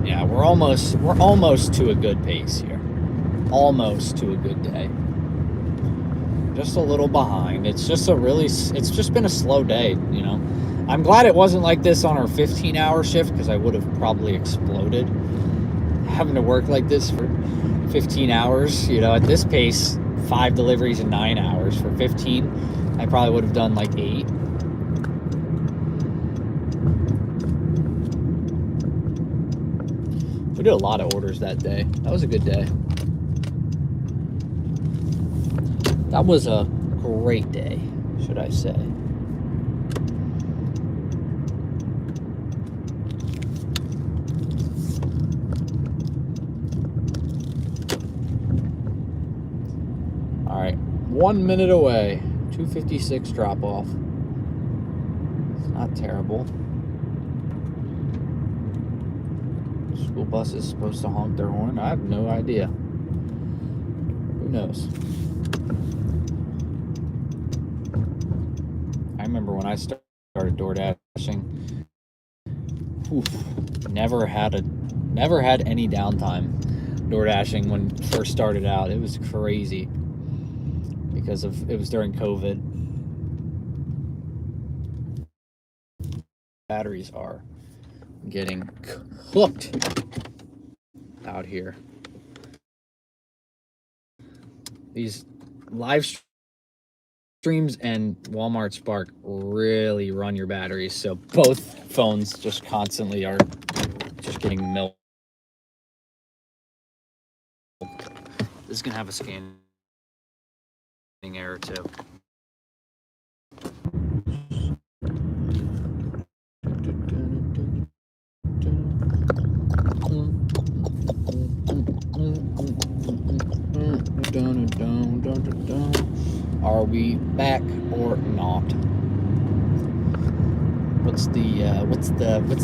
yeah, we're almost to a good pace here. Almost to a good day. Just a little behind. It's just been a slow day, I'm glad it wasn't like this on our 15-hour shift, because I would have probably exploded having to work like this for 15 hours. At this pace, 5 deliveries in 9 hours. For 15, I probably would have done like 8. We did a lot of orders that day. That was a good day. That was a great day, should I say. All right, 1 minute away. 2:56 drop off. It's not terrible. School bus is supposed to honk their horn. I have no idea. Who knows? I remember when I started door dashing. Never had any downtime door dashing when it first started out. It was crazy because it was during COVID. batteries are getting cooked out here. These live streams and Walmart Spark really run your batteries, so both phones just constantly are just getting milk. This is gonna have a scanning error too. Are we back or not? What's the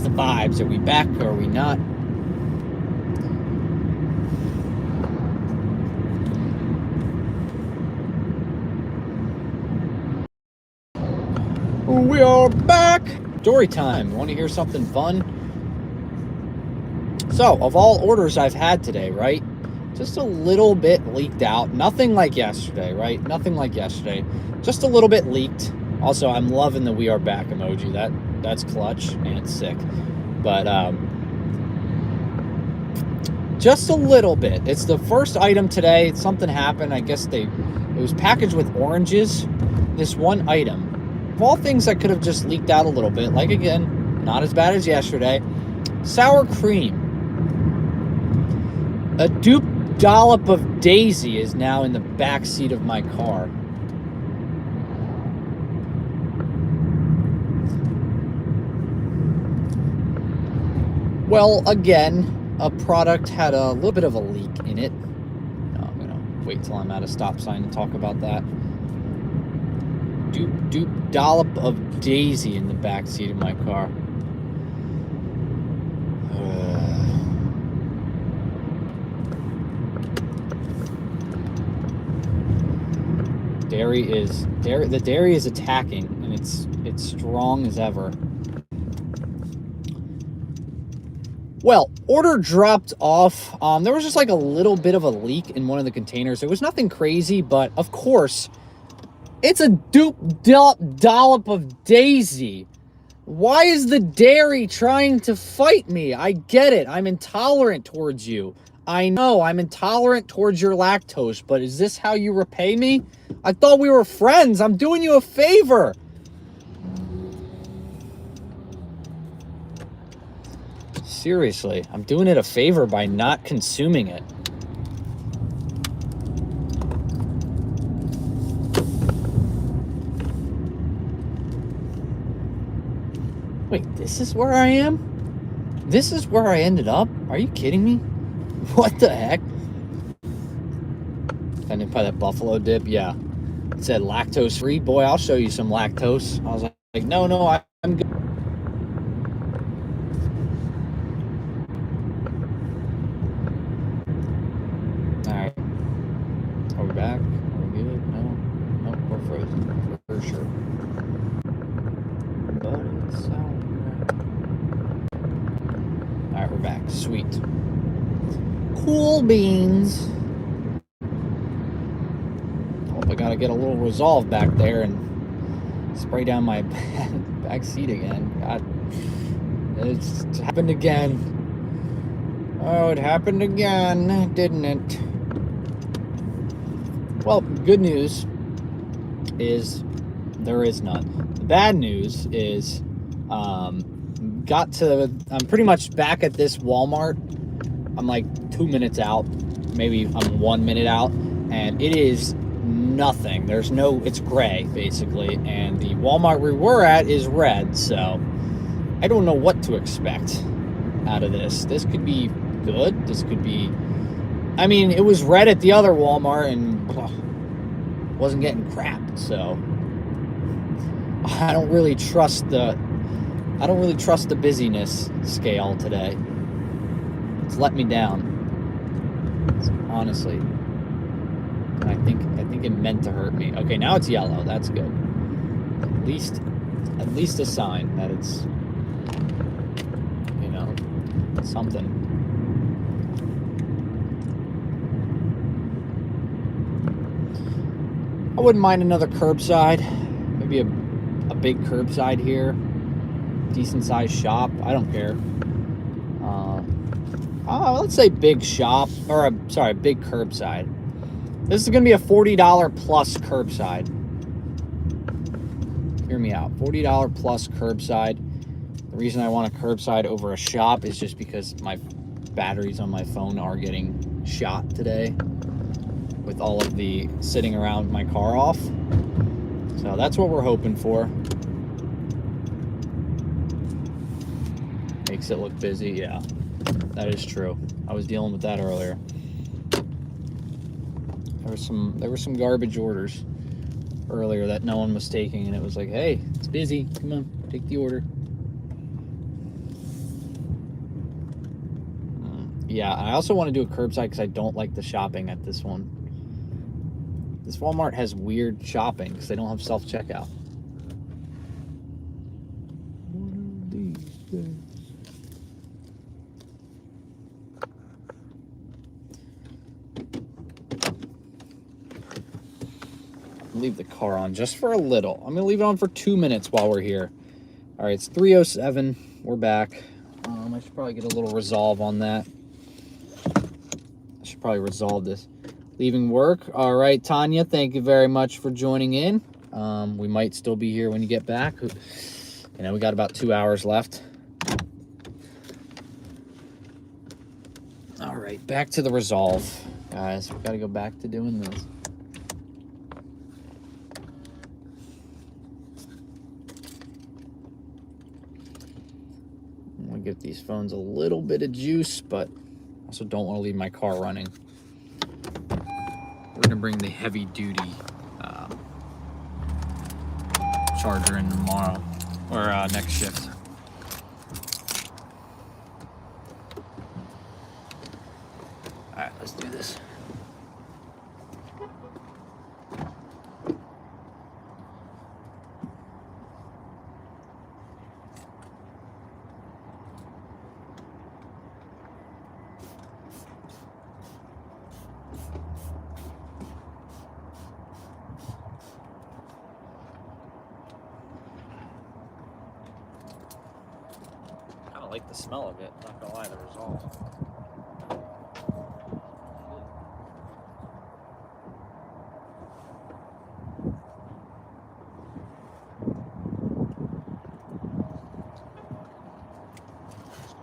vibes? Are we back or are we not? We are back. Story time. Want to hear something fun? So, of all orders I've had today, right? Just a little bit leaked out. Nothing like yesterday, right? Nothing like yesterday. Just a little bit leaked. Also, I'm loving the "we are back" emoji. That's clutch and it's sick. But just a little bit. It's the first item today. Something happened. I guess it was packaged with oranges. This one item. Of all things that could have just leaked out a little bit, like again, not as bad as yesterday. Sour cream. A dupe dollop of Daisy is now in the back seat of my car. Well, again, a product had a little bit of a leak in it. No, I'm gonna wait till I'm at a stop sign to talk about that. Dupe dollop of Daisy in the back seat of my car. The dairy is attacking, and it's strong as ever. Well, order dropped off. There was just like a little bit of a leak in one of the containers. It was nothing crazy, but of course, it's a dupe dollop of Daisy. Why is the dairy trying to fight me? I get it. I'm intolerant towards you. I know I'm intolerant towards your lactose, but is this how you repay me? I thought we were friends. I'm doing you a favor. Seriously, I'm doing it a favor by not consuming it. Wait, this is where I am? This is where I ended up? Are you kidding me? What the heck? I didn't buy that buffalo dip. Yeah. It said lactose free. Boy, I'll show you some lactose. I was like, no, I'm good. All right. Are we back? Are we good? No. Nope, we're frozen. For sure. But it's all right, we're back. Sweet. Cool beans. I gotta get a little resolve back there and spray down my back seat again. God, it's happened again. Oh, it happened again, didn't it? Well, good news is there is none. The bad news is I'm pretty much back at this Walmart. I'm like 2 minutes out, maybe I'm 1 minute out, and it is nothing. It's gray basically, and the Walmart we were at is red, so I don't know what to expect out of this. This could be good. This could be, I mean, it was red at the other Walmart and wasn't getting crap, so I don't really trust the busyness scale today. It's let me down. Honestly. I think it meant to hurt me. Okay, now it's yellow. That's good. At least a sign that it's, something. I wouldn't mind another curbside. Maybe a big curbside here. decent sized shop. I don't care. Let's say big shop, or sorry, big curbside. This is going to be a $40 plus curbside. Hear me out. $40 plus curbside. The reason I want a curbside over a shop is just because my batteries on my phone are getting shot today with all of the sitting around my car off. So that's what we're hoping for. Makes it look busy. Yeah, that is true. I was dealing with that earlier. There were some garbage orders earlier that no one was taking, and it was like, hey, it's busy. Come on, take the order. Yeah, I also want to do a curbside because I don't like the shopping at this one. This Walmart has weird shopping because they don't have self-checkout. One of these days. Leave the car on just for a little. I'm gonna leave it on for 2 minutes while we're here. All right, it's 3:07. We're back. I should probably get a little resolve on that. I should probably resolve this. Leaving work. All right, Tanya, thank you very much for joining in. We might still be here when you get back. You know, we got about 2 hours left. All right, back to the resolve, guys. We got to go back to doing this. I'm gonna give these phones a little bit of juice, but also don't want to leave my car running. We're gonna bring the heavy duty charger in tomorrow, or next shift. All right, let's do this. I like the smell of it, not gonna lie, the resolve.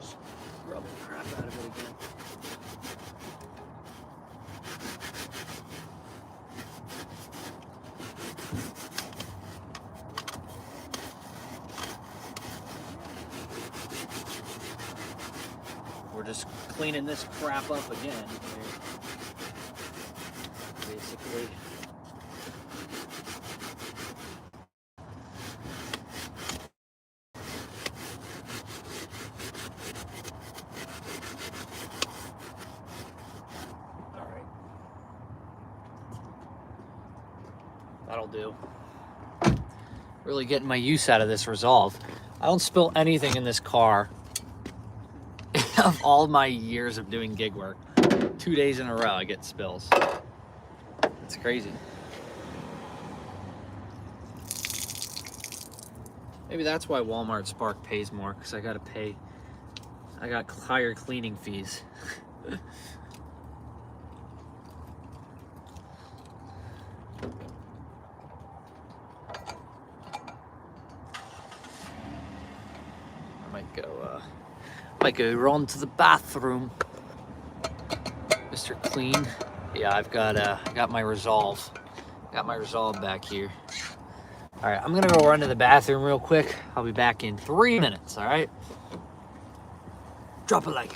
Just rub the crap out of it again. We're just cleaning this crap up again here. Basically. All right. That'll do. Really getting my use out of this resolve. I don't spill anything in this car of all my years of doing gig work. 2 days in a row I get spills. It's crazy. Maybe that's why Walmart Spark pays more, because I got higher cleaning fees. I might go run to the bathroom. Mr. Clean. Yeah, I got my resolve. Got my resolve back here. All right, I'm gonna go run to the bathroom real quick. I'll be back in 3 minutes, all right? Drop a like.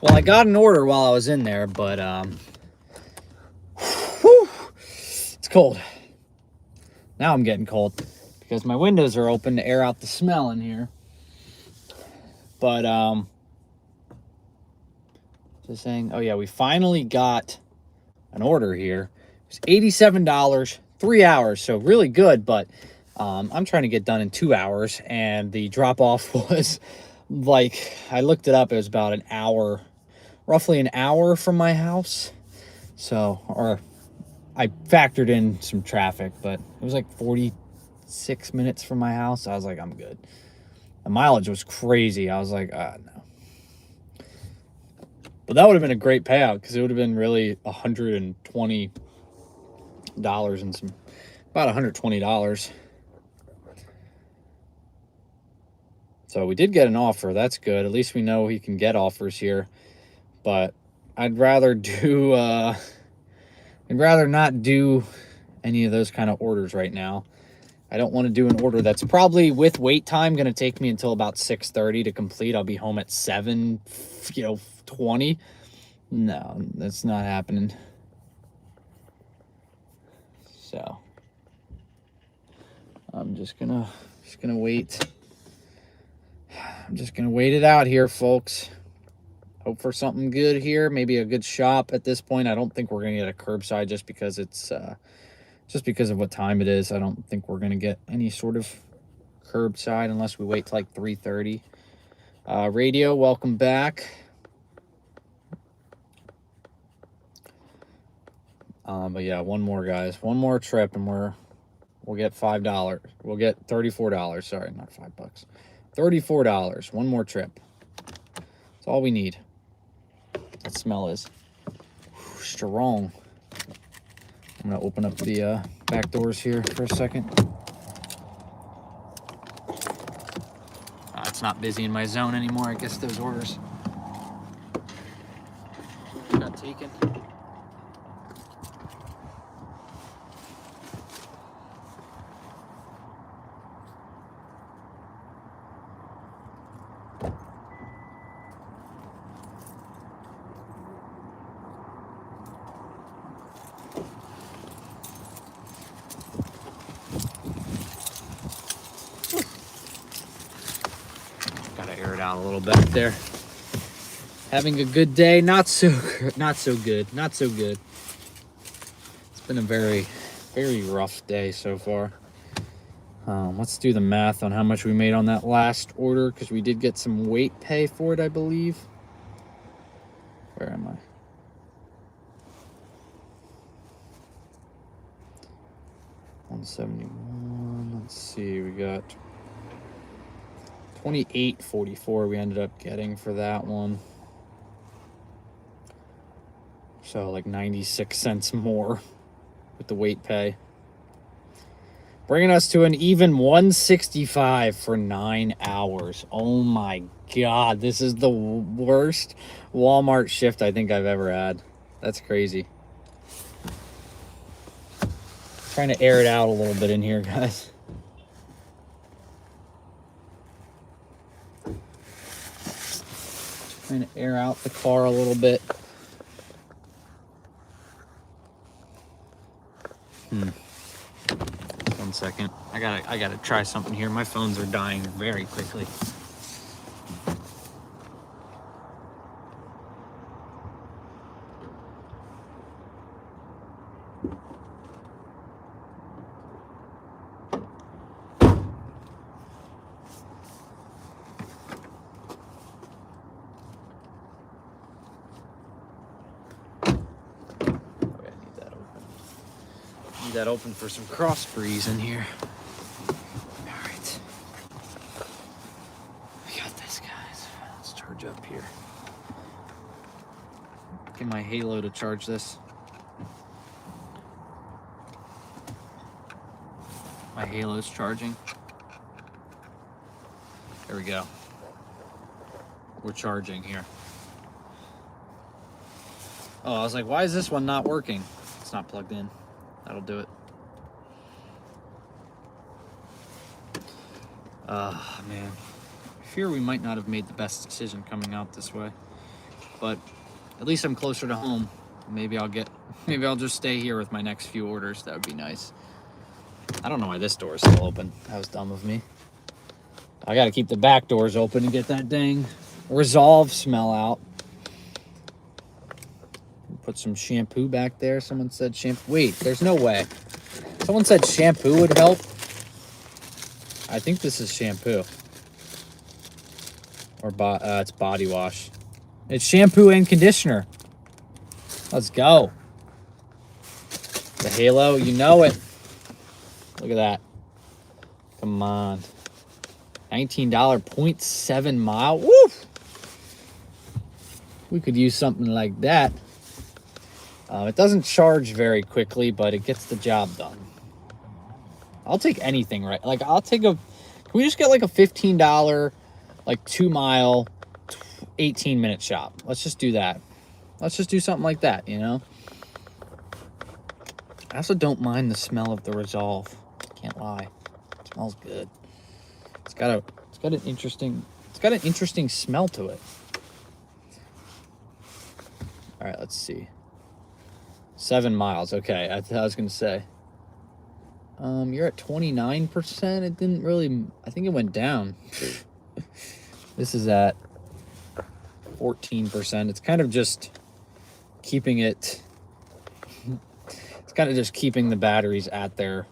Well, I got an order while I was in there, but whew, it's cold. Now I'm getting cold because my windows are open to air out the smell in here. But just saying, oh yeah, we finally got an order here. It's $87, 3 hours, so really good, but I'm trying to get done in 2 hours, and the drop-off was like, I looked it up, it was about an hour, roughly an hour from my house. So, or I factored in some traffic, but it was like 46 minutes from my house. I was like, I'm good. The mileage was crazy. I was like, no. But that would have been a great payout because it would have been really $120 and some, about $120. So we did get an offer. That's good. At least we know he can get offers here. But I'd rather do, I'd rather not do any of those kind of orders right now. I don't want to do an order that's probably with wait time going to take me until about 6:30 to complete. I'll be home at 7:20. No, that's not happening. So I'm just gonna wait. I'm just gonna wait it out here, folks. Hope for something good here. Maybe a good shop at this point. I don't think we're gonna get a curbside just because it's just because of what time it is. I don't think we're gonna get any sort of curbside unless we wait till like 3:30. Radio, welcome back. But yeah, one more, guys. One more trip, and we'll get $5. We'll get $34. Sorry, not $5. $34. One more trip. That's all we need. That smell is strong. I'm gonna open up the back doors here for a second. It's not busy in my zone anymore. I guess those orders got taken. Gotta air it out a little back there. Having a good day, not so good. It's been a very, very rough day so far. Let's do the math on how much we made on that last order, because we did get some weight pay for it, I believe. Where am I? $171. Let's see, we got $28.44 we ended up getting for that one. So like 96 cents more with the weight pay. Bringing us to an even $165 for 9 hours. Oh my God, this is the worst Walmart shift I think I've ever had. That's crazy. Trying to air it out a little bit in here, guys. Trying to air out the car a little bit. One second. I gotta try something here. My phones are dying very quickly. That open for some cross breeze in here. All right, we got this, guys. Let's charge up here. Get my Halo to charge this. My Halo's charging. There we go. We're charging here. Oh, I was like, why is this one not working? It's not plugged in. That'll do it. Man. I fear we might not have made the best decision coming out this way. but at least I'm closer to home. Maybe I'll just stay here with my next few orders. That would be nice. I don't know why this door is still open. That was dumb of me. I got to keep the back doors open and get that dang Resolve smell out. Put some shampoo back there. Someone said shampoo. Wait, there's no way. Someone said shampoo would help. I think this is shampoo. Or it's body wash. It's shampoo and conditioner. Let's go. The halo, you know it. Look at that. Come on. $19, 0.7 mile. Woo! We could use something like that. It doesn't charge very quickly, but it gets the job done. I'll take anything, right? Like, can we just get like a $15, like 2 mile, 18-minute shop? Let's just do that. Let's just do something like that, you know? I also don't mind the smell of the Resolve. Can't lie. It smells good. It's got an interesting smell to it. All right, let's see. 7 miles. Okay, I was gonna say. You're at 29%. It didn't really. I think it went down. This is at 14%. It's kind of just keeping it. It's kind of just keeping the batteries at the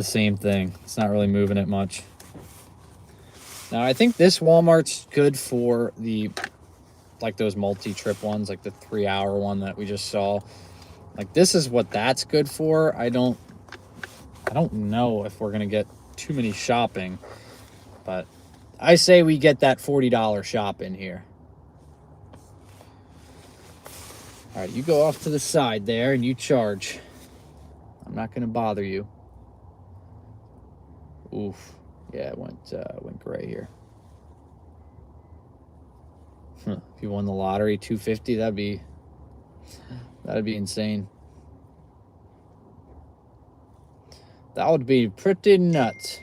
same thing. It's not really moving it much. Now I think this Walmart's good for like those multi-trip ones, like the 3-hour one that we just saw. Like, this is what that's good for. I don't know if we're gonna get too many shopping, but I say we get that $40 shop in here. All right, you go off to the side there and you charge. I'm not gonna bother you. Oof, yeah, it went gray here. If you won the lottery, 250, that'd be insane. That would be pretty nuts.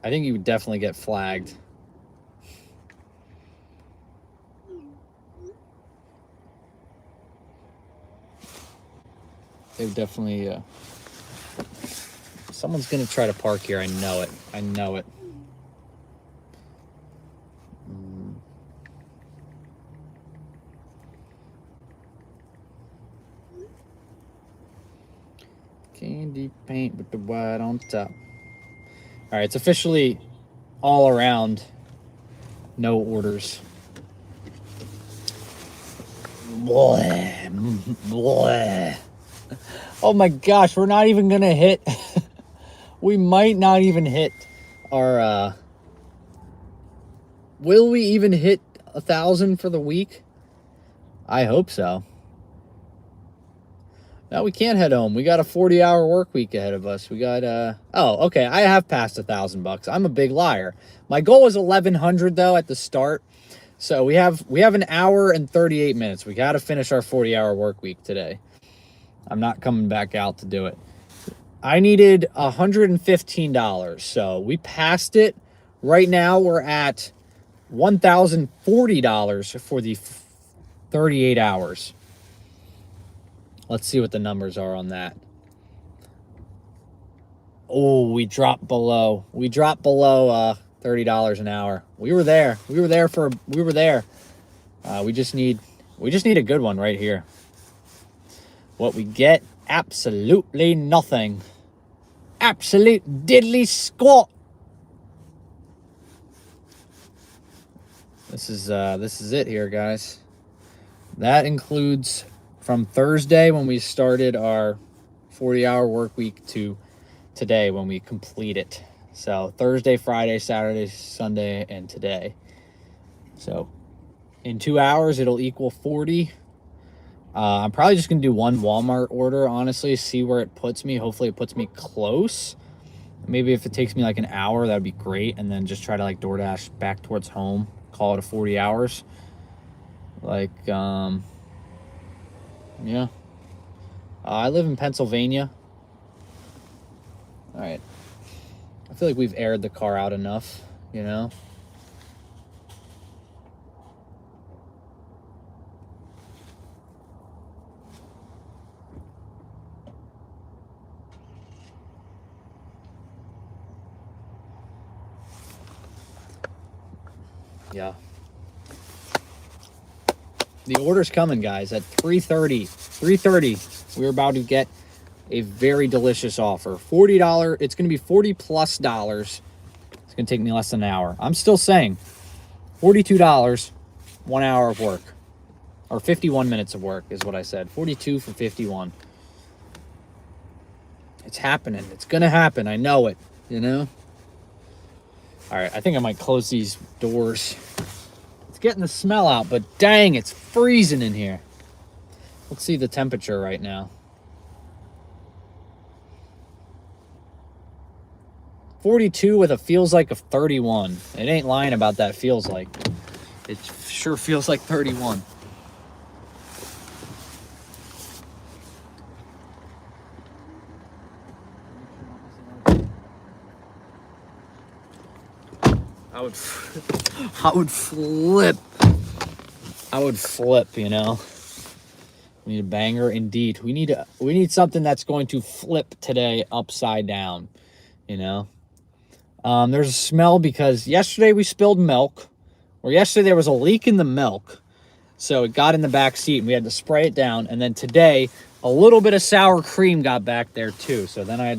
I think you would definitely get flagged. They would definitely. Someone's gonna try to park here. I know it. I know it. Candy paint with the white on top. All right, it's officially all around no orders. Boy. Oh my gosh, we're not even gonna hit. We might not even hit our. Will we even hit 1,000 for the week? I hope so. No, we can't head home. We got a 40-hour work week ahead of us. We got oh, okay. I have passed $1,000. I'm a big liar. My goal was 1,100 though at the start. So we have an hour and 38 minutes. We got to finish our 40-hour work week today. I'm not coming back out to do it. I needed $115. So we passed it. Right now we're at $1,040 for the 38 hours. Let's see what the numbers are on that. Oh, we dropped below. $30 an hour. We were there. We were there. We just need a good one right here. What we get? Absolutely nothing. Absolute diddly squat. This is it here, guys. That includes from Thursday when we started our 40-hour work week to today when we complete it. So Thursday, Friday, Saturday, Sunday, and today. So in 2 hours, it'll equal 40. I'm probably just going to do one Walmart order, honestly, see where it puts me. Hopefully it puts me close. Maybe if it takes me like an hour, that would be great. And then just try to like DoorDash back towards home. Call it a 40 hours. Like, yeah. I live in Pennsylvania. All right. I feel like we've aired the car out enough, you know? Yeah. The order's coming, guys, at 3:30. 3:30, we're about to get a very delicious offer. $40. It's going to be $40+. It's going to take me less than an hour. I'm still saying $42, 1 hour of work. Or 51 minutes of work is what I said. 42 for 51. It's happening. It's going to happen. I know it, you know? All right, I think I might close these doors. It's getting the smell out, but dang, it's freezing in here. Let's see the temperature right now. 42 with a feels like of 31. It ain't lying about that feels like. It sure feels like 31. I would flip. You know. We need a banger indeed. We need something that's going to flip today upside down. You know. There's a smell because yesterday we spilled milk, or yesterday there was a leak in the milk, so it got in the back seat and we had to spray it down. And then today, a little bit of sour cream got back there too. So then I had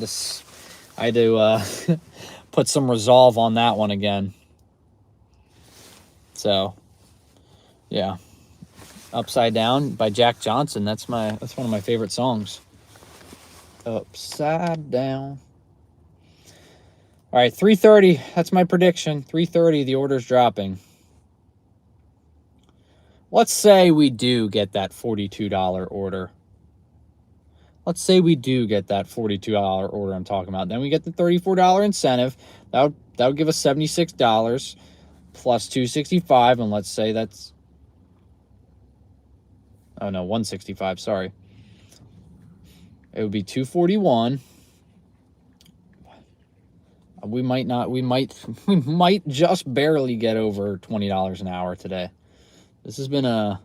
to put some Resolve on that one again. So, yeah, Upside Down by Jack Johnson. That's one of my favorite songs. Upside Down. All right, 3:30. That's my prediction. 3:30, the order's dropping. Let's say we do get that $42 order. Let's say we do get that $42 order I'm talking about. Then we get the $34 incentive. That would give us $76 plus $265, and let's say that's, oh no, $165. Sorry, it would be $241. We might just barely get over $20 an hour today. This has been a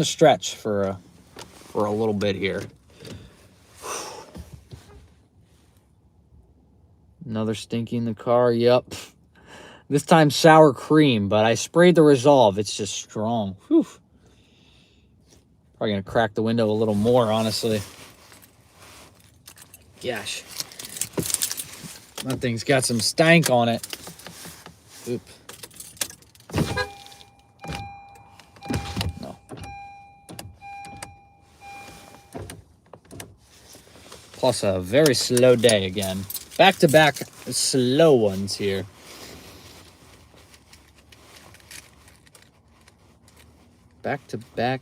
stretch for a little bit here. Another stinky in the car. Yep. This time sour cream, but I sprayed the Resolve. It's just strong. Whew. Probably gonna crack the window a little more, honestly. Gosh. That thing's got some stank on it. Oop. No. Plus a very slow day again. Back-to-back slow ones here. Back-to-back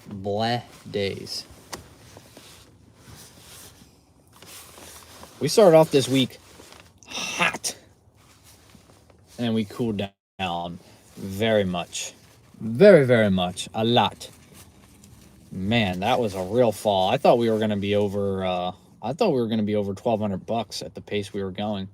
blah days. We started off this week hot, and we cooled down very much. Very much. A lot. Man, that was a real fall. I thought we were going to be over, over $1,200 at the pace we were going.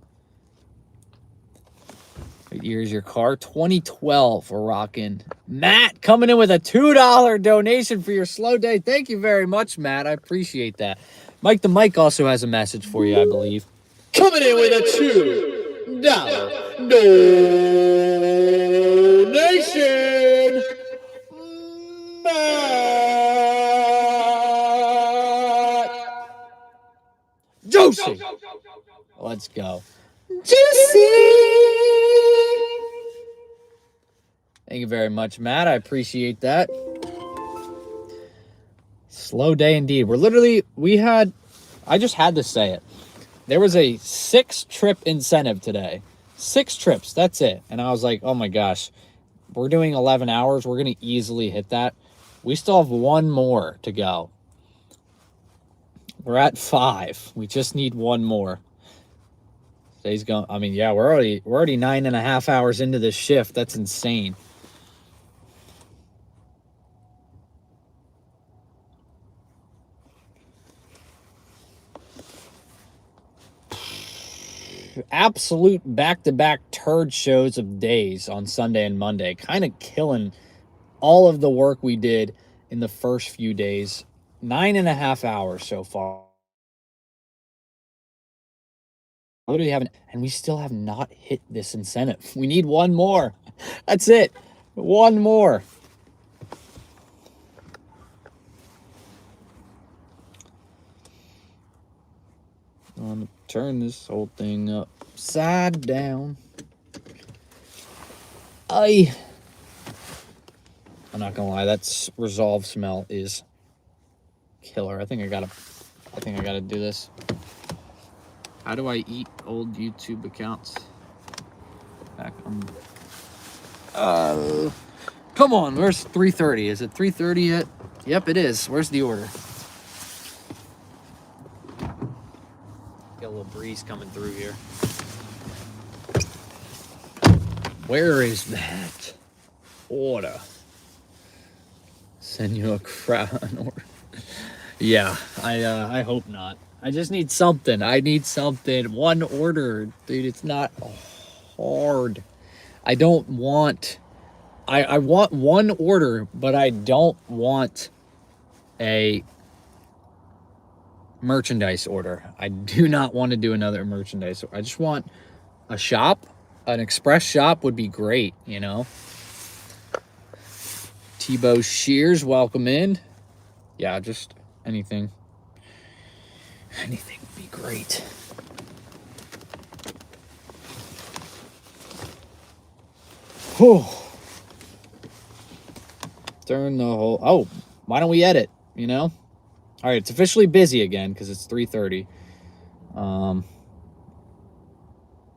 What year is your car? 2012. We're rocking. Matt coming in with a $2 donation for your slow day. Thank you very much, Matt. I appreciate that. Mike the Mike also has a message for you, I believe. Coming in with a $2 donation, Matt. Juicy. Let's go. Juicy. Thank you very much, Matt. I appreciate that. Slow day indeed. I just had to say it. There was a 6-trip incentive today. 6 trips, that's it. And I was like, oh my gosh, we're doing 11 hours. We're going to easily hit that. We still have 1 more to go. We're at 5. We just need 1 more. Today's going, I mean, yeah, we're already 9.5 hours into this shift. That's insane. Absolute back-to-back turd shows of days on Sunday and Monday, kind of killing all of the work we did in the first few days. 9.5 hours so far. Literally haven't, and we still have not hit this incentive. We need 1 more. That's it. 1 more. I'm gonna turn this whole thing upside down. I'm not gonna lie, that Resolve smell is killer. I think I gotta do this. How do I eat old YouTube accounts? Back on. Come on, where's 3:30? Is it 3:30 yet? Yep, it is. Where's the order? Got a little breeze coming through here. Where is that order? Send you a crown order. Yeah, I hope not. I just need something. I need something. 1 order, dude. It's not hard. I don't want. I want 1 order, but I don't want a merchandise order. I do not want to do another merchandise. I just want a shop. An express shop would be great, you know. Tebow Shears, welcome in. Yeah, just anything. Anything would be great. Whew. Turn the whole... Oh, why don't we edit, you know? All right, it's officially busy again because it's 3:30.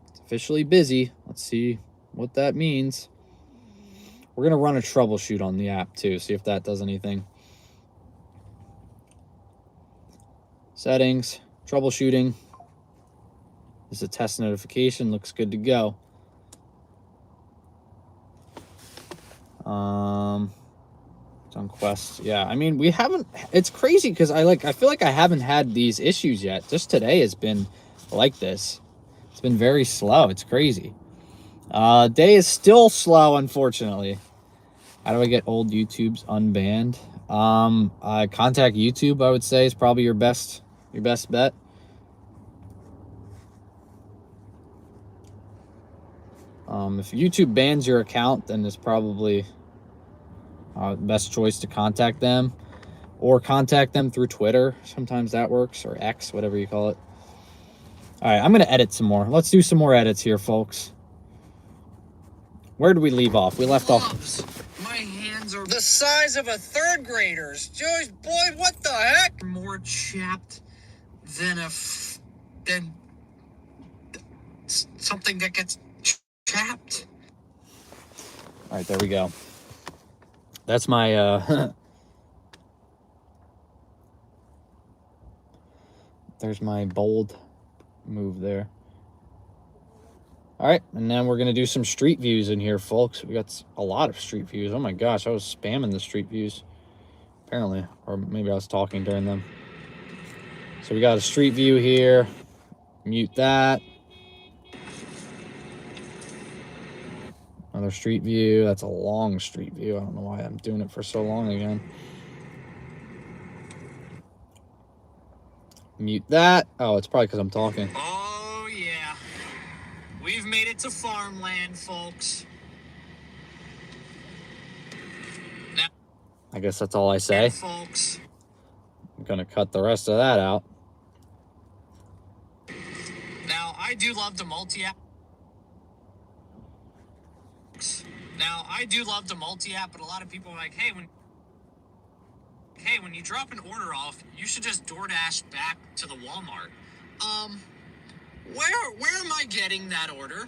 It's officially busy. Let's see what that means. We're going to run a troubleshoot on the app too, see if that does anything. Settings, troubleshooting. This is a test notification. Looks good to go. It's on Quest. Yeah, I mean, we haven't. It's crazy because I feel like I haven't had these issues yet. Just today has been like this. It's been very slow. It's crazy. Day is still slow, unfortunately. How do I get old YouTubes unbanned? Contact YouTube, I would say, is probably your best bet. If YouTube bans your account, then it's probably the best choice to contact them, or contact them through Twitter. Sometimes that works, or X, whatever you call it. All right, I'm going to edit some more. Let's do some more edits here, folks. Where did we leave off? We left off. My hands are the size of a 3rd grader's. Joyce, boy, what the heck? More chapped than than something that gets chapped. All right, there we go. That's my there's my bold move there. All right, and then we're going to do some street views in here, folks. We got a lot of street views. Oh my gosh, I was spamming the street views, apparently. Or maybe I was talking during them. So we got a street view here. Mute that. Another street view. That's a long street view. I don't know why I'm doing it for so long again. Mute that. Oh, it's probably because I'm talking. Oh, yeah. We've made it to farmland, folks. Now, I guess that's all I say. Folks. I'm going to cut the rest of that out. Now, I do love the multi-app. But a lot of people are like, hey, when Hey, when you drop an order off, you should just DoorDash back to the Walmart. Where am I getting that order?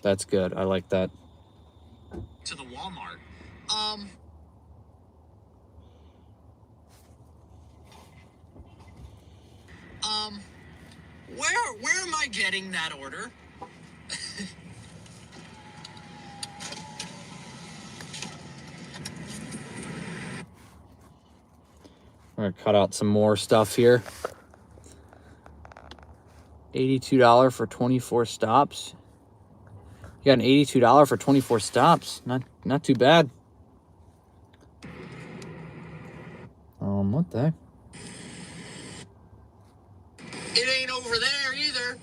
That's good. I like that. To the Walmart. Where am I getting that order? We're gonna cut out some more stuff here. $82 for 24 stops. You got an $82 for 24 stops. Not too bad. What the heck? It ain't over there either.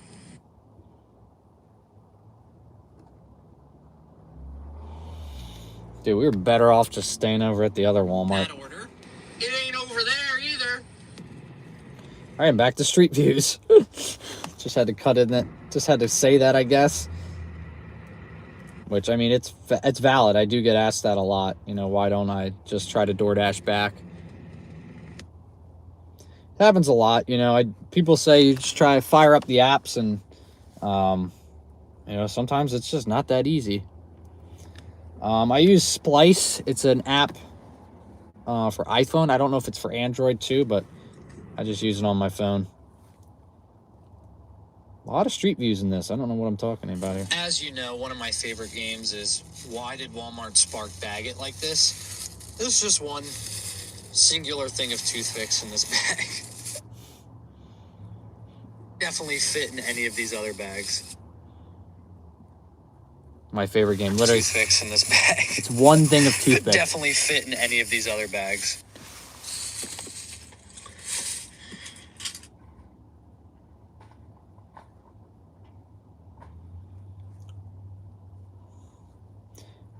Dude, we were better off just staying over at the other Walmart. That order. It ain't over there either. All right, back to Street Views. Just had to cut in that. Just had to say that, I guess. Which, I mean, it's valid. I do get asked that a lot. You know, why don't I just try to DoorDash back? It happens a lot. You know, people say you just try to fire up the apps, and you know, sometimes it's just not that easy. I use Splice. It's an app for iPhone. I don't know if it's for Android too, but I just use it on my phone. A lot of Street Views in this. I don't know what I'm talking about here. As you know, one of my favorite games is Why Did Walmart Spark Bag It Like This? There's just one singular thing of toothpicks in this bag. Definitely fit in any of these other bags. My favorite game. Literally, Toothpicks in this bag. it's one thing of toothpicks. Definitely fit in any of these other bags.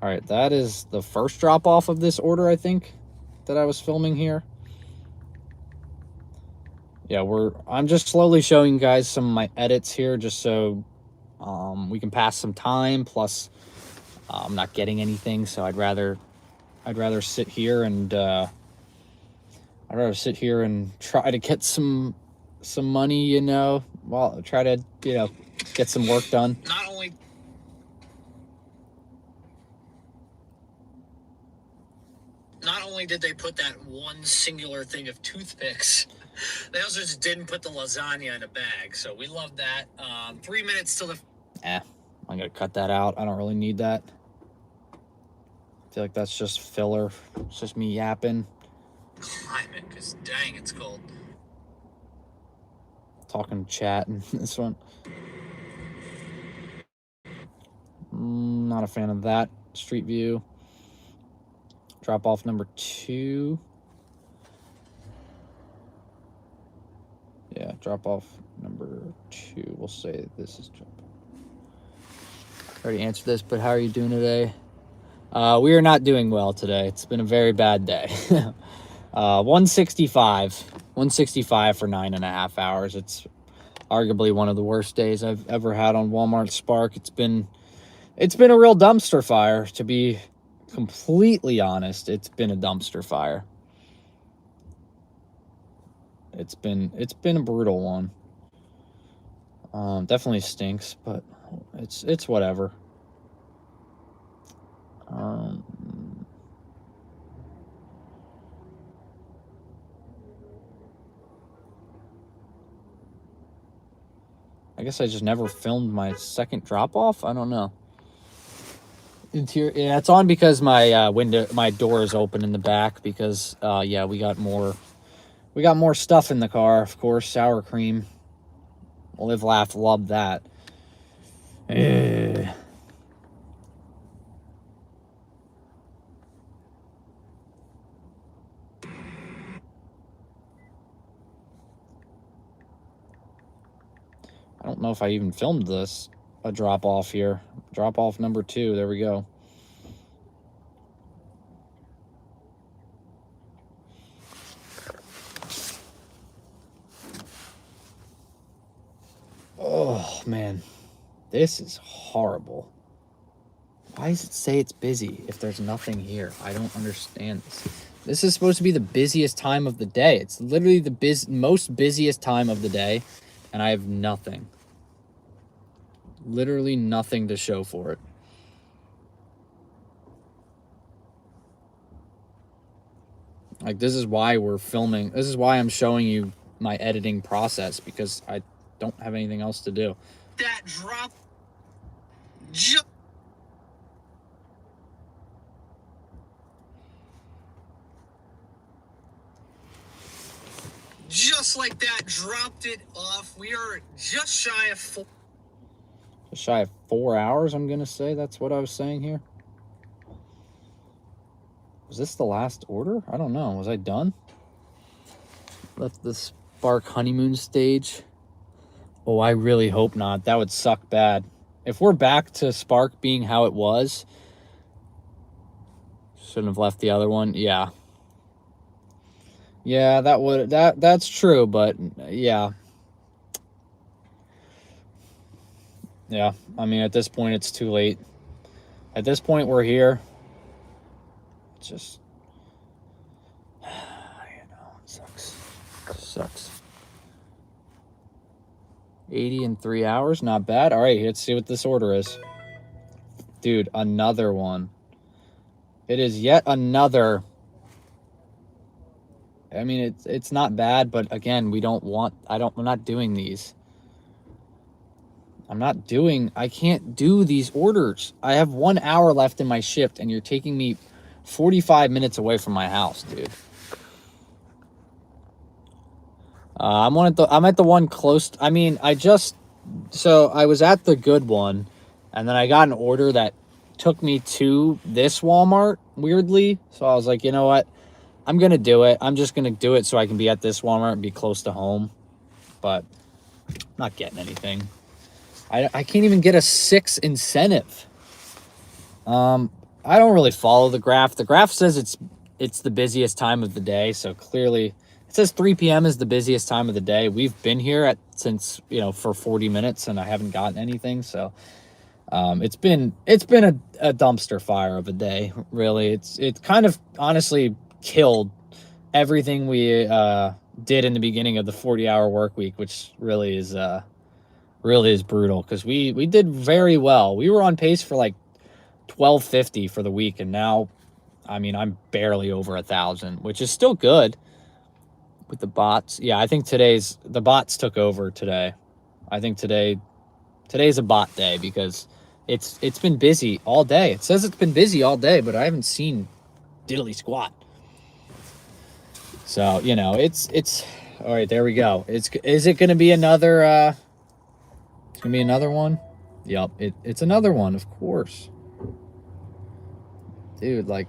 All right, that is the first drop off of this order, I think, that I was filming here. Yeah, I'm just slowly showing you guys some of my edits here, just so we can pass some time. Plus, I'm not getting anything, so I'd rather sit here and try to get some money, you know, while try to, you know, get some work done. Not only did they put that one singular thing of toothpicks, they also just didn't put the lasagna in a bag. So we love that. 3 minutes till the... I'm gonna cut that out. I don't really need that. I feel like that's just filler. It's just me yapping. Climate, because dang, it's cold. Talking chat in this one. Not a fan of that. Street View. Drop off number 2. Yeah, drop off number 2. We'll say this is drop off. Already answered this, but how are you doing today? We are not doing well today. It's been a very bad day. 165 for 9.5 hours. It's arguably one of the worst days I've ever had on Walmart Spark. It's been a real dumpster fire, to be completely honest. It's been a dumpster fire. It's been a brutal one. Definitely stinks, but it's whatever. I guess I just never filmed my second drop off. I don't know. Interior, yeah, it's on because my door is open in the back because yeah, we got more stuff in the car, of course. Sour cream. Live, laugh, love that. I don't know if I even filmed this. A drop off here. Drop off number 2. There we go. Oh man, this is horrible. Why does it say it's busy if there's nothing here? I don't understand this. This is supposed to be the busiest time of the day. It's literally the most busiest time of the day, and I have nothing. Literally nothing to show for it. Like, this is why we're filming. This is why I'm showing you my editing process, because I don't have anything else to do. That drop. Just like that, dropped it off. We are just shy of 4. Just shy of 4 hours, I'm going to say. That's what I was saying here. Was this the last order? I don't know. Was I done? Left the Spark honeymoon stage. Oh, I really hope not. That would suck bad. If we're back to Spark being how it was, shouldn't have left the other one. Yeah. Yeah, that's true, but yeah. Yeah, I mean, at this point, it's too late. At this point, we're here. It's just, you know, it sucks. It sucks. 80 in 3 hours, not bad. All right, let's see what this order is. Dude, another one. It is yet another. I mean, it's not bad, but again, I'm not doing these. I can't do these orders. I have 1 hour left in my shift, and you're taking me 45 minutes away from my house, dude. I'm at the one close. I mean, so I was at the good one, and then I got an order that took me to this Walmart, weirdly. So I was like, you know what? I'm going to do it. I'm just going to do it so I can be at this Walmart and be close to home. But I'm not getting anything. I can't even get a 6 incentive. I don't really follow the graph. The graph says it's the busiest time of the day. So clearly it says 3 p.m. is the busiest time of the day. We've been here since, for 40 minutes and I haven't gotten anything. So it's been a dumpster fire of a day, really. It's kind of honestly killed everything we did in the beginning of the 40-hour work week, which really is brutal, because we did very well. We were on pace for like 1250 for the week, and now, I mean, I'm barely over 1,000, which is still good with the bots. Yeah, I think the bots took over today. I think today's a bot day, because it's been busy all day. It says it's been busy all day, but I haven't seen diddly squat. So, it's all right. There we go. Is it going to be another? It's going to be another one. Yep, it's another one, of course. Dude, like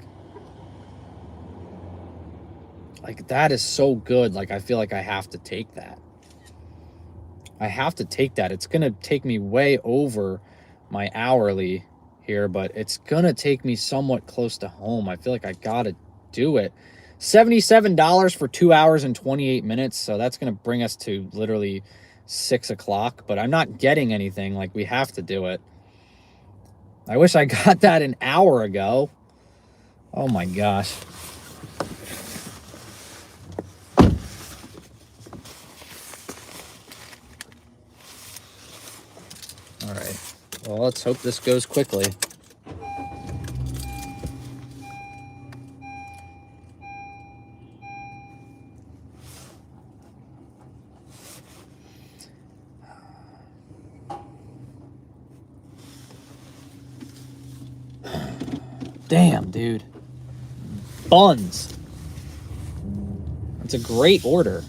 that is so good. Like, I feel like I have to take that. It's going to take me way over my hourly here, but it's going to take me somewhat close to home. I feel like I got to do it. $77 for 2 hours and 28 minutes. So that's going to bring us to literally 6 o'clock, but I'm not getting anything. Like, we have to do it. I wish I got that an hour ago. Oh my gosh. All right. Well, let's hope this goes quickly. Damn, dude. Buns. It's a great order.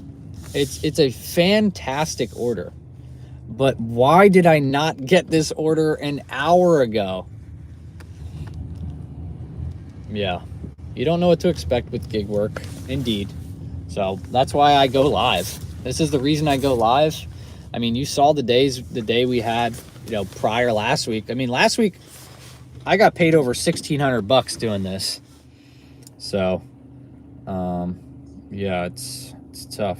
It's a fantastic order. But why did I not get this order an hour ago? Yeah. You don't know what to expect with gig work. Indeed. So that's why I go live. This is the reason I go live. I mean, you saw the day we had, prior last week. I mean, last week I got paid over $1,600 doing this. So, yeah, it's tough.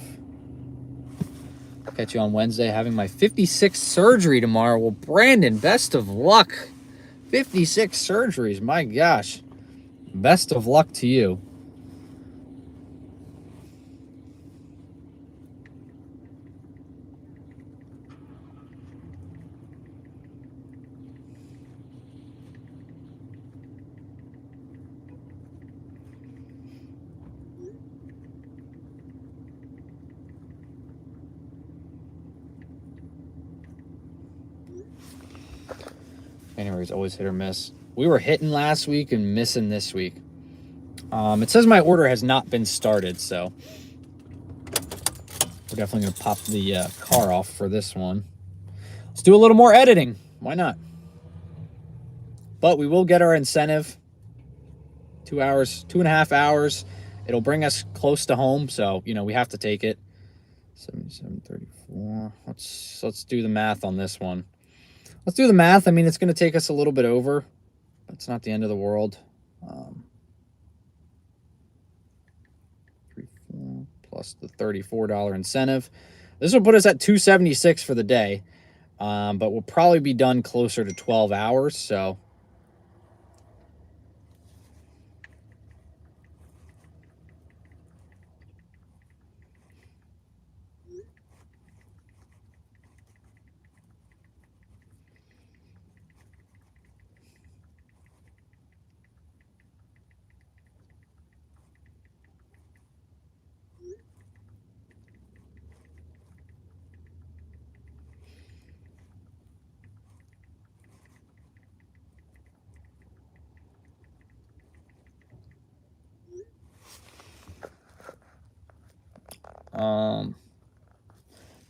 Catch you on Wednesday, having my 56th surgery tomorrow. Well, Brandon, best of luck 56 surgeries. My gosh. Best of luck to you. January's always hit or miss. We were hitting last week and missing this week. It says my order has not been started, so we're definitely going to pop the car off for this one. Let's do a little more editing. Why not? But we will get our incentive. 2 hours, 2.5 hours. It'll bring us close to home, so, you know, we have to take it. 77.34. Let's do the math on this one. Let's do the math. I mean, it's going to take us a little bit over. But it's not the end of the world. 34 plus the $34 incentive. This will put us at $276 for the day. But we'll probably be done closer to 12 hours, so...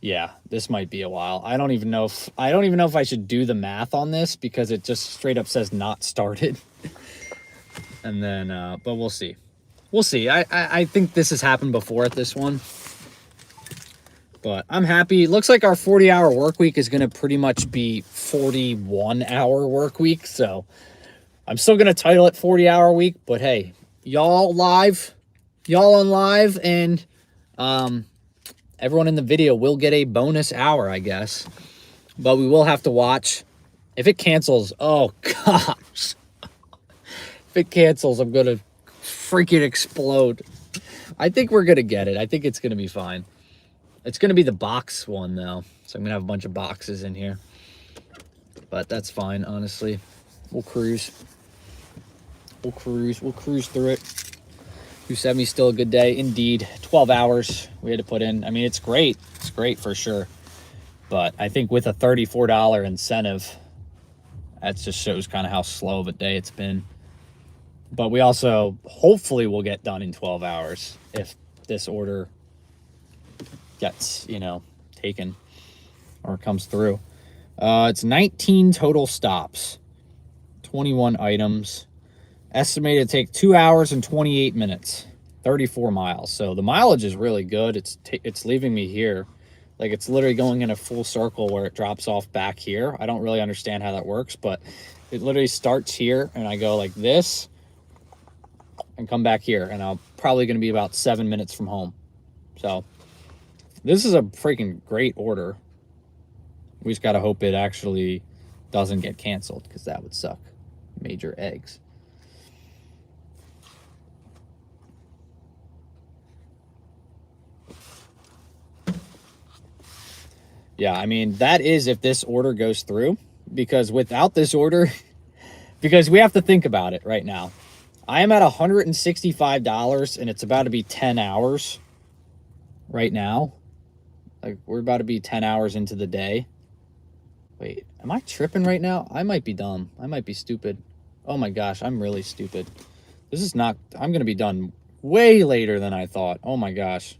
Yeah, this might be a while. I don't even know if I should do the math on this because it just straight up says not started. And then but we'll see. We'll see. I think this has happened before at this one. But I'm happy. It looks like our 40-hour work week is going to pretty much be 41-hour work week, so I'm still going to title it 40-hour week, but hey, y'all on live, and everyone in the video will get a bonus hour, I guess. But we will have to watch. If it cancels, oh gosh. If it cancels, I'm going to freaking explode. I think we're going to get it. I think it's going to be fine. It's going to be the box one, though. So I'm going to have a bunch of boxes in here. But that's fine, honestly. We'll cruise. We'll cruise through it. 270 still a good day. Indeed. 12 hours we had to put in. I mean, it's great. It's great for sure. But I think with a $34 incentive, that just shows kind of how slow of a day it's been. But we also hopefully will get done in 12 hours if this order gets, you know, taken or comes through. It's 19 total stops, 21 items, estimated to take 2 hours and 28 minutes, 34 miles. So the mileage is really good. It's leaving me here. Like, it's literally going in a full circle where it drops off back here. I don't really understand how that works, but it literally starts here and I go like this and come back here, and I'm probably going to be about 7 minutes from home. So this is a freaking great order. We just got to hope it actually doesn't get canceled, because that would suck. Major eggs. Yeah, I mean, that is if this order goes through, because without this order, because we have to think about it right now. I am at $165 and it's about to be 10 hours right now. Like, we're about to be 10 hours into the day. Wait, am I tripping right now? I might be dumb. I might be stupid. Oh my gosh, I'm really stupid. This is not, I'm going to be done way later than I thought. Oh my gosh.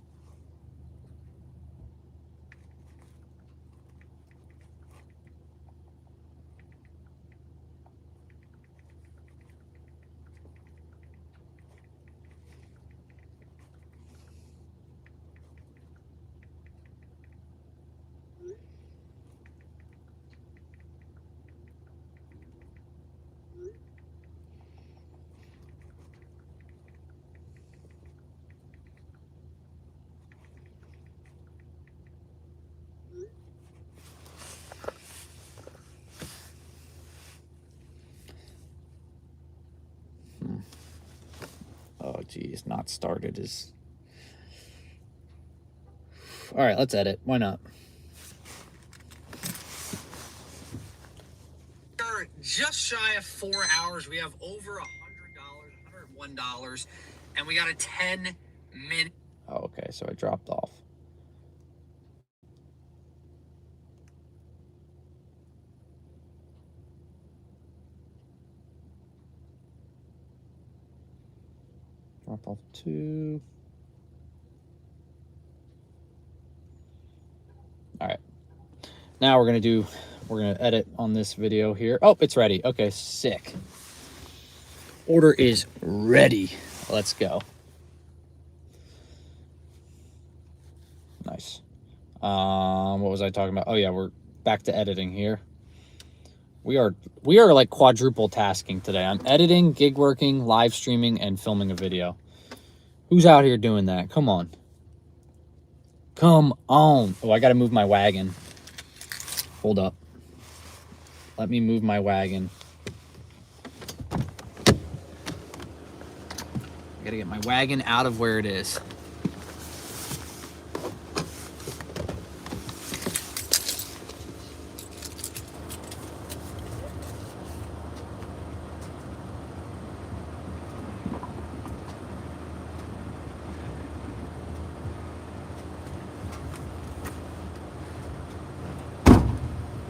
Geez, not started is... All right, let's edit. Why not? We're just shy of 4 hours. We have over $100, $101, and we got a 10-minute. Oh, okay, so I dropped off. Drop off 2. All right. Now we're gonna edit on this video here. Oh, it's ready. Okay, sick. Order is ready. Let's go. Nice. What was I talking about? Oh yeah, we're back to editing here. We are like quadruple tasking today. I'm editing, gig working, live streaming, and filming a video. Who's out here doing that? Come on. Come on. Oh, I gotta move my wagon. Hold up. Let me move my wagon. I gotta get my wagon out of where it is.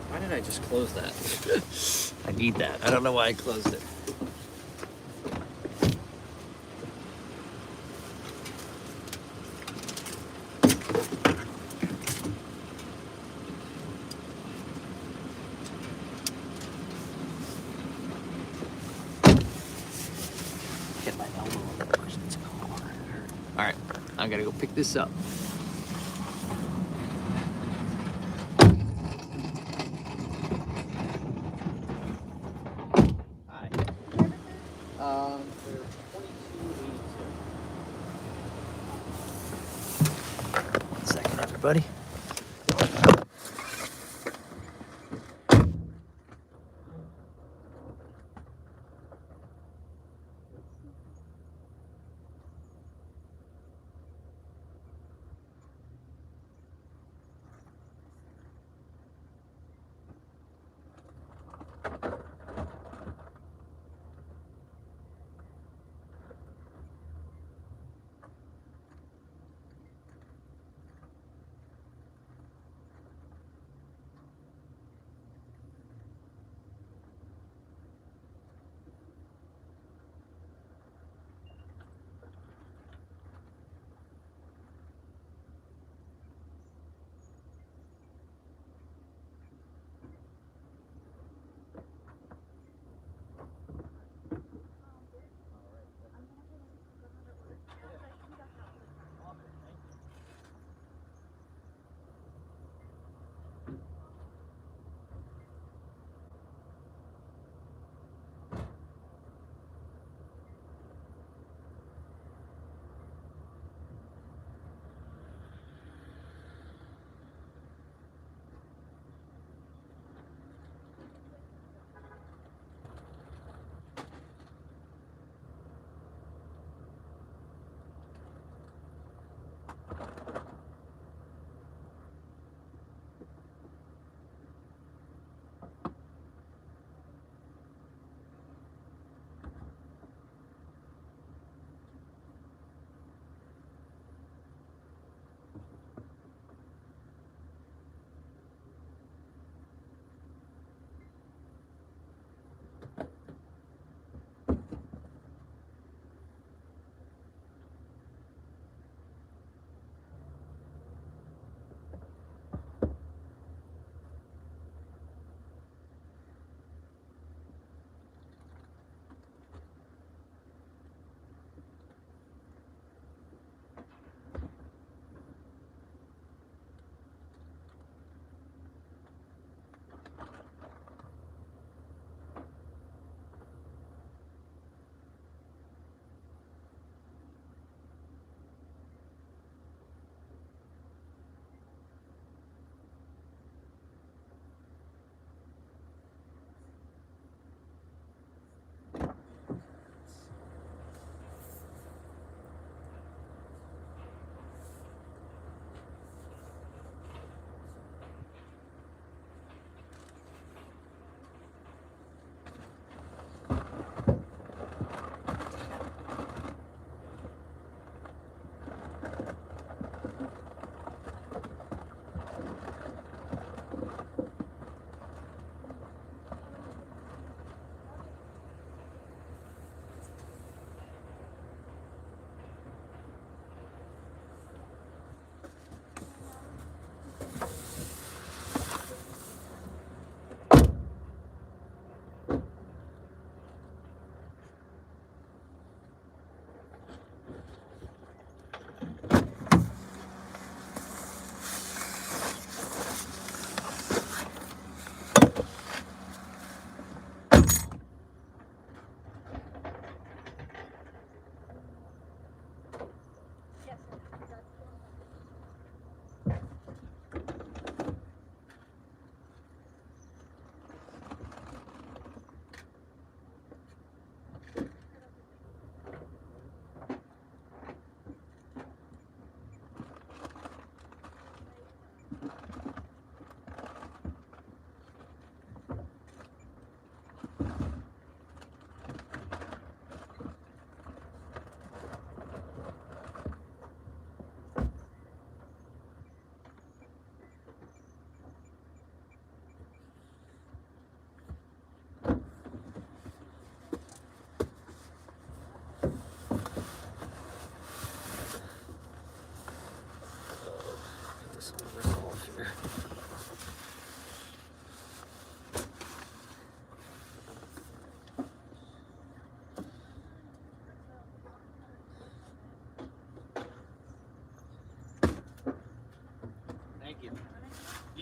Why did I just close that? I need that. I don't know why I closed it. Get my elbow on the person's car. All right, I gotta go pick this up. Hi. They're 22.82. 1 second, everybody.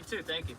too. Thank you.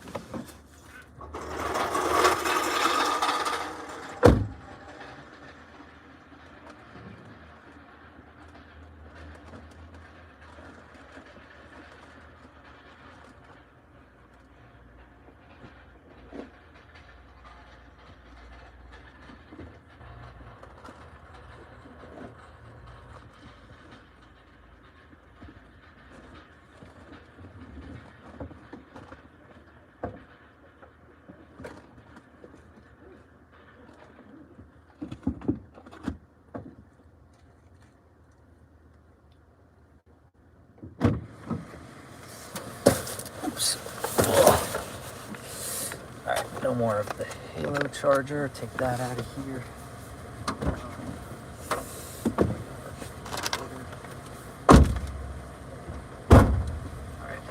Alright, no more of the Halo charger. Take that out of here. Alright.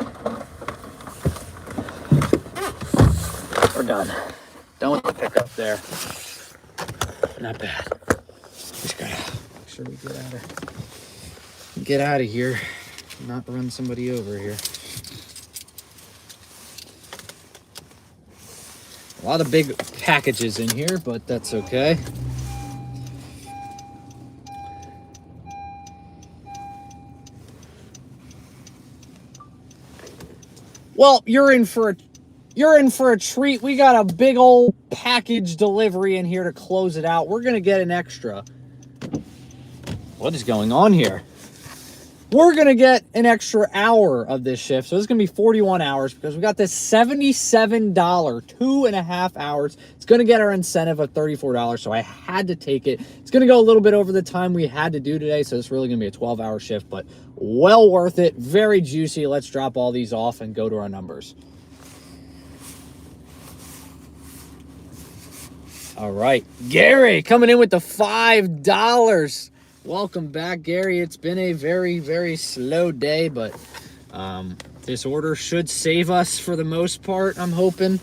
We're done. Done with the pickup there. Not bad. Just gotta make sure we get out of here. Not run somebody over here. A lot of big packages in here, but that's okay. Well, you're in for a treat. We got a big old package delivery in here to close it out. We're gonna get an extra. What is going on here? We're going to get an extra hour of this shift. So this is going to be 41 hours because we got this $77 2.5 hours. It's going to get our incentive of $34. So I had to take it. It's going to go a little bit over the time we had to do today. So it's really going to be a 12-hour shift, but well worth it. Very juicy. Let's drop all these off and go to our numbers. All right. Gary coming in with the $5. Welcome back, Gary. It's been a very, very slow day, but this order should save us for the most part, I'm hoping.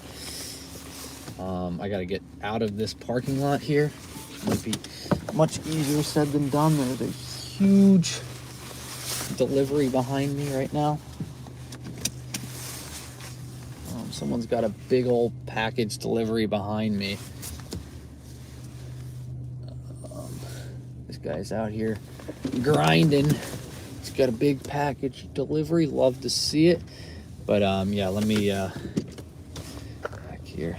I got to get out of this parking lot here. Might be much easier said than done. There's a huge delivery behind me right now. Someone's got a big old package delivery behind me. This guy's out here grinding. He's got a big package delivery. Love to see it. But yeah, let me back here.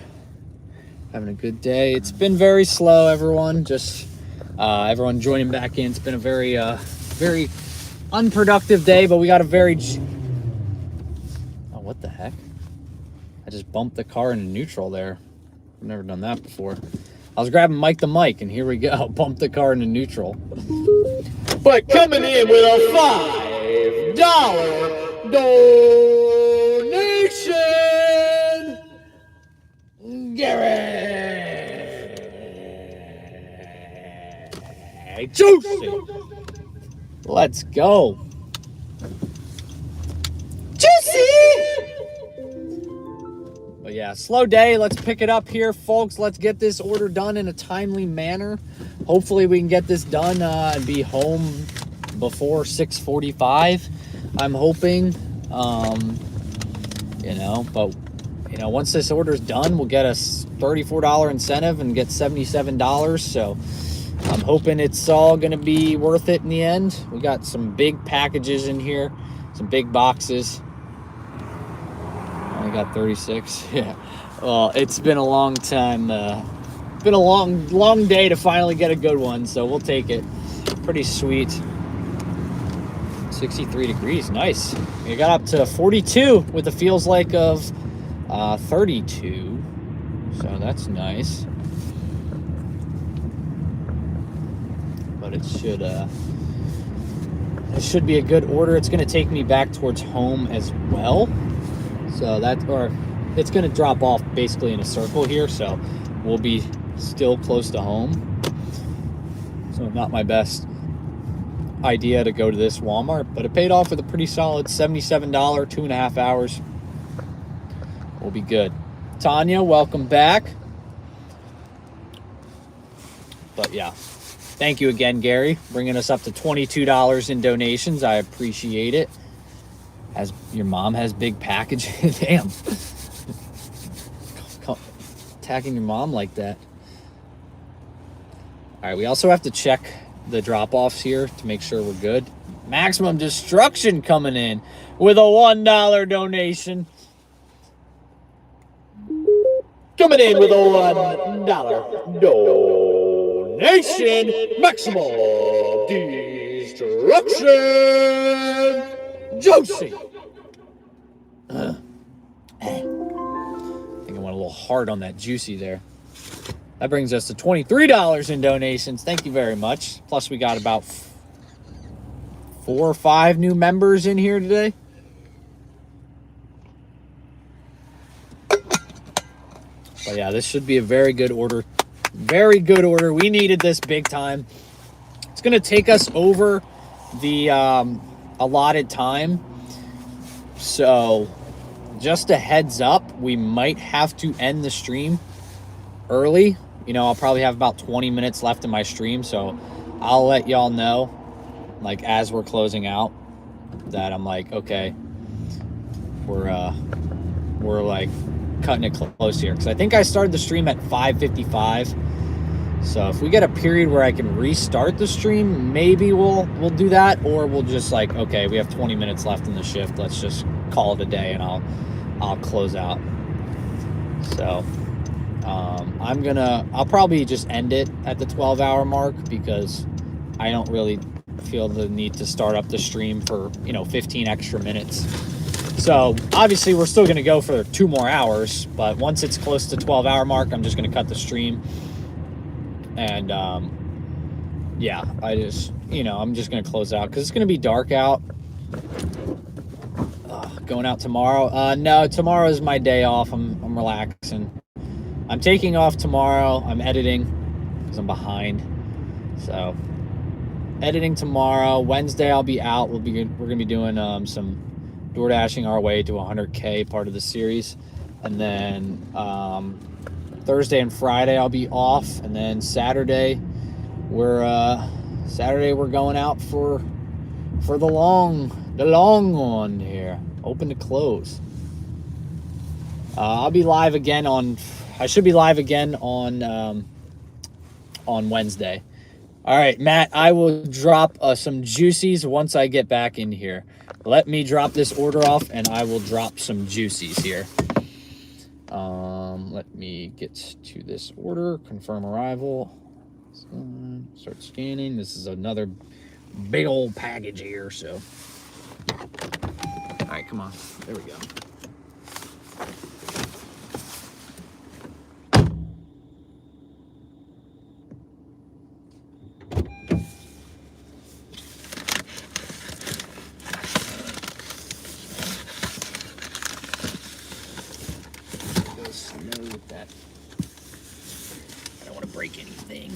Having a good day. It's been very slow, everyone. Just everyone joining back in. It's been a very very unproductive day, but we got a very oh, what the heck? I just bumped the car into neutral there. I've never done that before. I was grabbing Mike the mic, and here we go. Bumped the car into neutral. But coming in with a $5 donation, Gary Juicy. Let's go. But yeah, slow day. Let's pick it up here, folks. Let's get this order done in a timely manner. Hopefully we can get this done and be home before 6:45. I'm hoping, but once this order's done, we'll get a $34 incentive and get $77. So I'm hoping it's all going to be worth it in the end. We got some big packages in here, some big boxes. I got 36. Yeah. Well, it's been a long time. It's been a long day to finally get a good one, so we'll take it. Pretty sweet. 63 degrees. Nice. We got up to 42 with the feels like of 32. So that's nice. But it should be a good order. It's going to take me back towards home as well. So it's going to drop off basically in a circle here, so we'll be still close to home. So not my best idea to go to this Walmart, but it paid off with a pretty solid $77, 2.5 hours. We'll be good. Tanya, welcome back. But yeah, thank you again, Gary, bringing us up to $22 in donations. I appreciate it. As your mom has big packages. Damn. attacking your mom like that. All right, we also have to check the drop-offs here to make sure we're good. Maximum Destruction coming in with a $1 donation. Coming in with a $1 donation, Maximum Destruction, Josie. I think I went a little hard on that juicy there. That brings us to $23 in donations. Thank you very much. Plus, we got about 4 or 5 new members in here today. But yeah, this should be a very good order. Very good order. We needed this big time. It's going to take us over the allotted time. So, just a heads up, we might have to end the stream early. You know, I'll probably have about 20 minutes left in my stream. So, I'll let y'all know, like, as we're closing out, that I'm like, okay, we're like cutting it close here, because I think I started the stream at 5:55. So if we get a period where I can restart the stream, maybe we'll do that, or we'll just like, okay, we have 20 minutes left in the shift, let's just call it a day and I'll close out. So I'll probably just end it at the 12-hour mark, because I don't really feel the need to start up the stream for 15 extra minutes. So obviously we're still going to go for 2 more hours, but once it's close to 12-hour mark, I'm just going to cut the stream. And yeah, I'm just going to close out because it's going to be dark out. Going out tomorrow? No, tomorrow is my day off. I'm relaxing. I'm taking off tomorrow. I'm editing because I'm behind. So editing tomorrow. Wednesday I'll be out. We're going to be doing some door dashing our way to 100K, part of the series. And then Thursday and Friday I'll be off, and then Saturday we're going out for the long one here, open to close. I should be live again on Wednesday. All right, Matt, I will drop some juicies once I get back in here. Let me drop this order off, and I will drop some juicies here. Let me get to this order. Confirm arrival. Start scanning. This is another big old package here, so. All right, come on. There we go. I don't want to break anything.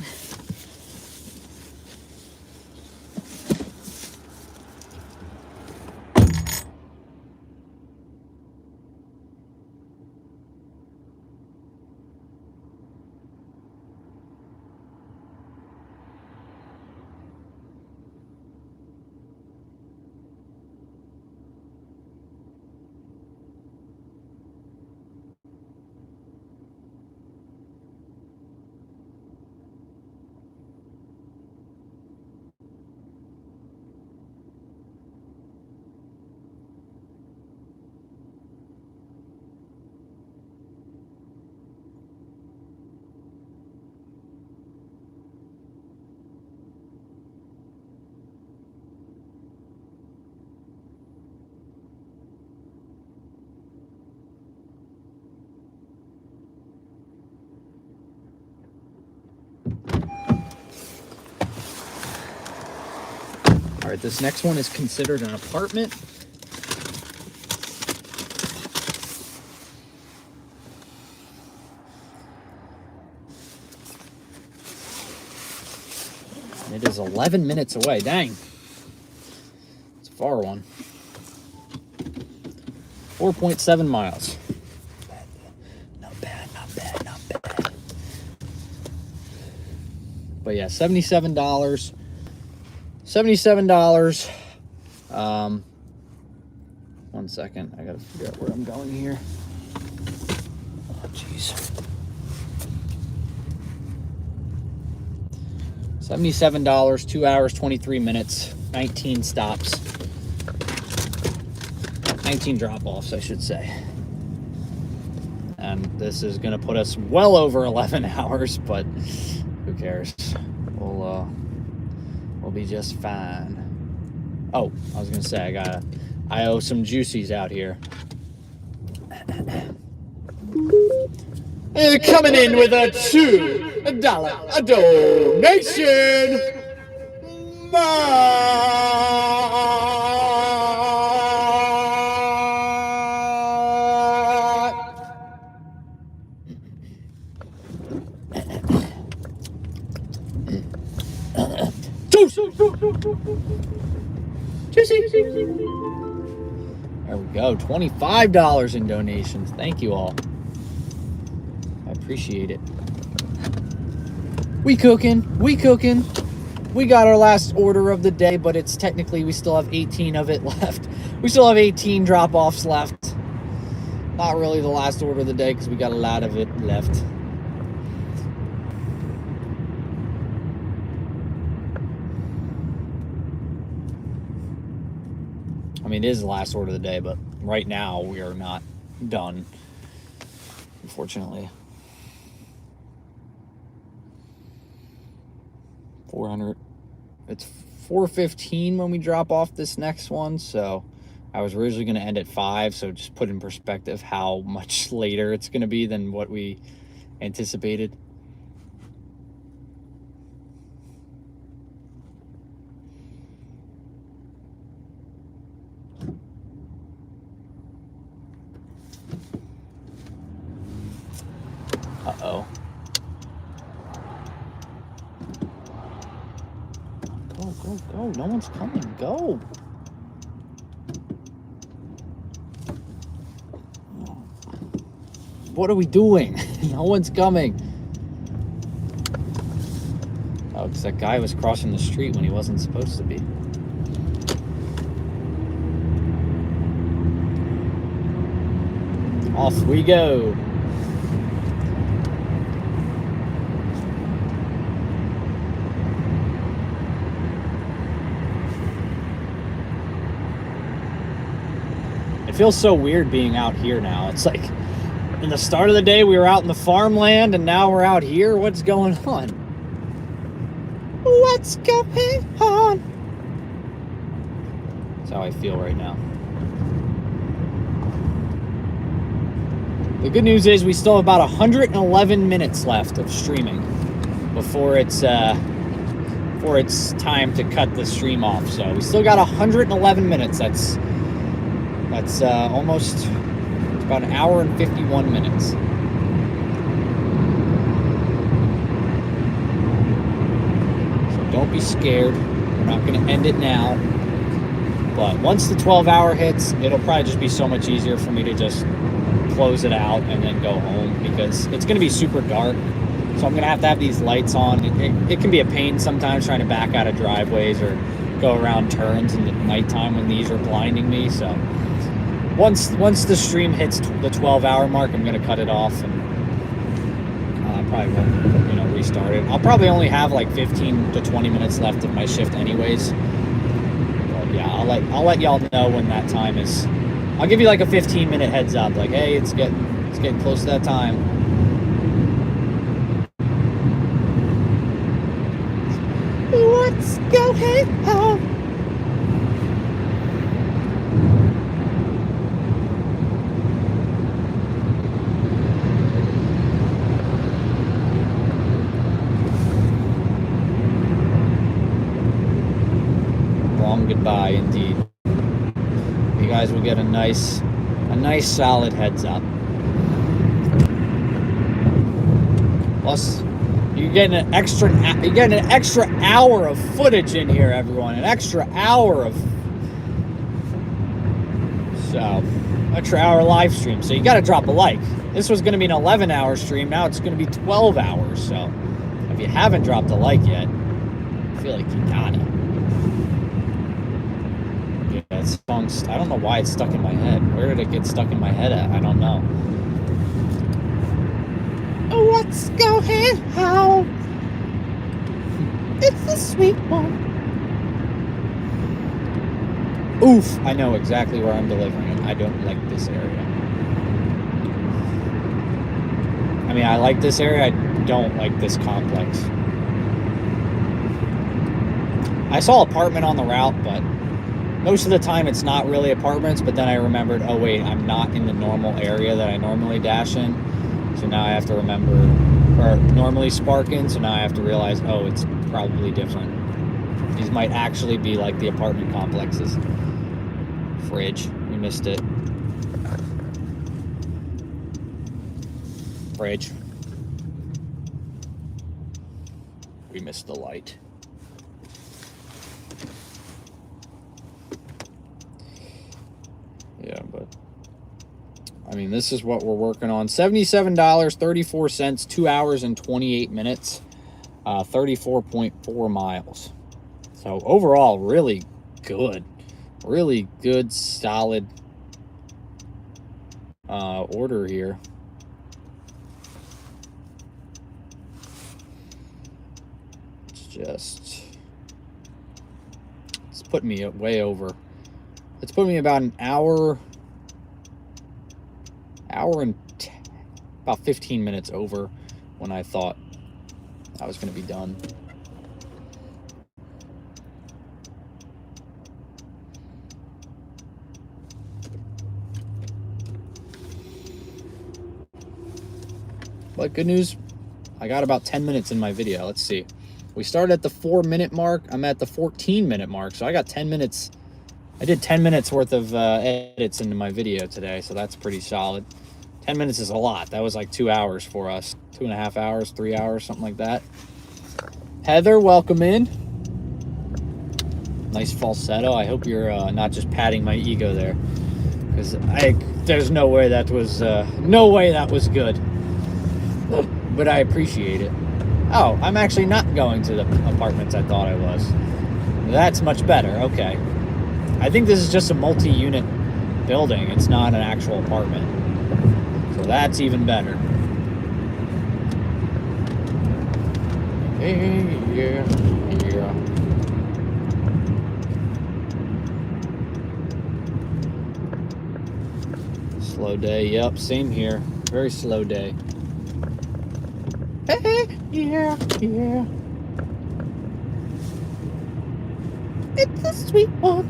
All right, this next one is considered an apartment. It is 11 minutes away. Dang. It's a far one. 4.7 miles. Not bad. But yeah, $77. $77. One second. I gotta figure out where I'm going here. Oh, jeez. $77, 2 hours, 23 minutes, 19 stops. 19 drop-offs, I should say. And this is going to put us well over 11 hours, but who cares? We'll be just fine. Oh, I was going to say, I owe some juicies out here. Coming in with a $2 donation. There we go. $25 in donations. Thank you all. I appreciate it. We cooking. We got our last order of the day, but it's technically we still have 18 of it left. We still have 18 drop-offs left. Not really the last order of the day because we got a lot of it left. I mean, it is the last order of the day, but right now we are not done, unfortunately. 400. It's 4:15 when we drop off this next one, so I was originally going to end at 5, so just put in perspective how much later it's going to be than what we anticipated. Uh-oh. Go. No one's coming. Go. What are we doing? No one's coming. Oh, because that guy was crossing the street when he wasn't supposed to be. Off we go. It feels so weird being out here now. It's like in the start of the day we were out in the farmland and now we're out here. What's going on? What's going on? That's how I feel right now. The good news is we still have about 111 minutes left of streaming before it's time to cut the stream off. So we still got 111 minutes. That's almost, it's about an hour and 51 minutes. So don't be scared. We're not going to end it now. But once the 12-hour hits, it'll probably just be so much easier for me to just close it out and then go home because it's going to be super dark. So I'm going to have these lights on. It can be a pain sometimes trying to back out of driveways or go around turns in the nighttime when these are blinding me. So once the stream hits the 12-hour mark, I'm going to cut it off and probably won't, restart it. I'll probably only have like 15 to 20 minutes left of my shift anyways. But yeah, I'll let y'all know when that time is. I'll give you like a 15-minute heads up, like, hey, it's getting close to that time. What's going on? Long goodbye, indeed. You guys will get a nice solid heads up. Plus, you're getting an extra hour of footage in here, everyone. An extra hour live stream. So you got to drop a like. This was going to be an 11-hour stream. Now it's going to be 12 hours. So if you haven't dropped a like yet, I feel like you gotta. That song, I don't know why it's stuck in my head. Where did it get stuck in my head at? I don't know. What's going on? It's the sweet one. Oof, I know exactly where I'm delivering. I don't like this area. I mean, I like this area. I don't like this complex. I saw apartment on the route, but most of the time it's not really apartments. But then I remembered, oh wait, I'm not in the normal area that I normally dash in. So now I have to remember, or normally spark in. So now I have to realize, oh, it's probably different. These might actually be like the apartment complexes. Fridge, we missed it. Fridge. We missed the light. Yeah, but I mean, this is what we're working on. $77.34, 2 hours and 28 minutes, 34.4 miles. So overall, really good, solid order here. It's putting me way over. It's putting me about an hour and about 15 minutes over when I thought I was going to be done. But good news, I got about 10 minutes in my video. Let's see. We started at the 4-minute mark. I'm at the 14-minute mark. So I got 10 minutes. I did 10 minutes worth of edits into my video today. So that's pretty solid. 10 minutes is a lot. That was like 2 hours for us. 2.5 hours, 3 hours, something like that. Heather, welcome in. Nice falsetto. I hope you're not just patting my ego there. Because there's no way that was good. But I appreciate it. Oh, I'm actually not going to the apartments I thought I was. That's much better. Okay. I think this is just a multi-unit building. It's not an actual apartment. So that's even better. Yeah. Slow day. Yep, same here. Very slow day. Yeah. It's a sweet one.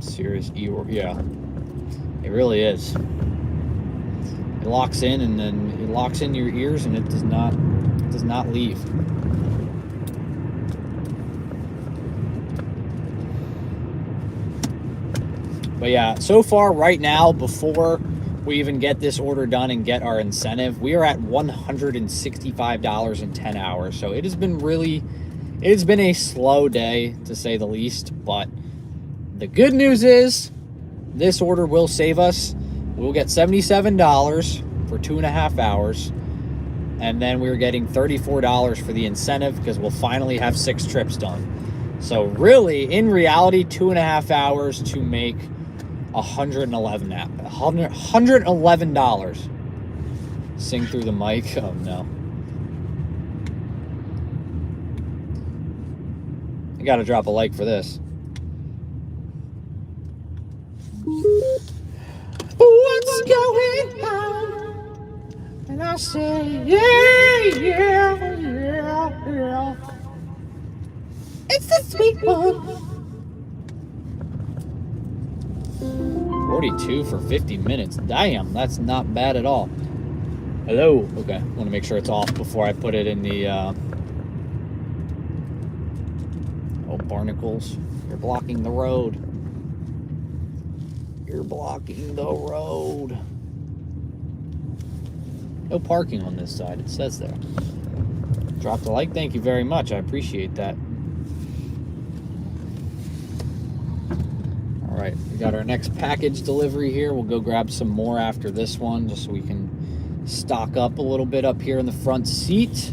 Serious ear, yeah. It really is. It locks in, and then it locks in your ears, and it does not leave. But yeah, so far right now, before we even get this order done and get our incentive, we are at $165 in 10 hours. So it has been a slow day to say the least. But the good news is this order will save us. We'll get $77 for 2.5 hours. And then we're getting $34 for the incentive because we'll finally have 6 trips done. So really, in reality, 2.5 hours to make $111. Sing through the mic. Oh no. You gotta drop a like for this. What's going on? And I say, yeah. It's the sweet one. 42 for 50 minutes. Damn, that's not bad at all. Hello. Okay, I want to make sure it's off before I put it in the... Oh, barnacles. You're blocking the road. You're blocking the road. No parking on this side, it says there. Drop the like. Thank you very much. I appreciate that. All right, we got our next package delivery here. We'll go grab some more after this one just so we can stock up a little bit up here in the front seat.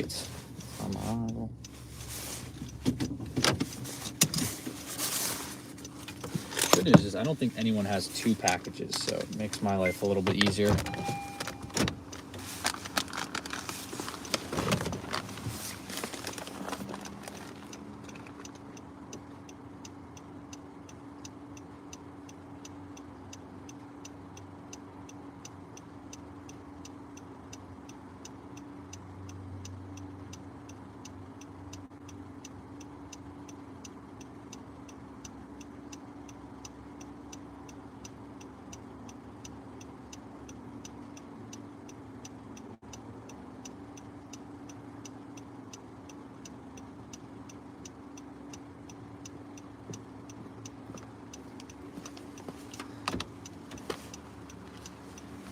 flights from arrival. Good news is I don't think anyone has 2 packages, so it makes my life a little bit easier.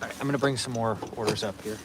All right, I'm gonna bring some more orders up here.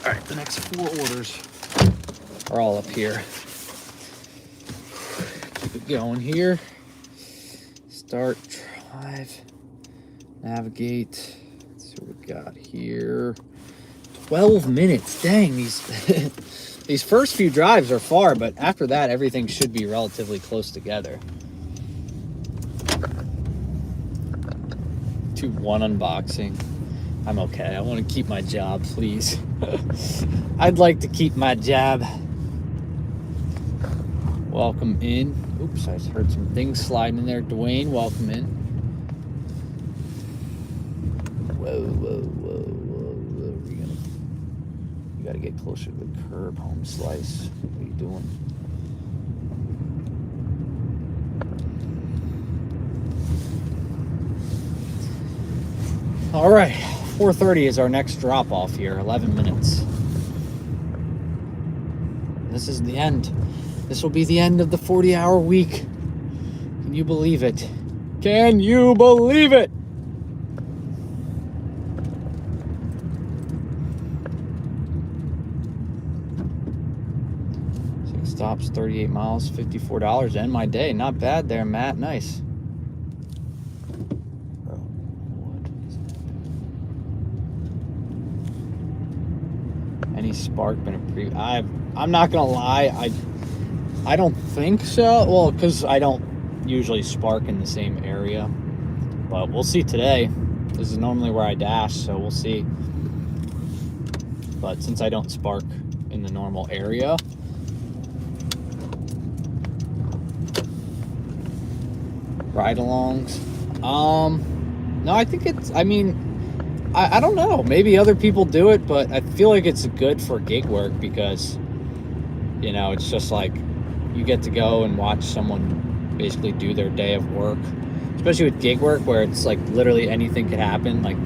All right, the next 4 orders are all up here. Keep it going here. Start, drive, navigate. Let's see what we got here. 12 minutes. Dang, these these first few drives are far, but after that, everything should be relatively close together. 2-1 unboxing. I'm okay. I want to keep my job, please. I'd like to keep my job. Welcome in. Oops, I heard some things sliding in there. Dwayne, welcome in. Whoa, whoa, whoa, whoa. You gotta get closer to the curb, home slice. What are you doing? All right. 4:30 is our next drop off here, 11 minutes. This is the end. This will be the end of the 40-hour week. Can you believe it? Can you believe it? Six stops, 38 miles, $54. End my day. Not bad there, Matt. Nice. Any spark been a I'm not gonna lie, I don't think so. Well, because I don't usually spark in the same area, but we'll see today. This is normally where I dash, so we'll see. But since I don't spark in the normal area, ride-alongs. No, I think it's. I mean. I don't know. Maybe other people do it, but I feel like it's good for gig work because, you know, it's just like you get to go and watch someone basically do their day of work, especially with gig work where it's like literally anything could happen. Like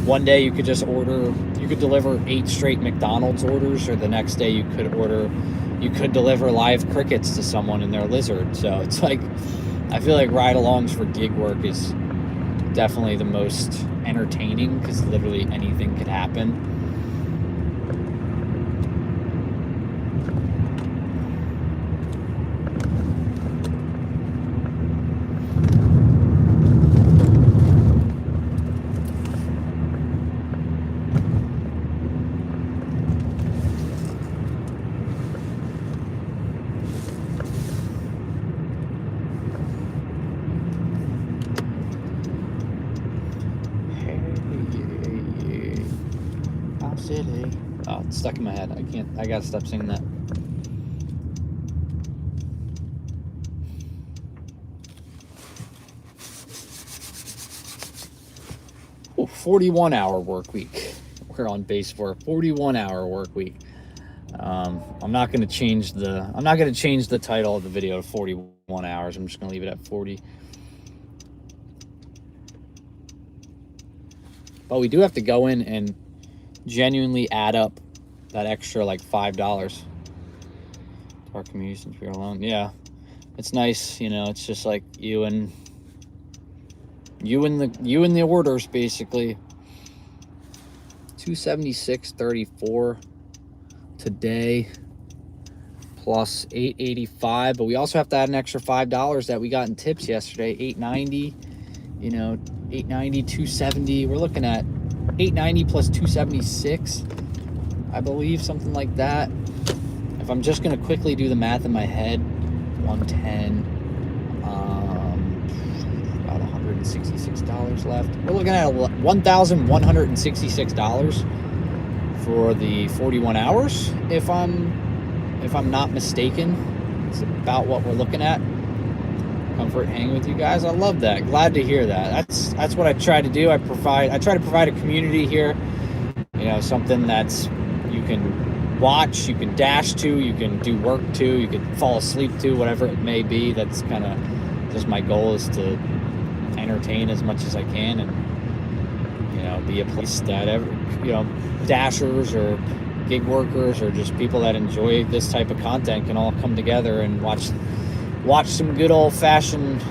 one day you could just you could deliver 8 straight McDonald's orders, or the next day you could deliver live crickets to someone in their lizard. So it's like, I feel like ride-alongs for gig work is definitely the most entertaining because literally anything could happen. City. Oh, it's stuck in my head. I gotta stop singing that. Oh, 41-hour work week. We're on base for a 41-hour work week. I'm not gonna change the title of the video to 41 hours. I'm just gonna leave it at 40. But we do have to go in and genuinely add up that extra like $5 to our community since we're alone. Yeah, it's nice, you know. It's just like you and the orders basically. 276.34 today, plus 885. But we also have to add an extra $5 that we got in tips yesterday. 890. You know, 890, 270. We're looking at 890 plus 276, I believe, something like that. If I'm just gonna quickly do the math in my head, 110, about $166 left. We're looking at $1,166 for the 41 hours, if I'm not mistaken. It's about what we're looking at. Comfort hanging with you guys. I love that. Glad to hear that. That's what I try to do. I try to provide a community here. You know, something that's you can watch, you can dash to, you can do work to, you can fall asleep to, whatever it may be. That's kind of just my goal, is to entertain as much as I can, and you know, be a place that dashers or gig workers or just people that enjoy this type of content can all come together and watch some good old-fashioned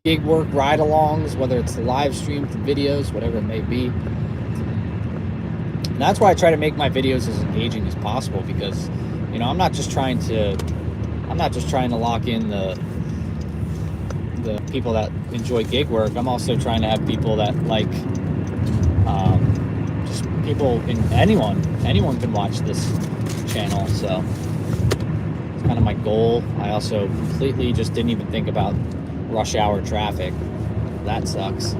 gig work ride-alongs, whether it's the live stream, the videos, whatever it may be. And that's why I try to make my videos as engaging as possible, because, you know, I'm not just trying to lock in the people that enjoy gig work. I'm also trying to have people that like, just people, anyone can watch this channel. So kind of my goal. I also completely just didn't even think about rush hour traffic. That sucks.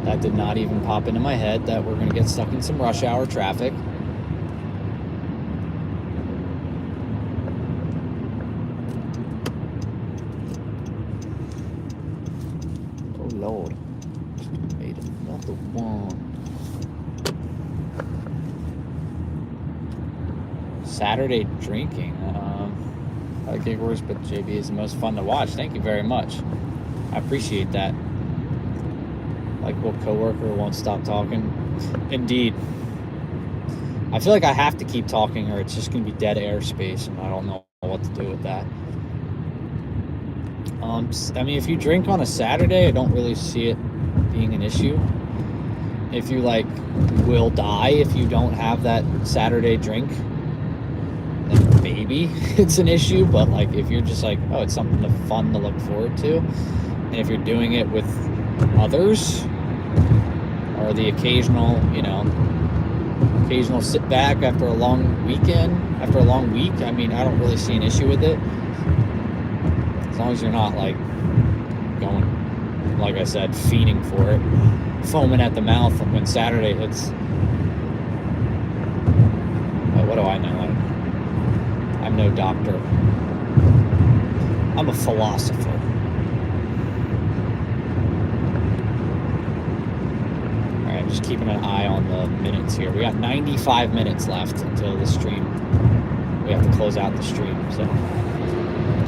That did not even pop into my head that we're going to get stuck in some rush hour traffic. Oh Lord. Just made another one. Saturday drinking. Gig works, but JB is the most fun to watch. Thank you very much. I appreciate that. Like, well, coworker won't stop talking. Indeed. I feel like I have to keep talking, or it's just going to be dead airspace, and I don't know what to do with that. I mean, if you drink on a Saturday, I don't really see it being an issue. If you will die if you don't have that Saturday drink, then maybe it's an issue. But if you're just oh, it's something fun to look forward to, and if you're doing it with others, or the occasional sit back after a long weekend, after a long week, I mean, I don't really see an issue with it, as long as you're not going, like I said, fiending for it, foaming at the mouth when Saturday hits. What do I know? I'm no doctor. I'm a philosopher. All right, I'm just keeping an eye on the minutes here. We got 95 minutes left until the stream. We have to close out the stream, so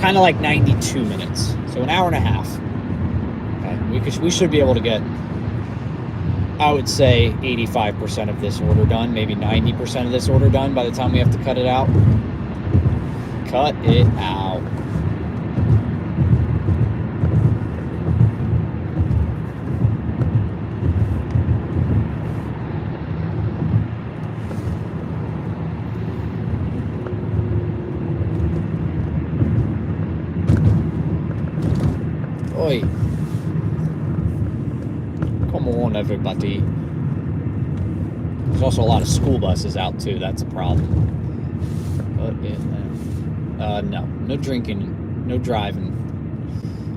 kind of 92 minutes. So an hour and a half. Okay, we should be able to get, I would say, 85% of this order done, maybe 90% of this order done by the time we have to cut it out. Cut it out. Oi. Come on, everybody. There's also a lot of school buses out too. That's a problem. But no drinking, no driving,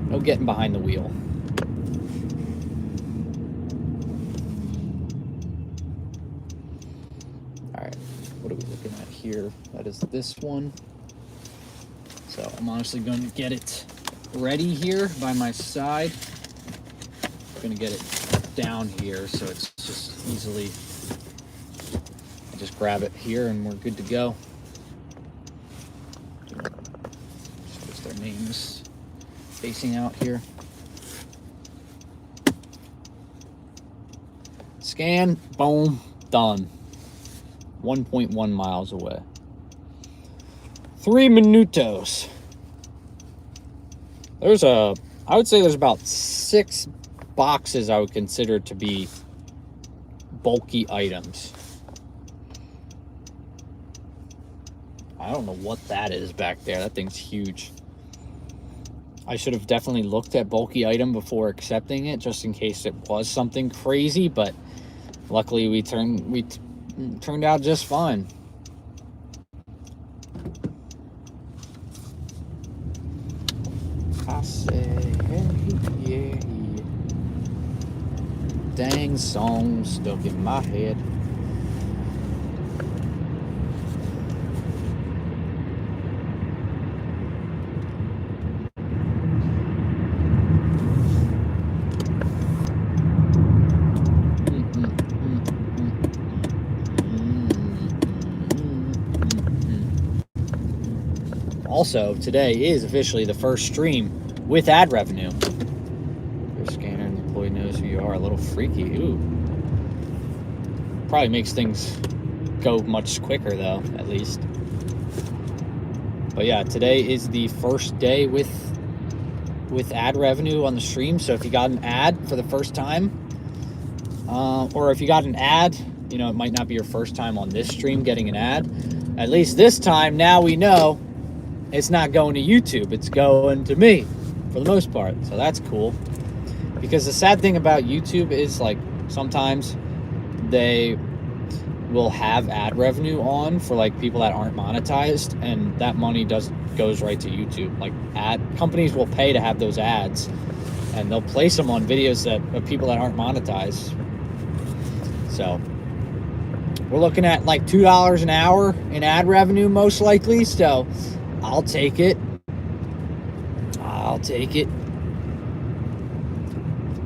no getting behind the wheel. All right, what are we looking at here? That is this one. So I'm honestly going to get it ready here by my side. I'm going to get it down here so it's just easily, I just grab it here and we're good to go. Just their names facing out here. Scan, boom, done. 1.1 miles away. 3 minutos. I would say there's about 6 boxes I would consider to be bulky items. I don't know what that is back there. That thing's huge. I should have definitely looked at bulky item before accepting it, just in case it was something crazy, but luckily we turned out just fine. I say, hey, yeah. Dang song stuck in my head. Also, today is officially the first stream with ad revenue. Your scanner and the employee knows who you are. A little freaky. Ooh. Probably makes things go much quicker, though, at least. But yeah, today is the first day with ad revenue on the stream. So if you got an ad for the first time, or if you got an ad, you know, it might not be your first time on this stream getting an ad. At least this time, now we know it's not going to YouTube. It's going to me for the most part. So that's cool. Because the sad thing about YouTube is, like, sometimes they will have ad revenue on for, like, people that aren't monetized, and that money goes right to YouTube. Like, ad companies will pay to have those ads, and they'll place them on videos of people that aren't monetized. So we're looking at like $2 an hour in ad revenue, most likely. So I'll take it.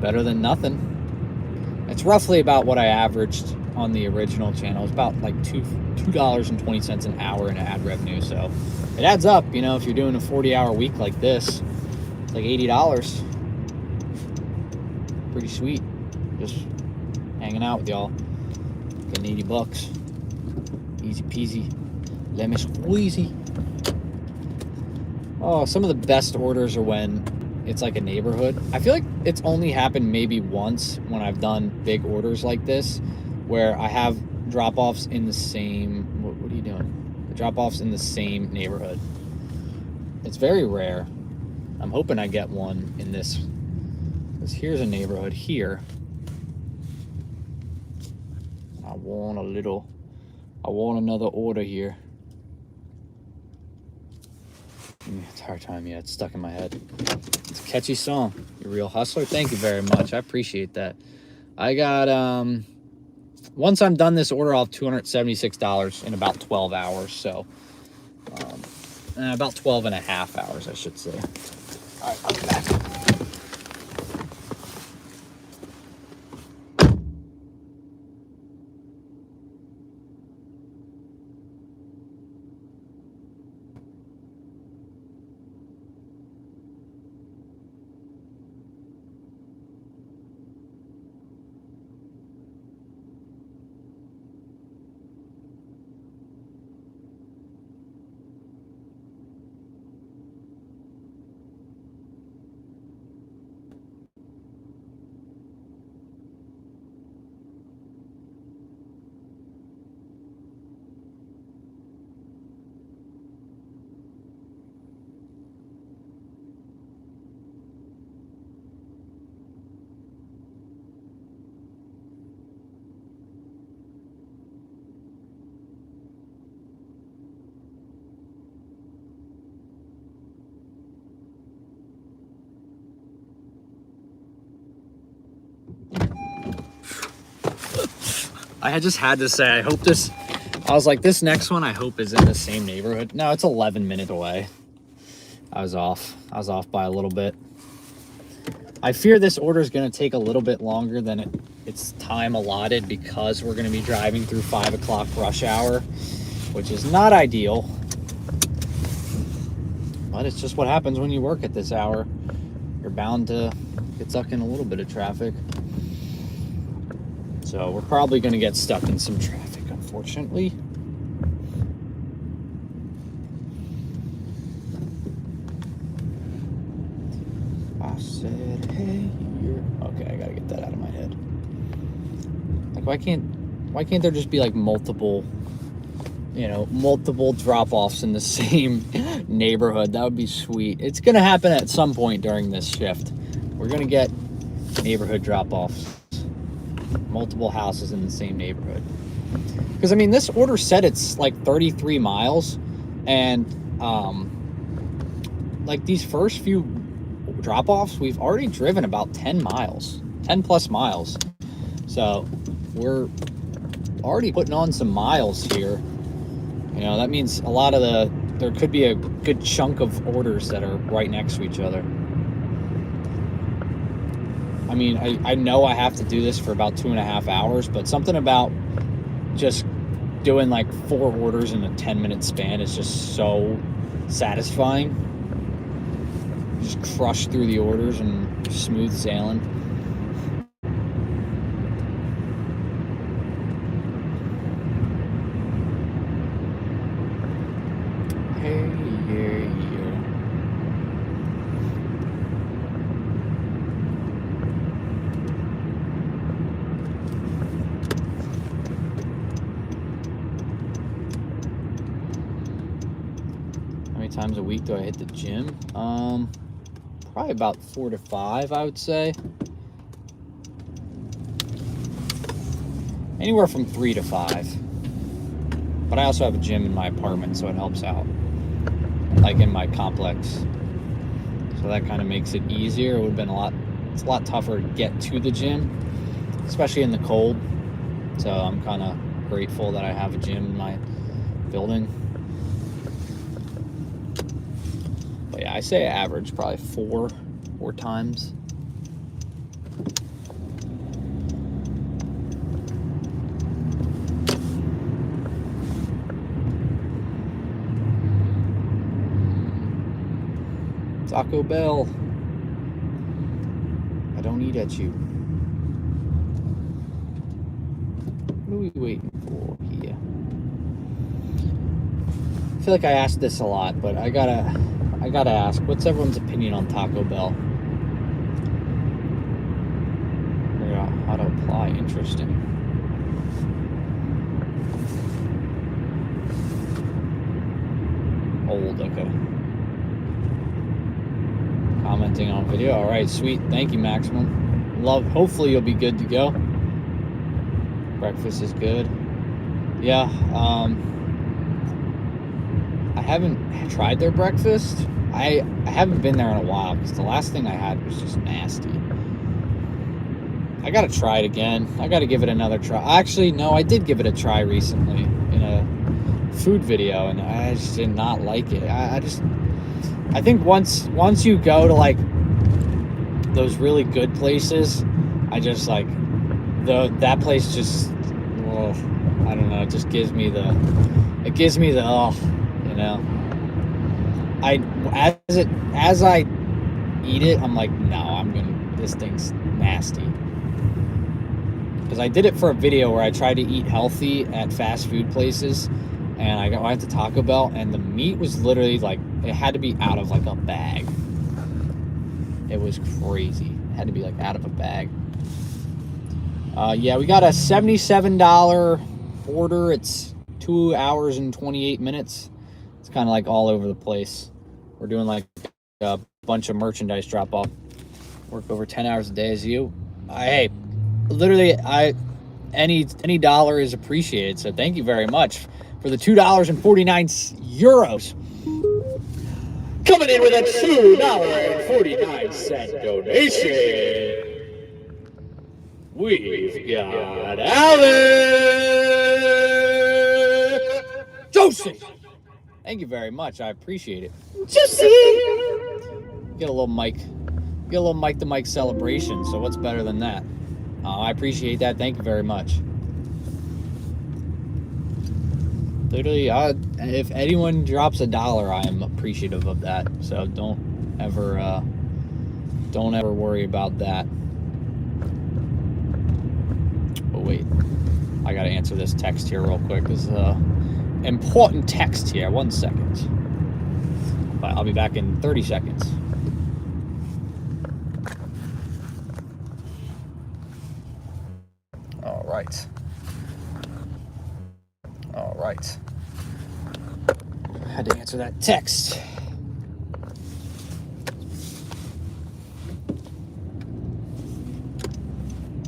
Better than nothing. It's roughly about what I averaged on the original channel. It's about like $2.20 an hour in ad revenue. So it adds up, you know, if you're doing a 40-hour week like this, it's like $80. Pretty sweet. Just hanging out with y'all. Getting 80 bucks. Easy peasy. Lemon squeezy. Oh, some of the best orders are when it's like a neighborhood. I feel like it's only happened maybe once when I've done big orders like this, where I have drop-offs in the same, what are you doing? The drop-offs in the same neighborhood. It's very rare. I'm hoping I get one in this, because here's a neighborhood here. I want another order here. Give me a hard time. Yeah, it's stuck in my head. It's a catchy song. You're a real hustler. Thank you very much. I appreciate that. I got, once I'm done this order, I'll have $276 in about 12 hours. So, about 12 and a half hours, I should say. All right, I'll be back. I just had to say, I hope this I was like, this next one I hope is in the same neighborhood. No, it's 11 minutes away. I was off by a little bit. I fear this order is going to take a little bit longer than its time allotted because we're going to be driving through 5 o'clock rush hour, which is not ideal. But it's just what happens when you work at this hour. You're bound to get stuck in a little bit of traffic. So we're probably going to get stuck in some traffic, unfortunately. I said, hey, you're... Okay, I gotta get that out of my head. Like, why can't there just be like multiple drop-offs in the same neighborhood? That would be sweet. It's gonna happen at some point during this shift. We're gonna get neighborhood drop-offs. Multiple houses in the same neighborhood. Because, I mean, this order said it's like 33 miles. And, like, these first few drop-offs, we've already driven about 10 plus miles. So we're already putting on some miles here. You know, that means there could be a good chunk of orders that are right next to each other. I mean, I know I have to do this for about 2.5 hours, but something about just doing like 4 orders in a 10-minute span is just so satisfying. Just crush through the orders and smooth sailing. Hey, yeah. How many times a week do I hit the gym? Probably about 4 to 5, I would say. Anywhere from 3 to 5. But I also have a gym in my apartment, so it helps out. Like in my complex. So that kind of makes it easier. It would have been it's a lot tougher to get to the gym, especially in the cold. So I'm kind of grateful that I have a gym in my building. But yeah, I say average probably four times. Taco Bell. I don't eat at you. What are we waiting for here? I feel like I asked this a lot, but I gotta ask, what's everyone's opinion on Taco Bell? Yeah, how to apply, interesting. Old, okay. Commenting on video, all right, sweet, thank you, Maximum. Hopefully you'll be good to go. Breakfast is good. Yeah, I haven't tried their breakfast. I haven't been there in a while because the last thing I had was just nasty. I gotta try it again. I gotta give it another try. Actually, no, I did give it a try recently in a food video, and I just did not like it. I think once you go to like those really good places, I just like that place just, well, I don't know, it just gives me the you know. As I eat it, I'm like, no, this thing's nasty. Because I did it for a video where I tried to eat healthy at fast food places, and I went to Taco Bell, and the meat was literally like, it had to be out of like a bag. It was crazy. It had to be like out of a bag. Yeah, we got a $77 order. It's 2 hours and 28 minutes. It's kind of like all over the place. We're doing like a bunch of merchandise drop off. Work over 10 hours a day as you. Hey, literally, any dollar is appreciated. So thank you very much for the €2.49. Coming in with a $2.49 donation, we've got Alex. juicy. Thank you very much. I appreciate it. Juicy. Get a little mic. Get a little mic to mic celebration. So what's better than that? I appreciate that. Thank you very much. Literally, if anyone drops $1, I am appreciative of that. So don't ever worry about that. Oh wait, I gotta answer this text here real quick. This is important text here. 1 second. But I'll be back in 30 seconds. All right. All right. Had to answer that text.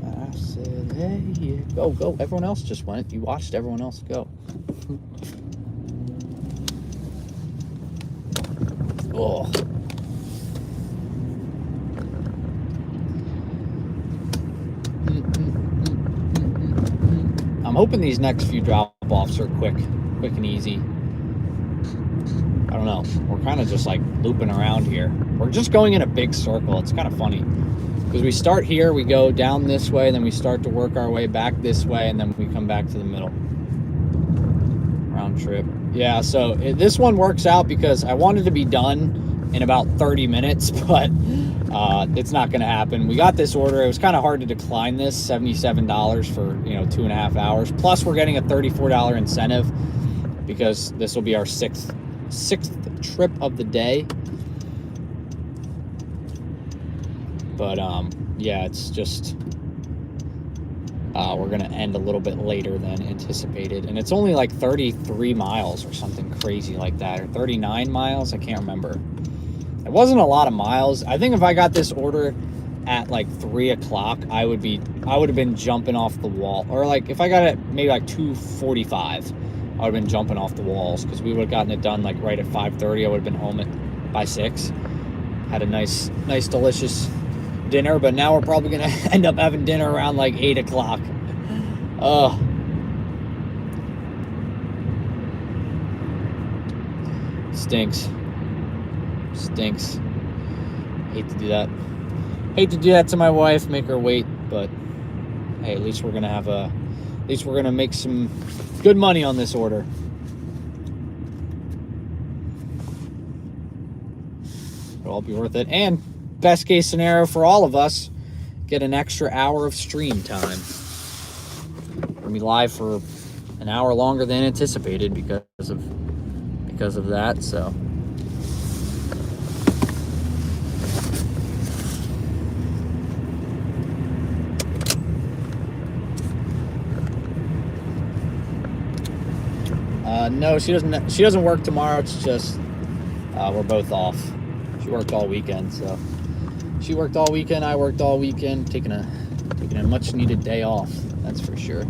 I said, hey, yeah. Go. Everyone else just went. You watched everyone else go. Oh. I'm hoping these next few drop-offs are quick and easy. I don't know. We're kind of just like looping around here. We're just going in a big circle. It's kind of funny because we start here, we go down this way, then we start to work our way back this way, and then we come back to the middle. Round trip. Yeah, so this one works out because I wanted to be done in about 30 minutes, but it's not going to happen. We got this order. It was kind of hard to decline this, $77 for 2.5 hours. Plus, we're getting a $34 incentive because this will be our sixth trip of the day. But yeah, it's just we're gonna end a little bit later than anticipated, and it's only like 33 miles or something crazy like that, or 39 miles. I can't remember. It wasn't a lot of miles. I think if I got this order at like 3 o'clock, I would have been jumping off the wall. Or like if I got it maybe like 2:45, I would have been jumping off the walls because we would have gotten it done like right at 5:30. I would have been home by 6. Had a nice delicious dinner, but now we're probably gonna end up having dinner around like 8 o'clock. Stinks. Hate to do that to my wife, make her wait, but hey, at least we're gonna make some good money on this order. It'll all be worth it. And best case scenario for all of us, get an extra hour of stream time. We're gonna be live for an hour longer than anticipated because of that, so. No, she doesn't work tomorrow. It's just we're both off. She worked all weekend, so she worked all weekend. I worked all weekend, taking a much needed day off. That's for sure.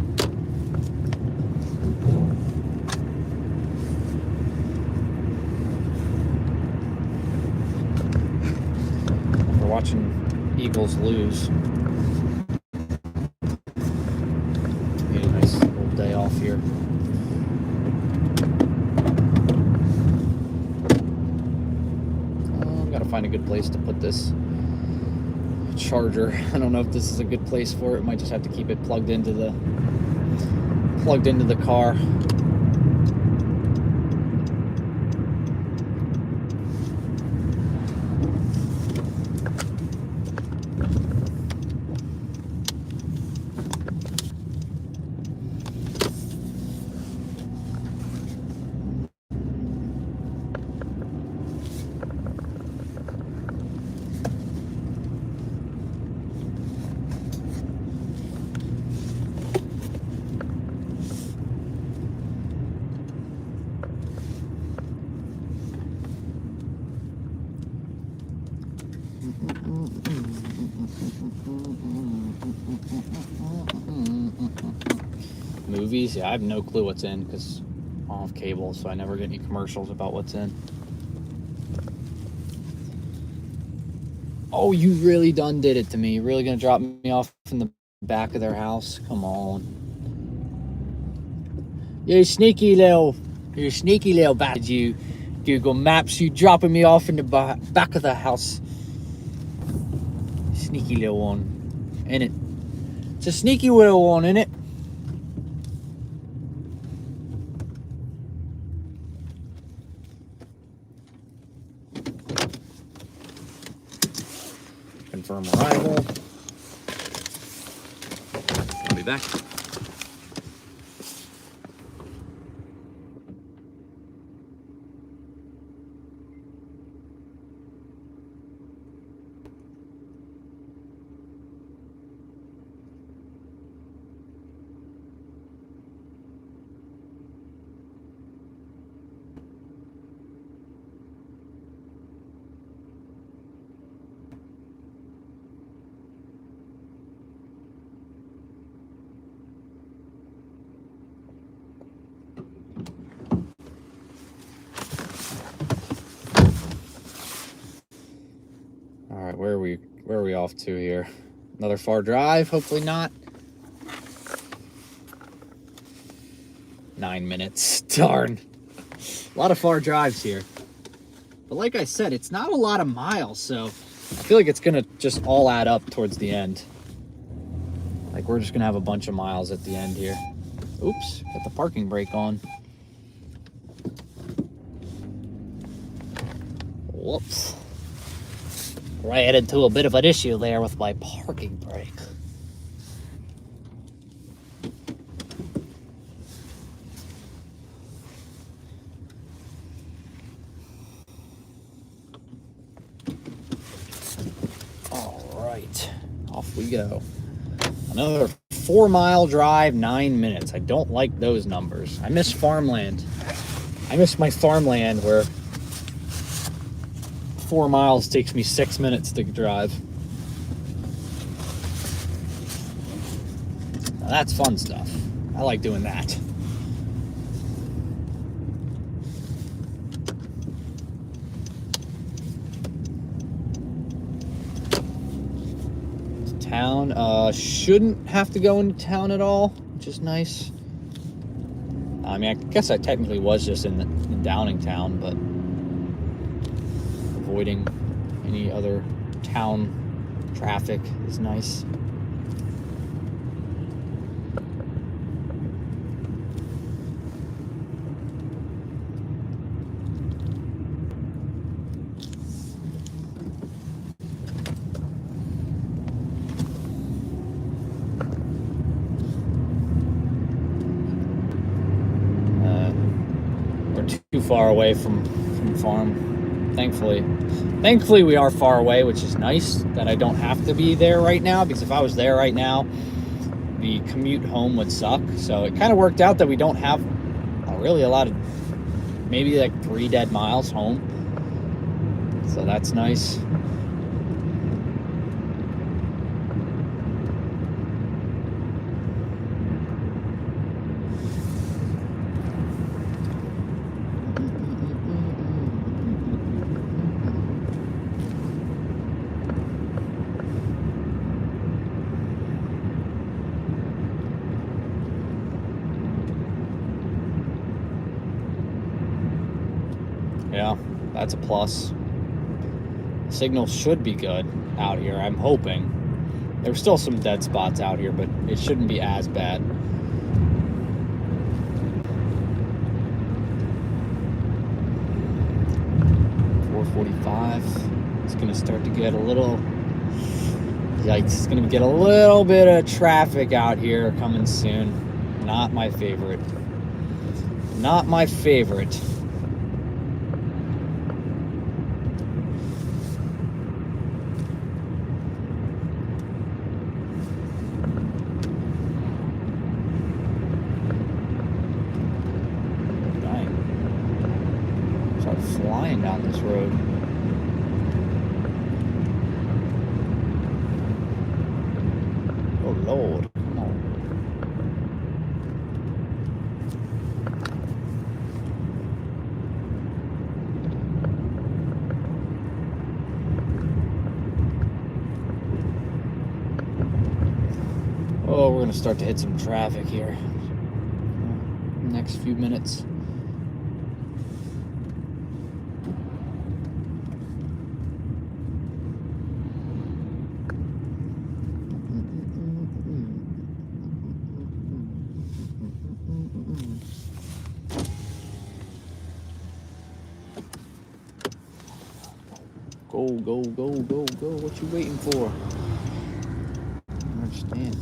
We're watching Eagles lose. Need a nice little day off here. Find a good place to put this charger. I don't know if this is a good place for it. Might just have to keep it plugged into the car. Movies, yeah, I have no clue what's in because I don't have cable, so I never get any commercials about what's in. Oh, you really done did it to me. You're really gonna drop me off in the back of their house? Come on. You sneaky little You're a sneaky little bastard, you. Google Maps, you dropping me off in the back of the house. Sneaky little one, ain't it? It's a sneaky little one, ain't it? Confirm arrival. I'll be back. All right, where are we off to here? Another far drive? Hopefully not. 9 minutes. Darn. A lot of far drives here. But like I said, it's not a lot of miles, so I feel like it's gonna just all add up towards the end. Like we're just gonna have a bunch of miles at the end here. Oops, got the parking brake on. Whoops. Ran into a bit of an issue there with my parking brake. All right, off we go. Another 4-mile drive, 9 minutes. I don't like those numbers. I miss farmland. I miss my farmland where 4 miles takes me 6 minutes to drive. Now that's fun stuff. I like doing that. Town, shouldn't have to go into town at all, which is nice. I mean, I guess I technically was just in Downingtown, but avoiding any other town traffic is nice. We're too far away from farm. Thankfully we are far away, which is nice that I don't have to be there right now, because if I was there right now, the commute home would suck. So it kind of worked out that we don't have really a lot of, maybe like 3 dead miles home. So that's nice. Yeah, that's a plus. Signal should be good out here, I'm hoping. There's still some dead spots out here, but it shouldn't be as bad. .45. It's gonna start to get a little... Yikes, it's gonna get a little bit of traffic out here coming soon. Not my favorite. Not my favorite. Flying down this road. Oh Lord, come on. Oh, we're gonna start to hit some traffic here. Next few minutes. Go, go, go, go, go. What you waiting for? I don't understand.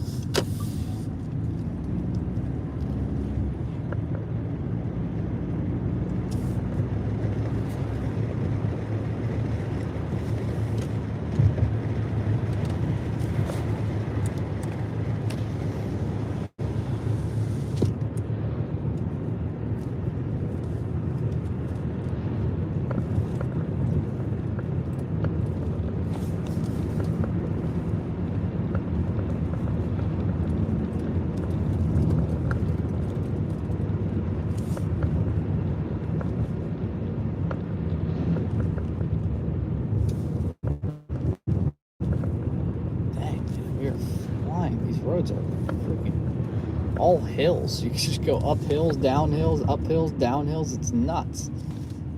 Roads are freaking all hills. You can just go up hills, down hills, up hills, down hills. It's nuts.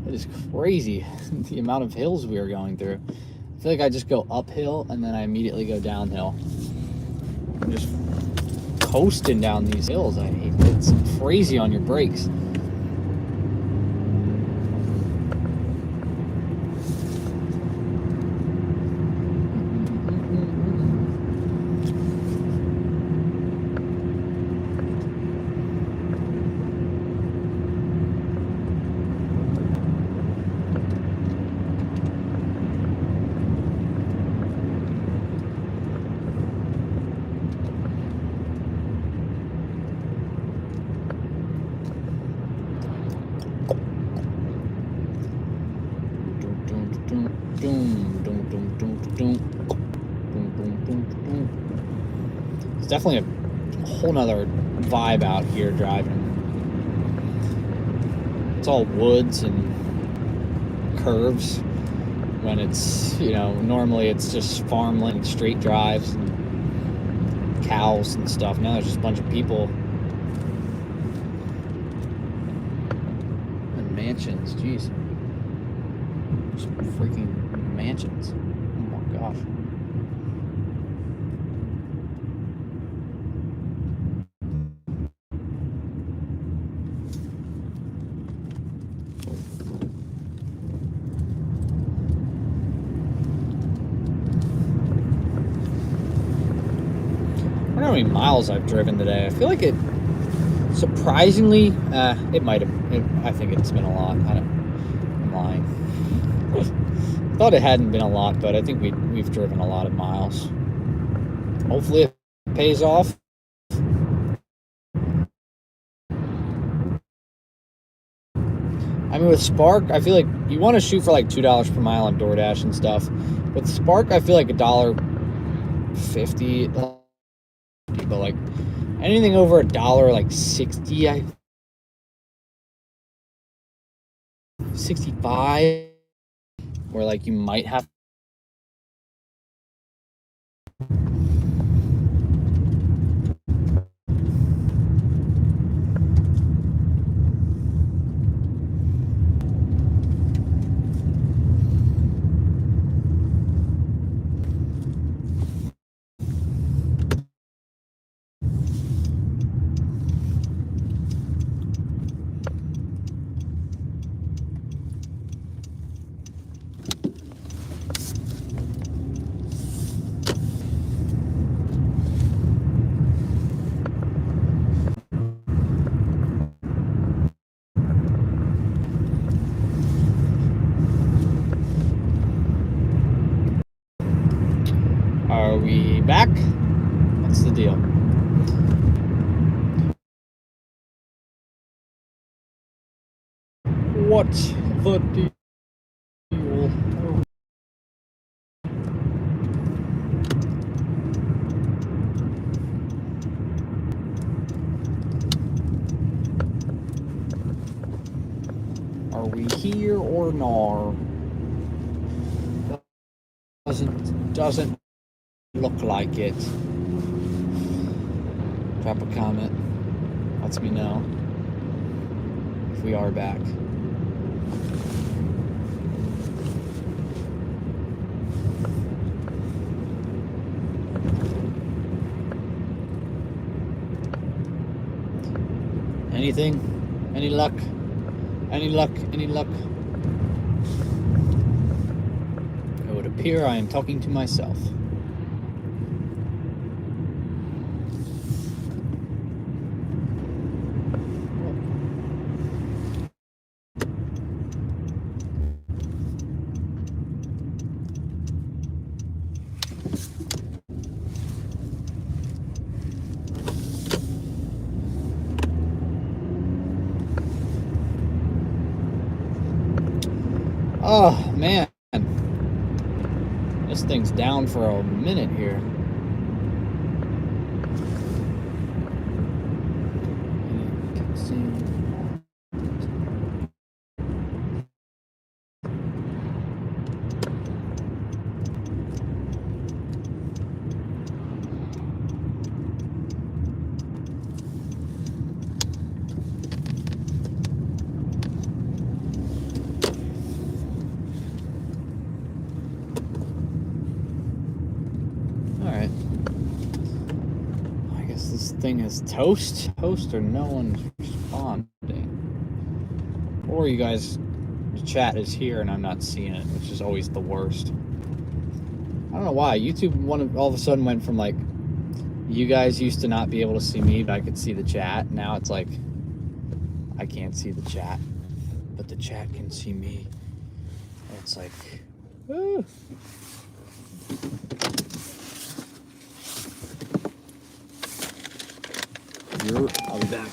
It is crazy the amount of hills we are going through. I feel like I just go uphill and then I immediately go downhill. I'm just coasting down these hills. I hate it. It's crazy on your brakes. It's definitely a whole nother vibe out here driving. It's all woods and curves when it's, you know, normally it's just farmland, straight drives and cows and stuff. Now there's just a bunch of people and mansions. Jeez. Just freaking mansions. Oh my gosh. I don't know how many miles I've driven today. I feel like it surprisingly, it might have, I think it's been a lot. I'm lying. Thought it hadn't been a lot, but I think we've driven a lot of miles. Hopefully it pays off. I mean, with Spark, I feel like you want to shoot for like $2 per mile on DoorDash and stuff. With Spark, I feel like $1.50, but like anything over $1, like 60, 65, where like you might have. Are we back? What's the deal? What's the deal? Are we here or not? Doesn't look like it. Drop a comment. Lets me know if we are back. Anything? Any luck? Any luck? Any luck? here I am talking to myself. Oh, man. This thing's down for a minute here. Alright. I guess this thing is toast or no one's responding. Or you guys, the chat is here and I'm not seeing it, which is always the worst. I don't know why. YouTube all of a sudden went from like, you guys used to not be able to see me, but I could see the chat. Now it's like, I can't see the chat, but the chat can see me. And it's like, woo. I'll be back.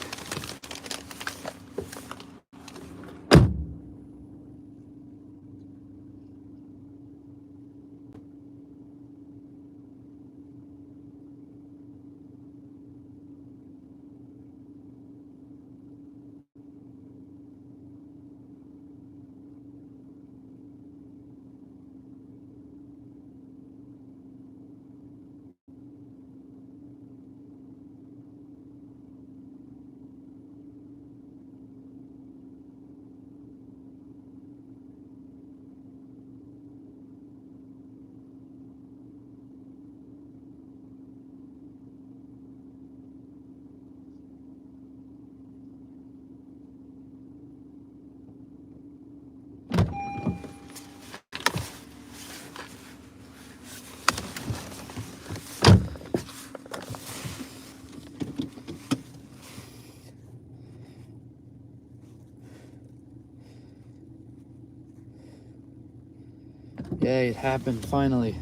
Yay, it happened finally.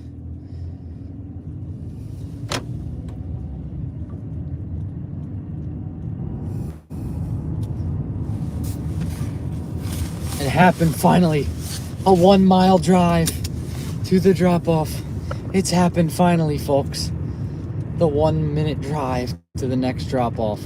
It happened finally. A 1 mile drive to the drop off. It's happened finally, folks. The 1 minute drive to the next drop off.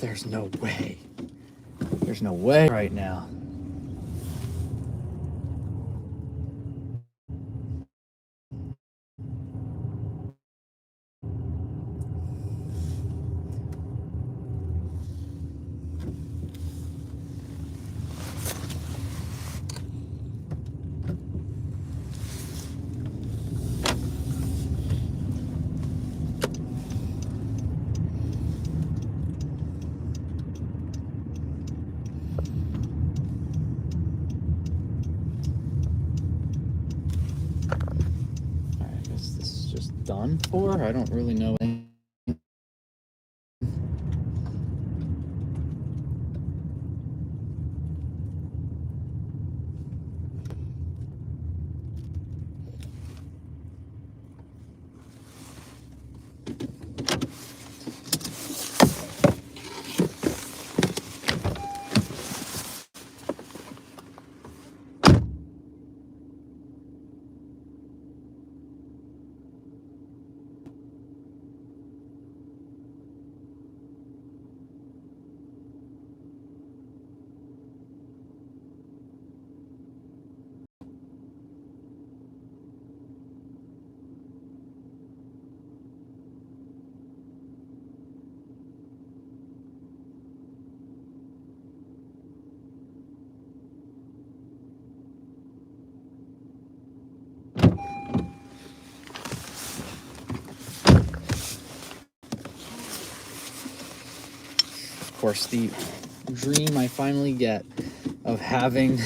There's no way. There's no way right now. I guess this is just done for. I don't really know. Of course, the dream I finally get of having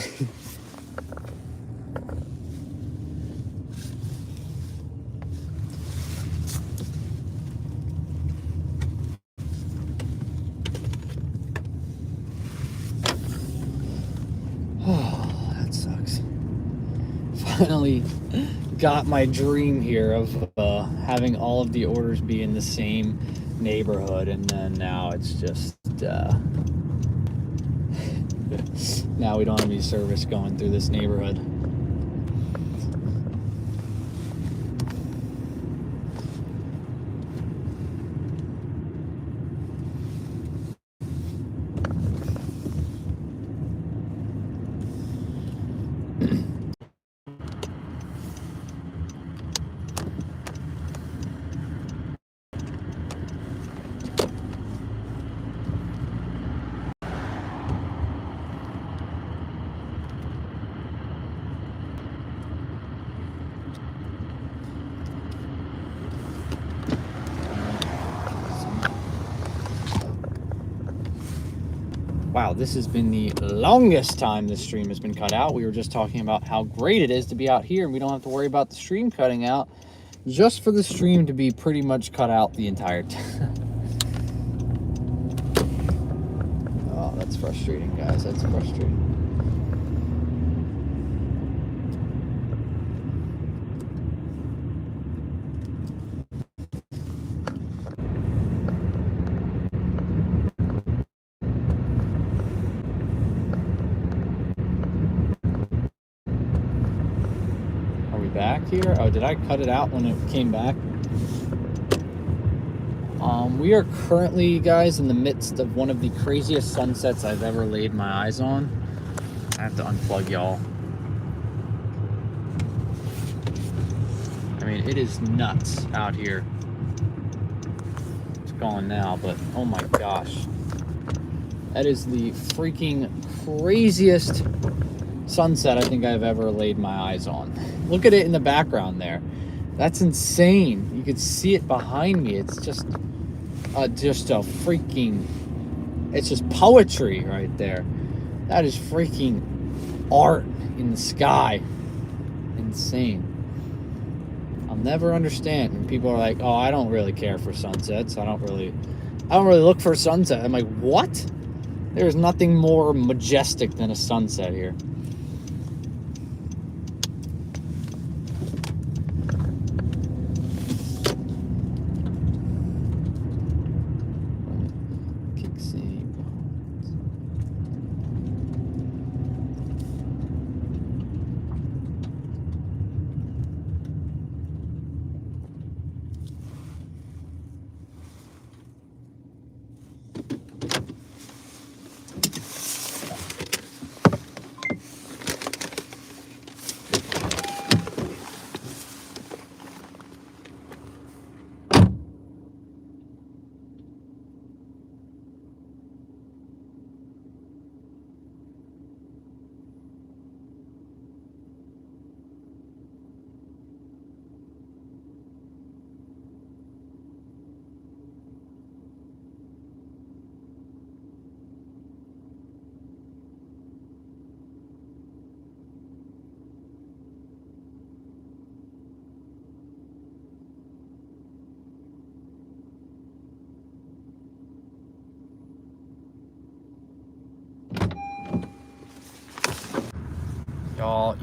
oh, that sucks. Finally got my dream here of having all of the orders be in the same neighborhood, and then now it's just now we don't have any service going through this neighborhood. Wow, this has been the longest time this stream has been cut out. We were just talking about how great it is to be out here and we don't have to worry about the stream cutting out, just for the stream to be pretty much cut out the entire time. Oh, that's frustrating, guys. That's frustrating. Back here. Oh, did I cut it out when it came back? We are currently, guys, in the midst of one of the craziest sunsets I've ever laid my eyes on. I have to unplug y'all. I mean, it is nuts out here. It's gone now, but oh my gosh. That is the freaking craziest sunset I think I've ever laid my eyes on. Look at it in the background there. That's insane. You could see it behind me. It's just a freaking, it's just poetry right there. That is freaking art in the sky. Insane. I'll never understand when people are like, oh, I don't really care for sunsets. I don't really look for a sunset. I'm like, what? There's nothing more majestic than a sunset here. Y'all,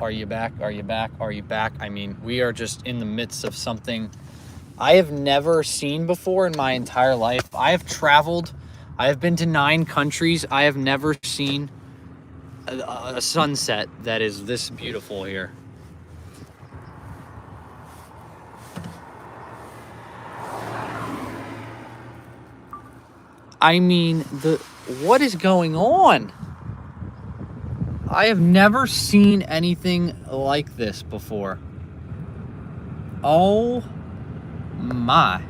are you back? Are you back? Are you back? I mean, we are just in the midst of something I have never seen before in my entire life. I have traveled. I have been to 9 countries. I have never seen a sunset that is this beautiful here. I mean, what is going on? I have never seen anything like this before. Oh my.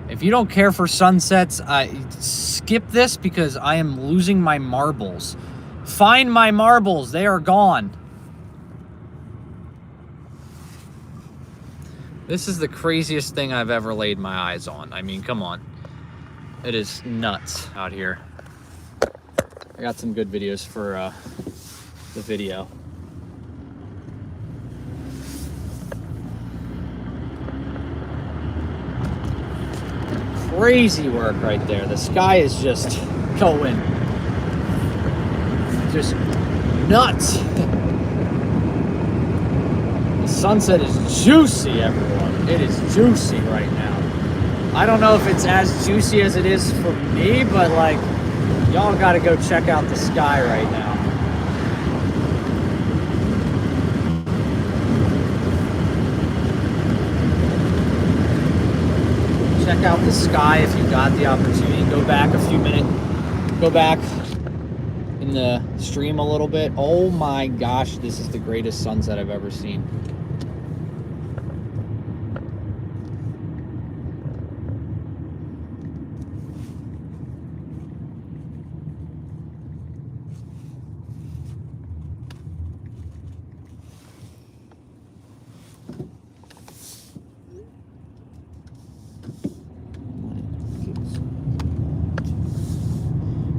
If you don't care for sunsets, skip this because I am losing my marbles. Find my marbles. They are gone. This is the craziest thing I've ever laid my eyes on. I mean, come on. It is nuts out here. I got some good videos for the video. Crazy work right there. The sky is just going. Just nuts. The sunset is juicy, everyone. It is juicy right now. I don't know if it's as juicy as it is for me, but like, y'all gotta go check out the sky right now. Check out the sky if you got the opportunity. Go back a few minutes. Go back in the stream a little bit. Oh my gosh, this is the greatest sunset I've ever seen.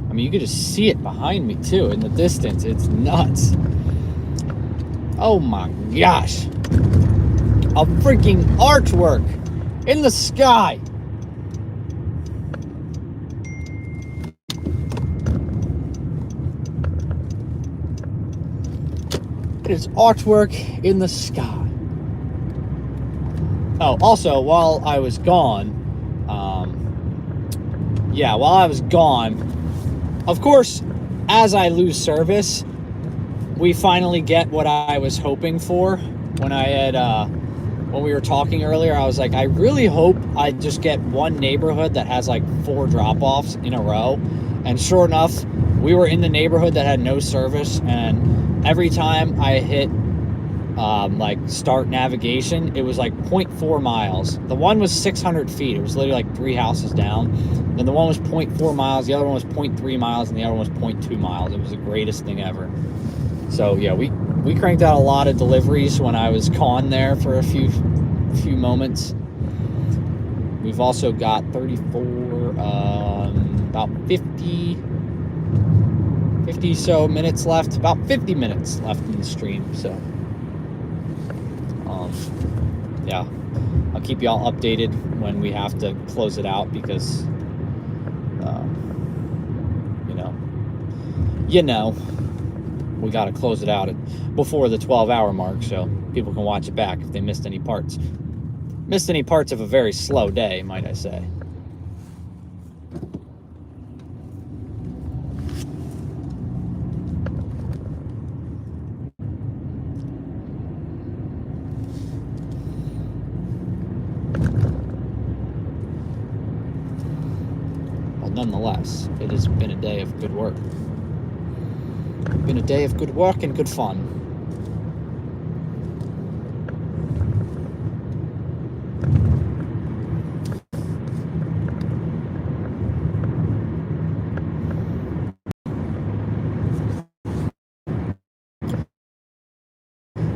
I mean, you could just see it behind me too in the distance. It's nuts. Oh my gosh. A freaking artwork in the sky. It is artwork in the sky. Oh, also, while I was gone, while I was gone, of course, as I lose service, we finally get what I was hoping for. When I had, when we were talking earlier, I was like, I really hope I just get one neighborhood that has like 4 drop-offs in a row. And sure enough, we were in the neighborhood that had no service, and every time I hit like start navigation, it was like 0.4 miles. The one was 600 feet. It was literally like 3 houses down. Then the one was 0.4 miles, the other one was 0.3 miles, and the other one was 0.2 miles. It was the greatest thing ever. So yeah, we cranked out a lot of deliveries when I was gone there for a few moments. We've also got 34, about 50 so minutes left, about 50 minutes left in the stream. So yeah, I'll keep y'all updated when we have to close it out, because we got to close it out before the 12-hour mark so people can watch it back if they missed any parts of a very slow day, might I say. Nonetheless, it has been a day of good work. Been a day of good work and good fun.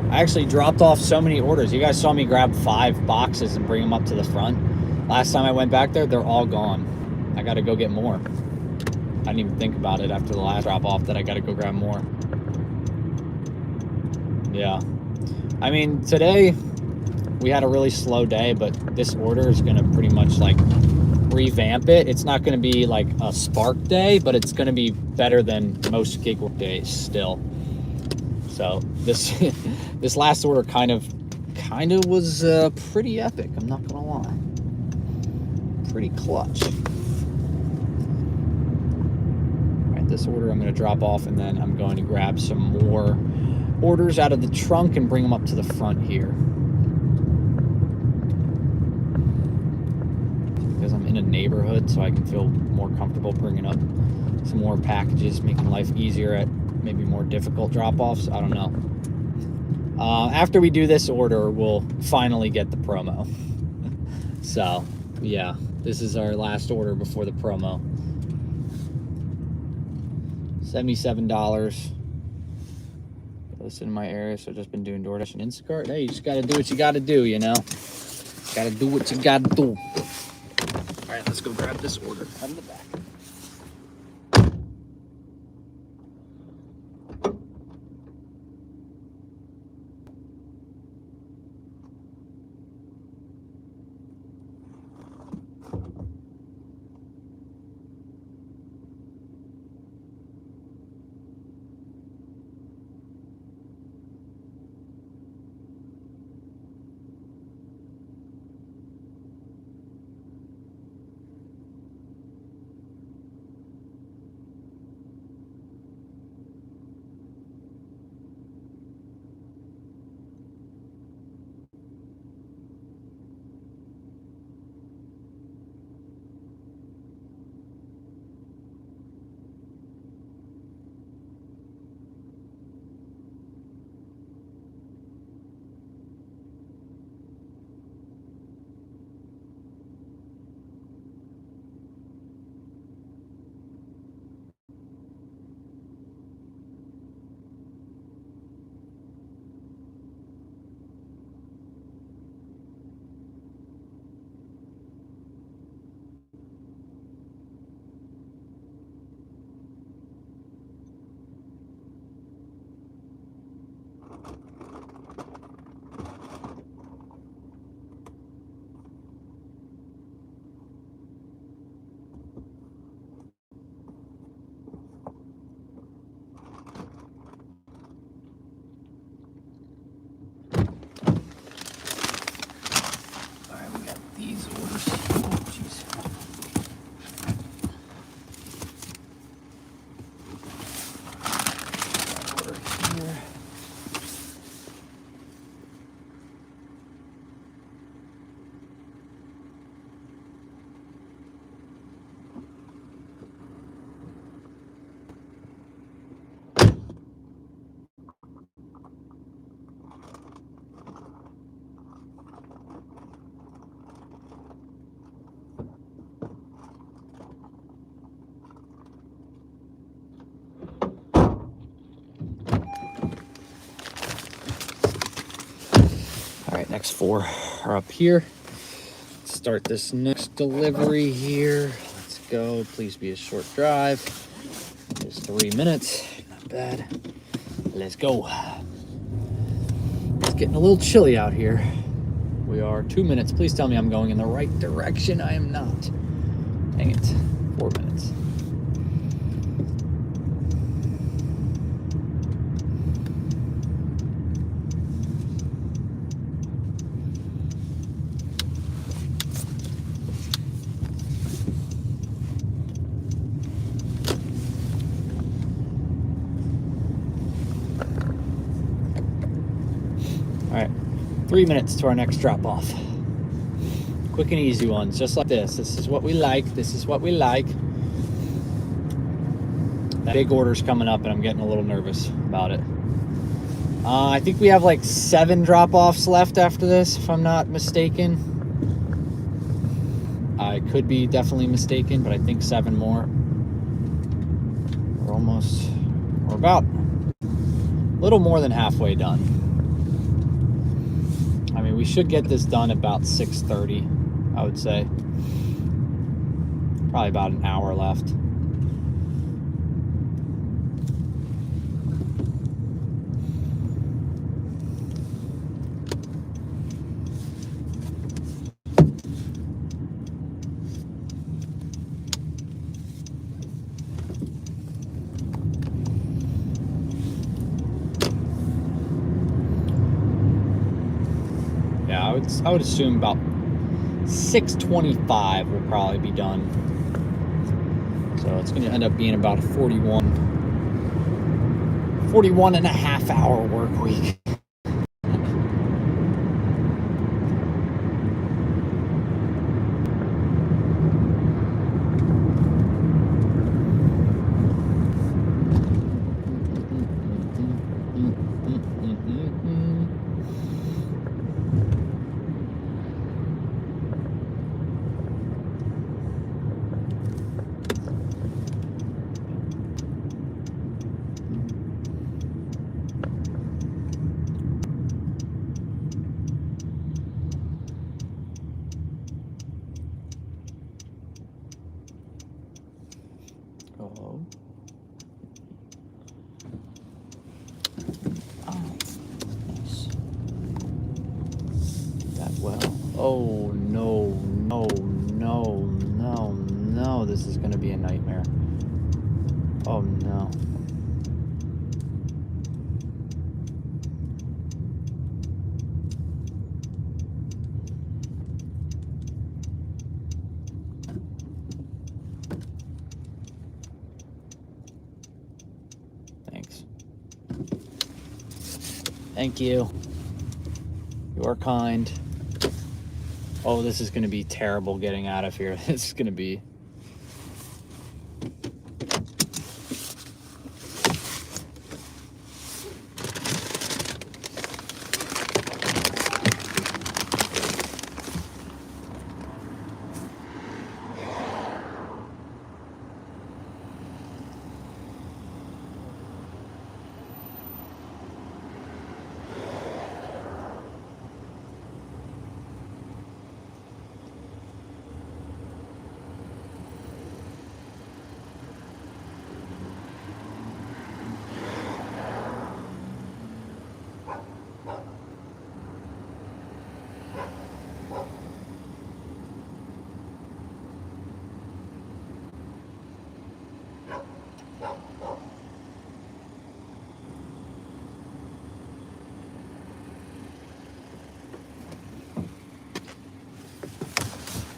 I actually dropped off so many orders. You guys saw me grab 5 boxes and bring them up to the front. Last time I went back there, they're all gone. I gotta go get more. I didn't even think about it after the last drop off that I gotta go grab more. Yeah. I mean, today we had a really slow day, but this order is gonna pretty much like revamp it. It's not going to be like a Spark day, but it's going to be better than most gig work days still. So this this last order kind of was pretty epic. I'm not gonna lie, pretty clutch. All right, this order I'm going to drop off, and then I'm going to grab some more orders out of the trunk and bring them up to the front here, because I'm in a neighborhood, so I can feel more comfortable bringing up some more packages, making life easier at maybe more difficult drop-offs. I don't know. After we do this order, we'll finally get the promo. So, yeah, this is our last order before the promo. $77. Listed in my area, so I've just been doing DoorDash and Instacart. Hey, you just got to do what you got to do, you know? Got to do what you got to do. All right, let's go grab this order out of the back. These orders. Oh, jeez. Order here. All right, next 4 are up here. Let's start this next delivery here. Let's go. Please be a short drive. Just 3 minutes. Not bad. Let's go. It's getting a little chilly out here. We are 2 minutes. Please tell me I'm going in the right direction. I am not. Dang it. 4 minutes. All right, 3 minutes to our next drop off. Quick and easy ones, just like this. This is what we like. This is what we like. That big order's coming up, and I'm getting a little nervous about it. I think we have like 7 drop-offs left after this, if I'm not mistaken. I could be definitely mistaken, but I think 7 more. We're about a little more than halfway done. I mean, we should get this done about 6:30, I would say. Probably about an hour left. I would assume about 6:25 will probably be done. So it's going to end up being about a 41 and a half hour work week. Hello. Oh, nice. That well. Oh no, no, no, no, no. This is going to be a nightmare. Oh no. Thanks. Thank you. You are kind. Oh, this is going to be terrible getting out of here. This is going to be...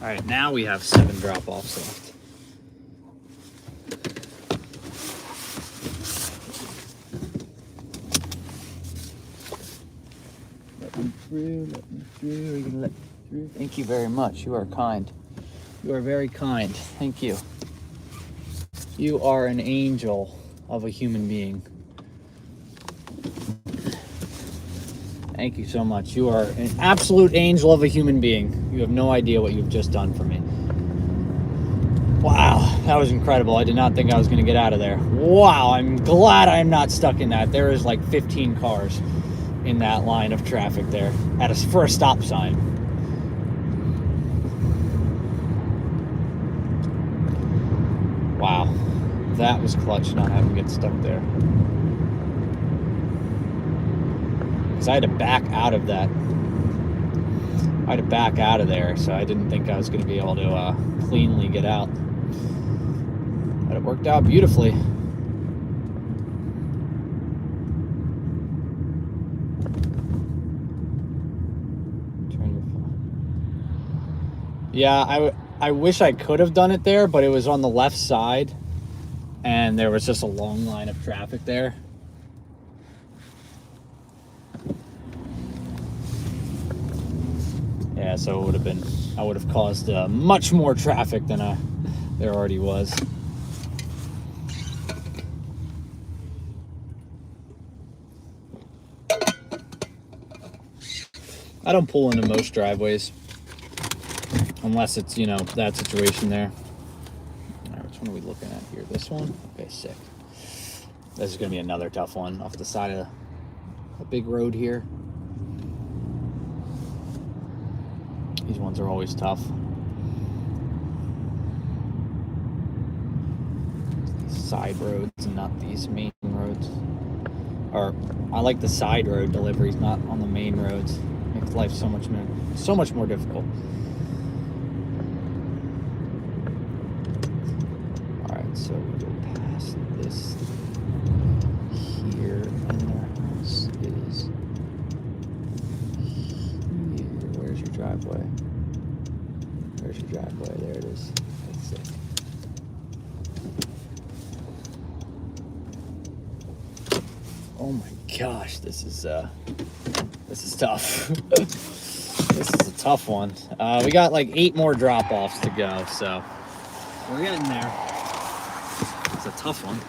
All right, now we have 7 drop-offs left. Let me through, let me through. Are you gonna let me through? Thank you very much. You are kind. You are very kind. Thank you. You are an angel of a human being. Thank you so much. You are an absolute angel of a human being. You have no idea what you've just done for me. Wow, that was incredible. I did not think I was going to get out of there. Wow, I'm glad I'm not stuck in that. There is like 15 cars in that line of traffic there for a stop sign. Wow, that was clutch not having to get stuck there. I had to back out of that. I had to back out of there, so I didn't think I was going to be able to cleanly get out. But it worked out beautifully. Turn your phone. Yeah, I wish I could have done it there, but it was on the left side, and there was just a long line of traffic there. Yeah, so it would have been, I would have caused much more traffic than there already was. I don't pull into most driveways unless it's, you know, that situation there. All right, which one are we looking at here? This one? Okay, sick. This is going to be another tough one off the side of a big road here. These ones are always tough. These side roads and not these main roads. Or I like the side road deliveries, not on the main roads. Makes life so much more difficult. All right, so we go past this here, and their house is here. Where driveway. There it is. Let's see. Oh my gosh, this is tough. This is a tough one. We got like 8 more drop-offs to go, so we're getting there. It's a tough one.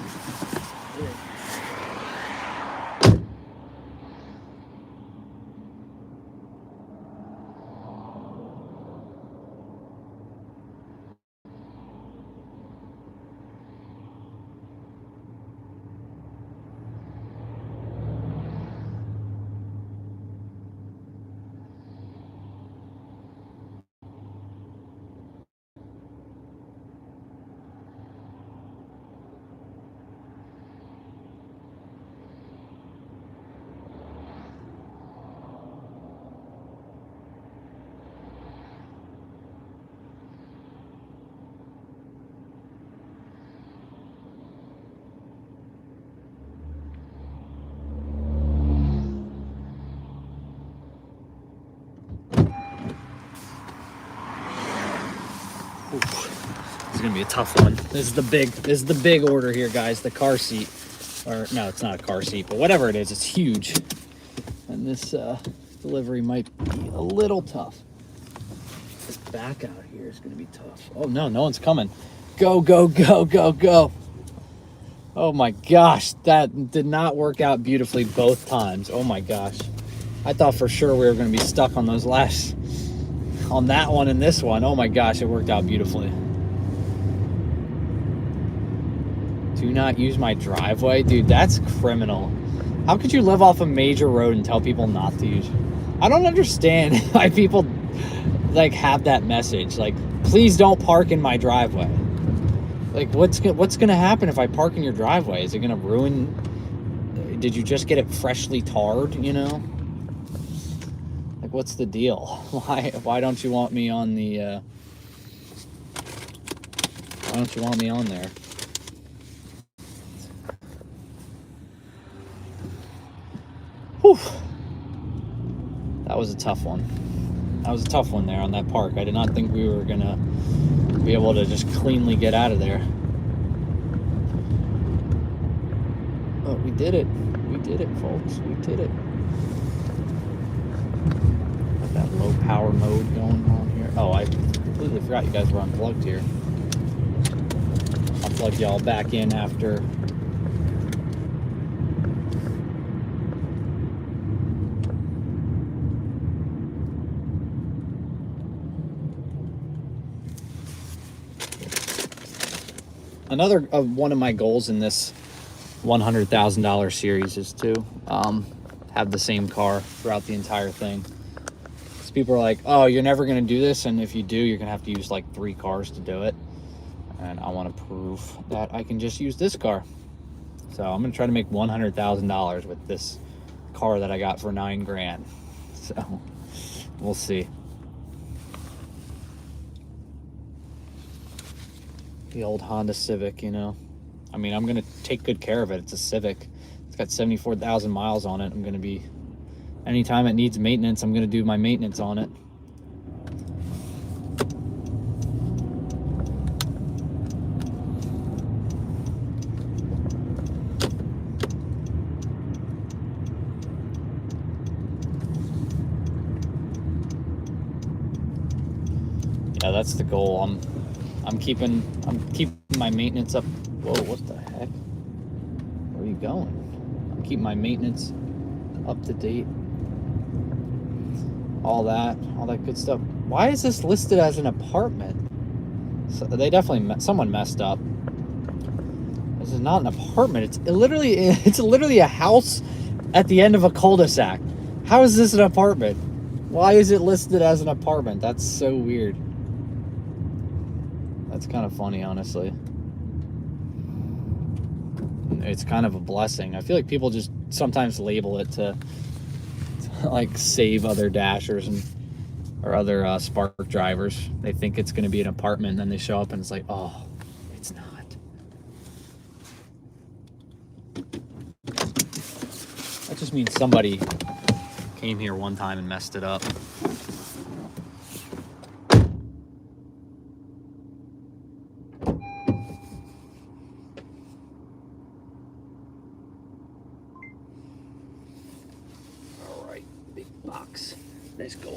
This is gonna be a tough one. This is the big order here, guys. The car seat, or no, it's not a car seat, but whatever it is, it's huge. And this delivery might be a little tough. This back out here is gonna be tough. Oh no, no one's coming. Go, go, go, go, go. Oh my gosh, that did not work out beautifully both times. Oh my gosh. I thought for sure we were gonna be stuck on those last, on that one and this one. Oh my gosh, it worked out beautifully. Do not use my driveway? Dude, that's criminal. How could you live off a major road and tell people not to use? I don't understand why people like have that message. Like, please don't park in my driveway. Like, what's gonna happen if I park in your driveway? Is it gonna ruin? Did you just get it freshly tarred? You know? Like, what's the deal? Why don't you want me on the? Why don't you want me on there? Whew. That was a tough one. That was a tough one there on that park. I did not think we were gonna be able to just cleanly get out of there. But we did it. We did it, folks. We did it. Got that low power mode going on here. Oh, I completely forgot you guys were unplugged here. I'll plug y'all back in after. Another one of my goals in this $100,000 series is to have the same car throughout the entire thing. Because people are like, oh, you're never going to do this, and if you do, you're going to have to use like 3 cars to do it. And I want to prove that I can just use this car. So I'm going to try to make $100,000 with this car that I got for $9 grand. So we'll see. The old Honda Civic, you know. I mean, I'm going to take good care of it. It's a Civic. It's got 74,000 miles on it. I'm going to be, anytime it needs maintenance, I'm going to do my maintenance on it. Yeah, that's the goal. I'm keeping my maintenance up. Whoa, what the heck? Where are you going? I'm keeping my maintenance up to date. All that good stuff. Why is this listed as an apartment? So they definitely, someone messed up. This is not an apartment. It's literally a house at the end of a cul-de-sac. How is this an apartment? Why is it listed as an apartment? That's so weird. That's kind of funny, honestly. It's kind of a blessing. I feel like people just sometimes label it to like save other Dashers or other Spark drivers. They think it's going to be an apartment, and then they show up and it's like, oh, it's not. That just means somebody came here one time and messed it up. Let's go.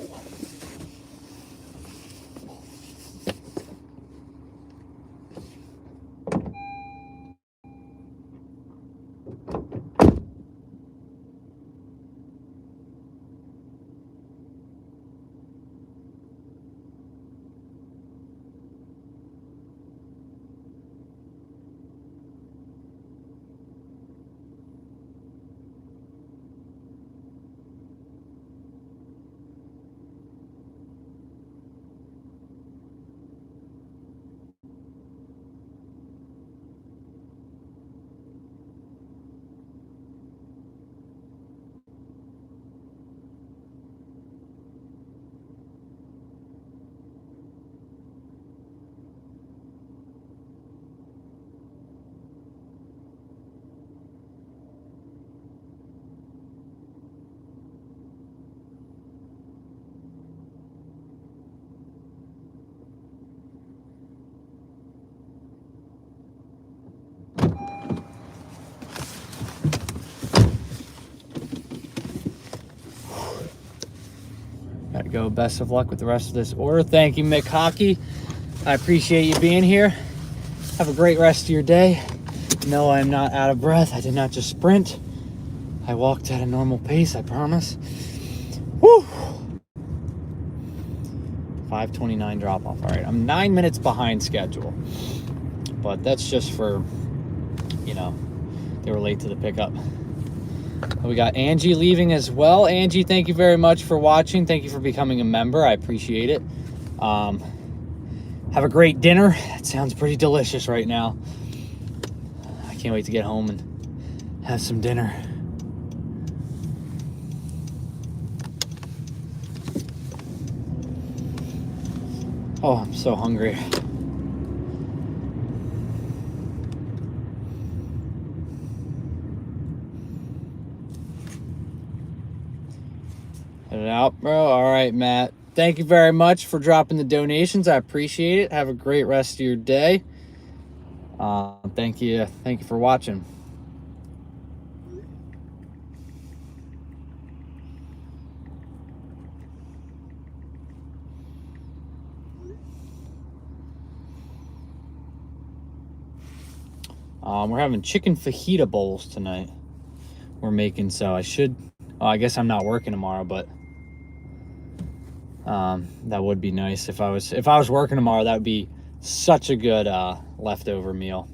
Gotta go. Best of luck with the rest of this order. Thank you, Mick Hockey. I appreciate you being here. Have a great rest of your day. No, I'm not out of breath. I did not just sprint. I walked at a normal pace, I promise. Woo! 5:29 drop off. All right, I'm 9 minutes behind schedule. But that's just for, you know, they were late to the pickup. We got Angie leaving as well. Angie, thank you very much for watching. Thank you for becoming a member. I appreciate it. Have a great dinner. It sounds pretty delicious right now. I can't wait to get home and have some dinner. Oh, I'm so hungry. Head it out, bro. All right, Matt. Thank you very much for dropping the donations. I appreciate it. Have a great rest of your day. Thank you for watching. We're having chicken fajita bowls tonight. We're making, so I guess I'm not working tomorrow, but that would be nice if I was working tomorrow. That would be such a good leftover meal.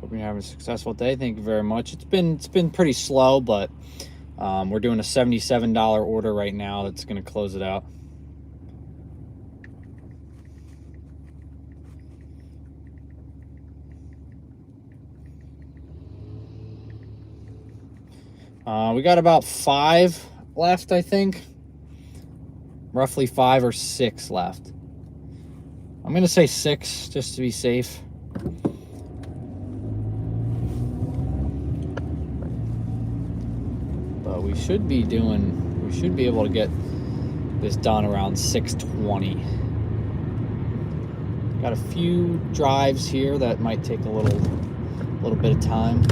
Hope you're having a successful day. Thank you very much. It's been pretty slow, but we're doing a $77 order right now. That's going to close it out. We got about 5 left, I think. Roughly 5 or 6 left. I'm going to say 6 just to be safe. But we should be able to get this done around 6:20. Got a few drives here that might take a little bit of time.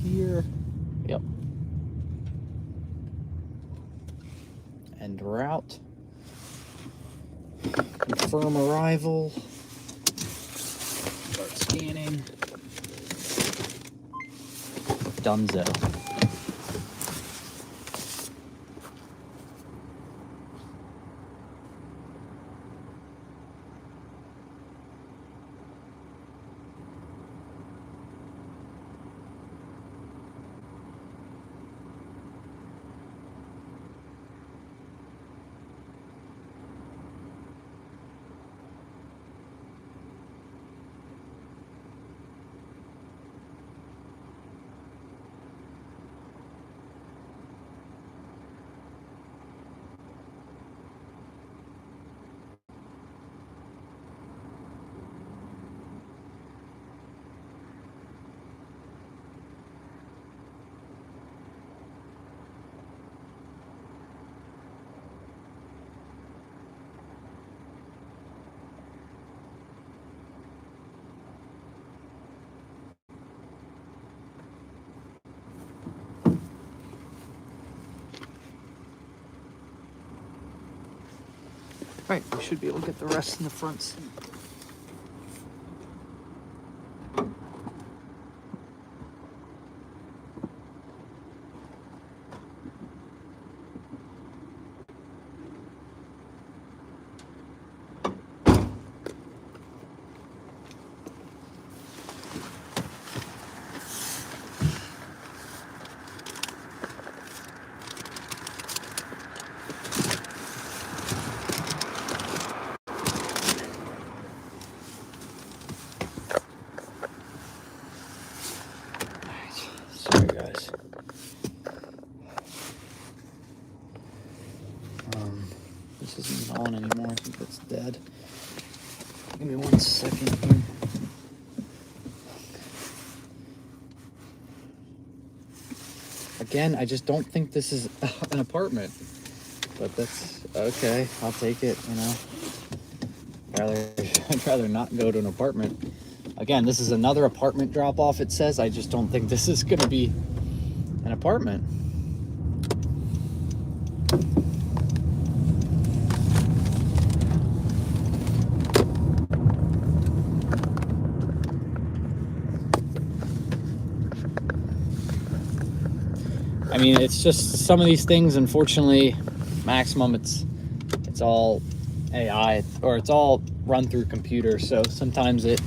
Here. Yep. And route. Confirm arrival. Start scanning. Dunzo. Right, we should be able to get the rest in the front seat. Sorry, guys. This isn't even on anymore. I think it's dead. Give me 1 second here. Again, I just don't think this is an apartment. But that's okay. I'll take it, you know. I'd rather not go to an apartment. Again, this is another apartment drop-off, it says. I just don't think this is going to be an apartment. I mean, it's just some of these things, unfortunately, maximum, it's all AI, or it's all run through computer. So sometimes it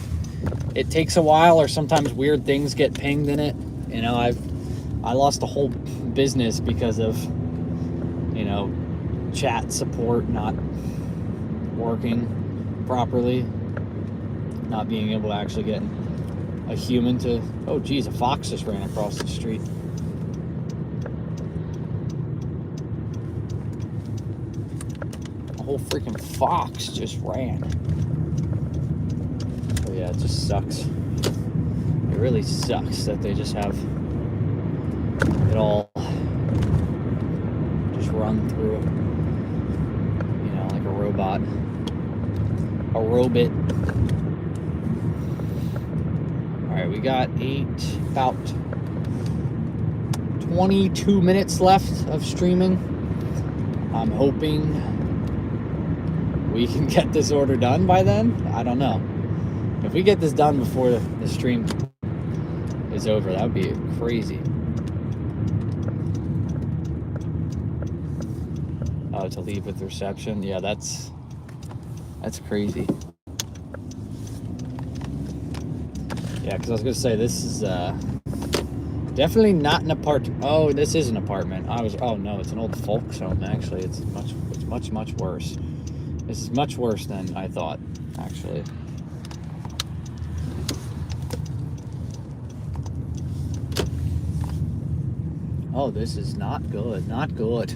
takes a while, or sometimes weird things get pinged in it. You know, I lost a whole business because of, you know, chat support not working properly, not being able to actually get a human to, oh geez, a fox just ran across the street. A whole freaking fox just ran. So yeah, it just sucks. It really sucks that they just have it all just run through, you know, like a robot. A robot. Alright, we got about 22 minutes left of streaming. I'm hoping we can get this order done by then. I don't know. If we get this done before the stream is over, that would be crazy. Oh, to leave with reception. Yeah, that's crazy. Yeah, because I was gonna say this is definitely not an apartment. Oh, this is an apartment. Oh no, it's an old folks home. Actually, it's much worse. This is much worse than I thought, actually. Oh, this is not good. Not good.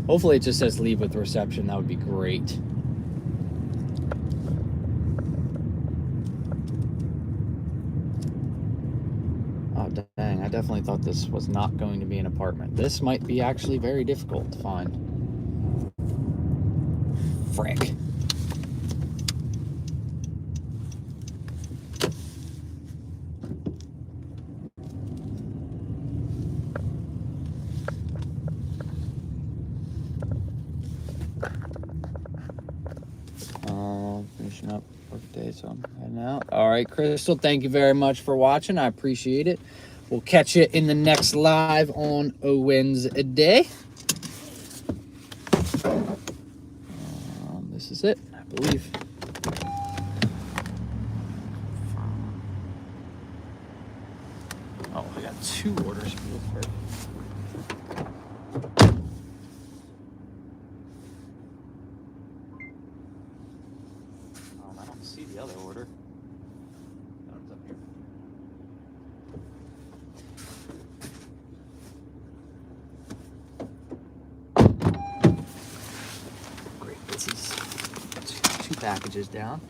Hopefully it just says leave with reception. That would be great. Oh, dang. I definitely thought this was not going to be an apartment. This might be actually very difficult to find. Frick. Finishing up workday, so I'm heading out. All right, Crystal, thank you very much for watching. I appreciate it. We'll catch you in the next live on a Wednesday. This is it, I believe. Oh, I got 2 orders real quick. I don't see the other order. Oh, it's up here. Great, this is 2 packages down.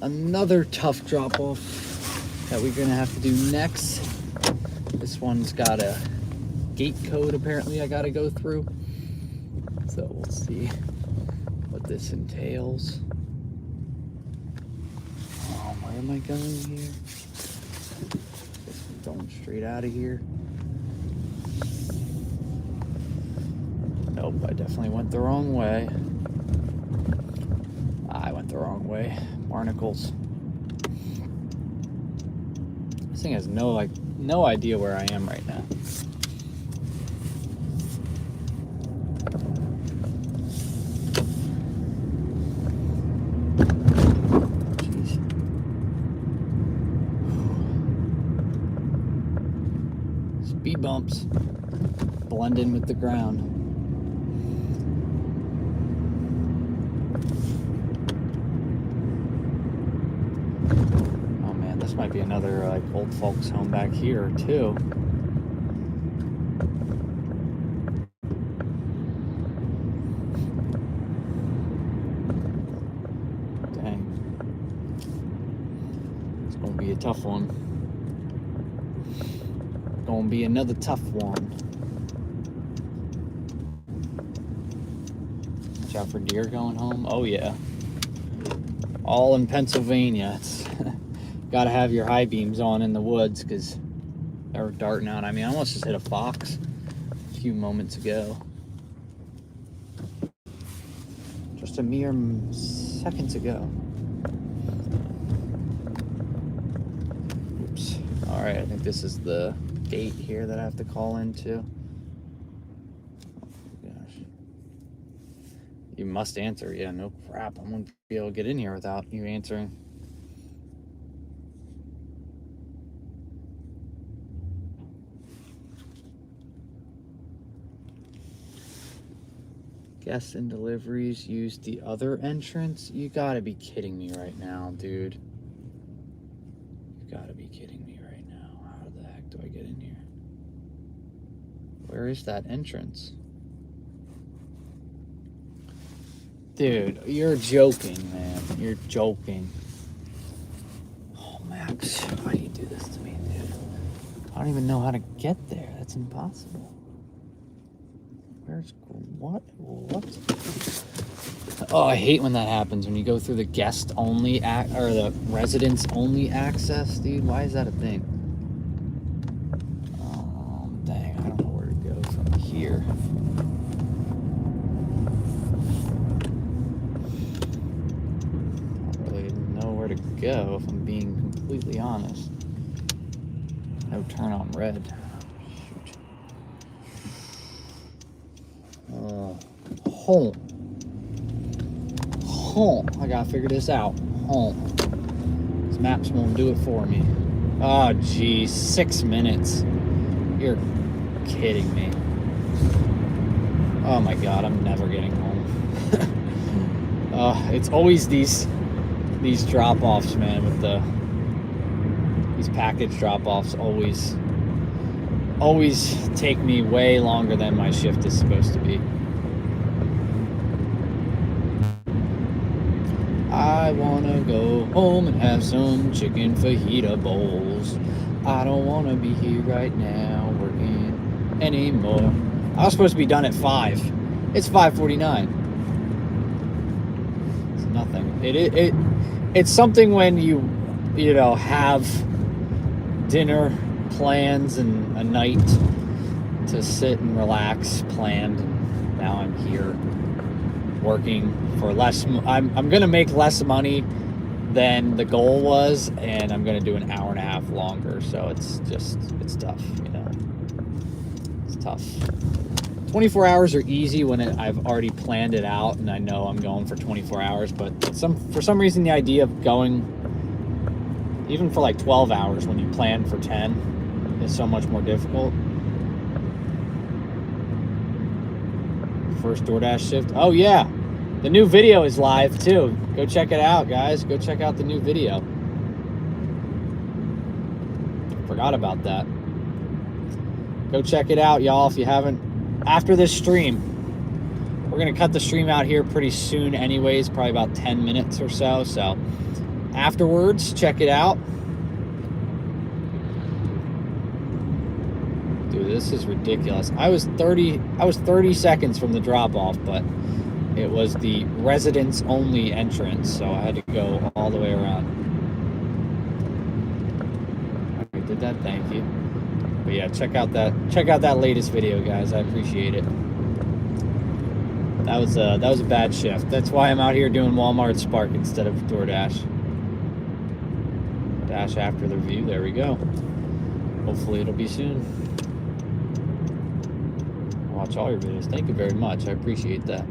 Another tough drop off that we're gonna have to do next. This one's got a gate code apparently I gotta go through. So we'll see what this entails. Where am I going here? Guess I'm going straight out of here. Nope, I definitely went the wrong way. I went the wrong way. Barnacles. This thing has no idea where I am right now. Jeez. Speed bumps blend in with the ground. This might be another like old folks home back here too. Dang. It's gonna be a tough one. Gonna be another tough one. Watch out for deer going home. Oh yeah. All in Pennsylvania. It's gotta have your high beams on in the woods because they're darting out. I mean, I almost just hit a fox a few moments ago. Just a mere seconds ago. Oops. All right, I think this is the gate here that I have to call into. Oh gosh. You must answer. Yeah, no crap. I won't be able to get in here without you answering. Guests and deliveries use the other entrance? You gotta be kidding me right now, dude. You gotta be kidding me right now. How the heck do I get in here? Where is that entrance? Dude, you're joking, man. You're joking. Oh, Max, why do you do this to me, dude? I don't even know how to get there. That's impossible. Where's what? Oh, I hate when that happens when you go through the guest only or the residents only access, dude. Why is that a thing? Oh, dang, I don't know where to go from here. I don't really know where to go if I'm being completely honest. No turn on red. Home. I gotta figure this out. Home. These maps won't do it for me. Oh, geez. 6 minutes. You're kidding me. Oh my god, I'm never getting home. It's always these drop-offs, man, with these package drop-offs always take me way longer than my shift is supposed to be. I wanna go home and have some chicken fajita bowls. I don't wanna be here right now working anymore. I was supposed to be done at 5. It's 5:49. It's nothing. It's something when you know, have dinner plans and a night to sit and relax planned. Now I'm here working for less. I'm gonna make less money than the goal was, and I'm gonna do an hour and a half longer. So it's tough, you know. It's tough. 24 hours are easy when I've already planned it out and I know I'm going for 24 hours. But for some reason, the idea of going even for like 12 hours when you plan for 10 is so much more difficult. First DoorDash shift. Oh yeah, the new video is live too. Go check it out, guys. Go check out the new video. Forgot about that. Go check it out, y'all, if you haven't. After this stream, we're going to cut the stream out here pretty soon anyways, probably about 10 minutes or so. So afterwards, check it out. Dude, this is ridiculous. I was 30 seconds from the drop off, but it was the residents only entrance, so I had to go all the way around. Okay, did that, thank you. But yeah, check out that latest video, guys. I appreciate it. That was a bad shift. That's why I'm out here doing Walmart Spark instead of DoorDash. Dash after the review. There we go. Hopefully it'll be soon. Watch all your videos. Thank you very much. I appreciate that.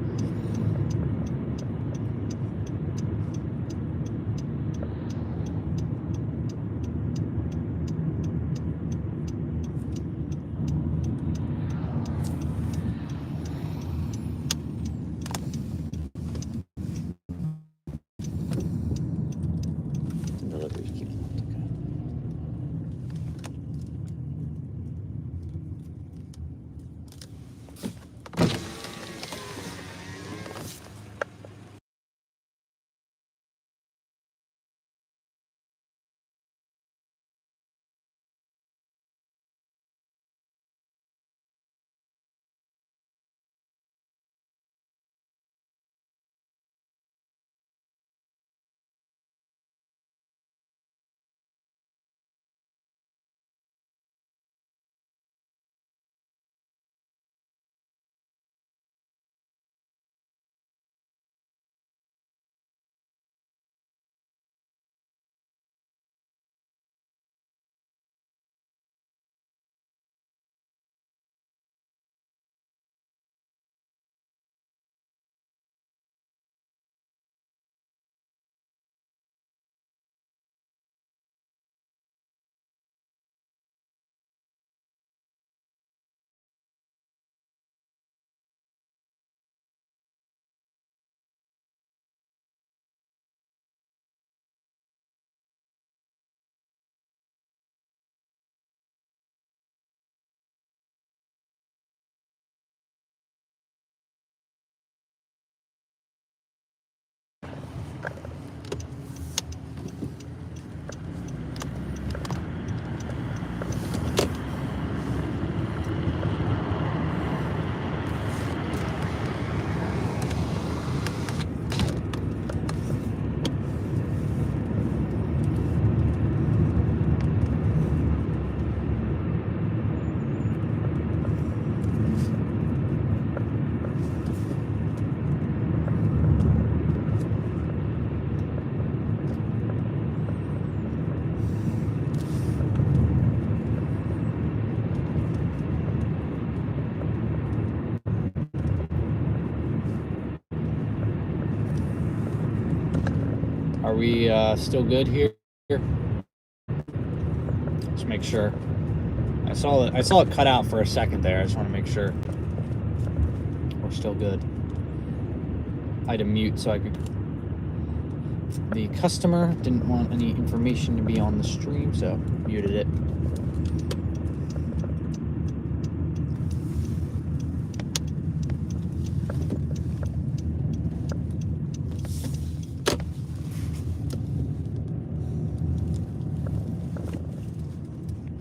Deliveries keep them up. Are we still good here? Just make sure. I saw it cut out for a second there. I just want to make sure we're still good. I had to mute so I could. The customer didn't want any information to be on the stream, so muted it.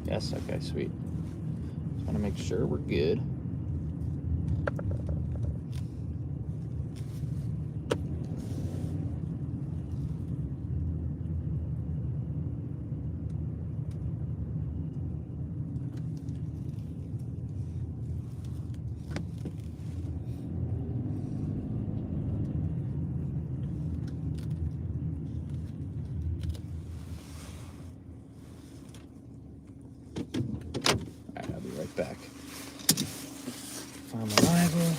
Yes, okay, sweet. Just want to make sure we're good. Back. Farm arrival.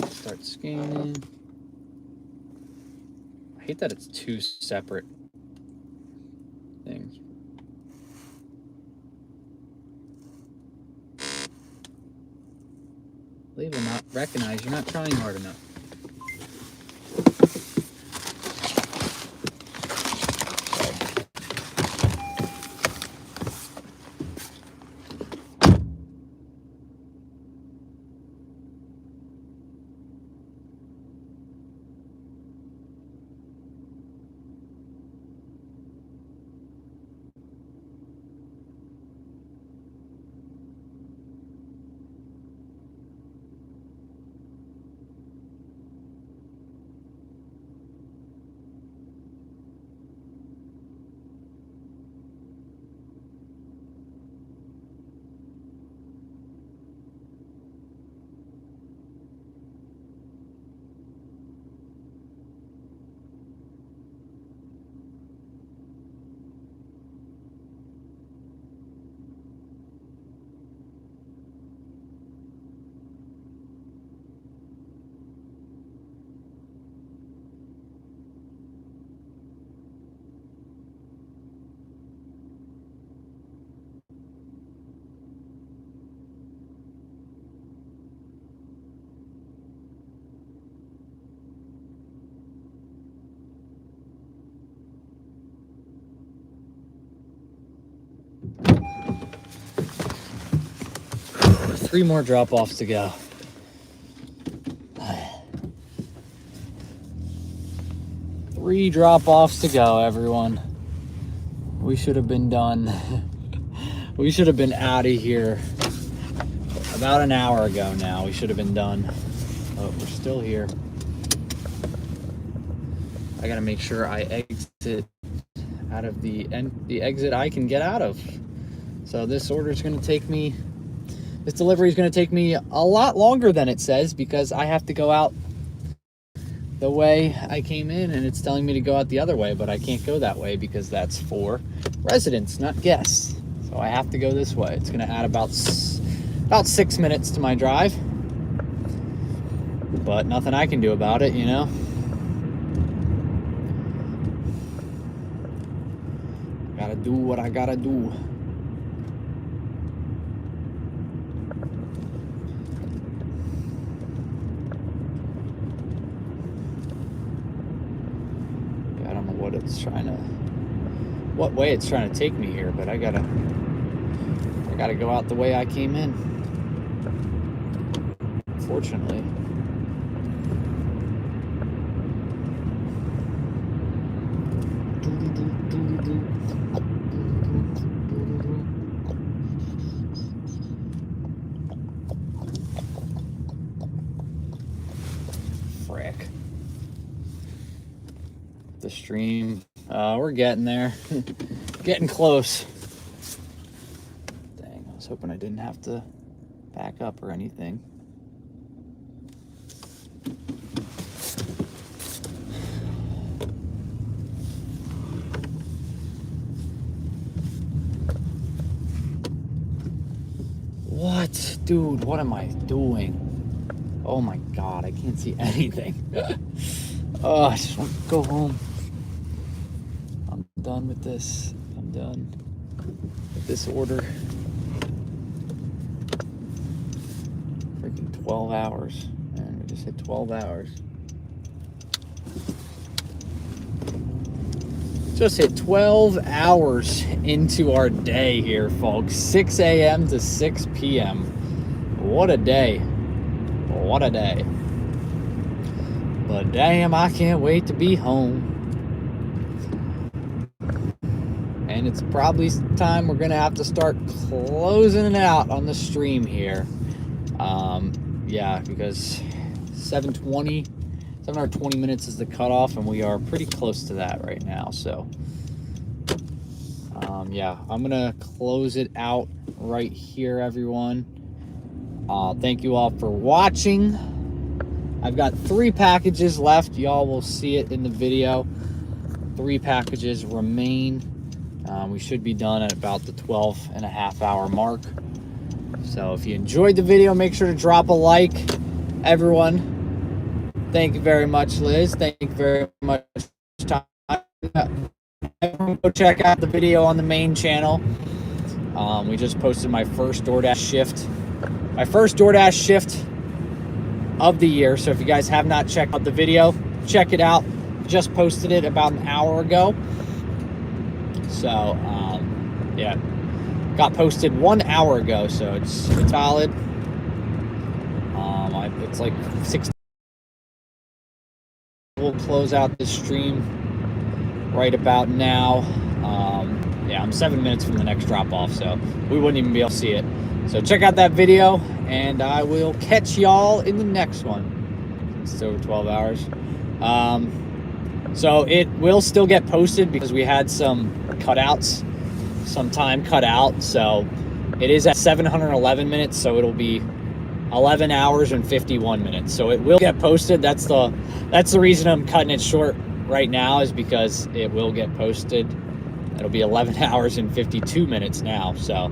Start scanning. I hate that it's two separate things. Believe it or not, recognize you're not trying hard enough. 3 more drop-offs to go. Three drop-offs to go, everyone. We should have been done. We should have been out of here about an hour ago now. We should have been done. But we're still here. I gotta make sure I exit out of the exit I can get out of. So this order is gonna take me, this delivery is gonna take me a lot longer than it says, because I have to go out the way I came in, and it's telling me to go out the other way, but I can't go that way because that's for residents, not guests. So I have to go this way. It's gonna add about 6 minutes to my drive, but nothing I can do about it, you know? Gotta do what I gotta do. I don't know what way it's trying to take me here, but I gotta go out the way I came in. Fortunately. Frick. The stream. We're getting there. Getting close. Dang, I was hoping I didn't have to back up or anything. What? Dude, what am I doing? Oh my God, I can't see anything. Oh, I just want to go home. I'm done with this. I'm done with this order. Freaking 12 hours. Man, we just hit 12 hours. Just hit 12 hours into our day here, folks. 6 a.m. to 6 p.m. What a day. What a day. But damn, I can't wait to be home. And it's probably time we're going to have to start closing it out on the stream here. Yeah, because 7 or 20 minutes is the cutoff, and we are pretty close to that right now. So, yeah, I'm going to close it out right here, everyone. Thank you all for watching. I've got 3 packages left. Y'all will see it in the video. 3 packages remain. We should be done at about the 12.5-hour mark. So if you enjoyed the video, make sure to drop a like. Everyone, thank you very much, Liz. Thank you very much, Tom. Everyone go check out the video on the main channel. We just posted my first DoorDash shift. My first DoorDash shift of the year. So if you guys have not checked out the video, check it out. Just posted it about an hour ago. So, yeah, got posted 1 hour ago. So it's solid. It's like 6. We'll close out this stream right about now. Yeah, I'm 7 minutes from the next drop off, so we wouldn't even be able to see it. So check out that video, and I will catch y'all in the next one. It's over 12 hours. So it will still get posted because we had some cutouts, some time cut out. So it is at 711 minutes, so it'll be 11 hours and 51 minutes. So it will get posted. That's the reason I'm cutting it short right now, is because it will get posted. It'll be 11 hours and 52 minutes now. So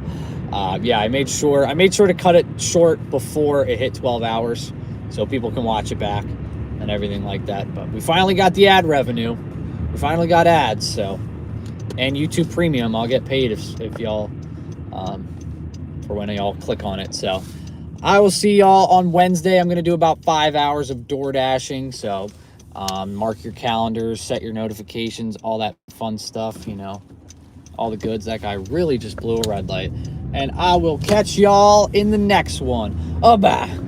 yeah, I made sure to cut it short before it hit 12 hours so people can watch it back and everything like that. But we finally got the ad revenue. We finally got ads, so, and YouTube Premium. I'll get paid if y'all for when y'all click on it. So I will see y'all on Wednesday. I'm going to do about 5 hours of door dashing. So mark your calendars, set your notifications, all that fun stuff, you know, all the goods. That guy really just blew a red light. And I will catch y'all in the next one. Bye.